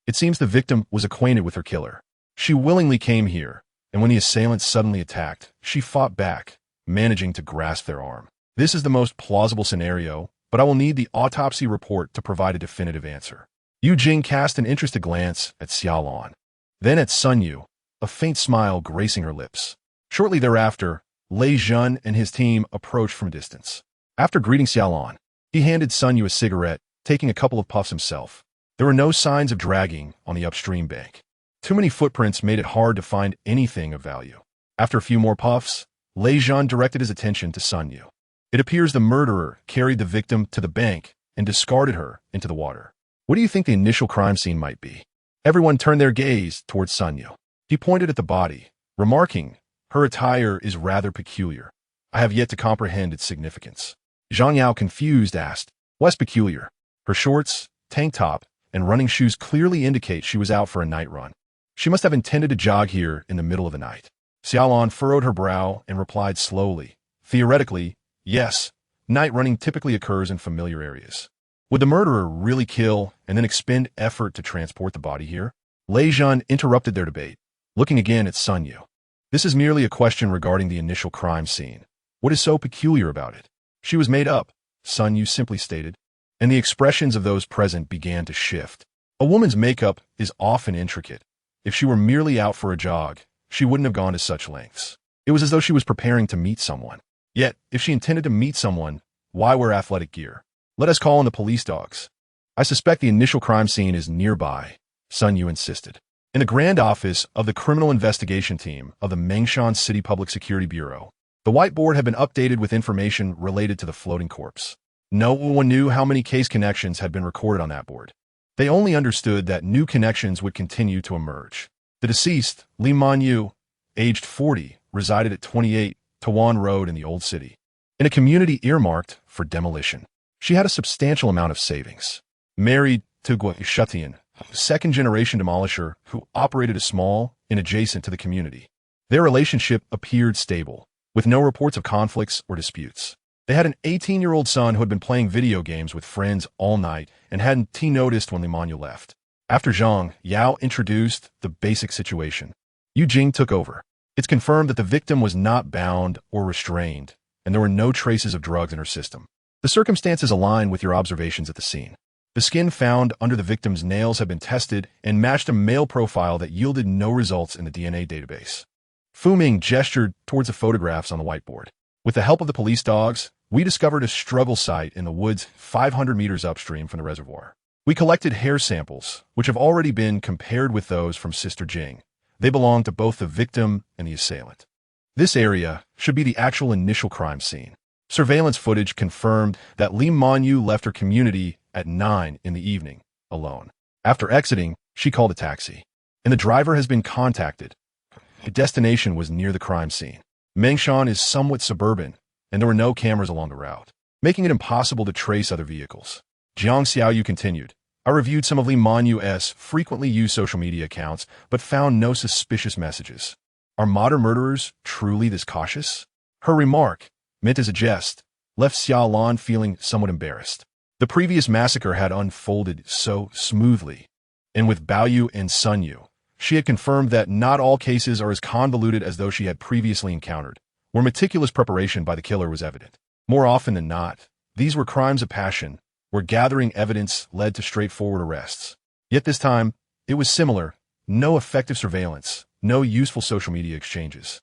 it seems the victim was acquainted with her killer. She willingly came here, and when the assailant suddenly attacked, she fought back, managing to grasp their arm. This is the most plausible scenario, but I will need the autopsy report to provide a definitive answer. Yu Jing cast an interested glance at Xia Lan, then at Sun Yu, a faint smile gracing her lips. Shortly thereafter, Lei Zhen and his team approached from a distance. After greeting Xia Lan, he handed Sun Yu a cigarette, taking a couple of puffs himself. There were no signs of dragging on the upstream bank. Too many footprints made it hard to find anything of value. After a few more puffs, Lei Zhen directed his attention to Sun Yu. It appears the murderer carried the victim to the bank and discarded her into the water. What do you think the initial crime scene might be? Everyone turned their gaze towards Sun Yu. He pointed at the body, remarking, "Her attire is rather peculiar. I have yet to comprehend its significance." Zhang Yao, confused, asked, "What's peculiar?" Her shorts, tank top, and running shoes clearly indicate she was out for a night run. She must have intended to jog here in the middle of the night. Xia Lan furrowed her brow and replied slowly, "Theoretically, yes, night running typically occurs in familiar areas. Would the murderer really kill and then expend effort to transport the body here?" Lei Zhen interrupted their debate, looking again at Sun Yu. "This is merely a question regarding the initial crime scene. What is so peculiar about it?" "She was made up," Sun Yu simply stated, and the expressions of those present began to shift. A woman's makeup is often intricate. If she were merely out for a jog, she wouldn't have gone to such lengths. It was as though she was preparing to meet someone. Yet, if she intended to meet someone, why wear athletic gear? "Let us call in the police dogs." "I suspect the initial crime scene is nearby," Sun Yu insisted. In the grand office of the Criminal Investigation Team of the Mengshan City Public Security Bureau, the whiteboard had been updated with information related to the floating corpse. No one knew how many case connections had been recorded on that board. They only understood that new connections would continue to emerge. The deceased, Li Manyu, aged 40, resided at 28 Tawan Road in the Old City, in a community earmarked for demolition. She had a substantial amount of savings. Married to Gua Shutian, a second-generation demolisher who operated a small inn adjacent to the community. Their relationship appeared stable, with no reports of conflicts or disputes. They had an 18-year-old son who had been playing video games with friends all night and hadn't noticed when Li Manyu left. After Zhang Yao introduced the basic situation, Yu Jing took over. It's confirmed that the victim was not bound or restrained, and there were no traces of drugs in her system. The circumstances align with your observations at the scene. The skin found under the victim's nails had been tested and matched a male profile that yielded no results in the DNA database. Fu Ming gestured towards the photographs on the whiteboard. With the help of the police dogs, we discovered a struggle site in the woods 500 meters upstream from the reservoir. We collected hair samples, which have already been compared with those from Sister Jing. They belong to both the victim and the assailant. This area should be the actual initial crime scene. Surveillance footage confirmed that Li Manyu left her community at 9 in the evening, alone. After exiting, she called a taxi, and the driver has been contacted. The destination was near the crime scene. Mengshan is somewhat suburban, and there were no cameras along the route, making it impossible to trace other vehicles. Jiang Xiaoyu continued, "I reviewed some of Li Manyu's frequently used social media accounts, but found no suspicious messages. Are modern murderers truly this cautious?" Her remark, meant as a jest, left Xia Lan feeling somewhat embarrassed. The previous massacre had unfolded so smoothly, and with Baoyu and Sun Yu, she had confirmed that not all cases are as convoluted as those she had previously encountered, where meticulous preparation by the killer was evident. More often than not, these were crimes of passion, where gathering evidence led to straightforward arrests. Yet this time, it was similar: no effective surveillance, no useful social media exchanges.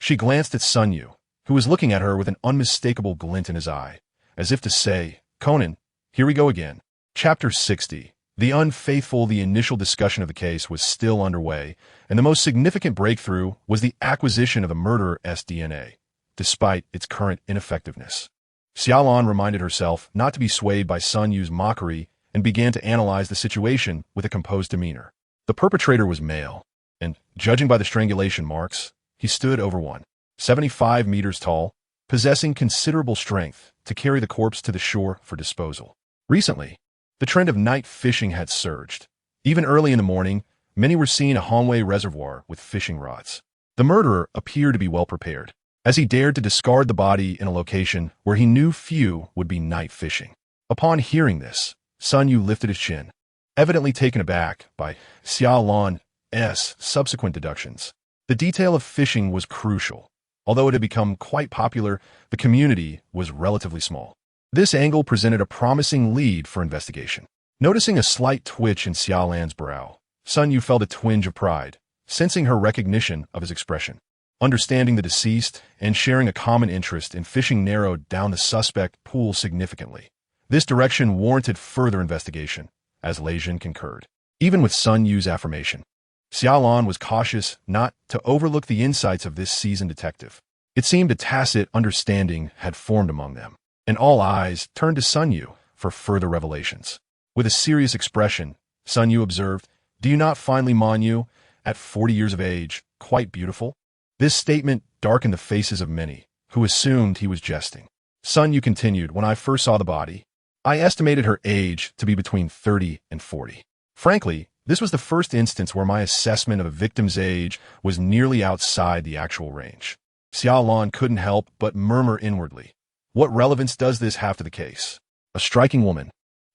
She glanced at Sun Yu, who was looking at her with an unmistakable glint in his eye, as if to say, "Conan, here we go again." Chapter 60. The unfaithful. The initial discussion of the case was still underway, and the most significant breakthrough was the acquisition of the murderer's DNA, despite its current ineffectiveness. Xia Lan reminded herself not to be swayed by Sun Yu's mockery and began to analyze the situation with a composed demeanor. The perpetrator was male, and, judging by the strangulation marks, he stood over 175 meters tall, possessing considerable strength to carry the corpse to the shore for disposal. Recently, the trend of night fishing had surged. Even early in the morning, many were seen at Hongwei Reservoir with fishing rods. The murderer appeared to be well prepared, as he dared to discard the body in a location where he knew few would be night fishing. Upon hearing this, Sun Yu lifted his chin, evidently taken aback by Xia Lan's subsequent deductions. The detail of fishing was crucial. Although it had become quite popular, the community was relatively small. This angle presented a promising lead for investigation. Noticing a slight twitch in Xia Lan's brow, Sun Yu felt a twinge of pride, sensing her recognition of his expression. Understanding the deceased and sharing a common interest in fishing narrowed down the suspect pool significantly. This direction warranted further investigation, as Leijin concurred. Even with Sun Yu's affirmation, Xia Lan was cautious not to overlook the insights of this seasoned detective. It seemed a tacit understanding had formed among them, and all eyes turned to Sun Yu for further revelations. With a serious expression, Sun Yu observed, "Do you not find Li Manyu, at 40 years of age, quite beautiful?" This statement darkened the faces of many, who assumed he was jesting. Sun Yu continued, "When I first saw the body, I estimated her age to be between 30 and 40. Frankly, this was the first instance where my assessment of a victim's age was nearly outside the actual range." Xia Lan couldn't help but murmur inwardly, "What relevance does this have to the case?" A striking woman,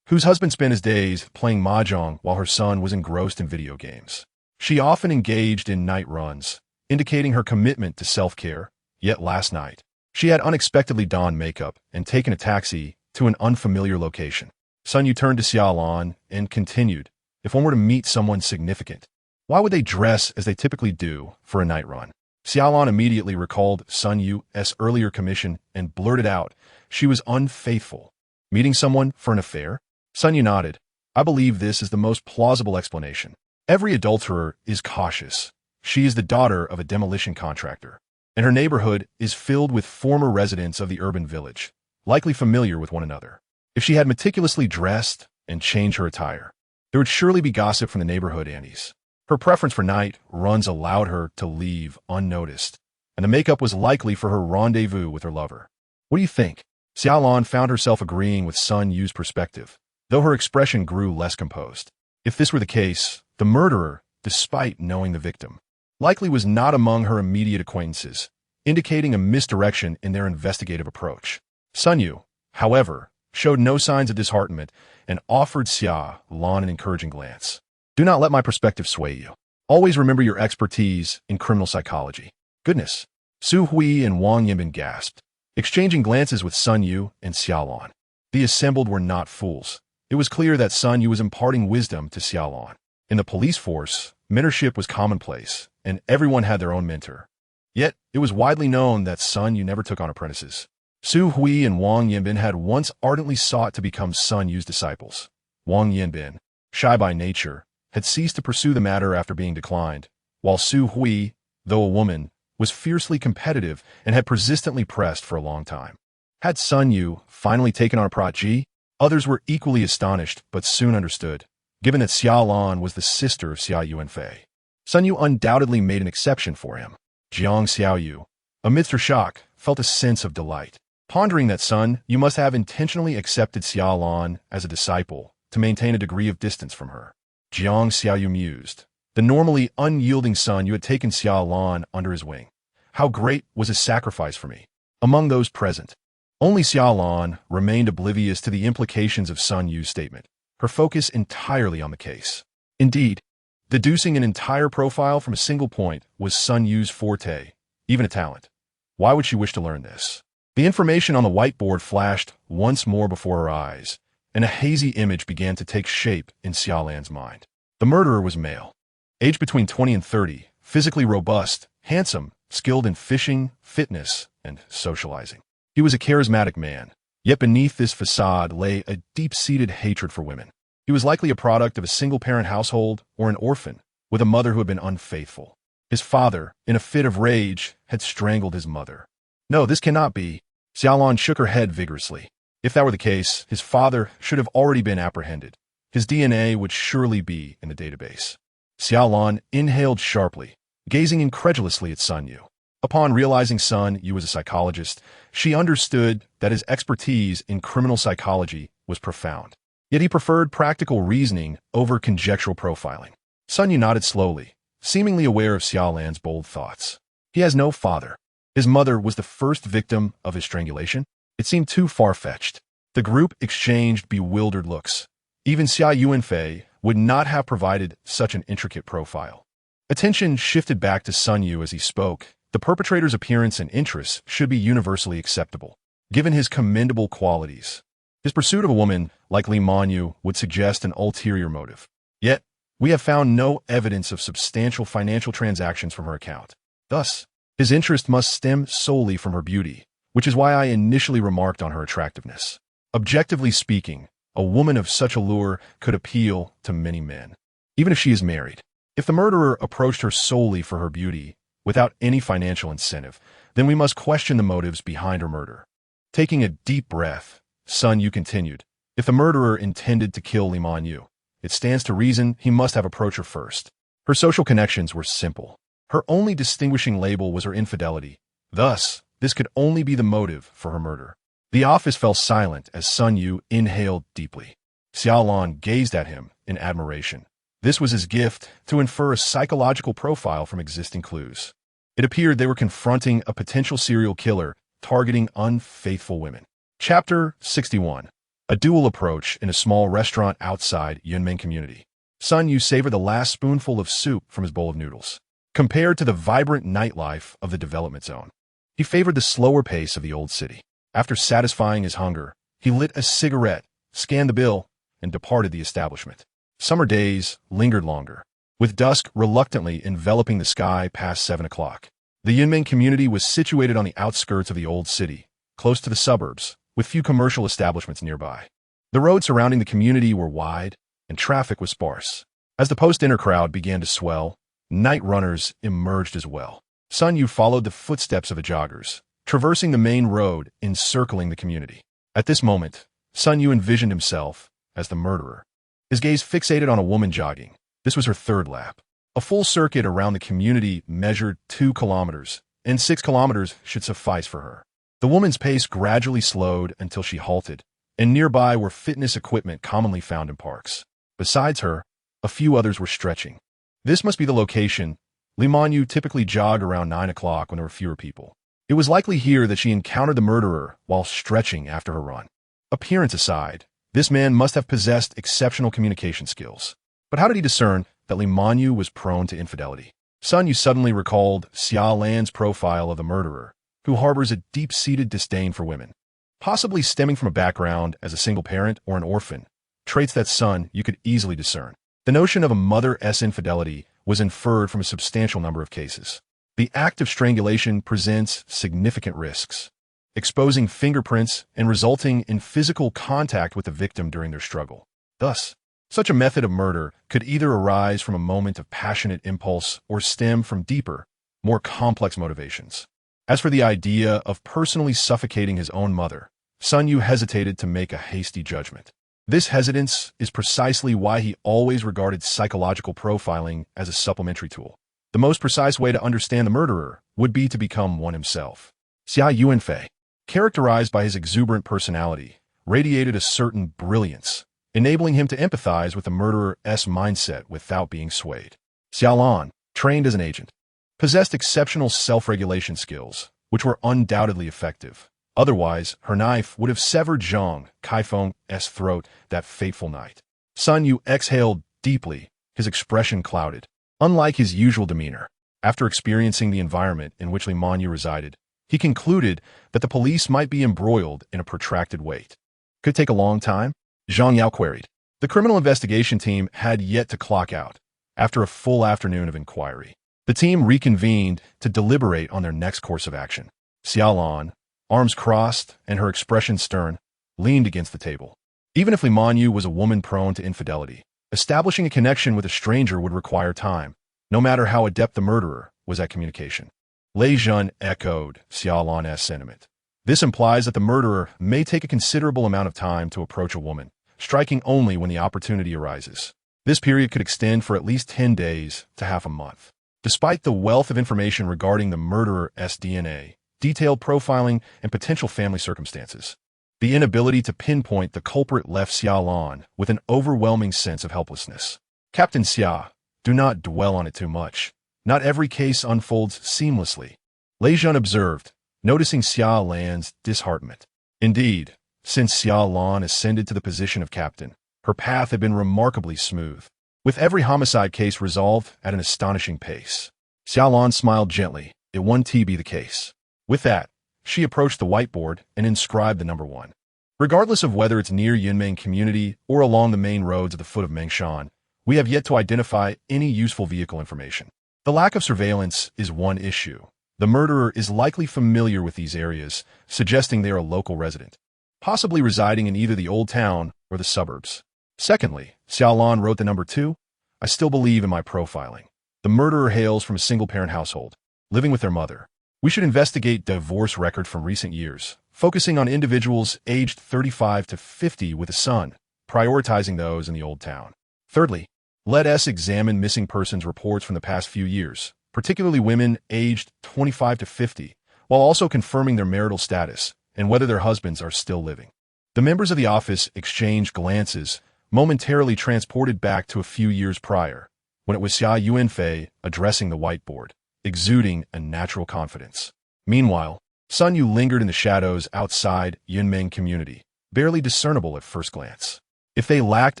whose husband spent his days playing mahjong while her son was engrossed in video games. She often engaged in night runs, indicating her commitment to self-care, yet last night, she had unexpectedly donned makeup and taken a taxi to an unfamiliar location. Sun Yu turned to Xia Lan and continued, "If one were to meet someone significant, why would they dress as they typically do for a night run?" Xia Lan immediately recalled Sun Yu's earlier commission and blurted out, "She was unfaithful. Meeting someone for an affair?" Sun Yu nodded. "I believe this is the most plausible explanation. Every adulterer is cautious. She is the daughter of a demolition contractor, and her neighborhood is filled with former residents of the urban village, likely familiar with one another. If she had meticulously dressed and changed her attire, there would surely be gossip from the neighborhood aunties. Her preference for night runs allowed her to leave unnoticed, and the makeup was likely for her rendezvous with her lover. What do you think?" Xia Lan found herself agreeing with Sun Yu's perspective, though her expression grew less composed. If this were the case, the murderer, despite knowing the victim, likely was not among her immediate acquaintances, indicating a misdirection in their investigative approach. Sun Yu, however, showed no signs of disheartenment and offered Xia Lan an encouraging glance. "Do not let my perspective sway you. Always remember your expertise in criminal psychology." "Goodness." Su Hui and Wang Yinbin gasped, exchanging glances with Sun Yu and Xia Lan. The assembled were not fools. It was clear that Sun Yu was imparting wisdom to Xia Lan. In the police force, mentorship was commonplace, and everyone had their own mentor. Yet, it was widely known that Sun Yu never took on apprentices. Su Hui and Wang Yinbin had once ardently sought to become Sun Yu's disciples. Wang Yinbin, shy by nature, had ceased to pursue the matter after being declined, while Su Hui, though a woman, was fiercely competitive and had persistently pressed for a long time. Had Sun Yu finally taken on a protege? Others were equally astonished, but soon understood, given that Xia Lan was the sister of Xia Yuanfei. Sun Yu undoubtedly made an exception for him. Jiang Xiaoyu, amidst her shock, felt a sense of delight. Pondering that Sun Yu must have intentionally accepted Xia Lan as a disciple to maintain a degree of distance from her. Jiang Xiaoyu mused. The normally unyielding Sun Yu had taken Xia Lan under his wing. How great was his sacrifice for me? Among those present, only Xia Lan remained oblivious to the implications of Sun Yu's statement, her focus entirely on the case. Indeed, deducing an entire profile from a single point was Sun Yu's forte, even a talent. Why would she wish to learn this? The information on the whiteboard flashed once more before her eyes, and a hazy image began to take shape in Xia Lan's mind. The murderer was male, aged between 20 and 30, physically robust, handsome, skilled in fishing, fitness, and socializing. He was a charismatic man, yet beneath this facade lay a deep-seated hatred for women. He was likely a product of a single-parent household or an orphan, with a mother who had been unfaithful. His father, in a fit of rage, had strangled his mother. No, this cannot be. Xia Lan shook her head vigorously. If that were the case, his father should have already been apprehended. His DNA would surely be in the database. Xia Lan inhaled sharply, gazing incredulously at Sun Yu. Upon realizing Sun Yu was a psychologist, she understood that his expertise in criminal psychology was profound. Yet he preferred practical reasoning over conjectural profiling. Sun Yu nodded slowly, seemingly aware of Xia Lan's bold thoughts. He has no father. His mother was the first victim of his strangulation. It seemed too far-fetched. The group exchanged bewildered looks. Even Xia Yuanfei would not have provided such an intricate profile. Attention shifted back to Sun Yu as he spoke. The perpetrator's appearance and interests should be universally acceptable, given his commendable qualities. His pursuit of a woman like Li Manyu would suggest an ulterior motive. Yet, we have found no evidence of substantial financial transactions from her account. Thus, his interest must stem solely from her beauty, which is why I initially remarked on her attractiveness. Objectively speaking, a woman of such allure could appeal to many men, even if she is married. If the murderer approached her solely for her beauty, without any financial incentive, then we must question the motives behind her murder. Taking a deep breath, Sun Yu continued, if the murderer intended to kill Li Manyu, it stands to reason he must have approached her first. Her social connections were simple. Her only distinguishing label was her infidelity. Thus, this could only be the motive for her murder. The office fell silent as Sun Yu inhaled deeply. Xia Lan gazed at him in admiration. This was his gift to infer a psychological profile from existing clues. It appeared they were confronting a potential serial killer targeting unfaithful women. Chapter 61. A dual approach in a small restaurant outside Yunmen community. Sun Yu savored the last spoonful of soup from his bowl of noodles. Compared to the vibrant nightlife of the development zone, he favored the slower pace of the old city. After satisfying his hunger, he lit a cigarette, scanned the bill, and departed the establishment. Summer days lingered longer, with dusk reluctantly enveloping the sky past 7 o'clock. The Yunmen community was situated on the outskirts of the old city, close to the suburbs, with few commercial establishments nearby. The roads surrounding the community were wide, and traffic was sparse. As the post-dinner crowd began to swell, night runners emerged as well. Sun Yu followed the footsteps of the joggers, traversing the main road encircling the community. At this moment, Sun Yu envisioned himself as the murderer. His gaze fixated on a woman jogging. This was her third lap. A full circuit around the community measured 2 kilometers, and 6 kilometers should suffice for her. The woman's pace gradually slowed until she halted, and nearby were fitness equipment commonly found in parks. Besides her, a few others were stretching. This must be the location. Li Manyu typically jogged around 9 o'clock when there were fewer people. It was likely here that she encountered the murderer while stretching after her run. Appearance aside, this man must have possessed exceptional communication skills. But how did he discern that Li Manyu was prone to infidelity? Sun Yu suddenly recalled Xia Lan's profile of the murderer, who harbors a deep-seated disdain for women, possibly stemming from a background as a single parent or an orphan, traits that Sun Yu could easily discern. The notion of a mother's infidelity was inferred from a substantial number of cases. The act of strangulation presents significant risks, exposing fingerprints and resulting in physical contact with the victim during their struggle. Thus, such a method of murder could either arise from a moment of passionate impulse or stem from deeper, more complex motivations. As for the idea of personally suffocating his own mother, Sun Yu hesitated to make a hasty judgment. This hesitance is precisely why he always regarded psychological profiling as a supplementary tool. The most precise way to understand the murderer would be to become one himself. Xia Yuanfei, characterized by his exuberant personality, radiated a certain brilliance, enabling him to empathize with the murderer's mindset without being swayed. Xia Lan, trained as an agent, possessed exceptional self-regulation skills, which were undoubtedly effective. Otherwise, her knife would have severed Zhang Kaifeng's throat that fateful night. Sun Yu exhaled deeply, his expression clouded. Unlike his usual demeanor, after experiencing the environment in which Li Manyu resided, he concluded that the police might be embroiled in a protracted wait. Could it take a long time? Zhang Yao queried. The criminal investigation team had yet to clock out after a full afternoon of inquiry. The team reconvened to deliberate on their next course of action. Xia Lan, arms crossed and her expression stern, leaned against the table. Even if Li Manyu was a woman prone to infidelity, establishing a connection with a stranger would require time, no matter how adept the murderer was at communication. Lei Jun echoed Xia Lan's sentiment. This implies that the murderer may take a considerable amount of time to approach a woman, striking only when the opportunity arises. This period could extend for at least 10 days to half a month. Despite the wealth of information regarding the murderer's DNA, detailed profiling, and potential family circumstances, the inability to pinpoint the culprit left Xia Lan with an overwhelming sense of helplessness. Captain Xia, do not dwell on it too much. Not every case unfolds seamlessly. Lei Jun observed, noticing Xia Lan's disheartenment. Indeed, since Xia Lan ascended to the position of captain, her path had been remarkably smooth, with every homicide case resolved at an astonishing pace. Xia Lan smiled gently. It won't be the case. With that, she approached the whiteboard and inscribed the number 1. Regardless of whether it's near Yunmeng community or along the main roads at the foot of Mengshan, we have yet to identify any useful vehicle information. The lack of surveillance is one issue. The murderer is likely familiar with these areas, suggesting they are a local resident, possibly residing in either the old town or the suburbs. Secondly, Xia Lan wrote the number 2. I still believe in my profiling. The murderer hails from a single-parent household, living with their mother. We should investigate divorce record from recent years, focusing on individuals aged 35 to 50 with a son, prioritizing those in the old town. Thirdly, let us examine missing persons reports from the past few years, particularly women aged 25 to 50, while also confirming their marital status and whether their husbands are still living. The members of the office exchanged glances, momentarily transported back to a few years prior, when it was Xia Yuanfei addressing the whiteboard, exuding a natural confidence. Meanwhile, Sun Yu lingered in the shadows outside Yunmeng community, barely discernible at first glance. If they lacked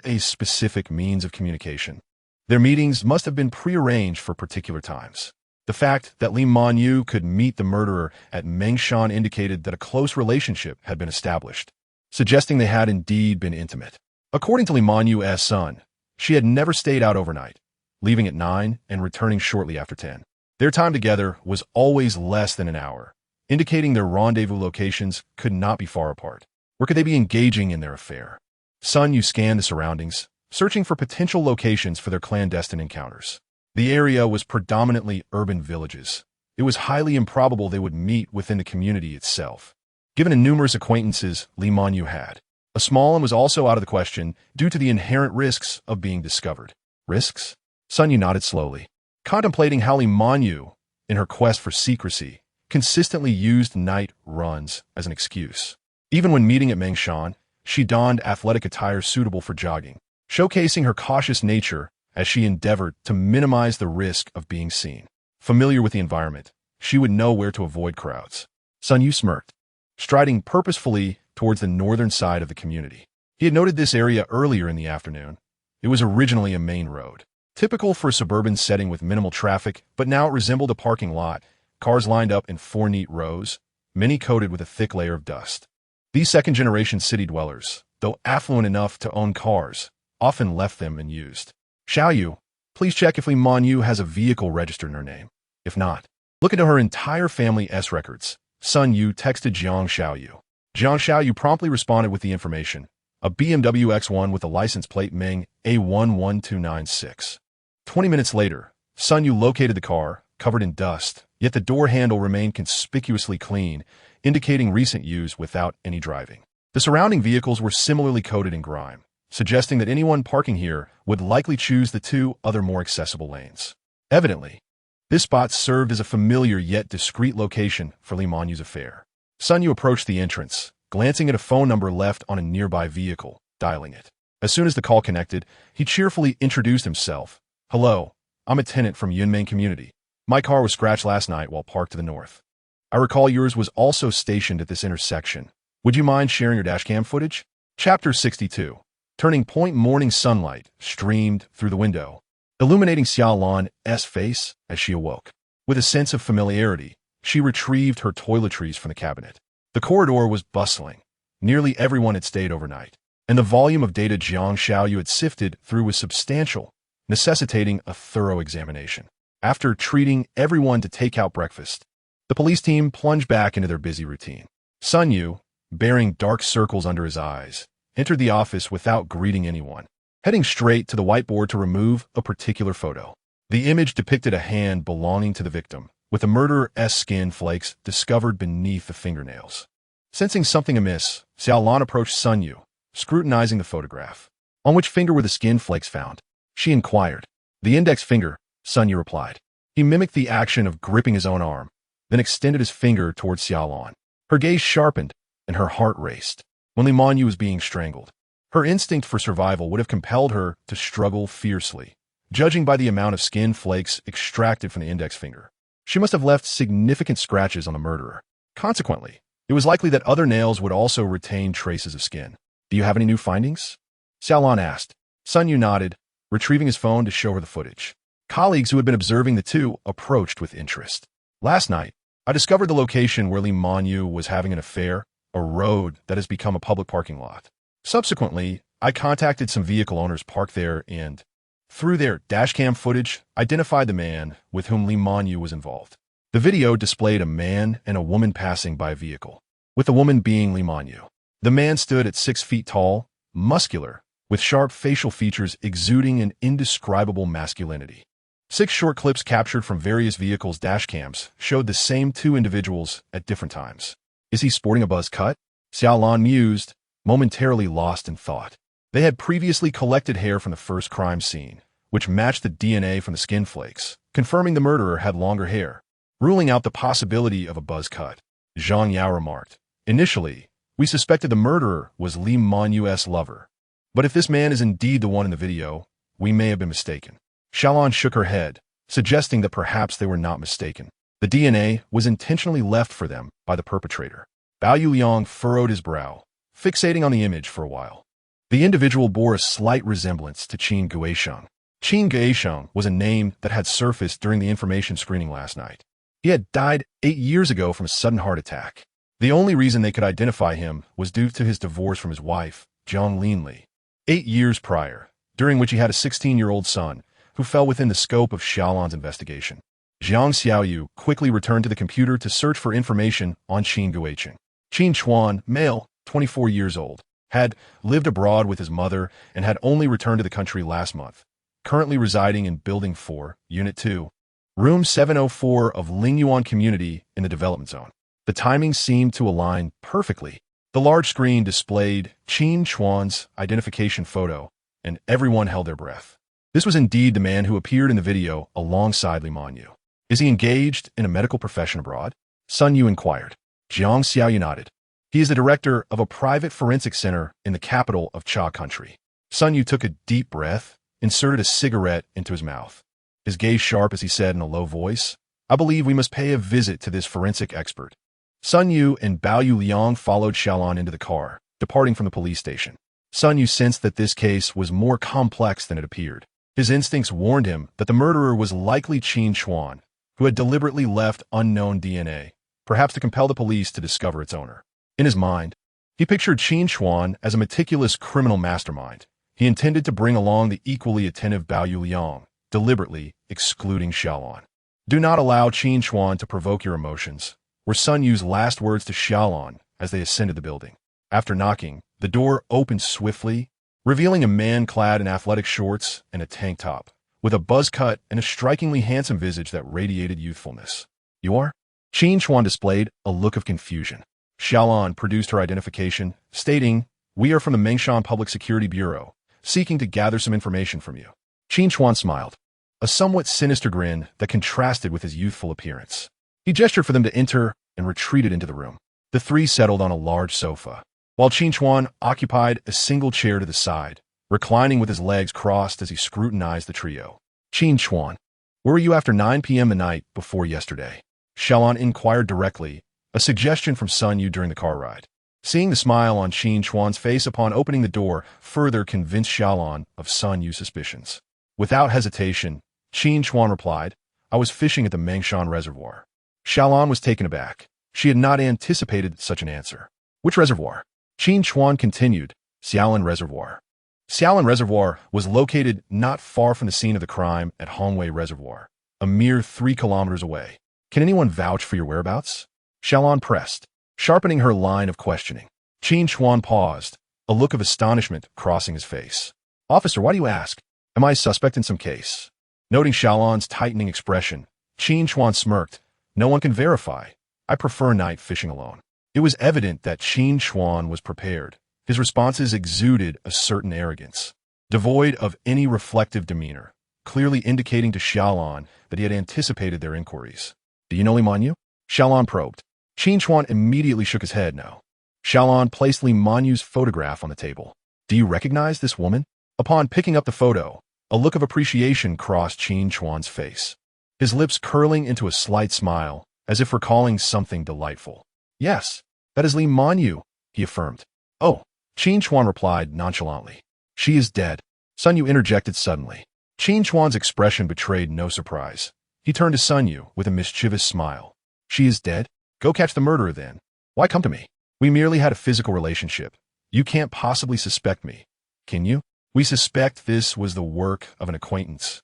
a specific means of communication, their meetings must have been prearranged for particular times. The fact that Li Manyu could meet the murderer at Mengshan indicated that a close relationship had been established, suggesting they had indeed been intimate. According to Li Manyu's son, she had never stayed out overnight, leaving at 9 and returning shortly after 10. Their time together was always less than an hour, indicating their rendezvous locations could not be far apart. Where could they be engaging in their affair? Sun Yu scanned the surroundings, searching for potential locations for their clandestine encounters. The area was predominantly urban villages. It was highly improbable they would meet within the community itself, given the numerous acquaintances Li Manyu had. A small one was also out of the question due to the inherent risks of being discovered. Risks? Sun Yu nodded slowly, contemplating how Li Manyu, in her quest for secrecy, consistently used night runs as an excuse. Even when meeting at Mengshan, she donned athletic attire suitable for jogging, showcasing her cautious nature as she endeavored to minimize the risk of being seen. Familiar with the environment, she would know where to avoid crowds. Sun Yu smirked, striding purposefully towards the northern side of the community. He had noted this area earlier in the afternoon. It was originally a main road, typical for a suburban setting with minimal traffic, but now it resembled a parking lot, cars lined up in 4 neat rows, many coated with a thick layer of dust. These second-generation city dwellers, though affluent enough to own cars, often left them unused. Xiaoyu, please check if Li Manyu has a vehicle registered in her name. If not, look into her entire family's records. Sun Yu texted Jiang Xiaoyu. Jiang Xiaoyu promptly responded with the information: a BMW X1 with the license plate Ming A11296. 20 minutes later, Sun Yu located the car, covered in dust, yet the door handle remained conspicuously clean, indicating recent use without any driving. The surrounding vehicles were similarly coated in grime, suggesting that anyone parking here would likely choose the 2 other more accessible lanes. Evidently, this spot served as a familiar yet discreet location for Li Manyu's affair. Sun Yu approached the entrance, glancing at a phone number left on a nearby vehicle, dialing it. As soon as the call connected, he cheerfully introduced himself. Hello, I'm a tenant from Yunmeng community. My car was scratched last night while parked to the north. I recall yours was also stationed at this intersection. Would you mind sharing your dashcam footage? Chapter 62. Turning point. Morning sunlight streamed through the window, illuminating Xia Lan's face as she awoke. With a sense of familiarity, she retrieved her toiletries from the cabinet. The corridor was bustling. Nearly everyone had stayed overnight, and the volume of data Jiang Xiaoyu had sifted through was substantial, necessitating a thorough examination. After treating everyone to take out breakfast, the police team plunged back into their busy routine. Sun Yu, bearing dark circles under his eyes, entered the office without greeting anyone, heading straight to the whiteboard to remove a particular photo. The image depicted a hand belonging to the victim, with the murderer's skin flakes discovered beneath the fingernails. Sensing something amiss, Xia Lan approached Sun Yu, scrutinizing the photograph. On which finger were the skin flakes found? She inquired. The index finger, Sun Yu replied. He mimicked the action of gripping his own arm, then extended his finger towards Xia Lan. Her gaze sharpened, and her heart raced. When Li Manyu was being strangled, her instinct for survival would have compelled her to struggle fiercely. Judging by the amount of skin flakes extracted from the index finger, she must have left significant scratches on the murderer. Consequently, it was likely that other nails would also retain traces of skin. Do you have any new findings? Xia Lan asked. Sun Yu nodded, retrieving his phone to show her the footage. Colleagues who had been observing the two approached with interest. Last night, I discovered the location where Li Manyu was having an affair, a road that has become a public parking lot. Subsequently, I contacted some vehicle owners parked there and, through their dashcam footage, identified the man with whom Li Manyu was involved. The video displayed a man and a woman passing by a vehicle, with the woman being Li Manyu. The man stood at 6 feet tall, muscular, with sharp facial features exuding an indescribable masculinity. 6 short clips captured from various vehicles' dashcams showed the same 2 individuals at different times. Is he sporting a buzz cut? Xia Lan mused, momentarily lost in thought. They had previously collected hair from the first crime scene, which matched the DNA from the skin flakes, confirming the murderer had longer hair, ruling out the possibility of a buzz cut. Zhang Yao remarked. Initially, we suspected the murderer was Li Manyu's lover. But if this man is indeed the one in the video, we may have been mistaken. Xia Lan shook her head, suggesting that perhaps they were not mistaken. The DNA was intentionally left for them by the perpetrator. Bao Yuliang furrowed his brow, fixating on the image for a while. The individual bore a slight resemblance to Qin Guisheng. Qin Guisheng was a name that had surfaced during the information screening last night. He had died 8 years ago from a sudden heart attack. The only reason they could identify him was due to his divorce from his wife, Jiang Linli, 8 years prior, during which he had a 16-year-old son, who fell within the scope of Xia Lan's investigation. Jiang Xiaoyu quickly returned to the computer to search for information on Qin Guisheng. Qin Chuan, male, 24 years old, had lived abroad with his mother and had only returned to the country last month, currently residing in Building 4, Unit 2, Room 704 of Lingyuan Community in the development zone. The timing seemed to align perfectly. The large screen displayed Qin Chuan's identification photo, and everyone held their breath. This was indeed the man who appeared in the video alongside Li Manyu. Is he engaged in a medical profession abroad? Sun Yu inquired. Jiang Xiaoyu nodded. He is the director of a private forensic center in the capital of Cha country. Sun Yu took a deep breath, inserted a cigarette into his mouth. His gaze sharp as he said in a low voice, I believe we must pay a visit to this forensic expert. Sun Yu and Bao Yuliang followed Xia Lan into the car, departing from the police station. Sun Yu sensed that this case was more complex than it appeared. His instincts warned him that the murderer was likely Qin Chuan, who had deliberately left unknown DNA, perhaps to compel the police to discover its owner. In his mind, he pictured Qin Chuan as a meticulous criminal mastermind. He intended to bring along the equally attentive Bao Yuliang, deliberately excluding Xia Lan. Do not allow Qin Chuan to provoke your emotions, were Sun Yu's last words to Xia Lan as they ascended the building. After knocking, the door opened swiftly, revealing a man clad in athletic shorts and a tank top, with a buzz cut and a strikingly handsome visage that radiated youthfulness. You are? Qin Chuan displayed a look of confusion. Xia Lan produced her identification, stating, We are from the Mengshan Public Security Bureau, seeking to gather some information from you. Qin Chuan smiled, a somewhat sinister grin that contrasted with his youthful appearance. He gestured for them to enter and retreated into the room. The three settled on a large sofa, while Qin Chuan occupied a single chair to the side, reclining with his legs crossed as he scrutinized the trio. Qin Chuan, where were you after 9 p.m. the night before yesterday? Xia Lan inquired directly, a suggestion from Sun Yu during the car ride. Seeing the smile on Qin Chuan's face upon opening the door further convinced Xia Lan of Sun Yu's suspicions. Without hesitation, Qin Chuan replied, I was fishing at the Mengshan Reservoir. Xia Lan was taken aback. She had not anticipated such an answer. Which reservoir? Qin Chuan continued, Xia Lan Reservoir. Xia Lan Reservoir was located not far from the scene of the crime at Hongwei Reservoir. a mere 3 kilometers away. Can anyone vouch for your whereabouts? Xia Lan pressed, sharpening her line of questioning. Qin Chuan paused, a look of astonishment crossing his face. Officer, why do you ask? Am I a suspect in some case? Noting Xia Lan's tightening expression, Qin Chuan smirked. No one can verify. I prefer night fishing alone. It was evident that Qin Chuan was prepared. His responses exuded a certain arrogance, devoid of any reflective demeanor, clearly indicating to Xia Lan that he had anticipated their inquiries. Do you know Li Manyu? Xia Lan probed. Qin Chuan immediately shook his head no. Xia Lan placed Li Manyu's photograph on the table. Do you recognize this woman? Upon picking up the photo, a look of appreciation crossed Qin Chuan's face, his lips curling into a slight smile, as if recalling something delightful. Yes, that is Li Manyu, he affirmed. Oh, Qin Chuan replied nonchalantly. She is dead. Sun Yu interjected suddenly. Qin Chuan's expression betrayed no surprise. He turned to Sun Yu with a mischievous smile. She is dead? Go catch the murderer then. Why come to me? We merely had a physical relationship. You can't possibly suspect me, can you? We suspect this was the work of an acquaintance.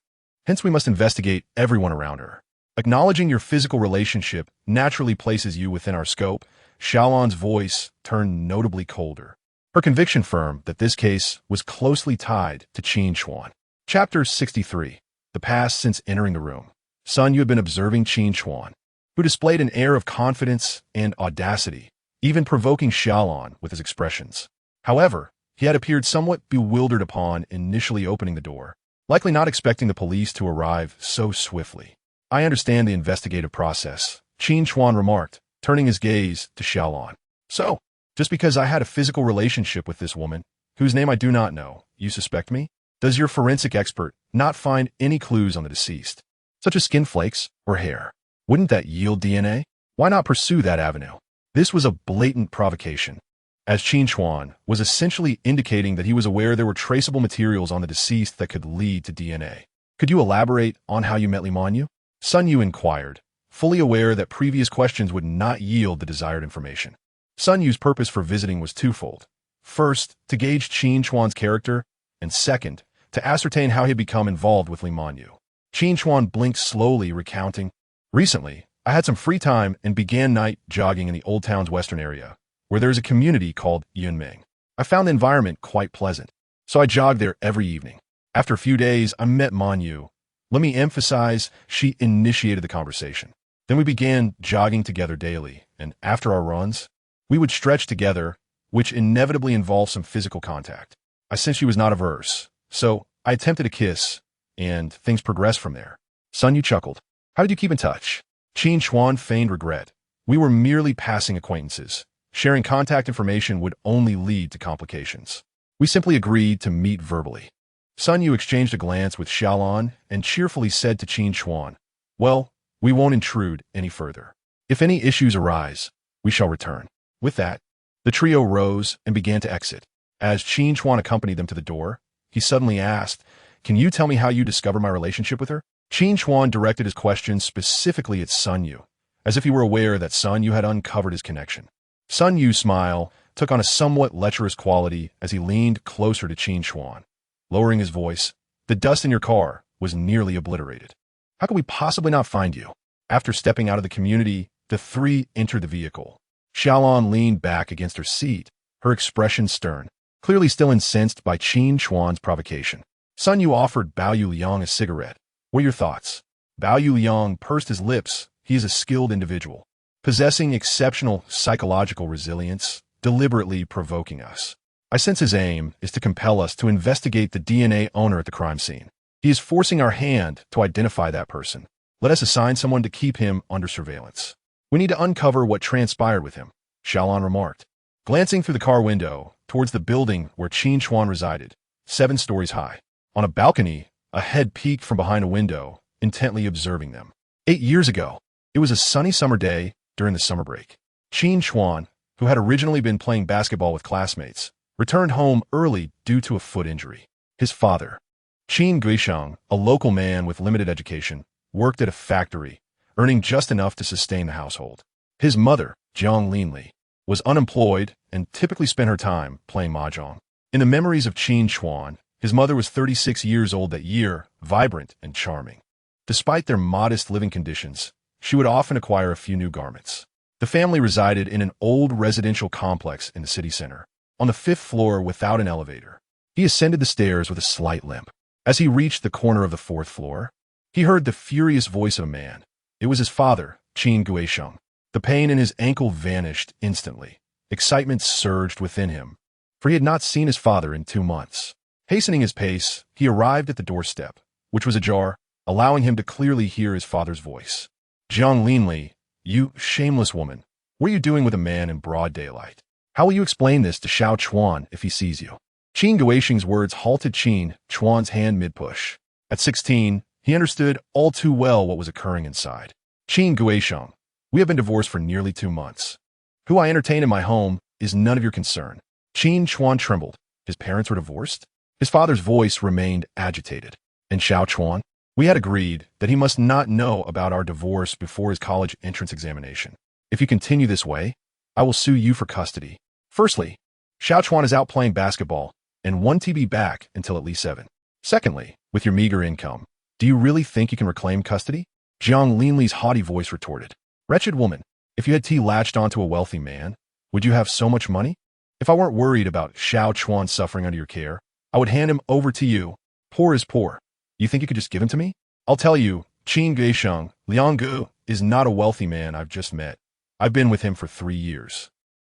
Hence we must investigate everyone around her. Acknowledging your physical relationship naturally places you within our scope. Xia Lan's voice turned notably colder, her conviction firm that this case was closely tied to Qin Chuan. Chapter 63. The past since entering the room. Sun Yu had been observing Qin Chuan, who displayed an air of confidence and audacity, even provoking Xia Lan with his expressions. However, he had appeared somewhat bewildered upon initially opening the door, likely not expecting the police to arrive so swiftly. I understand the investigative process, Qin Chuan remarked, turning his gaze to Xia Lan. So, just because I had a physical relationship with this woman, whose name I do not know, you suspect me? Does your forensic expert not find any clues on the deceased, such as skin flakes or hair? Wouldn't that yield DNA? Why not pursue that avenue? This was a blatant provocation, as Qin Chuan was essentially indicating that he was aware there were traceable materials on the deceased that could lead to DNA. Could you elaborate on how you met Li Manyu? Sun Yu inquired, fully aware that previous questions would not yield the desired information. Sun Yu's purpose for visiting was twofold. First, to gauge Qin Chuan's character, and second, to ascertain how he had become involved with Li Manyu. Qin Chuan blinked slowly, recounting, Recently, I had some free time and began night jogging in the Old Town's western area, where there is a community called Yunming. I found the environment quite pleasant, so I jogged there every evening. After a few days, I met Manyu. Let me emphasize, she initiated the conversation. Then we began jogging together daily, and after our runs, we would stretch together, which inevitably involved some physical contact. I sensed she was not averse, so I attempted a kiss, and things progressed from there. Sun Yu chuckled. How did you keep in touch? Qin Chuan feigned regret. We were merely passing acquaintances. Sharing contact information would only lead to complications. We simply agreed to meet verbally. Sun Yu exchanged a glance with Xia Lan and cheerfully said to Qin Chuan, Well, we won't intrude any further. If any issues arise, we shall return. With that, the trio rose and began to exit. As Qin Chuan accompanied them to the door, he suddenly asked, Can you tell me how you discovered my relationship with her? Qin Chuan directed his question specifically at Sun Yu, as if he were aware that Sun Yu had uncovered his connection. Sun Yu's smile took on a somewhat lecherous quality as he leaned closer to Qin Chuan. Lowering his voice, the dust in your car was nearly obliterated. How could we possibly not find you? After stepping out of the community, the three entered the vehicle. Xia Lan leaned back against her seat, her expression stern, clearly still incensed by Qin Chuan's provocation. Sun Yu offered Bao Yuliang a cigarette. What are your thoughts? Bao Yuliang pursed his lips. He is a skilled individual, possessing exceptional psychological resilience, deliberately provoking us. I sense his aim is to compel us to investigate the DNA owner at the crime scene. He is forcing our hand to identify that person. Let us assign someone to keep him under surveillance. We need to uncover what transpired with him, Xia Lan remarked, glancing through the car window towards the building where Qin Chuan resided, 7 stories high. On a balcony, a head peeked from behind a window, intently observing them. 8 years ago, it was a sunny summer day during the summer break. Qin Chuan, who had originally been playing basketball with classmates, returned home early due to a foot injury. His father, Qin Guisheng, a local man with limited education, worked at a factory, earning just enough to sustain the household. His mother, Jiang Linli, was unemployed and typically spent her time playing mahjong. In the memories of Qin Chuan, his mother was 36 years old that year, vibrant and charming. Despite their modest living conditions, she would often acquire a few new garments. The family resided in an old residential complex in the city center, on the 5th floor without an elevator. He ascended the stairs with a slight limp. As he reached the corner of the 4th floor, he heard the furious voice of a man. It was his father, Qin Guisheng. The pain in his ankle vanished instantly. Excitement surged within him, for he had not seen his father in 2 months. Hastening his pace, he arrived at the doorstep, which was ajar, allowing him to clearly hear his father's voice. Jiang Linli, you shameless woman, what are you doing with a man in broad daylight? How will you explain this to Xiao Chuan if he sees you? Qin Guisheng's words halted Qin Chuan's hand mid-push. At 16, he understood all too well what was occurring inside. Qin Guisheng, we have been divorced for nearly 2 months. Who I entertain in my home is none of your concern. Qin Chuan trembled. His parents were divorced? His father's voice remained agitated. And Xiao Chuan? We had agreed that he must not know about our divorce before his college entrance examination. If you continue this way, I will sue you for custody. Firstly, Xiao Chuan is out playing basketball and wants to be back until at least 7. Secondly, with your meager income, do you really think you can reclaim custody? Jiang Linli's haughty voice retorted. Wretched woman, if you had latched onto a wealthy man, would you have so much money? If I weren't worried about Xiao Chuan suffering under your care, I would hand him over to you. Poor is poor. You think you could just give him to me? I'll tell you, Qin Guisheng, Liang Gu is not a wealthy man I've just met. I've been with him for 3 years.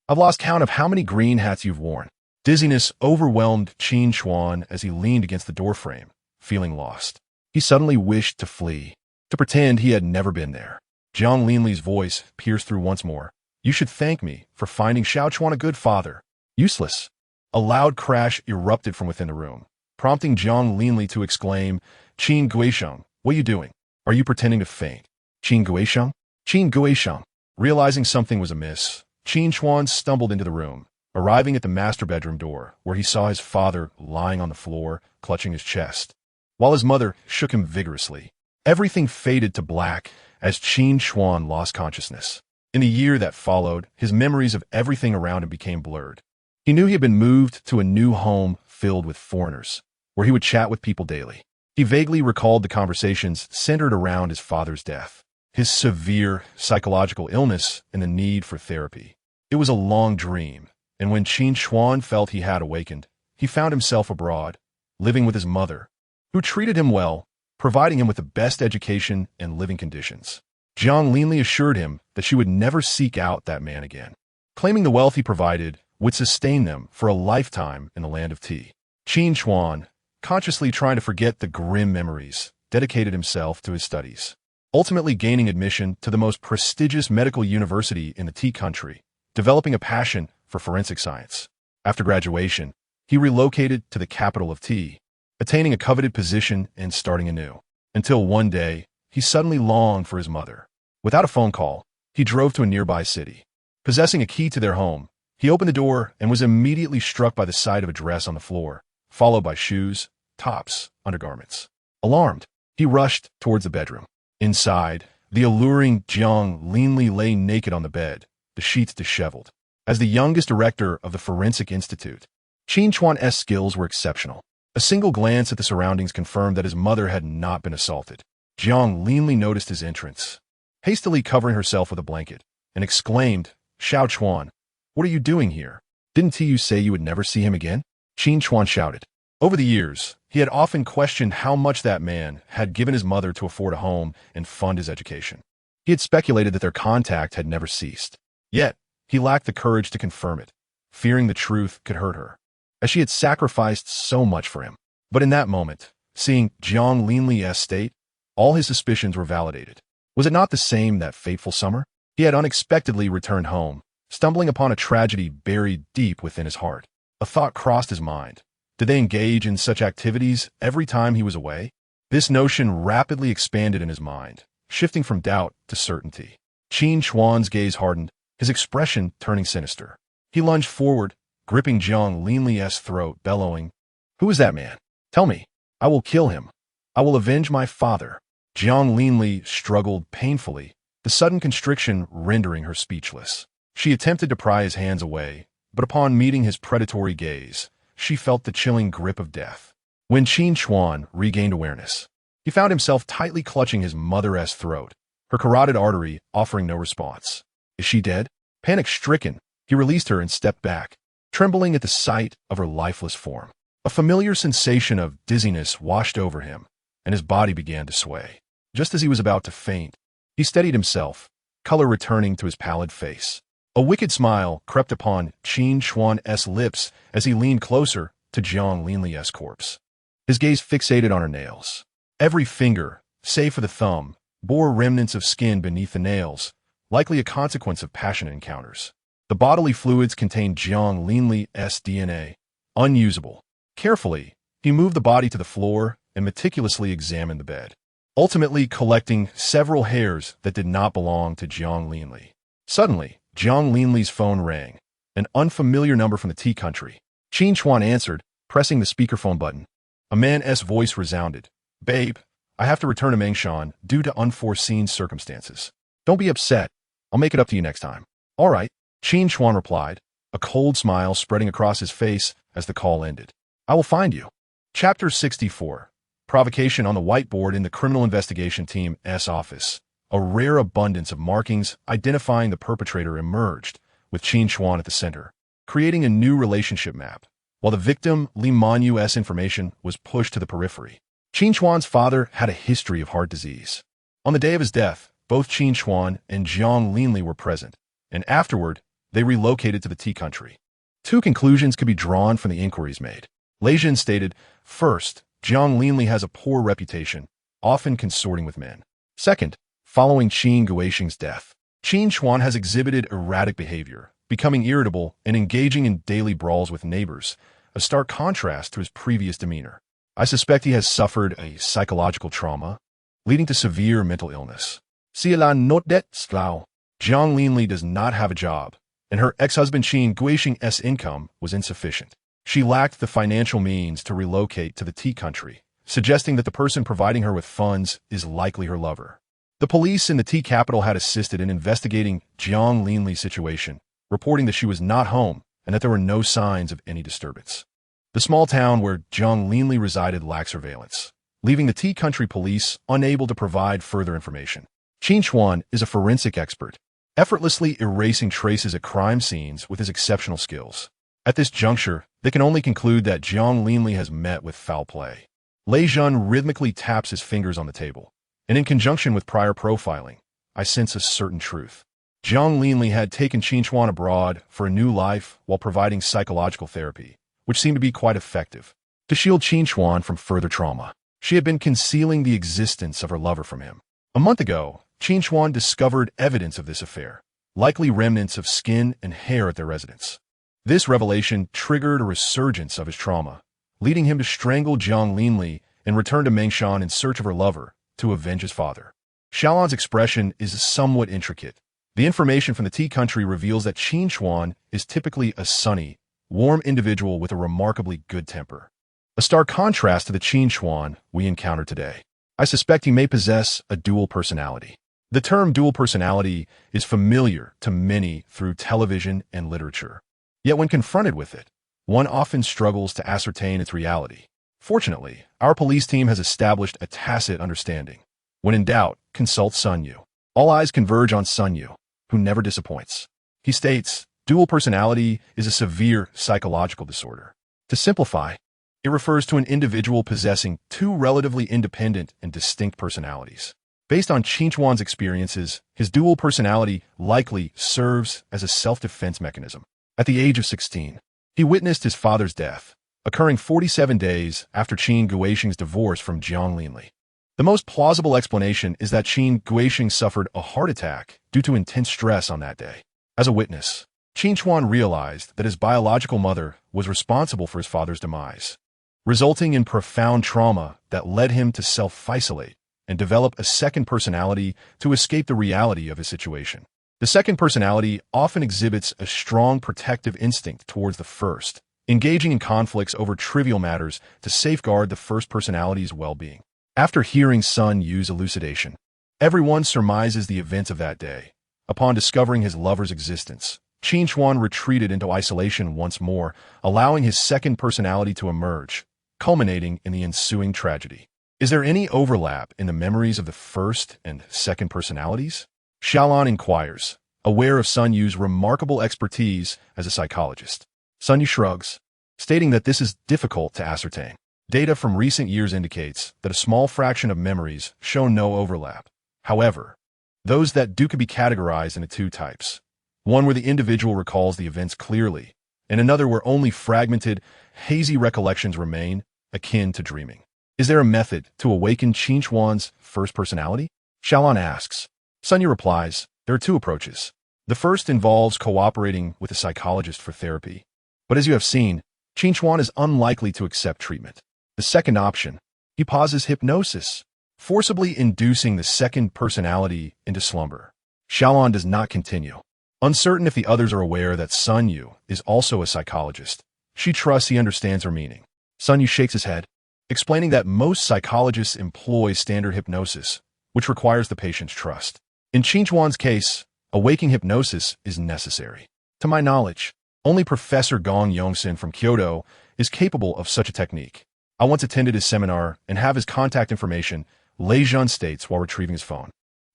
I've lost count of how many green hats you've worn. Dizziness overwhelmed Qin Chuan as he leaned against the doorframe, feeling lost. He suddenly wished to flee, to pretend he had never been there. Jiang Linli's voice pierced through once more. You should thank me for finding Xiao Chuan a good father. Useless. A loud crash erupted from within the room, prompting Jiang Linli to exclaim, Qin Guisheng, what are you doing? Are you pretending to faint? Qin Guisheng? Qin Guisheng. Realizing something was amiss, Qin Chuan stumbled into the room, arriving at the master bedroom door, where he saw his father lying on the floor, clutching his chest, while his mother shook him vigorously. Everything faded to black as Qin Chuan lost consciousness. In the year that followed, his memories of everything around him became blurred. He knew he had been moved to a new home filled with foreigners, where he would chat with people daily. He vaguely recalled the conversations centered around his father's death, his severe psychological illness, and the need for therapy. It was a long dream, and when Qin Chuan felt he had awakened, he found himself abroad, living with his mother, who treated him well, providing him with the best education and living conditions. Jiang Linli assured him that she would never seek out that man again, claiming the wealth he provided would sustain them for a lifetime in the land of tea. Qin Chuan, consciously trying to forget the grim memories, dedicated himself to his studies, ultimately gaining admission to the most prestigious medical university in the tea country, developing a passion for forensic science. After graduation, he relocated to the capital of tea, attaining a coveted position and starting anew. Until one day, he suddenly longed for his mother. Without a phone call, he drove to a nearby city. Possessing a key to their home, he opened the door and was immediately struck by the sight of a dress on the floor, followed by shoes, tops, undergarments. Alarmed, he rushed towards the bedroom. Inside, the alluring Jiang Linli lay naked on the bed, the sheets disheveled. As the youngest director of the Forensic Institute, Qin Chuan's skills were exceptional. A single glance at the surroundings confirmed that his mother had not been assaulted. Jiang Linli noticed his entrance, hastily covering herself with a blanket, and exclaimed, Xiao Chuan, what are you doing here? Didn't you say you would never see him again? Qin Chuan shouted. Over the years, he had often questioned how much that man had given his mother to afford a home and fund his education. He had speculated that their contact had never ceased. Yet, he lacked the courage to confirm it, fearing the truth could hurt her, as she had sacrificed so much for him. But in that moment, seeing Jiang Linli's state, all his suspicions were validated. Was it not the same that fateful summer? He had unexpectedly returned home, stumbling upon a tragedy buried deep within his heart. A thought crossed his mind. Did they engage in such activities every time he was away? This notion rapidly expanded in his mind, shifting from doubt to certainty. Qin Chuan's gaze hardened, his expression turning sinister. He lunged forward, gripping Jiang Linli's throat, bellowing, Who is that man? Tell me. I will kill him. I will avenge my father. Jiang Linli struggled painfully, the sudden constriction rendering her speechless. She attempted to pry his hands away, but upon meeting his predatory gaze, she felt the chilling grip of death. When Qin Chuan regained awareness, He found himself tightly clutching his mother-esque throat, her carotid artery offering no response. Is she dead? Panic-stricken, he released her and stepped back, trembling at the sight of her lifeless form. A familiar sensation of dizziness washed over him, and his body began to sway. Just as he was about to faint, he steadied himself, color returning to his pallid face. A wicked smile crept upon Qin Chuan's lips as he leaned closer to Jiang Linli's corpse. His gaze fixated on her nails. Every finger, save for the thumb, bore remnants of skin beneath the nails, likely a consequence of passionate encounters. The bodily fluids contained Jiang Linli's DNA, unusable. Carefully, he moved the body to the floor and meticulously examined the bed, ultimately collecting several hairs that did not belong to Jiang Linli. Suddenly, Jiang Linli's phone rang, an unfamiliar number from the T country. Qin Chuan answered, pressing the speakerphone button. A man's voice resounded. Babe, I have to return to Mengshan due to unforeseen circumstances. Don't be upset. I'll make it up to you next time. All right, Qin Chuan replied, a cold smile spreading across his face as the call ended. I will find you. Chapter 64. Provocation on the whiteboard in the Criminal Investigation Team's office. A rare abundance of markings identifying the perpetrator emerged, with Qin Chuan at the center, creating a new relationship map, while the victim Li Manyu's information was pushed to the periphery. Qin Chuan's father had a history of heart disease. On the day of his death, both Qin Chuan and Jiang Linli were present, and afterward, they relocated to the T country. Two conclusions could be drawn from the inquiries made. Leijin stated, first, Jiang Linli has a poor reputation, often consorting with men. Second, following Qin Guixing's death, Qin Chuan has exhibited erratic behavior, becoming irritable and engaging in daily brawls with neighbors, a stark contrast to his previous demeanor. I suspect he has suffered a psychological trauma, leading to severe mental illness. Xia Lan noted Slough. Jiang Linli does not have a job, and her ex-husband Qin Guixing's income was insufficient. She lacked the financial means to relocate to the T country, suggesting that the person providing her with funds is likely her lover. The police in the T capital had assisted in investigating Jiang Linli's situation, reporting that she was not home and that there were no signs of any disturbance. The small town where Jiang Linli resided lacked surveillance, leaving the T country police unable to provide further information. Qin Chuan is a forensic expert, effortlessly erasing traces at crime scenes with his exceptional skills. At this juncture, they can only conclude that Jiang Linli has met with foul play. Lei Zhen rhythmically taps his fingers on the table, and in conjunction with prior profiling, I sense a certain truth. Jiang Linli had taken Qin Chuan abroad for a new life while providing psychological therapy, which seemed to be quite effective. To shield Qin Chuan from further trauma, she had been concealing the existence of her lover from him. A month ago, Qin Chuan discovered evidence of this affair, likely remnants of skin and hair at their residence. This revelation triggered a resurgence of his trauma, leading him to strangle Jiang Linli and return to Mengshan in search of her lover to avenge his father. Xia Lan's expression is somewhat intricate. The information from the T country reveals that Qin Chuan is typically a sunny, warm individual with a remarkably good temper. A stark contrast to the Qin Chuan we encounter today. I suspect he may possess a dual personality. The term dual personality is familiar to many through television and literature. Yet when confronted with it, one often struggles to ascertain its reality. Fortunately, our police team has established a tacit understanding. When in doubt, consult Sun Yu. All eyes converge on Sun Yu, who never disappoints. He states, dual personality is a severe psychological disorder. To simplify, it refers to an individual possessing two relatively independent and distinct personalities. Based on Qin Chuan's experiences, his dual personality likely serves as a self-defense mechanism. At the age of 16, he witnessed his father's death, occurring 47 days after Qin Guixing's divorce from Jiang Linli. The most plausible explanation is that Qin Guixing suffered a heart attack due to intense stress on that day. As a witness, Qin Chuan realized that his biological mother was responsible for his father's demise, resulting in profound trauma that led him to self-isolate and develop a second personality to escape the reality of his situation. The second personality often exhibits a strong protective instinct towards the first, engaging in conflicts over trivial matters to safeguard the first personality's well-being. After hearing Sun Yu's elucidation, everyone surmises the events of that day. Upon discovering his lover's existence, Qin Chuan retreated into isolation once more, allowing his second personality to emerge, culminating in the ensuing tragedy. Is there any overlap in the memories of the first and second personalities? Xia Lan inquires, aware of Sun Yu's remarkable expertise as a psychologist. Sun Yu shrugs, stating that this is difficult to ascertain. Data from recent years indicates that a small fraction of memories show no overlap. However, those that do could be categorized into two types. One where the individual recalls the events clearly, and another where only fragmented, hazy recollections remain, akin to dreaming. Is there a method to awaken Qin Chuan's first personality? Xia Lan asks. Sun Yu replies, there are two approaches. The first involves cooperating with a psychologist for therapy. But as you have seen, Qin Chuan is unlikely to accept treatment. The second option, he pauses hypnosis, forcibly inducing the second personality into slumber. Xia Lan does not continue. Uncertain if the others are aware that Sun Yu is also a psychologist, she trusts he understands her meaning. Sun Yu shakes his head, explaining that most psychologists employ standard hypnosis, which requires the patient's trust. In Qin Chuan's case, awaking hypnosis is necessary. To my knowledge, only Professor Gong Yongxin from Kyoto is capable of such a technique. I once attended his seminar and have his contact information, Lei Zhun states while retrieving his phone.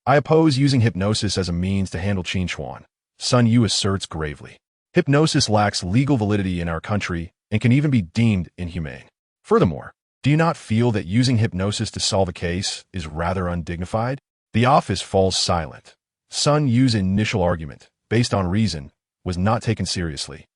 I oppose using hypnosis as a means to handle Qin Chuan, Sun Yu asserts gravely. Hypnosis lacks legal validity in our country and can even be deemed inhumane. Furthermore, do you not feel that using hypnosis to solve a case is rather undignified? The office falls silent. Sun Yu's initial argument, based on reason, was not taken seriously.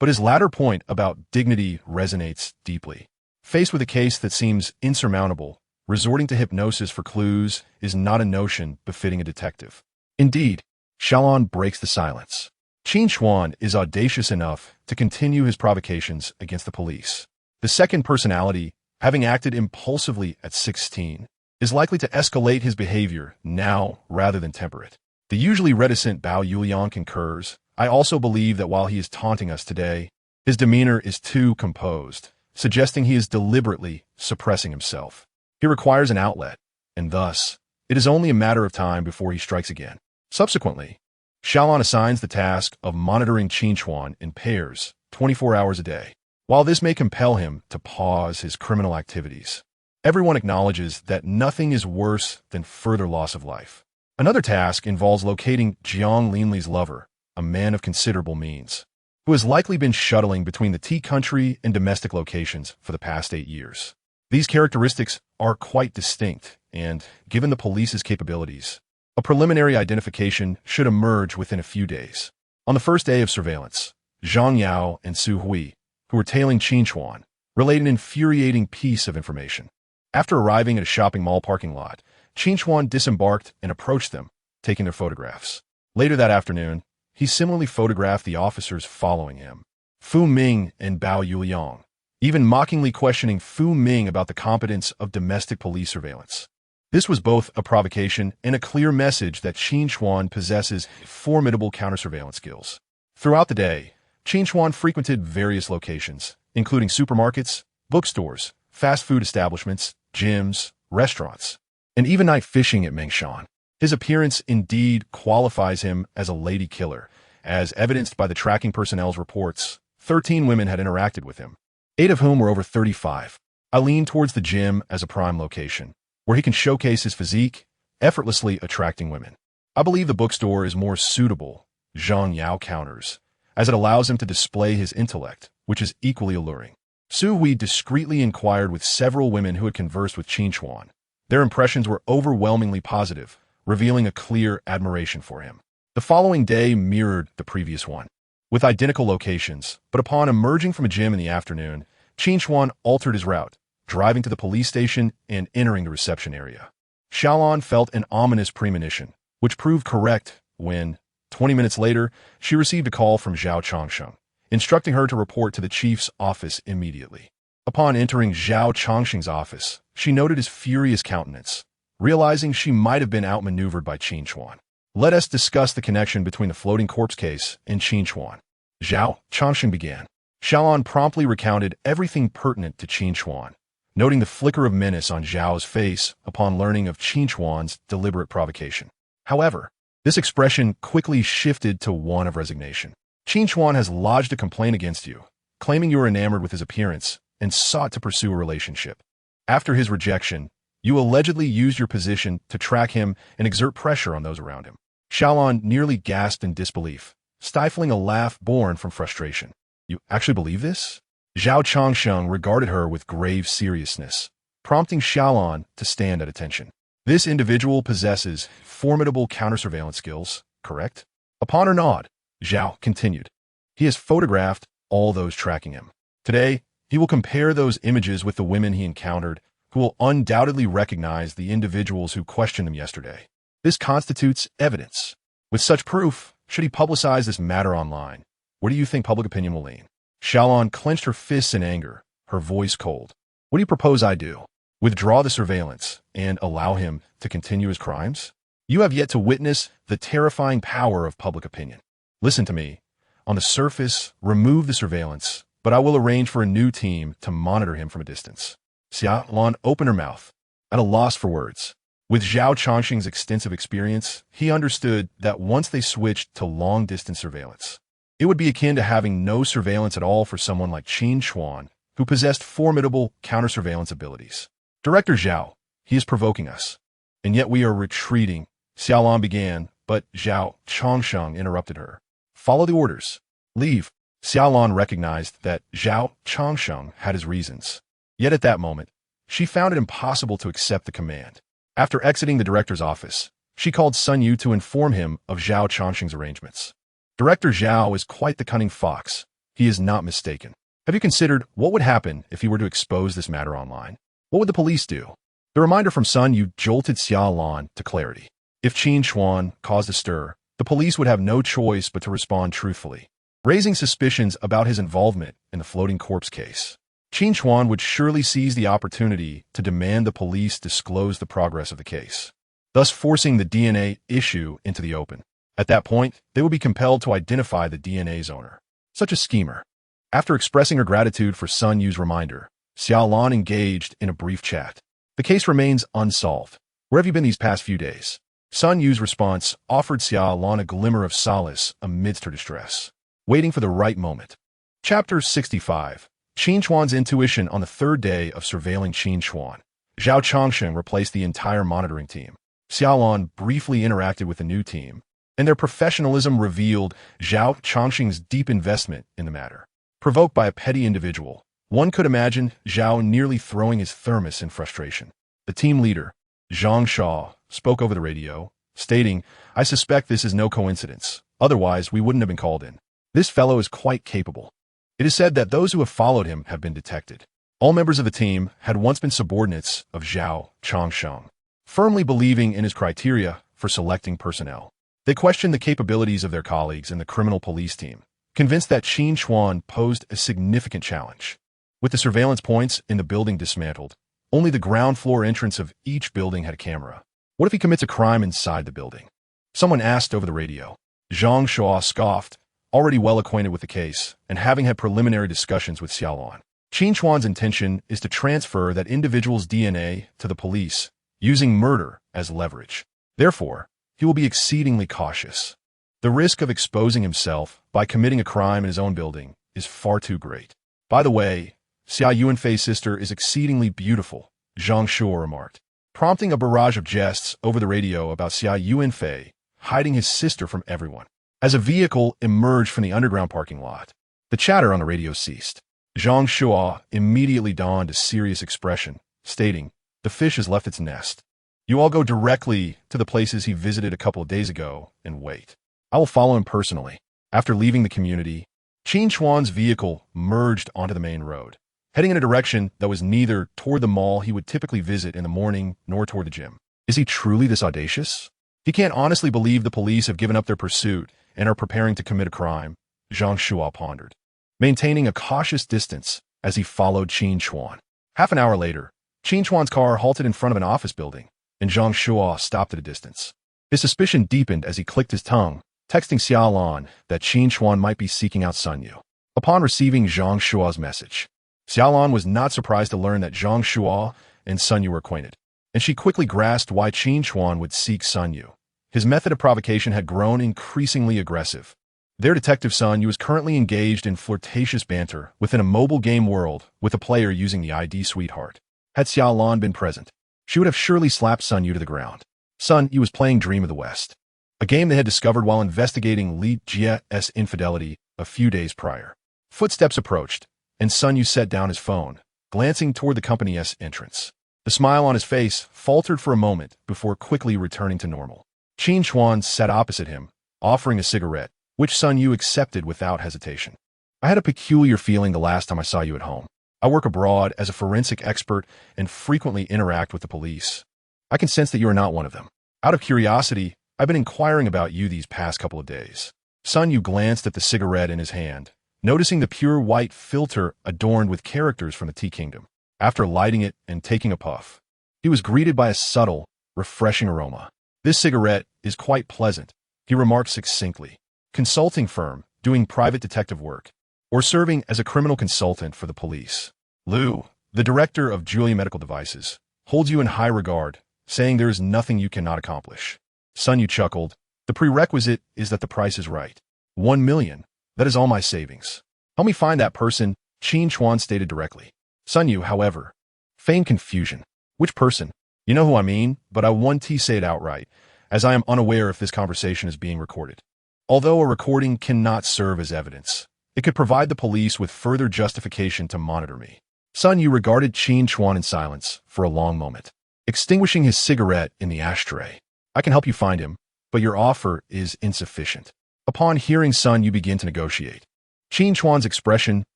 But his latter point about dignity resonates deeply. Faced with a case that seems insurmountable, resorting to hypnosis for clues is not a notion befitting a detective. Indeed, Xia Lan breaks the silence. Qin Chuan is audacious enough to continue his provocations against the police. The second personality, having acted impulsively at 16, is likely to escalate his behavior now rather than temper it. The usually reticent Bao Yuliang concurs. I also believe that while he is taunting us today, his demeanor is too composed, suggesting he is deliberately suppressing himself. He requires an outlet, and thus, it is only a matter of time before he strikes again. Subsequently, Xia Lan assigns the task of monitoring Qin Chuan in pairs, 24 hours a day. While this may compel him to pause his criminal activities, everyone acknowledges that nothing is worse than further loss of life. Another task involves locating Jiang Linli's lover, a man of considerable means, who has likely been shuttling between the tea country and domestic locations for the past 8 years. These characteristics are quite distinct, and, given the police's capabilities, a preliminary identification should emerge within a few days. On the first day of surveillance, Zhang Yao and Su Hui, who were tailing Qin Chuan, relayed an infuriating piece of information. After arriving at a shopping mall parking lot, Qin Chuan disembarked and approached them, taking their photographs. Later that afternoon, he similarly photographed the officers following him, Fu Ming and Bao Yuliang, even mockingly questioning Fu Ming about the competence of domestic police surveillance. This was both a provocation and a clear message that Qin Chuan possesses formidable counter-surveillance skills. Throughout the day, Qin Chuan frequented various locations, including supermarkets, bookstores, fast food establishments, gyms, restaurants, and even night fishing at Mengshan. His appearance indeed qualifies him as a lady killer, as evidenced by the tracking personnel's reports. 13 women had interacted with him, 8 of whom were over 35. I lean towards the gym as a prime location, where he can showcase his physique, effortlessly attracting women. I believe the bookstore is more suitable, Zhang Yao counters, as it allows him to display his intellect, which is equally alluring. Su Hui discreetly inquired with several women who had conversed with Qin Chuan. Their impressions were overwhelmingly positive, revealing a clear admiration for him. The following day mirrored the previous one, with identical locations, but upon emerging from a gym in the afternoon, Qin Chuan altered his route, driving to the police station and entering the reception area. Xia Lan felt an ominous premonition, which proved correct when, 20 minutes later, she received a call from Zhao Changsheng, instructing her to report to the chief's office immediately. Upon entering Zhao Changsheng's office, she noted his furious countenance, realizing she might have been outmaneuvered by Qin Chuan. Let us discuss the connection between the floating corpse case and Qin Chuan. Zhao Changsheng began. Xia Lan promptly recounted everything pertinent to Qin Chuan, noting the flicker of menace on Zhao's face upon learning of Qin Chuan's deliberate provocation. However, this expression quickly shifted to one of resignation. Qin Chuan has lodged a complaint against you, claiming you were enamored with his appearance and sought to pursue a relationship. After his rejection, You allegedly used your position to track him and exert pressure on those around him. Xia Lan nearly gasped in disbelief, stifling a laugh born from frustration. You actually believe this? Zhao Changsheng regarded her with grave seriousness, prompting Xia Lan to stand at attention. This individual possesses formidable counter-surveillance skills, correct? Upon her nod, Zhao continued. He has photographed all those tracking him. Today, he will compare those images with the women he encountered, who will undoubtedly recognize the individuals who questioned them yesterday. This constitutes evidence. With such proof, should he publicize this matter online? Where do you think public opinion will lean? Xia Lan clenched her fists in anger, her voice cold. What do you propose I do? Withdraw the surveillance and allow him to continue his crimes? You have yet to witness the terrifying power of public opinion. Listen to me. On the surface, remove the surveillance, but I will arrange for a new team to monitor him from a distance. Xia Lan opened her mouth, at a loss for words. With Zhao Changsheng's extensive experience, he understood that once they switched to long-distance surveillance, it would be akin to having no surveillance at all for someone like Qin Chuan, who possessed formidable counter-surveillance abilities. Director Zhao, he is provoking us. And yet we are retreating, Xia Lan began, but Zhao Changsheng interrupted her. Follow the orders. Leave. Xia Lan recognized that Zhao Changsheng had his reasons. Yet at that moment, she found it impossible to accept the command. After exiting the director's office, she called Sun Yu to inform him of Zhao Changsheng's arrangements. Director Zhao is quite the cunning fox. He is not mistaken. Have you considered what would happen if he were to expose this matter online? What would the police do? The reminder from Sun Yu jolted Xia Lan to clarity. If Qin Chuan caused a stir, the police would have no choice but to respond truthfully, raising suspicions about his involvement in the floating corpse case. Qin Chuan would surely seize the opportunity to demand the police disclose the progress of the case, thus forcing the DNA issue into the open. At that point, they would be compelled to identify the DNA's owner. Such a schemer. After expressing her gratitude for Sun Yu's reminder, Xia Lan engaged in a brief chat. The case remains unsolved. Where have you been these past few days? Sun Yu's response offered Xia Lan a glimmer of solace amidst her distress, waiting for the right moment. Chapter 65. Qin Chuan's intuition on the third day of surveilling Qin Chuan. Zhao Changsheng replaced the entire monitoring team. Xia Lan briefly interacted with the new team, and their professionalism revealed Zhao Changsheng's deep investment in the matter. Provoked by a petty individual, one could imagine Zhao nearly throwing his thermos in frustration. The team leader, Zhang Shaw, spoke over the radio, stating, "I suspect this is no coincidence. Otherwise, we wouldn't have been called in. This fellow is quite capable." It is said that those who have followed him have been detected. All members of the team had once been subordinates of Zhao Changsheng, firmly believing in his criteria for selecting personnel. They questioned the capabilities of their colleagues in the criminal police team, convinced that Qin Chuan posed a significant challenge. With the surveillance points in the building dismantled, only the ground floor entrance of each building had a camera. What if he commits a crime inside the building? Someone asked over the radio. Zhang Shaw scoffed, already well acquainted with the case, and having had preliminary discussions with Xia Lan. Qin Chuan's intention is to transfer that individual's DNA to the police, using murder as leverage. Therefore, he will be exceedingly cautious. The risk of exposing himself by committing a crime in his own building is far too great. By the way, Xia Yuanfei's sister is exceedingly beautiful, Zhang Shuo remarked, prompting a barrage of jests over the radio about Xia Yuanfei hiding his sister from everyone. As a vehicle emerged from the underground parking lot, the chatter on the radio ceased. Zhang Shuo immediately donned a serious expression, stating, "The fish has left its nest. You all go directly to the places he visited a couple of days ago and wait. I will follow him personally." After leaving the community, Qin Chuan's vehicle merged onto the main road, heading in a direction that was neither toward the mall he would typically visit in the morning nor toward the gym. Is he truly this audacious? He can't honestly believe the police have given up their pursuit and are preparing to commit a crime, Zhang Shuo pondered, maintaining a cautious distance as he followed Qin Chuan. Half an hour later, Qin Chuan's car halted in front of an office building, and Zhang Shuo stopped at a distance. His suspicion deepened as he clicked his tongue, texting Xia Lan that Qin Chuan might be seeking out Sun Yu. Upon receiving Zhang Shuo's message, Xia Lan was not surprised to learn that Zhang Shuo and Sun Yu were acquainted, and she quickly grasped why Qin Chuan would seek Sun Yu. His method of provocation had grown increasingly aggressive. Their detective Sun Yu was currently engaged in flirtatious banter within a mobile game world with a player using the ID Sweetheart. Had Xia Lan been present, she would have surely slapped Sun Yu to the ground. Sun Yu was playing Dream of the West, a game they had discovered while investigating Li Jia's infidelity a few days prior. Footsteps approached, and Sun Yu set down his phone, glancing toward the company's entrance. The smile on his face faltered for a moment before quickly returning to normal. Qin Chuan sat opposite him, offering a cigarette, which Sun Yu accepted without hesitation. I had a peculiar feeling the last time I saw you at home. I work abroad as a forensic expert and frequently interact with the police. I can sense that you are not one of them. Out of curiosity, I've been inquiring about you these past couple of days. Sun Yu glanced at the cigarette in his hand, noticing the pure white filter adorned with characters from the Tea Kingdom. After lighting it and taking a puff, he was greeted by a subtle, refreshing aroma. This cigarette is quite pleasant, he remarked succinctly. Consulting firm, doing private detective work, or serving as a criminal consultant for the police. Liu, the director of Julia Medical Devices, holds you in high regard, saying there is nothing you cannot accomplish. Sun Yu chuckled. The prerequisite is that the price is right. 1 million. That is all my savings. Help me find that person, Qin Chuan stated directly. Sun Yu, however, feigned confusion. Which person? You know who I mean, but I want to say it outright, as I am unaware if this conversation is being recorded. Although a recording cannot serve as evidence, it could provide the police with further justification to monitor me. Sun Yu regarded Qin Chuan in silence for a long moment, extinguishing his cigarette in the ashtray. I can help you find him, but your offer is insufficient. Upon hearing Sun Yu begin to negotiate, Qin Chuan's expression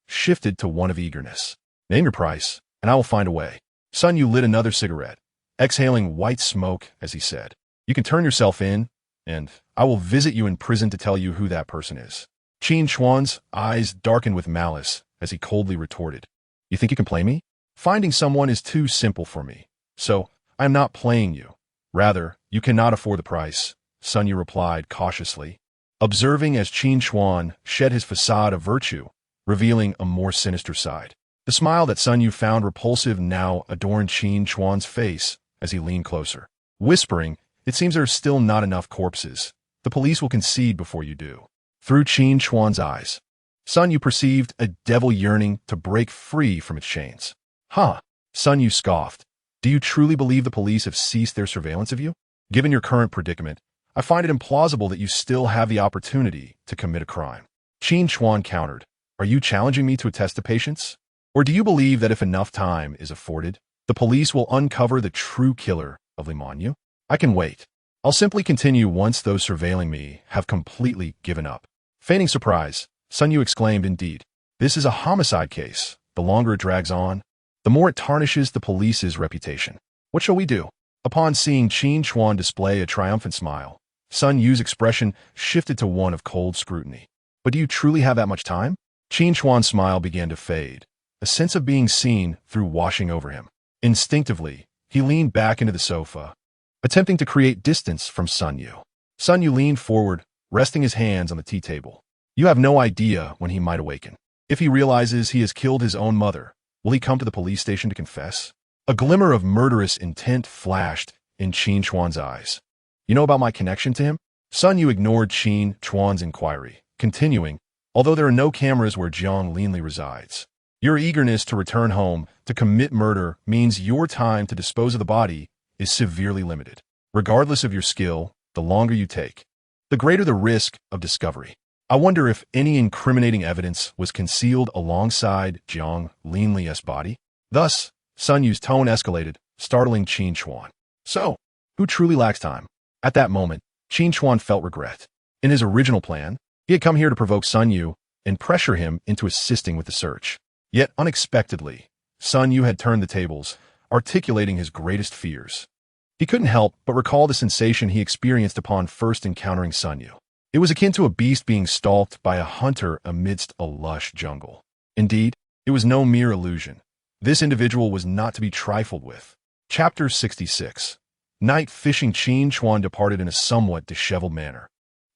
shifted to one of eagerness. Name your price, and I will find a way. Sun Yu lit another cigarette, exhaling white smoke as he said, You can turn yourself in, and I will visit you in prison to tell you who that person is. Qin Chuan's eyes darkened with malice as he coldly retorted, You think you can play me? Finding someone is too simple for me, so I am not playing you. Rather, you cannot afford the price, Sun Yu replied cautiously, observing as Qin Chuan shed his facade of virtue, revealing a more sinister side. The smile that Sun Yu found repulsive now adorned Qin Chuan's face as he leaned closer, whispering, It seems there are still not enough corpses. The police will concede before you do. Through Qin Chuan's eyes, Sun Yu perceived a devil yearning to break free from its chains. Huh? Sun Yu scoffed. Do you truly believe the police have ceased their surveillance of you? Given your current predicament, I find it implausible that you still have the opportunity to commit a crime. Qin Chuan countered. Are you challenging me to a test of patience? Or do you believe that if enough time is afforded, the police will uncover the true killer of Limanyu? I can wait. I'll simply continue once those surveilling me have completely given up. Feigning surprise, Sun Yu exclaimed, Indeed, this is a homicide case. The longer it drags on, the more it tarnishes the police's reputation. What shall we do? Upon seeing Qin Chuan display a triumphant smile, Sun Yu's expression shifted to one of cold scrutiny. But do you truly have that much time? Qin Chuan's smile began to fade, a sense of being seen through washing over him. Instinctively, he leaned back into the sofa, attempting to create distance from Sun Yu. Sun Yu leaned forward, resting his hands on the tea table. You have no idea when he might awaken. If he realizes he has killed his own mother, will he come to the police station to confess? A glimmer of murderous intent flashed in Qin Chuan's eyes. You know about my connection to him? Sun Yu ignored Qin Chuan's inquiry, continuing, Although there are no cameras where Jiang Linli resides, your eagerness to return home to commit murder means your time to dispose of the body is severely limited. Regardless of your skill, the longer you take, the greater the risk of discovery. I wonder if any incriminating evidence was concealed alongside Jiang Linli's body. Thus, Sun Yu's tone escalated, startling Qin Chuan. So, who truly lacks time? At that moment, Qin Chuan felt regret. In his original plan, he had come here to provoke Sun Yu and pressure him into assisting with the search. Yet, unexpectedly, Sun Yu had turned the tables, articulating his greatest fears. He couldn't help but recall the sensation he experienced upon first encountering Sun Yu. It was akin to a beast being stalked by a hunter amidst a lush jungle. Indeed, it was no mere illusion. This individual was not to be trifled with. Chapter 66. Night fishing. Qin Chuan departed in a somewhat disheveled manner,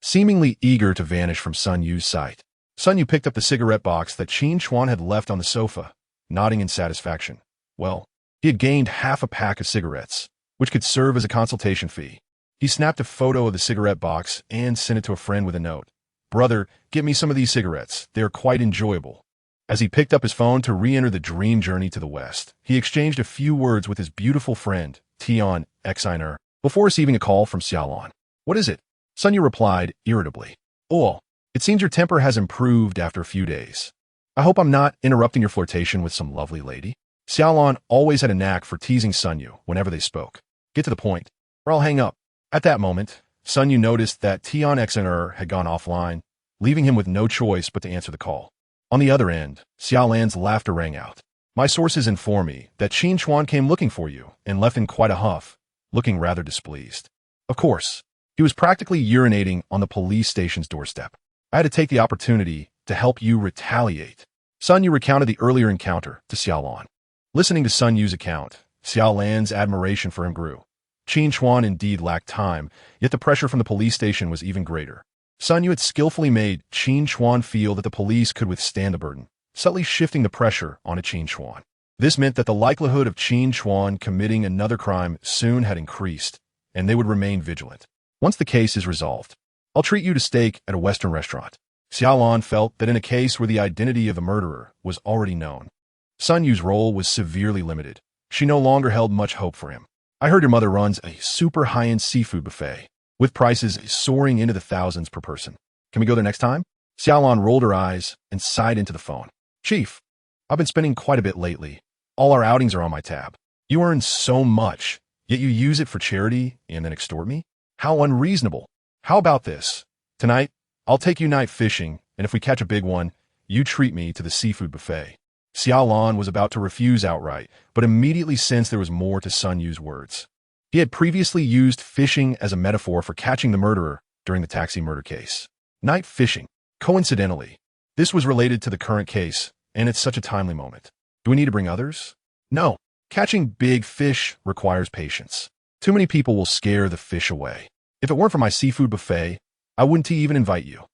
seemingly eager to vanish from Sun Yu's sight. Sun Yu picked up the cigarette box that Qin Chuan had left on the sofa, nodding in satisfaction. Well, he had gained half a pack of cigarettes, which could serve as a consultation fee. He snapped a photo of the cigarette box and sent it to a friend with a note. Brother, get me some of these cigarettes. They are quite enjoyable. As he picked up his phone to re-enter the dream journey to the west, he exchanged a few words with his beautiful friend, Tion Xiner, before receiving a call from Xia Lan. "What is it?" Sun Yu replied irritably. "Oh, it seems your temper has improved after a few days. I hope I'm not interrupting your flirtation with some lovely lady." Xia Lan always had a knack for teasing Sun Yu whenever they spoke. "Get to the point, or I'll hang up." At that moment, Sun Yu noticed that Tion Xiner had gone offline, leaving him with no choice but to answer the call. On the other end, Xia Lan's laughter rang out. "My sources inform me that Qin Chuan came looking for you and left in quite a huff, looking rather displeased. Of course, he was practically urinating on the police station's doorstep. I had to take the opportunity to help you retaliate." Sun Yu recounted the earlier encounter to Xia Lan. Listening to Sun Yu's account, Xia Lan's admiration for him grew. Qin Chuan indeed lacked time, yet the pressure from the police station was even greater. Sun Yu had skillfully made Qin Chuan feel that the police could withstand the burden, subtly shifting the pressure onto Qin Chuan. This meant that the likelihood of Qin Chuan committing another crime soon had increased, and they would remain vigilant. "Once the case is resolved, I'll treat you to steak at a Western restaurant." Xia Lan felt that in a case where the identity of the murderer was already known, Sun Yu's role was severely limited. She no longer held much hope for him. "I heard your mother runs a super high-end seafood buffet, with prices soaring into the thousands per person. Can we go there next time?" Xia Lan rolled her eyes and sighed into the phone. "Chief, I've been spending quite a bit lately. All our outings are on my tab. You earn so much, yet you use it for charity and then extort me? How unreasonable. How about this? Tonight, I'll take you night fishing, and if we catch a big one, you treat me to the seafood buffet." Xia Lan was about to refuse outright, but immediately sensed there was more to Sun Yu's words. He had previously used fishing as a metaphor for catching the murderer during the taxi murder case. Night fishing. Coincidentally, this was related to the current case, and it's such a timely moment. Do we need to bring others? No. Catching big fish requires patience. Too many people will scare the fish away. If it weren't for my seafood buffet, I wouldn't even invite you.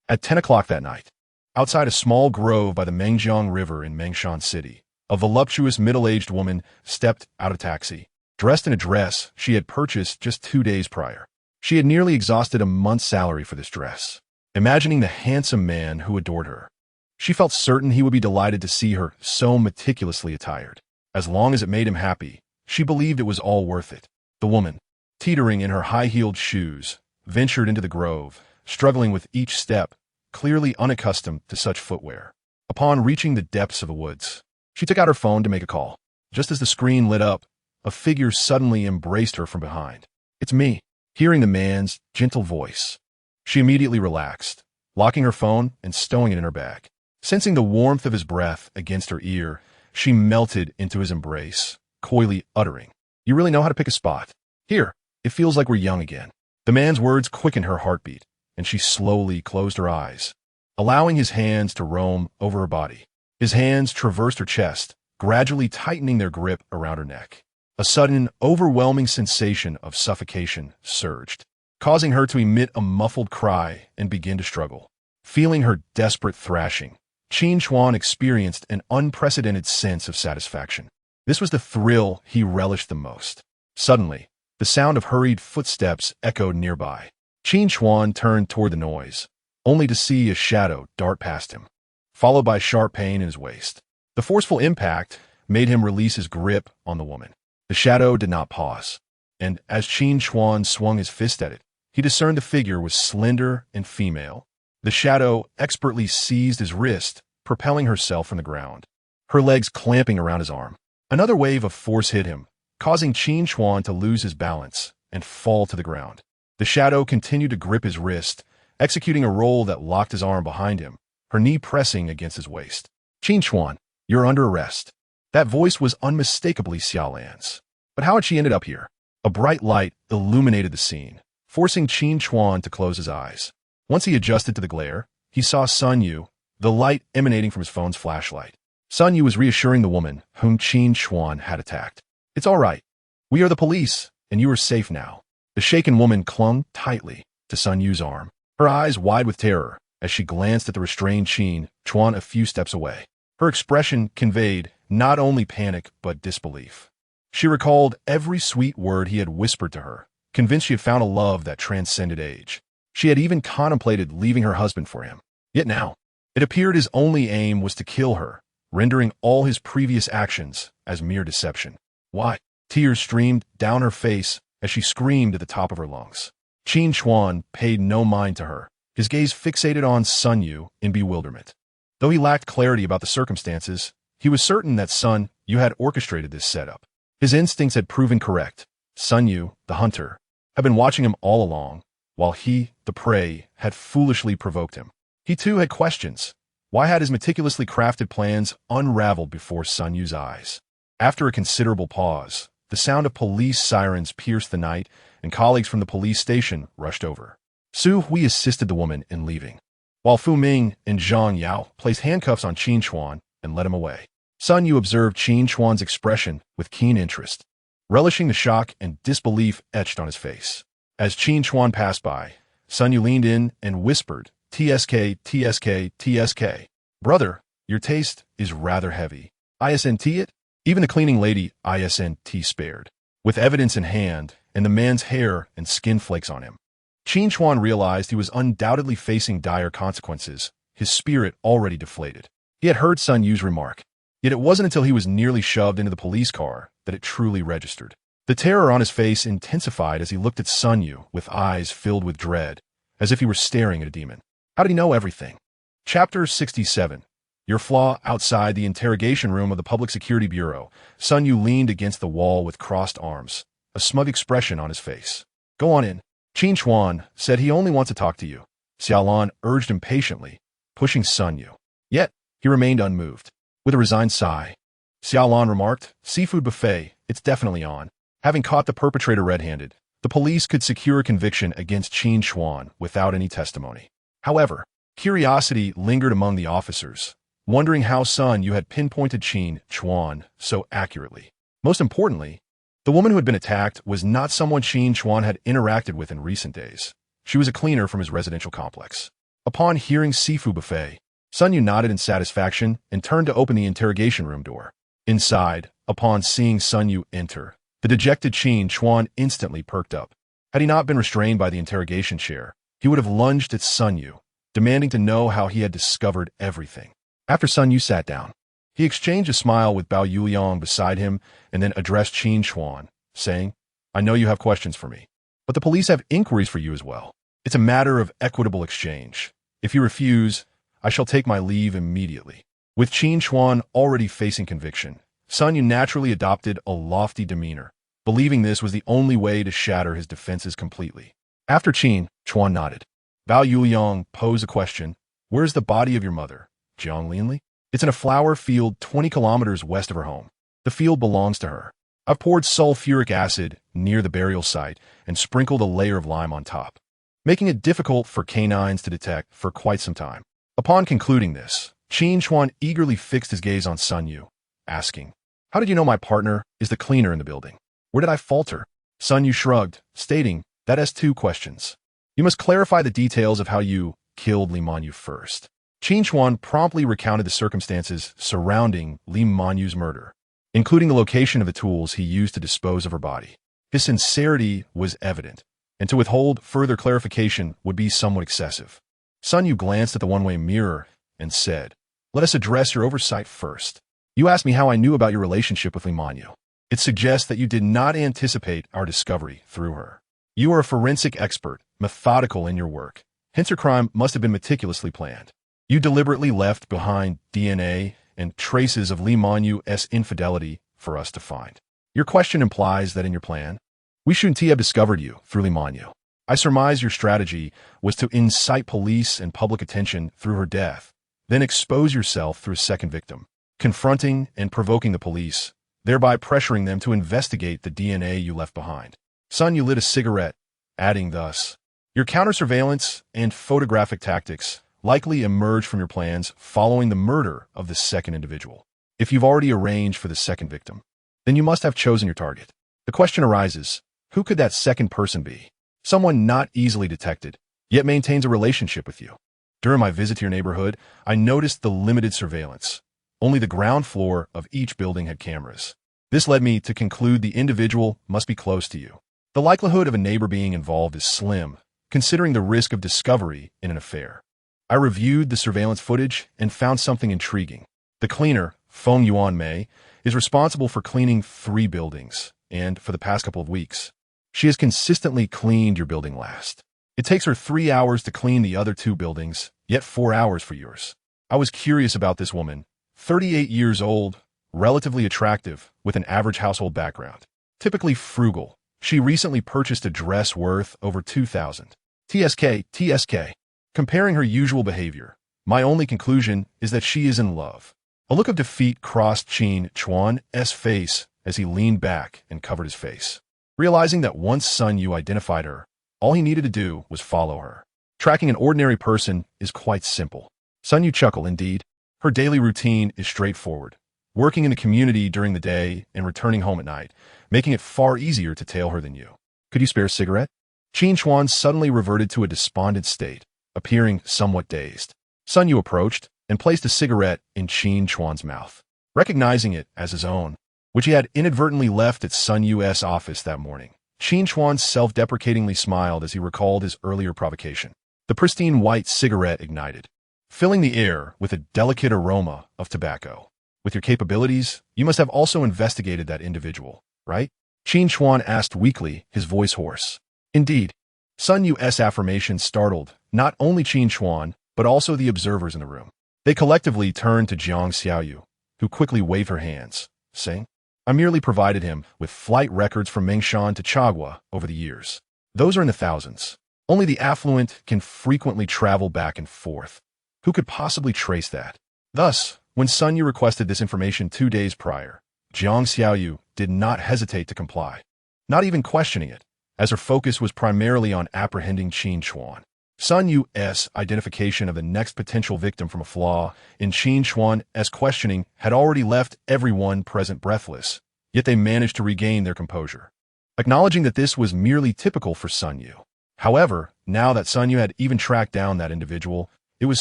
At 10 o'clock that night, outside a small grove by the Mengjiang River in Mengshan City, a voluptuous middle-aged woman stepped out of a taxi, dressed in a dress she had purchased just 2 days prior. She had nearly exhausted a month's salary for this dress. Imagining the handsome man who adored her, she felt certain he would be delighted to see her so meticulously attired. As long as it made him happy, she believed it was all worth it. The woman, teetering in her high-heeled shoes, ventured into the grove, struggling with each step, clearly unaccustomed to such footwear. Upon reaching the depths of the woods, she took out her phone to make a call. Just as the screen lit up, a figure suddenly embraced her from behind. "It's me." Hearing the man's gentle voice, she immediately relaxed, locking her phone and stowing it in her bag. Sensing the warmth of his breath against her ear, she melted into his embrace, coyly uttering, "You really know how to pick a spot. Here, it feels like we're young again." The man's words quickened her heartbeat, and she slowly closed her eyes, allowing his hands to roam over her body. His hands traversed her chest, gradually tightening their grip around her neck. A sudden, overwhelming sensation of suffocation surged, causing her to emit a muffled cry and begin to struggle. Feeling her desperate thrashing, Qin Chuan experienced an unprecedented sense of satisfaction. This was the thrill he relished the most. Suddenly, the sound of hurried footsteps echoed nearby. Qin Chuan turned toward the noise, only to see a shadow dart past him, followed by sharp pain in his waist. The forceful impact made him release his grip on the woman. The shadow did not pause, and as Qin Chuan swung his fist at it, he discerned the figure was slender and female. The shadow expertly seized his wrist, propelling herself from the ground, her legs clamping around his arm. Another wave of force hit him, causing Qin Chuan to lose his balance and fall to the ground. The shadow continued to grip his wrist, executing a roll that locked his arm behind him, her knee pressing against his waist. "Qin Chuan, you're under arrest." That voice was unmistakably Xia Lan's. But how had she ended up here? A bright light illuminated the scene, forcing Qin Chuan to close his eyes. Once he adjusted to the glare, he saw Sun Yu, the light emanating from his phone's flashlight. Sun Yu was reassuring the woman whom Qin Chuan had attacked. "It's all right. We are the police, and you are safe now." The shaken woman clung tightly to Sun Yu's arm, her eyes wide with terror as she glanced at the restrained Qin Chuan a few steps away. Her expression conveyed not only panic but disbelief. She recalled every sweet word he had whispered to her, convinced she had found a love that transcended age. She had even contemplated leaving her husband for him. Yet now, It appeared his only aim was to kill her, rendering all his previous actions as mere deception. Why? Tears streamed down her face as she screamed at the top of her lungs. Qin Chuan paid no mind to her, his gaze fixated on Sun Yu in bewilderment. Though he lacked clarity about the circumstances, he was certain that Sun Yu had orchestrated this setup. His instincts had proven correct. Sun Yu, the hunter, had been watching him all along, while he, the prey, had foolishly provoked him. He too had questions. Why had his meticulously crafted plans unraveled before Sun Yu's eyes? After a considerable pause, the sound of police sirens pierced the night, and colleagues from the police station rushed over. Su Hui assisted the woman in leaving, while Fu Ming and Zhang Yao placed handcuffs on Qin Chuan and led him away. Sun Yu observed Qin Chuan's expression with keen interest, relishing the shock and disbelief etched on his face. As Qin Chuan passed by, Sun Yu leaned in and whispered, "TSK, TSK, TSK. Brother, your taste is rather heavy. ISNT it?" Even the cleaning lady ISNT spared. With evidence in hand and the man's hair and skin flakes on him, Qin Chuan realized he was undoubtedly facing dire consequences, his spirit already deflated. He had heard Sun Yu's remark, yet it wasn't until he was nearly shoved into the police car that it truly registered. The terror on his face intensified as he looked at Sun Yu with eyes filled with dread, as if he were staring at a demon. How did he know everything? Chapter 67. Your flaw outside the interrogation room of the Public Security Bureau. Sun Yu leaned against the wall with crossed arms, a smug expression on his face. Go on in. Qin Chuan said he only wants to talk to you. Xia Lan urged impatiently, pushing Sun Yu. Yet, he remained unmoved. With a resigned sigh, Xia Lan remarked, "Seafood buffet, it's definitely on." Having caught the perpetrator red-handed, the police could secure a conviction against Qin Chuan without any testimony. However, curiosity lingered among the officers, wondering how Sun Yu had pinpointed Qin Chuan so accurately. Most importantly, the woman who had been attacked was not someone Qin Chuan had interacted with in recent days. She was a cleaner from his residential complex. Upon hearing seafood buffet, Sun Yu nodded in satisfaction and turned to open the interrogation room door. Inside, upon seeing Sun Yu enter, the dejected Qin Chuan instantly perked up. Had he not been restrained by the interrogation chair, he would have lunged at Sun Yu, demanding to know how he had discovered everything. After Sun Yu sat down, he exchanged a smile with Bao Yuliang beside him and then addressed Qin Chuan, saying, "I know you have questions for me, but the police have inquiries for you as well. It's a matter of equitable exchange. If you refuse, I shall take my leave immediately." With Qin Chuan already facing conviction, Sun Yu naturally adopted a lofty demeanor, believing this was the only way to shatter his defenses completely. After Qin Chuan nodded, Bao Yuliang posed a question. "Where's the body of your mother, Jiang Lianli?" "It's in a flower field 20 kilometers west of her home. The field belongs to her. I've poured sulfuric acid near the burial site and sprinkled a layer of lime on top, making it difficult for canines to detect for quite some time." Upon concluding this, Qin Chuan eagerly fixed his gaze on Sun Yu, asking, "How did you know my partner is the cleaner in the building? Where did I falter?" Sun Yu shrugged, stating, "That has two questions. You must clarify the details of how you killed Li Manyu first." Qin Chuan promptly recounted the circumstances surrounding Li Manyu's murder, including the location of the tools he used to dispose of her body. His sincerity was evident, and to withhold further clarification would be somewhat excessive. Sun Yu glanced at the one-way mirror and said, "Let us address your oversight first. You asked me how I knew about your relationship with Li Manyu. It suggests that you did not anticipate our discovery through her. You are a forensic expert, methodical in your work. Hence her crime must have been meticulously planned. You deliberately left behind DNA and traces of Li Manyu's infidelity for us to find. Your question implies that in your plan, we shouldn't have discovered you through Li Manyu. I surmise your strategy was to incite police and public attention through her death, then expose yourself through a second victim, confronting and provoking the police, thereby pressuring them to investigate the DNA you left behind." Sun Yu lit a cigarette, adding thus, "Your counter-surveillance and photographic tactics likely emerged from your plans following the murder of the second individual. If you've already arranged for the second victim, then you must have chosen your target. The question arises, who could that second person be? Someone not easily detected, yet maintains a relationship with you. During my visit to your neighborhood, I noticed the limited surveillance. Only the ground floor of each building had cameras. This led me to conclude the individual must be close to you. The likelihood of a neighbor being involved is slim, considering the risk of discovery in an affair. I reviewed the surveillance footage and found something intriguing. The cleaner, Feng Yuan Mei, is responsible for cleaning 3 buildings, and for the past couple of weeks, she has consistently cleaned your building last. It takes her 3 hours to clean the other 2 buildings, yet 4 hours for yours. I was curious about this woman, 38 years old, relatively attractive, with an average household background. Typically frugal, she recently purchased a dress worth over 2,000 TSK. Comparing her usual behavior, my only conclusion is that she is in love. A look of defeat crossed Qin Chuan's face as he leaned back and covered his face. Realizing that once Sun Yu identified her, all he needed to do was follow her. Tracking an ordinary person is quite simple. Sun Yu chuckled, indeed. Her daily routine is straightforward, working in the community during the day and returning home at night, making it far easier to tail her than you. Could you spare a cigarette? Qin Chuan suddenly reverted to a despondent state, appearing somewhat dazed. Sun Yu approached and placed a cigarette in Qin Chuan's mouth, recognizing it as his own, which he had inadvertently left at Sun Yu's office that morning. Qin Chuan self-deprecatingly smiled as he recalled his earlier provocation. The pristine white cigarette ignited, filling the air with a delicate aroma of tobacco. With your capabilities, you must have also investigated that individual, right? Qin Chuan asked weakly, his voice hoarse. Indeed. Sun Yu's affirmation startled not only Qin Chuan, but also the observers in the room. They collectively turned to Jiang Xiaoyu, who quickly waved her hands, saying, I merely provided him with flight records from Mengshan to Chagua over the years. Those are in the thousands. Only the affluent can frequently travel back and forth. Who could possibly trace that? Thus, when Sun Yu requested this information 2 days prior, Jiang Xiaoyu did not hesitate to comply, not even questioning it, as her focus was primarily on apprehending Qin Chuan. Sun Yu's identification of the next potential victim from a flaw in Qin Chuan's questioning had already left everyone present breathless, yet they managed to regain their composure, acknowledging that this was merely typical for Sun Yu. However, now that Sun Yu had even tracked down that individual, it was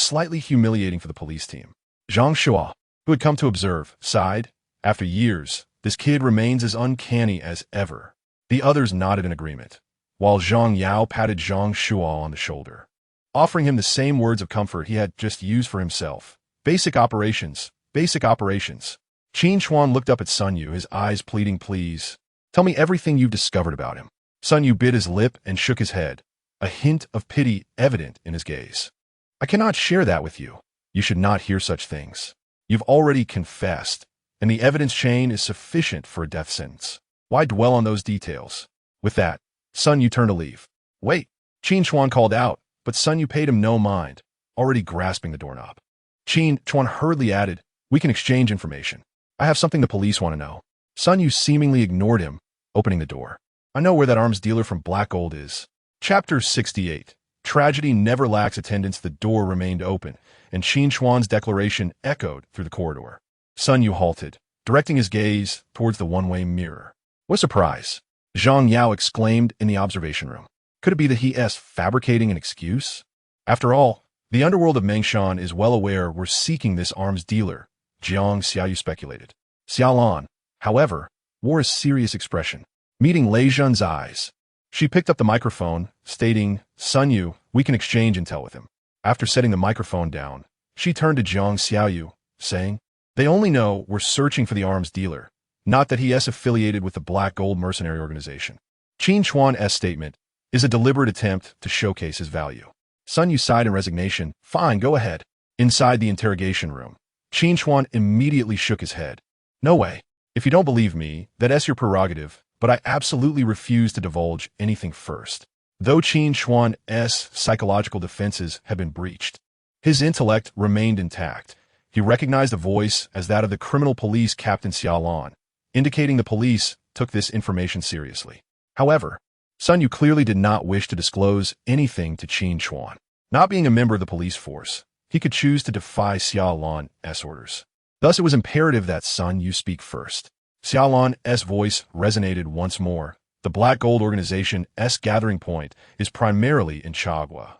slightly humiliating for the police team. Zhang Shua, who had come to observe, sighed. After years, this kid remains as uncanny as ever. The others nodded in agreement, while Zhang Yao patted Zhang Shua on the shoulder, offering him the same words of comfort he had just used for himself. Basic operations, basic operations. Qin Chuan looked up at Sun Yu, his eyes pleading, please, tell me everything you've discovered about him. Sun Yu bit his lip and shook his head, a hint of pity evident in his gaze. I cannot share that with you. You should not hear such things. You've already confessed, and the evidence chain is sufficient for a death sentence. Why dwell on those details? With that, Sun Yu turned to leave. Wait, Qin Chuan called out, but Sun Yu paid him no mind, already grasping the doorknob. Qin Chuan hurriedly added, we can exchange information. I have something the police want to know. Sun Yu seemingly ignored him, opening the door. I know where that arms dealer from Black Gold is. Chapter 68. Tragedy never lacks attendants. The door remained open, and Qin Chuan's declaration echoed through the corridor. Sun Yu halted, directing his gaze towards the one-way mirror. What a surprise! Zhang Yao exclaimed in the observation room. Could it be that he is fabricating an excuse? After all, the underworld of Mengshan is well aware we're seeking this arms dealer, Jiang Xiaoyu speculated. Xia Lan, however, wore a serious expression, meeting Lei Zhen's eyes. She picked up the microphone, stating, Sun Yu, we can exchange intel with him. After setting the microphone down, she turned to Jiang Xiaoyu, saying, they only know we're searching for the arms dealer, not that he is affiliated with the Black Gold mercenary organization. Qin Chuan's statement is a deliberate attempt to showcase his value. Sun Yu sighed in resignation. Fine, go ahead. Inside the interrogation room, Qin Chuan immediately shook his head. No way. If you don't believe me, that's your prerogative, but I absolutely refuse to divulge anything first. Though Qin Chuan's psychological defenses had been breached, his intellect remained intact. He recognized the voice as that of the criminal police captain Xia Lan, indicating the police took this information seriously. However, Sun Yu clearly did not wish to disclose anything to Qin Chuan. Not being a member of the police force, he could choose to defy Xia Lan's orders. Thus, it was imperative that Sun Yu speak first. Xia Lan's voice resonated once more. The Black Gold organization's gathering point is primarily in Chagua,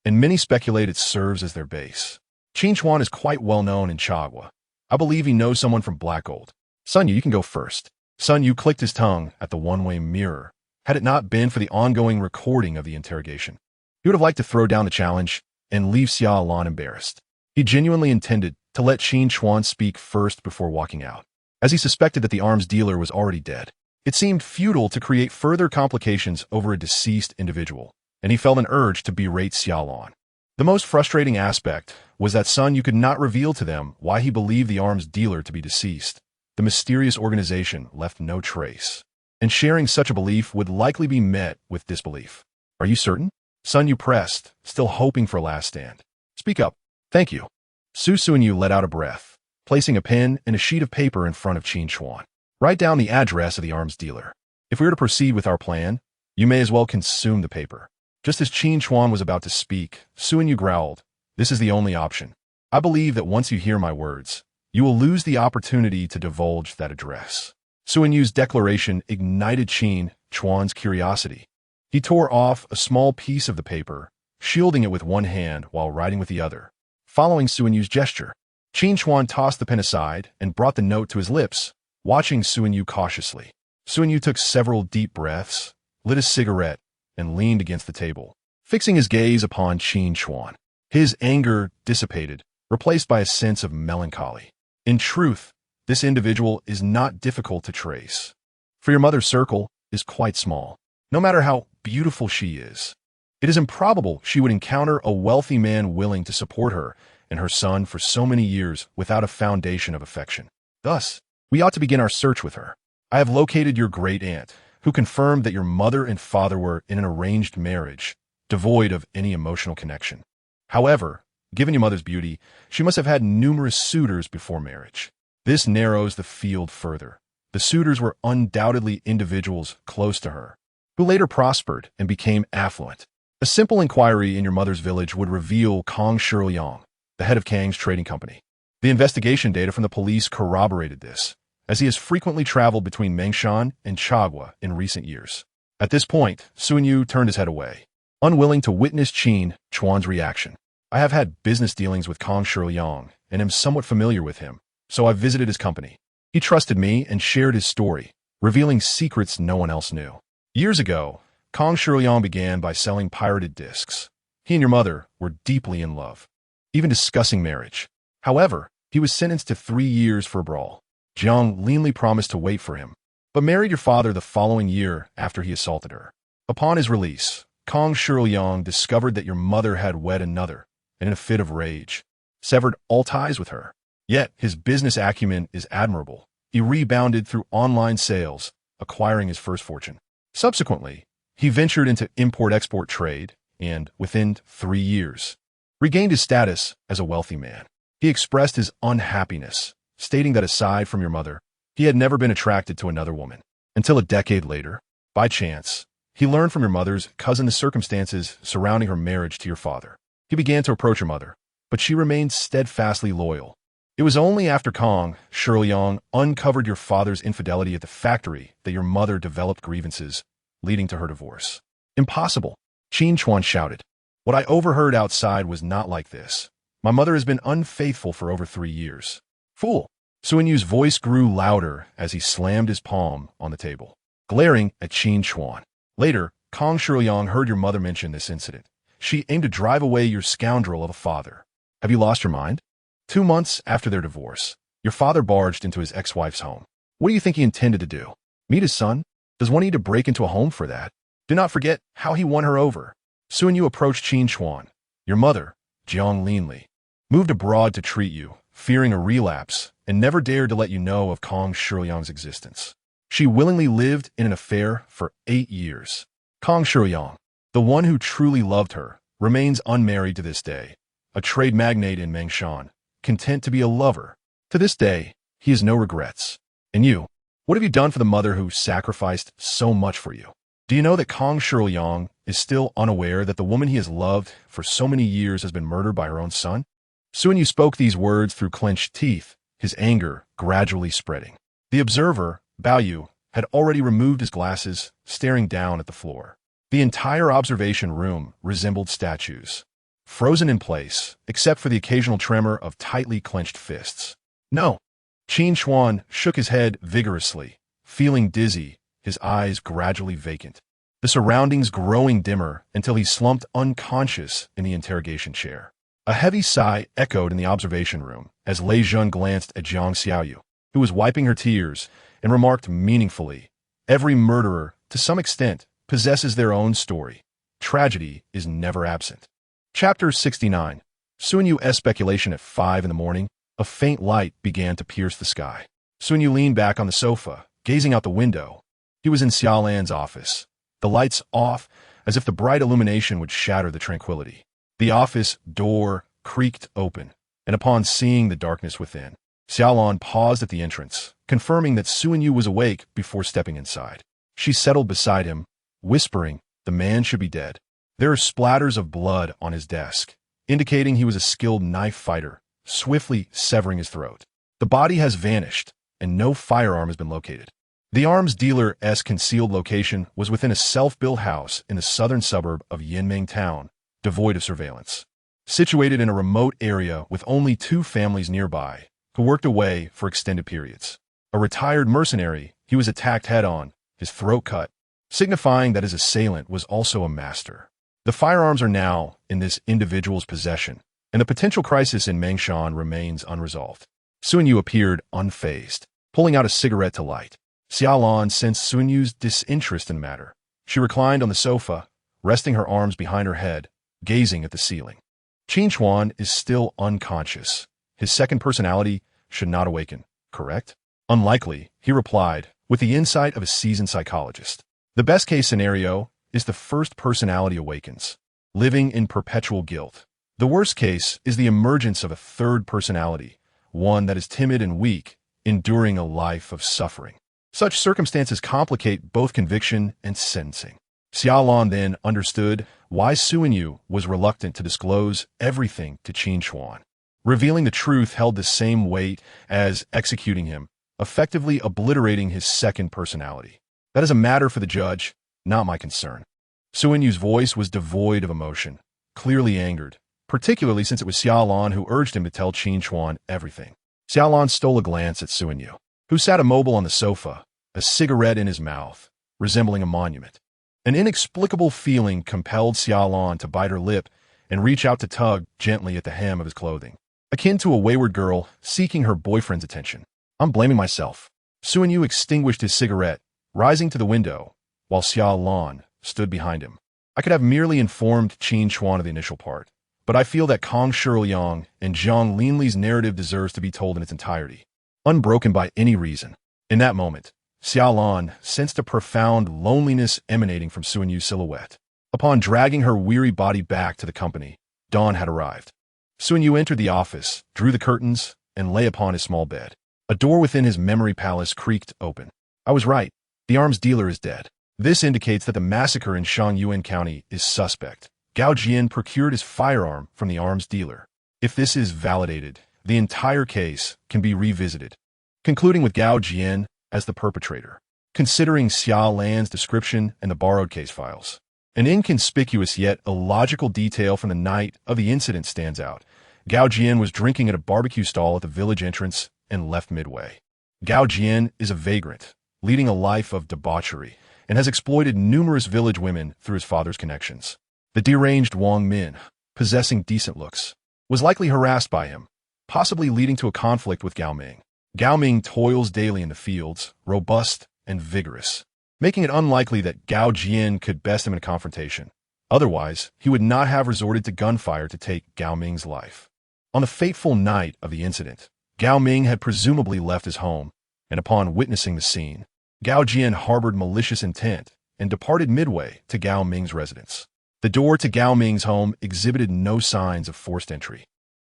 and many speculate it serves as their base. Qin Chuan is quite well known in Chagua. I believe he knows someone from Black Gold. Sun Yu, you can go first. Sun Yu clicked his tongue at the one-way mirror. Had it not been for the ongoing recording of the interrogation, he would have liked to throw down the challenge, and leave Xia Lan embarrassed. He genuinely intended to let Qin Chuan speak first before walking out, as he suspected that the arms dealer was already dead. It seemed futile to create further complications over a deceased individual, and he felt an urge to berate Xia Lan. The most frustrating aspect was that Sun Yu could not reveal to them why he believed the arms dealer to be deceased. The mysterious organization left no trace, and sharing such a belief would likely be met with disbelief. Are you certain? Sun Yu pressed, still hoping for a last stand. Speak up. Thank you. Sun Yu let out a breath, placing a pen and a sheet of paper in front of Qin Chuan. Write down the address of the arms dealer. If we are to proceed with our plan, you may as well consume the paper. Just as Qin Chuan was about to speak, Sun Yu growled, "This is the only option. I believe that once you hear my words, you will lose the opportunity to divulge that address." Sun Yu's declaration ignited Qin Chuan's curiosity. He tore off a small piece of the paper, shielding it with one hand while writing with the other. Following Sun Yu's gesture, Qin Chuan tossed the pen aside and brought the note to his lips, watching Sun Yu cautiously. Sun Yu took several deep breaths, lit a cigarette, and leaned against the table, fixing his gaze upon Qin Chuan. His anger dissipated, replaced by a sense of melancholy. In truth, this individual is not difficult to trace, for your mother's circle is quite small. No matter how beautiful she is, it is improbable she would encounter a wealthy man willing to support her and her son for so many years without a foundation of affection. Thus, we ought to begin our search with her. I have located your great-aunt, who confirmed that your mother and father were in an arranged marriage, devoid of any emotional connection. However, given your mother's beauty, she must have had numerous suitors before marriage. This narrows the field further. The suitors were undoubtedly individuals close to her, who later prospered and became affluent. A simple inquiry in your mother's village would reveal Kang Shiliang, the head of Kang's trading company. The investigation data from the police corroborated this, as he has frequently traveled between Mengshan and Chagua in recent years. At this point, Sun Yu turned his head away, unwilling to witness Qin Chuan's reaction. I have had business dealings with Kang Shiliang and am somewhat familiar with him, so I visited his company. He trusted me and shared his story, revealing secrets no one else knew. Years ago, Kang Shiliang began by selling pirated discs. He and your mother were deeply in love, even discussing marriage. However, he was sentenced to 3 years for a brawl. Jiang leanly promised to wait for him, but married your father the following year after he assaulted her. Upon his release, Kang Shiliang discovered that your mother had wed another, and in a fit of rage, severed all ties with her. Yet, his business acumen is admirable. He rebounded through online sales, acquiring his first fortune. Subsequently, he ventured into import-export trade and, within 3 years, regained his status as a wealthy man. He expressed his unhappiness, stating that aside from your mother, he had never been attracted to another woman. Until a decade later, by chance, he learned from your mother's cousin the circumstances surrounding her marriage to your father. He began to approach your mother, but she remained steadfastly loyal. It was only after Kang Shiliang uncovered your father's infidelity at the factory that your mother developed grievances, leading to her divorce. Impossible, Qin Chuan shouted. What I overheard outside was not like this. My mother has been unfaithful for over 3 years. Fool! Sun Yu's voice grew louder as he slammed his palm on the table, glaring at Qin Chuan. Later, Kang Shiliang heard your mother mention this incident. She aimed to drive away your scoundrel of a father. Have you lost your mind? 2 months after their divorce, your father barged into his ex-wife's home. What do you think he intended to do? Meet his son? Does one need to break into a home for that? Do not forget how he won her over. Sun Yu approached Qin Chuan. Your mother, Jiang Linli, moved abroad to treat you, fearing a relapse, and never dared to let you know of Kang Shiliang's existence. She willingly lived in an affair for 8 years. Kang Shiliang, the one who truly loved her, remains unmarried to this day, a trade magnate in Mengshan, content to be a lover. To this day, he has no regrets. And you, what have you done for the mother who sacrificed so much for you? Do you know that Kang Shiliang is still unaware that the woman he has loved for so many years has been murdered by her own son? Sun Yu spoke these words through clenched teeth, his anger gradually spreading. The observer, Bao Yu, had already removed his glasses, staring down at the floor. The entire observation room resembled statues, frozen in place, except for the occasional tremor of tightly clenched fists. No. Qin Chuan shook his head vigorously, feeling dizzy, his eyes gradually vacant. The the surroundings growing dimmer until he slumped unconscious in the interrogation chair. A heavy sigh echoed in the observation room as Lei Jun glanced at Jiang Xiaoyu, who was wiping her tears, and remarked meaningfully, "Every murderer, to some extent, possesses their own story. Tragedy is never absent." Chapter 69. Suanyu's speculation at 5 in the morning. A faint light began to pierce the sky. Suanyu leaned back on the sofa, gazing out the window. He was in Xia Lan's office, the lights off, as if the bright illumination would shatter the tranquility. The office door creaked open, and upon seeing the darkness within, Xia Lan paused at the entrance, confirming that Suanyu was awake before stepping inside. She settled beside him, whispering, "The man should be dead. There are splatters of blood on his desk, indicating he was a skilled knife fighter, swiftly severing his throat. The body has vanished, and no firearm has been located. The arms dealer's concealed location was within a self-built house in the southern suburb of Yinming Town, devoid of surveillance. Situated in a remote area with only 2 families nearby, who worked away for extended periods. A retired mercenary, he was attacked head-on, his throat cut, signifying that his assailant was also a master. The firearms are now in this individual's possession, and the potential crisis in Mengshan remains unresolved." Suanyu appeared unfazed, pulling out a cigarette to light. Xia Lan sensed Suanyu's disinterest in the matter. She reclined on the sofa, resting her arms behind her head, gazing at the ceiling. Qin Chuan is still unconscious. His second personality should not awaken, correct? Unlikely, he replied, with the insight of a seasoned psychologist. The best-case scenario is the first personality awakens, living in perpetual guilt. The worst case is the emergence of a third personality, one that is timid and weak, enduring a life of suffering. Such circumstances complicate both conviction and sentencing. Xia Lan then understood why Suanyu was reluctant to disclose everything to Qin Chuan. Revealing the truth held the same weight as executing him, effectively obliterating his second personality. "That is a matter for the judge, not my concern." Suanyu's voice was devoid of emotion, clearly angered, particularly since it was Xia Lan who urged him to tell Qin Chuan everything. Xia Lan stole a glance at Suanyu, who sat immobile on the sofa, a cigarette in his mouth, resembling a monument. An inexplicable feeling compelled Xia Lan to bite her lip and reach out to tug gently at the hem of his clothing, akin to a wayward girl seeking her boyfriend's attention. "I'm blaming myself." Suanyu extinguished his cigarette, rising to the window, while Xia Lan stood behind him. "I could have merely informed Qin Chuan of the initial part, but I feel that Kong Shiliang and Zhang Linli's narrative deserves to be told in its entirety, unbroken by any reason." In that moment, Xia Lan sensed a profound loneliness emanating from Suanyu's silhouette. Upon dragging her weary body back to the company, dawn had arrived. Suanyu entered the office, drew the curtains, and lay upon his small bed. A door within his memory palace creaked open. "I was right. The arms dealer is dead. This indicates that the massacre in Shangyuan County is suspect. Gao Jian procured his firearm from the arms dealer. If this is validated, the entire case can be revisited, concluding with Gao Jian as the perpetrator. Considering Xia Lan's description and the borrowed case files, an inconspicuous yet illogical detail from the night of the incident stands out. Gao Jian was drinking at a barbecue stall at the village entrance and left midway. Gao Jian is a vagrant, leading a life of debauchery, and has exploited numerous village women through his father's connections. The deranged Wang Min, possessing decent looks, was likely harassed by him, possibly leading to a conflict with Gao Ming. Gao Ming toils daily in the fields, robust and vigorous, making it unlikely that Gao Jian could best him in a confrontation. Otherwise, he would not have resorted to gunfire to take Gao Ming's life. On the fateful night of the incident, Gao Ming had presumably left his home, and upon witnessing the scene, Gao Jian harbored malicious intent and departed midway to Gao Ming's residence. The door to Gao Ming's home exhibited no signs of forced entry,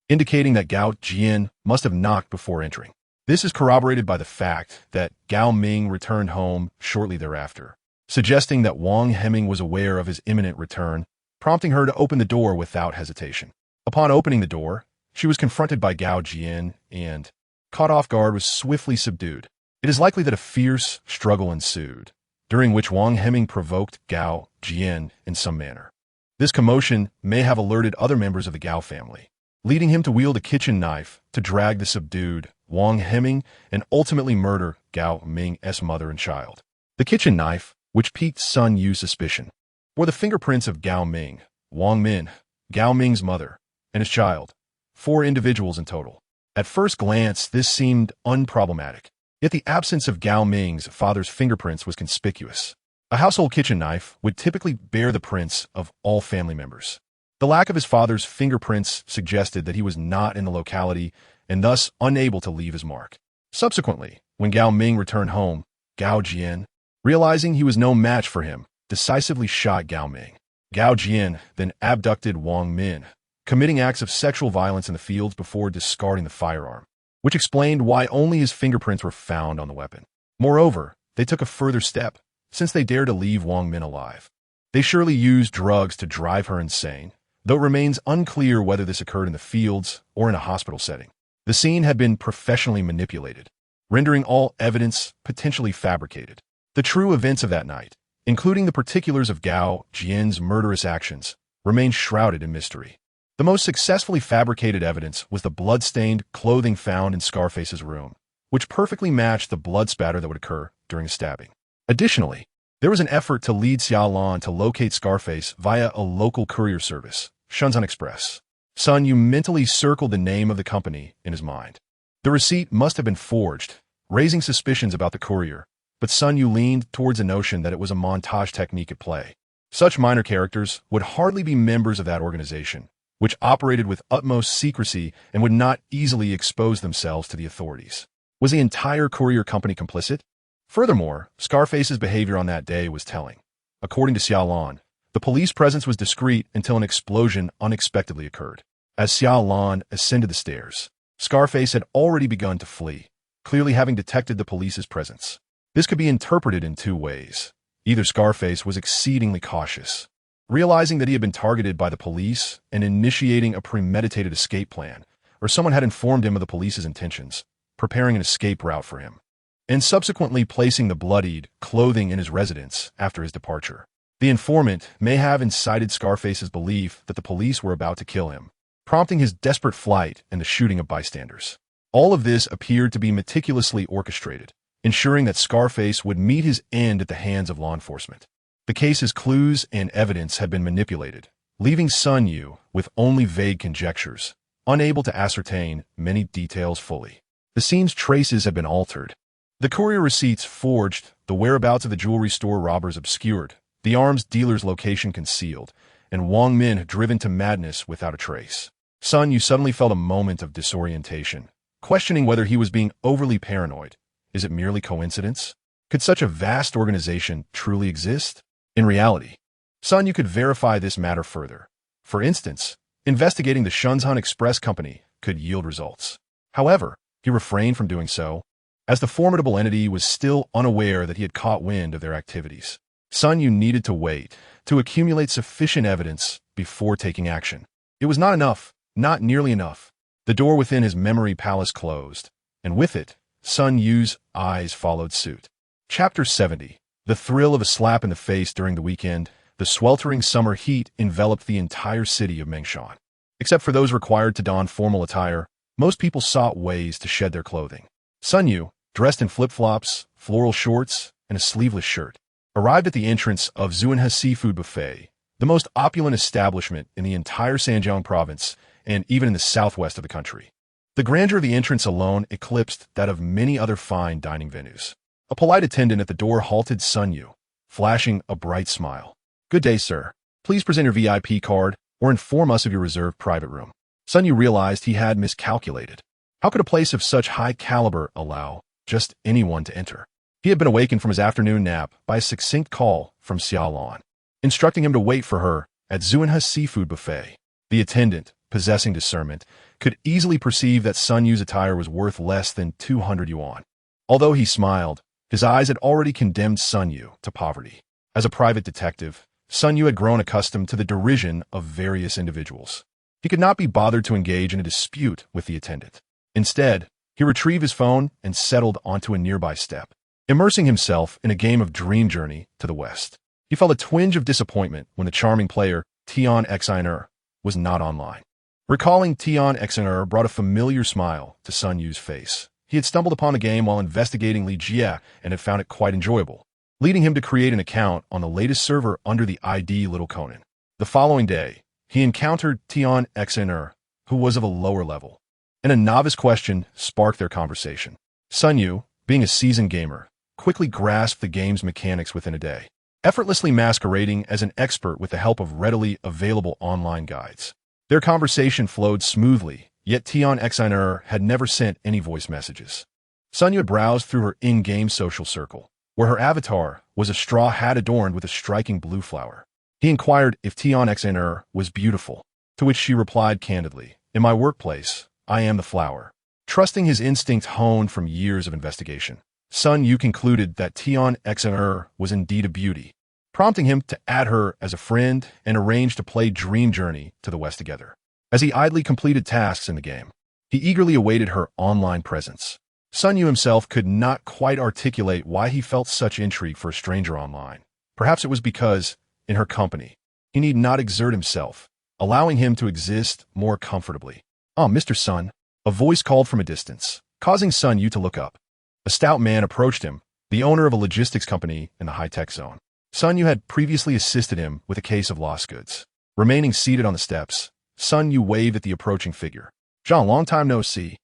indicating that Gao Jian must have knocked before entering. This is corroborated by the fact that Gao Ming returned home shortly thereafter, suggesting that Wang Hemming was aware of his imminent return, prompting her to open the door without hesitation. Upon opening the door, she was confronted by Gao Jian and, caught off guard, was swiftly subdued. It is likely that a fierce struggle ensued, during which Wang Hemming provoked Gao Jian in some manner. This commotion may have alerted other members of the Gao family, leading him to wield a kitchen knife to drag the subdued Wang Hemming and ultimately murder Gao Ming's mother and child. The kitchen knife, which piqued Sun Yu's suspicion, were the fingerprints of Gao Ming, Wang Min, Gao Ming's mother, and his child, 4 individuals in total. At first glance, this seemed unproblematic. Yet the absence of Gao Ming's father's fingerprints was conspicuous. A household kitchen knife would typically bear the prints of all family members. The lack of his father's fingerprints suggested that he was not in the locality and thus unable to leave his mark. Subsequently, when Gao Ming returned home, Gao Jian, realizing he was no match for him, decisively shot Gao Ming. Gao Jian then abducted Wang Min, committing acts of sexual violence in the fields before discarding the firearm, which explained why only his fingerprints were found on the weapon. Moreover, they took a further step, since they dared to leave Wang Min alive. They surely used drugs to drive her insane, though it remains unclear whether this occurred in the fields or in a hospital setting. The scene had been professionally manipulated, rendering all evidence potentially fabricated. The true events of that night, including the particulars of Gao Jian's murderous actions, remain shrouded in mystery. The most successfully fabricated evidence was the blood-stained clothing found in Scarface's room, which perfectly matched the blood spatter that would occur during a stabbing. Additionally, there was an effort to lead Xia Lan to locate Scarface via a local courier service, Shenzhen Express. Sun Yu mentally circled the name of the company in his mind. The receipt must have been forged, raising suspicions about the courier, but Sun Yu leaned towards the notion that it was a montage technique at play. Such minor characters would hardly be members of that organization, which operated with utmost secrecy and would not easily expose themselves to the authorities. Was the entire courier company complicit? Furthermore, Scarface's behavior on that day was telling. According to Xia Lan, the police presence was discreet until an explosion unexpectedly occurred. As Xia Lan ascended the stairs, Scarface had already begun to flee, clearly having detected the police's presence. This could be interpreted in 2 ways. Either Scarface was exceedingly cautious, realizing that he had been targeted by the police and initiating a premeditated escape plan, or someone had informed him of the police's intentions, preparing an escape route for him, and subsequently placing the bloodied clothing in his residence after his departure. The informant may have incited Scarface's belief that the police were about to kill him, prompting his desperate flight and the shooting of bystanders. All of this appeared to be meticulously orchestrated, ensuring that Scarface would meet his end at the hands of law enforcement. The case's clues and evidence had been manipulated, leaving Sun Yu with only vague conjectures, unable to ascertain many details fully. The scene's traces had been altered. The courier receipts forged, the whereabouts of the jewelry store robbers obscured, the arms dealer's location concealed, and Wang Min driven to madness without a trace. Sun Yu suddenly felt a moment of disorientation, questioning whether he was being overly paranoid. Is it merely coincidence? Could such a vast organization truly exist? In reality, Sun Yu could verify this matter further. For instance, investigating the Shenzhen Express company could yield results. However, he refrained from doing so, as the formidable entity was still unaware that he had caught wind of their activities. Sun Yu needed to wait to accumulate sufficient evidence before taking action. It was not enough, not nearly enough. The door within his memory palace closed, and with it, Sun Yu's eyes followed suit. Chapter 70. The thrill of a slap in the face during the weekend. The sweltering summer heat enveloped the entire city of Mengshan. Except for those required to don formal attire, most people sought ways to shed their clothing. Sun Yu, dressed in flip-flops, floral shorts, and a sleeveless shirt, arrived at the entrance of Zuanhe Seafood Buffet, the most opulent establishment in the entire Zhejiang province and even in the southwest of the country. The grandeur of the entrance alone eclipsed that of many other fine dining venues. A polite attendant at the door halted Sun Yu, flashing a bright smile. "Good day, sir. Please present your VIP card or inform us of your reserved private room." Sun Yu realized he had miscalculated. How could a place of such high caliber allow just anyone to enter? He had been awakened from his afternoon nap by a succinct call from Xia Lan, instructing him to wait for her at Zuanhe Seafood Buffet. The attendant, possessing discernment, could easily perceive that Sun Yu's attire was worth less than 200 yuan. Although he smiled, his eyes had already condemned Sun Yu to poverty. As a private detective, Sun Yu had grown accustomed to the derision of various individuals. He could not be bothered to engage in a dispute with the attendant. Instead, he retrieved his phone and settled onto a nearby step, immersing himself in a game of Dream Journey to the West. He felt a twinge of disappointment when the charming player, Tian Xiner, was not online. Recalling Tian Xiner brought a familiar smile to Sun Yu's face. He had stumbled upon the game while investigating Li Jie and had found it quite enjoyable. leading him to create an account on the latest server under the ID Little Conan. The following day, he encountered Tion Xner, who was of a lower level, and a novice question sparked their conversation. Sun Yu, being a seasoned gamer, quickly grasped the game's mechanics within a day, effortlessly masquerading as an expert with the help of readily available online guides. Their conversation flowed smoothly, yet Tion Xner had never sent any voice messages. Sun Yu had browsed through her in-game social circle, where her avatar was a straw hat adorned with a striking blue flower. He inquired if Tion Xner was beautiful, to which she replied candidly, "In my workplace, I am the flower." Trusting his instinct honed from years of investigation, Sun Yu concluded that Tion Xner was indeed a beauty, prompting him to add her as a friend and arrange to play Dream Journey to the West together. As he idly completed tasks in the game, he eagerly awaited her online presence. Sun Yu himself could not quite articulate why he felt such intrigue for a stranger online. Perhaps it was because, in her company, he need not exert himself, allowing him to exist more comfortably. "Ah, Mr. Sun," a voice called from a distance, causing Sun Yu to look up. A stout man approached him, the owner of a logistics company in the high-tech zone. Sun Yu had previously assisted him with a case of lost goods. Remaining seated on the steps, Sun Yu waved at the approaching figure. "Zhang, long time no see."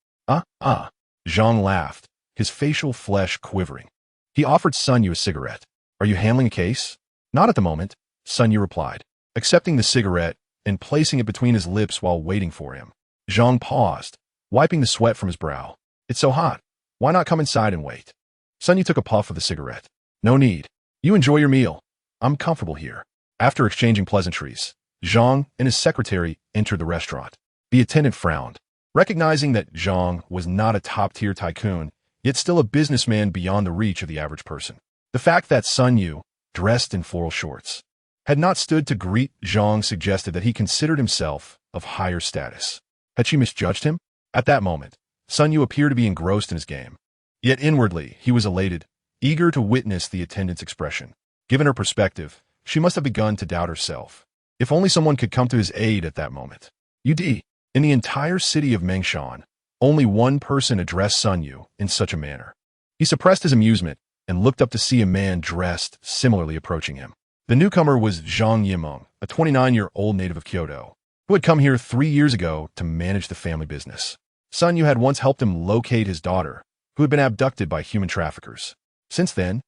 Zhang laughed, his facial flesh quivering. He offered Sun Yu a cigarette. "Are you handling a case?" "Not at the moment," Sun Yu replied, accepting the cigarette and placing it between his lips while waiting for him. Zhang paused, wiping the sweat from his brow. "It's so hot. Why not come inside and wait?" Sun Yu took a puff of the cigarette. "No need. You enjoy your meal. I'm comfortable here." After exchanging pleasantries, Zhang and his secretary entered the restaurant. The attendant frowned, recognizing that Zhang was not a top-tier tycoon, yet still a businessman beyond the reach of the average person. The fact that Sun Yu, dressed in floral shorts, had not stood to greet Zhang suggested that he considered himself of higher status. Had she misjudged him? At that moment, Sun Yu appeared to be engrossed in his game. Yet inwardly, he was elated, eager to witness the attendant's expression. Given her perspective, she must have begun to doubt herself. If only someone could come to his aid at that moment. In the entire city of Mengshan, only one person addressed Sun Yu in such a manner. He suppressed his amusement and looked up to see a man dressed similarly approaching him. The newcomer was Zhang Yimeng, a 29-year-old native of Kyoto, who had come here 3 years ago to manage the family business. Sun Yu had once helped him locate his daughter, who had been abducted by human traffickers. Since then,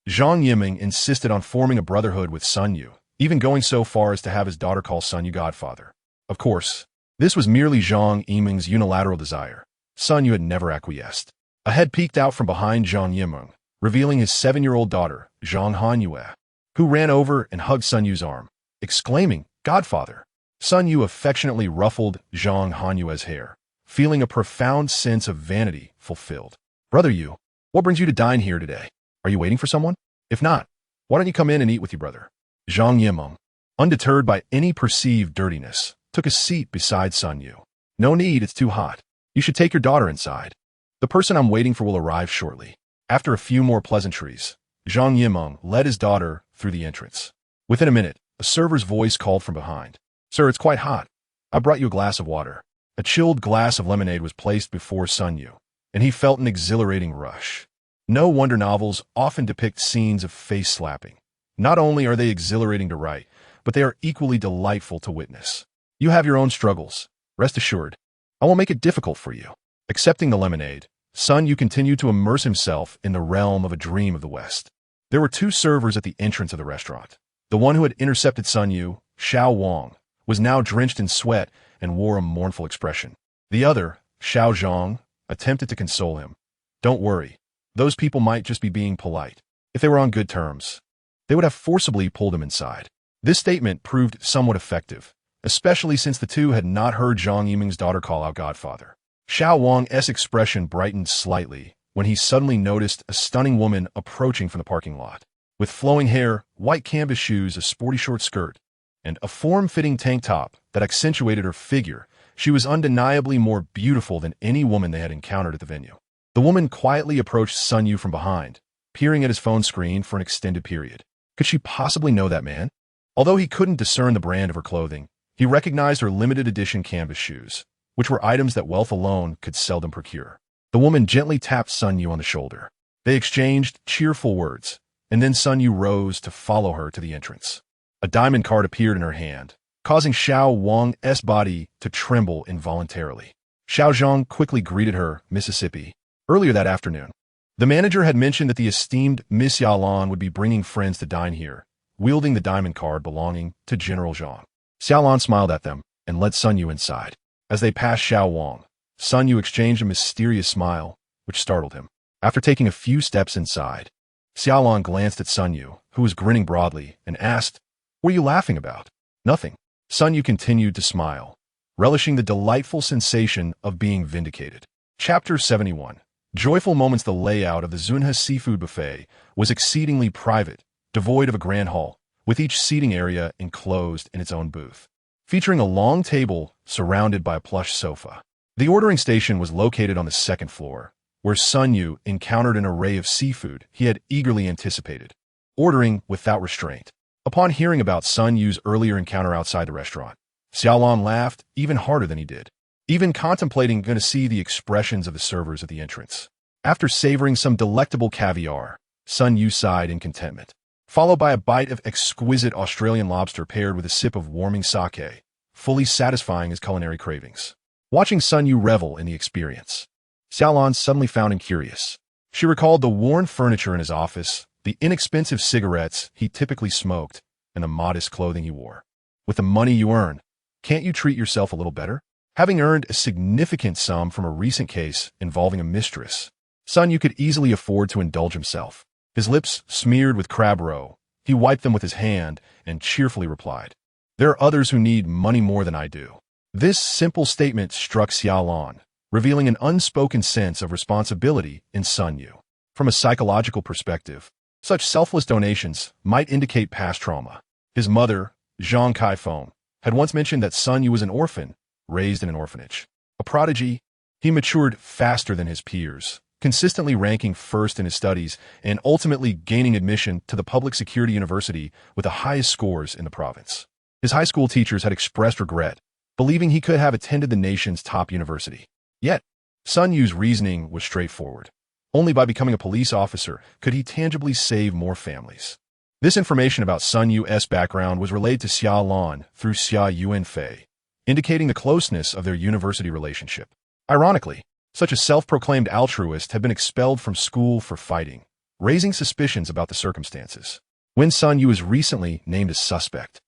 Zhang Yimeng insisted on forming a brotherhood with Sun Yu, even going so far as to have his daughter call Sun Yu godfather. Of course, this was merely Zhang Yimeng's unilateral desire. Sun Yu had never acquiesced. A head peeked out from behind Zhang Yimeng, revealing his 7-year-old daughter, Zhang Hanyue, who ran over and hugged Sun Yu's arm, exclaiming, "Godfather!" Sun Yu affectionately ruffled Zhang Hanyue's hair, feeling a profound sense of vanity fulfilled. "Brother Yu, what brings you to dine here today? Are you waiting for someone? If not, why don't you come in and eat with your brother?" Zhang Yimeng, undeterred by any perceived dirtiness, took a seat beside Sun Yu. "No need, it's too hot. You should take your daughter inside. The person I'm waiting for will arrive shortly." After a few more pleasantries, Zhang Yimeng led his daughter through the entrance. Within a minute, a server's voice called from behind. "Sir, it's quite hot. I brought you a glass of water." A chilled glass of lemonade was placed before Sun Yu, and he felt an exhilarating rush. No wonder novels often depict scenes of face-slapping. Not only are they exhilarating to write, but they are equally delightful to witness. "You have your own struggles. Rest assured, I won't make it difficult for you." Accepting the lemonade, Sun Yu continued to immerse himself in the realm of a dream of the West. There were 2 servers at the entrance of the restaurant. The one who had intercepted Sun Yu, Xiao Wang, was now drenched in sweat and wore a mournful expression. The other, Xiao Zhang, attempted to console him. "Don't worry. Those people might just be being polite. If they were on good terms, they would have forcibly pulled him inside." This statement proved somewhat effective, especially since the two had not heard Zhang Yimeng's daughter call out Godfather. Xiao Wang's expression brightened slightly when he suddenly noticed a stunning woman approaching from the parking lot. With flowing hair, white canvas shoes, a sporty short skirt, and a form-fitting tank top that accentuated her figure, she was undeniably more beautiful than any woman they had encountered at the venue. The woman quietly approached Sun Yu from behind, peering at his phone screen for an extended period. Could she possibly know that man? Although he couldn't discern the brand of her clothing, he recognized her limited-edition canvas shoes, which were items that wealth alone could seldom procure. The woman gently tapped Sun Yu on the shoulder. They exchanged cheerful words, and then Sun Yu rose to follow her to the entrance. A diamond card appeared in her hand, causing Xiao Wang's body to tremble involuntarily. Xiao Zhang quickly greeted her, Mississippi. Earlier that afternoon, the manager had mentioned that the esteemed Miss Xia Lan would be bringing friends to dine here, wielding the diamond card belonging to General Zhang. Xia Lan smiled at them and led Sun Yu inside. As they passed Xiao Wang, Sun Yu exchanged a mysterious smile, which startled him. After taking a few steps inside, Xia Lan glanced at Sun Yu, who was grinning broadly, and asked, "What are you laughing about?" "Nothing." Sun Yu continued to smile, relishing the delightful sensation of being vindicated. Chapter 71. Joyful moments. The layout of the Zunhe seafood buffet was exceedingly private, devoid of a grand hall, with each seating area enclosed in its own booth, featuring a long table surrounded by a plush sofa. The ordering station was located on the second floor, where Sun Yu encountered an array of seafood he had eagerly anticipated, ordering without restraint. Upon hearing about Sun Yu's earlier encounter outside the restaurant, Xia Lan laughed even harder than he did, even contemplating going to see the expressions of the servers at the entrance. After savoring some delectable caviar, Sun Yu sighed in contentment, followed by a bite of exquisite Australian lobster paired with a sip of warming sake, fully satisfying his culinary cravings. Watching Sun Yu revel in the experience, Xia Lan suddenly found him curious. She recalled the worn furniture in his office, the inexpensive cigarettes he typically smoked, and the modest clothing he wore. With the money you earn, can't you treat yourself a little better? Having earned a significant sum from a recent case involving a mistress, Sun Yu could easily afford to indulge himself. His lips smeared with crab roe, he wiped them with his hand and cheerfully replied, "There are others who need money more than I do." This simple statement struck Xia Lan, revealing an unspoken sense of responsibility in Sun Yu. From a psychological perspective, such selfless donations might indicate past trauma. His mother, Zhang Kaifeng, had once mentioned that Sun Yu was an orphan, raised in an orphanage. A prodigy, he matured faster than his peers, consistently ranking first in his studies and ultimately gaining admission to the public security university with the highest scores in the province. His high school teachers had expressed regret, believing he could have attended the nation's top university. Yet, Sun Yu's reasoning was straightforward. Only by becoming a police officer could he tangibly save more families. This information about Sun Yu's background was relayed to Xia Lan through Xia Yuanfei, indicating the closeness of their university relationship. Ironically, such a self-proclaimed altruist had been expelled from school for fighting, raising suspicions about the circumstances. When Sun Yu was recently named as suspect,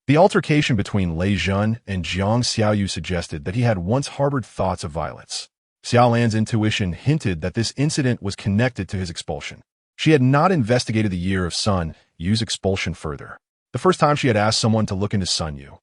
the altercation between Lei Zhen and Jiang Xiaoyu suggested that he had once harbored thoughts of violence. Xia Lan's intuition hinted that this incident was connected to his expulsion. She had not investigated the year of Sun Yu's expulsion further. The first time she had asked someone to look into Sun Yu,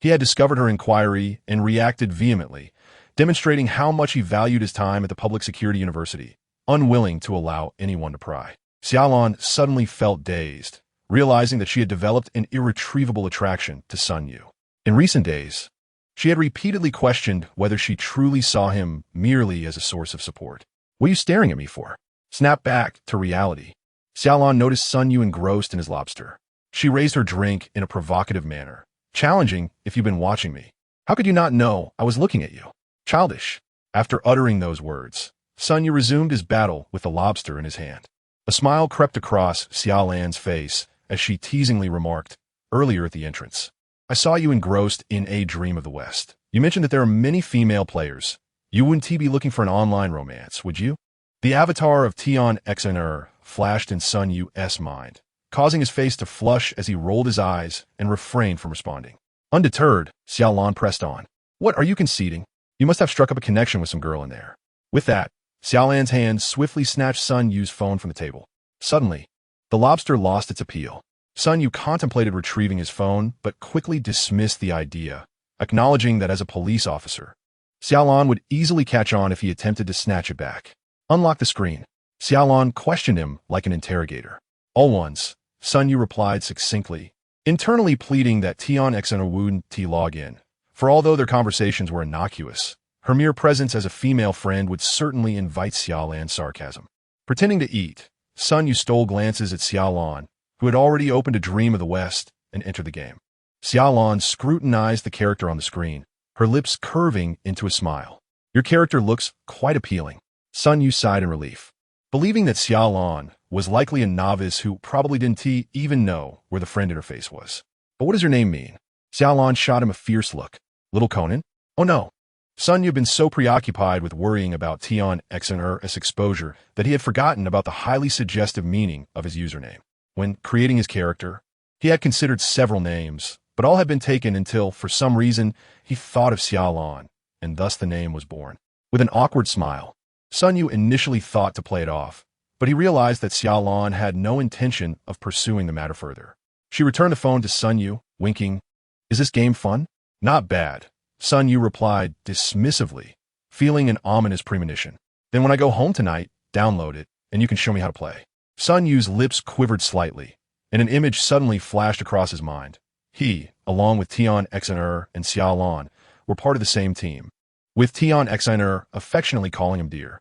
he had discovered her inquiry and reacted vehemently, demonstrating how much he valued his time at the public security university, unwilling to allow anyone to pry. Xia Lan suddenly felt dazed, realizing that she had developed an irretrievable attraction to Sun Yu. In recent days, she had repeatedly questioned whether she truly saw him merely as a source of support. "What are you staring at me for?" Snap back to reality. Xia Lan noticed Sun Yu engrossed in his lobster. She raised her drink in a provocative manner, challenging, "If you've been watching me, how could you not know I was looking at you?" Childish. After uttering those words, Sun Yu resumed his battle with the lobster in his hand. A smile crept across Xia Lan's face as she teasingly remarked, earlier at the entrance, "I saw you engrossed in A Dream of the West. You mentioned that there are many female players. You wouldn't be looking for an online romance, would you?" The avatar of Tian Xner flashed in Sun Yu's mind, causing his face to flush as he rolled his eyes and refrained from responding. Undeterred, Xia Lan pressed on. "What, are you conceding? You must have struck up a connection with some girl in there." With that, Xia Lan's hand swiftly snatched Sun Yu's phone from the table. Suddenly, the lobster lost its appeal. Sun Yu contemplated retrieving his phone, but quickly dismissed the idea, acknowledging that as a police officer, Xia Lan would easily catch on if he attempted to snatch it back. "Unlock the screen." Xia Lan questioned him like an interrogator. "All ones," Sun Yu replied succinctly, internally pleading that Tian Xner wouldn't log in, for although their conversations were innocuous, her mere presence as a female friend would certainly invite Xia Lan's sarcasm. Pretending to eat, Sun Yu stole glances at Xia Lan, who had already opened A Dream of the West and entered the game. Xia Lan scrutinized the character on the screen, her lips curving into a smile. "Your character looks quite appealing." Sun Yu sighed in relief. Believing that Xia Lan was likely a novice who probably didn't even know where the friend interface was. But what does your name mean? Xia Lan shot him a fierce look. Little Conan? Oh no. Sun Yu had been so preoccupied with worrying about Tion Xnr's exposure that he had forgotten about the highly suggestive meaning of his username. When creating his character, he had considered several names, but all had been taken until, for some reason, he thought of Xia Lan, and thus the name was born. With an awkward smile, Sun Yu initially thought to play it off, but he realized that Xia Lan had no intention of pursuing the matter further. She returned the phone to Sun Yu, winking. Is this game fun? Not bad. Sun Yu replied dismissively, feeling an ominous premonition. Then when I go home tonight, download it, and you can show me how to play. Sun Yu's lips quivered slightly, and an image suddenly flashed across his mind. He, along with Tion Xnr and Xia Lan, were part of the same team, with Tion Xnr affectionately calling him dear.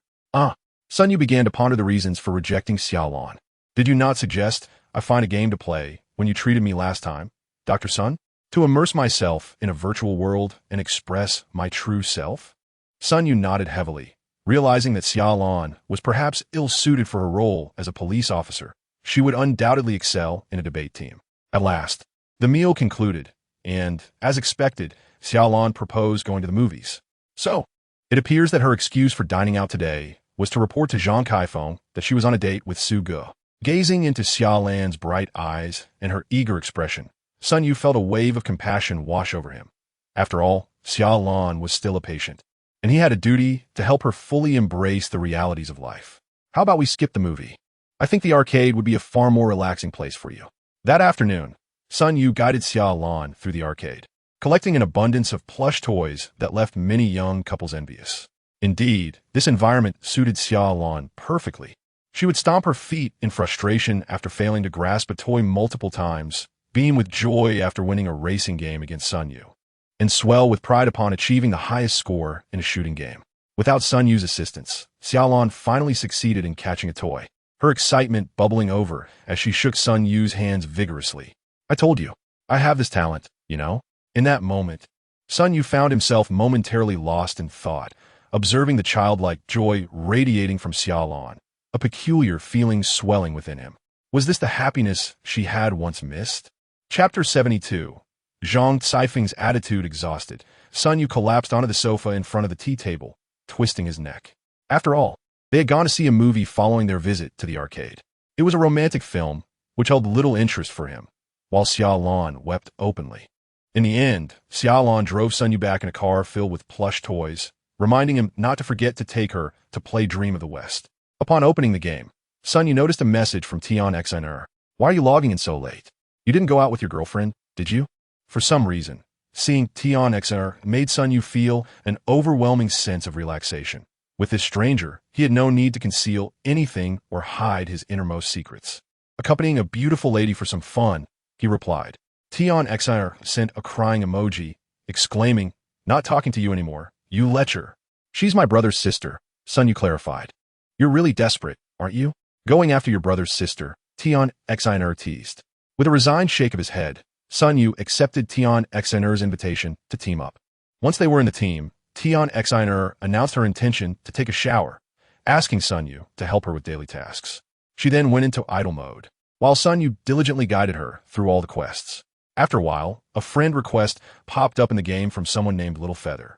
Sun Yu began to ponder the reasons for rejecting Xia Lan. Did you not suggest I find a game to play when you treated me last time, Dr. Sun? To immerse myself in a virtual world and express my true self? Sun Yu nodded heavily, realizing that Xia Lan was perhaps ill-suited for her role as a police officer. She would undoubtedly excel in a debate team. At last, the meal concluded, and, as expected, Xia Lan proposed going to the movies. So, it appears that her excuse for dining out today was to report to Zhang Kaifeng that she was on a date with Su Ge. Gazing into Xia Lan's bright eyes and her eager expression, Sun Yu felt a wave of compassion wash over him. After all, Xia Lan was still a patient, and he had a duty to help her fully embrace the realities of life. How about we skip the movie? I think the arcade would be a far more relaxing place for you. That afternoon, Sun Yu guided Xia Lan through the arcade, collecting an abundance of plush toys that left many young couples envious. Indeed, this environment suited Xia Lan perfectly. She would stomp her feet in frustration after failing to grasp a toy multiple times, beam with joy after winning a racing game against Sun Yu, and swell with pride upon achieving the highest score in a shooting game. Without Sun Yu's assistance, Xia Lan finally succeeded in catching a toy, her excitement bubbling over as she shook Sun Yu's hands vigorously. I told you, I have this talent, you know? In that moment, Sun Yu found himself momentarily lost in thought, observing the childlike joy radiating from Xia Lan, a peculiar feeling swelling within him. Was this the happiness she had once missed? Chapter 72. Zhang Caifeng's attitude exhausted, Sun Yu collapsed onto the sofa in front of the tea table, twisting his neck. After all, they had gone to see a movie following their visit to the arcade. It was a romantic film, which held little interest for him, while Xia Lan wept openly. In the end, Xia Lan drove Sun Yu back in a car filled with plush toys, reminding him not to forget to take her to play Dream of the West. Upon opening the game, Sun Yu noticed a message from Tion Xnr. Why are you logging in so late? You didn't go out with your girlfriend, did you? For some reason, seeing Tion Xnr made Sun Yu feel an overwhelming sense of relaxation. With this stranger, he had no need to conceal anything or hide his innermost secrets. Accompanying a beautiful lady for some fun, he replied. Tion Xnr sent a crying emoji, exclaiming, not talking to you anymore, you lecher. She's my brother's sister, Sun Yu clarified. You're really desperate, aren't you? Going after your brother's sister, Tion Xnr teased. With a resigned shake of his head, Sun Yu accepted Tion Xnr's invitation to team up. Once they were in the team, Tion Xnr announced her intention to take a shower, asking Sun Yu to help her with daily tasks. She then went into idle mode, while Sun Yu diligently guided her through all the quests. After a while, a friend request popped up in the game from someone named Little Feather.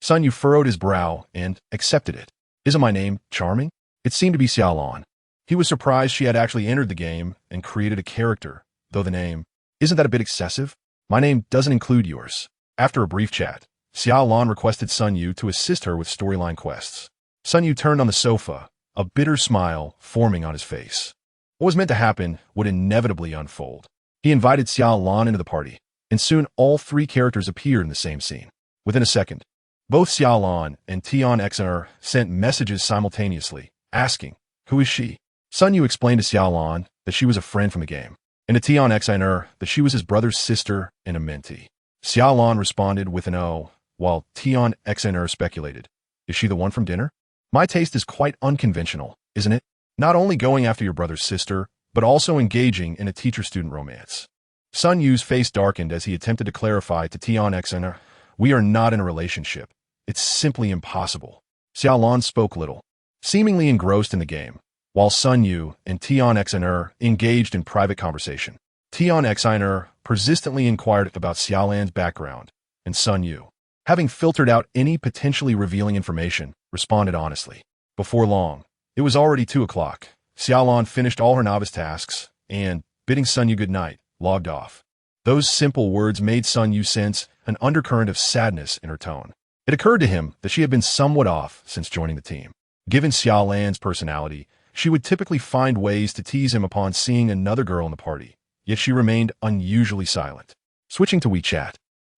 Sun Yu furrowed his brow and accepted it. Isn't my name charming? It seemed to be Xia Lan. He was surprised she had actually entered the game and created a character, though the name, isn't that a bit excessive? My name doesn't include yours. After a brief chat, Xia Lan requested Sun Yu to assist her with storyline quests. Sun Yu turned on the sofa, a bitter smile forming on his face. What was meant to happen would inevitably unfold. He invited Xia Lan into the party, and soon all three characters appeared in the same scene. Within a second, both Xia Lan and Tion Xnr sent messages simultaneously, asking, who is she? Sun Yu explained to Xia Lan that she was a friend from the game, and to Tion Xnr that she was his brother's sister and a mentee. Xia Lan responded with an O, while Tion Xnr speculated, is she the one from dinner? My taste is quite unconventional, isn't it? Not only going after your brother's sister, but also engaging in a teacher-student romance. Sun Yu's face darkened as he attempted to clarify to Tion Xnr, we are not in a relationship. It's simply impossible. Xia Lan spoke little. Seemingly engrossed in the game, while Sun Yu and Tian Xiner engaged in private conversation. Tian Xiner persistently inquired about Xia Lan's background, and Sun Yu, having filtered out any potentially revealing information, responded honestly. Before long, it was already 2 o'clock. Xia Lan finished all her novice tasks and, bidding Sun Yu good night, logged off. Those simple words made Sun Yu sense an undercurrent of sadness in her tone. It occurred to him that she had been somewhat off since joining the team. Given Xia Lan's personality, she would typically find ways to tease him upon seeing another girl in the party, yet she remained unusually silent. Switching to WeChat,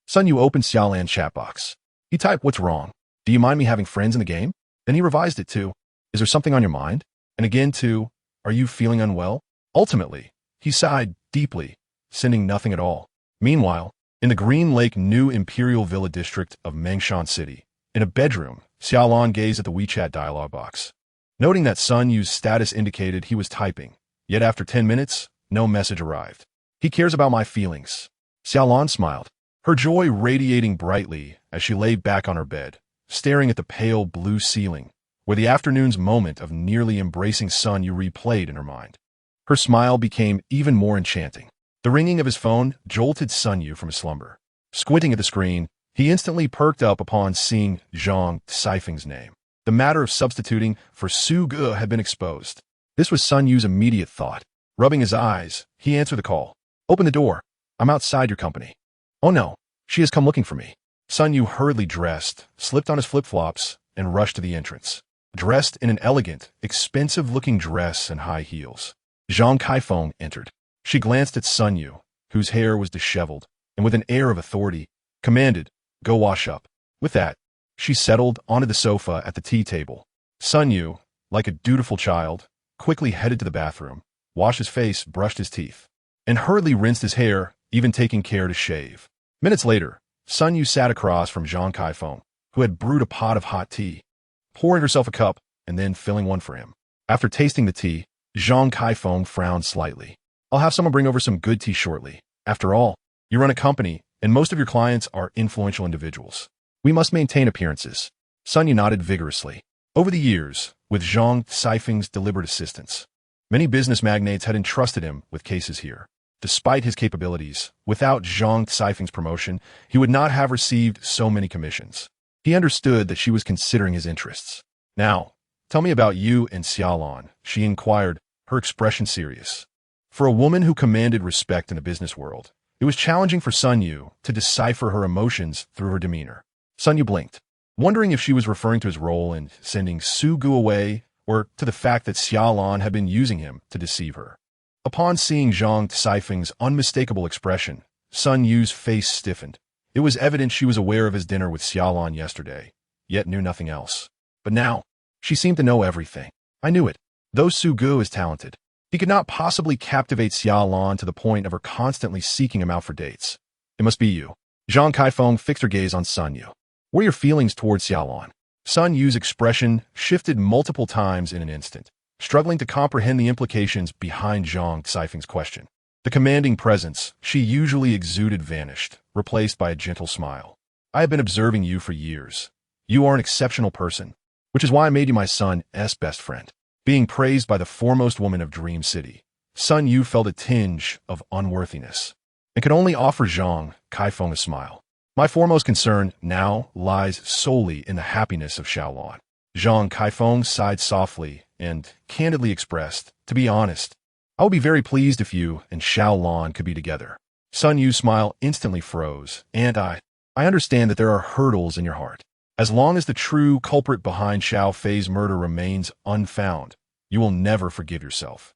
Sun Yu opened Xia Lan's chat box. He typed, "What's wrong? Do you mind me having friends in the game?" Then he revised it to, "Is there something on your mind?" And again to, "Are you feeling unwell?" Ultimately, he sighed deeply, sending nothing at all. Meanwhile, in the Green Lake New Imperial Villa district of Mengshan City, in a bedroom, Xia Lan gazed at the WeChat dialog box. Noting that Sun Yu's status indicated he was typing, yet after 10 minutes, no message arrived. "He cares about my feelings." Xia Lan smiled, her joy radiating brightly as she lay back on her bed, staring at the pale blue ceiling, where the afternoon's moment of nearly embracing Sun Yu replayed in her mind. Her smile became even more enchanting. The ringing of his phone jolted Sun Yu from his slumber. Squinting at the screen, he instantly perked up upon seeing Zhang Caifeng's name. The matter of substituting for Su Ge had been exposed. This was Sun Yu's immediate thought. Rubbing his eyes, he answered the call. "Open the door. I'm outside your company." "Oh no, she has come looking for me." Sun Yu hurriedly dressed, slipped on his flip-flops, and rushed to the entrance. Dressed in an elegant, expensive-looking dress and high heels, Zhang Caifeng entered. She glanced at Sun Yu, whose hair was disheveled, and with an air of authority, commanded, "Go wash up." With that, she settled onto the sofa at the tea table. Sun Yu, like a dutiful child, quickly headed to the bathroom, washed his face, brushed his teeth, and hurriedly rinsed his hair, even taking care to shave. Minutes later, Sun Yu sat across from Zhang Caifeng, who had brewed a pot of hot tea, pouring herself a cup and then filling one for him. After tasting the tea, Zhang Caifeng frowned slightly. "I'll have someone bring over some good tea shortly. After all, you run a company, and most of your clients are influential individuals. We must maintain appearances." Sun Yu nodded vigorously. Over the years, with Zhang Caifeng's deliberate assistance, many business magnates had entrusted him with cases here. Despite his capabilities, without Zhang Caifeng's promotion, he would not have received so many commissions. He understood that she was considering his interests. "Now, tell me about you and Xia Lan," she inquired, her expression serious. For a woman who commanded respect in the business world, it was challenging for Sun Yu to decipher her emotions through her demeanor. Sun Yu blinked, wondering if she was referring to his role in sending Su Ge away or to the fact that Xia Lan had been using him to deceive her. Upon seeing Zhang Caifeng's unmistakable expression, Sun Yu's face stiffened. It was evident she was aware of his dinner with Xia Lan yesterday, yet knew nothing else. But now, she seemed to know everything. "I knew it. Though Su Ge is talented, he could not possibly captivate Xia Lan to the point of her constantly seeking him out for dates. It must be you." Zhang Caifeng fixed her gaze on Sun Yu. "What are your feelings towards Xia Lan?" Sun Yu's expression shifted multiple times in an instant, struggling to comprehend the implications behind Zhang Caifeng's question. The commanding presence she usually exuded vanished, replaced by a gentle smile. "I have been observing you for years. You are an exceptional person, which is why I made you my son's best friend." Being praised by the foremost woman of Dream City, Sun Yu felt a tinge of unworthiness, and could only offer Zhang Caifeng a smile. "My foremost concern now lies solely in the happiness of Xia Lan." Zhang Caifeng sighed softly and candidly expressed, "To be honest, I would be very pleased if you and Xia Lan could be together." Sun Yu's smile instantly froze, and I understand that there are hurdles in your heart. As long as the true culprit behind Xiao Fei's murder remains unfound, you will never forgive yourself.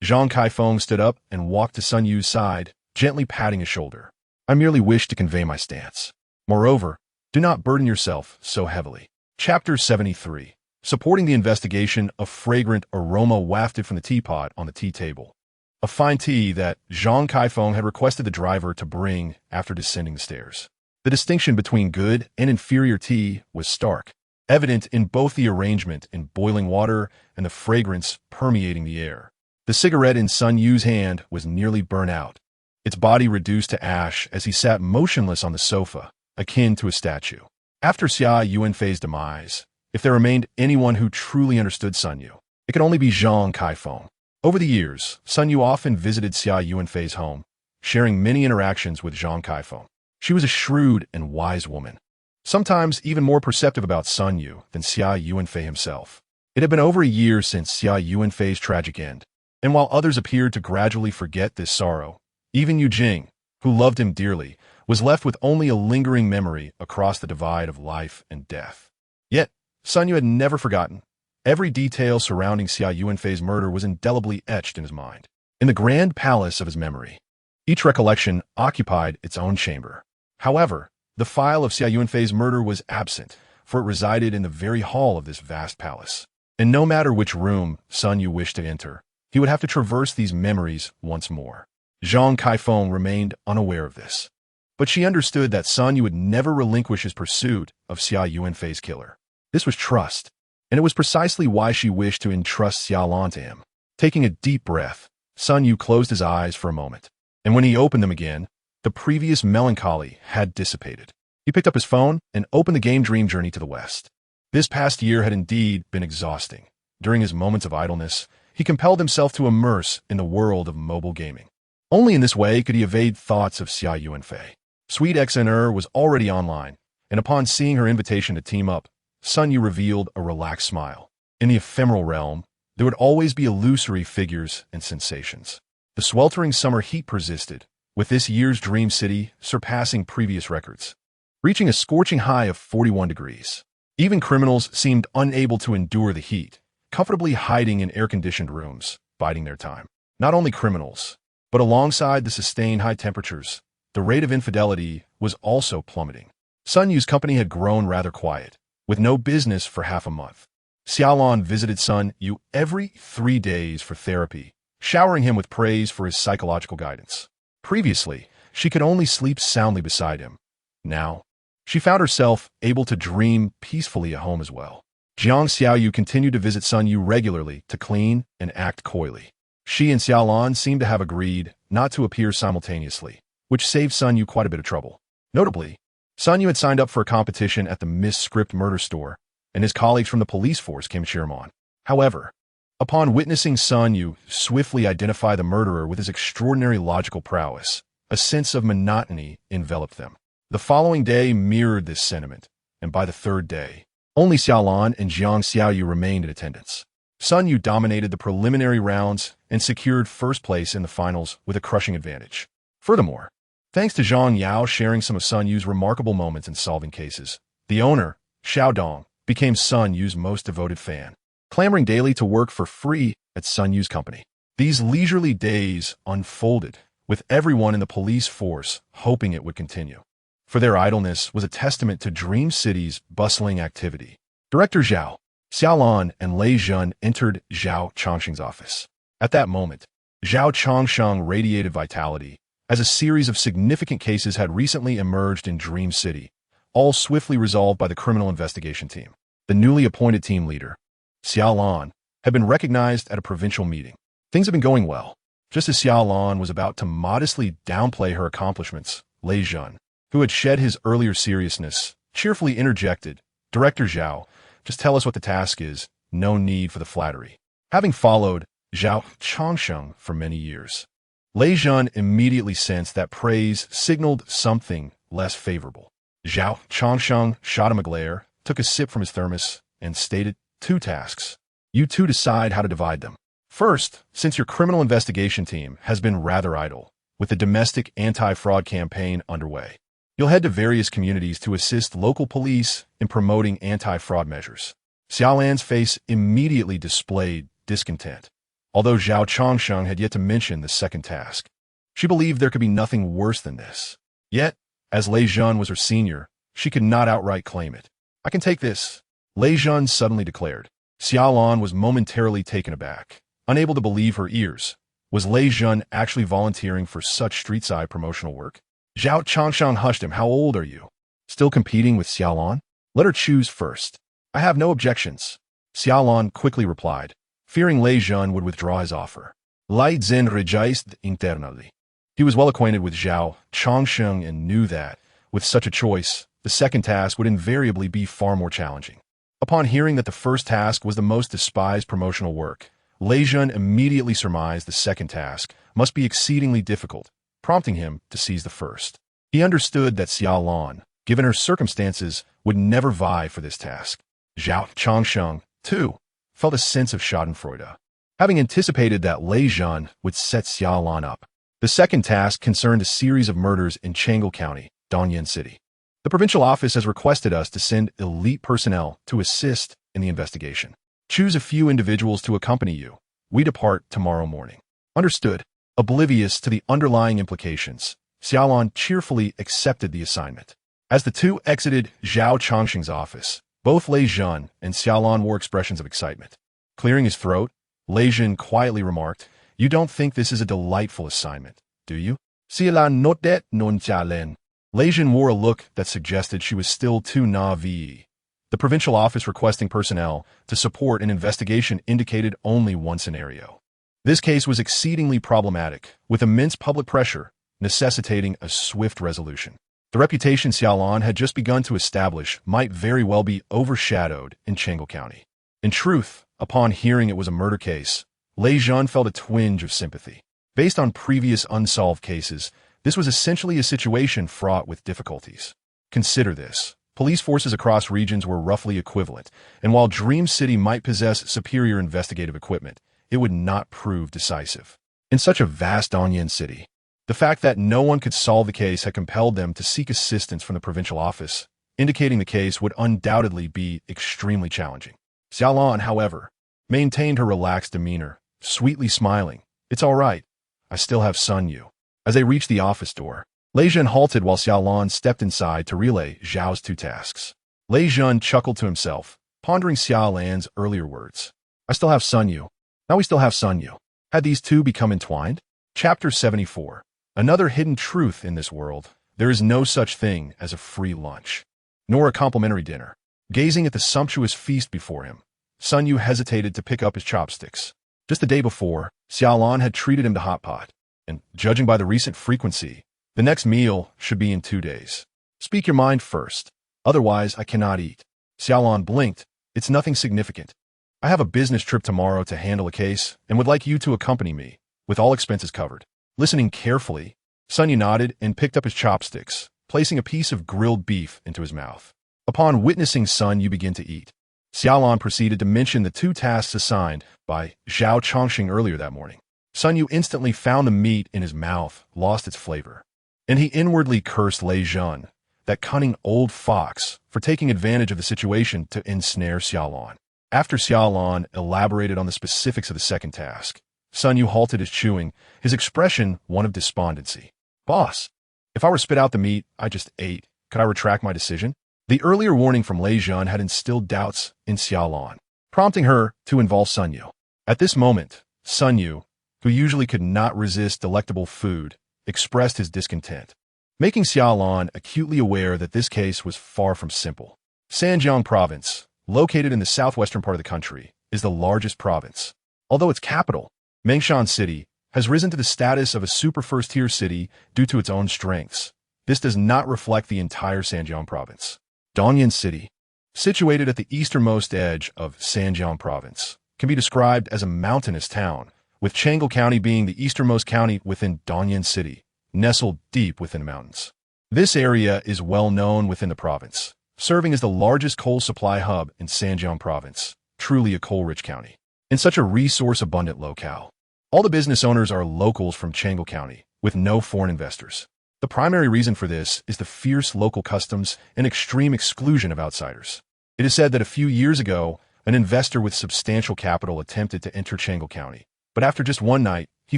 Zhang Caifeng stood up and walked to Sun Yu's side, gently patting his shoulder. "I merely wish to convey my stance. Moreover, do not burden yourself so heavily." Chapter 73. Supporting the investigation, a fragrant aroma wafted from the teapot on the tea table. A fine tea that Zhang Caifeng had requested the driver to bring after descending the stairs. The distinction between good and inferior tea was stark, evident in both the arrangement in boiling water and the fragrance permeating the air. The cigarette in Sun Yu's hand was nearly burnt out, its body reduced to ash as he sat motionless on the sofa, akin to a statue. After Xia Yuanfei's demise, if there remained anyone who truly understood Sun Yu, It could only be Zhang Kaifeng. Over the years, Sun Yu often visited Xia Yuanfei's home, sharing many interactions with Zhang Kaifeng. She was a shrewd and wise woman, sometimes even more perceptive about Sun Yu than Xia Yuanfei himself. It had been over a year since Xia Yuanfei's tragic end, and while others appeared to gradually forget this sorrow, even Yu Jing, who loved him dearly, was left with only a lingering memory across the divide of life and death. Yet, Sun Yu had never forgotten. Every detail surrounding Xia Yuanfei's murder was indelibly etched in his mind. In the grand palace of his memory, each recollection occupied its own chamber. However, the file of Xia Yuanfei's murder was absent, for it resided in the very hall of this vast palace. And no matter which room Sun Yu wished to enter, he would have to traverse these memories once more. Zhang Kaifeng remained unaware of this, but she understood that Sun Yu would never relinquish his pursuit of Xia Yuanfei's killer. This was trust, and it was precisely why she wished to entrust Xia Lan to him. Taking a deep breath, Sun Yu closed his eyes for a moment, and when he opened them again, the previous melancholy had dissipated. He picked up his phone and opened the game Dream Journey to the West. This past year had indeed been exhausting. During his moments of idleness, he compelled himself to immerse in the world of mobile gaming. Only in this way could he evade thoughts of Xia Yuanfei. Sweet XNR was already online, and upon seeing her invitation to team up, Sun Yu revealed a relaxed smile. In the ephemeral realm, there would always be illusory figures and sensations. The sweltering summer heat persisted, with this year's dream city surpassing previous records, reaching a scorching high of 41 degrees. Even criminals seemed unable to endure the heat, comfortably hiding in air-conditioned rooms, biding their time. Not only criminals, but alongside the sustained high temperatures, the rate of infidelity was also plummeting. Sun Yu's company had grown rather quiet, with no business for half a month. Xia Lan visited Sun Yu every 3 days for therapy, showering him with praise for his psychological guidance. Previously, she could only sleep soundly beside him. Now, she found herself able to dream peacefully at home as well. Jiang Xiaoyu continued to visit Sun Yu regularly to clean and act coyly. She and Xia Lan seemed to have agreed not to appear simultaneously, which saved Sun Yu quite a bit of trouble. Notably, Sun Yu had signed up for a competition at the Miss Script Murder Store, and his colleagues from the police force came to cheer him on. However, upon witnessing Sun Yu swiftly identify the murderer with his extraordinary logical prowess, a sense of monotony enveloped them. The following day mirrored this sentiment, and by the third day, only Xia Lan and Jiang Xiaoyu remained in attendance. Sun Yu dominated the preliminary rounds and secured first place in the finals with a crushing advantage. Furthermore, thanks to Zhang Yao sharing some of Sun Yu's remarkable moments in solving cases, the owner, Xiao Dong, became Sun Yu's most devoted fan, clamoring daily to work for free at Sun Yu's company. These leisurely days unfolded, with everyone in the police force hoping it would continue. For their idleness was a testament to Dream City's bustling activity. Director Zhao, Xia Lan, and Lei Zhen entered Zhao Changsheng's office. At that moment, Zhao Changsheng radiated vitality, as a series of significant cases had recently emerged in Dream City, all swiftly resolved by the criminal investigation team. The newly appointed team leader, Xia Lan, had been recognized at a provincial meeting. Things had been going well. Just as Xia Lan was about to modestly downplay her accomplishments, Lei Zhen, who had shed his earlier seriousness, cheerfully interjected, "Director Zhao, just tell us what the task is, no need for the flattery." Having followed Zhao Changsheng for many years, Lei Zhen immediately sensed that praise signaled something less favorable. Zhao Changsheng shot him a glare, took a sip from his thermos, and stated, "2 tasks. You two decide how to divide them. First, since your criminal investigation team has been rather idle, with the domestic anti-fraud campaign underway, you'll head to various communities to assist local police in promoting anti-fraud measures." Xia Lan's face immediately displayed discontent, although Zhao Changsheng had yet to mention the second task. She believed there could be nothing worse than this. Yet, as Lei Zhen was her senior, she could not outright claim it. "I can take this," Lei Zhen suddenly declared. Xia Lan was momentarily taken aback, unable to believe her ears. Was Lei Zhen actually volunteering for such street-side promotional work? Zhao Changsheng hushed him. "How old are you? Still competing with Xia Lan? Let her choose first." "I have no objections," Xia Lan quickly replied, fearing Lei Zhen would withdraw his offer. Lai Zhen rejoiced internally. He was well acquainted with Zhao Changsheng and knew that, with such a choice, the second task would invariably be far more challenging. Upon hearing that the first task was the most despised promotional work, Lei Jun immediately surmised the second task must be exceedingly difficult, prompting him to seize the first. He understood that Xia Lan, given her circumstances, would never vie for this task. Zhao Changsheng, too, felt a sense of schadenfreude, having anticipated that Lei Jun would set Xia Lan up. The second task concerned a series of murders in Chang'an County, Dongyan City. The provincial office has requested us to send elite personnel to assist in the investigation. Choose a few individuals to accompany you. We depart tomorrow morning. Understood. Oblivious to the underlying implications, Xia Lan cheerfully accepted the assignment. As the two exited Zhao Changsheng's office, both Lei Jun and Xia Lan wore expressions of excitement. Clearing his throat, Lei Jun quietly remarked, "You don't think this is a delightful assignment, do you?" Xia Lan nodded non Xia Lan. Lei Jun wore a look that suggested she was still too naive. The provincial office requesting personnel to support an investigation indicated only one scenario. This case was exceedingly problematic, with immense public pressure necessitating a swift resolution. The reputation Xia Lan had just begun to establish might very well be overshadowed in Chang'an County. In truth, upon hearing it was a murder case, Lei Jun felt a twinge of sympathy. Based on previous unsolved cases, this was essentially a situation fraught with difficulties. Consider this. Police forces across regions were roughly equivalent, and while Dream City might possess superior investigative equipment, it would not prove decisive. In such a vast Dongyan City, the fact that no one could solve the case had compelled them to seek assistance from the provincial office, indicating the case would undoubtedly be extremely challenging. Xia Lan, however, maintained her relaxed demeanor, sweetly smiling. "It's all right. I still have Sun Yu." As they reached the office door, Lei Jun halted while Xia Lan stepped inside to relay Zhao's two tasks. Lei Jun chuckled to himself, pondering Xia Lan's earlier words. "I still have Sun Yu. Now we still have Sun Yu." Had these two become entwined? Chapter 74. Another hidden truth in this world. There is no such thing as a free lunch, nor a complimentary dinner. Gazing at the sumptuous feast before him, Sun Yu hesitated to pick up his chopsticks. Just the day before, Xia Lan had treated him to hot pot, and, judging by the recent frequency, the next meal should be in 2 days. "Speak your mind first. Otherwise, I cannot eat." Xia Lan blinked. "It's nothing significant. I have a business trip tomorrow to handle a case and would like you to accompany me, with all expenses covered." Listening carefully, Sun Yu nodded and picked up his chopsticks, placing a piece of grilled beef into his mouth. Upon witnessing Sun Yu begin to eat, Xia Lan proceeded to mention the two tasks assigned by Zhao Changsheng earlier that morning. Sun Yu instantly found the meat in his mouth lost its flavor, and he inwardly cursed Lei Jun, that cunning old fox, for taking advantage of the situation to ensnare Xia Lan. After Xia Lan elaborated on the specifics of the second task, Sun Yu halted his chewing, his expression one of despondency. "Boss, if I were to spit out the meat I just ate, could I retract my decision?" The earlier warning from Lei Jun had instilled doubts in Xia Lan, prompting her to involve Sun Yu. At this moment, Sun Yu, who usually could not resist delectable food, expressed his discontent, making Xia Lan acutely aware that this case was far from simple. Sanjiang Province, located in the southwestern part of the country, is the largest province. Although its capital, Mengshan City, has risen to the status of a super first-tier city due to its own strengths, this does not reflect the entire Sanjiang Province. Dongyan City, situated at the easternmost edge of Sanjiang Province, can be described as a mountainous town, with Chang'an County being the easternmost county within Dongyan City, nestled deep within the mountains. This area is well known within the province, serving as the largest coal supply hub in Sanjiang Province, truly a coal-rich county. In such a resource-abundant locale, all the business owners are locals from Chang'an County, with no foreign investors. The primary reason for this is the fierce local customs and extreme exclusion of outsiders. It is said that a few years ago, an investor with substantial capital attempted to enter Chang'an County, but after just one night, he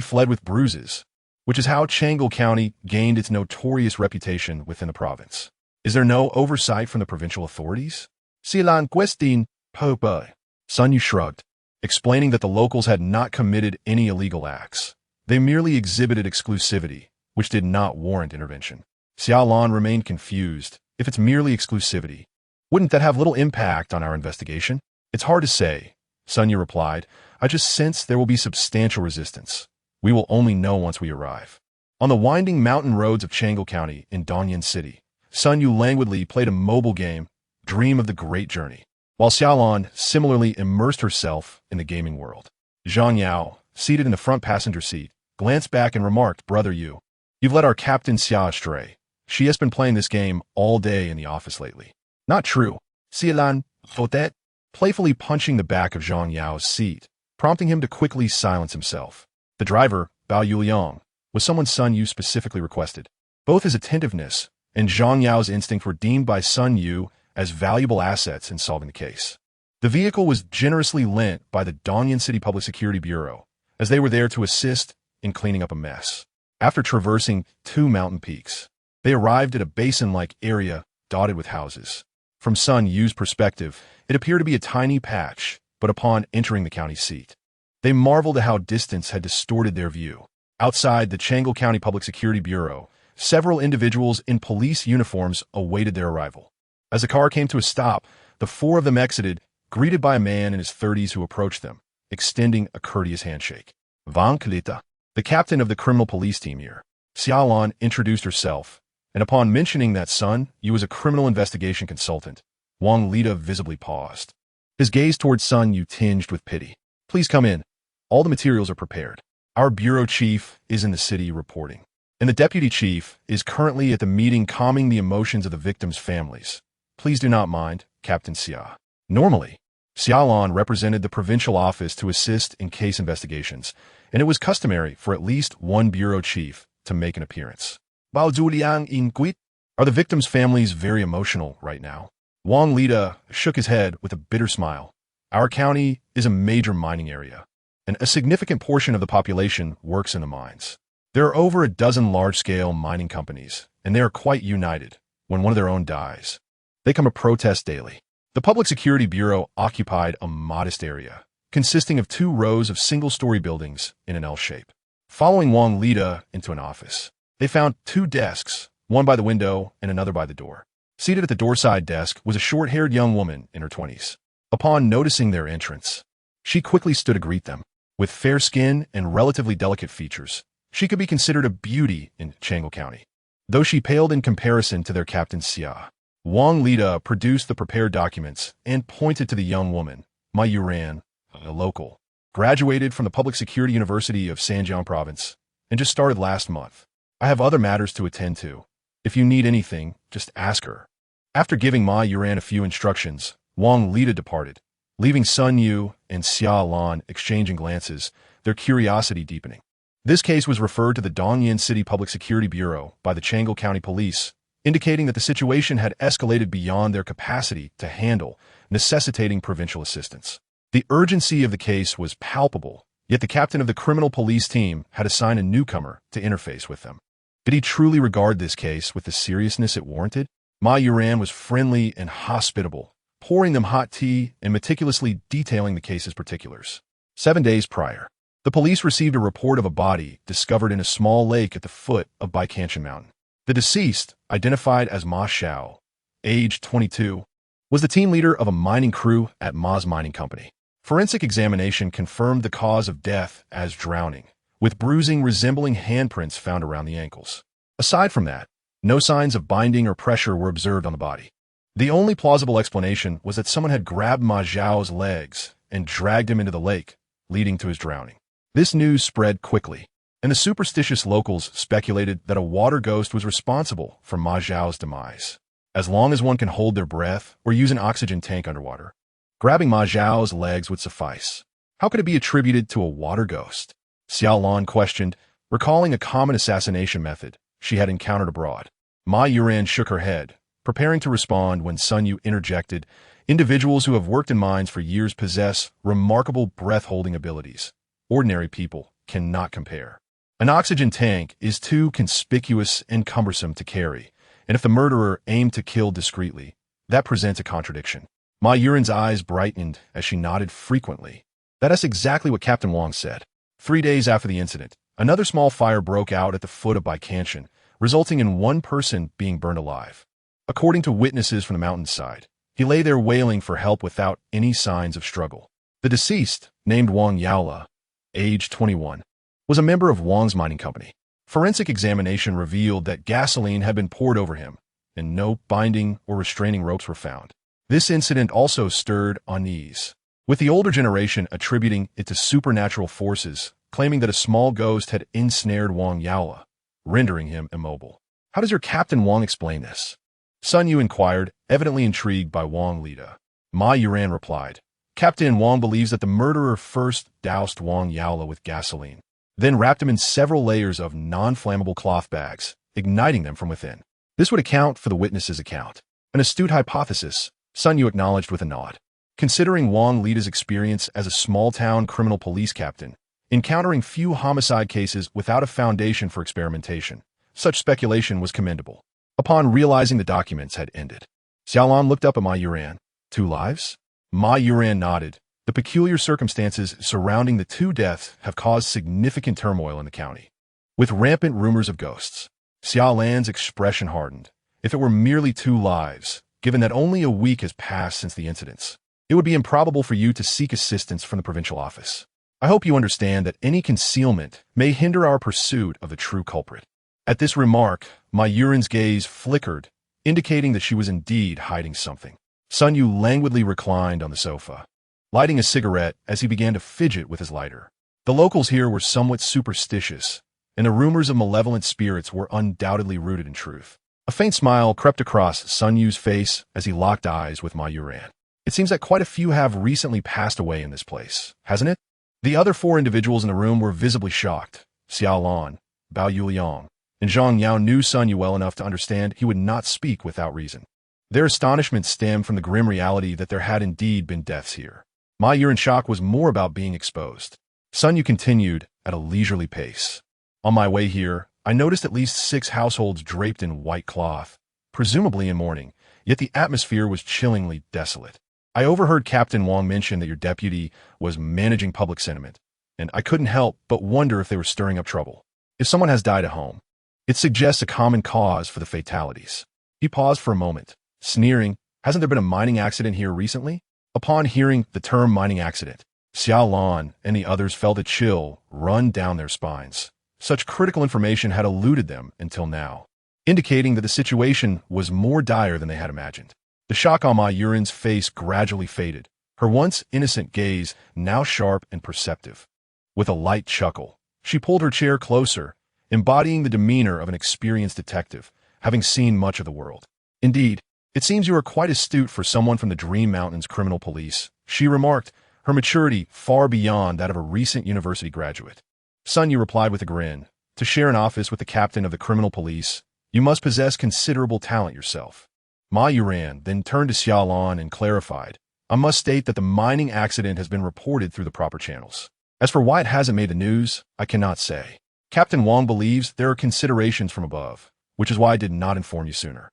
fled with bruises, which is how Chang'an County gained its notorious reputation within the province. Is there no oversight from the provincial authorities? Xia Lan questioned Popa. Sun Yu shrugged, explaining that the locals had not committed any illegal acts. They merely exhibited exclusivity, which did not warrant intervention. Xia Lan remained confused. If it's merely exclusivity, wouldn't that have little impact on our investigation? "It's hard to say," Sun Yu replied. "I just sense there will be substantial resistance. We will only know once we arrive." On the winding mountain roads of Chang'an County in Dongyan City, Sun Yu languidly played a mobile game, Dream of the Great Journey. while Xia Lan similarly immersed herself in the gaming world. Zhang Yao, seated in the front passenger seat, glanced back and remarked, "Brother Yu, you've led our Captain Xia astray. She has been playing this game all day in the office lately." "Not true." Xia Lan, that, playfully punching the back of Zhang Yao's seat, prompting him to quickly silence himself. The driver, Bao Yuliang, was someone Sun Yu specifically requested. Both his attentiveness and Zhang Yao's instinct were deemed by Sun Yu as valuable assets in solving the case. The vehicle was generously lent by the Dongyan City Public Security Bureau, as they were there to assist in cleaning up a mess. After traversing 2 mountain peaks, they arrived at a basin-like area dotted with houses. From Sun Yu's perspective, it appeared to be a tiny patch, but upon entering the county seat, they marveled at how distance had distorted their view. Outside the Changle County Public Security Bureau, several individuals in police uniforms awaited their arrival. As the car came to a stop, the 4 of them exited, greeted by a man in his 30s who approached them, extending a courteous handshake. "Van Kalita, the captain of the criminal police team here." Xia Lan introduced herself, and upon mentioning that Sun Yu was a criminal investigation consultant, Wang Lida visibly paused. His gaze towards Sun Yu tinged with pity. "Please come in. All the materials are prepared. Our bureau chief is in the city reporting, and the deputy chief is currently at the meeting calming the emotions of the victims' families. Please do not mind, Captain Xia." Normally, Xia Lan represented the provincial office to assist in case investigations, and it was customary for at least one bureau chief to make an appearance. "Bao Zuliang in Guit? Are the victims' families very emotional right now?" Wang Lida shook his head with a bitter smile. "Our county is a major mining area, and a significant portion of the population works in the mines. There are over a dozen large-scale mining companies, and they are quite united when one of their own dies. They come to protest daily." The Public Security Bureau occupied a modest area, consisting of 2 rows of single-story buildings in an L shape. Following Wang Lida into an office, they found 2 desks, one by the window and another by the door. Seated at the doorside desk was a short-haired young woman in her 20s. Upon noticing their entrance, she quickly stood to greet them. With fair skin and relatively delicate features, she could be considered a beauty in Changle County, though she paled in comparison to their Captain Xia. Wang Lida produced the prepared documents and pointed to the young woman. "My Yuran, a local, graduated from the Public Security University of Sanjiang Province, and just started last month. I have other matters to attend to. If you need anything, just ask her." After giving Ma Yuran a few instructions, Wang Lida departed, leaving Sun Yu and Xia Lan exchanging glances, their curiosity deepening. This case was referred to the Dongyan City Public Security Bureau by the Changle County Police, indicating that the situation had escalated beyond their capacity to handle, necessitating provincial assistance. The urgency of the case was palpable, yet the captain of the criminal police team had assigned a newcomer to interface with them. Did he truly regard this case with the seriousness it warranted? Ma Yuran was friendly and hospitable, pouring them hot tea and meticulously detailing the case's particulars. 7 days prior, the police received a report of a body discovered in a small lake at the foot of Baikanchen Mountain. The deceased, identified as Ma Xiao, age 22, was the team leader of a mining crew at Ma's mining company. Forensic examination confirmed the cause of death as drowning, with bruising resembling handprints found around the ankles. Aside from that, no signs of binding or pressure were observed on the body. The only plausible explanation was that someone had grabbed Ma Xiao's legs and dragged him into the lake, leading to his drowning. This news spread quickly, and the superstitious locals speculated that a water ghost was responsible for Ma Xiao's demise. As long as one can hold their breath or use an oxygen tank underwater, grabbing Ma Xiao's legs would suffice. How could it be attributed to a water ghost? Xia Lan questioned, recalling a common assassination method she had encountered abroad. Ma Yuran shook her head, preparing to respond when Sun Yu interjected, "Individuals who have worked in mines for years possess remarkable breath-holding abilities. Ordinary people cannot compare. An oxygen tank is too conspicuous and cumbersome to carry, and if the murderer aimed to kill discreetly, that presents a contradiction." Ma Yuran's eyes brightened as she nodded frequently. "That is exactly what Captain Wang said." 3 days after the incident, another small fire broke out at the foot of Baikanchen, resulting in 1 person being burned alive. According to witnesses from the mountainside, he lay there wailing for help without any signs of struggle. The deceased, named Wang Yaola, age 21, was a member of Wang's mining company. Forensic examination revealed that gasoline had been poured over him, and no binding or restraining ropes were found. This incident also stirred unease, with the older generation attributing it to supernatural forces, claiming that a small ghost had ensnared Wang Yaola, rendering him immobile. How does your Captain Wang explain this? Sun Yu inquired, evidently intrigued by Wang Lida. Ma Yuran replied, Captain Wang believes that the murderer first doused Wang Yaola with gasoline, then wrapped him in several layers of non-flammable cloth bags, igniting them from within. This would account for the witness's account. An astute hypothesis, Sun Yu acknowledged with a nod. Considering Wang Lida's experience as a small-town criminal police captain, encountering few homicide cases without a foundation for experimentation, such speculation was commendable. Upon realizing the documents had ended, Xia Lan looked up at Ma Yuran. 2 lives? Ma Yuran nodded. The peculiar circumstances surrounding the 2 deaths have caused significant turmoil in the county, with rampant rumors of ghosts. Xia Lan's expression hardened. If it were merely 2 lives, given that only a week has passed since the incidents, it would be improbable for you to seek assistance from the provincial office. I hope you understand that any concealment may hinder our pursuit of the true culprit. At this remark, Ma Yuran's gaze flickered, indicating that she was indeed hiding something. Sun Yu languidly reclined on the sofa, lighting a cigarette as he began to fidget with his lighter. The locals here were somewhat superstitious, and the rumors of malevolent spirits were undoubtedly rooted in truth. A faint smile crept across Sun Yu's face as he locked eyes with Ma Yuran. It seems that quite a few have recently passed away in this place, hasn't it? The other 4 individuals in the room were visibly shocked. Xia Lan, Bao Yuliang, and Zhang Yao knew Sun Yu well enough to understand he would not speak without reason. Their astonishment stemmed from the grim reality that there had indeed been deaths here. Ma Yuran's shock was more about being exposed. Sun Yu continued at a leisurely pace. On my way here, I noticed at least 6 households draped in white cloth, presumably in mourning, yet the atmosphere was chillingly desolate. I overheard Captain Wang mention that your deputy was managing public sentiment, and I couldn't help but wonder if they were stirring up trouble. If someone has died at home, it suggests a common cause for the fatalities. He paused for a moment, sneering, hasn't there been a mining accident here recently? Upon hearing the term mining accident, Xia Lan and the others felt a chill run down their spines. Such critical information had eluded them until now, indicating that the situation was more dire than they had imagined. The shock on Ma Yuran's face gradually faded, her once innocent gaze now sharp and perceptive. With a light chuckle, she pulled her chair closer, embodying the demeanor of an experienced detective, having seen much of the world. Indeed, it seems you are quite astute for someone from the Dream Mountains Criminal Police, she remarked, her maturity far beyond that of a recent university graduate. Sun Yu replied with a grin, to share an office with the captain of the criminal police, you must possess considerable talent yourself. Ma Yuran then turned to Xia Lan and clarified, I must state that the mining accident has been reported through the proper channels. As for why it hasn't made the news, I cannot say. Captain Wang believes there are considerations from above, which is why I did not inform you sooner.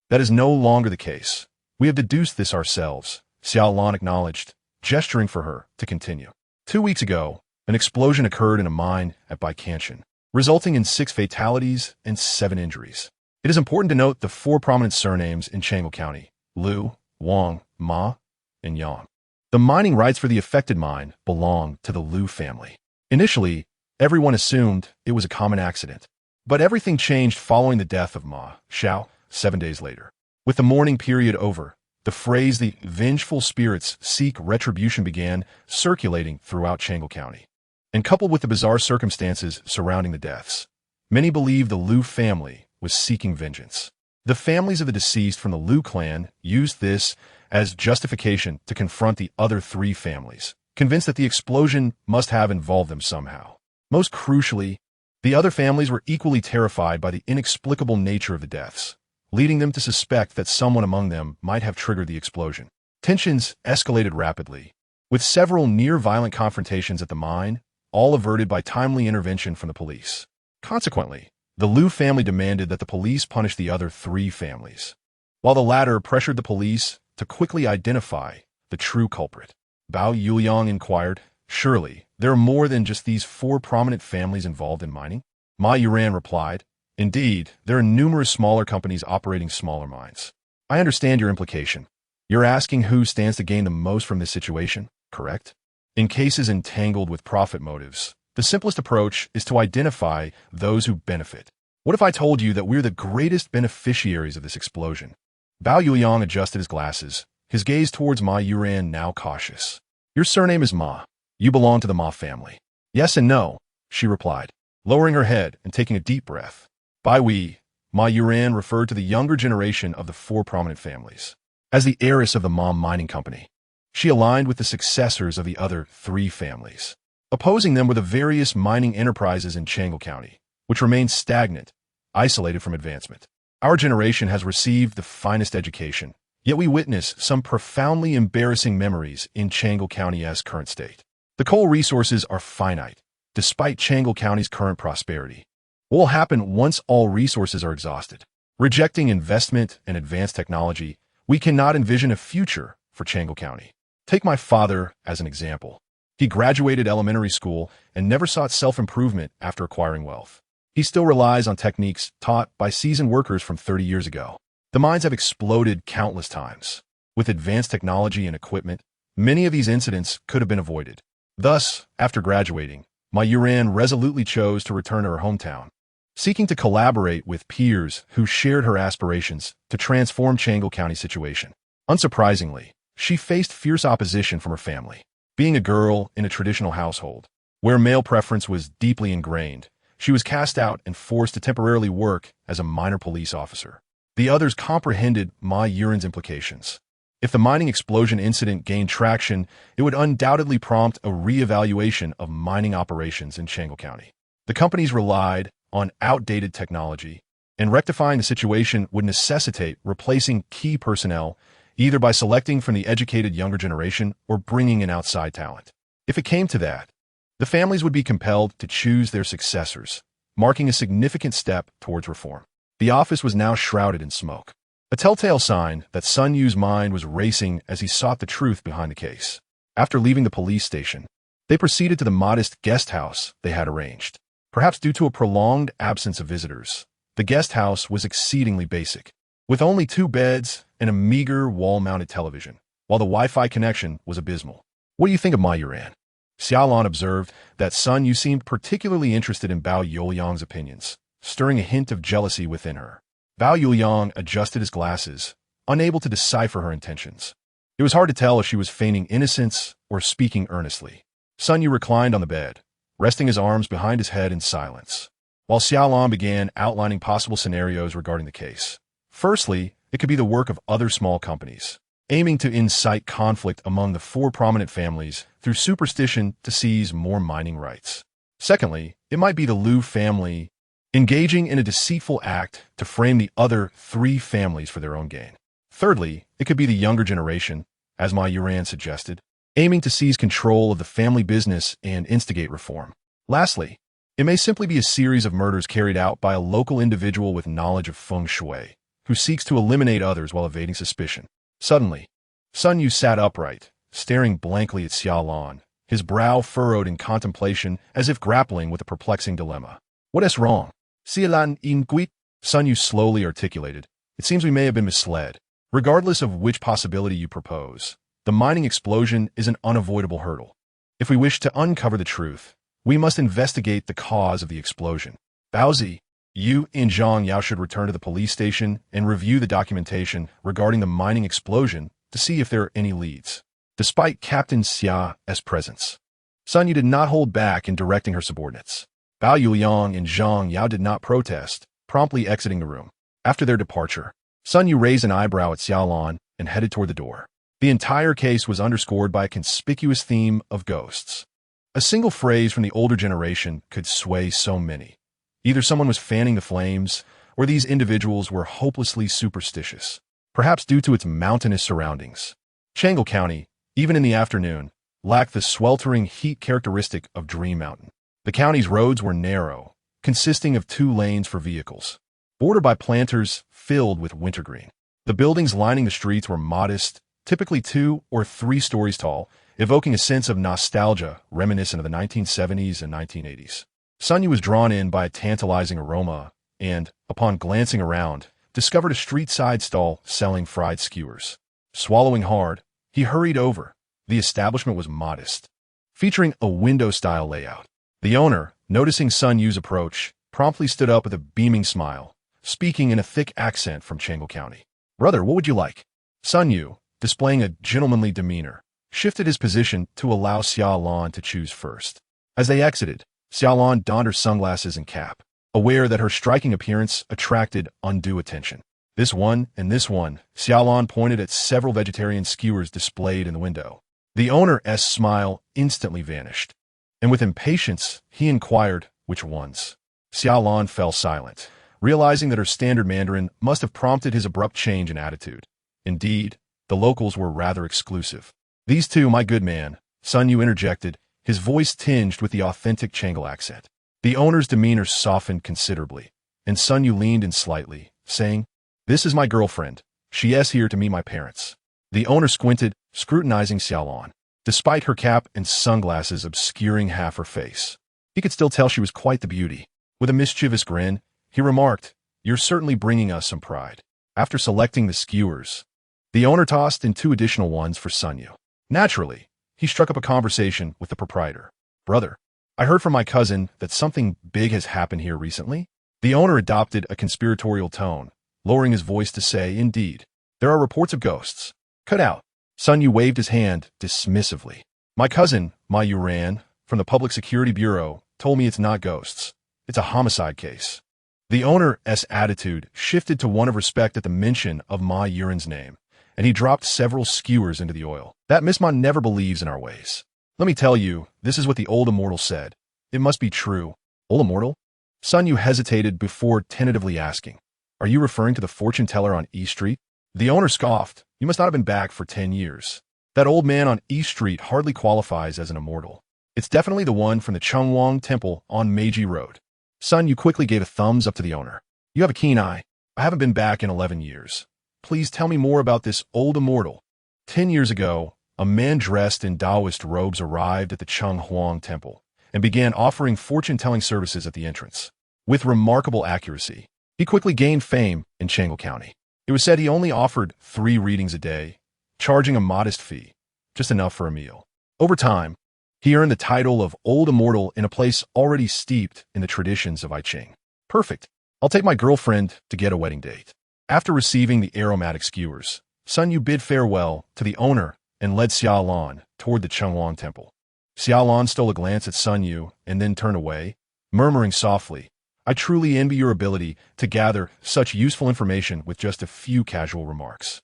That is no longer the case. We have deduced this ourselves, Xia Lan acknowledged, gesturing for her to continue. 2 weeks ago, an explosion occurred in a mine at Baikanshan, resulting in 6 fatalities and 7 injuries. It is important to note the 4 prominent surnames in Chang'o County, Liu, Wang, Ma, and Yang. The mining rights for the affected mine belong to the Liu family. Initially, everyone assumed it was a common accident, but everything changed following the death of Ma Xiao 7 days later. With the mourning period over, the phrase the vengeful spirits seek retribution began circulating throughout Chang'o County. And coupled with the bizarre circumstances surrounding the deaths, many believed the Liu family was seeking vengeance. The families of the deceased from the Liu clan used this as justification to confront the other 3 families, convinced that the explosion must have involved them somehow. Most crucially, the other families were equally terrified by the inexplicable nature of the deaths, leading them to suspect that someone among them might have triggered the explosion. Tensions escalated rapidly, with several near-violent confrontations at the mine, all averted by timely intervention from the police. Consequently, the Liu family demanded that the police punish the other 3 families, while the latter pressured the police to quickly identify the true culprit. Bao Yuliang inquired, surely, there are more than just these 4 prominent families involved in mining? Ma Yuran replied, indeed, there are numerous smaller companies operating smaller mines. I understand your implication. You're asking who stands to gain the most from this situation, correct? In cases entangled with profit motives, the simplest approach is to identify those who benefit. What if I told you that we're the greatest beneficiaries of this explosion? Bao Yuliang adjusted his glasses, his gaze towards Ma Yuran now cautious. Your surname is Ma. You belong to the Ma family. Yes and no, she replied, lowering her head and taking a deep breath. By we, Ma Yuran referred to the younger generation of the four prominent families. As the heiress of the Ma mining company, she aligned with the successors of the other three families. Opposing them were the various mining enterprises in Changle County, which remained stagnant, isolated from advancement. Our generation has received the finest education, yet we witness some profoundly embarrassing memories in Changle County's current state. The coal resources are finite, despite Changle County's current prosperity. What will happen once all resources are exhausted? Rejecting investment and advanced technology, we cannot envision a future for Changle County. Take my father as an example. He graduated elementary school and never sought self-improvement after acquiring wealth. He still relies on techniques taught by seasoned workers from 30 years ago. The mines have exploded countless times. With advanced technology and equipment, many of these incidents could have been avoided. Thus, after graduating, Ma Yuran resolutely chose to return to her hometown, seeking to collaborate with peers who shared her aspirations to transform Changle County's situation. Unsurprisingly, she faced fierce opposition from her family. Being a girl in a traditional household, where male preference was deeply ingrained, she was cast out and forced to temporarily work as a minor police officer. The others comprehended Ma Yuran's implications. If the mining explosion incident gained traction, it would undoubtedly prompt a re-evaluation of mining operations in Changle County. The companies relied on outdated technology, and rectifying the situation would necessitate replacing key personnel either by selecting from the educated younger generation or bringing in outside talent. If it came to that, the families would be compelled to choose their successors, marking a significant step towards reform. The office was now shrouded in smoke, a telltale sign that Sun Yu's mind was racing as he sought the truth behind the case. After leaving the police station, they proceeded to the modest guest house they had arranged. Perhaps due to a prolonged absence of visitors, the guest house was exceedingly basic, with only 2 beds and a meager wall-mounted television, while the Wi-Fi connection was abysmal. What do you think of Ma Yuran? Xia Lan observed that Sun Yu seemed particularly interested in Bao Yuliang's opinions, stirring a hint of jealousy within her. Bao Yuliang adjusted his glasses, unable to decipher her intentions. It was hard to tell if she was feigning innocence or speaking earnestly. Sun Yu reclined on the bed, resting his arms behind his head in silence, while Xia Lan began outlining possible scenarios regarding the case. Firstly, it could be the work of other small companies, aiming to incite conflict among the 4 prominent families through superstition to seize more mining rights. Secondly, it might be the Liu family engaging in a deceitful act to frame the other 3 families for their own gain. Thirdly, it could be the younger generation, as Ma Yuran suggested, aiming to seize control of the family business and instigate reform. Lastly, it may simply be a series of murders carried out by a local individual with knowledge of feng shui, who seeks to eliminate others while evading suspicion. Suddenly, Sun Yu sat upright, staring blankly at Xia Lan, his brow furrowed in contemplation as if grappling with a perplexing dilemma. What is wrong? Xia Lan inquit, Sun Yu slowly articulated. It seems we may have been misled. Regardless of which possibility you propose, the mining explosion is an unavoidable hurdle. If we wish to uncover the truth, we must investigate the cause of the explosion. Baozi, you and Zhang Yao should return to the police station and review the documentation regarding the mining explosion to see if there are any leads. Despite Captain Xia's presence, Sun Yu did not hold back in directing her subordinates. Bao Yuliang and Zhang Yao did not protest, promptly exiting the room. After their departure, Sun Yu raised an eyebrow at Xia Lan and headed toward the door. The entire case was underscored by a conspicuous theme of ghosts. A single phrase from the older generation could sway so many. Either someone was fanning the flames, or these individuals were hopelessly superstitious, perhaps due to its mountainous surroundings. Changle County, even in the afternoon, lacked the sweltering heat characteristic of Dream Mountain. The county's roads were narrow, consisting of 2 lanes for vehicles, bordered by planters filled with wintergreen. The buildings lining the streets were modest, typically 2 or 3 stories tall, evoking a sense of nostalgia reminiscent of the 1970s and 1980s. Sun Yu was drawn in by a tantalizing aroma and, upon glancing around, discovered a street-side stall selling fried skewers. Swallowing hard, he hurried over. The establishment was modest, featuring a window-style layout. The owner, noticing Sun Yu's approach, promptly stood up with a beaming smile, speaking in a thick accent from Changle County. "Brother, what would you like?" Sun Yu, displaying a gentlemanly demeanor, shifted his position to allow Xia Lan to choose first. As they exited, Xia Lan donned her sunglasses and cap, aware that her striking appearance attracted undue attention. This one and this one, Xia Lan pointed at several vegetarian skewers displayed in the window. The owner's smile instantly vanished, and with impatience, he inquired which ones. Xia Lan fell silent, realizing that her standard Mandarin must have prompted his abrupt change in attitude. Indeed, the locals were rather exclusive. These two, my good man, Sun Yu interjected, his voice tinged with the authentic Changle accent. The owner's demeanor softened considerably, and Sun Yu leaned in slightly, saying, "This is my girlfriend. She is here to meet my parents." The owner squinted, scrutinizing Xia Lan. Despite her cap and sunglasses obscuring half her face, he could still tell she was quite the beauty. With a mischievous grin, he remarked, "You're certainly bringing us some pride." After selecting the skewers, the owner tossed in 2 additional ones for Sun Yu. Naturally, he struck up a conversation with the proprietor. "Brother, I heard from my cousin that something big has happened here recently." The owner adopted a conspiratorial tone, lowering his voice to say, "Indeed, there are reports of ghosts." "Cut out." Sun Yu waved his hand dismissively. "My cousin, Ma Yuran, from the Public Security Bureau, told me it's not ghosts. It's a homicide case." The owner's attitude shifted to one of respect at the mention of Ma Yuran's name, and he dropped several skewers into the oil. "That Miss Ma never believes in our ways. Let me tell you, this is what the old immortal said. It must be true." "Old immortal?" Sun Yu hesitated before tentatively asking, "Are you referring to the fortune teller on East Street?" The owner scoffed. "You must not have been back for 10 years. That old man on East Street hardly qualifies as an immortal. It's definitely the one from the Chungwang Temple on Meiji Road." Sun Yu quickly gave a thumbs up to the owner. "You have a keen eye. I haven't been back in 11 years. Please tell me more about this old immortal." 10 years ago, a man dressed in Taoist robes arrived at the Chungwang Temple and began offering fortune-telling services at the entrance. With remarkable accuracy, he quickly gained fame in Changle County. It was said he only offered 3 readings a day, charging a modest fee, just enough for a meal. Over time, he earned the title of Old Immortal in a place already steeped in the traditions of I Ching. "Perfect. I'll take my girlfriend to get a wedding date." After receiving the aromatic skewers, Sun Yu bid farewell to the owner and led Xia Lan toward the Chungwang Temple. Xia Lan stole a glance at Sun Yu and then turned away, murmuring softly, "I truly envy your ability to gather such useful information with just a few casual remarks."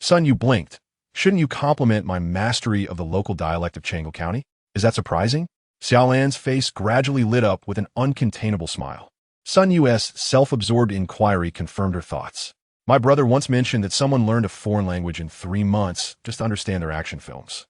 Sun Yu blinked. "Shouldn't you compliment my mastery of the local dialect of Changle County? Is that surprising?" Xia Lan's face gradually lit up with an uncontainable smile. Sun Yu's self-absorbed inquiry confirmed her thoughts. "My brother once mentioned that someone learned a foreign language in 3 months just to understand their action films."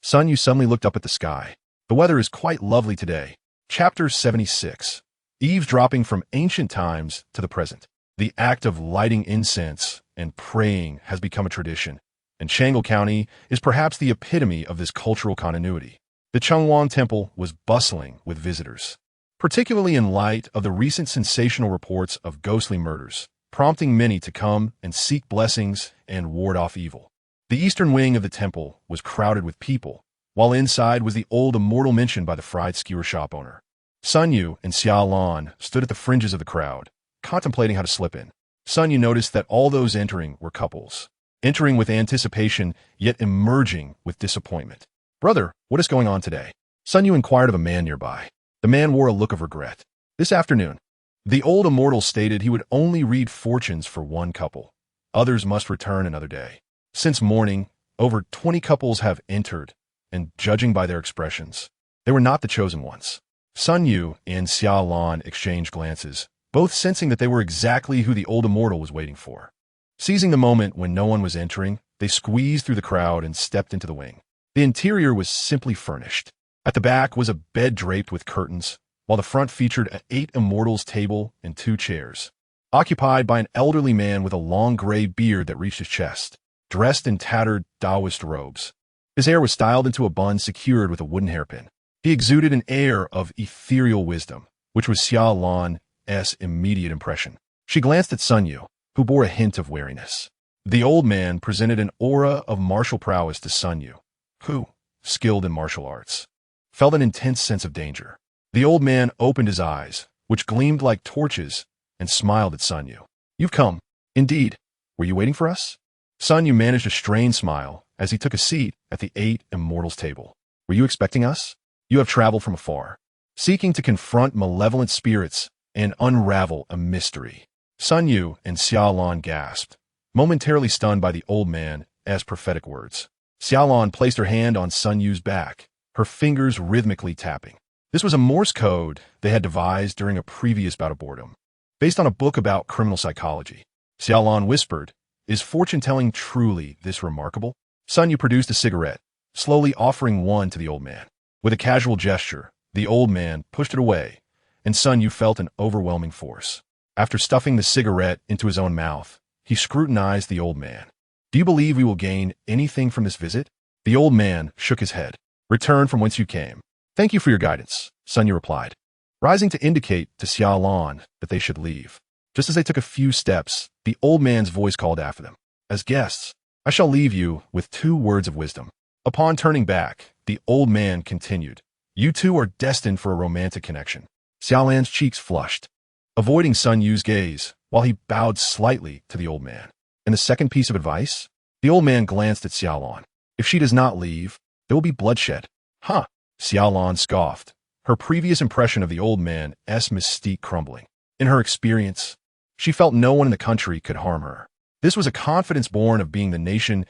Sun Yu suddenly looked up at the sky. "The weather is quite lovely today." Chapter 76. Eavesdropping from ancient times to the present. The act of lighting incense and praying has become a tradition, and Changle County is perhaps the epitome of this cultural continuity. The Chungwang Temple was bustling with visitors, particularly in light of the recent sensational reports of ghostly murders, prompting many to come and seek blessings and ward off evil. The eastern wing of the temple was crowded with people, while inside was the old immortal mentioned by the fried skewer shop owner. Sun Yu and Xia Lan stood at the fringes of the crowd, contemplating how to slip in. Sun Yu noticed that all those entering were couples, entering with anticipation, yet emerging with disappointment. "Brother, what is going on today?" Sun Yu inquired of a man nearby. The man wore a look of regret. "This afternoon, the old immortal stated he would only read fortunes for 1 couple. Others must return another day. Since morning, over 20 couples have entered, and judging by their expressions, they were not the chosen ones." Sun Yu and Xia Lan exchanged glances, both sensing that they were exactly who the old immortal was waiting for. Seizing the moment when no one was entering, they squeezed through the crowd and stepped into the wing. The interior was simply furnished. At the back was a bed draped with curtains, while the front featured an 8 immortals table and 2 chairs, occupied by an elderly man with a long gray beard that reached his chest, dressed in tattered Taoist robes. His hair was styled into a bun secured with a wooden hairpin. He exuded an air of ethereal wisdom, which was Xia Lan's immediate impression. She glanced at Sun Yu, who bore a hint of wariness. The old man presented an aura of martial prowess to Sun Yu, who, skilled in martial arts, felt an intense sense of danger. The old man opened his eyes, which gleamed like torches, and smiled at Sun Yu. "You've come. Indeed. Were you waiting for us?" Sun Yu managed a strained smile as he took a seat at the 8 Immortals table. Were you expecting us? You have traveled from afar, seeking to confront malevolent spirits and unravel a mystery. Sun Yu and Xia Lan gasped, momentarily stunned by the old man's prophetic words. Xia Lan placed her hand on Sun Yu's back, her fingers rhythmically tapping. This was a Morse code they had devised during a previous bout of boredom. Based on a book about criminal psychology, Xia Lan whispered, "Is fortune-telling truly this remarkable?" Sun Yu produced a cigarette, slowly offering one to the old man. With a casual gesture, the old man pushed it away, and Sun Yu felt an overwhelming force. After stuffing the cigarette into his own mouth, he scrutinized the old man. "Do you believe we will gain anything from this visit?" The old man shook his head. "Return from whence you came." "Thank you for your guidance," Sun Yu replied, rising to indicate to Xia Lan that they should leave. Just as they took a few steps, the old man's voice called after them. "As guests, I shall leave you with 2 words of wisdom." Upon turning back, the old man continued, "You two are destined for a romantic connection." Xia Lan's cheeks flushed, avoiding Sun Yu's gaze, while he bowed slightly to the old man. "And the second piece of advice?" The old man glanced at Xia Lan. "If she does not leave, there will be bloodshed." "Huh," Xia Lan scoffed, her previous impression of the old man's mystique crumbling. In her experience, she felt no one in the country could harm her. This was a confidence born of being the nation's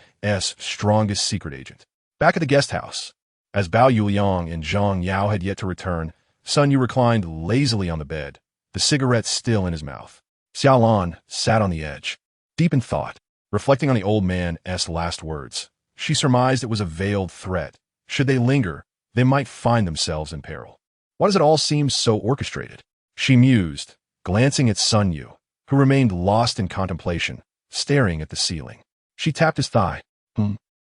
strongest secret agent. Back at the guest house, as Bao Yuliang and Zhang Yao had yet to return, Sun Yu reclined lazily on the bed, the cigarette still in his mouth. Xia Lan sat on the edge, deep in thought, reflecting on the old man's last words. She surmised it was a veiled threat. Should they linger, they might find themselves in peril. Why does it all seem so orchestrated? She mused, glancing at Sun Yu, who remained lost in contemplation, staring at the ceiling. She tapped his thigh.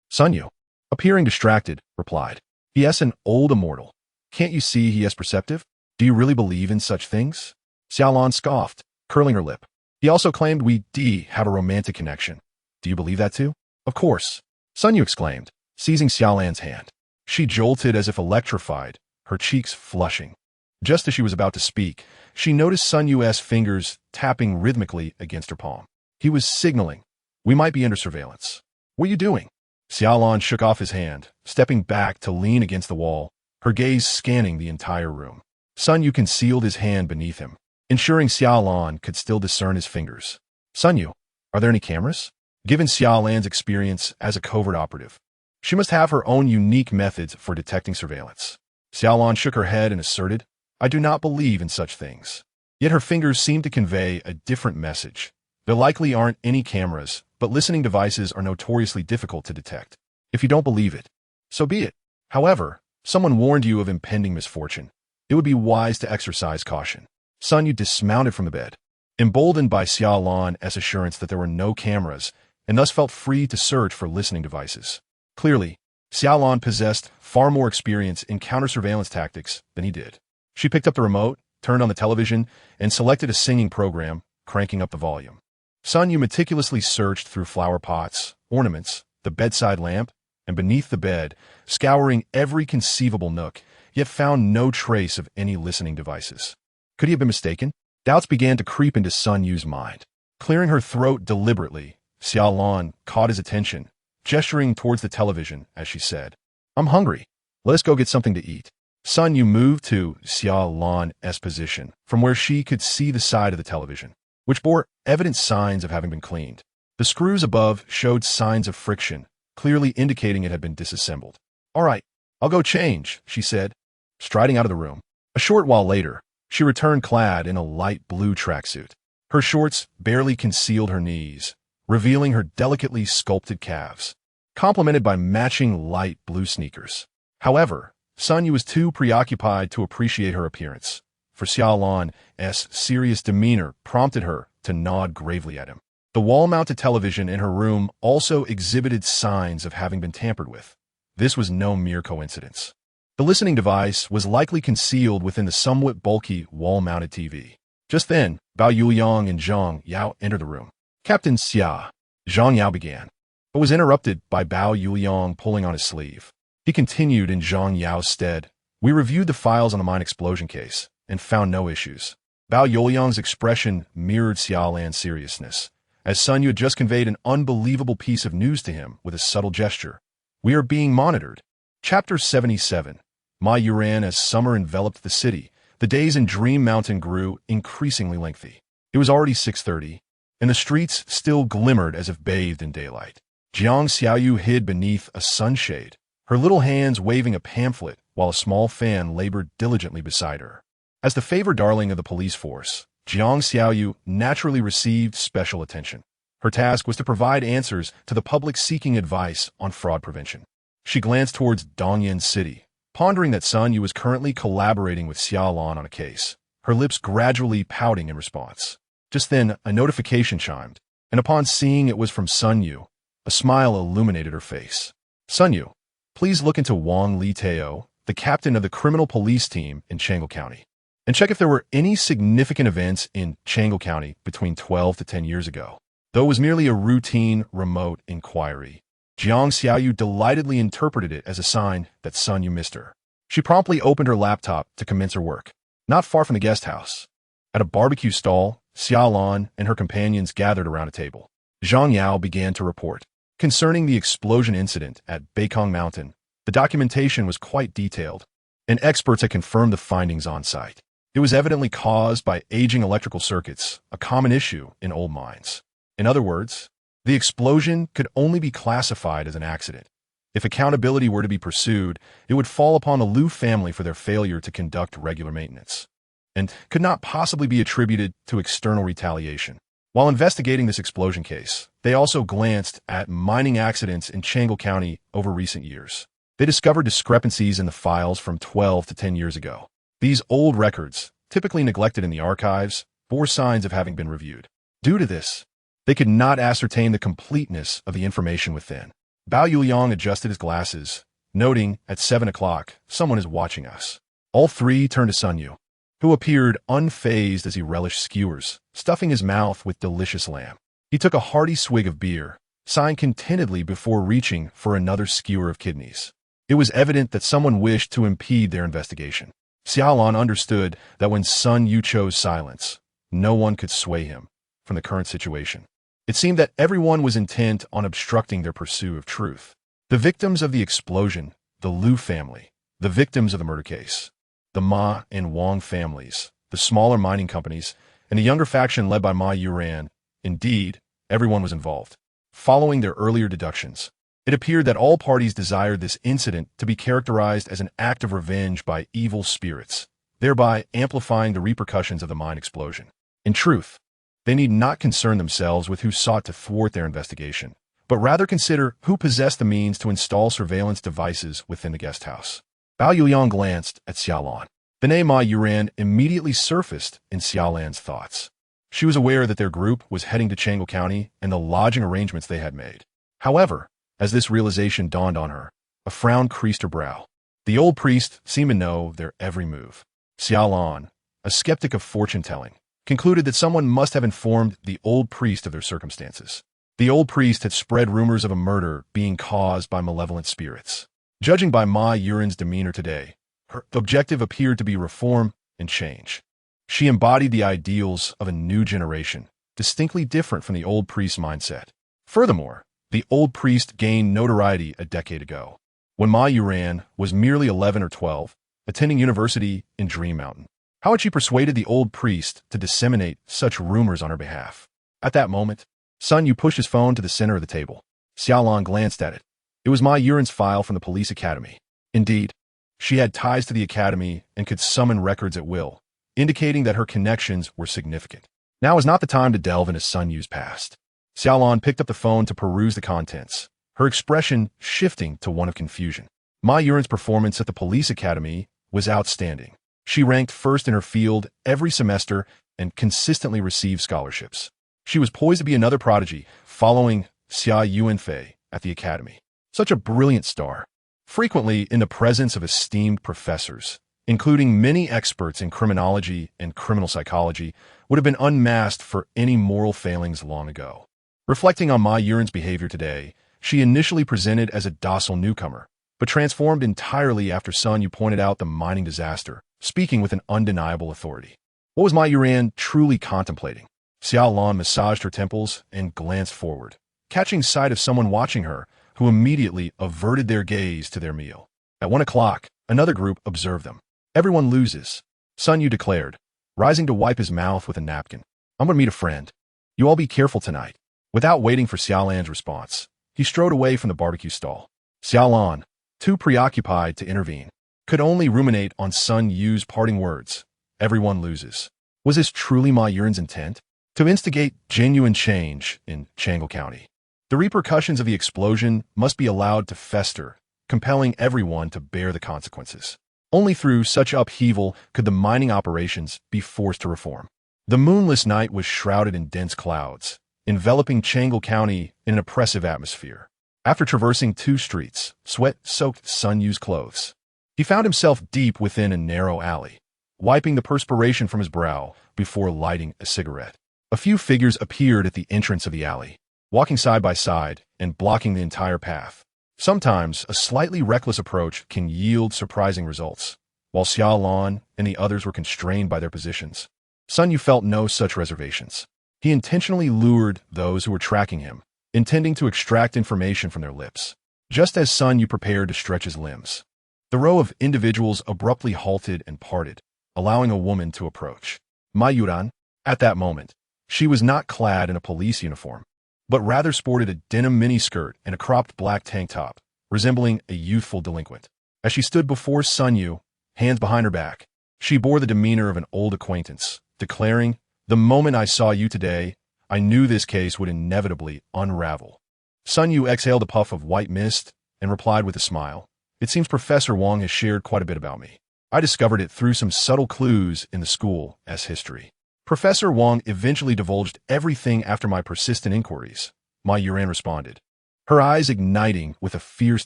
Sun Yu, appearing distracted, replied, "Yes, an old immortal. Can't you see he is perceptive? Do you really believe in such things?" Xia Lan scoffed, curling her lip. "He also claimed we have a romantic connection. Do you believe that too?" "Of course," Sun Yu exclaimed, seizing Xia Lan's hand. She jolted as if electrified, her cheeks flushing. Just as she was about to speak, she noticed Sun Yu's fingers tapping rhythmically against her palm. He was signaling, "We might be under surveillance." "What are you doing?" Xia Lan shook off his hand, stepping back to lean against the wall, her gaze scanning the entire room. Sun Yu concealed his hand beneath him, ensuring Xia Lan could still discern his fingers. "Sun Yu, are there any cameras?" Given Xia Lan's experience as a covert operative, she must have her own unique methods for detecting surveillance. Xia Lan shook her head and asserted, "I do not believe in such things." Yet her fingers seemed to convey a different message. There likely aren't any cameras, but listening devices are notoriously difficult to detect. If you don't believe it, so be it. However, someone warned you of impending misfortune. It would be wise to exercise caution. Sun Yu dismounted from the bed, emboldened by Xia Lan's assurance that there were no cameras, and thus felt free to search for listening devices. Clearly, Xia Lan possessed far more experience in counter-surveillance tactics than he did. She picked up the remote, turned on the television, and selected a singing program, cranking up the volume. Sun Yu meticulously searched through flower pots, ornaments, the bedside lamp, and beneath the bed, scouring every conceivable nook, yet found no trace of any listening devices. Could he have been mistaken? Doubts began to creep into Sun Yu's mind. Clearing her throat deliberately, Xia Lan caught his attention, gesturing towards the television as she said, "I'm hungry. Let us go get something to eat." Sun Yu moved to Xia Lan's position, from where she could see the side of the television, which bore evident signs of having been cleaned. The screws above showed signs of friction, clearly indicating it had been disassembled. "All right, I'll go change," she said, striding out of the room. A short while later, she returned clad in a light blue tracksuit. Her shorts barely concealed her knees, revealing her delicately sculpted calves, complemented by matching light blue sneakers. However, Sun Yu was too preoccupied to appreciate her appearance, for Xia Lan's serious demeanor prompted her to nod gravely at him. The wall-mounted television in her room also exhibited signs of having been tampered with. This was no mere coincidence. The listening device was likely concealed within the somewhat bulky wall-mounted TV. Just then, Bao Yuliang and Zhang Yao entered the room. "Captain Xia," Zhang Yao began, but was interrupted by Bao Yuliang pulling on his sleeve. He continued in Zhang Yao's stead, "We reviewed the files on the mine explosion case and found no issues." Bao Yuliang's expression mirrored Xia Lan's seriousness, as Sun Yu had just conveyed an unbelievable piece of news to him with a subtle gesture. "We are being monitored." Chapter 77. Ma Yuran. As summer enveloped the city, the days in Dream Mountain grew increasingly lengthy. It was already 6:30, and the streets still glimmered as if bathed in daylight. Jiang Xiaoyu hid beneath a sunshade, her little hands waving a pamphlet while a small fan labored diligently beside her. As the favored darling of the police force, Jiang Xiaoyu naturally received special attention. Her task was to provide answers to the public seeking advice on fraud prevention. She glanced towards Dongyan City, pondering that Sun Yu was currently collaborating with Xia Lan on a case, her lips gradually pouting in response. Just then, a notification chimed, and upon seeing it was from Sun Yu, a smile illuminated her face. "Sun Yu, please look into Wang Li Teo, the captain of the criminal police team in Changle County, and check if there were any significant events in Changle County between 12 to 10 years ago." Though it was merely a routine, remote inquiry, Jiang Xiaoyu delightedly interpreted it as a sign that Sun Yu missed her. She promptly opened her laptop to commence her work. Not far from the guest house, at a barbecue stall, Xia Lan and her companions gathered around a table. Zhang Yao began to report. Concerning the explosion incident at Beikong Mountain, the documentation was quite detailed, and experts had confirmed the findings on site. It was evidently caused by aging electrical circuits, a common issue in old mines. In other words, the explosion could only be classified as an accident. If accountability were to be pursued, it would fall upon the Liu family for their failure to conduct regular maintenance, and could not possibly be attributed to external retaliation. While investigating this explosion case, they also glanced at mining accidents in Changle County over recent years. They discovered discrepancies in the files from 12 to 10 years ago. These old records, typically neglected in the archives, bore signs of having been reviewed. Due to this, they could not ascertain the completeness of the information within. Bao Yuliang adjusted his glasses, noting, at 7 o'clock, someone is watching us. All three turned to Sun Yu, who appeared unfazed as he relished skewers, stuffing his mouth with delicious lamb. He took a hearty swig of beer, sighing contentedly before reaching for another skewer of kidneys. It was evident that someone wished to impede their investigation. Xia Lan understood that when Sun Yu chose silence, no one could sway him from the current situation. It seemed that everyone was intent on obstructing their pursuit of truth. The victims of the explosion, the Liu family, the victims of the murder case, the Ma and Wang families, the smaller mining companies, and the younger faction led by Ma Yuran. Indeed, everyone was involved. Following their earlier deductions, it appeared that all parties desired this incident to be characterized as an act of revenge by evil spirits, thereby amplifying the repercussions of the mine explosion. In truth, they need not concern themselves with who sought to thwart their investigation, but rather consider who possessed the means to install surveillance devices within the guest house. Bao Yuliang glanced at Xia Lan. The name Ma Yuran immediately surfaced in Xia Lan's thoughts. She was aware that their group was heading to Changle County and the lodging arrangements they had made. However, as this realization dawned on her, a frown creased her brow. The old priest seemed to know their every move. Xia Lan, a skeptic of fortune-telling, concluded that someone must have informed the old priest of their circumstances. The old priest had spread rumors of a murder being caused by malevolent spirits. Judging by Ma Yuran's demeanor today, her objective appeared to be reform and change. She embodied the ideals of a new generation, distinctly different from the old priest's mindset. Furthermore, the old priest gained notoriety a decade ago, when Ma Yuran was merely 11 or 12, attending university in Dream Mountain. How had she persuaded the old priest to disseminate such rumors on her behalf? At that moment, Sun Yu pushed his phone to the center of the table. Xia Lan glanced at it. It was Ma Yuran's file from the police academy. Indeed, she had ties to the academy and could summon records at will, indicating that her connections were significant. Now is not the time to delve into Sun Yu's past. Xia Lan picked up the phone to peruse the contents, her expression shifting to one of confusion. Ma Yuran's performance at the police academy was outstanding. She ranked first in her field every semester and consistently received scholarships. She was poised to be another prodigy, following Xia Yuanfei at the academy. Such a brilliant star, frequently in the presence of esteemed professors, including many experts in criminology and criminal psychology, would have been unmasked for any moral failings long ago. Reflecting on Ma Yuran's behavior today, she initially presented as a docile newcomer, but transformed entirely after Sun Yu pointed out the mining disaster, speaking with an undeniable authority. What was Ma Yuran truly contemplating? Xia Lan massaged her temples and glanced forward, catching sight of someone watching her, who immediately averted their gaze to their meal. At 1 o'clock, another group observed them. Everyone loses, Sun Yu declared, rising to wipe his mouth with a napkin. I'm going to meet a friend. You all be careful tonight. Without waiting for Xia Lan's response, he strode away from the barbecue stall. Xia Lan, too preoccupied to intervene, could only ruminate on Sun Yu's parting words. Everyone loses. Was this truly Ma Yuran's intent? To instigate genuine change in Changle County. The repercussions of the explosion must be allowed to fester, compelling everyone to bear the consequences. Only through such upheaval could the mining operations be forced to reform. The moonless night was shrouded in dense clouds, enveloping Changle County in an oppressive atmosphere. After traversing 2 streets, sweat soaked Sun Yu's clothes. He found himself deep within a narrow alley, wiping the perspiration from his brow before lighting a cigarette. A few figures appeared at the entrance of the alley, walking side by side and blocking the entire path. Sometimes, a slightly reckless approach can yield surprising results. While Xia Lan and the others were constrained by their positions, Sun Yu felt no such reservations. He intentionally lured those who were tracking him, intending to extract information from their lips. Just as Sun Yu prepared to stretch his limbs, the row of individuals abruptly halted and parted, allowing a woman to approach. Ma Yuran, at that moment, she was not clad in a police uniform, but rather sported a denim miniskirt and a cropped black tank top, resembling a youthful delinquent. As she stood before Sun Yu, hands behind her back, she bore the demeanor of an old acquaintance, declaring, "The moment I saw you today, I knew this case would inevitably unravel." Sun Yu exhaled a puff of white mist and replied with a smile, "It seems Professor Wong has shared quite a bit about me. I discovered it through some subtle clues in the school's history." Professor Wong eventually divulged everything after my persistent inquiries, Ma Yuran responded, her eyes igniting with a fierce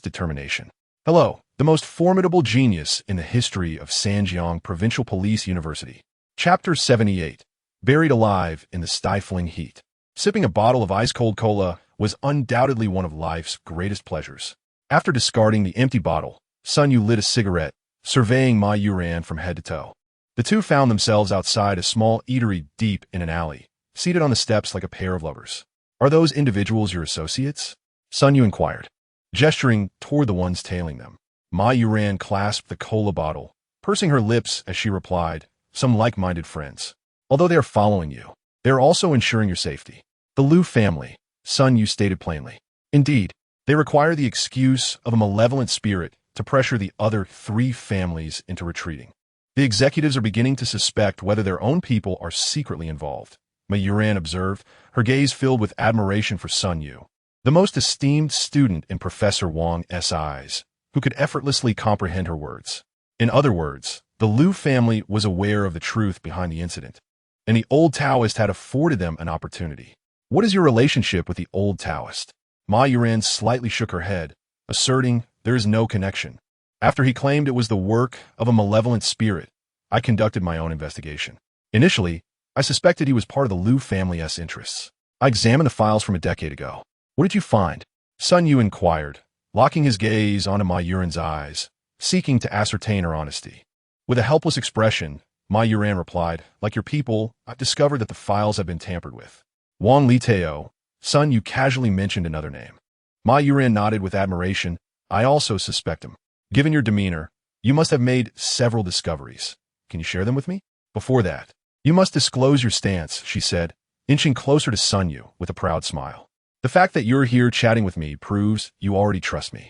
determination. "Hello, the most formidable genius in the history of Sanjiang Provincial Police University." Chapter 78. Buried alive in the stifling heat. Sipping a bottle of ice-cold cola was undoubtedly one of life's greatest pleasures. After discarding the empty bottle, Sun Yu lit a cigarette, surveying Ma Yuran from head to toe. The two found themselves outside a small eatery deep in an alley, seated on the steps like a pair of lovers. "Are those individuals your associates?" Sun Yu inquired, gesturing toward the ones tailing them. Ma Yuran clasped the cola bottle, pursing her lips as she replied, "Some like-minded friends. Although they are following you, they are also ensuring your safety." "The Liu family," Sun Yu stated plainly. "Indeed, they require the excuse of a malevolent spirit to pressure the other 3 families into retreating. The executives are beginning to suspect whether their own people are secretly involved," Ma Yuran observed, her gaze filled with admiration for Sun Yu, the most esteemed student in Professor Wong's eyes, who could effortlessly comprehend her words. In other words, the Liu family was aware of the truth behind the incident, and the old Taoist had afforded them an opportunity. "What is your relationship with the old Taoist?" Ma Yuran slightly shook her head, asserting there is no connection. After he claimed it was the work of a malevolent spirit, I conducted my own investigation. Initially, I suspected he was part of the Liu family's interests. I examined the files from a decade ago. "What did you find?" Sun Yu inquired, locking his gaze onto Ma Yuran's eyes, seeking to ascertain her honesty. With a helpless expression, Ma Yuran replied, "Like your people, I've discovered that the files have been tampered with." "Wang Liteo," Sun Yu casually mentioned another name. Ma Yuran nodded with admiration. "I also suspect him. Given your demeanor, you must have made several discoveries. Can you share them with me?" "Before that, you must disclose your stance," she said, inching closer to Sun Yu with a proud smile. "The fact that you're here chatting with me proves you already trust me."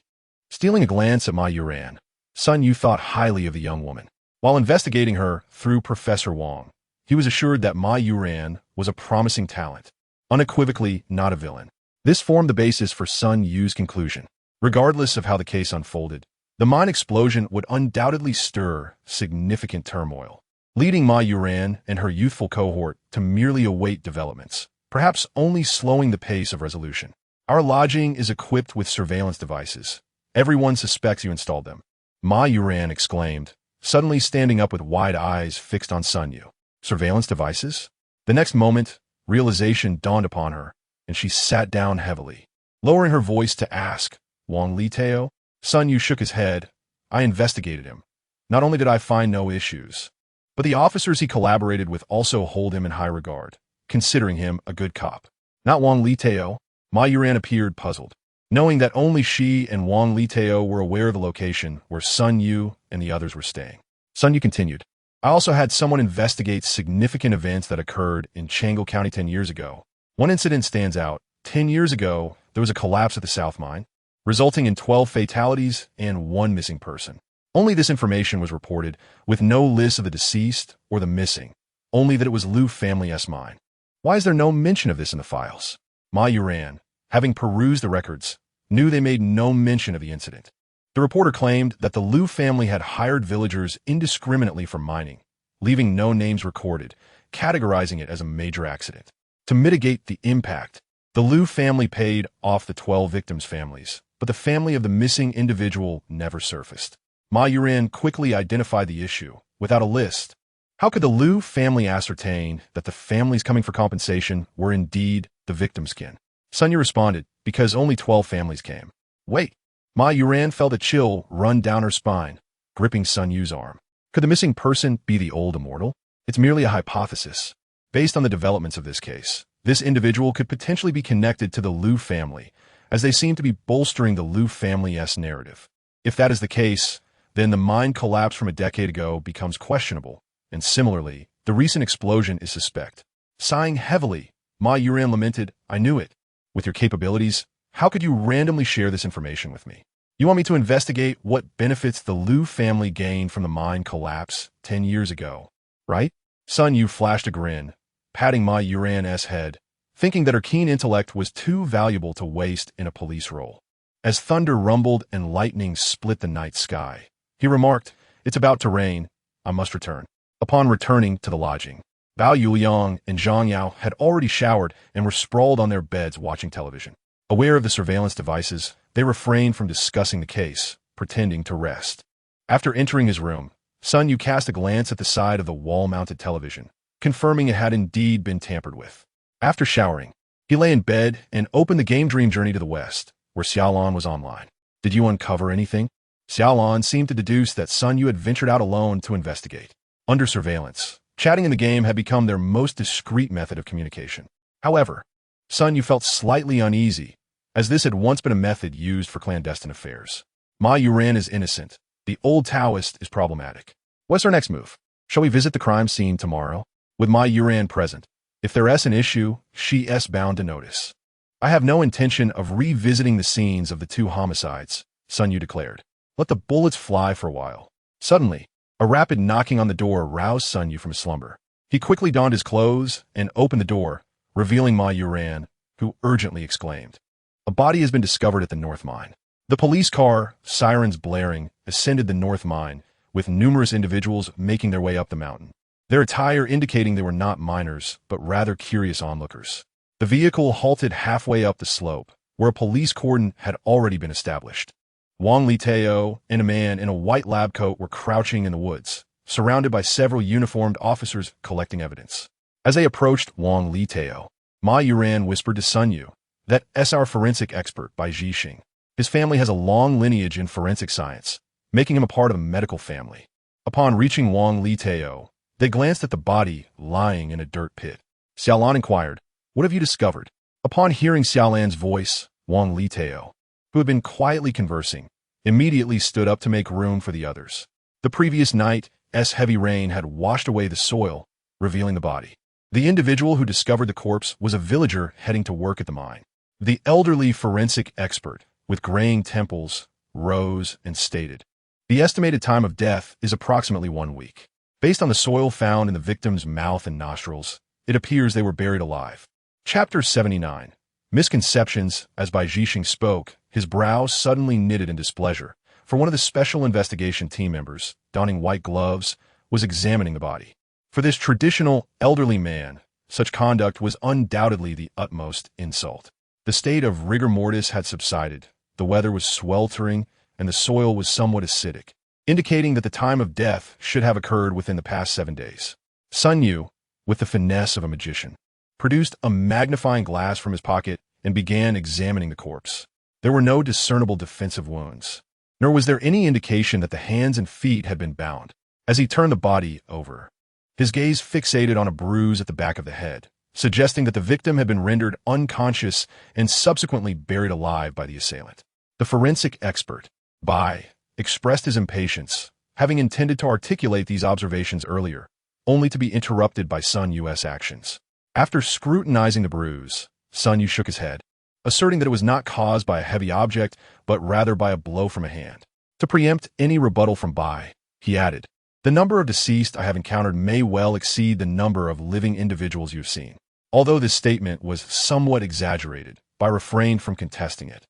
Stealing a glance at Ma Yuran, Sun Yu thought highly of the young woman. While investigating her through Professor Wong, he was assured that Ma Yuran was a promising talent, unequivocally not a villain. This formed the basis for Sun Yu's conclusion. Regardless of how the case unfolded, the mine explosion would undoubtedly stir significant turmoil, leading Ma Yuran and her youthful cohort to merely await developments, perhaps only slowing the pace of resolution. "Our lodging is equipped with surveillance devices. Everyone suspects you installed them," Ma Yuran exclaimed, suddenly standing up with wide eyes fixed on Sun Yu. "Surveillance devices?" The next moment, realization dawned upon her, and she sat down heavily, lowering her voice to ask, "Wang Liteo?" Sun Yu shook his head. "I investigated him. Not only did I find no issues, but the officers he collaborated with also hold him in high regard. considering him a good cop. Not Wang Liteo. Ma Yuran appeared puzzled, knowing that only she and Wang Liteo were aware of the location where Sun Yu and the others were staying. Sun Yu continued, I also had someone investigate significant events that occurred in Changle County 10 years ago. One incident stands out. 10 years ago, there was a collapse at the South Mine, resulting in 12 fatalities and 1 missing person. Only this information was reported, with no list of the deceased or the missing, only that it was Liu family's mine. Why is there no mention of this in the files? Ma Yuran, having perused the records, knew they made no mention of the incident. The reporter claimed that the Liu family had hired villagers indiscriminately for mining, leaving no names recorded, categorizing it as a major accident. To mitigate the impact, the Liu family paid off the 12 victims' families, but the family of the missing individual never surfaced. Ma Yuran quickly identified the issue. Without a list, how could the Liu family ascertain that the families coming for compensation were indeed the victim's kin? Sun Yu responded, because only 12 families came. Wait. Ma Yuran felt a chill run down her spine, gripping Sun Yu's arm. Could the missing person be the old immortal? It's merely a hypothesis. Based on the developments of this case, this individual could potentially be connected to the Liu family, as they seem to be bolstering the Liu family's narrative. If that is the case, then the mine collapse from a decade ago becomes questionable, and similarly, the recent explosion is suspect. Sighing heavily, Ma Yuran lamented, I knew it. With your capabilities, how could you randomly share this information with me? You want me to investigate what benefits the Liu family gained from the mine collapse 10 years ago, right? Sun Yu flashed a grin, patting Ma Yuran's head, thinking that her keen intellect was too valuable to waste in a police role. As thunder rumbled and lightning split the night sky, he remarked, it's about to rain. I must return. Upon returning to the lodging, Bao Yuliang and Zhang Yao had already showered and were sprawled on their beds watching television. Aware of the surveillance devices, they refrained from discussing the case, pretending to rest. After entering his room, Sun Yu cast a glance at the side of the wall-mounted television, confirming it had indeed been tampered with. After showering, he lay in bed and opened the game Dream Journey to the West, where Xia Lan was online. Did you uncover anything? Xia Lan seemed to deduce that Sun Yu had ventured out alone to investigate. Under surveillance, chatting in the game had become their most discreet method of communication. However, Sun Yu felt slightly uneasy, as this had once been a method used for clandestine affairs. Ma Yuran is innocent. The old Taoist is problematic. What's our next move? Shall we visit the crime scene tomorrow? With Ma Yuran present, if there's an issue, she's bound to notice. I have no intention of revisiting the scenes of the 2 homicides, Sun Yu declared. Let the bullets fly for a while. Suddenly, a rapid knocking on the door roused Sun Yu from slumber. He quickly donned his clothes and opened the door, revealing Ma Yuran, who urgently exclaimed, a body has been discovered at the North Mine. The police car, sirens blaring, ascended the North Mine, with numerous individuals making their way up the mountain. Their attire indicating they were not miners, but rather curious onlookers. The vehicle halted halfway up the slope, where a police cordon had already been established. Wang Liteo and a man in a white lab coat were crouching in the woods, surrounded by several uniformed officers collecting evidence. As they approached Wang Liteo, Ma Yuran whispered to Sun Yu, that's our forensic expert by Xixing. His family has a long lineage in forensic science, making him a part of a medical family. Upon reaching Wang Liteo, they glanced at the body lying in a dirt pit. Xia Lan inquired, what have you discovered? Upon hearing Xia Lan's voice, Wang Liteo, who had been quietly conversing, immediately stood up to make room for the others. The previous night's heavy rain had washed away the soil, revealing the body. The individual who discovered the corpse was a villager heading to work at the mine. The elderly forensic expert, with graying temples, rose and stated, the estimated time of death is approximately 1 week. Based on the soil found in the victim's mouth and nostrils, it appears they were buried alive. Chapter 79. Misconceptions. As Bai Xixing spoke, his brows suddenly knitted in displeasure, for one of the special investigation team members, donning white gloves, was examining the body. For this traditional elderly man, such conduct was undoubtedly the utmost insult. The state of rigor mortis had subsided, the weather was sweltering, and the soil was somewhat acidic, indicating that the time of death should have occurred within the past 7 days. Sun Yu, with the finesse of a magician, produced a magnifying glass from his pocket and began examining the corpse. There were no discernible defensive wounds, nor was there any indication that the hands and feet had been bound. As he turned the body over, his gaze fixated on a bruise at the back of the head, suggesting that the victim had been rendered unconscious and subsequently buried alive by the assailant. The forensic expert, Bai, expressed his impatience, having intended to articulate these observations earlier, only to be interrupted by Sun Yu's actions. After scrutinizing the bruise, Sun Yu shook his head, asserting that it was not caused by a heavy object, but rather by a blow from a hand. To preempt any rebuttal from Bai, he added, "The number of deceased I have encountered may well exceed the number of living individuals you've seen." Although this statement was somewhat exaggerated, Bai refrained from contesting it,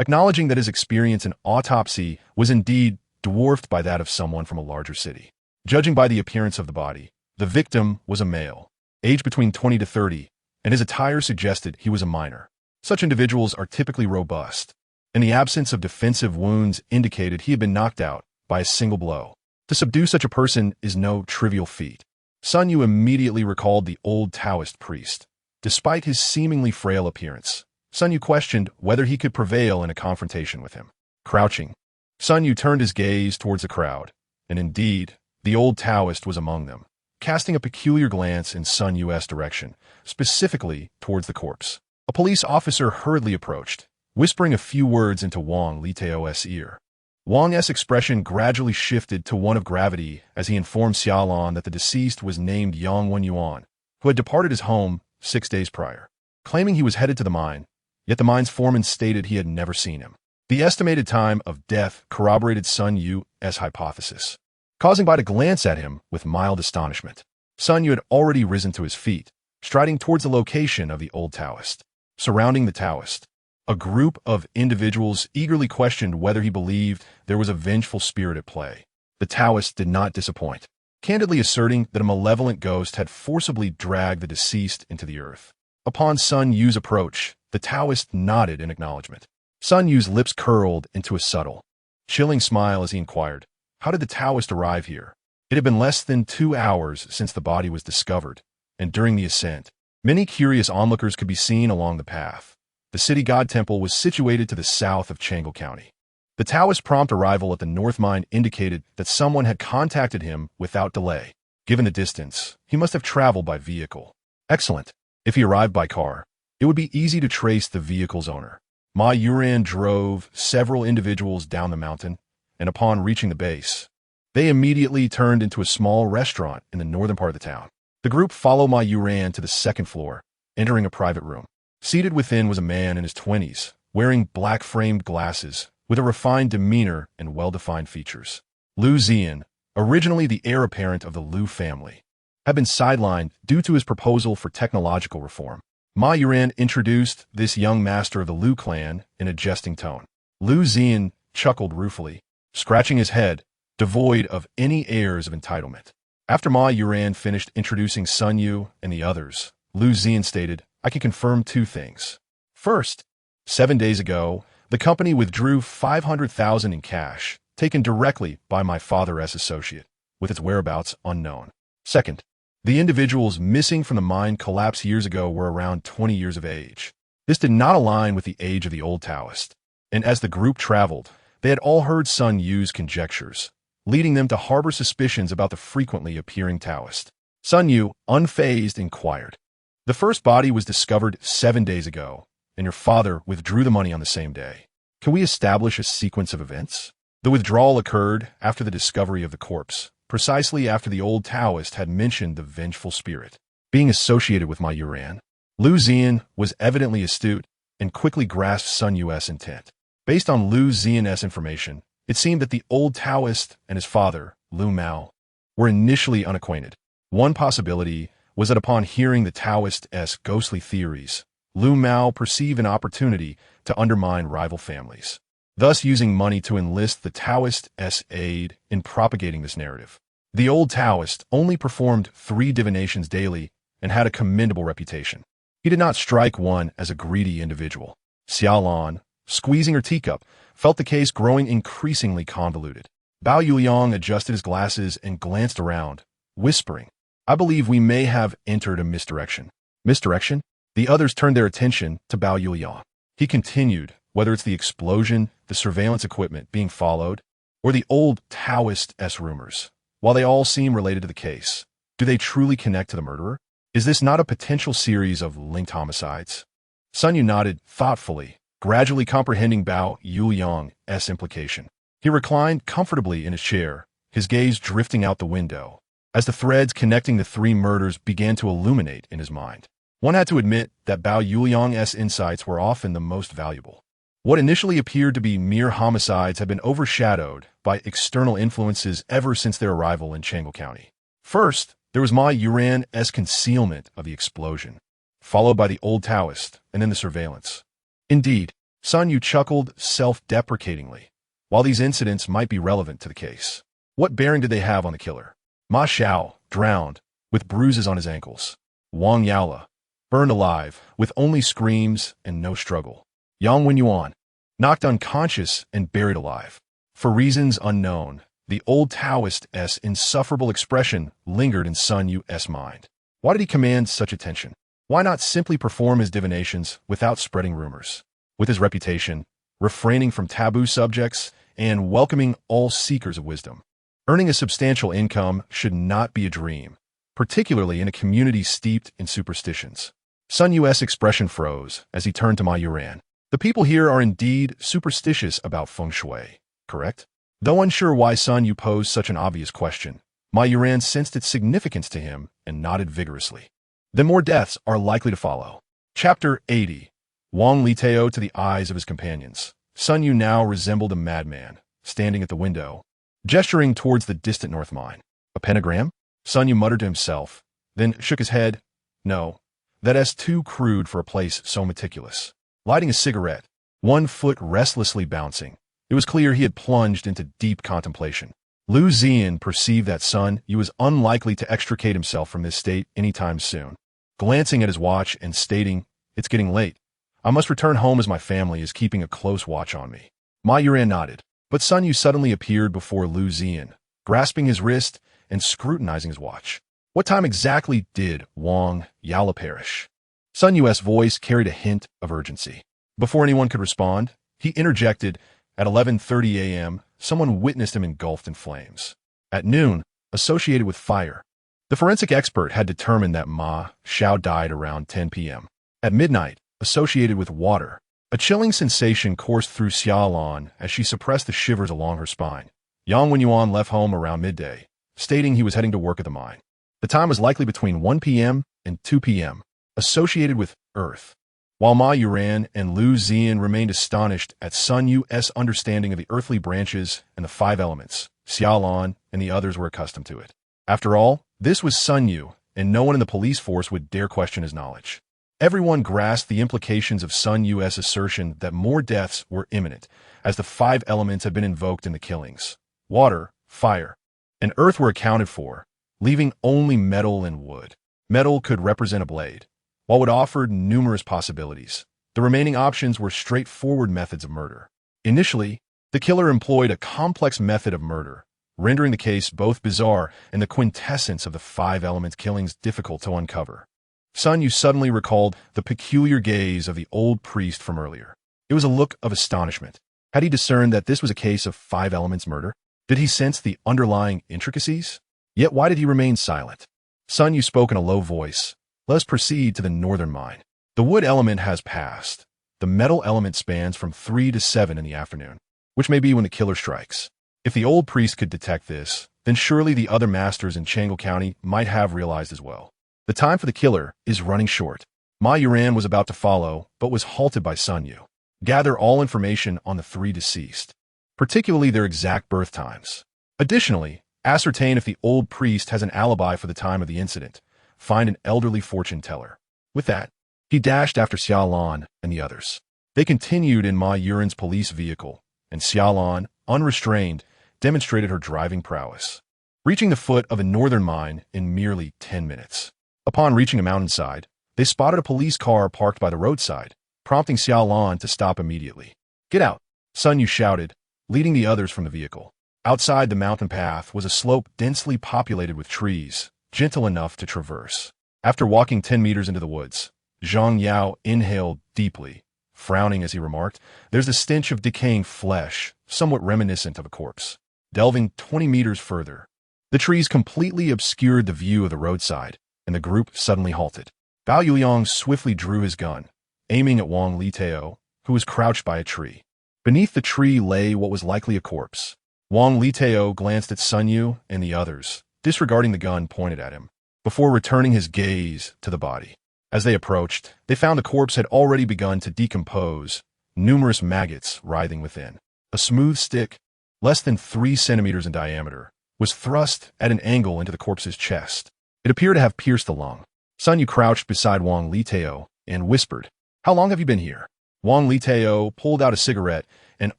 acknowledging that his experience in autopsy was indeed dwarfed by that of someone from a larger city. Judging by the appearance of the body, the victim was a male, aged between 20 to 30, and his attire suggested he was a minor. Such individuals are typically robust, and the absence of defensive wounds indicated he had been knocked out by a single blow. To subdue such a person is no trivial feat. Sun Yu immediately recalled the old Taoist priest. Despite his seemingly frail appearance, Sun Yu questioned whether he could prevail in a confrontation with him. Crouching, Sun Yu turned his gaze towards the crowd, and indeed, the old Taoist was among them, casting a peculiar glance in Sun Yu's direction, specifically towards the corpse. A police officer hurriedly approached, whispering a few words into Wang Liteo's ear. Wang's expression gradually shifted to one of gravity as he informed Xia Lan that the deceased was named Yang Wenyuan, who had departed his home 6 days prior, claiming he was headed to the mine, yet the mine's foreman stated he had never seen him. The estimated time of death corroborated Sun Yu's hypothesis, causing Bai to glance at him with mild astonishment. Sun Yu had already risen to his feet, striding towards the location of the old Taoist. Surrounding the Taoist, a group of individuals eagerly questioned whether he believed there was a vengeful spirit at play. The Taoist did not disappoint, candidly asserting that a malevolent ghost had forcibly dragged the deceased into the earth. Upon Sun Yu's approach, the Taoist nodded in acknowledgement. Sun Yu's lips curled into a subtle, chilling smile as he inquired, "How did the Taoist arrive here?" It had been less than 2 hours since the body was discovered, and during the ascent, many curious onlookers could be seen along the path. The city god temple was situated to the south of Changle County. The Taoist's prompt arrival at the North Mine indicated that someone had contacted him without delay. Given the distance, he must have traveled by vehicle. Excellent. If he arrived by car, it would be easy to trace the vehicle's owner. Ma Yuran drove several individuals down the mountain, and upon reaching the base, they immediately turned into a small restaurant in the northern part of the town. The group followed Ma Yuran to the second floor, entering a private room. Seated within was a man in his 20s, wearing black-framed glasses, with a refined demeanor and well-defined features. Lu Zian, originally the heir apparent of the Lu family, had been sidelined due to his proposal for technological reform. Ma Yuran introduced this young master of the Lu clan in a jesting tone. Lu Zian chuckled ruefully, scratching his head, devoid of any airs of entitlement. After Ma Yuran finished introducing Sun Yu and the others, Lu Zian stated, "I can confirm 2 things. First, 7 days ago, the company withdrew 500,000 in cash, taken directly by my father's associate, with its whereabouts unknown. Second, the individuals missing from the mine collapse years ago were around 20 years of age. This did not align with the age of the old Taoist, and as the group traveled, they had all heard Sun Yu's conjectures, leading them to harbor suspicions about the frequently appearing Taoist." Sun Yu, unfazed, inquired, "The first body was discovered 7 days ago, and your father withdrew the money on the same day. Can we establish a sequence of events?" The withdrawal occurred after the discovery of the corpse, precisely after the old Taoist had mentioned the vengeful spirit being associated with Ma Yuran. Lu Zian was evidently astute and quickly grasped Sun Yu's intent. Based on Lu Zian's information, it seemed that the old Taoist and his father, Lu Mao, were initially unacquainted. One possibility was that upon hearing the Taoist's ghostly theories, Lu Mao perceived an opportunity to undermine rival families, thus using money to enlist the Taoist's aid in propagating this narrative. The old Taoist only performed 3 divinations daily and had a commendable reputation. He did not strike one as a greedy individual. Xia Lan, squeezing her teacup, felt the case growing increasingly convoluted. Bao Yuliang adjusted his glasses and glanced around, whispering, "I believe we may have entered a misdirection." Misdirection? The others turned their attention to Bao Yuliang. He continued, "Whether it's the explosion, the surveillance equipment being followed, or the old Taoist's rumors, while they all seem related to the case, do they truly connect to the murderer? Is this not a potential series of linked homicides? Sun Yu nodded thoughtfully, gradually comprehending Bao Yuliang's implication. He reclined comfortably in his chair, his gaze drifting out the window, as the threads connecting the three murders began to illuminate in his mind. One had to admit that Bao Yuliang's insights were often the most valuable. What initially appeared to be mere homicides had been overshadowed by external influences ever since their arrival in Chang'an County. First, there was Ma Yuran's concealment of the explosion, followed by the old Taoist, and then the surveillance. Indeed, Sun Yu chuckled self-deprecatingly. While these incidents might be relevant to the case, what bearing did they have on the killer? Ma Xiao, drowned, with bruises on his ankles. Wang Yaola, burned alive, with only screams and no struggle. Yang Wenyuan, knocked unconscious and buried alive. For reasons unknown, the old Taoist's insufferable expression lingered in Sun Yu's mind. Why did he command such attention? Why not simply perform his divinations without spreading rumors? With his reputation, refraining from taboo subjects, and welcoming all seekers of wisdom. Earning a substantial income should not be a dream, particularly in a community steeped in superstitions. Sun Yu's expression froze as he turned to Ma Yuran. The people here are indeed superstitious about feng shui, correct? Though unsure why Sun Yu posed such an obvious question, Ma Yuran sensed its significance to him and nodded vigorously. Then more deaths are likely to follow. Chapter 80. Wang Liteo to the eyes of his companions. Sun Yu now resembled a madman, standing at the window, gesturing towards the distant north mine. A pentagram? Sun Yu muttered to himself, then shook his head. No, that's too crude for a place so meticulous. Lighting a cigarette, one foot restlessly bouncing, it was clear he had plunged into deep contemplation. Lu Ziyan perceived that Sun Yu was unlikely to extricate himself from this state anytime soon. Glancing at his watch and stating, "It's getting late. I must return home as my family is keeping a close watch on me." Ma Yuran nodded, but Sun Yu suddenly appeared before Lu Ziyan, grasping his wrist and scrutinizing his watch. What time exactly did Wang Yaola perish? Sun Yu's voice carried a hint of urgency. Before anyone could respond, he interjected, at 11:30 a.m., someone witnessed him engulfed in flames. At noon, associated with fire. The forensic expert had determined that Ma Xiao died around 10 p.m. At midnight, associated with water. A chilling sensation coursed through Xia Lan as she suppressed the shivers along her spine. Yang Wenyuan left home around midday, stating he was heading to work at the mine. The time was likely between 1 p.m. and 2 p.m., associated with earth. While Ma Yuran and Lu Ziyan remained astonished at Sun Yu's understanding of the earthly branches and the five elements, Xia Lan and the others were accustomed to it. After all, this was Sun Yu, and no one in the police force would dare question his knowledge. Everyone grasped the implications of Sun Yu's assertion that more deaths were imminent, as the five elements had been invoked in the killings. Water, fire, and earth were accounted for, leaving only metal and wood. Metal could represent a blade. While it offered numerous possibilities, the remaining options were straightforward methods of murder. Initially, the killer employed a complex method of murder, rendering the case both bizarre and the quintessence of the five-element killings difficult to uncover. Sun Yu suddenly recalled the peculiar gaze of the old priest from earlier. It was a look of astonishment. Had he discerned that this was a case of five elements murder? Did he sense the underlying intricacies? Yet why did he remain silent? Sun Yu spoke in a low voice. Let us proceed to the northern mine. The wood element has passed. The metal element spans from 3 to 7 in the afternoon, which may be when the killer strikes. If the old priest could detect this, then surely the other masters in Chang'an County might have realized as well. The time for the killer is running short. Ma Yuran was about to follow, but was halted by Sun Yu. Gather all information on the three deceased, particularly their exact birth times. Additionally, ascertain if the old priest has an alibi for the time of the incident. Find an elderly fortune teller. With that, he dashed after Xia Lan and the others. They continued in Ma Yuran's police vehicle, and Xia Lan, unrestrained, demonstrated her driving prowess, reaching the foot of a northern mine in merely 10 minutes. Upon reaching a mountainside, they spotted a police car parked by the roadside, prompting Xia Lan to stop immediately. "Get out," Sun Yu shouted, leading the others from the vehicle. Outside the mountain path was a slope densely populated with trees, gentle enough to traverse. After walking 10 meters into the woods, Zhang Yao inhaled deeply, frowning as he remarked, "There's a stench of decaying flesh, somewhat reminiscent of a corpse." Delving 20 meters further, the trees completely obscured the view of the roadside, and and the group suddenly halted. Bao Yuyong swiftly drew his gun, aiming at Wang Litao, who was crouched by a tree. Beneath the tree lay what was likely a corpse. Wang Litao glanced at Sun Yu and the others, disregarding the gun pointed at him, before returning his gaze to the body. As they approached, they found the corpse had already begun to decompose, numerous maggots writhing within. A smooth stick, less than 3 centimeters in diameter, was thrust at an angle into the corpse's chest. It appeared to have pierced the lung. Sun Yu crouched beside Wang Litao and whispered, "How long have you been here?" Wang Litao pulled out a cigarette and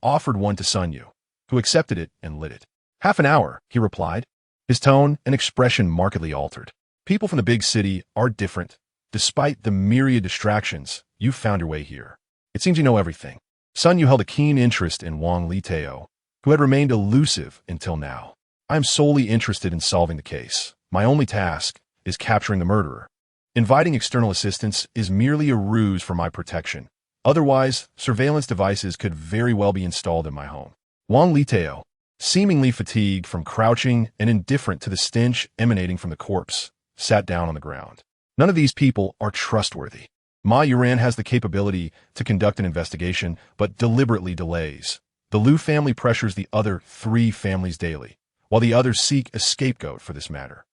offered one to Sun Yu, who accepted it and lit it. "Half an hour," he replied. His tone and expression markedly altered. "People from the big city are different. Despite the myriad distractions, you've found your way here. It seems you know everything." Sun Yu held a keen interest in Wang Litao, who had remained elusive until now. "I am solely interested in solving the case. My only task is capturing the murderer. Inviting external assistance is merely a ruse for my protection. Otherwise, surveillance devices could very well be installed in my home." Wang Litao, seemingly fatigued from crouching and indifferent to the stench emanating from the corpse, sat down on the ground. "None of these people are trustworthy. Ma Yuran has the capability to conduct an investigation, but deliberately delays. The Liu family pressures the other 3 families daily, while the others seek a scapegoat for this matter."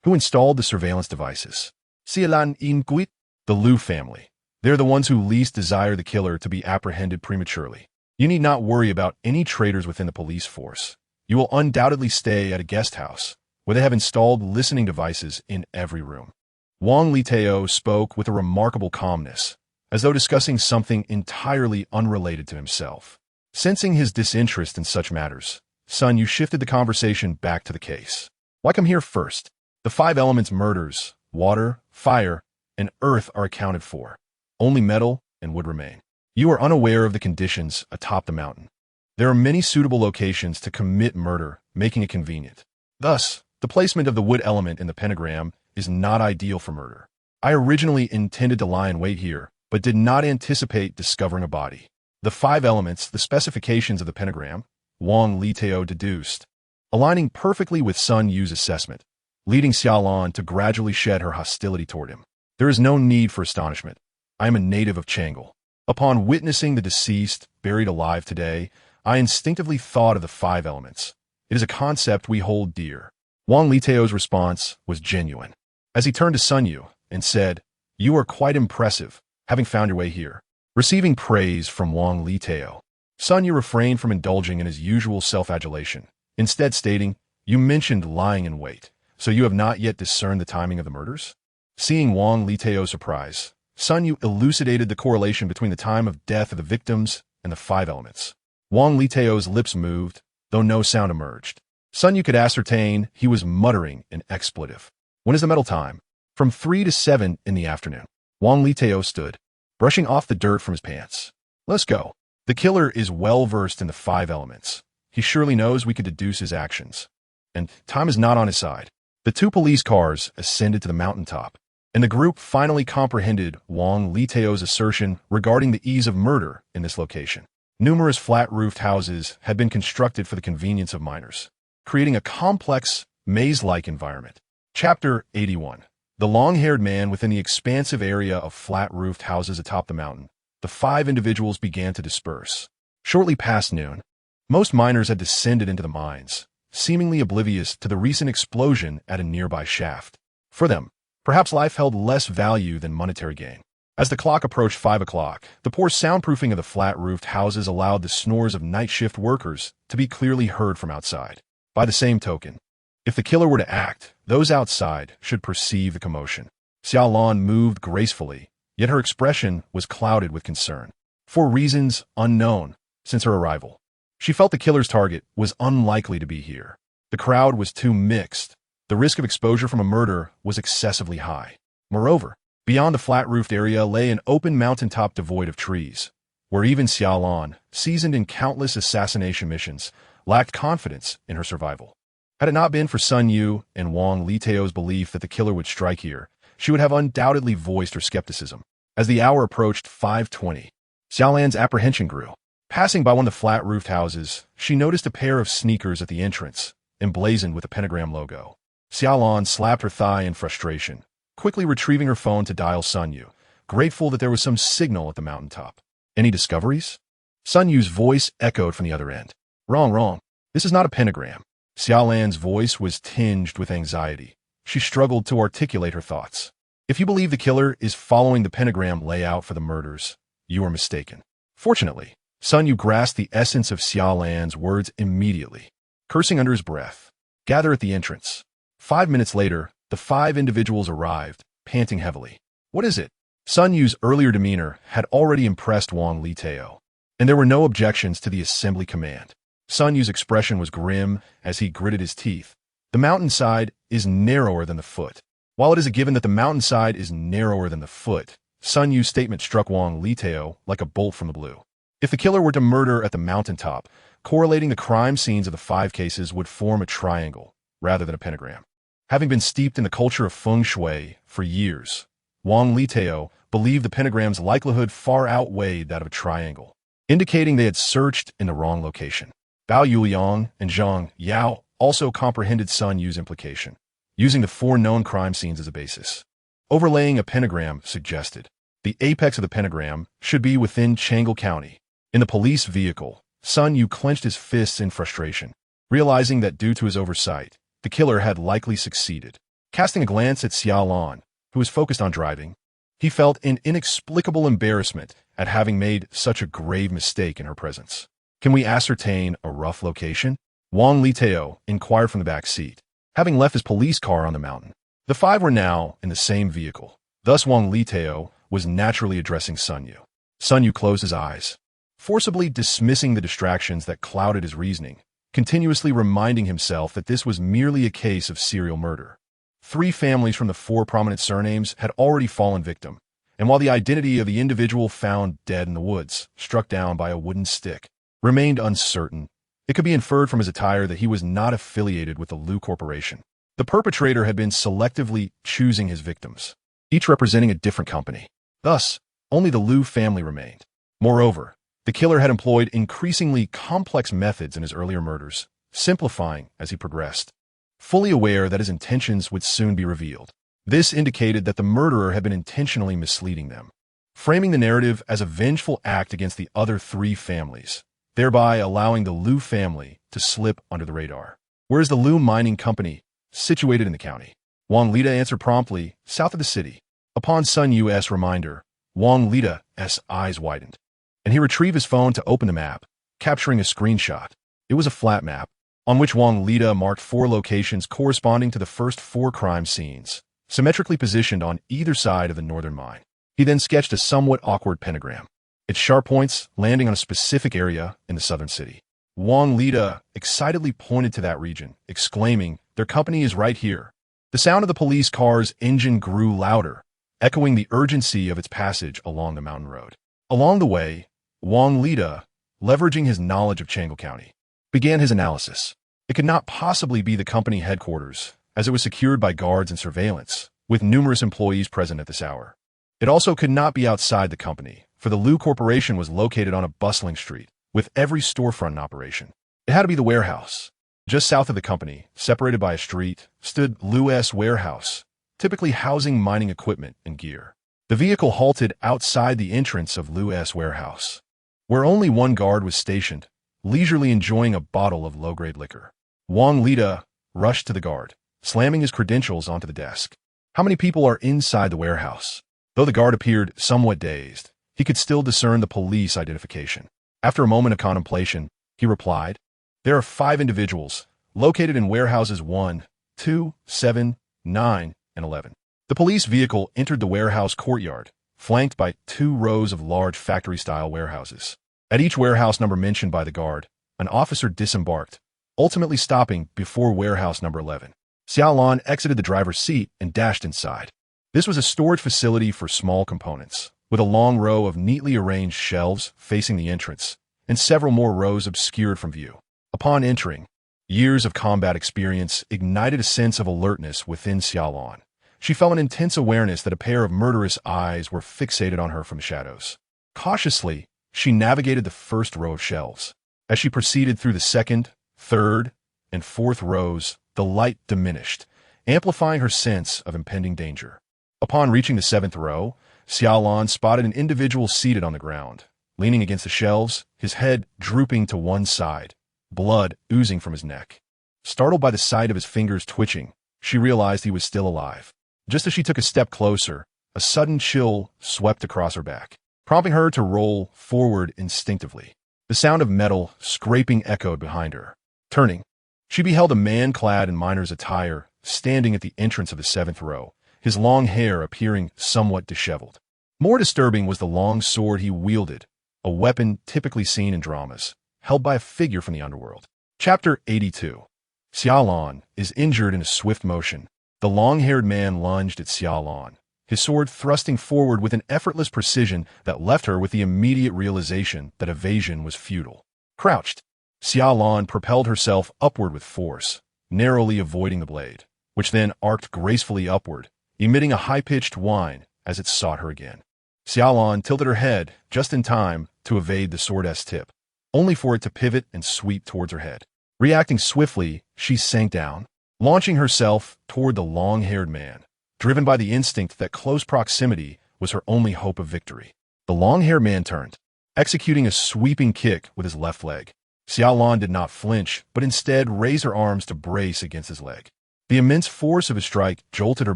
"Who installed the surveillance devices?" "Xia Lan Inquit, the Liu family. They're the ones who least desire the killer to be apprehended prematurely. You need not worry about any traitors within the police force. You will undoubtedly stay at a guest house, where they have installed listening devices in every room." Wang Litao spoke with a remarkable calmness, as though discussing something entirely unrelated to himself. Sensing his disinterest in such matters, Sun Yu shifted the conversation back to the case. "Why come here first? The 5 elements murders, water, fire, and earth are accounted for. Only metal and wood remain. You are unaware of the conditions atop the mountain. There are many suitable locations to commit murder, making it convenient. Thus, the placement of the wood element in the pentagram is not ideal for murder. I originally intended to lie in wait here, but did not anticipate discovering a body. The 5 elements, the specifications of the pentagram," Wang Litao deduced, aligning perfectly with Sun Yu's assessment, leading Xia Lan to gradually shed her hostility toward him. "There is no need for astonishment. I am a native of Chang'an. Upon witnessing the deceased buried alive today, I instinctively thought of the 5 elements. It is a concept we hold dear." Wang Litao's response was genuine, as he turned to Sun Yu and said, "You are quite impressive, having found your way here." Receiving praise from Wang Litao, Sun Yu refrained from indulging in his usual self-adulation, instead stating, "You mentioned lying in wait, so you have not yet discerned the timing of the murders?" Seeing Wang Litao's surprise, Sun Yu elucidated the correlation between the time of death of the victims and the 5 elements. Wang Litao's lips moved, though no sound emerged. Sun Yu could ascertain he was muttering an expletive. "When is the medal time?" "From 3 to 7 in the afternoon." Wang Litao stood, brushing off the dirt from his pants. "Let's go. The killer is well versed in the 5 elements. He surely knows we could deduce his actions. And time is not on his side." The 2 police cars ascended to the mountaintop, and the group finally comprehended Wang Litao's assertion regarding the ease of murder in this location. Numerous flat-roofed houses had been constructed for the convenience of miners, creating a complex, maze-like environment. Chapter 81. The long-haired man within the expansive area of flat-roofed houses atop the mountain. The 5 individuals began to disperse. Shortly past noon, most miners had descended into the mines, seemingly oblivious to the recent explosion at a nearby shaft. For them, perhaps life held less value than monetary gain. As the clock approached 5 o'clock, the poor soundproofing of the flat-roofed houses allowed the snores of night shift workers to be clearly heard from outside. By the same token, if the killer were to act, those outside should perceive the commotion. Xia Lan moved gracefully, yet her expression was clouded with concern. For reasons unknown since her arrival, she felt the killer's target was unlikely to be here. The crowd was too mixed. The risk of exposure from a murder was excessively high. Moreover, beyond the flat-roofed area lay an open mountaintop devoid of trees, where even Xia Lan, seasoned in countless assassination missions, lacked confidence in her survival. Had it not been for Sun Yu and Wang Litao's belief that the killer would strike here, she would have undoubtedly voiced her skepticism. As the hour approached 5:20, Xia Lan's apprehension grew. Passing by one of the flat-roofed houses, she noticed a pair of sneakers at the entrance, emblazoned with the pentagram logo. Xia Lan slapped her thigh in frustration, quickly retrieving her phone to dial Sun Yu, grateful that there was some signal at the mountaintop. Any discoveries? Sun Yu's voice echoed from the other end. Wrong, wrong. This is not a pentagram. Xia Lan's voice was tinged with anxiety. She struggled to articulate her thoughts. If you believe the killer is following the pentagram layout for the murders, you are mistaken. Fortunately, Sun Yu grasped the essence of Xia Lan's words immediately. Cursing under his breath, gather at the entrance. 5 minutes later, the 5 individuals arrived, panting heavily. What is it? Sun Yu's earlier demeanor had already impressed Wang Litao, and there were no objections to the assembly command. Sun Yu's expression was grim as he gritted his teeth. The mountainside is narrower than the foot. While it is a given that the mountainside is narrower than the foot, Sun Yu's statement struck Wang Litao like a bolt from the blue. If the killer were to murder at the mountaintop, correlating the crime scenes of the 5 cases would form a triangle, rather than a pentagram. Having been steeped in the culture of feng shui for years, Wang Litao believed the pentagram's likelihood far outweighed that of a triangle, indicating they had searched in the wrong location. Bao Yuliang and Zhang Yao also comprehended Sun Yu's implication, using the 4 known crime scenes as a basis. Overlaying a pentagram suggested the apex of the pentagram should be within Changle County. In the police vehicle, Sun Yu clenched his fists in frustration, realizing that due to his oversight, the killer had likely succeeded. Casting a glance at Xia Lan, who was focused on driving, he felt an inexplicable embarrassment at having made such a grave mistake in her presence. Can we ascertain a rough location? Wang Litao inquired from the back seat, having left his police car on the mountain. The 5 were now in the same vehicle. Thus Wang Litao was naturally addressing Sun Yu. Sun Yu closed his eyes, forcibly dismissing the distractions that clouded his reasoning, continuously reminding himself that this was merely a case of serial murder. 3 families from the 4 prominent surnames had already fallen victim, and while the identity of the individual found dead in the woods, struck down by a wooden stick, remained uncertain, it could be inferred from his attire that he was not affiliated with the Liu Corporation. The perpetrator had been selectively choosing his victims, each representing a different company. Thus, only the Liu family remained. Moreover, the killer had employed increasingly complex methods in his earlier murders, simplifying as he progressed. Fully aware that his intentions would soon be revealed, this indicated that the murderer had been intentionally misleading them, framing the narrative as a vengeful act against the other 3 families, thereby allowing the Liu family to slip under the radar. Where is the Liu Mining Company, situated in the county? Wang Lita answered promptly, south of the city. Upon Sun Yu's reminder, Wang Lita's eyes widened, and he retrieved his phone to open the map, capturing a screenshot. It was a flat map, on which Wang Lita marked 4 locations corresponding to the first 4 crime scenes, symmetrically positioned on either side of the northern mine. He then sketched a somewhat awkward pentagram, its sharp points landing on a specific area in the southern city. Wang Lita excitedly pointed to that region, exclaiming, "Their company is right here." The sound of the police car's engine grew louder, echoing the urgency of its passage along the mountain road. Along the way, Wang Lita, leveraging his knowledge of Changle County, began his analysis. It could not possibly be the company headquarters, as it was secured by guards and surveillance, with numerous employees present at this hour. It also could not be outside the company, for the Liu Corporation was located on a bustling street, with every storefront in operation. It had to be the warehouse. Just south of the company, separated by a street, stood Liu's warehouse, typically housing mining equipment and gear. The vehicle halted outside the entrance of Liu's warehouse, where only 1 guard was stationed, leisurely enjoying a bottle of low-grade liquor. Wang Lita rushed to the guard, slamming his credentials onto the desk. How many people are inside the warehouse? Though the guard appeared somewhat dazed, he could still discern the police identification. After a moment of contemplation, he replied, "There are 5 individuals, located in warehouses 1, 2, 7, 9, and 11. The police vehicle entered the warehouse courtyard, flanked by 2 rows of large factory-style warehouses. At each warehouse number mentioned by the guard, an officer disembarked, ultimately stopping before warehouse number 11. Xia Lan exited the driver's seat and dashed inside. This was a storage facility for small components, with a long row of neatly arranged shelves facing the entrance, and several more rows obscured from view. Upon entering, years of combat experience ignited a sense of alertness within Xia Lan. She felt an intense awareness that a pair of murderous eyes were fixated on her from the shadows. Cautiously, she navigated the first row of shelves. As she proceeded through the second, third, and fourth rows, the light diminished, amplifying her sense of impending danger. Upon reaching the seventh row, Xia Lan spotted an individual seated on the ground, leaning against the shelves, his head drooping to one side, blood oozing from his neck. Startled by the sight of his fingers twitching, she realized he was still alive. Just as she took a step closer, a sudden chill swept across her back, prompting her to roll forward instinctively. The sound of metal scraping echoed behind her. Turning, she beheld a man clad in miner's attire standing at the entrance of the seventh row, his long hair appearing somewhat disheveled. More disturbing was the long sword he wielded, a weapon typically seen in dramas, held by a figure from the underworld. Chapter 82. Xia Lan is injured in a swift motion. The long-haired man lunged at Xia Lan, his sword thrusting forward with an effortless precision that left her with the immediate realization that evasion was futile. Crouched, Xia Lan propelled herself upward with force, narrowly avoiding the blade, which then arced gracefully upward, emitting a high-pitched whine as it sought her again. Xia Lan tilted her head just in time to evade the sword's tip, only for it to pivot and sweep towards her head. Reacting swiftly, she sank down, launching herself toward the long-haired man, driven by the instinct that close proximity was her only hope of victory. The long-haired man turned, executing a sweeping kick with his left leg. Xia Lan did not flinch, but instead raised her arms to brace against his leg. The immense force of his strike jolted her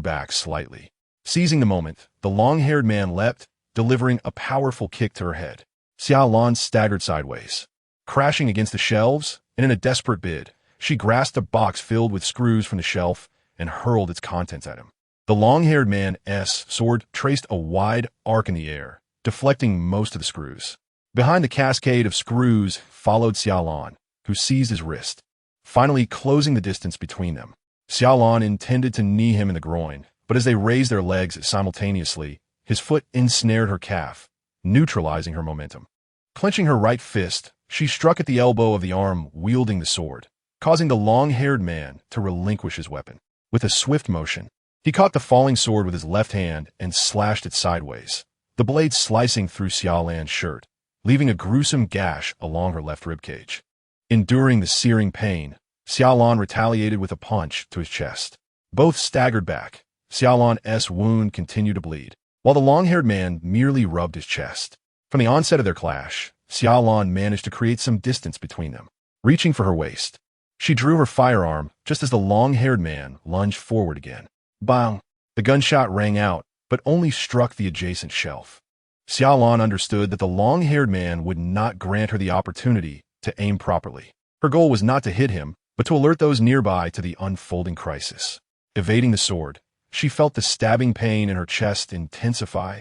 back slightly. Seizing the moment, the long-haired man leapt, delivering a powerful kick to her head. Xia Lan staggered sideways, crashing against the shelves, and in a desperate bid, she grasped a box filled with screws from the shelf and hurled its contents at him. The long-haired man's sword traced a wide arc in the air, deflecting most of the screws. Behind the cascade of screws followed Xia Lan, who seized his wrist, finally closing the distance between them. Xia Lan intended to knee him in the groin, but as they raised their legs simultaneously, his foot ensnared her calf, neutralizing her momentum. Clenching her right fist, she struck at the elbow of the arm wielding the sword, causing the long-haired man to relinquish his weapon. With a swift motion, he caught the falling sword with his left hand and slashed it sideways, the blade slicing through Xia Lan's shirt, leaving a gruesome gash along her left ribcage. Enduring the searing pain, Xia Lan retaliated with a punch to his chest. Both staggered back. Xia Lan's wound continued to bleed, while the long-haired man merely rubbed his chest. From the onset of their clash, Xia Lan managed to create some distance between them. Reaching for her waist, she drew her firearm just as the long-haired man lunged forward again. Bang! The gunshot rang out, but only struck the adjacent shelf. Xia Lan understood that the long-haired man would not grant her the opportunity to aim properly. Her goal was not to hit him, but to alert those nearby to the unfolding crisis. Evading the sword, she felt the stabbing pain in her chest intensify,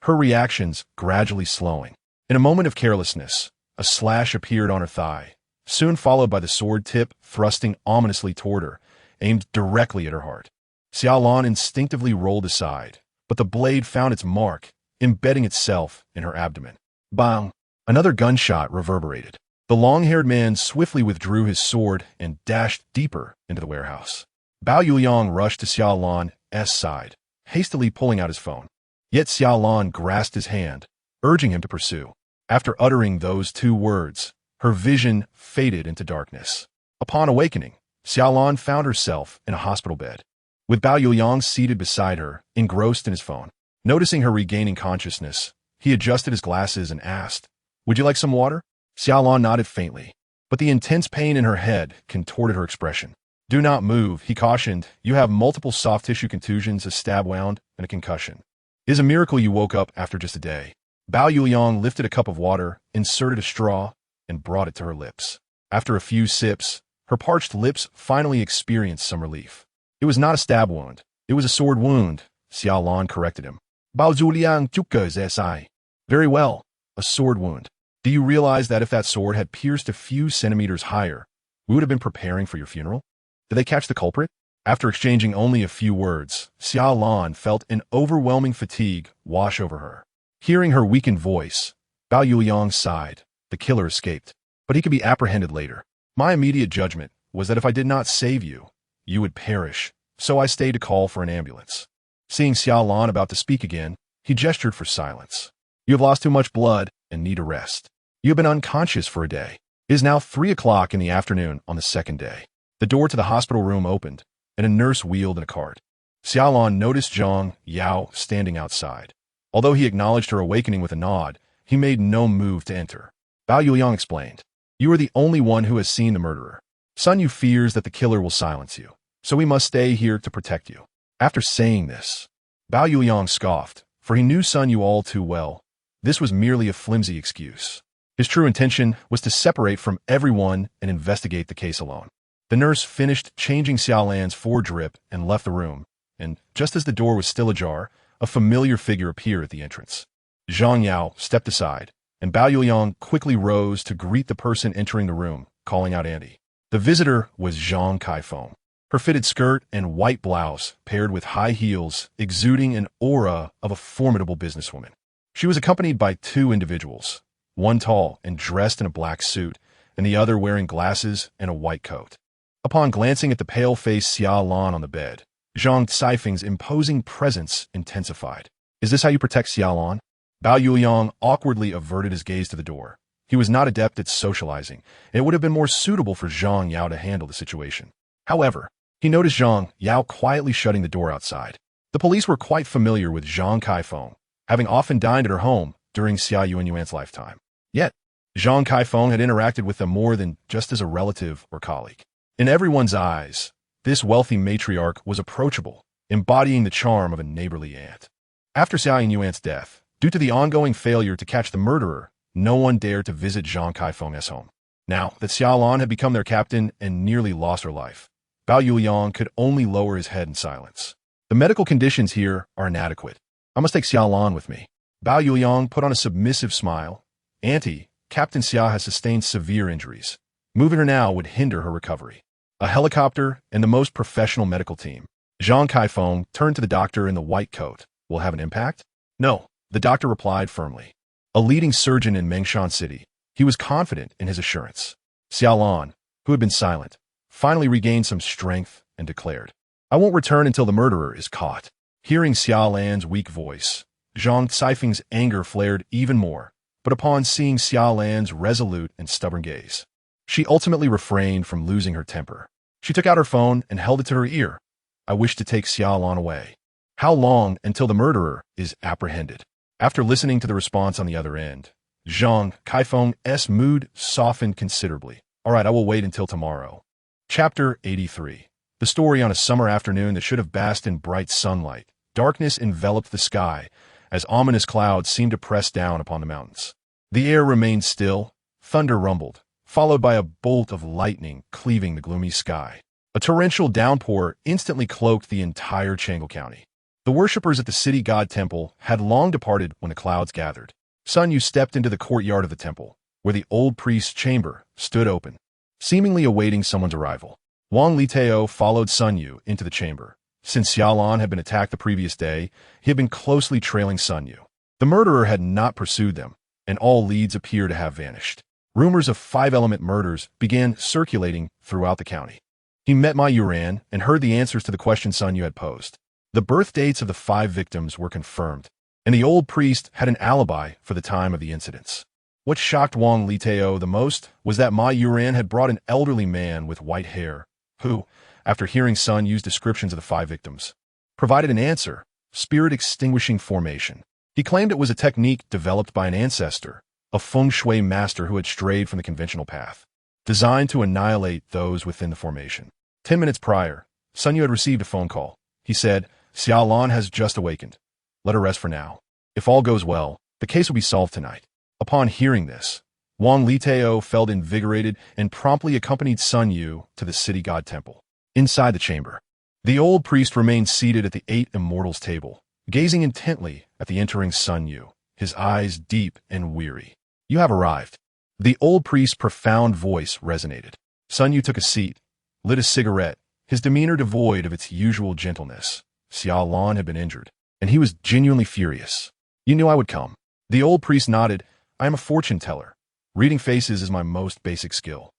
her reactions gradually slowing. In a moment of carelessness, a slash appeared on her thigh, soon followed by the sword tip thrusting ominously toward her, aimed directly at her heart. Xia Lan instinctively rolled aside, but the blade found its mark, embedding itself in her abdomen. Bang! Another gunshot reverberated. The long-haired man swiftly withdrew his sword and dashed deeper into the warehouse. Bao Yuliang rushed to Xia Lan's side, hastily pulling out his phone. Yet Xia Lan grasped his hand, urging him to pursue. After uttering those two words, her vision faded into darkness. Upon awakening, Xia Lan found herself in a hospital bed, with Bao Yuliang seated beside her, engrossed in his phone. Noticing her regaining consciousness, he adjusted his glasses and asked, "Would you like some water?" Xia Lan nodded faintly, but the intense pain in her head contorted her expression. "Do not move," he cautioned. "You have multiple soft tissue contusions, a stab wound, and a concussion. It is a miracle you woke up after just a day." Bao Yuliang lifted a cup of water, inserted a straw, and brought it to her lips. After a few sips, her parched lips finally experienced some relief. "It was not a stab wound. It was a sword wound," Xia Lan corrected him. "Bao Zuliang Chukka Zai. Very well, a sword wound. Do you realize that if that sword had pierced a few centimeters higher, we would have been preparing for your funeral? Did they catch the culprit?" After exchanging only a few words, Xia Lan felt an overwhelming fatigue wash over her. Hearing her weakened voice, Bao Yuliang sighed. The killer escaped, but he could be apprehended later. "My immediate judgment was that if I did not save you, you would perish, so I stayed to call for an ambulance." Seeing Xia Lan about to speak again, he gestured for silence. "You have lost too much blood and need a rest. You have been unconscious for a day. It is now 3 o'clock in the afternoon on the second day." The door to the hospital room opened, and a nurse wheeled in a cart. Xia Lan noticed Zhang Yao standing outside. Although he acknowledged her awakening with a nod, he made no move to enter. Bao Yuliang explained, "You are the only one who has seen the murderer. Sun Yu fears that the killer will silence you, so we must stay here to protect you." After saying this, Bao Yuliang scoffed, for he knew Sun Yu all too well. This was merely a flimsy excuse. His true intention was to separate from everyone and investigate the case alone. The nurse finished changing Xia Lan's drip and left the room, and just as the door was still ajar, a familiar figure appeared at the entrance. Zhang Yao stepped aside, and Bao Yuliang quickly rose to greet the person entering the room, calling out Auntie. The visitor was Zhang Kaifeng. Her fitted skirt and white blouse, paired with high heels, exuding an aura of a formidable businesswoman. She was accompanied by two individuals, one tall and dressed in a black suit, and the other wearing glasses and a white coat. Upon glancing at the pale-faced Xia Lan on the bed, Zhang Caifeng's imposing presence intensified. "Is this how you protect Xia Lan?" Bao Yuliang awkwardly averted his gaze to the door. He was not adept at socializing, and it would have been more suitable for Zhang Yao to handle the situation. However, he noticed Zhang Yao quietly shutting the door outside. The police were quite familiar with Zhang Kaifeng, having often dined at her home during Xia Yuanyuan's lifetime. Yet, Zhang Kaifeng had interacted with them more than just as a relative or colleague. In everyone's eyes, this wealthy matriarch was approachable, embodying the charm of a neighborly aunt. After Xia Yuanyuan's death, due to the ongoing failure to catch the murderer, no one dared to visit Zhang Kaifeng's home. Now that Xia Lan had become their captain and nearly lost her life, Bao Yuliang could only lower his head in silence. The medical conditions here are inadequate. I must take Xia Lan with me. Bao Yuliang put on a submissive smile. Auntie, Captain Xia has sustained severe injuries. Moving her now would hinder her recovery. A helicopter and the most professional medical team. Zhang Kaifeng turned to the doctor in the white coat. Will have an impact? No, the doctor replied firmly. A leading surgeon in Mengshan City, he was confident in his assurance. Xia Lan, who had been silent, finally regained some strength and declared, "I won't return until the murderer is caught." Hearing Xia Lan's weak voice, Zhang Caifeng's anger flared even more, but upon seeing Xia Lan's resolute and stubborn gaze, she ultimately refrained from losing her temper. She took out her phone and held it to her ear. "I wish to take Xia Lan away. How long until the murderer is apprehended?" After listening to the response on the other end, Zhang Kaifeng's mood softened considerably. "All right, I will wait until tomorrow." Chapter 83. The story on a summer afternoon that should have basked in bright sunlight. Darkness enveloped the sky, as ominous clouds seemed to press down upon the mountains. The air remained still, thunder rumbled, followed by a bolt of lightning cleaving the gloomy sky. A torrential downpour instantly cloaked the entire Changle County. The worshippers at the city god temple had long departed when the clouds gathered. Sun Yu stepped into the courtyard of the temple, where the old priest's chamber stood open, seemingly awaiting someone's arrival. Wang Liteo followed Sun Yu into the chamber. Since Xia Lan had been attacked the previous day, he had been closely trailing Sun Yu. The murderer had not pursued them, and all leads appear to have vanished. Rumors of five-element murders began circulating throughout the county. He met Ma Yuran and heard the answers to the questions Sun Yu had posed. The birth dates of the 5 victims were confirmed, and the old priest had an alibi for the time of the incidents. What shocked Wang Liteo the most was that Ma Yuran had brought an elderly man with white hair, who, after hearing Sun Yu's descriptions of the 5 victims, provided an answer: spirit-extinguishing formation. He claimed it was a technique developed by an ancestor, a feng shui master who had strayed from the conventional path, designed to annihilate those within the formation. 10 minutes prior, Sun Yu had received a phone call. He said, "Xia Lan has just awakened. Let her rest for now. If all goes well, the case will be solved tonight." Upon hearing this, Wang Liteo felt invigorated and promptly accompanied Sun Yu to the city god temple. Inside the chamber, the old priest remained seated at the 8 immortals table, gazing intently at the entering Sun Yu, his eyes deep and weary. "You have arrived." The old priest's profound voice resonated. Sun Yu took a seat, lit a cigarette, his demeanor devoid of its usual gentleness. Xia Lan had been injured, and he was genuinely furious. "You knew I would come." The old priest nodded. "I am a fortune teller. Reading faces is my most basic skill.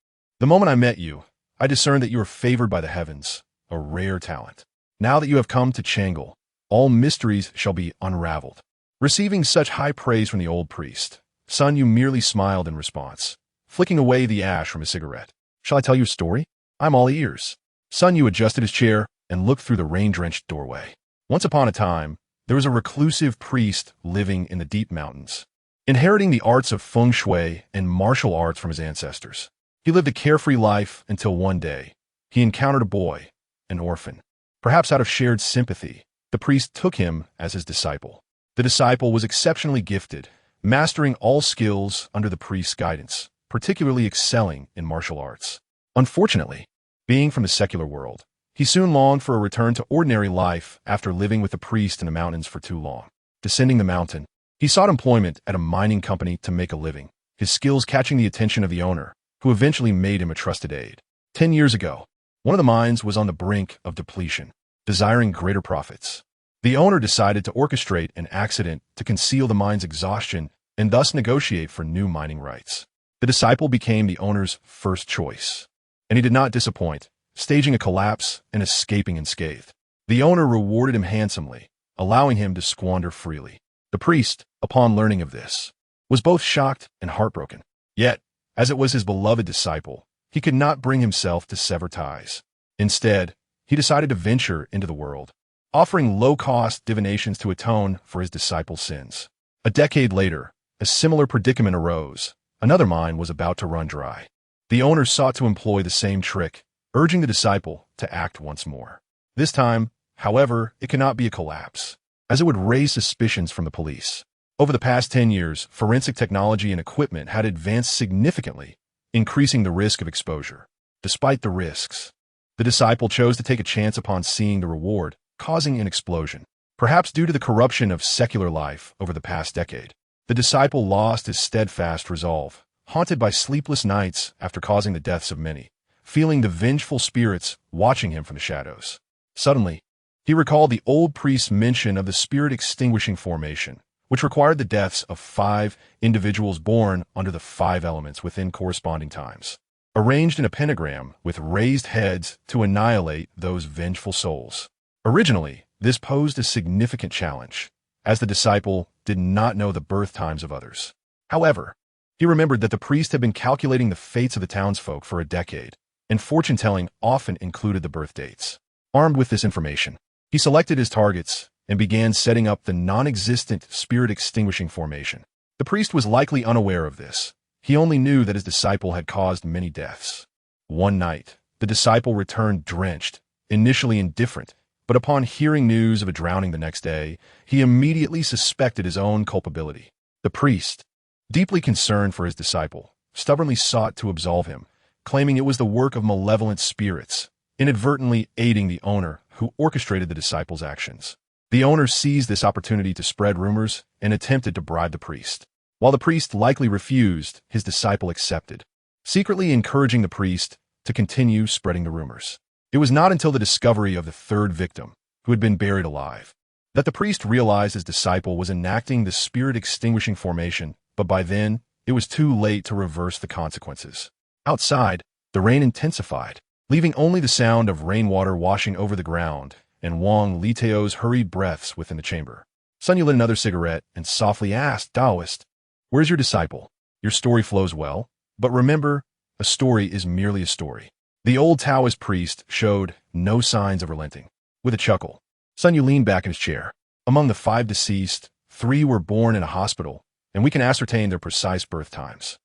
The moment I met you, I discerned that you were favored by the heavens, a rare talent. Now that you have come to Changle, all mysteries shall be unraveled." Receiving such high praise from the old priest, Sun Yu merely smiled in response, flicking away the ash from his cigarette. "Shall I tell you a story? I'm all ears." Sun Yu adjusted his chair, and looked through the rain-drenched doorway. Once upon a time, there was a reclusive priest living in the deep mountains, inheriting the arts of feng shui and martial arts from his ancestors. He lived a carefree life until one day, he encountered a boy, an orphan. Perhaps out of shared sympathy, the priest took him as his disciple. The disciple was exceptionally gifted, mastering all skills under the priest's guidance, particularly excelling in martial arts. Unfortunately, being from the secular world, he soon longed for a return to ordinary life after living with the priest in the mountains for too long. Descending the mountain, he sought employment at a mining company to make a living, his skills catching the attention of the owner, who eventually made him a trusted aide. 10 years ago, one of the mines was on the brink of depletion, desiring greater profits. The owner decided to orchestrate an accident to conceal the mine's exhaustion and thus negotiate for new mining rights. The disciple became the owner's first choice, and he did not disappoint, staging a collapse and escaping unscathed. The owner rewarded him handsomely, allowing him to squander freely. The priest, upon learning of this, was both shocked and heartbroken. Yet, as it was his beloved disciple, he could not bring himself to sever ties. Instead, he decided to venture into the world, offering low-cost divinations to atone for his disciple's sins. A decade later, a similar predicament arose. Another mine was about to run dry. The owner sought to employ the same trick, urging the disciple to act once more. This time, however, it could not be a collapse, as it would raise suspicions from the police. Over the past 10 years, forensic technology and equipment had advanced significantly, increasing the risk of exposure. Despite the risks, the disciple chose to take a chance upon seeing the reward, causing an explosion. Perhaps due to the corruption of secular life over the past decade, the disciple lost his steadfast resolve, haunted by sleepless nights after causing the deaths of many, feeling the vengeful spirits watching him from the shadows. Suddenly, he recalled the old priest's mention of the spirit-extinguishing formation, which required the deaths of 5 individuals born under the 5 elements within corresponding times, arranged in a pentagram with raised heads to annihilate those vengeful souls. Originally, this posed a significant challenge, as the disciple did not know the birth times of others. However, he remembered that the priest had been calculating the fates of the townsfolk for a decade, and fortune-telling often included the birth dates. Armed with this information, he selected his targets and began setting up the non-existent spirit-extinguishing formation. The priest was likely unaware of this. He only knew that his disciple had caused many deaths. One night, the disciple returned drenched, initially indifferent, but upon hearing news of a drowning the next day, he immediately suspected his own culpability. The priest, deeply concerned for his disciple, stubbornly sought to absolve him, claiming it was the work of malevolent spirits, inadvertently aiding the owner who orchestrated the disciple's actions. The owner seized this opportunity to spread rumors and attempted to bribe the priest. While the priest likely refused, his disciple accepted, secretly encouraging the priest to continue spreading the rumors. It was not until the discovery of the 3rd victim, who had been buried alive, that the priest realized his disciple was enacting the spirit-extinguishing formation, but by then, it was too late to reverse the consequences. Outside, the rain intensified, leaving only the sound of rainwater washing over the ground and Wang Liteo's hurried breaths within the chamber. Sun Yu lit another cigarette and softly asked, "Taoist, where's your disciple? Your story flows well, but remember, a story is merely a story." The old Taoist priest showed no signs of relenting. With a chuckle, Sun Yu leaned back in his chair. Among the 5 deceased, 3 were born in a hospital, and we can ascertain their precise birth times.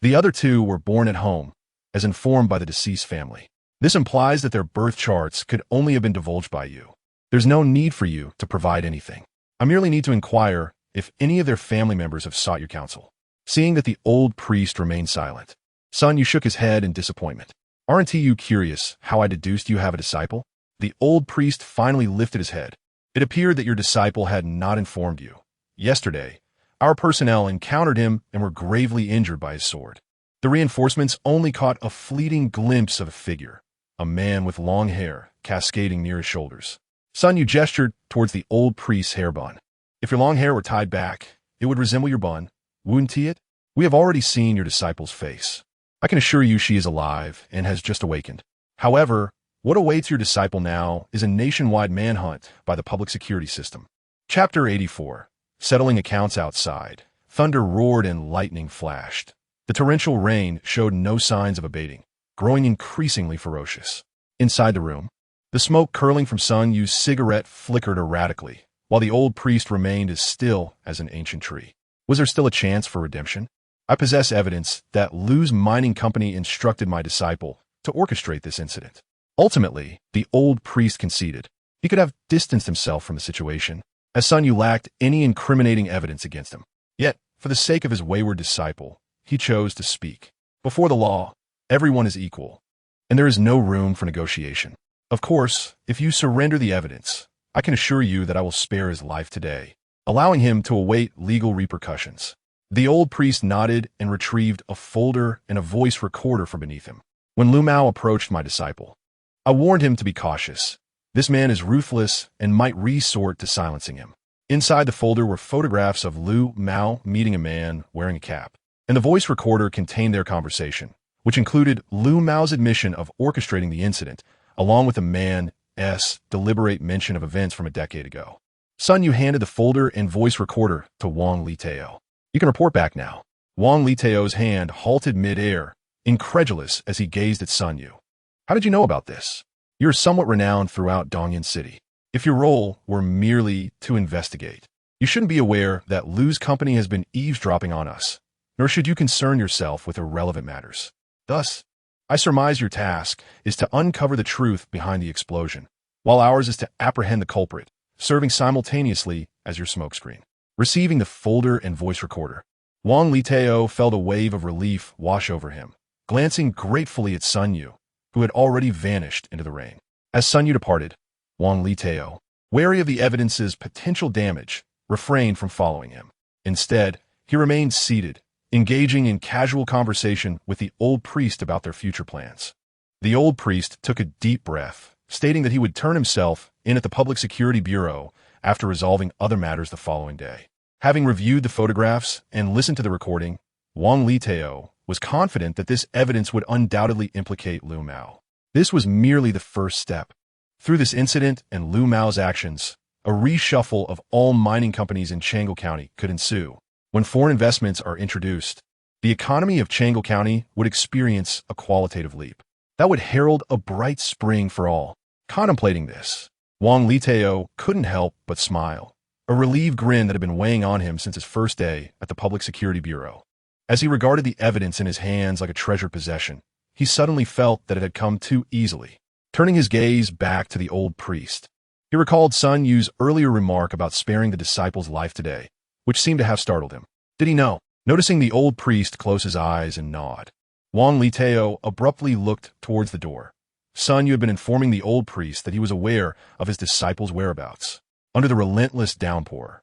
The other 2 were born at home, as informed by the deceased family. This implies that their birth charts could only have been divulged by you. There's no need for you to provide anything. I merely need to inquire if any of their family members have sought your counsel. Seeing that the old priest remained silent, Sun Yu shook his head in disappointment. Aren't you curious how I deduced you have a disciple? The old priest finally lifted his head. It appeared that your disciple had not informed you. Yesterday, our personnel encountered him and were gravely injured by his sword. The reinforcements only caught a fleeting glimpse of a figure, a man with long hair cascading near his shoulders. Sun Yu gestured towards the old priest's hair bun. If your long hair were tied back, it would resemble your bun, wouldn't it? We have already seen your disciple's face. I can assure you she is alive and has just awakened. However, what awaits your disciple now is a nationwide manhunt by the public security system. Chapter 84. Settling accounts outside. Thunder roared and lightning flashed. The torrential rain showed no signs of abating, growing increasingly ferocious. Inside the room, The smoke curling from Sun Yu's cigarette flickered erratically, while the old priest remained as still as an ancient tree. Was there still a chance for redemption? I possess evidence that Lu's mining company instructed my disciple to orchestrate this incident. Ultimately, the old priest conceded. He could have distanced himself from the situation, as Sun Yu lacked any incriminating evidence against him. Yet, for the sake of his wayward disciple, he chose to speak. Before the law, everyone is equal, and there is no room for negotiation. Of course, if you surrender the evidence, I can assure you that I will spare his life today, allowing him to await legal repercussions. The old priest nodded and retrieved a folder and a voice recorder from beneath him. When Lu Mao approached my disciple, I warned him to be cautious. This man is ruthless and might resort to silencing him. Inside the folder were photographs of Lu Mao meeting a man wearing a cap, and the voice recorder contained their conversation, which included Lu Mao's admission of orchestrating the incident, along with a man's deliberate mention of events from a decade ago. Sun Yu handed the folder and voice recorder to Wang Litao. You can report back now. Wang Litao's hand halted mid-air, incredulous as he gazed at Sun Yu. How did you know about this? You're somewhat renowned throughout Dongyan City. If your role were merely to investigate, you shouldn't be aware that Lu's company has been eavesdropping on us, nor should you concern yourself with irrelevant matters. Thus, I surmise your task is to uncover the truth behind the explosion, while ours is to apprehend the culprit, serving simultaneously as your smokescreen. Receiving the folder and voice recorder, Wang Litao felt a wave of relief wash over him, glancing gratefully at Sun Yu, who had already vanished into the rain. As Sun Yu departed, Wang Litao, wary of the evidence's potential damage, refrained from following him. Instead, he remained seated, engaging in casual conversation with the old priest about their future plans. The old priest took a deep breath, stating that he would turn himself in at the Public Security Bureau after resolving other matters the following day. Having reviewed the photographs and listened to the recording, Wang Litao was confident that this evidence would undoubtedly implicate Lu Mao. This was merely the first step. Through this incident and Lu Mao's actions, a reshuffle of all mining companies in Changle County could ensue. When foreign investments are introduced, the economy of Changle County would experience a qualitative leap. That would herald a bright spring for all. Contemplating this, Wang Litao couldn't help but smile, a relieved grin that had been weighing on him since his first day at the Public Security Bureau. As he regarded the evidence in his hands like a treasured possession, he suddenly felt that it had come too easily. Turning his gaze back to the old priest, he recalled Sun Yu's earlier remark about sparing the disciple's life today, which seemed to have startled him. Did he know? Noticing the old priest close his eyes and nod, Wang Litao abruptly looked towards the door. Sun Yu had been informing the old priest that he was aware of his disciple's whereabouts. Under the relentless downpour,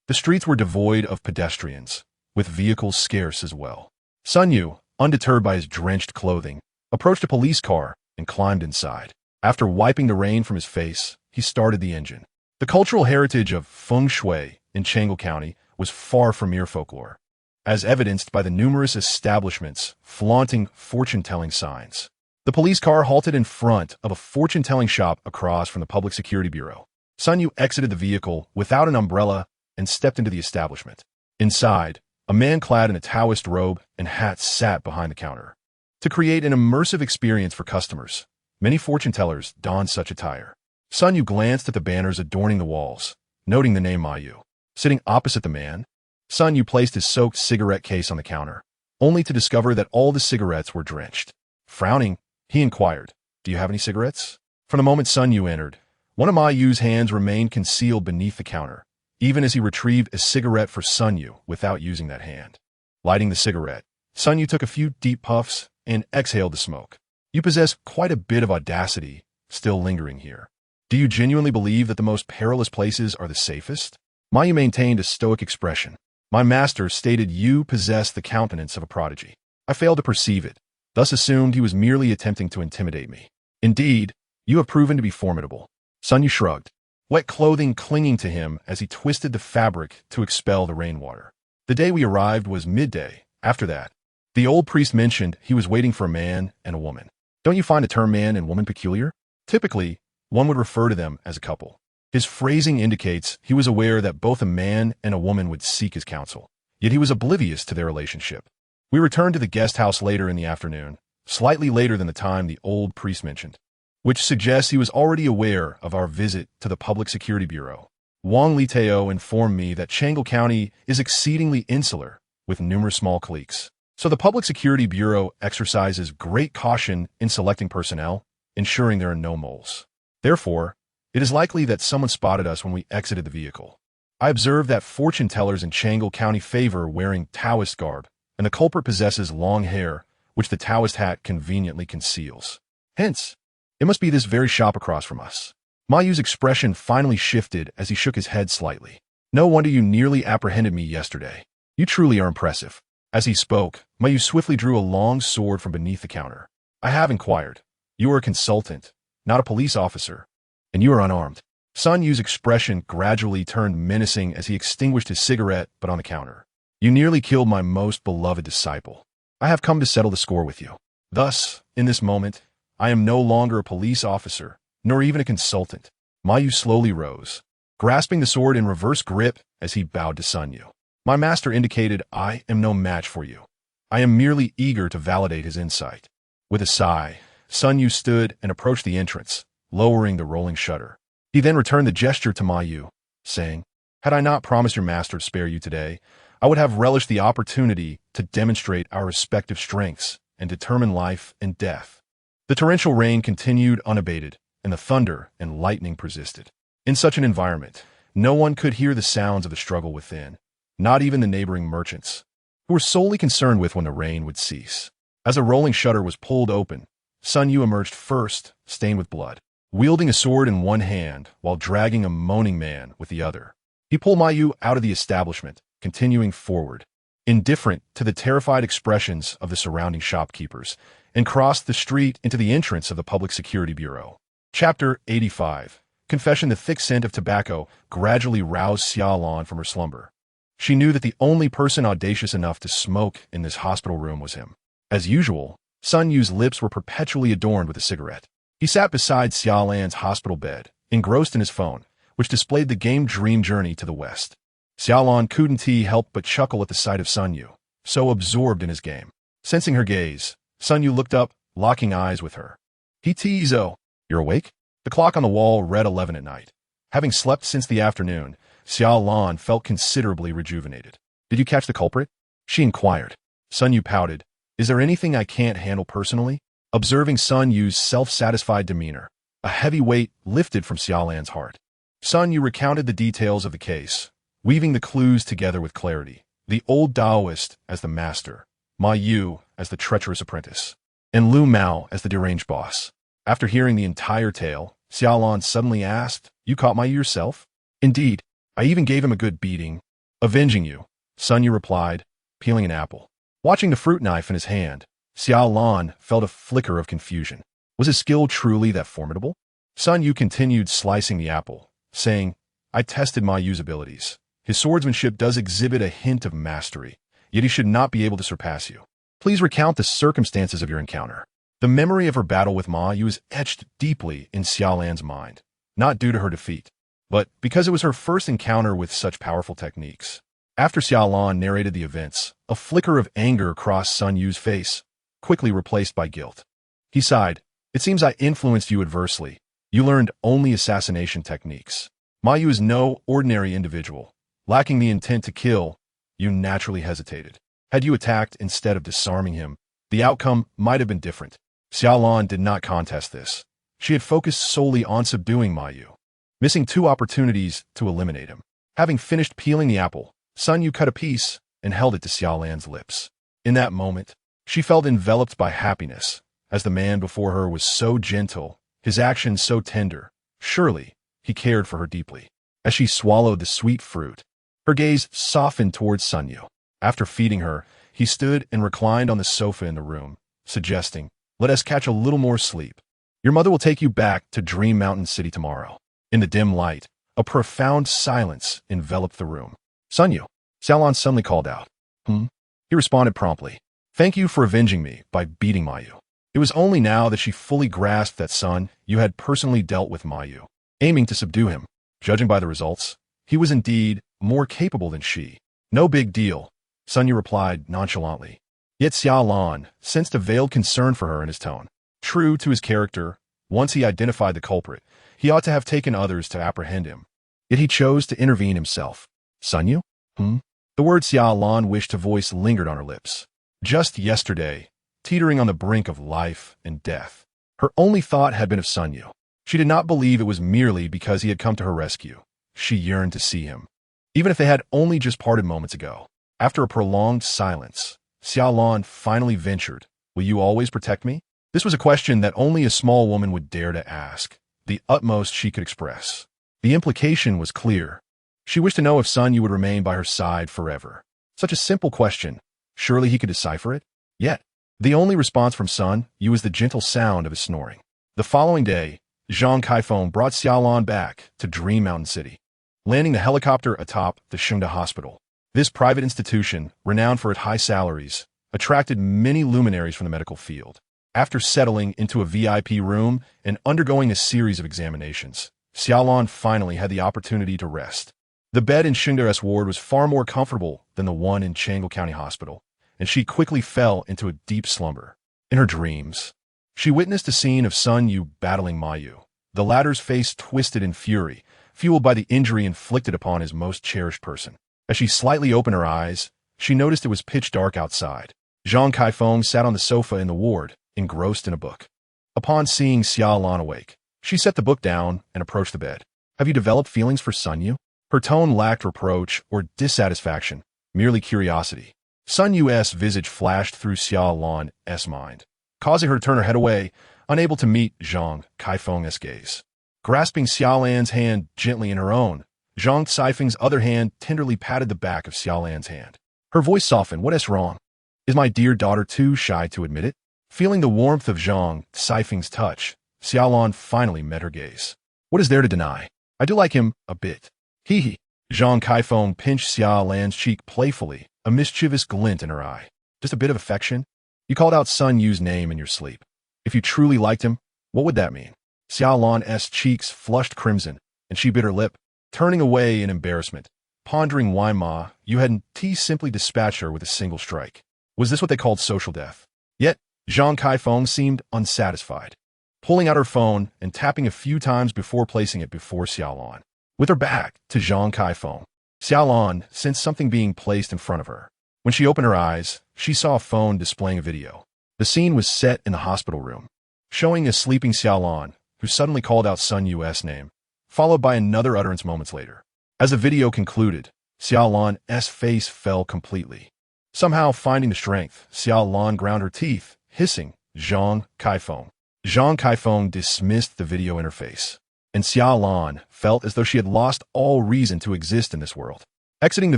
the streets were devoid of pedestrians, with vehicles scarce as well. Sun Yu, undeterred by his drenched clothing, approached a police car and climbed inside. After wiping the rain from his face, he started the engine. The cultural heritage of feng shui in Changle County was far from mere folklore, as evidenced by the numerous establishments flaunting fortune-telling signs. The police car halted in front of a fortune-telling shop across from the Public Security Bureau. Sun Yu exited the vehicle without an umbrella and stepped into the establishment. Inside, a man clad in a Taoist robe and hat sat behind the counter. To create an immersive experience for customers, many fortune tellers donned such attire. Sun Yu glanced at the banners adorning the walls, noting the name Mayu. Sitting opposite the man, Sun Yu placed his soaked cigarette case on the counter, only to discover that all the cigarettes were drenched. Frowning, he inquired, "Do you have any cigarettes?" From the moment Sun Yu entered, one of Mayu's hands remained concealed beneath the counter, even as he retrieved a cigarette for Sun Yu without using that hand. Lighting the cigarette, Sun Yu took a few deep puffs and exhaled the smoke. "You possess quite a bit of audacity still lingering here. Do you genuinely believe that the most perilous places are the safest?" Mayu maintained a stoic expression. "My master stated you possess the countenance of a prodigy. I failed to perceive it, thus assumed he was merely attempting to intimidate me. Indeed, you have proven to be formidable." Sun Yu shrugged, wet clothing clinging to him as he twisted the fabric to expel the rainwater. The day we arrived was midday. After that, the old priest mentioned he was waiting for a man and a woman. Don't you find the term man and woman peculiar? Typically, one would refer to them as a couple. His phrasing indicates he was aware that both a man and a woman would seek his counsel, yet he was oblivious to their relationship. We returned to the guest house later in the afternoon, slightly later than the time the old priest mentioned. which suggests he was already aware of our visit to the Public Security Bureau. Wang Liteo informed me that Changle County is exceedingly insular, with numerous small cliques. So the Public Security Bureau exercises great caution in selecting personnel, ensuring there are no moles. Therefore, it is likely that someone spotted us when we exited the vehicle. I observed that fortune tellers in Changle County favor wearing Taoist garb, and the culprit possesses long hair, which the Taoist hat conveniently conceals. Hence, it must be this very shop across from us. Ma Yu's expression finally shifted as he shook his head slightly. No wonder you nearly apprehended me yesterday. You truly are impressive. As he spoke, Ma Yu swiftly drew a long sword from beneath the counter. I have inquired. You are a consultant, not a police officer, and you are unarmed. Sun Yu's expression gradually turned menacing as he extinguished his cigarette, but on the counter. You nearly killed my most beloved disciple. I have come to settle the score with you. Thus, in this moment, I am no longer a police officer, nor even a consultant. Ma Yu slowly rose, grasping the sword in reverse grip as he bowed to Sun Yu. My master indicated I am no match for you. I am merely eager to validate his insight. With a sigh, Sun Yu stood and approached the entrance, lowering the rolling shutter. He then returned the gesture to Ma Yu, saying, Had I not promised your master to spare you today, I would have relished the opportunity to demonstrate our respective strengths and determine life and death. The torrential rain continued unabated, and the thunder and lightning persisted. In such an environment, no one could hear the sounds of the struggle within, not even the neighboring merchants, who were solely concerned with when the rain would cease. As a rolling shutter was pulled open, Sun Yu emerged first, stained with blood, wielding a sword in one hand while dragging a moaning man with the other. He pulled Ma Yu out of the establishment, continuing forward, indifferent to the terrified expressions of the surrounding shopkeepers, and crossed the street into the entrance of the Public Security Bureau. Chapter 85. Confession. The thick scent of tobacco gradually roused Xia Lan from her slumber. She knew that the only person audacious enough to smoke in this hospital room was him. As usual, Sun Yu's lips were perpetually adorned with a cigarette. He sat beside Xia Lan's hospital bed, engrossed in his phone, which displayed the game Dream Journey to the west. Xia Lan couldn't help but chuckle at the sight of Sun Yu, so absorbed in his game. Sensing her gaze, Sun Yu looked up, locking eyes with her. "Zo, you're awake?" The clock on the wall read 11 at night. Having slept since the afternoon, Xia Lan felt considerably rejuvenated. "Did you catch the culprit?" she inquired. Sun Yu pouted. "Is there anything I can't handle personally?" Observing Sun Yu's self-satisfied demeanor, a heavy weight lifted from Xia Lan's heart. Sun Yu recounted the details of the case, weaving the clues together with clarity. The old Taoist as the master, Ma Yu as the treacherous apprentice, and Lu Mao as the deranged boss. After hearing the entire tale, Xia Lan suddenly asked, "You caught Ma Yu yourself?" "Indeed. I even gave him a good beating." "Avenging you," Sun Yu replied, peeling an apple. Watching the fruit knife in his hand, Xia Lan felt a flicker of confusion. Was his skill truly that formidable? Sun Yu continued slicing the apple, saying, "I tested Ma Yu's abilities. His swordsmanship does exhibit a hint of mastery, yet he should not be able to surpass you. Please recount the circumstances of your encounter." The memory of her battle with Ma Yu is etched deeply in Xia Lan's mind, not due to her defeat, but because it was her first encounter with such powerful techniques. After Xia Lan narrated the events, a flicker of anger crossed Sun Yu's face, quickly replaced by guilt. He sighed. "It seems I influenced you adversely. You learned only assassination techniques. Ma Yu is no ordinary individual. Lacking the intent to kill, you naturally hesitated. Had you attacked instead of disarming him, the outcome might have been different." Xia Lan did not contest this. She had focused solely on subduing Ma Yu, missing two opportunities to eliminate him. Having finished peeling the apple, Sun Yu cut a piece and held it to Xia Lan's lips. In that moment, she felt enveloped by happiness, as the man before her was so gentle, his actions so tender. Surely, he cared for her deeply. As she swallowed the sweet fruit, her gaze softened towards Sun Yu. After feeding her, he stood and reclined on the sofa in the room, suggesting, "Let us catch a little more sleep. Your mother will take you back to Dream Mountain City tomorrow." In the dim light, a profound silence enveloped the room. "Sun Yu," Xia Lan suddenly called out. He responded promptly. "Thank you for avenging me by beating Ma Yu." It was only now that she fully grasped that Sun Yu had personally dealt with Ma Yu, aiming to subdue him. Judging by the results, he was indeed more capable than she. "No big deal," Sun Yu replied nonchalantly. Yet Xia Lan sensed a veiled concern for her in his tone. True to his character, Once he identified the culprit, he ought to have taken others to apprehend him. Yet he chose to intervene himself. Sun Yu? The word Xia Lan wished to voice lingered on her lips. Just yesterday, teetering on the brink of life and death, her only thought had been of Sun Yu. She did not believe it was merely because he had come to her rescue. She yearned to see him, even if they had only just parted moments ago. After a prolonged silence, Xia Lan finally ventured, "Will you always protect me?" This was a question that only a small woman would dare to ask, the utmost she could express. The implication was clear. She wished to know if Sun Yu would remain by her side forever. Such a simple question. Surely he could decipher it? Yet, the only response from Sun Yu was the gentle sound of his snoring. The following day, Zhang Kaifeng brought Xia Lan back to Dream Mountain City, landing the helicopter atop the Shengda Hospital. This private institution, renowned for its high salaries, attracted many luminaries from the medical field. After settling into a VIP room and undergoing a series of examinations, Xia Lan finally had the opportunity to rest. The bed in Shengda's ward was far more comfortable than the one in Changle County Hospital, and she quickly fell into a deep slumber. In her dreams, she witnessed a scene of Sun Yu battling Ma Yu, the latter's face twisted in fury, fueled by the injury inflicted upon his most cherished person. As she slightly opened her eyes, she noticed it was pitch dark outside. Zhang Kaifeng sat on the sofa in the ward, engrossed in a book. Upon seeing Xia Lan awake, she set the book down and approached the bed. "Have you developed feelings for Sun Yu?" Her tone lacked reproach or dissatisfaction, merely curiosity. Sun Yu's visage flashed through Xia Lan's mind, causing her to turn her head away, unable to meet Zhang Kaifeng's gaze. Grasping Xia Lan's hand gently in her own, Zhang Kaifeng's other hand tenderly patted the back of Xia Lan's hand. Her voice softened. "What is wrong? Is my dear daughter too shy to admit it?" Feeling the warmth of Zhang Kaifeng's touch, Xia Lan finally met her gaze. "What is there to deny? I do like him a bit." Hee. Zhang Kaifeng pinched Xia Lan's cheek playfully, a mischievous glint in her eye. "Just a bit of affection? You called out Sun Yu's name in your sleep. If you truly liked him, what would that mean?" Xia Lan's cheeks flushed crimson, and she bit her lip, turning away in embarrassment, pondering why Ma Yu hadn't simply dispatched her with a single strike. Was this what they called social death? Yet, Zhang Kaifeng seemed unsatisfied, pulling out her phone and tapping a few times before placing it before Xia Lan. With her back to Zhang Kaifeng, Xia Lan sensed something being placed in front of her. When she opened her eyes, she saw a phone displaying a video. The scene was set in the hospital room, showing a sleeping Xia Lan, who suddenly called out Sun Yu's name, followed by another utterance moments later. As the video concluded, Xia Lan's face fell completely. Somehow finding the strength, Xia Lan ground her teeth, hissing, "Zhang Kaifeng." Zhang Kaifeng dismissed the video interface, and Xia Lan felt as though she had lost all reason to exist in this world. Exiting the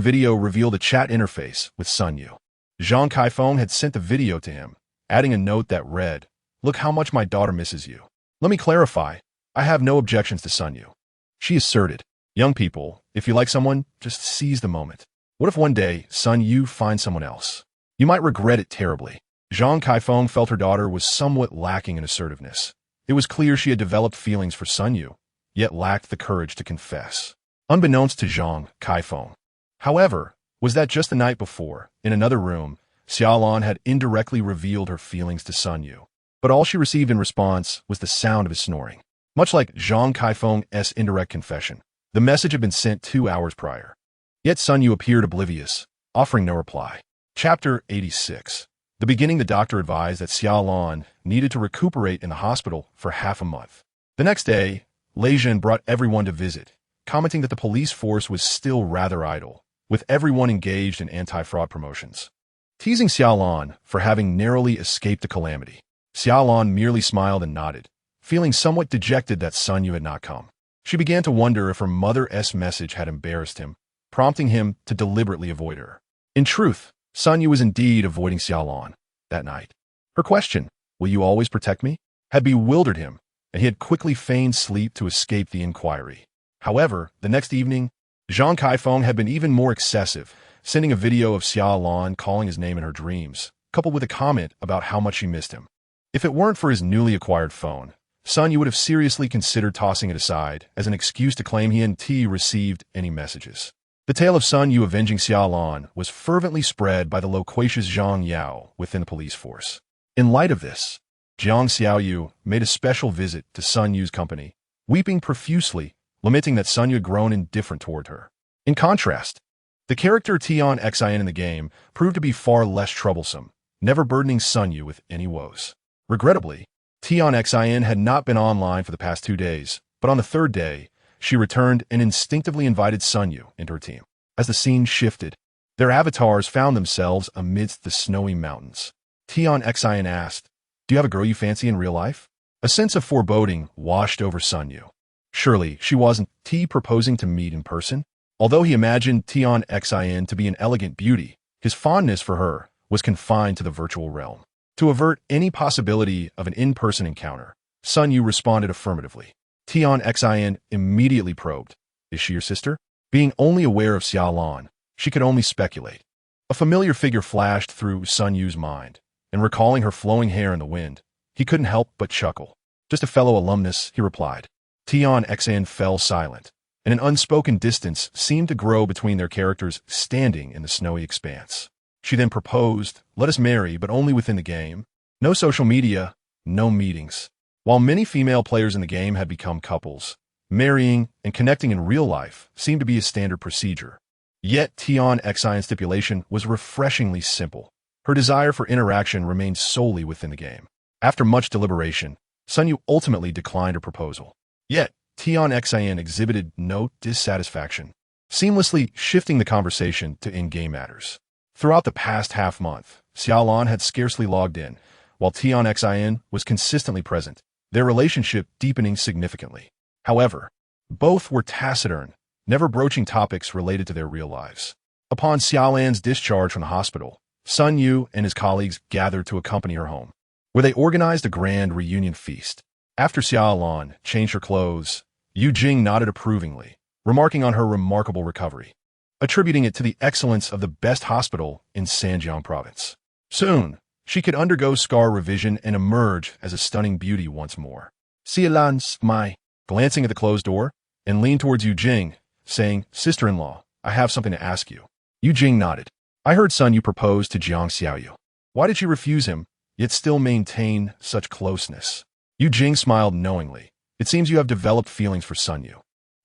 video revealed a chat interface with Sun Yu. Zhang Kaifeng had sent the video to him, adding a note that read, "Look how much my daughter misses you. Let me clarify, I have no objections to Sun Yu." She asserted, "Young people, if you like someone, just seize the moment. What if one day Sun Yu finds someone else? You might regret it terribly." Zhang Kaifeng felt her daughter was somewhat lacking in assertiveness. It was clear she had developed feelings for Sun Yu, yet lacked the courage to confess. Unbeknownst to Zhang Kaifeng, however, was that just the night before, in another room, Xia Lan had indirectly revealed her feelings to Sun Yu. But all she received in response was the sound of his snoring. Much like Zhang Kaifeng's indirect confession, the message had been sent 2 hours prior. Yet Sun Yu appeared oblivious, offering no reply. Chapter 86. The beginning, the doctor advised that Xia Lan needed to recuperate in the hospital for half a month. The next day, Lei Zhen brought everyone to visit, commenting that the police force was still rather idle, with everyone engaged in anti-fraud promotions. Teasing Xia Lan for having narrowly escaped the calamity, Xia Lan merely smiled and nodded, feeling somewhat dejected that Sun Yu had not come. She began to wonder if her mother's message had embarrassed him, prompting him to deliberately avoid her. In truth, Sun Yu was indeed avoiding Xia Lan that night. Her question, "Will you always protect me?" had bewildered him, and he had quickly feigned sleep to escape the inquiry. However, the next evening, Zhang Kaifeng had been even more excessive, sending a video of Xia Lan calling his name in her dreams, coupled with a comment about how much she missed him. If it weren't for his newly acquired phone, Sun Yu would have seriously considered tossing it aside as an excuse to claim he hadn't received any messages. The tale of Sun Yu avenging Xia Lan was fervently spread by the loquacious Zhang Yao within the police force. In light of this, Jiang Xiaoyu made a special visit to Sun Yu's company, weeping profusely, lamenting that Sun Yu had grown indifferent toward her. In contrast, the character Tian Xin in the game proved to be far less troublesome, never burdening Sun Yu with any woes. Regrettably, Tian Xin had not been online for the past 2 days, but on the third day, she returned and instinctively invited Sun Yu into her team. As the scene shifted, their avatars found themselves amidst the snowy mountains. Tian Xin asked, "Do you have a girl you fancy in real life?" A sense of foreboding washed over Sun Yu. Surely she wasn't proposing to meet in person? Although he imagined Tian Xin to be an elegant beauty, his fondness for her was confined to the virtual realm. To avert any possibility of an in-person encounter, Sun Yu responded affirmatively. Tian Xin immediately probed, "Is she your sister?" Being only aware of Xia Lan, she could only speculate. A familiar figure flashed through Sun Yu's mind, and recalling her flowing hair in the wind, he couldn't help but chuckle. "Just a fellow alumnus," he replied. Tian Xin fell silent, and an unspoken distance seemed to grow between their characters standing in the snowy expanse. She then proposed, "Let us marry, but only within the game. No social media, no meetings." While many female players in the game had become couples, marrying and connecting in real life seemed to be a standard procedure. Yet Tian Xin's stipulation was refreshingly simple. Her desire for interaction remained solely within the game. After much deliberation, Sun Yu ultimately declined her proposal. Yet Tian Xin exhibited no dissatisfaction, seamlessly shifting the conversation to in-game matters. Throughout the past half-month, Xia Lan had scarcely logged in, while Tian Xin was consistently present, their relationship deepening significantly. However, both were taciturn, never broaching topics related to their real lives. Upon Xia Lan's discharge from the hospital, Sun Yu and his colleagues gathered to accompany her home, where they organized a grand reunion feast. After Xia Lan changed her clothes, Yu Jing nodded approvingly, remarking on her remarkable recovery, attributing it to the excellence of the best hospital in Sanjiang province. Soon, she could undergo scar revision and emerge as a stunning beauty once more. Xia Lan smiled, glancing at the closed door, and leaned towards Yu Jing, saying, "Sister-in-law, I have something to ask you." Yu Jing nodded. "I heard Sun Yu propose to Jiang Xiaoyu. Why did she refuse him, yet still maintain such closeness?" Yu Jing smiled knowingly. "It seems you have developed feelings for Sun Yu."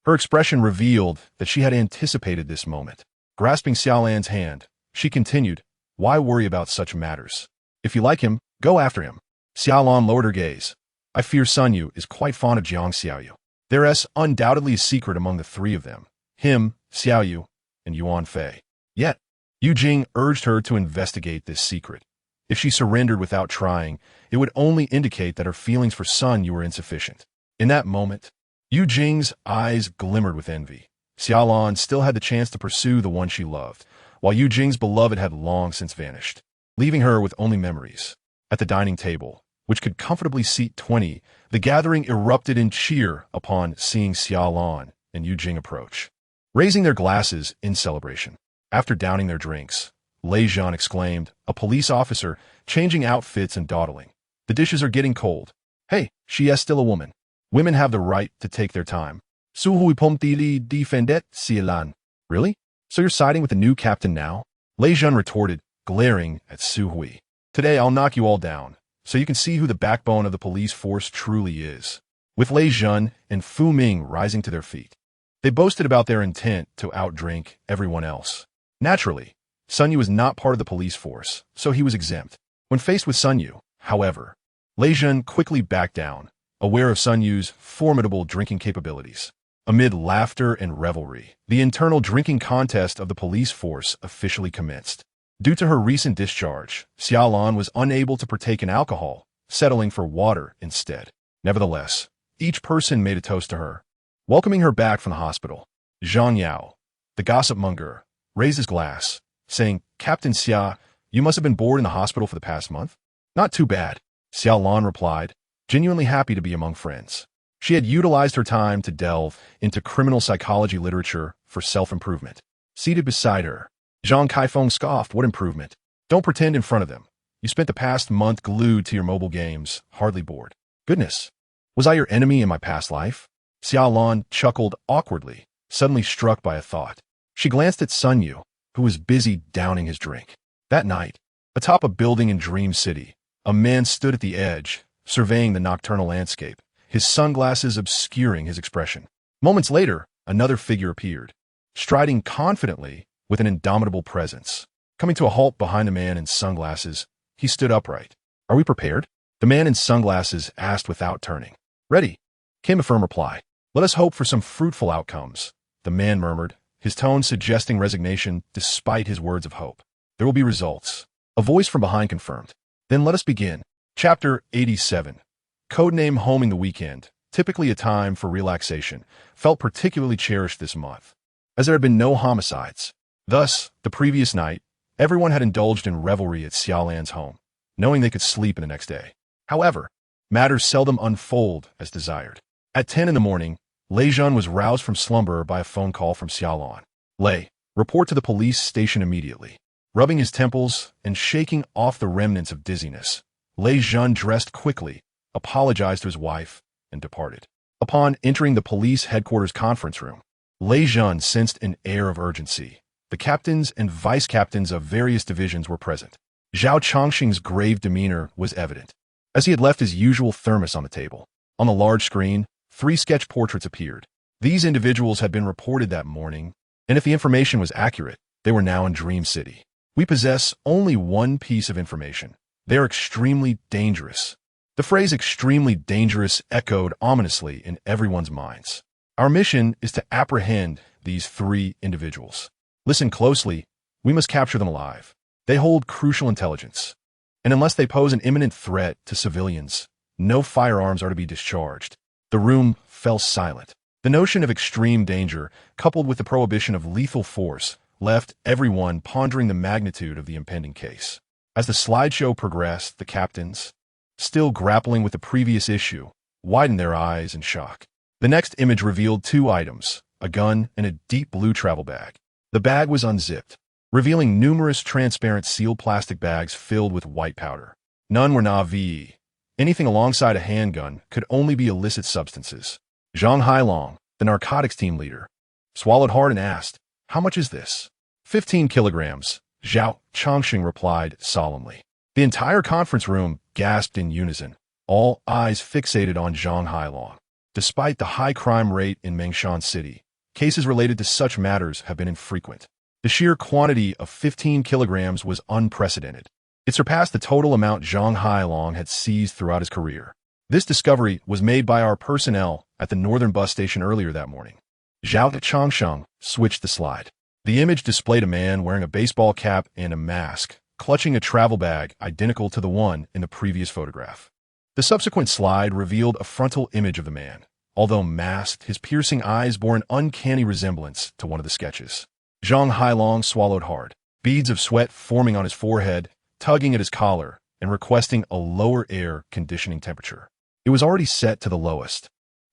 Her expression revealed that she had anticipated this moment. Grasping Xia Lan's hand, she continued, "Why worry about such matters? If you like him, go after him." Xia Lan lowered her gaze. "I fear Sun Yu is quite fond of Jiang Xiaoyu. There is undoubtedly a secret among the three of them, him, Xiaoyu, and Yuan Fei." Yet, Yu Jing urged her to investigate this secret. If she surrendered without trying, it would only indicate that her feelings for Sun Yu were insufficient. In that moment, Yu Jing's eyes glimmered with envy. Xia Lan still had the chance to pursue the one she loved, while Yu Jing's beloved had long since vanished, leaving her with only memories. At the dining table, which could comfortably seat 20, the gathering erupted in cheer upon seeing Xia Lan and Yu Jing approach, raising their glasses in celebration. After downing their drinks, Lei Zhan exclaimed, a police officer, changing outfits and dawdling, "The dishes are getting cold." "Hey, she is still a woman. Women have the right to take their time." "Su hui pom ti li defendet, Xia Lan." "Really? So you're siding with the new captain now?" Lei Zhan retorted, glaring at Su Hui. "Today I'll knock you all down, so you can see who the backbone of the police force truly is." With Lei Zhan and Fu Ming rising to their feet, they boasted about their intent to outdrink everyone else. Naturally, Sun Yu was not part of the police force, so he was exempt. When faced with Sun Yu, however, Lei Zhan quickly backed down, aware of Sun Yu's formidable drinking capabilities. Amid laughter and revelry, the internal drinking contest of the police force officially commenced. Due to her recent discharge, Xia Lan was unable to partake in alcohol, settling for water instead. Nevertheless, each person made a toast to her, welcoming her back from the hospital. Zhang Yao, the gossip monger, raised his glass, saying, "Captain Xia, you must have been bored in the hospital for the past month?" "Not too bad," Xia Lan replied, genuinely happy to be among friends. She had utilized her time to delve into criminal psychology literature for self-improvement. Seated beside her, Zhang Kaifeng scoffed, "What improvement? Don't pretend in front of them. You spent the past month glued to your mobile games, hardly bored." "Goodness, was I your enemy in my past life?" Xia Lan chuckled awkwardly, suddenly struck by a thought. She glanced at Sun Yu, who was busy downing his drink. That night, atop a building in Dream City, a man stood at the edge, surveying the nocturnal landscape, his sunglasses obscuring his expression. Moments later, another figure appeared, striding confidently with an indomitable presence. Coming to a halt behind the man in sunglasses, he stood upright. "Are we prepared?" The man in sunglasses asked without turning. "Ready," came a firm reply. "Let us hope for some fruitful outcomes," the man murmured, his tone suggesting resignation despite his words of hope. "There will be results," a voice from behind confirmed. "Then let us begin." Chapter 87. Codename Homing the Weekend, typically a time for relaxation, felt particularly cherished this month, as there had been no homicides. Thus, the previous night, everyone had indulged in revelry at Xia Lan's home, knowing they could sleep in the next day. However, matters seldom unfold as desired. At 10 in the morning, Lei Zhen was roused from slumber by a phone call from Xia Lan. "Lei, report to the police station immediately." Rubbing his temples and shaking off the remnants of dizziness, Lei Zhen dressed quickly, apologized to his wife, and departed. Upon entering the police headquarters conference room, Lei Zhen sensed an air of urgency. The captains and vice-captains of various divisions were present. Zhao Chongqing's grave demeanor was evident, as he had left his usual thermos on the table. On the large screen, 3 sketch portraits appeared. These individuals had been reported that morning, and if the information was accurate, they were now in Dream City. "We possess only one piece of information. They are extremely dangerous." The phrase "extremely dangerous" echoed ominously in everyone's minds. "Our mission is to apprehend these 3 individuals. Listen closely, we must capture them alive. They hold crucial intelligence, and unless they pose an imminent threat to civilians, no firearms are to be discharged." The room fell silent. The notion of extreme danger, coupled with the prohibition of lethal force, left everyone pondering the magnitude of the impending case. As the slideshow progressed, the captains, still grappling with the previous issue, widened their eyes in shock. The next image revealed 2 items, a gun and a deep blue travel bag. The bag was unzipped, revealing numerous transparent sealed plastic bags filled with white powder. None were NAVE. Anything alongside a handgun could only be illicit substances. Zhang Hailong, the narcotics team leader, swallowed hard and asked, "How much is this?" 15 kilograms, Zhao Chongqing replied solemnly. The entire conference room gasped in unison, all eyes fixated on Zhang Hailong. Despite the high crime rate in Mengshan City, cases related to such matters have been infrequent. The sheer quantity of 15 kilograms was unprecedented. It surpassed the total amount Zhang Hailong had seized throughout his career. This discovery was made by our personnel at the northern bus station earlier that morning. Zhao Chongsheng switched the slide. The image displayed a man wearing a baseball cap and a mask, clutching a travel bag identical to the one in the previous photograph. The subsequent slide revealed a frontal image of the man. Although masked, his piercing eyes bore an uncanny resemblance to one of the sketches. Zhang Hailong swallowed hard, beads of sweat forming on his forehead, tugging at his collar, and requesting a lower air conditioning temperature. It was already set to the lowest.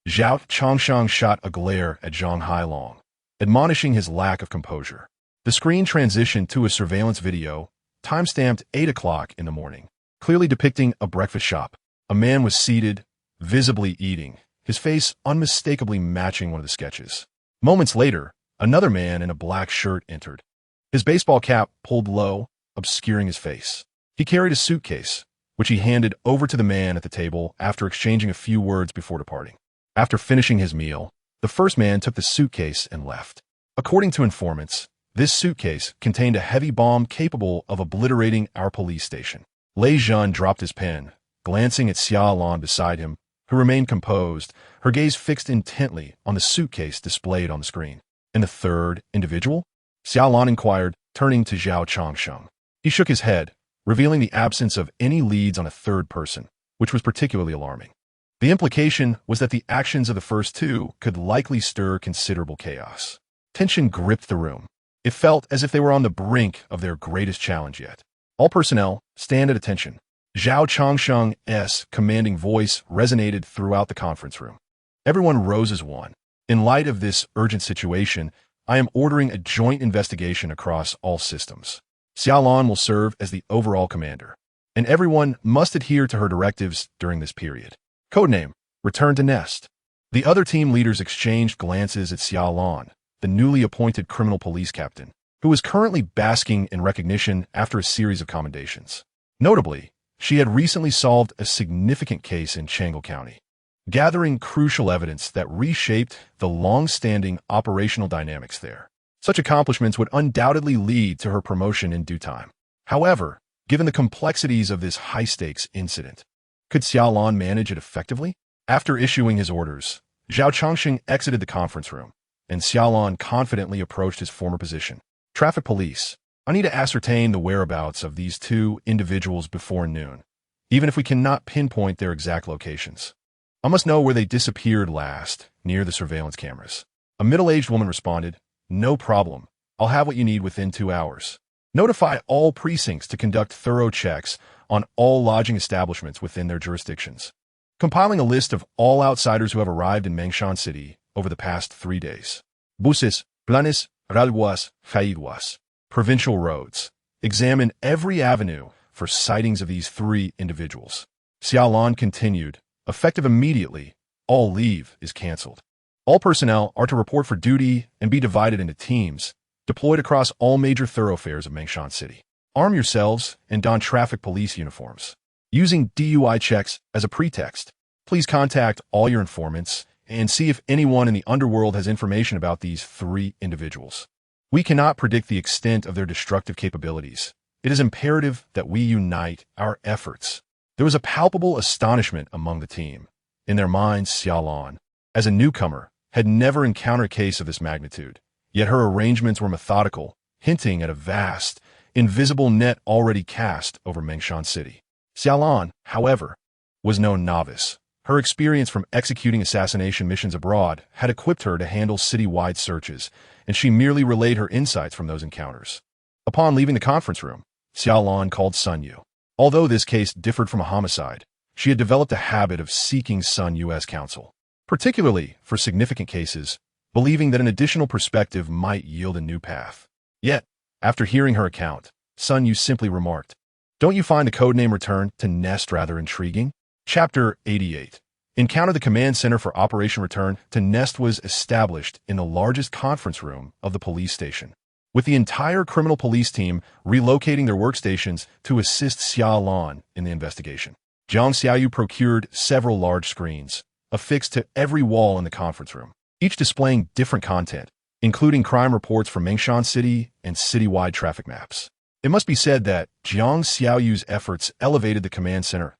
Zhao Chongsheng shot a glare at Zhang Hailong, admonishing his lack of composure. The screen transitioned to a surveillance video, time-stamped 8 o'clock in the morning, clearly depicting a breakfast shop. A man was seated, visibly eating, his face unmistakably matching one of the sketches. Moments later, another man in a black shirt entered, his baseball cap pulled low, obscuring his face. He carried a suitcase, which he handed over to the man at the table after exchanging a few words before departing. After finishing his meal, the first man took the suitcase and left. According to informants, this suitcase contained a heavy bomb capable of obliterating our police station. Lei Zhen dropped his pen, glancing at Xia Lan beside him, who remained composed, her gaze fixed intently on the suitcase displayed on the screen. "And the 3rd individual?" Xia Lan inquired, turning to Zhao Chongsheng. He shook his head, revealing the absence of any leads on a 3rd person, which was particularly alarming. The implication was that the actions of the first 2 could likely stir considerable chaos. Tension gripped the room. It felt as if they were on the brink of their greatest challenge yet. "All personnel, stand at attention." Zhao Chongsheng's commanding voice resonated throughout the conference room. Everyone rose as one. "In light of this urgent situation, I am ordering a joint investigation across all systems. Xia Lan will serve as the overall commander, and everyone must adhere to her directives during this period." Codename, Return to Nest. The other team leaders exchanged glances at Xia Lan, the newly appointed criminal police captain, who was currently basking in recognition after a series of commendations. Notably, She had recently solved a significant case in Changle County, gathering crucial evidence that reshaped the long-standing operational dynamics there. Such accomplishments would undoubtedly lead to her promotion in due time. However, given the complexities of this high-stakes incident, could Xia Lan manage it effectively? After issuing his orders, Zhao Chongqing exited the conference room, and Xia Lan confidently approached his former position. Traffic police, I need to ascertain the whereabouts of these two individuals before noon, even if we cannot pinpoint their exact locations. I must know where they disappeared last, near the surveillance cameras. A middle-aged woman responded, "No problem. I'll have what you need within 2 hours. Notify all precincts to conduct thorough checks on all lodging establishments within their jurisdictions. Compiling a list of all outsiders who have arrived in Mengshan City over the past 3 days. Buses, planes, railways, faidwas. Provincial roads. Examine every avenue for sightings of these 3 individuals." Xia Lan continued, "Effective immediately, all leave is cancelled. All personnel are to report for duty and be divided into teams, deployed across all major thoroughfares of Mengshan City. Arm yourselves and don traffic police uniforms. Using DUI checks as a pretext, please contact all your informants and see if anyone in the underworld has information about these 3 individuals. We cannot predict the extent of their destructive capabilities. It is imperative that we unite our efforts." There was a palpable astonishment among the team. In their minds, Xia Lan, as a newcomer, had never encountered a case of this magnitude, yet her arrangements were methodical, hinting at a vast, invisible net already cast over Mengshan City. Xia Lan, however, was no novice. Her experience from executing assassination missions abroad had equipped her to handle city-wide searches, and she merely relayed her insights from those encounters. Upon leaving the conference room, Xia Lan called Sun Yu. Although this case differed from a homicide, she had developed a habit of seeking Sun Yu as counsel, particularly for significant cases, believing that an additional perspective might yield a new path. Yet, after hearing her account, Sun Yu simply remarked, "Don't you find the codename return to Nest rather intriguing?" Chapter 88. Encounter. The command center for Operation Return to Nest was established in the largest conference room of the police station, with the entire criminal police team relocating their workstations to assist Xia Lan in the investigation. Zhang Xiaoyu procured several large screens, affixed to every wall in the conference room, each displaying different content, including crime reports from Mengshan City and citywide traffic maps. It must be said that Zhang Xiaoyu's efforts elevated the command center's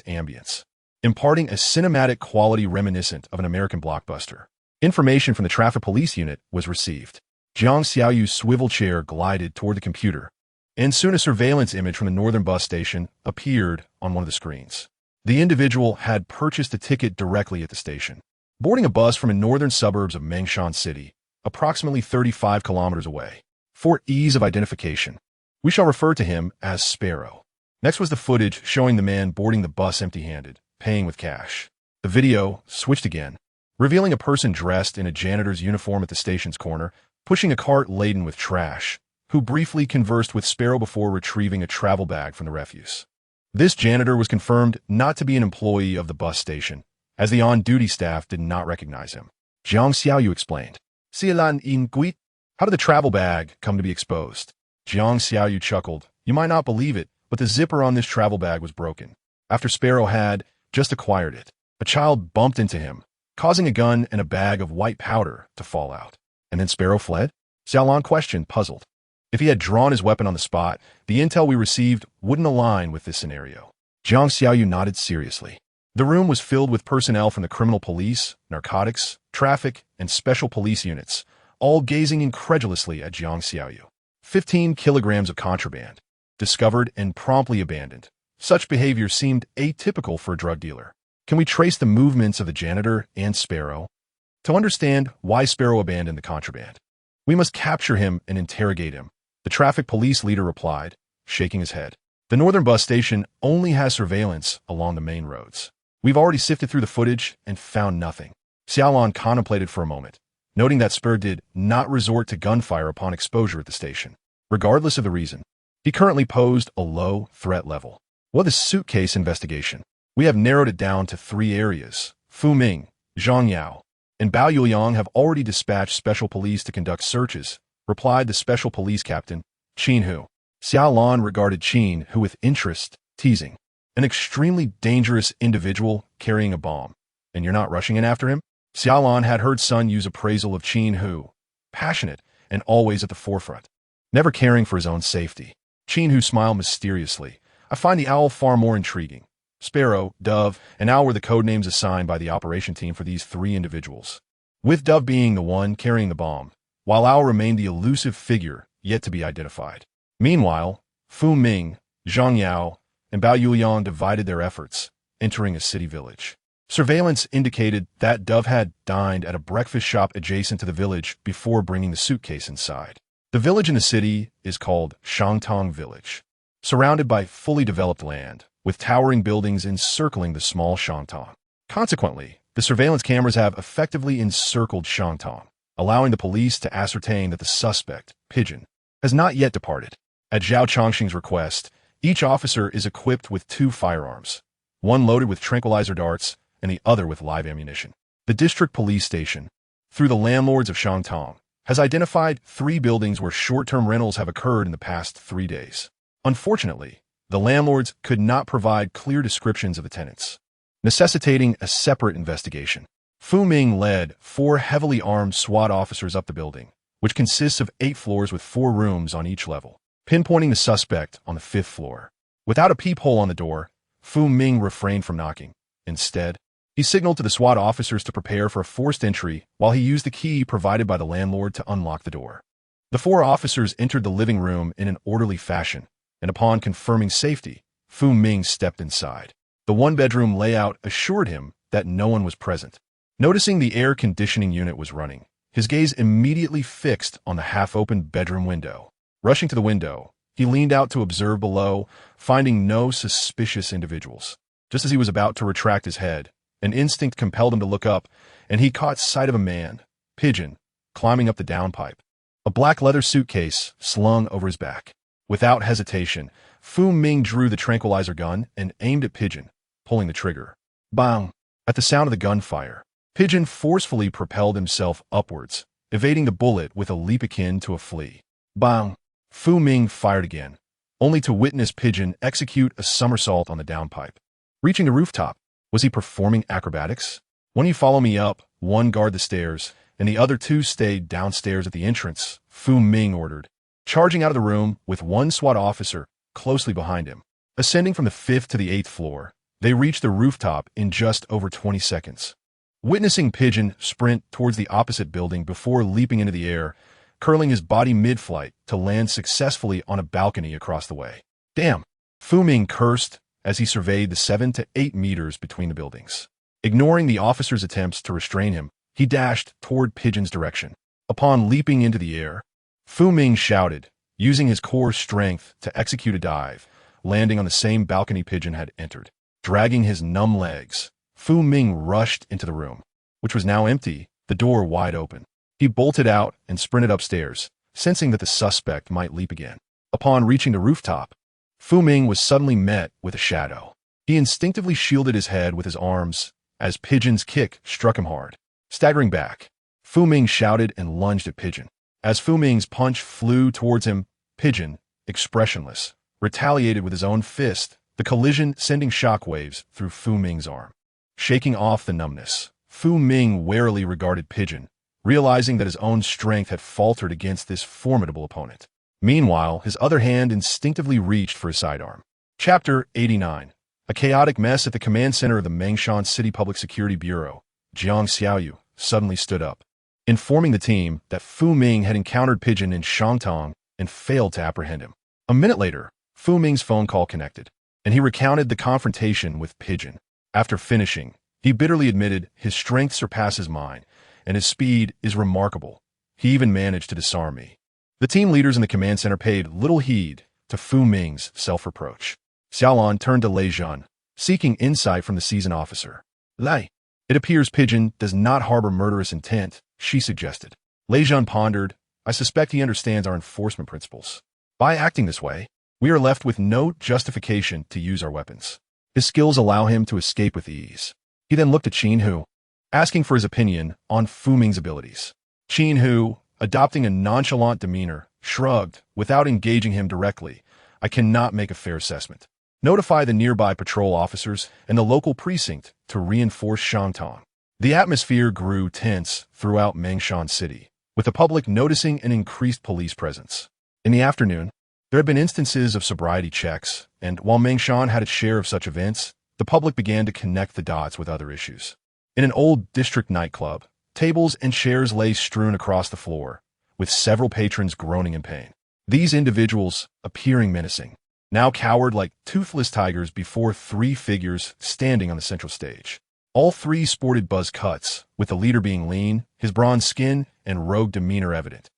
ambience, imparting a cinematic quality reminiscent of an American blockbuster. Information from the traffic police unit was received. Zhang Xiaoyu's swivel chair glided toward the computer, and soon a surveillance image from the northern bus station appeared on one of the screens. The individual had purchased a ticket directly at the station, boarding a bus from the northern suburbs of Mengshan City, approximately 35 kilometers away. For ease of identification, we shall refer to him as Sparrow. Next was the footage showing the man boarding the bus empty-handed, paying with cash. The video switched again, revealing a person dressed in a janitor's uniform at the station's corner, pushing a cart laden with trash, who briefly conversed with Sparrow before retrieving a travel bag from the refuse. This janitor was confirmed not to be an employee of the bus station, as the on-duty staff did not recognize him. Zhang Xiaoyu explained, "Xia Lan in Guit? How did the travel bag come to be exposed?" Zhang Xiaoyu chuckled. "You might not believe it, but the zipper on this travel bag was broken. After Sparrow had just acquired it, a child bumped into him, causing a gun and a bag of white powder to fall out. And then Sparrow fled?" Xia Lan questioned, puzzled. "If he had drawn his weapon on the spot, the intel we received wouldn't align with this scenario." Zhang Xiaoyu nodded seriously. The room was filled with personnel from the criminal police, narcotics, traffic, and special police units, all gazing incredulously at Zhang Xiaoyu. 15 kilograms of contraband, discovered and promptly abandoned. Such behavior seemed atypical for a drug dealer. Can we trace the movements of the janitor and Sparrow? To understand why Sparrow abandoned the contraband, we must capture him and interrogate him, the traffic police leader replied, shaking his head. "The northern bus station only has surveillance along the main roads. We've already sifted through the footage and found nothing." Xia Lan contemplated for a moment, noting that Sparrow did not resort to gunfire upon exposure at the station. Regardless of the reason, he currently posed a low threat level. "Well, the suitcase investigation. We have narrowed it down to 3 areas. Fu Ming, Zhangyao, and Bao Yuliang have already dispatched special police to conduct searches," replied the special police captain, Qin Hu. Xia Lan regarded Qin Hu with interest, teasing, an extremely dangerous individual carrying a bomb. And you're not rushing in after him? Xia Lan had heard Sun Yu's appraisal of Qin Hu, passionate and always at the forefront, never caring for his own safety. Qin Hu smiled mysteriously. I find the owl far more intriguing. Sparrow, Dove, and Owl were the code names assigned by the operation team for these three individuals, with Dove being the one carrying the bomb, while Owl remained the elusive figure yet to be identified. Meanwhile, Fu Ming, Zhang Yao, and Bao Yuliang divided their efforts, entering a city village. Surveillance indicated that Dove had dined at a breakfast shop adjacent to the village before bringing the suitcase inside. The village in the city is called Shangtong Village, surrounded by fully developed land, with towering buildings encircling the small Shangtong. Consequently, the surveillance cameras have effectively encircled Shangtong, allowing the police to ascertain that the suspect, Pigeon, has not yet departed. At Zhao Chongqing's request, each officer is equipped with 2 firearms, one loaded with tranquilizer darts and the other with live ammunition. The district police station, through the landlords of Shangtong, has identified 3 buildings where short-term rentals have occurred in the past 3 days. Unfortunately, the landlords could not provide clear descriptions of the tenants, necessitating a separate investigation. Fu Ming led 4 heavily armed SWAT officers up the building, which consists of 8 floors with 4 rooms on each level, pinpointing the suspect on the 5th floor. Without a peephole on the door, Fu Ming refrained from knocking. Instead, he signaled to the SWAT officers to prepare for a forced entry while he used the key provided by the landlord to unlock the door. The 4 officers entered the living room in an orderly fashion, and upon confirming safety, Fu Ming stepped inside. The one-bedroom layout assured him that no one was present. Noticing the air conditioning unit was running, his gaze immediately fixed on the half-open bedroom window. Rushing to the window, he leaned out to observe below, finding no suspicious individuals. Just as he was about to retract his head, an instinct compelled him to look up, and he caught sight of a man, Pigeon, climbing up the downpipe, a black leather suitcase slung over his back. Without hesitation, Fu Ming drew the tranquilizer gun and aimed at Pigeon, pulling the trigger. Bang! At the sound of the gunfire, Pigeon forcefully propelled himself upwards, evading the bullet with a leap akin to a flea. Bang! Fu Ming fired again, only to witness Pigeon execute a somersault on the downpipe. Reaching the rooftop, was he performing acrobatics? When you follow me up, one guard the stairs, and the other 2 stayed downstairs at the entrance, Fu Ming ordered, charging out of the room with 1 SWAT officer closely behind him. Ascending from the 5th to the 8th floor, they reached the rooftop in just over 20 seconds. Witnessing Pigeon sprint towards the opposite building before leaping into the air, curling his body mid-flight to land successfully on a balcony across the way. Damn! Fu Ming cursed as he surveyed the 7 to 8 meters between the buildings. Ignoring the officer's attempts to restrain him, he dashed toward Pigeon's direction. Upon leaping into the air, Fu Ming shouted, using his core strength to execute a dive, landing on the same balcony Pigeon had entered. Dragging his numb legs, Fu Ming rushed into the room, which was now empty, the door wide open. He bolted out and sprinted upstairs, sensing that the suspect might leap again. Upon reaching the rooftop, Fu Ming was suddenly met with a shadow. He instinctively shielded his head with his arms as Pigeon's kick struck him hard. Staggering back, Fu Ming shouted and lunged at Pigeon. As Fu Ming's punch flew towards him, Pigeon, expressionless, retaliated with his own fist, the collision sending shockwaves through Fu Ming's arm. Shaking off the numbness, Fu Ming warily regarded Pigeon, realizing that his own strength had faltered against this formidable opponent. Meanwhile, his other hand instinctively reached for his sidearm. Chapter 89. A chaotic mess at the command center of the Mengshan City Public Security Bureau. Jiang Xiaoyu suddenly stood up, informing the team that Fu Ming had encountered Pigeon in Shangtong and failed to apprehend him. A minute later, Fu Ming's phone call connected, and he recounted the confrontation with Pigeon. After finishing, he bitterly admitted his strength surpasses mine, and his speed is remarkable. He even managed to disarm me. The team leaders in the command center paid little heed to Fu Ming's self-reproach. Xia Lan turned to Lei Zhan, seeking insight from the seasoned officer. Lei, it appears Pigeon does not harbor murderous intent, she suggested. Lei Zhan pondered. I suspect he understands our enforcement principles. By acting this way, we are left with no justification to use our weapons. His skills allow him to escape with ease. He then looked at Qin Hu, asking for his opinion on Fu Ming's abilities. Qin Hu, adopting a nonchalant demeanor, shrugged without engaging him directly. I cannot make a fair assessment. Notify the nearby patrol officers and the local precinct to reinforce Shangtong. The atmosphere grew tense throughout Mengshan City, with the public noticing an increased police presence. In the afternoon, there had been instances of sobriety checks, and while Mengshan had its share of such events, the public began to connect the dots with other issues. In an old district nightclub, tables and chairs lay strewn across the floor, with several patrons groaning in pain. These individuals, appearing menacing, now cowered like toothless tigers before three figures standing on the central stage. All three sported buzz cuts, with the leader being lean, his bronze skin and rogue demeanor evident.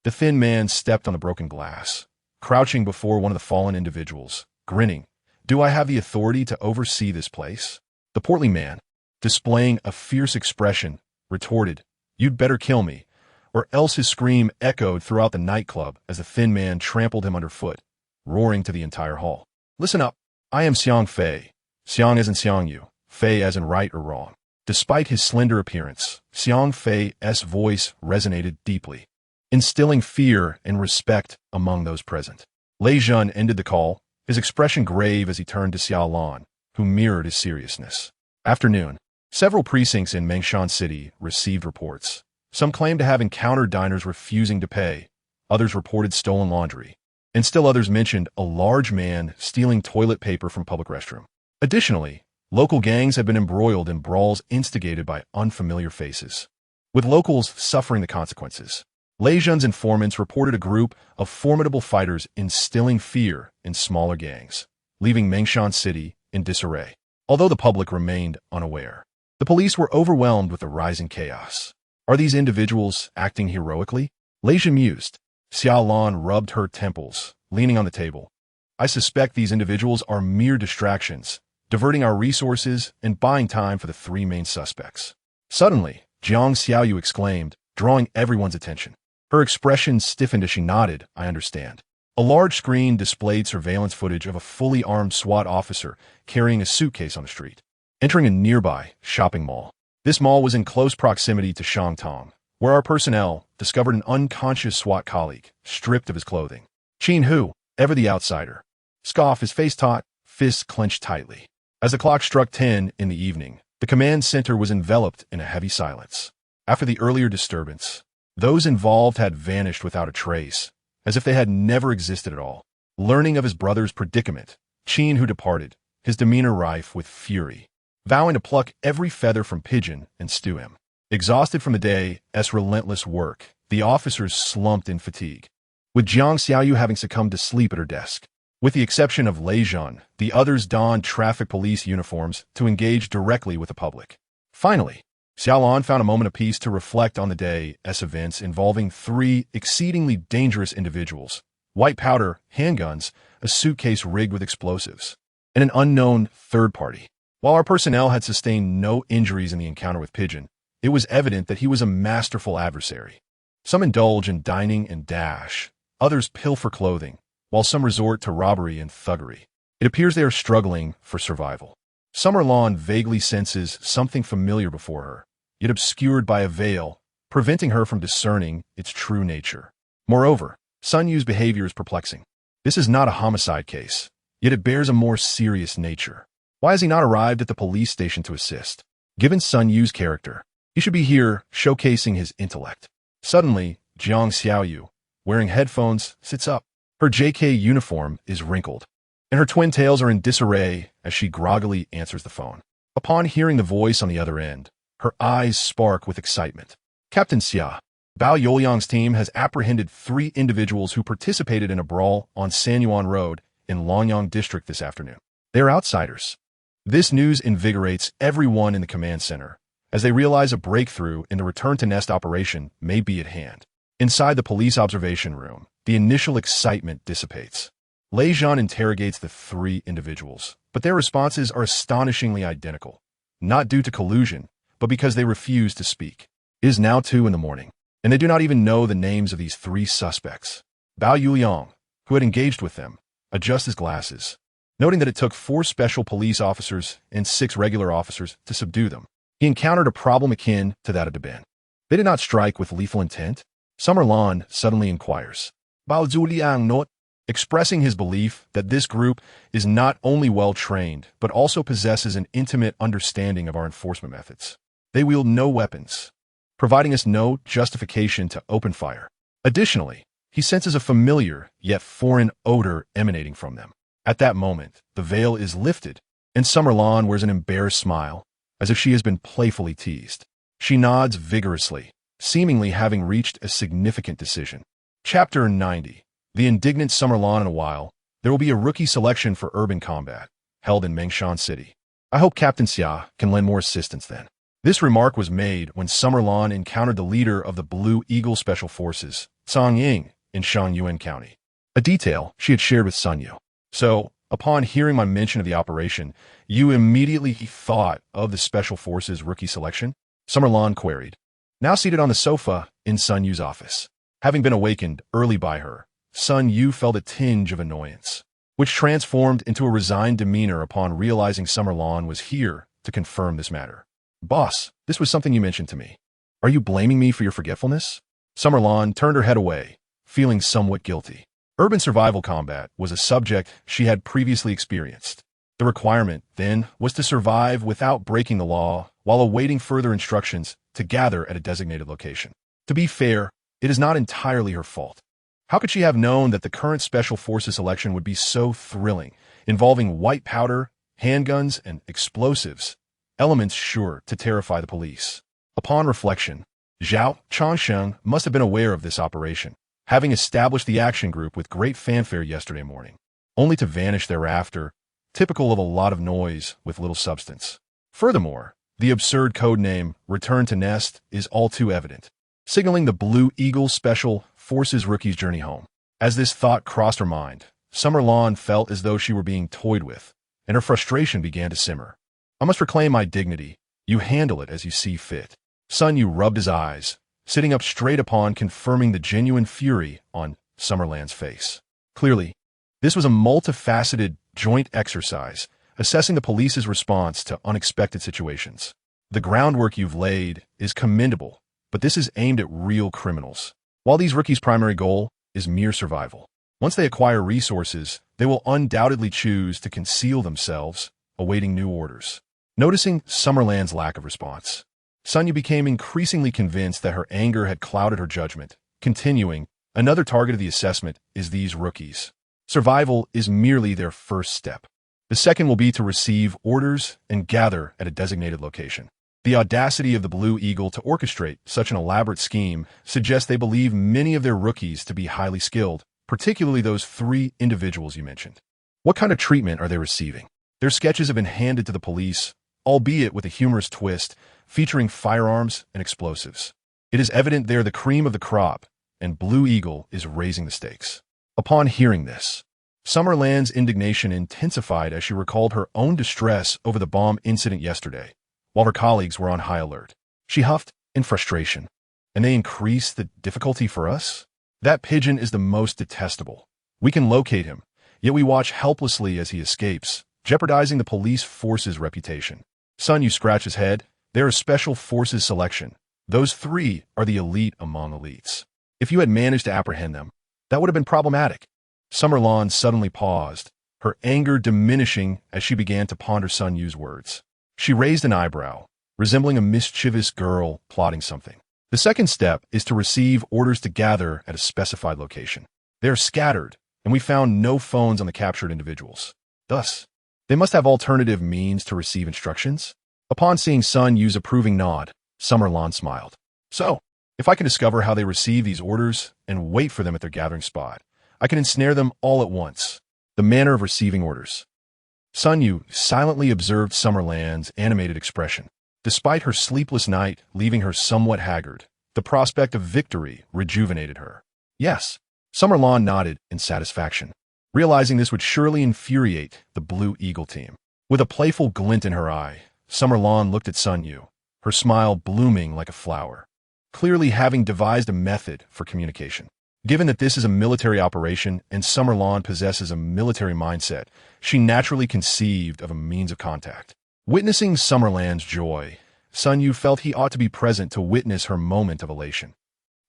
The thin man stepped on the broken glass, crouching before one of the fallen individuals, grinning. "Do I have the authority to oversee this place?" The portly man, displaying a fierce expression, retorted, "You'd better kill me," or else. His scream echoed throughout the nightclub as the thin man trampled him underfoot, roaring to the entire hall. "Listen up. I am Xiang Fei. Xiang as in Xiang Yu, Fei as in right or wrong." Despite his slender appearance, Xiang Fei's voice resonated deeply, instilling fear and respect among those present. Lei Jun ended the call, his expression grave as he turned to Xia Lan, who mirrored his seriousness. Afternoon. Several precincts in Mengshan City received reports. Some claimed to have encountered diners refusing to pay, others reported stolen laundry, and still others mentioned a large man stealing toilet paper from public restroom. Additionally, local gangs had been embroiled in brawls instigated by unfamiliar faces, with locals suffering the consequences. Lei Jun's informants reported a group of formidable fighters instilling fear in smaller gangs, leaving Mengshan City in disarray. Although the public remained unaware, the police were overwhelmed with the rising chaos. Are these individuals acting heroically? Lei Jun mused. Xia Lan rubbed her temples, leaning on the table. "I suspect these individuals are mere distractions, diverting our resources and buying time for the three main suspects." Suddenly, Jiang Xiaoyu exclaimed, drawing everyone's attention. Her expression stiffened as she nodded, "I understand." A large screen displayed surveillance footage of a fully armed SWAT officer carrying a suitcase on the street, entering a nearby shopping mall. This mall was in close proximity to Shangtong, where our personnel discovered an unconscious SWAT colleague, stripped of his clothing. Qin Hu, ever the outsider, scoffed, his face taut, fists clenched tightly. As the clock struck 10 in the evening, the command center was enveloped in a heavy silence. After the earlier disturbance, those involved had vanished without a trace, as if they had never existed at all. Learning of his brother's predicament, Qin Hu departed, his demeanor rife with fury, vowing to pluck every feather from Pigeon and stew him. Exhausted from the day's relentless work, the officers slumped in fatigue, with Jiang Xiaoyu having succumbed to sleep at her desk. With the exception of Lei Jun, the others donned traffic police uniforms to engage directly with the public. Finally, Xia Lan found a moment of peace to reflect on the day's events involving three exceedingly dangerous individuals: white powder, handguns, a suitcase rigged with explosives, and an unknown third party. While our personnel had sustained no injuries in the encounter with Pigeon, it was evident that he was a masterful adversary. Some indulge in dining and dash, others pilfer clothing, while some resort to robbery and thuggery. It appears they are struggling for survival. Summer Lawn vaguely senses something familiar before her, yet obscured by a veil, preventing her from discerning its true nature. Moreover, Sun Yu's behavior is perplexing. This is not a homicide case, yet it bears a more serious nature. Why has he not arrived at the police station to assist? Given Sun Yu's character, he should be here showcasing his intellect. Suddenly, Jiang Xiaoyu, wearing headphones, sits up. Her JK uniform is wrinkled, and her twin tails are in disarray as she groggily answers the phone. Upon hearing the voice on the other end, her eyes spark with excitement. "Captain Xia, Bao Youliang's team has apprehended 3 individuals who participated in a brawl on Sanyuan Road in Longyang District this afternoon. They are outsiders." This news invigorates everyone in the command center, as they realize a breakthrough in the return-to-nest operation may be at hand. Inside the police observation room, the initial excitement dissipates. Lei Jun interrogates the 3 individuals, but their responses are astonishingly identical, not due to collusion, but because they refuse to speak. It is now 2 in the morning, and they do not even know the names of these 3 suspects. Bao Yuliang, who had engaged with them, adjusts his glasses, noting that it took 4 special police officers and 6 regular officers to subdue them. He encountered a problem akin to that of Deben. They did not strike with lethal intent. Summer Lawn suddenly inquires, "Bao Zuliang not?" expressing his belief that this group is not only well-trained, but also possesses an intimate understanding of our enforcement methods. They wield no weapons, providing us no justification to open fire. Additionally, he senses a familiar, yet foreign odor emanating from them. At that moment, the veil is lifted, and Xia Lan wears an embarrassed smile, as if she has been playfully teased. She nods vigorously, seemingly having reached a significant decision. Chapter 90. The indignant Xia Lan. In a while, there will be a rookie selection for urban combat, held in Mengshan City. I hope Captain Xia can lend more assistance then. This remark was made when Xia Lan encountered the leader of the Blue Eagle Special Forces, Zhang Ying, in Shangyuan County. A detail she had shared with Sun Yu. So, upon hearing my mention of the operation, you immediately thought of the Special Forces rookie selection? Xia Lan queried. Now seated on the sofa in Sun Yu's office. Having been awakened early by her, Sun Yu felt a tinge of annoyance, which transformed into a resigned demeanor upon realizing Xia Lan was here to confirm this matter. Boss, this was something you mentioned to me. Are you blaming me for your forgetfulness? Xia Lan turned her head away, feeling somewhat guilty. Urban survival combat was a subject she had previously experienced. The requirement, then, was to survive without breaking the law while awaiting further instructions to gather at a designated location. To be fair, it is not entirely her fault. How could she have known that the current Special Forces selection would be so thrilling, involving white powder, handguns, and explosives, elements sure to terrify the police? Upon reflection, Zhao Changsheng must have been aware of this operation, having established the action group with great fanfare yesterday morning, only to vanish thereafter, typical of a lot of noise with little substance. Furthermore, the absurd codename Return to Nest is all too evident, signaling the Blue Eagle Special Forces rookie's journey home. As this thought crossed her mind, Xia Lan felt as though she were being toyed with, and her frustration began to simmer. I must reclaim my dignity. You handle it as you see fit. Sun Yu rubbed his eyes, sitting up straight upon confirming the genuine fury on Xia Lan's face. Clearly, this was a multifaceted joint exercise, assessing the police's response to unexpected situations. The groundwork you've laid is commendable, but this is aimed at real criminals. While these rookies' primary goal is mere survival, once they acquire resources, they will undoubtedly choose to conceal themselves, awaiting new orders. Noticing Xia Lan's lack of response, Sun Yu became increasingly convinced that her anger had clouded her judgment. Continuing, another target of the assessment is these rookies. Survival is merely their first step. The second will be to receive orders and gather at a designated location. The audacity of the Blue Eagle to orchestrate such an elaborate scheme suggests they believe many of their rookies to be highly skilled, particularly those 3 individuals you mentioned. What kind of treatment are they receiving? Their sketches have been handed to the police, albeit with a humorous twist, featuring firearms and explosives. It is evident they are the cream of the crop, and Blue Eagle is raising the stakes. Upon hearing this, Xia Lan's indignation intensified as she recalled her own distress over the bomb incident yesterday, while her colleagues were on high alert. She huffed in frustration. And they increase the difficulty for us? That pigeon is the most detestable. We can locate him, yet we watch helplessly as he escapes, jeopardizing the police force's reputation. Sun Yu scratched his head. There is Special Forces selection. Those 3 are the elite among elites. If you had managed to apprehend them, that would have been problematic. Xia Lan suddenly paused, her anger diminishing as she began to ponder Sun Yu's words. She raised an eyebrow, resembling a mischievous girl plotting something. The second step is to receive orders to gather at a specified location. They are scattered, and we found no phones on the captured individuals. Thus, they must have alternative means to receive instructions. Upon seeing Sun Yu's approving nod, Xia Lan smiled. So, if I can discover how they receive these orders and wait for them at their gathering spot, I can ensnare them all at once. The manner of receiving orders. Sun Yu silently observed Xia Lan's animated expression. Despite her sleepless night leaving her somewhat haggard, the prospect of victory rejuvenated her. Yes, Xia Lan nodded in satisfaction, realizing this would surely infuriate the Blue Eagle team. With a playful glint in her eye, Xia Lan looked at Sun Yu, her smile blooming like a flower, clearly having devised a method for communication. Given that this is a military operation and Xia Lan possesses a military mindset, she naturally conceived of a means of contact. Witnessing Xia Lan's joy, Sun Yu felt he ought to be present to witness her moment of elation.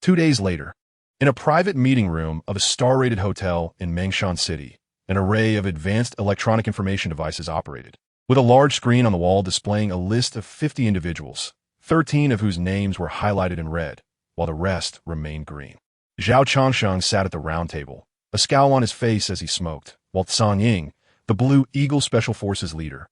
2 days later, In a private meeting room of a star-rated hotel in Mengshan City, an array of advanced electronic information devices operated, with a large screen on the wall displaying a list of 50 individuals, 13 of whose names were highlighted in red, while the rest remained green. Zhao Changsheng sat at the round table, a scowl on his face as he smoked, while Tsang Ying, the Blue Eagle Special Forces leader,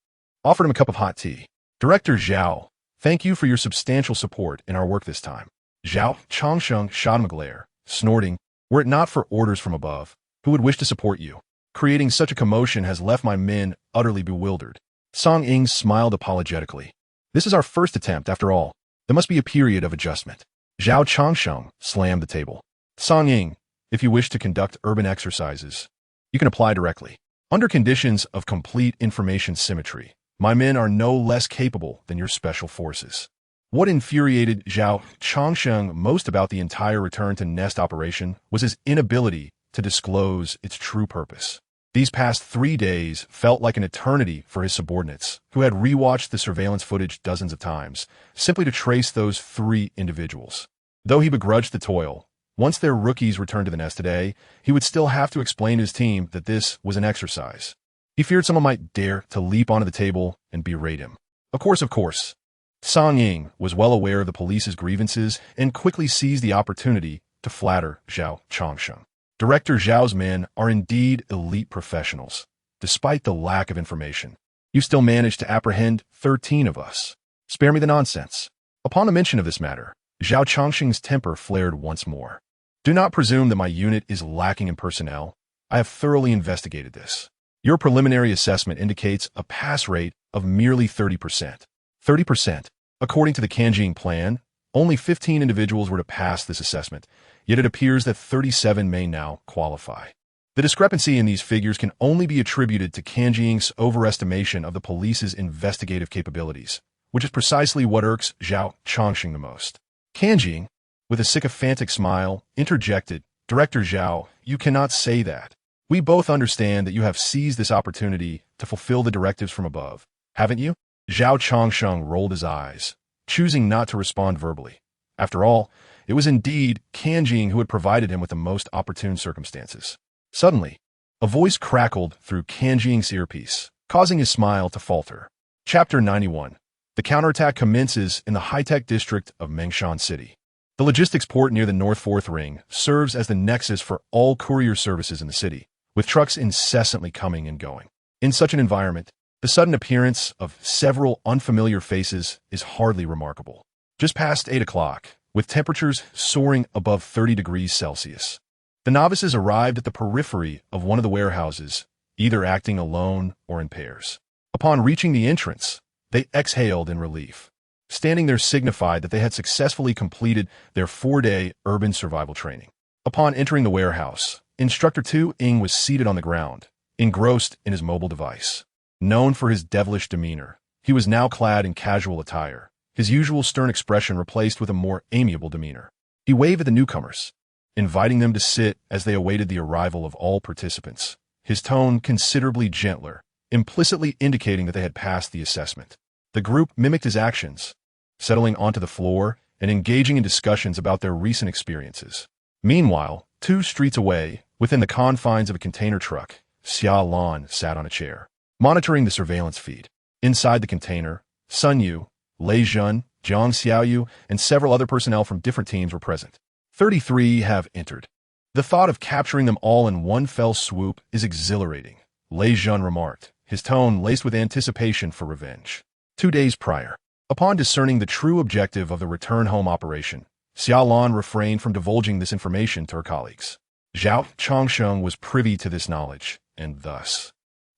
offered him a cup of hot tea. Director Zhao, thank you for your substantial support in our work this time. Zhao Changsheng shot him a glare, snorting, were it not for orders from above, who would wish to support you? Creating such a commotion has left my men utterly bewildered. Tsang Ying smiled apologetically. This is our first attempt, after all. There must be a period of adjustment. Zhao Changsheng slammed the table. Tsang Ying, if you wish to conduct urban exercises, you can apply directly. Under conditions of complete information symmetry, my men are no less capable than your special forces. What infuriated Zhao Changsheng most about the entire return to nest operation was his inability to disclose its true purpose. These past 3 days felt like an eternity for his subordinates, who had rewatched the surveillance footage dozens of times, simply to trace those 3 individuals. Though he begrudged the toil, once their rookies returned to the nest today, he would still have to explain to his team that this was an exercise. He feared someone might dare to leap onto the table and berate him. Of course. Tsang Ying was well aware of the police's grievances and quickly seized the opportunity to flatter Zhao Changsheng. Director Zhao's men are indeed elite professionals. Despite the lack of information, you still managed to apprehend 13 of us. Spare me the nonsense. Upon the mention of this matter, Zhao Changsheng's temper flared once more. Do not presume that my unit is lacking in personnel. I have thoroughly investigated this. Your preliminary assessment indicates a pass rate of merely 30%. 30%. According to the Kanjing plan, only 15 individuals were to pass this assessment, yet it appears that 37 may now qualify. The discrepancy in these figures can only be attributed to Kanjing's overestimation of the police's investigative capabilities, which is precisely what irks Zhao Changsheng the most. Kanjing, with a sycophantic smile, interjected, Director Zhao, you cannot say that. We both understand that you have seized this opportunity to fulfill the directives from above, haven't you? Zhao Changsheng rolled his eyes, choosing not to respond verbally. After all, it was indeed Kanjing who had provided him with the most opportune circumstances. Suddenly, a voice crackled through Kanjing's earpiece, causing his smile to falter. Chapter 91. The counterattack commences in the high-tech district of Mengshan City. The logistics port near the North Fourth Ring serves as the nexus for all courier services in the city, with trucks incessantly coming and going. In such an environment, the sudden appearance of several unfamiliar faces is hardly remarkable. Just past 8 o'clock, with temperatures soaring above 30 degrees Celsius, the novices arrived at the periphery of one of the warehouses, either acting alone or in pairs. Upon reaching the entrance, they exhaled in relief. Standing there signified that they had successfully completed their 4-day urban survival training. Upon entering the warehouse, Instructor Tu Ying was seated on the ground, engrossed in his mobile device. Known for his devilish demeanor, he was now clad in casual attire, his usual stern expression replaced with a more amiable demeanor. He waved at the newcomers, inviting them to sit as they awaited the arrival of all participants, his tone considerably gentler, implicitly indicating that they had passed the assessment. The group mimicked his actions, settling onto the floor and engaging in discussions about their recent experiences. Meanwhile, 2 streets away, within the confines of a container truck, Xia Lan sat on a chair, monitoring the surveillance feed. Inside the container, Sun Yu, Lei Zhun, Zhang Xiaoyu, and several other personnel from different teams were present. 33 have entered. The thought of capturing them all in one fell swoop is exhilarating, Lei Zhun remarked, his tone laced with anticipation for revenge. 2 days prior, upon discerning the true objective of the return-home operation, Xia Lan refrained from divulging this information to her colleagues. Zhao Changsheng was privy to this knowledge, and thus,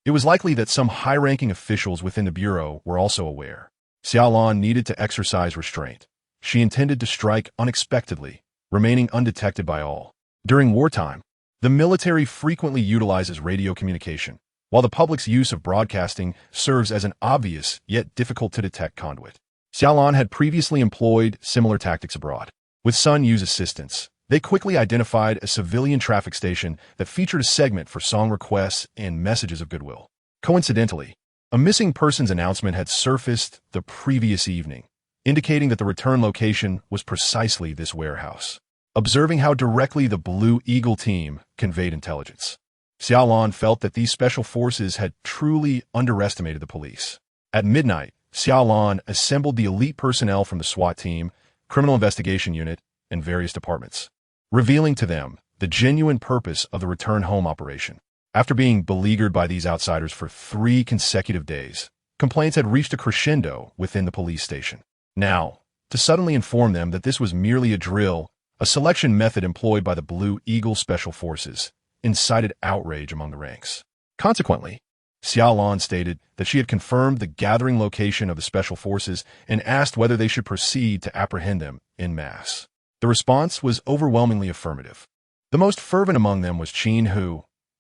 it was likely that some high-ranking officials within the Bureau were also aware. Xia Lan needed to exercise restraint. She intended to strike unexpectedly, remaining undetected by all. During wartime, the military frequently utilizes radio communication, while the public's use of broadcasting serves as an obvious yet difficult-to-detect conduit. Xia Lan had previously employed similar tactics abroad. With Sun Yu's assistance, they quickly identified a civilian traffic station that featured a segment for song requests and messages of goodwill. Coincidentally, a missing persons announcement had surfaced the previous evening, indicating that the return location was precisely this warehouse. observing how directly the Blue Eagle team conveyed intelligence. Xia Lan felt that these special forces had truly underestimated the police. At midnight, Xia Lan assembled the elite personnel from the SWAT team, criminal investigation unit, and various departments, revealing to them the genuine purpose of the return home operation. After being beleaguered by these outsiders for 3 consecutive days, complaints had reached a crescendo within the police station. Now, to suddenly inform them that this was merely a drill, a selection method employed by the Blue Eagle Special Forces, incited outrage among the ranks. Consequently, Xia Lan stated that she had confirmed the gathering location of the Special Forces and asked whether they should proceed to apprehend them en masse. The response was overwhelmingly affirmative. The most fervent among them was Qin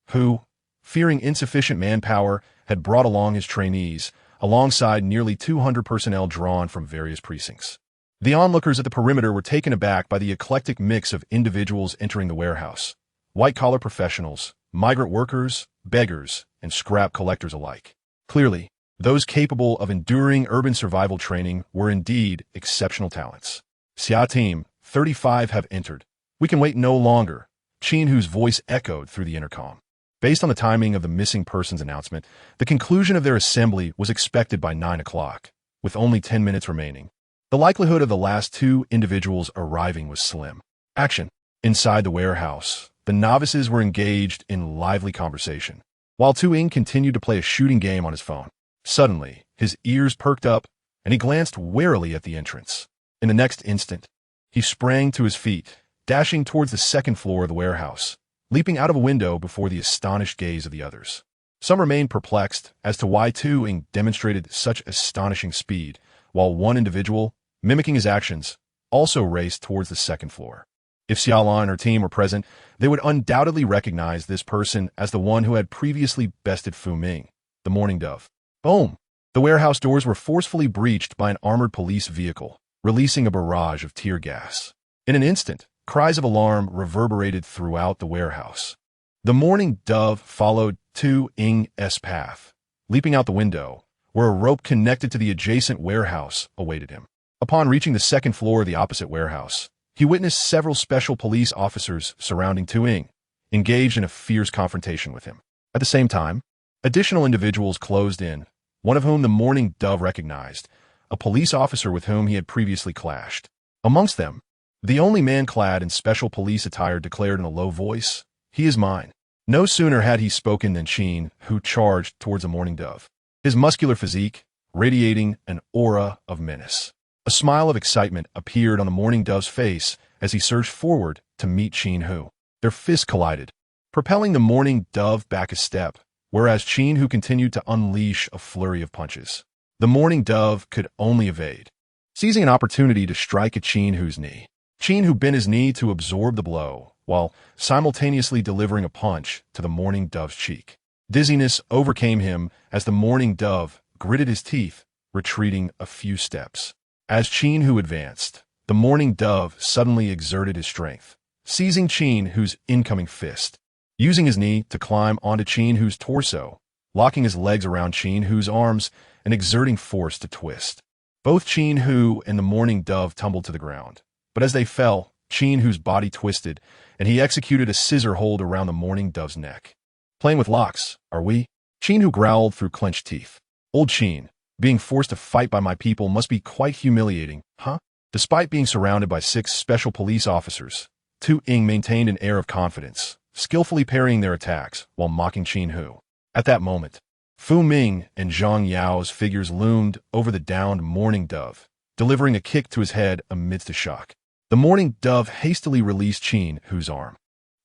who, fearing insufficient manpower, had brought along his trainees, alongside nearly 200 personnel drawn from various precincts. The onlookers at the perimeter were taken aback by the eclectic mix of individuals entering the warehouse: white-collar professionals, migrant workers, beggars, and scrap collectors alike. Clearly, those capable of enduring urban survival training were indeed exceptional talents. "Xia Team 35 have entered. We can wait no longer," Qin Hu's voice echoed through the intercom. Based on the timing of the missing persons announcement, the conclusion of their assembly was expected by 9 o'clock, with only 10 minutes remaining. The likelihood of the last 2 individuals arriving was slim. Action. Inside the warehouse, the novices were engaged in lively conversation, while Tu Ying continued to play a shooting game on his phone. Suddenly, his ears perked up, and he glanced warily at the entrance. In the next instant, he sprang to his feet, dashing towards the 2nd floor of the warehouse, leaping out of a window before the astonished gaze of the others. Some remained perplexed as to why Tu Ying demonstrated such astonishing speed, while one individual, mimicking his actions, also raced towards the 2nd floor. If Xia Lan and her team were present, they would undoubtedly recognize this person as the one who had previously bested Fu Ming, the Morning Dove. Boom! The warehouse doors were forcefully breached by an armored police vehicle, releasing a barrage of tear gas. In an instant, cries of alarm reverberated throughout the warehouse. The Morning Dove followed Tu Ying's path, leaping out the window, where a rope connected to the adjacent warehouse awaited him. Upon reaching the 2nd floor of the opposite warehouse, he witnessed several special police officers surrounding Tu Ying, engaged in a fierce confrontation with him. At the same time, additional individuals closed in, one of whom the Morning Dove recognized, a police officer with whom he had previously clashed. Amongst them, the only man clad in special police attire declared in a low voice, "He is mine." No sooner had he spoken than Qin, who charged towards the Morning Dove, his muscular physique radiating an aura of menace. A smile of excitement appeared on the Morning Dove's face as he surged forward to meet Qin Hu. Their fists collided, propelling the Morning Dove back a step, whereas Qin Hu continued to unleash a flurry of punches. The Morning Dove could only evade, seizing an opportunity to strike at Qin Hu's knee. Qin Hu bent his knee to absorb the blow, while simultaneously delivering a punch to the Morning Dove's cheek. Dizziness overcame him as the Morning Dove gritted his teeth, retreating a few steps. As Qin Hu advanced, the Morning Dove suddenly exerted his strength, seizing Qin Hu's incoming fist, using his knee to climb onto Qin Hu's torso, locking his legs around Qin Hu's arms and exerting force to twist. Both Qin Hu and the Morning Dove tumbled to the ground, but as they fell, Qin Hu's body twisted, and he executed a scissor hold around the Morning Dove's neck. "Playing with locks, are we?" Qin Hu growled through clenched teeth. "Old Qin, being forced to fight by my people must be quite humiliating, huh?" Despite being surrounded by 6 special police officers, Tu Ying maintained an air of confidence, skillfully parrying their attacks while mocking Qin Hu. At that moment, Fu Ming and Zhang Yao's figures loomed over the downed Morning Dove, delivering a kick to his head amidst a shock. The Morning Dove hastily released Qin Hu's arm,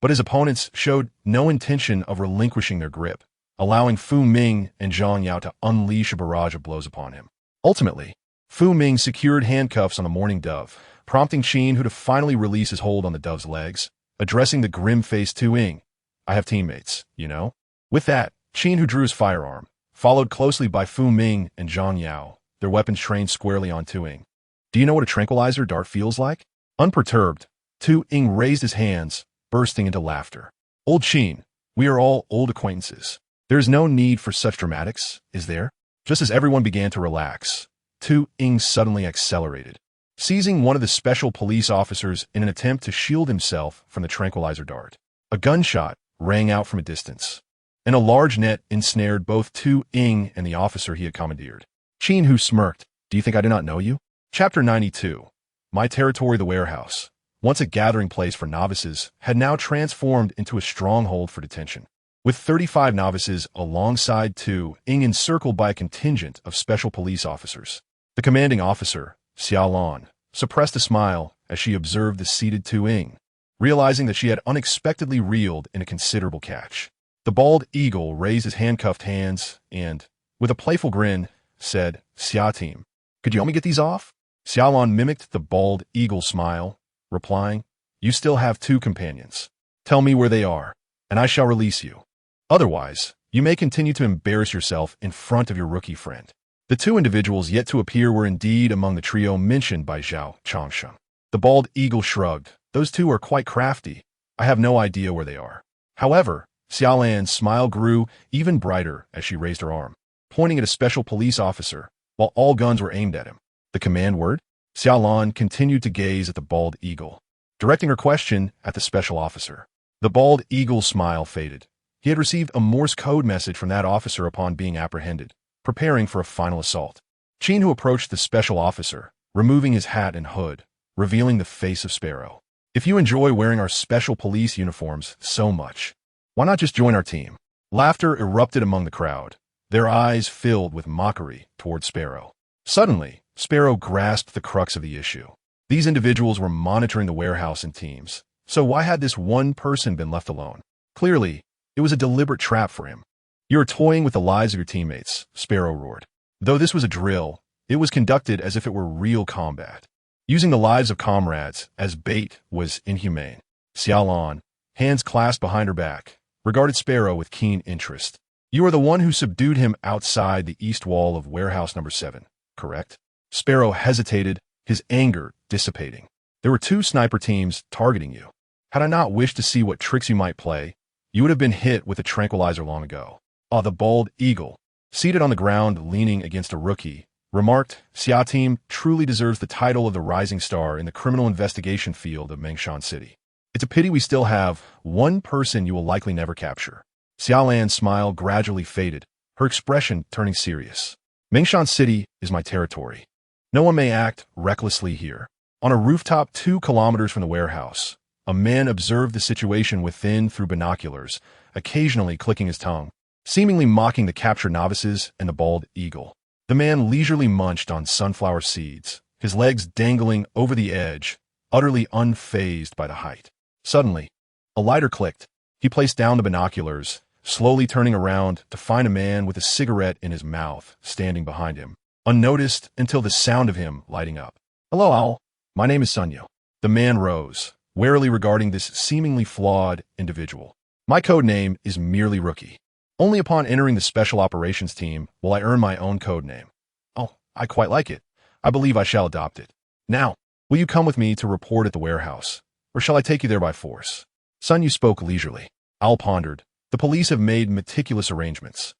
but his opponents showed no intention of relinquishing their grip, allowing Fu Ming and Zhang Yao to unleash a barrage of blows upon him. Ultimately, Fu Ming secured handcuffs on the Morning Dove, prompting Qin Hu to finally release his hold on the Dove's legs, addressing the grim-faced Tu Ying. "I have teammates, you know?" With that, Qin Hu drew his firearm, followed closely by Fu Ming and Zhang Yao, their weapons trained squarely on Tu Ying. "Do you know what a tranquilizer dart feels like?" Unperturbed, Tu Ying raised his hands, bursting into laughter. "Old Qin, we are all old acquaintances. There is no need for such dramatics, is there?" Just as everyone began to relax, Tu Ying suddenly accelerated, seizing one of the special police officers in an attempt to shield himself from the tranquilizer dart. A gunshot rang out from a distance, and a large net ensnared both Tu Ying and the officer he had commandeered. Qin Hu smirked. Do you think I do not know you? Chapter 92. My territory, the warehouse, once a gathering place for novices, had now transformed into a stronghold for detention. With 35 novices alongside Tu Ying encircled by a contingent of special police officers. The commanding officer, Xia Lan, suppressed a smile as she observed the seated Tu Ying, realizing that she had unexpectedly reeled in a considerable catch. The bald eagle raised his handcuffed hands and, with a playful grin, said, Xia team, could you help me get these off? Xia Lan mimicked the bald eagle smile, replying, you still have 2 companions. Tell me where they are, and I shall release you. Otherwise, you may continue to embarrass yourself in front of your rookie friend. The 2 individuals yet to appear were indeed among the trio mentioned by Zhao Changsheng. The bald eagle shrugged. Those 2 are quite crafty. I have no idea where they are. However, Xia Lan's smile grew even brighter as she raised her arm, pointing at a special police officer, while all guns were aimed at him. The command word? Xia Lan continued to gaze at the bald eagle, directing her question at the special officer. The bald eagle's smile faded. He had received a Morse code message from that officer upon being apprehended, preparing for a final assault. Qin Hu approached the special officer, removing his hat and hood, revealing the face of Sparrow. If you enjoy wearing our special police uniforms so much, why not just join our team? Laughter erupted among the crowd, their eyes filled with mockery toward Sparrow. Suddenly, Sparrow grasped the crux of the issue. These individuals were monitoring the warehouse in teams, so why had this one person been left alone? Clearly, it was a deliberate trap for him. You are toying with the lives of your teammates, Sparrow roared. Though this was a drill, it was conducted as if it were real combat. Using the lives of comrades as bait was inhumane. Xia Lan, hands clasped behind her back, regarded Sparrow with keen interest. You are the one who subdued him outside the east wall of warehouse number 7, correct? Sparrow hesitated, his anger dissipating. There were 2 sniper teams targeting you. Had I not wished to see what tricks you might play, you would have been hit with a tranquilizer long ago. Ah, the bald eagle, seated on the ground leaning against a rookie, remarked, Xia team truly deserves the title of the rising star in the criminal investigation field of Mengshan City. It's a pity we still have one person you will likely never capture. Xia Lan's smile gradually faded, her expression turning serious. Mengshan City is my territory. No one may act recklessly here. On a rooftop 2 kilometers from the warehouse, a man observed the situation within through binoculars, occasionally clicking his tongue, seemingly mocking the captured novices and the bald eagle. The man leisurely munched on sunflower seeds, his legs dangling over the edge, utterly unfazed by the height. Suddenly, a lighter clicked. He placed down the binoculars, slowly turning around to find a man with a cigarette in his mouth standing behind him, unnoticed until the sound of him lighting up. Hello, Owl. My name is Sunyu. The man rose, warily regarding this seemingly flawed individual. My code name is merely Rookie. Only upon entering the Special Operations Team will I earn my own code name. Oh, I quite like it. I believe I shall adopt it. Now, will you come with me to report at the warehouse, or shall I take you there by force? Sunyu spoke leisurely. Owl pondered. The police have made meticulous arrangements.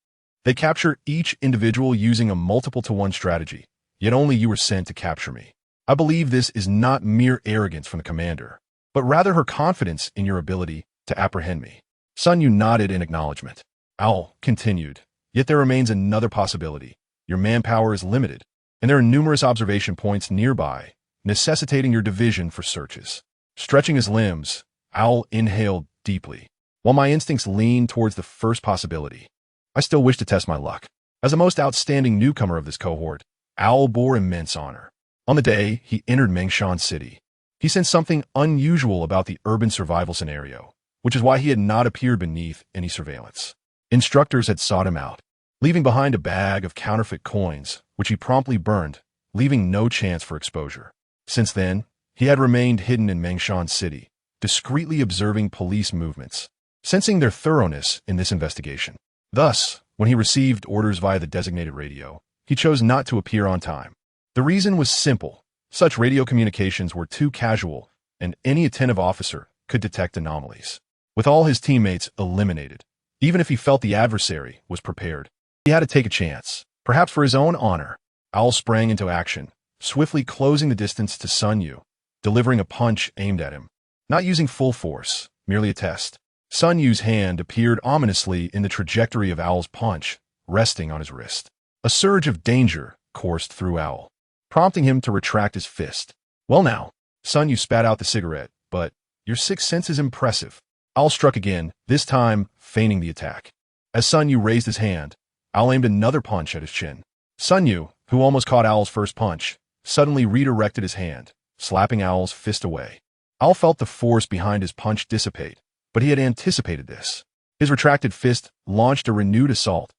They capture each individual using a multiple-to-one strategy, yet only you were sent to capture me. I believe this is not mere arrogance from the commander, but rather her confidence in your ability to apprehend me. Sunyu nodded in acknowledgement. Owl continued, yet there remains another possibility. Your manpower is limited, and there are numerous observation points nearby, necessitating your division for searches. Stretching his limbs, Owl inhaled deeply. While my instincts lean towards the first possibility, I still wish to test my luck. As the most outstanding newcomer of this cohort, Owl bore immense honor. On the day he entered Mengshan City, he sensed something unusual about the urban survival scenario, which is why he had not appeared beneath any surveillance. Instructors had sought him out, leaving behind a bag of counterfeit coins, which he promptly burned, leaving no chance for exposure. Since then, he had remained hidden in Mengshan City, discreetly observing police movements, sensing their thoroughness in this investigation. Thus, when he received orders via the designated radio, he chose not to appear on time. The reason was simple. Such radio communications were too casual, and any attentive officer could detect anomalies. With all his teammates eliminated, even if he felt the adversary was prepared, he had to take a chance. Perhaps for his own honor, Owl sprang into action, swiftly closing the distance to Sun Yu, delivering a punch aimed at him. Not using full force, merely a test. Sun Yu's hand appeared ominously in the trajectory of Owl's punch, resting on his wrist. A surge of danger coursed through Owl, prompting him to retract his fist. Well now, Sun Yu spat out the cigarette, but your sixth sense is impressive. Owl struck again, this time feigning the attack. As Sun Yu raised his hand, Owl aimed another punch at his chin. Sun Yu, who almost caught Owl's first punch, suddenly redirected his hand, slapping Owl's fist away. Owl felt the force behind his punch dissipate, but he had anticipated this. His retracted fist launched a renewed assault,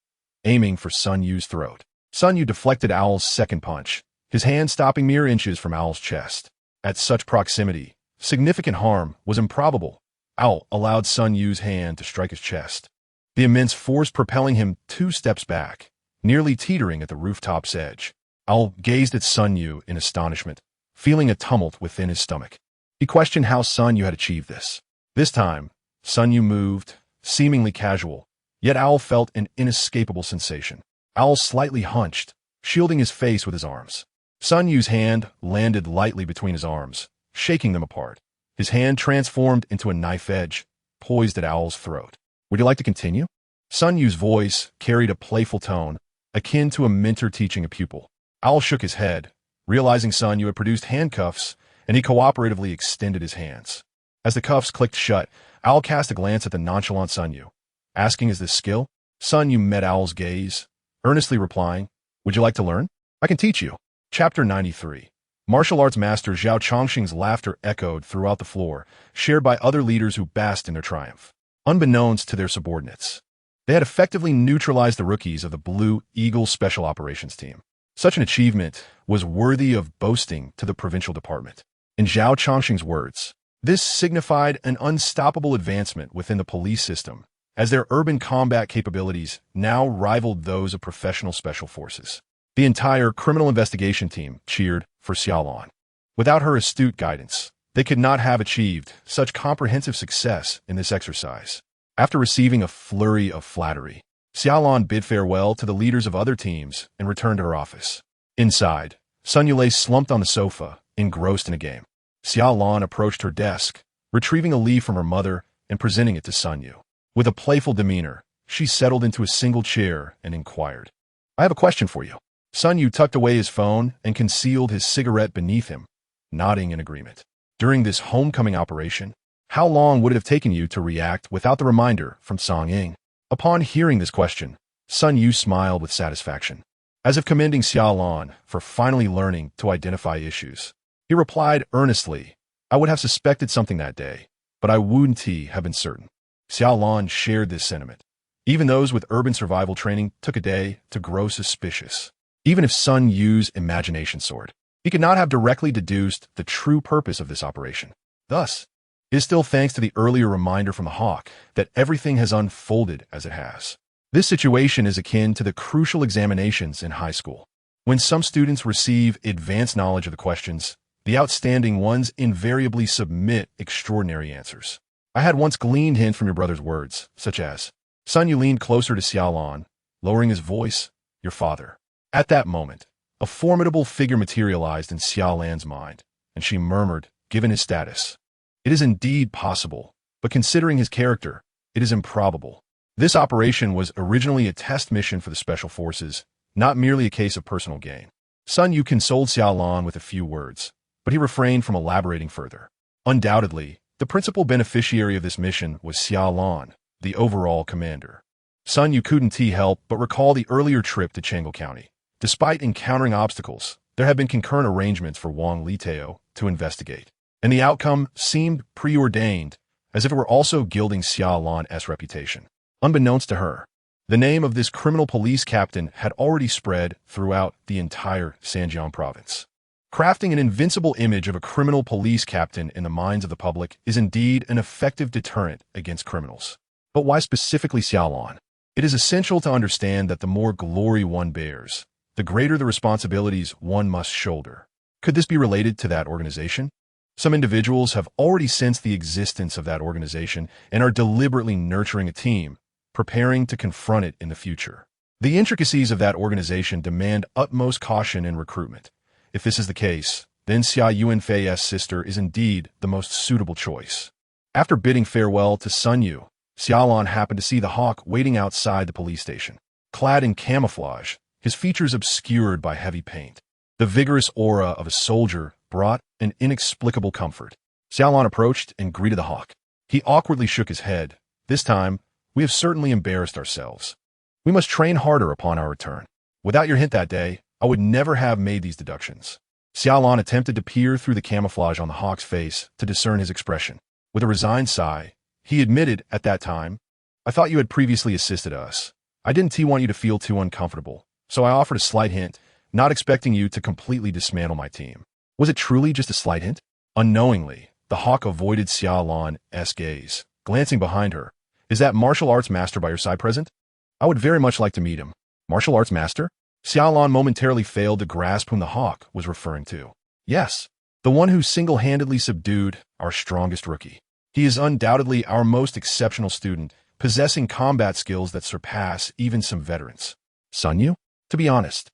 aiming for Sun Yu's throat. Sun Yu deflected Owl's second punch, his hand stopping mere inches from Owl's chest. At such proximity, significant harm was improbable. Owl allowed Sun Yu's hand to strike his chest, the immense force propelling him 2 steps back, nearly teetering at the rooftop's edge. Owl gazed at Sun Yu in astonishment, feeling a tumult within his stomach. He questioned how Sun Yu had achieved this. This time, Sun Yu moved, seemingly casual, yet Owl felt an inescapable sensation. Owl slightly hunched, shielding his face with his arms. Sun Yu's hand landed lightly between his arms, shaking them apart. His hand transformed into a knife edge, poised at Owl's throat. Would you like to continue? Sun Yu's voice carried a playful tone, akin to a mentor teaching a pupil. Owl shook his head, realizing Sun Yu had produced handcuffs, and he cooperatively extended his hands. As the cuffs clicked shut, Owl cast a glance at the nonchalant Sun Yu, asking, "Is this skill?" Sun Yu met Owl's gaze, earnestly replying, "Would you like to learn? I can teach you." Chapter 93. Martial arts master Zhao Chongqing's laughter echoed throughout the floor, shared by other leaders who basked in their triumph. Unbeknownst to their subordinates, they had effectively neutralized the rookies of the Blue Eagle Special Operations Team. Such an achievement was worthy of boasting to the provincial department. In Zhao Chongqing's words, this signified an unstoppable advancement within the police system, as their urban combat capabilities now rivaled those of professional special forces. The entire criminal investigation team cheered for Xia Lan. Without her astute guidance, they could not have achieved such comprehensive success in this exercise. After receiving a flurry of flattery, Xia Lan bid farewell to the leaders of other teams and returned to her office. Inside, Sun Yu lay slumped on the sofa, engrossed in a game. Xia Lan approached her desk, retrieving a leaf from her mother and presenting it to Sun Yu. With a playful demeanor, she settled into a single chair and inquired, "I have a question for you." Sun Yu tucked away his phone and concealed his cigarette beneath him, nodding in agreement. During this homecoming operation, how long would it have taken you to react without the reminder from Song Ying? Upon hearing this question, Sun Yu smiled with satisfaction, as if commending Xia Lan for finally learning to identify issues. He replied earnestly, "I would have suspected something that day, but I wouldn't have been certain." Xia Lan shared this sentiment. Even those with urban survival training took a day to grow suspicious. Even if Sun Yu's imagination soared, he could not have directly deduced the true purpose of this operation. Thus, it is still thanks to the earlier reminder from the Hawk that everything has unfolded as it has. This situation is akin to the crucial examinations in high school. When some students receive advanced knowledge of the questions, the outstanding ones invariably submit extraordinary answers. I had once gleaned hints from your brother's words, such as, Sun Yu leaned closer to Xia Lan, lowering his voice, "Your father." At that moment, a formidable figure materialized in Xia Lan's mind, and she murmured, "Given his status, it is indeed possible, but considering his character, it is improbable." This operation was originally a test mission for the Special Forces, not merely a case of personal gain. Sun Yu consoled Xia Lan with a few words, but he refrained from elaborating further. Undoubtedly, the principal beneficiary of this mission was Xia Lan, the overall commander. Sun Yu couldn't help but recall the earlier trip to Changle County. Despite encountering obstacles, there had been concurrent arrangements for Wang Liteo to investigate, and the outcome seemed preordained, as if it were also gilding Xia Lan's reputation. Unbeknownst to her, the name of this criminal police captain had already spread throughout the entire Sanjiang province. Crafting an invincible image of a criminal police captain in the minds of the public is indeed an effective deterrent against criminals. But why specifically Xia Lan? It is essential to understand that the more glory one bears, the greater the responsibilities one must shoulder. Could this be related to that organization? Some individuals have already sensed the existence of that organization and are deliberately nurturing a team, preparing to confront it in the future. The intricacies of that organization demand utmost caution in recruitment, If this is the case, then Xia Yunfei's sister is indeed the most suitable choice. After bidding farewell to Sun Yu, Xia Lan happened to see the hawk waiting outside the police station. Clad in camouflage, his features obscured by heavy paint. The vigorous aura of a soldier brought an inexplicable comfort. Xia Lan approached and greeted the hawk. He awkwardly shook his head. This time, we have certainly embarrassed ourselves. We must train harder upon our return. Without your hint that day, I would never have made these deductions. Xia Lan attempted to peer through the camouflage on the hawk's face to discern his expression. With a resigned sigh, he admitted at that time, I thought you had previously assisted us. I didn't want you to feel too uncomfortable, so I offered a slight hint, not expecting you to completely dismantle my team. Was it truly just a slight hint? Unknowingly, the hawk avoided Xia Lan's gaze, glancing behind her. Is that martial arts master by your side present? I would very much like to meet him. Martial arts master? Xia Lan momentarily failed to grasp whom the hawk was referring to. Yes, the one who single-handedly subdued our strongest rookie. He is undoubtedly our most exceptional student, possessing combat skills that surpass even some veterans. Sun Yu? To be honest,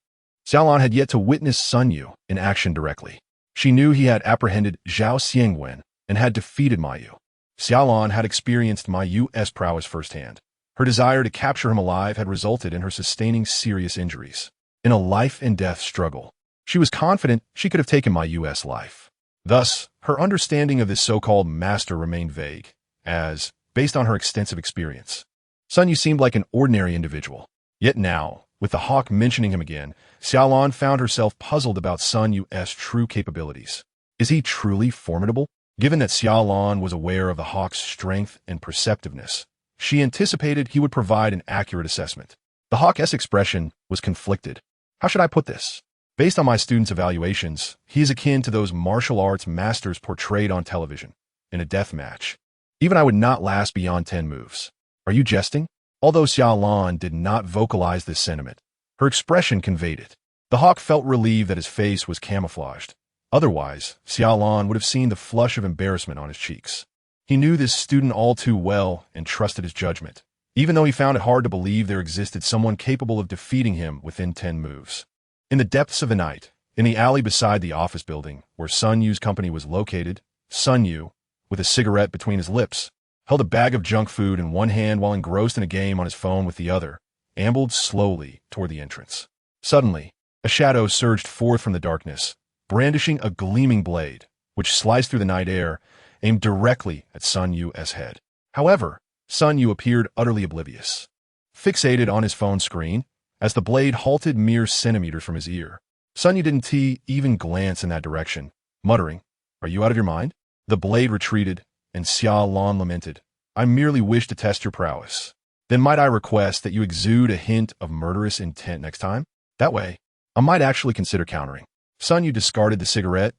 Xia Lan had yet to witness Sun Yu in action directly. She knew he had apprehended Zhao Xiangwen and had defeated Ma Yu. Xia Lan had experienced Ma Yu's prowess firsthand. Her desire to capture him alive had resulted in her sustaining serious injuries. In a life-and-death struggle, she was confident she could have taken Ma Yu's life. Thus, her understanding of this so-called master remained vague, as, based on her extensive experience, Sun Yu seemed like an ordinary individual. Yet now, with the hawk mentioning him again, Xia Lan found herself puzzled about Sun Yu's true capabilities. Is he truly formidable? Given that Xia Lan was aware of the hawk's strength and perceptiveness, she anticipated he would provide an accurate assessment. The hawk's expression was conflicted. How should I put this? Based on my students' evaluations, he is akin to those martial arts masters portrayed on television, in a death match. Even I would not last beyond 10 moves. Are you jesting? Although Xia Lan did not vocalize this sentiment, her expression conveyed it. The hawk felt relieved that his face was camouflaged. Otherwise, Xia Lan would have seen the flush of embarrassment on his cheeks. He knew this student all too well and trusted his judgment, even though he found it hard to believe there existed someone capable of defeating him within 10 moves. In the depths of the night, in the alley beside the office building where Sun Yu's company was located, Sun Yu, with a cigarette between his lips, held a bag of junk food in one hand while engrossed in a game on his phone with the other, ambled slowly toward the entrance. Suddenly, a shadow surged forth from the darkness, brandishing a gleaming blade, which sliced through the night air, aimed directly at Sun Yu's head. However, Sun Yu appeared utterly oblivious. Fixated on his phone screen, as the blade halted mere centimeters from his ear, Sun Yu didn't even glance in that direction, muttering, "Are you out of your mind?" The blade retreated, and Xia Lan lamented, "I merely wish to test your prowess. Then might I request that you exude a hint of murderous intent next time? That way, I might actually consider countering." Sun Yu discarded the cigarette,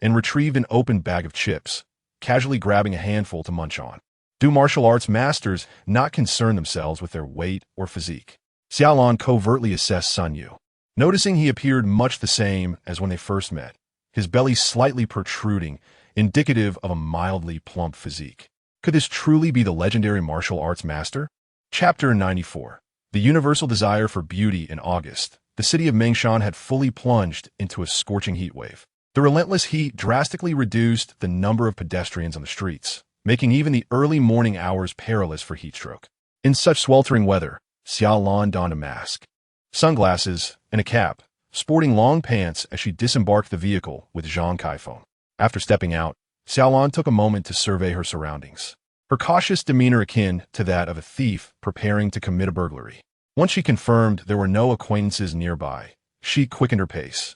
and retrieved an open bag of chips, casually grabbing a handful to munch on. Do martial arts masters not concern themselves with their weight or physique? Xia Lan covertly assessed Sun Yu, noticing he appeared much the same as when they first met, his belly slightly protruding, indicative of a mildly plump physique. Could this truly be the legendary martial arts master? Chapter 94. The universal desire for beauty. In August, the city of Mengshan had fully plunged into a scorching heat wave. The relentless heat drastically reduced the number of pedestrians on the streets, making even the early morning hours perilous for heatstroke. In such sweltering weather, Xia Lan donned a mask, sunglasses, and a cap, sporting long pants as she disembarked the vehicle with Zhang Kaifeng. After stepping out, Xia Lan took a moment to survey her surroundings, her cautious demeanor akin to that of a thief preparing to commit a burglary. Once she confirmed there were no acquaintances nearby, she quickened her pace,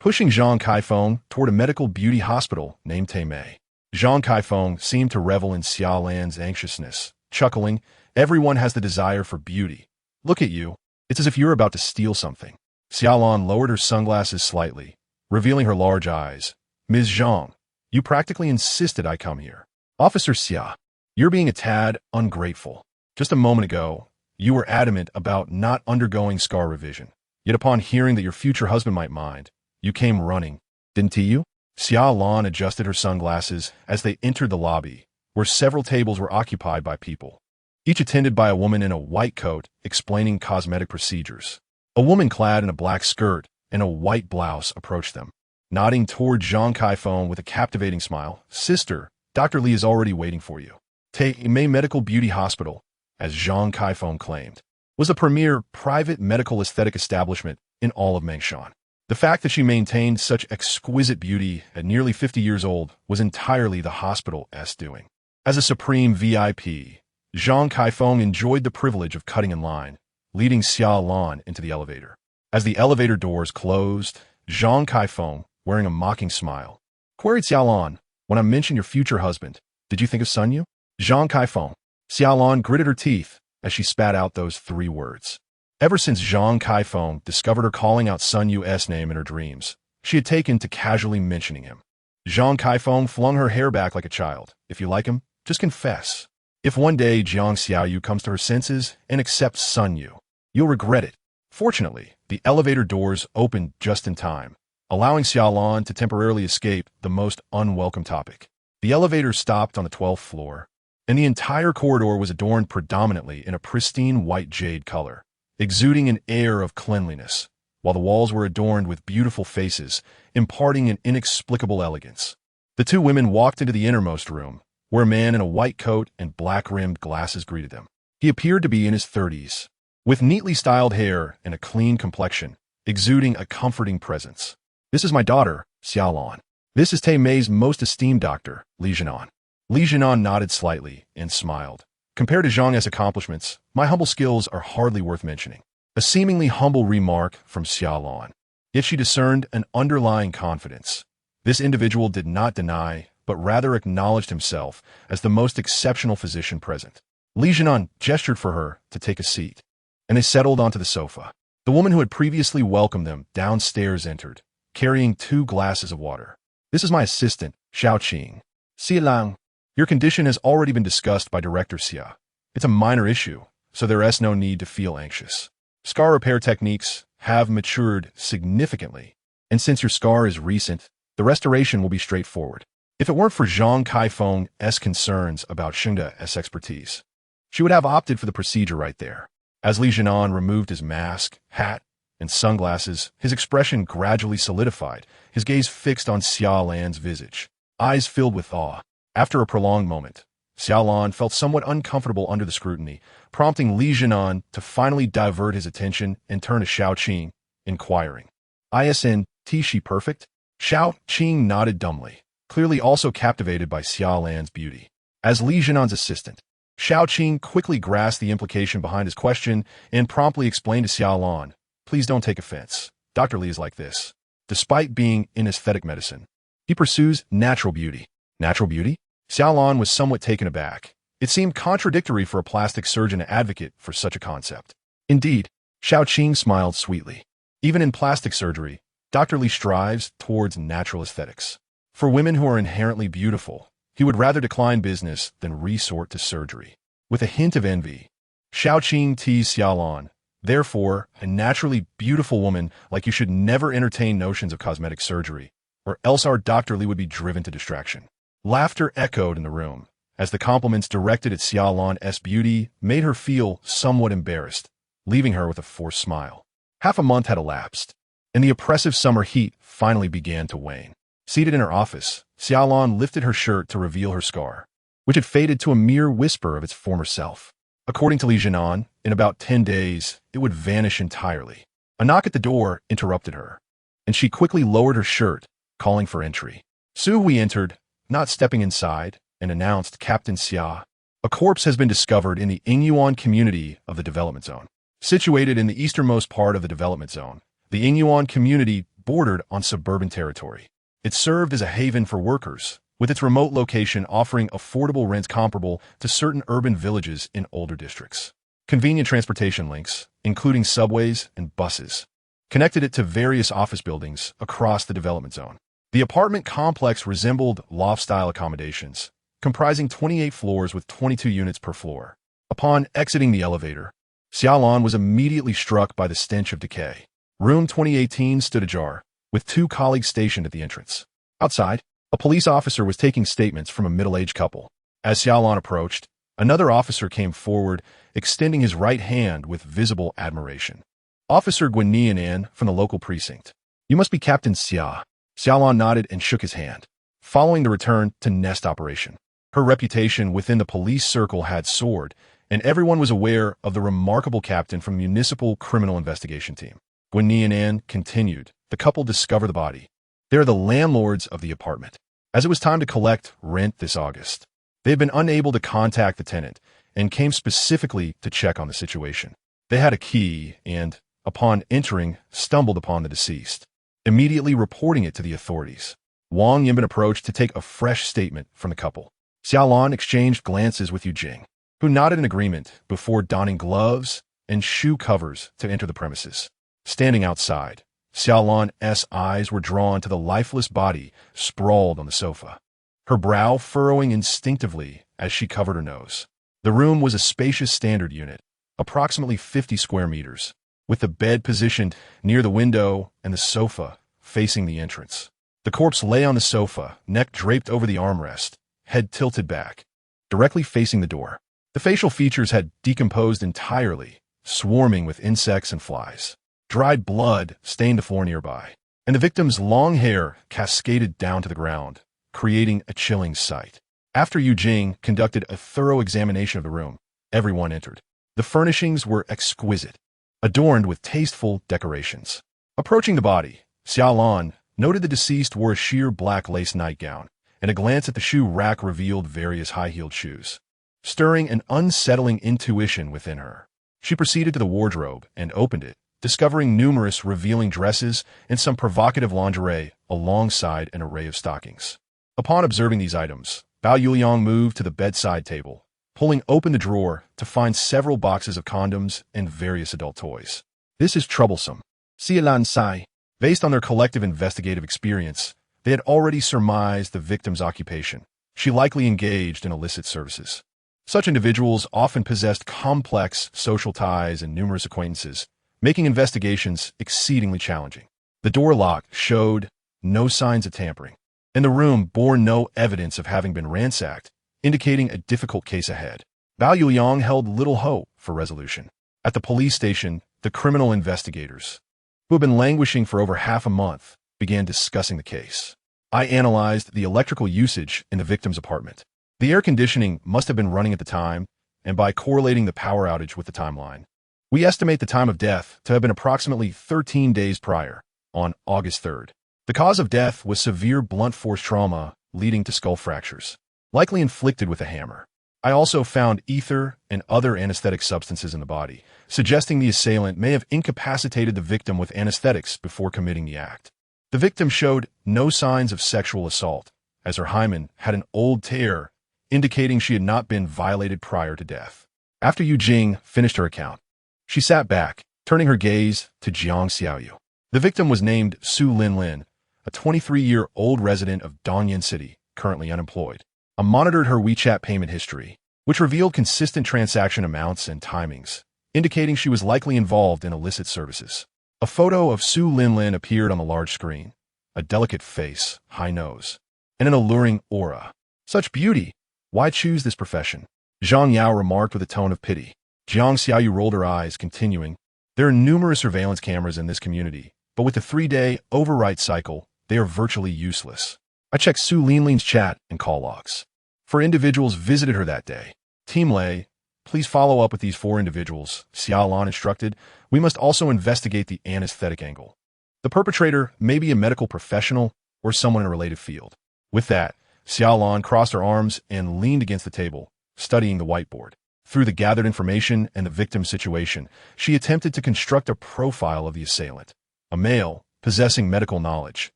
pushing Zhang Kaifeng toward a medical beauty hospital named Taimei. Zhang Kaifeng seemed to revel in Xia Lan's anxiousness, chuckling, "Everyone has the desire for beauty. Look at you. It's as if you're about to steal something." Xia Lan lowered her sunglasses slightly, revealing her large eyes. "Ms. Zhang, you practically insisted I come here." "Officer Xia, you're being a tad ungrateful. Just a moment ago, you were adamant about not undergoing scar revision. Yet upon hearing that your future husband might mind, you came running, didn't you?" Xia Lan adjusted her sunglasses as they entered the lobby, where several tables were occupied by people, each attended by a woman in a white coat explaining cosmetic procedures. A woman clad in a black skirt and a white blouse approached them. nodding toward Zhang Kaifeng with a captivating smile. "Sister, Dr. Li is already waiting for you." May Medical Beauty Hospital, as Zhang Kaifeng claimed, was the premier private medical aesthetic establishment in all of Mengshan. The fact that she maintained such exquisite beauty at nearly 50 years old was entirely the hospital's doing. As a supreme VIP, Zhang Kaifeng enjoyed the privilege of cutting in line, leading Xia Lan into the elevator. As the elevator doors closed, Zhang Kaifeng, wearing a mocking smile, queried Xia Lan, "When I mentioned your future husband, did you think of Sun Yu?" Zhang Kaifeng. Xia Lan gritted her teeth as she spat out those 3 words. Ever since Zhang Kaifeng discovered her calling out Sun Yu's name in her dreams, she had taken to casually mentioning him. Zhang Kaifeng flung her hair back like a child. "If you like him, just confess. If one day Jiang Xiaoyu comes to her senses and accepts Sun Yu, you'll regret it." Fortunately, the elevator doors opened just in time, allowing Xia Lan to temporarily escape the most unwelcome topic. The elevator stopped on the 12th floor, and the entire corridor was adorned predominantly in a pristine white jade color, exuding an air of cleanliness, while the walls were adorned with beautiful faces, imparting an inexplicable elegance. The 2 women walked into the innermost room, where a man in a white coat and black-rimmed glasses greeted them. He appeared to be in his 30s, with neatly styled hair and a clean complexion, exuding a comforting presence. "This is my daughter, Xia Lan. This is Mei's most esteemed doctor, Li Jianan." Li Jianan nodded slightly and smiled. "Compared to Zhang's accomplishments, my humble skills are hardly worth mentioning." A seemingly humble remark from Xia Lan. Yet she discerned an underlying confidence. This individual did not deny, but rather acknowledged himself as the most exceptional physician present. Li Jianan gestured for her to take a seat, and they settled onto the sofa. The woman who had previously welcomed them downstairs entered, carrying 2 glasses of water. "This is my assistant, Xiao Qing. Xia Lan, your condition has already been discussed by Director Xia. It's a minor issue, so there is no need to feel anxious. Scar repair techniques have matured significantly, and since your scar is recent, the restoration will be straightforward." If it weren't for Zhang Kaifeng's concerns about Xingda's expertise, she would have opted for the procedure right there. As Li Jianan removed his mask, hat, and sunglasses, his expression gradually solidified, his gaze fixed on Xia Lan's visage, eyes filled with awe. After a prolonged moment, Xia Lan felt somewhat uncomfortable under the scrutiny, prompting Li Jianan to finally divert his attention and turn to Xiao Qing, inquiring, "Isn't she perfect?" Xiao Qing nodded dumbly, clearly also captivated by Xia Lan's beauty. As Li Jianan's assistant, Xiao Qing quickly grasped the implication behind his question and promptly explained to Xia Lan, "Please don't take offense. Dr. Li is like this. Despite being in aesthetic medicine, he pursues natural beauty." Natural beauty? Xia Lan was somewhat taken aback. It seemed contradictory for a plastic surgeon to advocate for such a concept. Indeed, Xiao Qing smiled sweetly. Even in plastic surgery, Dr. Li strives towards natural aesthetics. For women who are inherently beautiful, he would rather decline business than resort to surgery. With a hint of envy, Xiao Qing teased Xia Lan, "Therefore, a naturally beautiful woman like you should never entertain notions of cosmetic surgery, or else our Dr. Li would be driven to distraction." Laughter echoed in the room, as the compliments directed at Xia Lan's beauty made her feel somewhat embarrassed, leaving her with a forced smile. Half a month had elapsed, and the oppressive summer heat finally began to wane. Seated in her office, Xia Lan lifted her shirt to reveal her scar, which had faded to a mere whisper of its former self. According to Li Jianan, in about 10 days, it would vanish entirely. A knock at the door interrupted her, and she quickly lowered her shirt, calling for entry. Su Hui entered, not stepping inside, and announced, "Captain Xia, a corpse has been discovered in the Yingyuan community of the development zone." Situated in the easternmost part of the development zone, the Yingyuan community bordered on suburban territory. It served as a haven for workers, with its remote location offering affordable rents comparable to certain urban villages in older districts. Convenient transportation links, including subways and buses, connected it to various office buildings across the development zone. The apartment complex resembled loft-style accommodations, comprising 28 floors with 22 units per floor. Upon exiting the elevator, Xia Lan was immediately struck by the stench of decay. Room 2018 stood ajar, with 2 colleagues stationed at the entrance. Outside, a police officer was taking statements from a middle-aged couple. As Xia Lan approached, another officer came forward, extending his right hand with visible admiration. Officer Guan Nianan from the local precinct. "You must be Captain Xia. Xia Lan nodded and shook his hand. Following the return to Nest operation, her reputation within the police circle had soared, and everyone was aware of the remarkable captain from the Municipal Criminal Investigation Team. When Ni and Anne continued, the couple discovered the body. They are the landlords of the apartment. As it was time to collect rent this August, they had been unable to contact the tenant and came specifically to check on the situation. They had a key and, upon entering, stumbled upon the deceased, immediately reporting it to the authorities. Wang Yinbin approached to take a fresh statement from the couple. Xia Lan exchanged glances with Yu Jing, who nodded in agreement before donning gloves and shoe covers to enter the premises. Standing outside, Xia Lan's eyes were drawn to the lifeless body sprawled on the sofa, her brow furrowing instinctively as she covered her nose. The room was a spacious standard unit, approximately 50 square meters, with the bed positioned near the window and the sofa facing the entrance. The corpse lay on the sofa, neck draped over the armrest, head tilted back, directly facing the door. The facial features had decomposed entirely, swarming with insects and flies. Dried blood stained the floor nearby, and the victim's long hair cascaded down to the ground, creating a chilling sight. After Yu Jing conducted a thorough examination of the room, everyone entered. The furnishings were exquisite, adorned with tasteful decorations. Approaching the body, Xia Lan noted the deceased wore a sheer black lace nightgown, and a glance at the shoe rack revealed various high-heeled shoes, stirring an unsettling intuition within her. She proceeded to the wardrobe and opened it, discovering numerous revealing dresses and some provocative lingerie alongside an array of stockings. Upon observing these items, Bao Yuliang moved to the bedside table, pulling open the drawer to find several boxes of condoms and various adult toys. This is troublesome. Xia Lan sighed. Based on their collective investigative experience, they had already surmised the victim's occupation. She likely engaged in illicit services. Such individuals often possessed complex social ties and numerous acquaintances, making investigations exceedingly challenging. The door lock showed no signs of tampering, and the room bore no evidence of having been ransacked, indicating a difficult case ahead. Bao Yuliang held little hope for resolution. At the police station, the criminal investigators, who had been languishing for over half a month, began discussing the case. I analyzed the electrical usage in the victim's apartment. The air conditioning must have been running at the time, and by correlating the power outage with the timeline, we estimate the time of death to have been approximately 13 days prior, on August 3rd. The cause of death was severe blunt force trauma leading to skull fractures, likely inflicted with a hammer. I also found ether and other anesthetic substances in the body, suggesting the assailant may have incapacitated the victim with anesthetics before committing the act. The victim showed no signs of sexual assault, as her hymen had an old tear, indicating she had not been violated prior to death. After Yu Jing finished her account, she sat back, turning her gaze to Jiang Xiaoyu. The victim was named Su Linlin, a 23-year-old resident of Dongyan City, currently unemployed. I monitored her WeChat payment history, which revealed consistent transaction amounts and timings, indicating she was likely involved in illicit services. A photo of Su Linlin appeared on the large screen, a delicate face, high nose, and an alluring aura. Such beauty! Why choose this profession? Zhang Yao remarked with a tone of pity. Jiang Xiaoyu rolled her eyes, continuing, there are numerous surveillance cameras in this community, but with the 3-day overwrite cycle, they are virtually useless. I checked Su Linlin's chat and call logs. 4 individuals visited her that day. Team Lei, please follow up with these 4 individuals, Xia Lan instructed. We must also investigate the anesthetic angle. The perpetrator may be a medical professional or someone in a related field. With that, Xia Lan crossed her arms and leaned against the table, studying the whiteboard. Through the gathered information and the victim's situation, she attempted to construct a profile of the assailant. A male, possessing medical knowledge,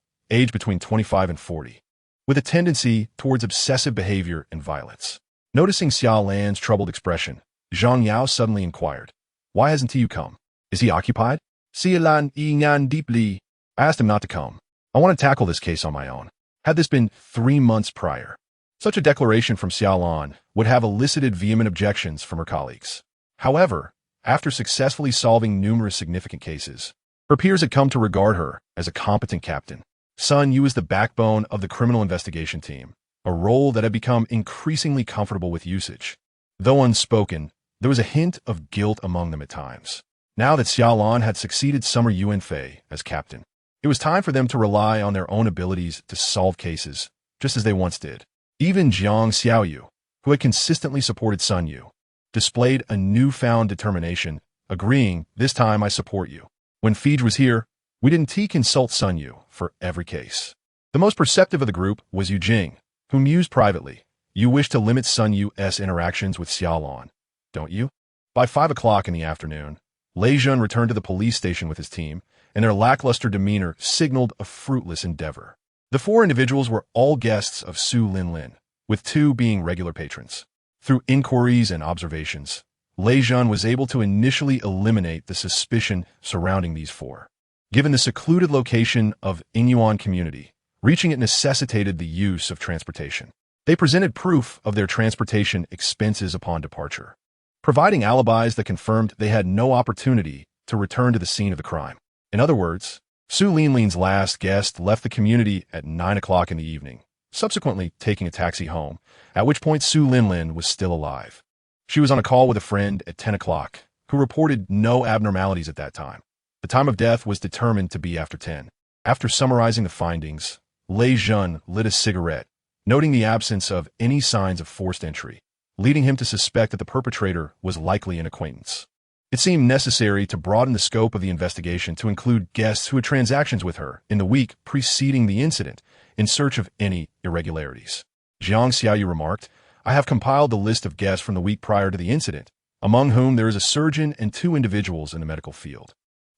aged between 25 and 40, with a tendency towards obsessive behavior and violence. Noticing Xia Lan's troubled expression, Zhang Yao suddenly inquired, why hasn't he come? Is he occupied? Xia Lan Yingan deeply. I asked him not to come. I want to tackle this case on my own. Had this been 3 months prior, such a declaration from Xia Lan would have elicited vehement objections from her colleagues. However, after successfully solving numerous significant cases, her peers had come to regard her as a competent captain. Sun Yu is the backbone of the criminal investigation team, a role that had become increasingly comfortable with usage. Though unspoken, there was a hint of guilt among them at times. Now that Xia Lan had succeeded Summer Yuanfei as captain, It was time for them to rely on their own abilities to solve cases, just as they once did. Even Jiang Xiaoyu, who had consistently supported Sun Yu, displayed a newfound determination, agreeing, "This time I support you." When Fij was here, we didn't consult Sun Yu for every case. The most perceptive of the group was Yu Jing, who mused privately, "You wish to limit Sun Yu's interactions with Xia Lan, don't you?" By 5 o'clock in the afternoon, Lei Jun returned to the police station with his team, and their lackluster demeanor signaled a fruitless endeavor. The 4 individuals were all guests of Su Linlin, with 2 being regular patrons. Through inquiries and observations, Lei Jun was able to initially eliminate the suspicion surrounding these 4. Given the secluded location of Inyuan community, reaching it necessitated the use of transportation. They presented proof of their transportation expenses upon departure, providing alibis that confirmed they had no opportunity to return to the scene of the crime. In other words, Su Linlin's last guest left the community at 9 o'clock in the evening, subsequently taking a taxi home, at which point Su Linlin was still alive. She was on a call with a friend at 10 o'clock, who reported no abnormalities at that time. The time of death was determined to be after 10. After summarizing the findings, Lei Jun lit a cigarette, noting the absence of any signs of forced entry, leading him to suspect that the perpetrator was likely an acquaintance. It seemed necessary to broaden the scope of the investigation to include guests who had transactions with her in the week preceding the incident in search of any irregularities. Jiang Xiaoyu remarked, "I have compiled the list of guests from the week prior to the incident, among whom there is a surgeon and 2 individuals in the medical field."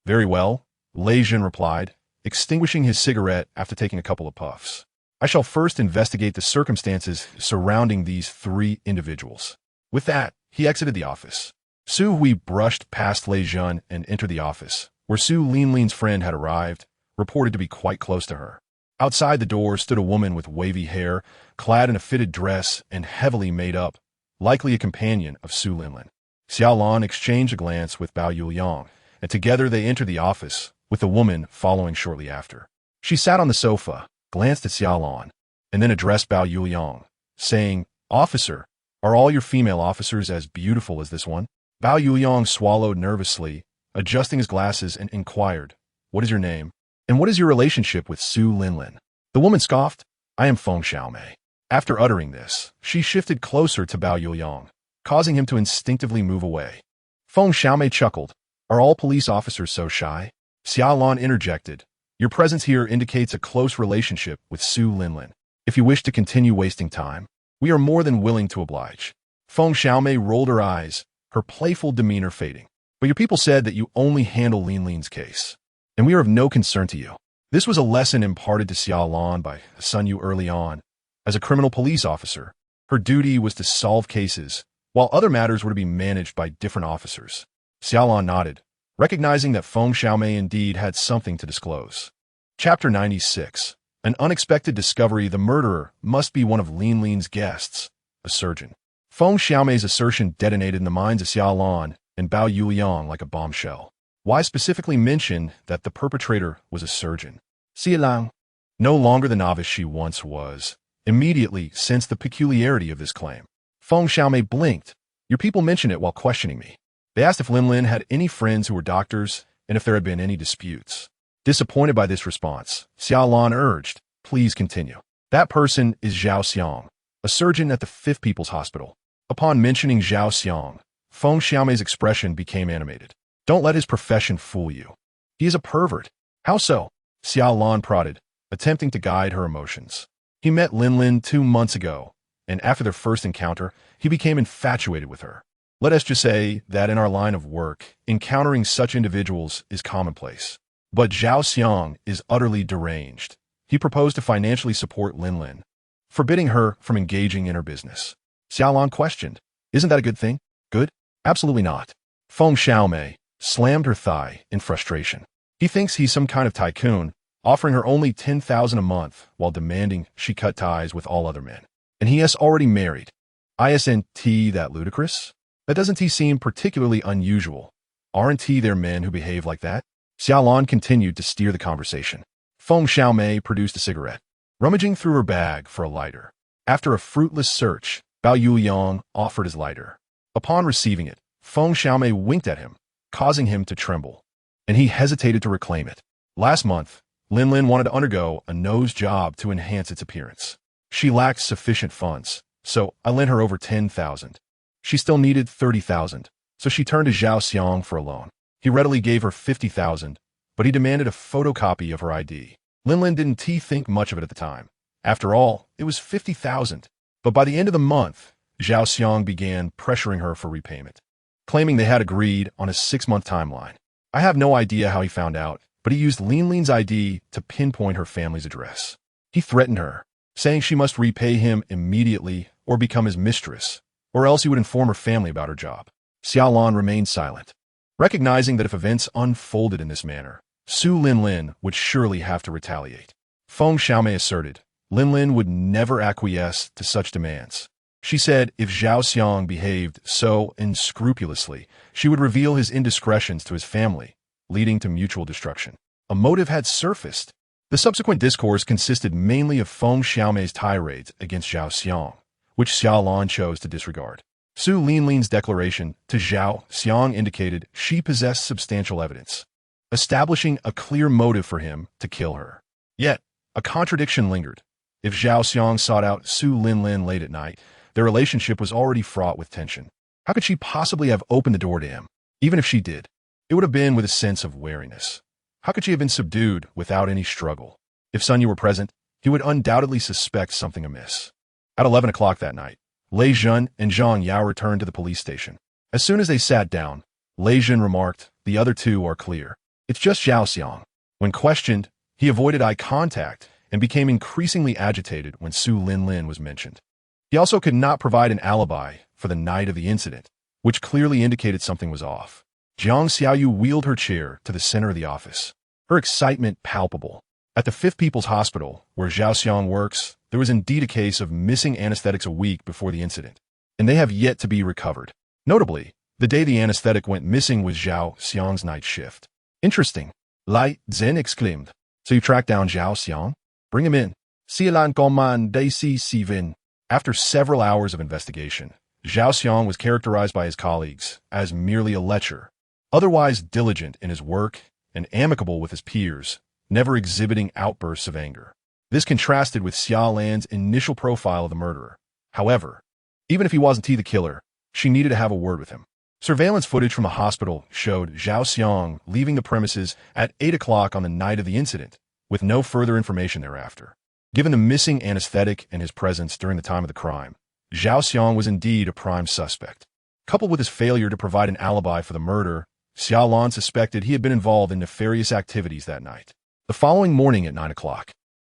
"Very well," Lei Jun replied, extinguishing his cigarette after taking a couple of puffs. "I shall first investigate the circumstances surrounding these 3 individuals." With that, he exited the office. Su Hui brushed past Lei Jun and entered the office, where Su Linlin's friend had arrived, reported to be quite close to her. Outside the door stood a woman with wavy hair, clad in a fitted dress and heavily made up, likely a companion of Su Linlin. Xia Lan exchanged a glance with Bao Yuliang, and together they entered the office, with the woman following shortly after. She sat on the sofa, glanced at Xia Lan, and then addressed Bao Yuliang, saying, "Officer, are all your female officers as beautiful as this one?" Bao Yuliang swallowed nervously, adjusting his glasses, and inquired, "What is your name? And what is your relationship with Su Linlin?" The woman scoffed, "I am Feng Xiaomei." After uttering this, she shifted closer to Bao Yuliang, causing him to instinctively move away. Feng Xiaomei chuckled, "Are all police officers so shy?" Xia Lan interjected, "Your presence here indicates a close relationship with Su Linlin. If you wish to continue wasting time, we are more than willing to oblige." Feng Xiaomei rolled her eyes, her playful demeanor fading. "But your people said that you only handle Linlin's case, and we are of no concern to you." This was a lesson imparted to Xia Lan by Sun Yu early on. As a criminal police officer, her duty was to solve cases, while other matters were to be managed by different officers. Xia Lan nodded, recognizing that Feng Xiaomei indeed had something to disclose. Chapter 96. An unexpected discovery: the murderer must be one of Linlin's guests, a surgeon. Feng Xiaomei's assertion detonated in the minds of Xia Lan and Bao Yuliang like a bombshell. Why specifically mention that the perpetrator was a surgeon? Xia Lan, no longer the novice she once was, immediately sensed the peculiarity of this claim. Feng Xiaomei blinked. "Your people mentioned it while questioning me. They asked if Linlin had any friends who were doctors and if there had been any disputes." Disappointed by this response, Xia Lan urged, "Please continue." "That person is Zhao Xiang, a surgeon at the 5th People's Hospital." Upon mentioning Zhao Xiang, Feng Xiaomei's expression became animated. "Don't let his profession fool you. He is a pervert." "How so?" Xia Lan prodded, attempting to guide her emotions. "He met Linlin 2 months ago, and after their first encounter, he became infatuated with her. Let us just say that in our line of work, encountering such individuals is commonplace. But Zhao Xiang is utterly deranged. He proposed to financially support Linlin, forbidding her from engaging in her business." Xia Lan questioned, "Isn't that a good thing?" "Good? Absolutely not." Feng Xiaomei slammed her thigh in frustration. "He thinks he's some kind of tycoon, offering her only 10,000 a month while demanding she cut ties with all other men. And he has already married. Isn't that ludicrous? That doesn't seem particularly unusual. Aren't there men who behave like that?" Xia Lan continued to steer the conversation. Feng Xiaomei produced a cigarette, rummaging through her bag for a lighter. After a fruitless search, Bao Yuliang offered his lighter. Upon receiving it, Feng Xiaomei winked at him, causing him to tremble, and he hesitated to reclaim it. "Last month, Lin Lin wanted to undergo a nose job to enhance its appearance. She lacked sufficient funds, so I lent her over 10,000. She still needed 30,000, so she turned to Zhao Xiang for a loan. He readily gave her 50,000, but he demanded a photocopy of her ID. Lin Lin didn't think much of it at the time. After all, it was 50,000. But by the end of the month, Zhao Xiang began pressuring her for repayment, claiming they had agreed on a 6-month timeline. I have no idea how he found out, but he used Lin Lin's ID to pinpoint her family's address. He threatened her, saying she must repay him immediately or become his mistress, or else he would inform her family about her job. Xia Lan remained silent, recognizing that if events unfolded in this manner, Su Lin Lin would surely have to retaliate. Feng Xiaomei asserted Lin Lin would never acquiesce to such demands. She said if Zhao Xiang behaved so unscrupulously, she would reveal his indiscretions to his family, leading to mutual destruction. A motive had surfaced. The subsequent discourse consisted mainly of Feng Xiaomei's tirades against Zhao Xiang, which Xia Lan chose to disregard. Su Lin Lin's declaration to Zhao Xiang indicated she possessed substantial evidence, establishing a clear motive for him to kill her. Yet, a contradiction lingered. If Zhao Xiang sought out Su Lin Lin late at night, their relationship was already fraught with tension. How could she possibly have opened the door to him? Even if she did, it would have been with a sense of wariness. How could she have been subdued without any struggle? If Sun Yu were present, he would undoubtedly suspect something amiss. At 11 o'clock that night, Lei Zhen and Zhang Yao returned to the police station. As soon as they sat down, Lei Zhen remarked, "The other two are clear. It's just Zhao Xiang." When questioned, he avoided eye contact and became increasingly agitated when Su Lin Lin was mentioned. He also could not provide an alibi for the night of the incident, which clearly indicated something was off. Jiang Xiaoyu wheeled her chair to the center of the office, her excitement palpable. At the Fifth People's Hospital, where Zhao Xiang works, there was indeed a case of missing anesthetics a week before the incident, and they have yet to be recovered. Notably, the day the anesthetic went missing was Zhao Xiang's night shift. Interesting, Lai Zhen exclaimed. So you tracked down Zhao Xiang? Bring him in. Xia Lan Gongman Daisy Sivin. After several hours of investigation, Zhao Xiang was characterized by his colleagues as merely a lecher, otherwise diligent in his work and amicable with his peers, never exhibiting outbursts of anger. This contrasted with Xia Lan's initial profile of the murderer. However, even if he wasn't the killer, she needed to have a word with him. Surveillance footage from the hospital showed Zhao Xiang leaving the premises at 8 o'clock on the night of the incident, with no further information thereafter. Given the missing anesthetic and his presence during the time of the crime, Zhao Xiang was indeed a prime suspect. Coupled with his failure to provide an alibi for the murder, Xia Lan suspected he had been involved in nefarious activities that night. The following morning at 9 o'clock,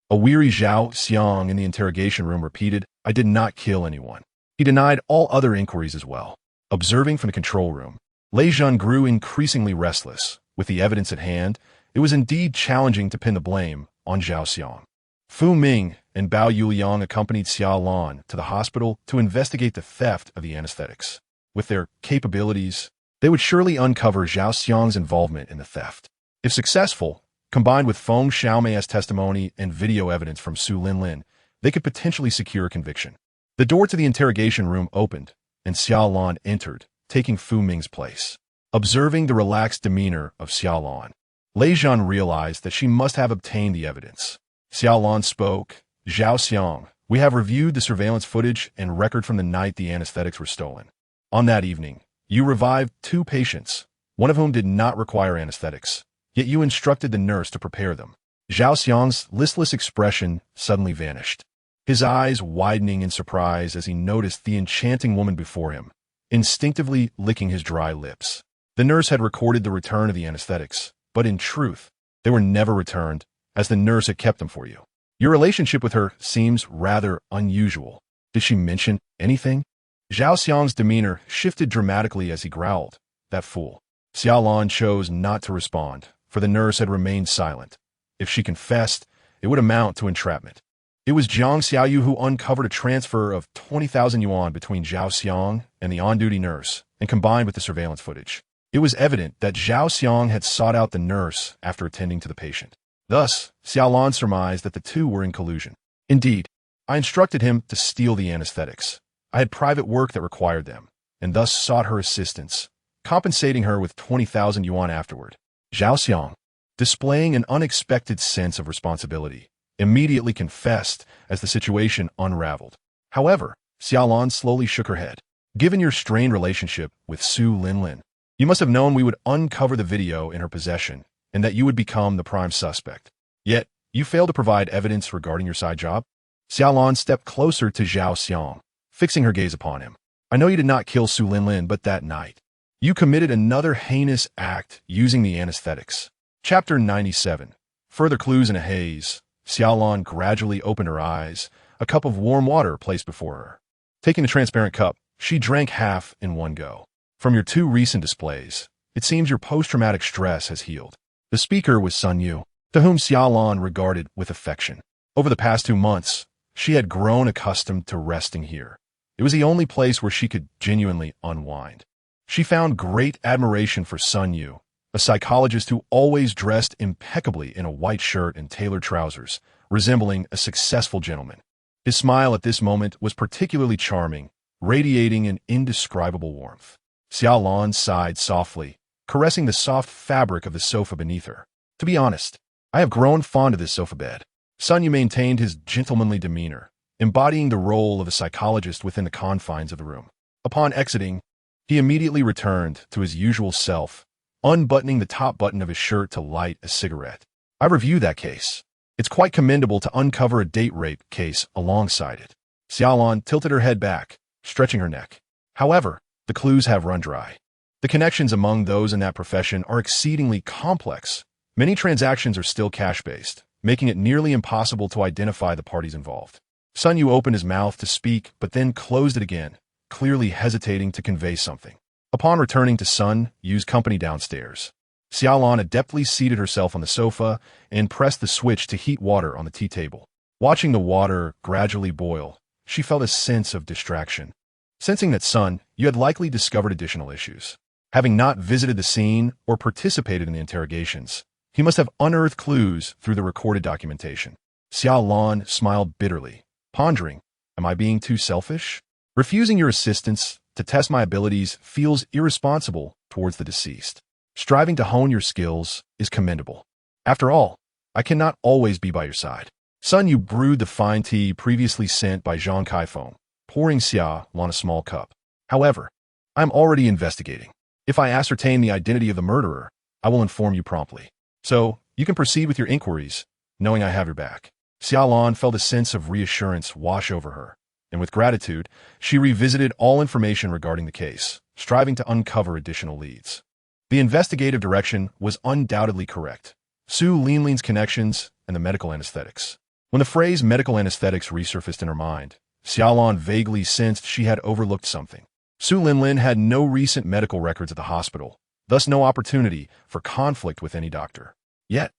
a weary Zhao Xiang in the interrogation room repeated, "I did not kill anyone." He denied all other inquiries as well. Observing from the control room, Lei Zhen grew increasingly restless. With the evidence at hand, it was indeed challenging to pin the blame on Zhao Xiang. Fu Ming and Bao Yuliang accompanied Xia Lan to the hospital to investigate the theft of the anesthetics. With their capabilities, they would surely uncover Zhao Xiang's involvement in the theft. If successful, combined with Feng Xiaomei's testimony and video evidence from Su Lin Lin, they could potentially secure a conviction. The door to the interrogation room opened, and Xia Lan entered, taking Fu Ming's place. Observing the relaxed demeanor of Xia Lan, Lei Zhen realized that she must have obtained the evidence. Xia Lan spoke, "Zhao Xiang, we have reviewed the surveillance footage and record from the night the anesthetics were stolen. On that evening, you revived 2 patients, one of whom did not require anesthetics, yet you instructed the nurse to prepare them." Zhao Xiang's listless expression suddenly vanished, his eyes widening in surprise as he noticed the enchanting woman before him, instinctively licking his dry lips. The nurse had recorded the return of the anesthetics, but in truth, they were never returned, as the nurse had kept them for you. Your relationship with her seems rather unusual. Did she mention anything? Zhao Xiang's demeanor shifted dramatically as he growled, "That fool." Xia Lan chose not to respond, for the nurse had remained silent. If she confessed, it would amount to entrapment. It was Jiang Xiaoyu who uncovered a transfer of 20,000 yuan between Zhao Xiang and the on-duty nurse, and combined with the surveillance footage, it was evident that Zhao Xiang had sought out the nurse after attending to the patient. Thus, Xia Lan surmised that the two were in collusion. "Indeed, I instructed him to steal the anesthetics. I had private work that required them, and thus sought her assistance, compensating her with 20,000 yuan afterward." Zhao Xiang, displaying an unexpected sense of responsibility, immediately confessed as the situation unraveled. However, Xia Lan slowly shook her head. Given your strained relationship with Su Linlin, you must have known we would uncover the video in her possession and that you would become the prime suspect. Yet, you failed to provide evidence regarding your side job? Xia Lan stepped closer to Zhao Xiang, fixing her gaze upon him. I know you did not kill Su Linlin, but that night, you committed another heinous act using the anesthetics. Chapter 97. Further clues in a haze. Xia Lan gradually opened her eyes, a cup of warm water placed before her. Taking the transparent cup, she drank half in one go. From your two recent displays, it seems your post-traumatic stress has healed. The speaker was Sun Yu, to whom Xia Lan regarded with affection. Over the past 2 months, she had grown accustomed to resting here. It was the only place where she could genuinely unwind. She found great admiration for Sun Yu, a psychologist who always dressed impeccably in a white shirt and tailored trousers, resembling a successful gentleman. His smile at this moment was particularly charming, radiating an indescribable warmth. Xia Lan sighed softly, caressing the soft fabric of the sofa beneath her. To be honest, I have grown fond of this sofa bed. Sun Yu maintained his gentlemanly demeanor, embodying the role of a psychologist within the confines of the room. Upon exiting, he immediately returned to his usual self, unbuttoning the top button of his shirt to light a cigarette. I reviewed that case. It's quite commendable to uncover a date rape case alongside it. Xia Lan tilted her head back, stretching her neck. However, the clues have run dry. The connections among those in that profession are exceedingly complex. Many transactions are still cash-based, making it nearly impossible to identify the parties involved. Sun Yu opened his mouth to speak, but then closed it again, clearly hesitating to convey something. Upon returning to Sun Yu's company downstairs, Xia Lan adeptly seated herself on the sofa and pressed the switch to heat water on the tea table. Watching the water gradually boil, she felt a sense of distraction. Sensing that Sun Yu had likely discovered additional issues. Having not visited the scene or participated in the interrogations, he must have unearthed clues through the recorded documentation. Xia Lan smiled bitterly, pondering, am I being too selfish? Refusing your assistance to test my abilities feels irresponsible towards the deceased. Striving to hone your skills is commendable. After all, I cannot always be by your side. Sun Yu brewed the fine tea previously sent by Zhang Kaifeng, pouring Xia Lan a small cup. However, I am already investigating. If I ascertain the identity of the murderer, I will inform you promptly. So, you can proceed with your inquiries, knowing I have your back. Xia Lan felt a sense of reassurance wash over her, and with gratitude, she revisited all information regarding the case, striving to uncover additional leads. The investigative direction was undoubtedly correct. Su Linlin's connections and the medical anesthetics. When the phrase medical anesthetics resurfaced in her mind, Xia Lan vaguely sensed she had overlooked something. Su Linlin had no recent medical records at the hospital, thus no opportunity for conflict with any doctor. Yet,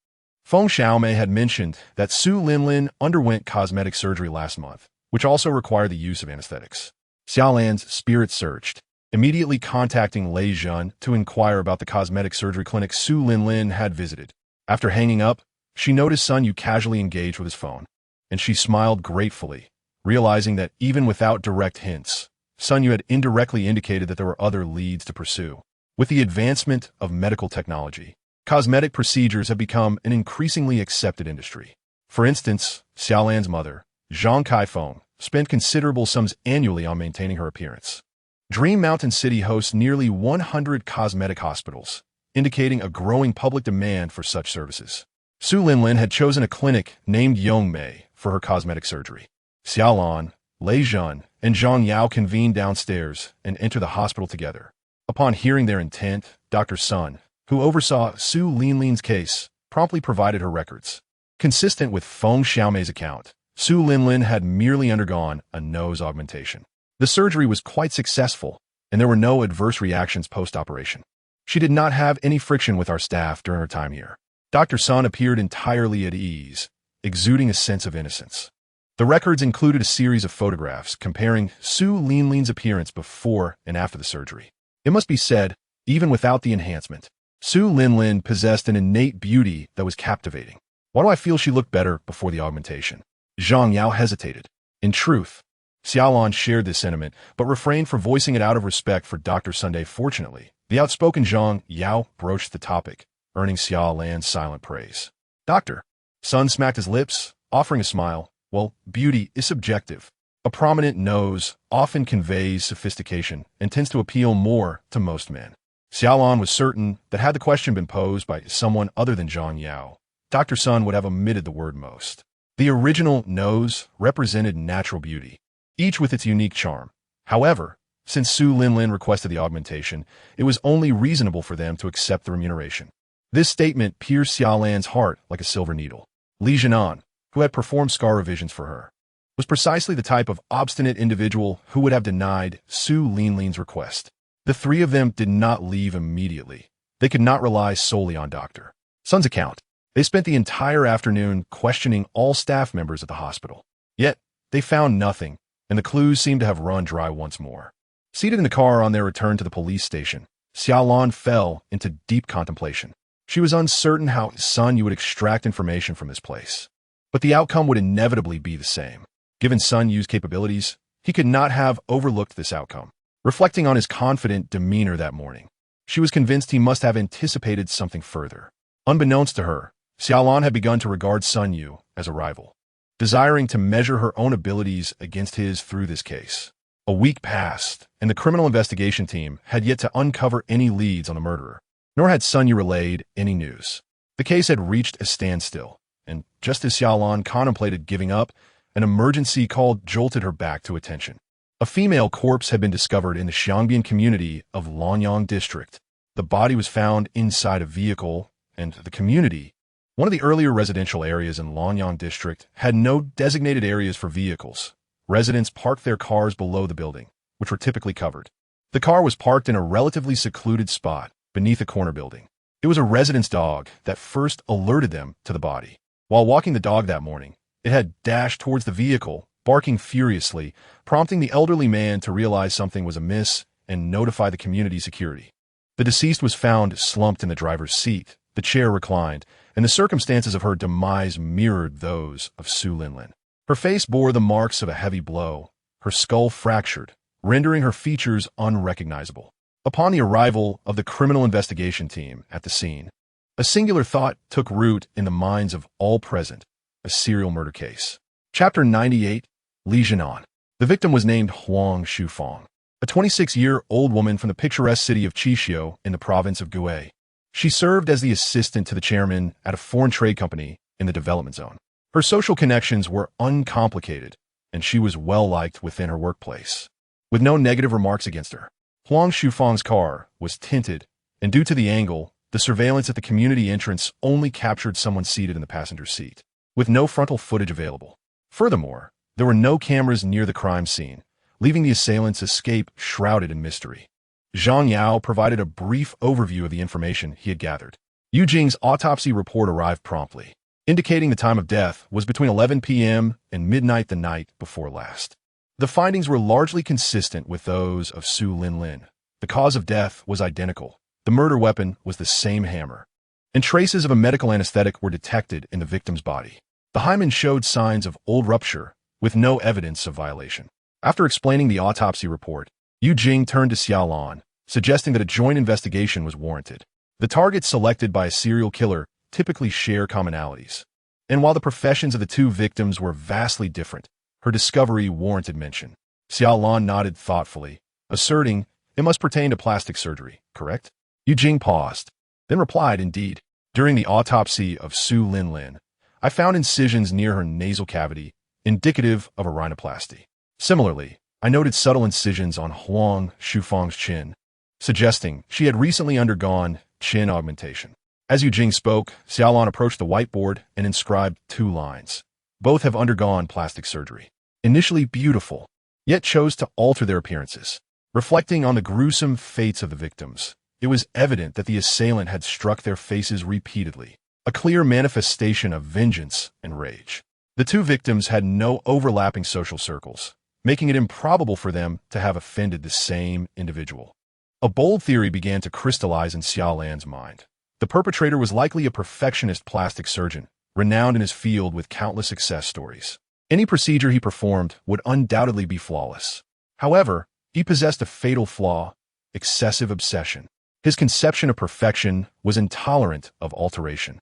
Feng Xiaomei had mentioned that Su Linlin underwent cosmetic surgery last month, which also required the use of anesthetics. Xia Lan's spirit surged, immediately contacting Lei Zhen to inquire about the cosmetic surgery clinic Su Linlin had visited. After hanging up, she noticed Sun Yu casually engaged with his phone, and she smiled gratefully, realizing that even without direct hints, Sun Yu had indirectly indicated that there were other leads to pursue. With the advancement of medical technology, cosmetic procedures have become an increasingly accepted industry. For instance, Xia Lan's mother, Zhang Kaifeng, spent considerable sums annually on maintaining her appearance. Dream Mountain City hosts nearly 100 cosmetic hospitals, indicating a growing public demand for such services. Su Linlin had chosen a clinic named Yongmei for her cosmetic surgery. Xia Lan, Lei Zhen, and Zhang Yao convened downstairs and entered the hospital together. Upon hearing their intent, Dr. Sun, who oversaw Su Linlin's case, promptly provided her records. Consistent with Feng Xiaomei's account, Su Linlin had merely undergone a nose augmentation. The surgery was quite successful, and there were no adverse reactions post-operation. She did not have any friction with our staff during her time here. Dr. Sun appeared entirely at ease, exuding a sense of innocence. The records included a series of photographs comparing Su Linlin's appearance before and after the surgery. It must be said, even without the enhancement, Su Linlin possessed an innate beauty that was captivating. Why do I feel she looked better before the augmentation? Zhang Yao hesitated. In truth, Xia Lan shared this sentiment, but refrained from voicing it out of respect for Dr. Sunday. Fortunately, the outspoken Zhang Yao broached the topic, earning Xia Lan's silent praise. Doctor. Sun smacked his lips, offering a smile. Well, beauty is subjective. A prominent nose often conveys sophistication and tends to appeal more to most men. Xia Lan was certain that had the question been posed by someone other than Zhang Yao, Dr. Sun would have omitted the word most. The original nose represented natural beauty, each with its unique charm. However, since Su Linlin requested the augmentation, it was only reasonable for them to accept the remuneration. This statement pierced Xia Lan's heart like a silver needle. Li Jianan, who had performed scar revisions for her, was precisely the type of obstinate individual who would have denied Su Linlin's request. The three of them did not leave immediately. They could not rely solely on Dr. Sun's account. They spent the entire afternoon questioning all staff members at the hospital. Yet, they found nothing, and the clues seemed to have run dry once more. Seated in the car on their return to the police station, Xia Lan fell into deep contemplation. She was uncertain how Sun Yu would extract information from this place. But the outcome would inevitably be the same. Given Sun Yu's capabilities, he could not have overlooked this outcome. Reflecting on his confident demeanor that morning, she was convinced he must have anticipated something further. Unbeknownst to her, Xia Lan had begun to regard Sun Yu as a rival, desiring to measure her own abilities against his through this case. A week passed, and the criminal investigation team had yet to uncover any leads on the murderer, nor had Sun Yu relayed any news. The case had reached a standstill, and just as Xia Lan contemplated giving up, an emergency call jolted her back to attention. A female corpse had been discovered in the Xiangbian community of Lanyang district. The body was found inside a vehicle, and the community, one of the earlier residential areas in Lanyang district, had no designated areas for vehicles. Residents parked their cars below the building, which were typically covered. The car was parked in a relatively secluded spot beneath a corner building. It was a resident's dog that first alerted them to the body. While walking the dog that morning, it had dashed towards the vehicle, barking furiously, prompting the elderly man to realize something was amiss and notify the community security. The deceased was found slumped in the driver's seat, the chair reclined, and the circumstances of her demise mirrored those of Su Linlin. Her face bore the marks of a heavy blow, her skull fractured, rendering her features unrecognizable. Upon the arrival of the criminal investigation team at the scene, a singular thought took root in the minds of all present: a serial murder case. Chapter 98, Li Jianan. The victim was named Huang Shufang, a 26-year-old woman from the picturesque city of Qixio in the province of Gui. She served as the assistant to the chairman at a foreign trade company in the development zone. Her social connections were uncomplicated, and she was well-liked within her workplace, with no negative remarks against her. Huang Shufang's car was tinted, and due to the angle, the surveillance at the community entrance only captured someone seated in the passenger seat, with no frontal footage available. Furthermore, there were no cameras near the crime scene, leaving the assailant's escape shrouded in mystery. Zhang Yao provided a brief overview of the information he had gathered. Yu Jing's autopsy report arrived promptly, indicating the time of death was between 11 p.m. and midnight the night before last. The findings were largely consistent with those of Su Linlin. The cause of death was identical. The murder weapon was the same hammer, and traces of a medical anesthetic were detected in the victim's body. The hymen showed signs of old rupture, with no evidence of violation. After explaining the autopsy report, Yu Jing turned to Xia Lan, suggesting that a joint investigation was warranted. The targets selected by a serial killer typically share commonalities, and while the professions of the two victims were vastly different, her discovery warranted mention. Xia Lan nodded thoughtfully, asserting it must pertain to plastic surgery, correct? Yu Jing paused, then replied, indeed. During the autopsy of Su Linlin, I found incisions near her nasal cavity, indicative of a rhinoplasty. Similarly, I noted subtle incisions on Huang Shufang's chin, suggesting she had recently undergone chin augmentation. As Yu Jing spoke, Xia Lan approached the whiteboard and inscribed 2 lines. Both have undergone plastic surgery. Initially beautiful, yet chose to alter their appearances. Reflecting on the gruesome fates of the victims, it was evident that the assailant had struck their faces repeatedly, a clear manifestation of vengeance and rage. The two victims had no overlapping social circles, making it improbable for them to have offended the same individual. A bold theory began to crystallize in Xia Lan's mind. The perpetrator was likely a perfectionist plastic surgeon, renowned in his field with countless success stories. Any procedure he performed would undoubtedly be flawless. However, he possessed a fatal flaw: excessive obsession. His conception of perfection was intolerant of alteration,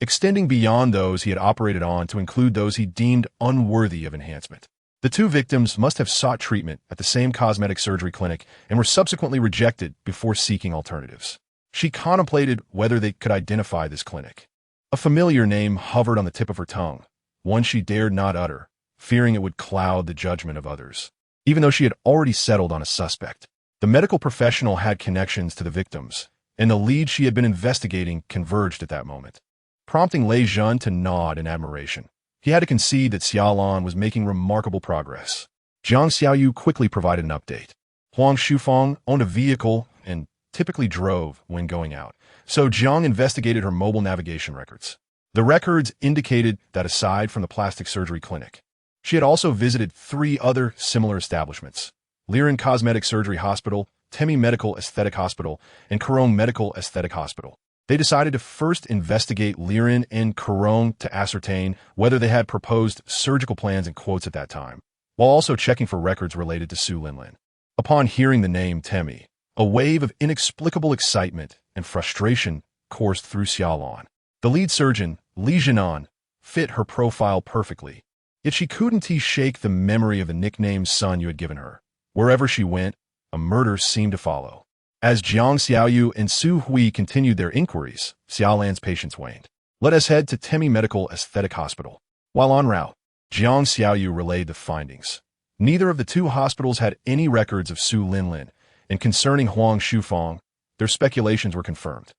extending beyond those he had operated on to include those he deemed unworthy of enhancement. The two victims must have sought treatment at the same cosmetic surgery clinic and were subsequently rejected before seeking alternatives. She contemplated whether they could identify this clinic. A familiar name hovered on the tip of her tongue, one she dared not utter, fearing it would cloud the judgment of others. Even though she had already settled on a suspect, the medical professional had connections to the victims, and the lead she had been investigating converged at that moment, prompting Lei Jun to nod in admiration. He had to concede that Xia Lan was making remarkable progress. Jiang Xiaoyu quickly provided an update. Huang Shufeng owned a vehicle and typically drove when going out, so Jiang investigated her mobile navigation records. The records indicated that aside from the plastic surgery clinic, she had also visited 3 other similar establishments: Liren Cosmetic Surgery Hospital, Temi Medical Aesthetic Hospital, and Kurong Medical Aesthetic Hospital. They decided to first investigate Liren and Kurong to ascertain whether they had proposed surgical plans and quotes at that time, while also checking for records related to Su Linlin. Upon hearing the name Temi, a wave of inexplicable excitement and frustration coursed through Xia Lan. The lead surgeon, Li Jinan, fit her profile perfectly, yet she couldn't shake the memory of the nickname Sun you had given her. Wherever she went, a murder seemed to follow. As Jiang Xiaoyu and Su Hui continued their inquiries, Xia Lan's patience waned. Let us head to Temi Medical Aesthetic Hospital. While en route, Jiang Xiaoyu relayed the findings. Neither of the 2 hospitals had any records of Su Linlin, and concerning Huang Shufeng, their speculations were confirmed.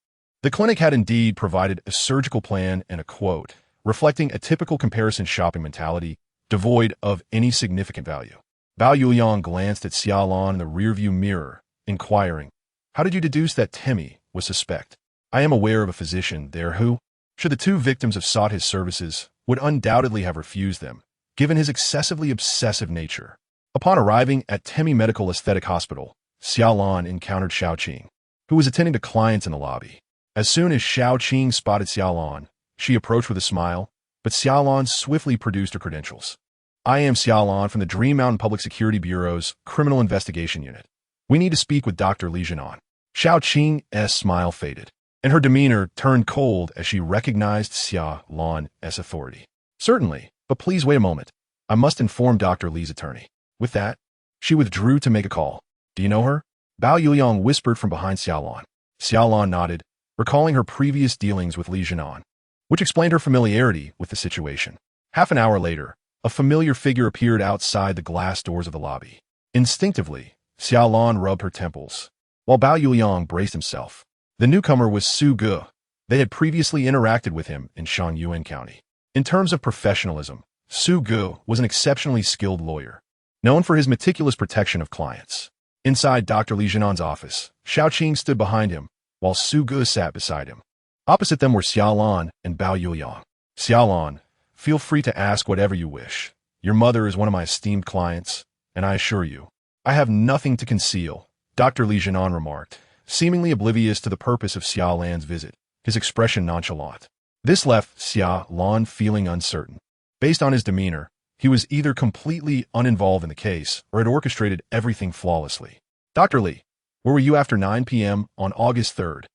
The clinic had indeed provided a surgical plan and a quote, reflecting a typical comparison shopping mentality, devoid of any significant value. Bao Yuliang glanced at Xia Lan in the rearview mirror, inquiring, "How did you deduce that Temi was suspect? I am aware of a physician there who, should the 2 victims have sought his services, would undoubtedly have refused them, given his excessively obsessive nature." Upon arriving at Temi Medical Aesthetic Hospital, Xia Lan encountered Xiao Qing, who was attending to clients in the lobby. As soon as Xiao Qing spotted Xia Lan, she approached with a smile, but Xia Lan swiftly produced her credentials. "I am Xia Lan from the Dream Mountain Public Security Bureau's Criminal Investigation Unit. We need to speak with Dr. Li Jinan." Xiao Qing's smile faded, and her demeanor turned cold as she recognized Xia Lan as authority. "Certainly, but please wait a moment. I must inform Dr. Li's attorney." With that, she withdrew to make a call. "Do you know her?" Bao Yuliang whispered from behind Xia Lan. Xia Lan nodded, recalling her previous dealings with Li Jinan, which explained her familiarity with the situation. Half an hour later, a familiar figure appeared outside the glass doors of the lobby. Instinctively, Xia Lan rubbed her temples, while Bao Yuliang braced himself. The newcomer was Su Ge. They had previously interacted with him in Shangyuan County. In terms of professionalism, Su Ge was an exceptionally skilled lawyer, known for his meticulous protection of clients. Inside Dr. Li Jinan's office, Xiao Qing stood behind him, while Su Ge sat beside him. Opposite them were Xia Lan and Bao Yuliang. "Xia Lan, feel free to ask whatever you wish. Your mother is one of my esteemed clients, and I assure you, I have nothing to conceal," Dr. Li Jinan remarked, seemingly oblivious to the purpose of Xia Lan's visit, his expression nonchalant. This left Xia Lan feeling uncertain. Based on his demeanor, he was either completely uninvolved in the case or had orchestrated everything flawlessly. "Dr. Li, where were you after 9 p.m. on August 3rd?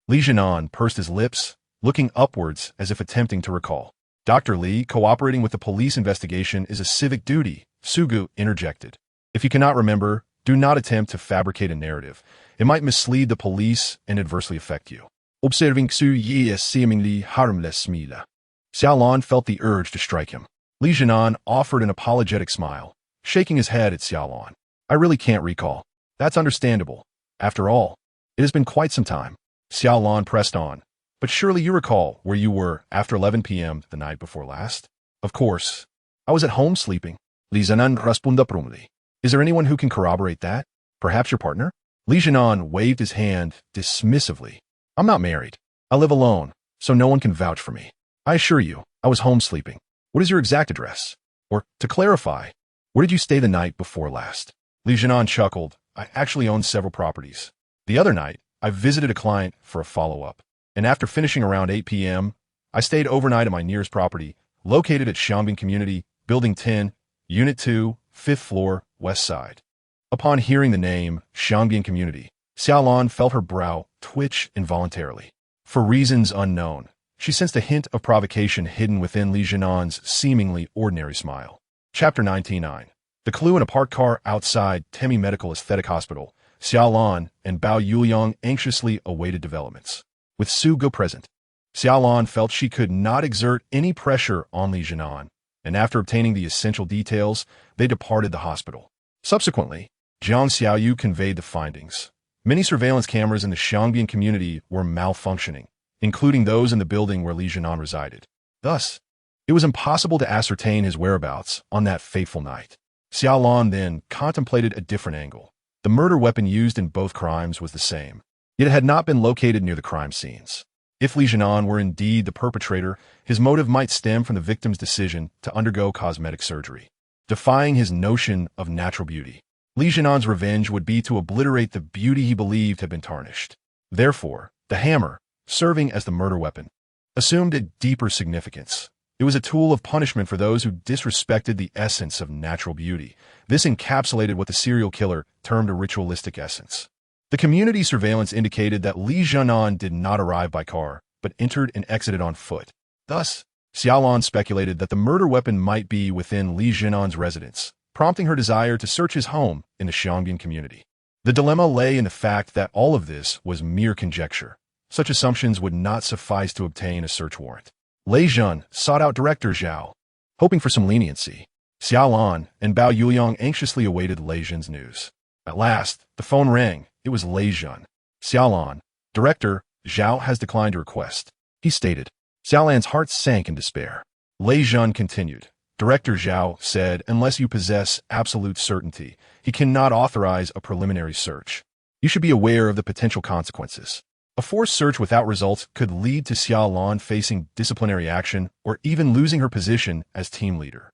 Li Jinan pursed his lips, looking upwards as if attempting to recall. "Dr. Li, cooperating with the police investigation is a civic duty," Su Ge interjected. "If you cannot remember, do not attempt to fabricate a narrative. It might mislead the police and adversely affect you." Observing Su Yi's seemingly harmless smile, Xia Lan felt the urge to strike him. Li Jinan offered an apologetic smile, shaking his head at Xia Lan. "I really can't recall." "That's understandable. After all, it has been quite some time." Xia Lan pressed on. "But surely you recall where you were after 11 p.m. the night before last?" "Of course. I was at home sleeping." Li Jinan responded promptly. "Is there anyone who can corroborate that? Perhaps your partner?" Li Jinan waved his hand dismissively. "I'm not married. I live alone, so no one can vouch for me. I assure you, I was home sleeping." "What is your exact address? Or, to clarify, where did you stay the night before last?" Li Jinan chuckled. "I actually own several properties. The other night, I visited a client for a follow-up, and after finishing around 8 p.m., I stayed overnight at my nearest property, located at Shangbin Community, Building 10, Unit 2, 5th floor, West Side." Upon hearing the name, Shangbin Community, Xia Lan felt her brow twitch involuntarily. For reasons unknown, she sensed a hint of provocation hidden within Li Jianan's seemingly ordinary smile. Chapter 99. The clue in a parked car outside Temi Medical Aesthetic Hospital. Xia Lan and Bao Yuliang anxiously awaited developments. With Su Ge present, Xia Lan felt she could not exert any pressure on Li Jianan, and after obtaining the essential details, they departed the hospital. Subsequently, Jiang Xiaoyu conveyed the findings. Many surveillance cameras in the Xiangbian community were malfunctioning, including those in the building where Li Jianan resided. Thus, it was impossible to ascertain his whereabouts on that fateful night. Xia Lan then contemplated a different angle. The murder weapon used in both crimes was the same, yet it had not been located near the crime scenes. If Li Jianan were indeed the perpetrator, his motive might stem from the victim's decision to undergo cosmetic surgery, defying his notion of natural beauty. Li Jianan's revenge would be to obliterate the beauty he believed had been tarnished. Therefore, the hammer, serving as the murder weapon, assumed a deeper significance. It was a tool of punishment for those who disrespected the essence of natural beauty. This encapsulated what the serial killer termed a ritualistic essence. The community surveillance indicated that Li Jianan did not arrive by car, but entered and exited on foot. Thus, Xia Lan speculated that the murder weapon might be within Li Jianan's residence, prompting her desire to search his home in the Xiangbian community. The dilemma lay in the fact that all of this was mere conjecture. Such assumptions would not suffice to obtain a search warrant. Lei Zhen sought out Director Zhao, hoping for some leniency. Xia Lan and Bao Yuliang anxiously awaited Lei Zhen's news. At last, the phone rang. It was Lei Zhen. Xia Lan, Director, Zhao has declined your request, he stated. Xia Lan's heart sank in despair. Lei Zhen continued. Director Zhao said, unless you possess absolute certainty, he cannot authorize a preliminary search. You should be aware of the potential consequences. A forced search without results could lead to Xia Lan facing disciplinary action or even losing her position as team leader.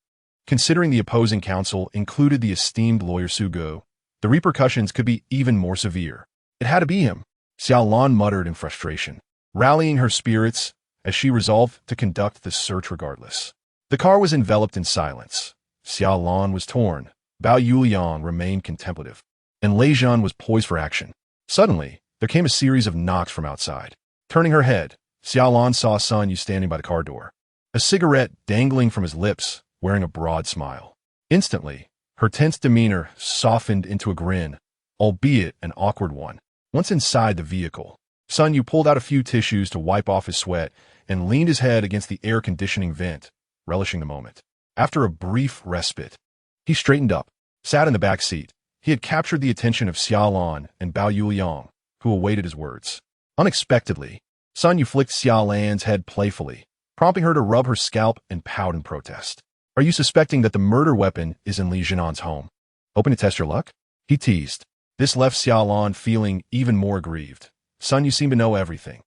Considering the opposing counsel included the esteemed lawyer Su Ge, the repercussions could be even more severe. It had to be him, Xia Lan muttered in frustration, rallying her spirits as she resolved to conduct the search regardless. The car was enveloped in silence. Xia Lan was torn, Bao Yuliang remained contemplative, and Lei Zhen was poised for action. Suddenly, there came a series of knocks from outside. Turning her head, Xia Lan saw Sun Yu standing by the car door, a cigarette dangling from his lips, wearing a broad smile. Instantly, her tense demeanor softened into a grin, albeit an awkward one. Once inside the vehicle, Sun Yu pulled out a few tissues to wipe off his sweat and leaned his head against the air conditioning vent, relishing the moment. After a brief respite, he straightened up, sat in the back seat. He had captured the attention of Xia Lan and Bao Yuliang, who awaited his words. Unexpectedly, Sun Yu flicked Xia Lan's head playfully, prompting her to rub her scalp and pout in protest. Are you suspecting that the murder weapon is in Li Jianan's home? Hoping to test your luck? He teased. This left Xia Lan feeling even more aggrieved. Sun Yu seemed to know everything.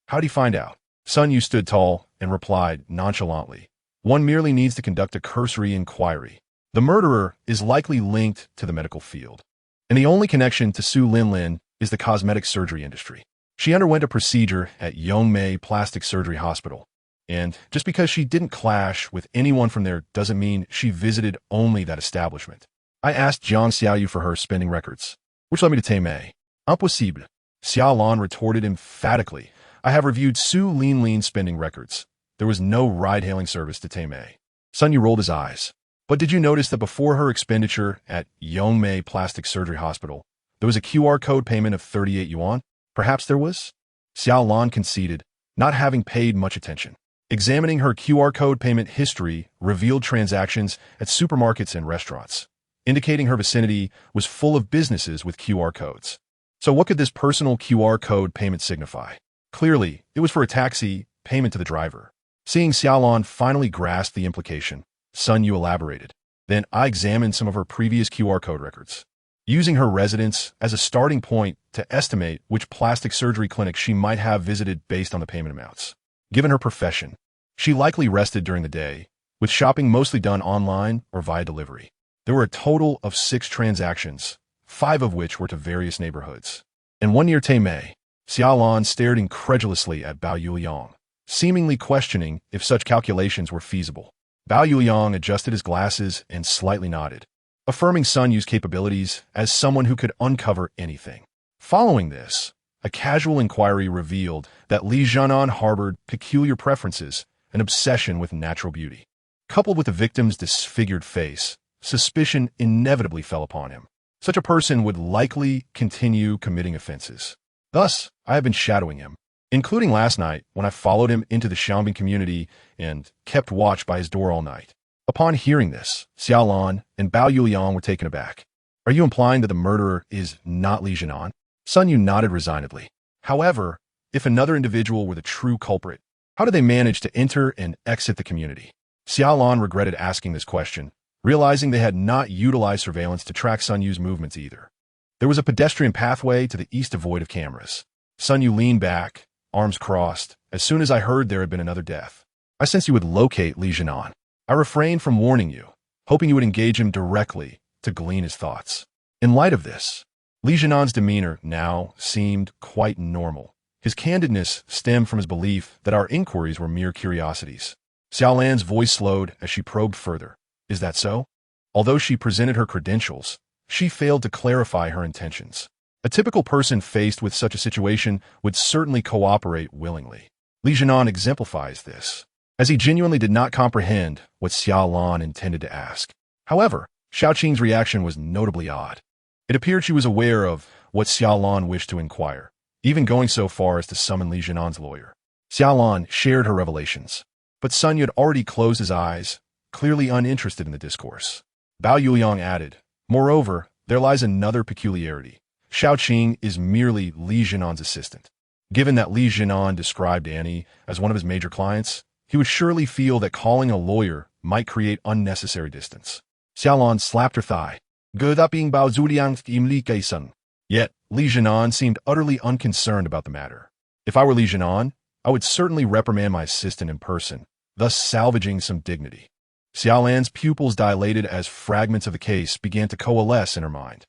How'd he find out? Sun Yu stood tall and replied nonchalantly. One merely needs to conduct a cursory inquiry. The murderer is likely linked to the medical field, and the only connection to Su Linlin is the cosmetic surgery industry. She underwent a procedure at Yongmei Plastic Surgery Hospital, and just because she didn't clash with anyone from there doesn't mean she visited only that establishment. I asked Jiang Xiaoyu for her spending records, which led me to Teimei. Impossible, Xia Lan retorted emphatically. I have reviewed Su Linlin's spending records. There was no ride-hailing service to Teimei. Sun Yu rolled his eyes. But did you notice that before her expenditure at Yongmei Plastic Surgery Hospital, there was a QR code payment of 38 yuan? Perhaps there was? Xia Lan conceded, not having paid much attention. Examining her QR code payment history revealed transactions at supermarkets and restaurants, indicating her vicinity was full of businesses with QR codes. So what could this personal QR code payment signify? Clearly, it was for a taxi payment to the driver. Seeing Xia Lan finally grasp the implication, Sun Yu elaborated. Then I examined some of her previous QR code records, using her residence as a starting point to estimate which plastic surgery clinic she might have visited based on the payment amounts. Given her profession, she likely rested during the day, with shopping mostly done online or via delivery. There were a total of 6 transactions, 5 of which were to various neighborhoods, and one near Teimei. Xia Lan stared incredulously at Bao Yuliang, seemingly questioning if such calculations were feasible. Bao Yuliang adjusted his glasses and slightly nodded, affirming Sun Yu's capabilities as someone who could uncover anything. Following this, a casual inquiry revealed that Li Jianan harbored peculiar preferences, an obsession with natural beauty. Coupled with the victim's disfigured face, suspicion inevitably fell upon him. Such a person would likely continue committing offenses. Thus, I have been shadowing him, including last night when I followed him into the Xiaobin community and kept watch by his door all night. Upon hearing this, Xia Lan and Bao Yuliang were taken aback. Are you implying that the murderer is not Li Jianan? Sun Yu nodded resignedly. However, if another individual were the true culprit, how did they manage to enter and exit the community? Xia Lan regretted asking this question, realizing they had not utilized surveillance to track Sun Yu's movements either. There was a pedestrian pathway to the east devoid of cameras. Sun Yu leaned back, arms crossed, as soon as I heard there had been another death. I sensed you would locate Li Jianan. I refrained from warning you, hoping you would engage him directly to glean his thoughts. In light of this, Li Jianan's demeanor now seemed quite normal. His candidness stemmed from his belief that our inquiries were mere curiosities. Xia Lan's voice slowed as she probed further. Is that so? Although she presented her credentials, she failed to clarify her intentions. A typical person faced with such a situation would certainly cooperate willingly. Li Jianan exemplifies this, as he genuinely did not comprehend what Xia Lan intended to ask. However, Xiaoqing's reaction was notably odd. It appeared she was aware of what Xia Lan wished to inquire, even going so far as to summon Li Jianan's lawyer. Xia Lan shared her revelations, but Sun Yu had already closed his eyes, clearly uninterested in the discourse. Bao Yuliang added, moreover, there lies another peculiarity. Xiaoqing is merely Li Jianan's assistant. Given that Li Jianan described Annie as one of his major clients, he would surely feel that calling a lawyer might create unnecessary distance. Xia Lan slapped her thigh. Yet, Li Jianan seemed utterly unconcerned about the matter. If I were Li Jianan, I would certainly reprimand my assistant in person, thus salvaging some dignity. Xia Lan's pupils dilated as fragments of the case began to coalesce in her mind.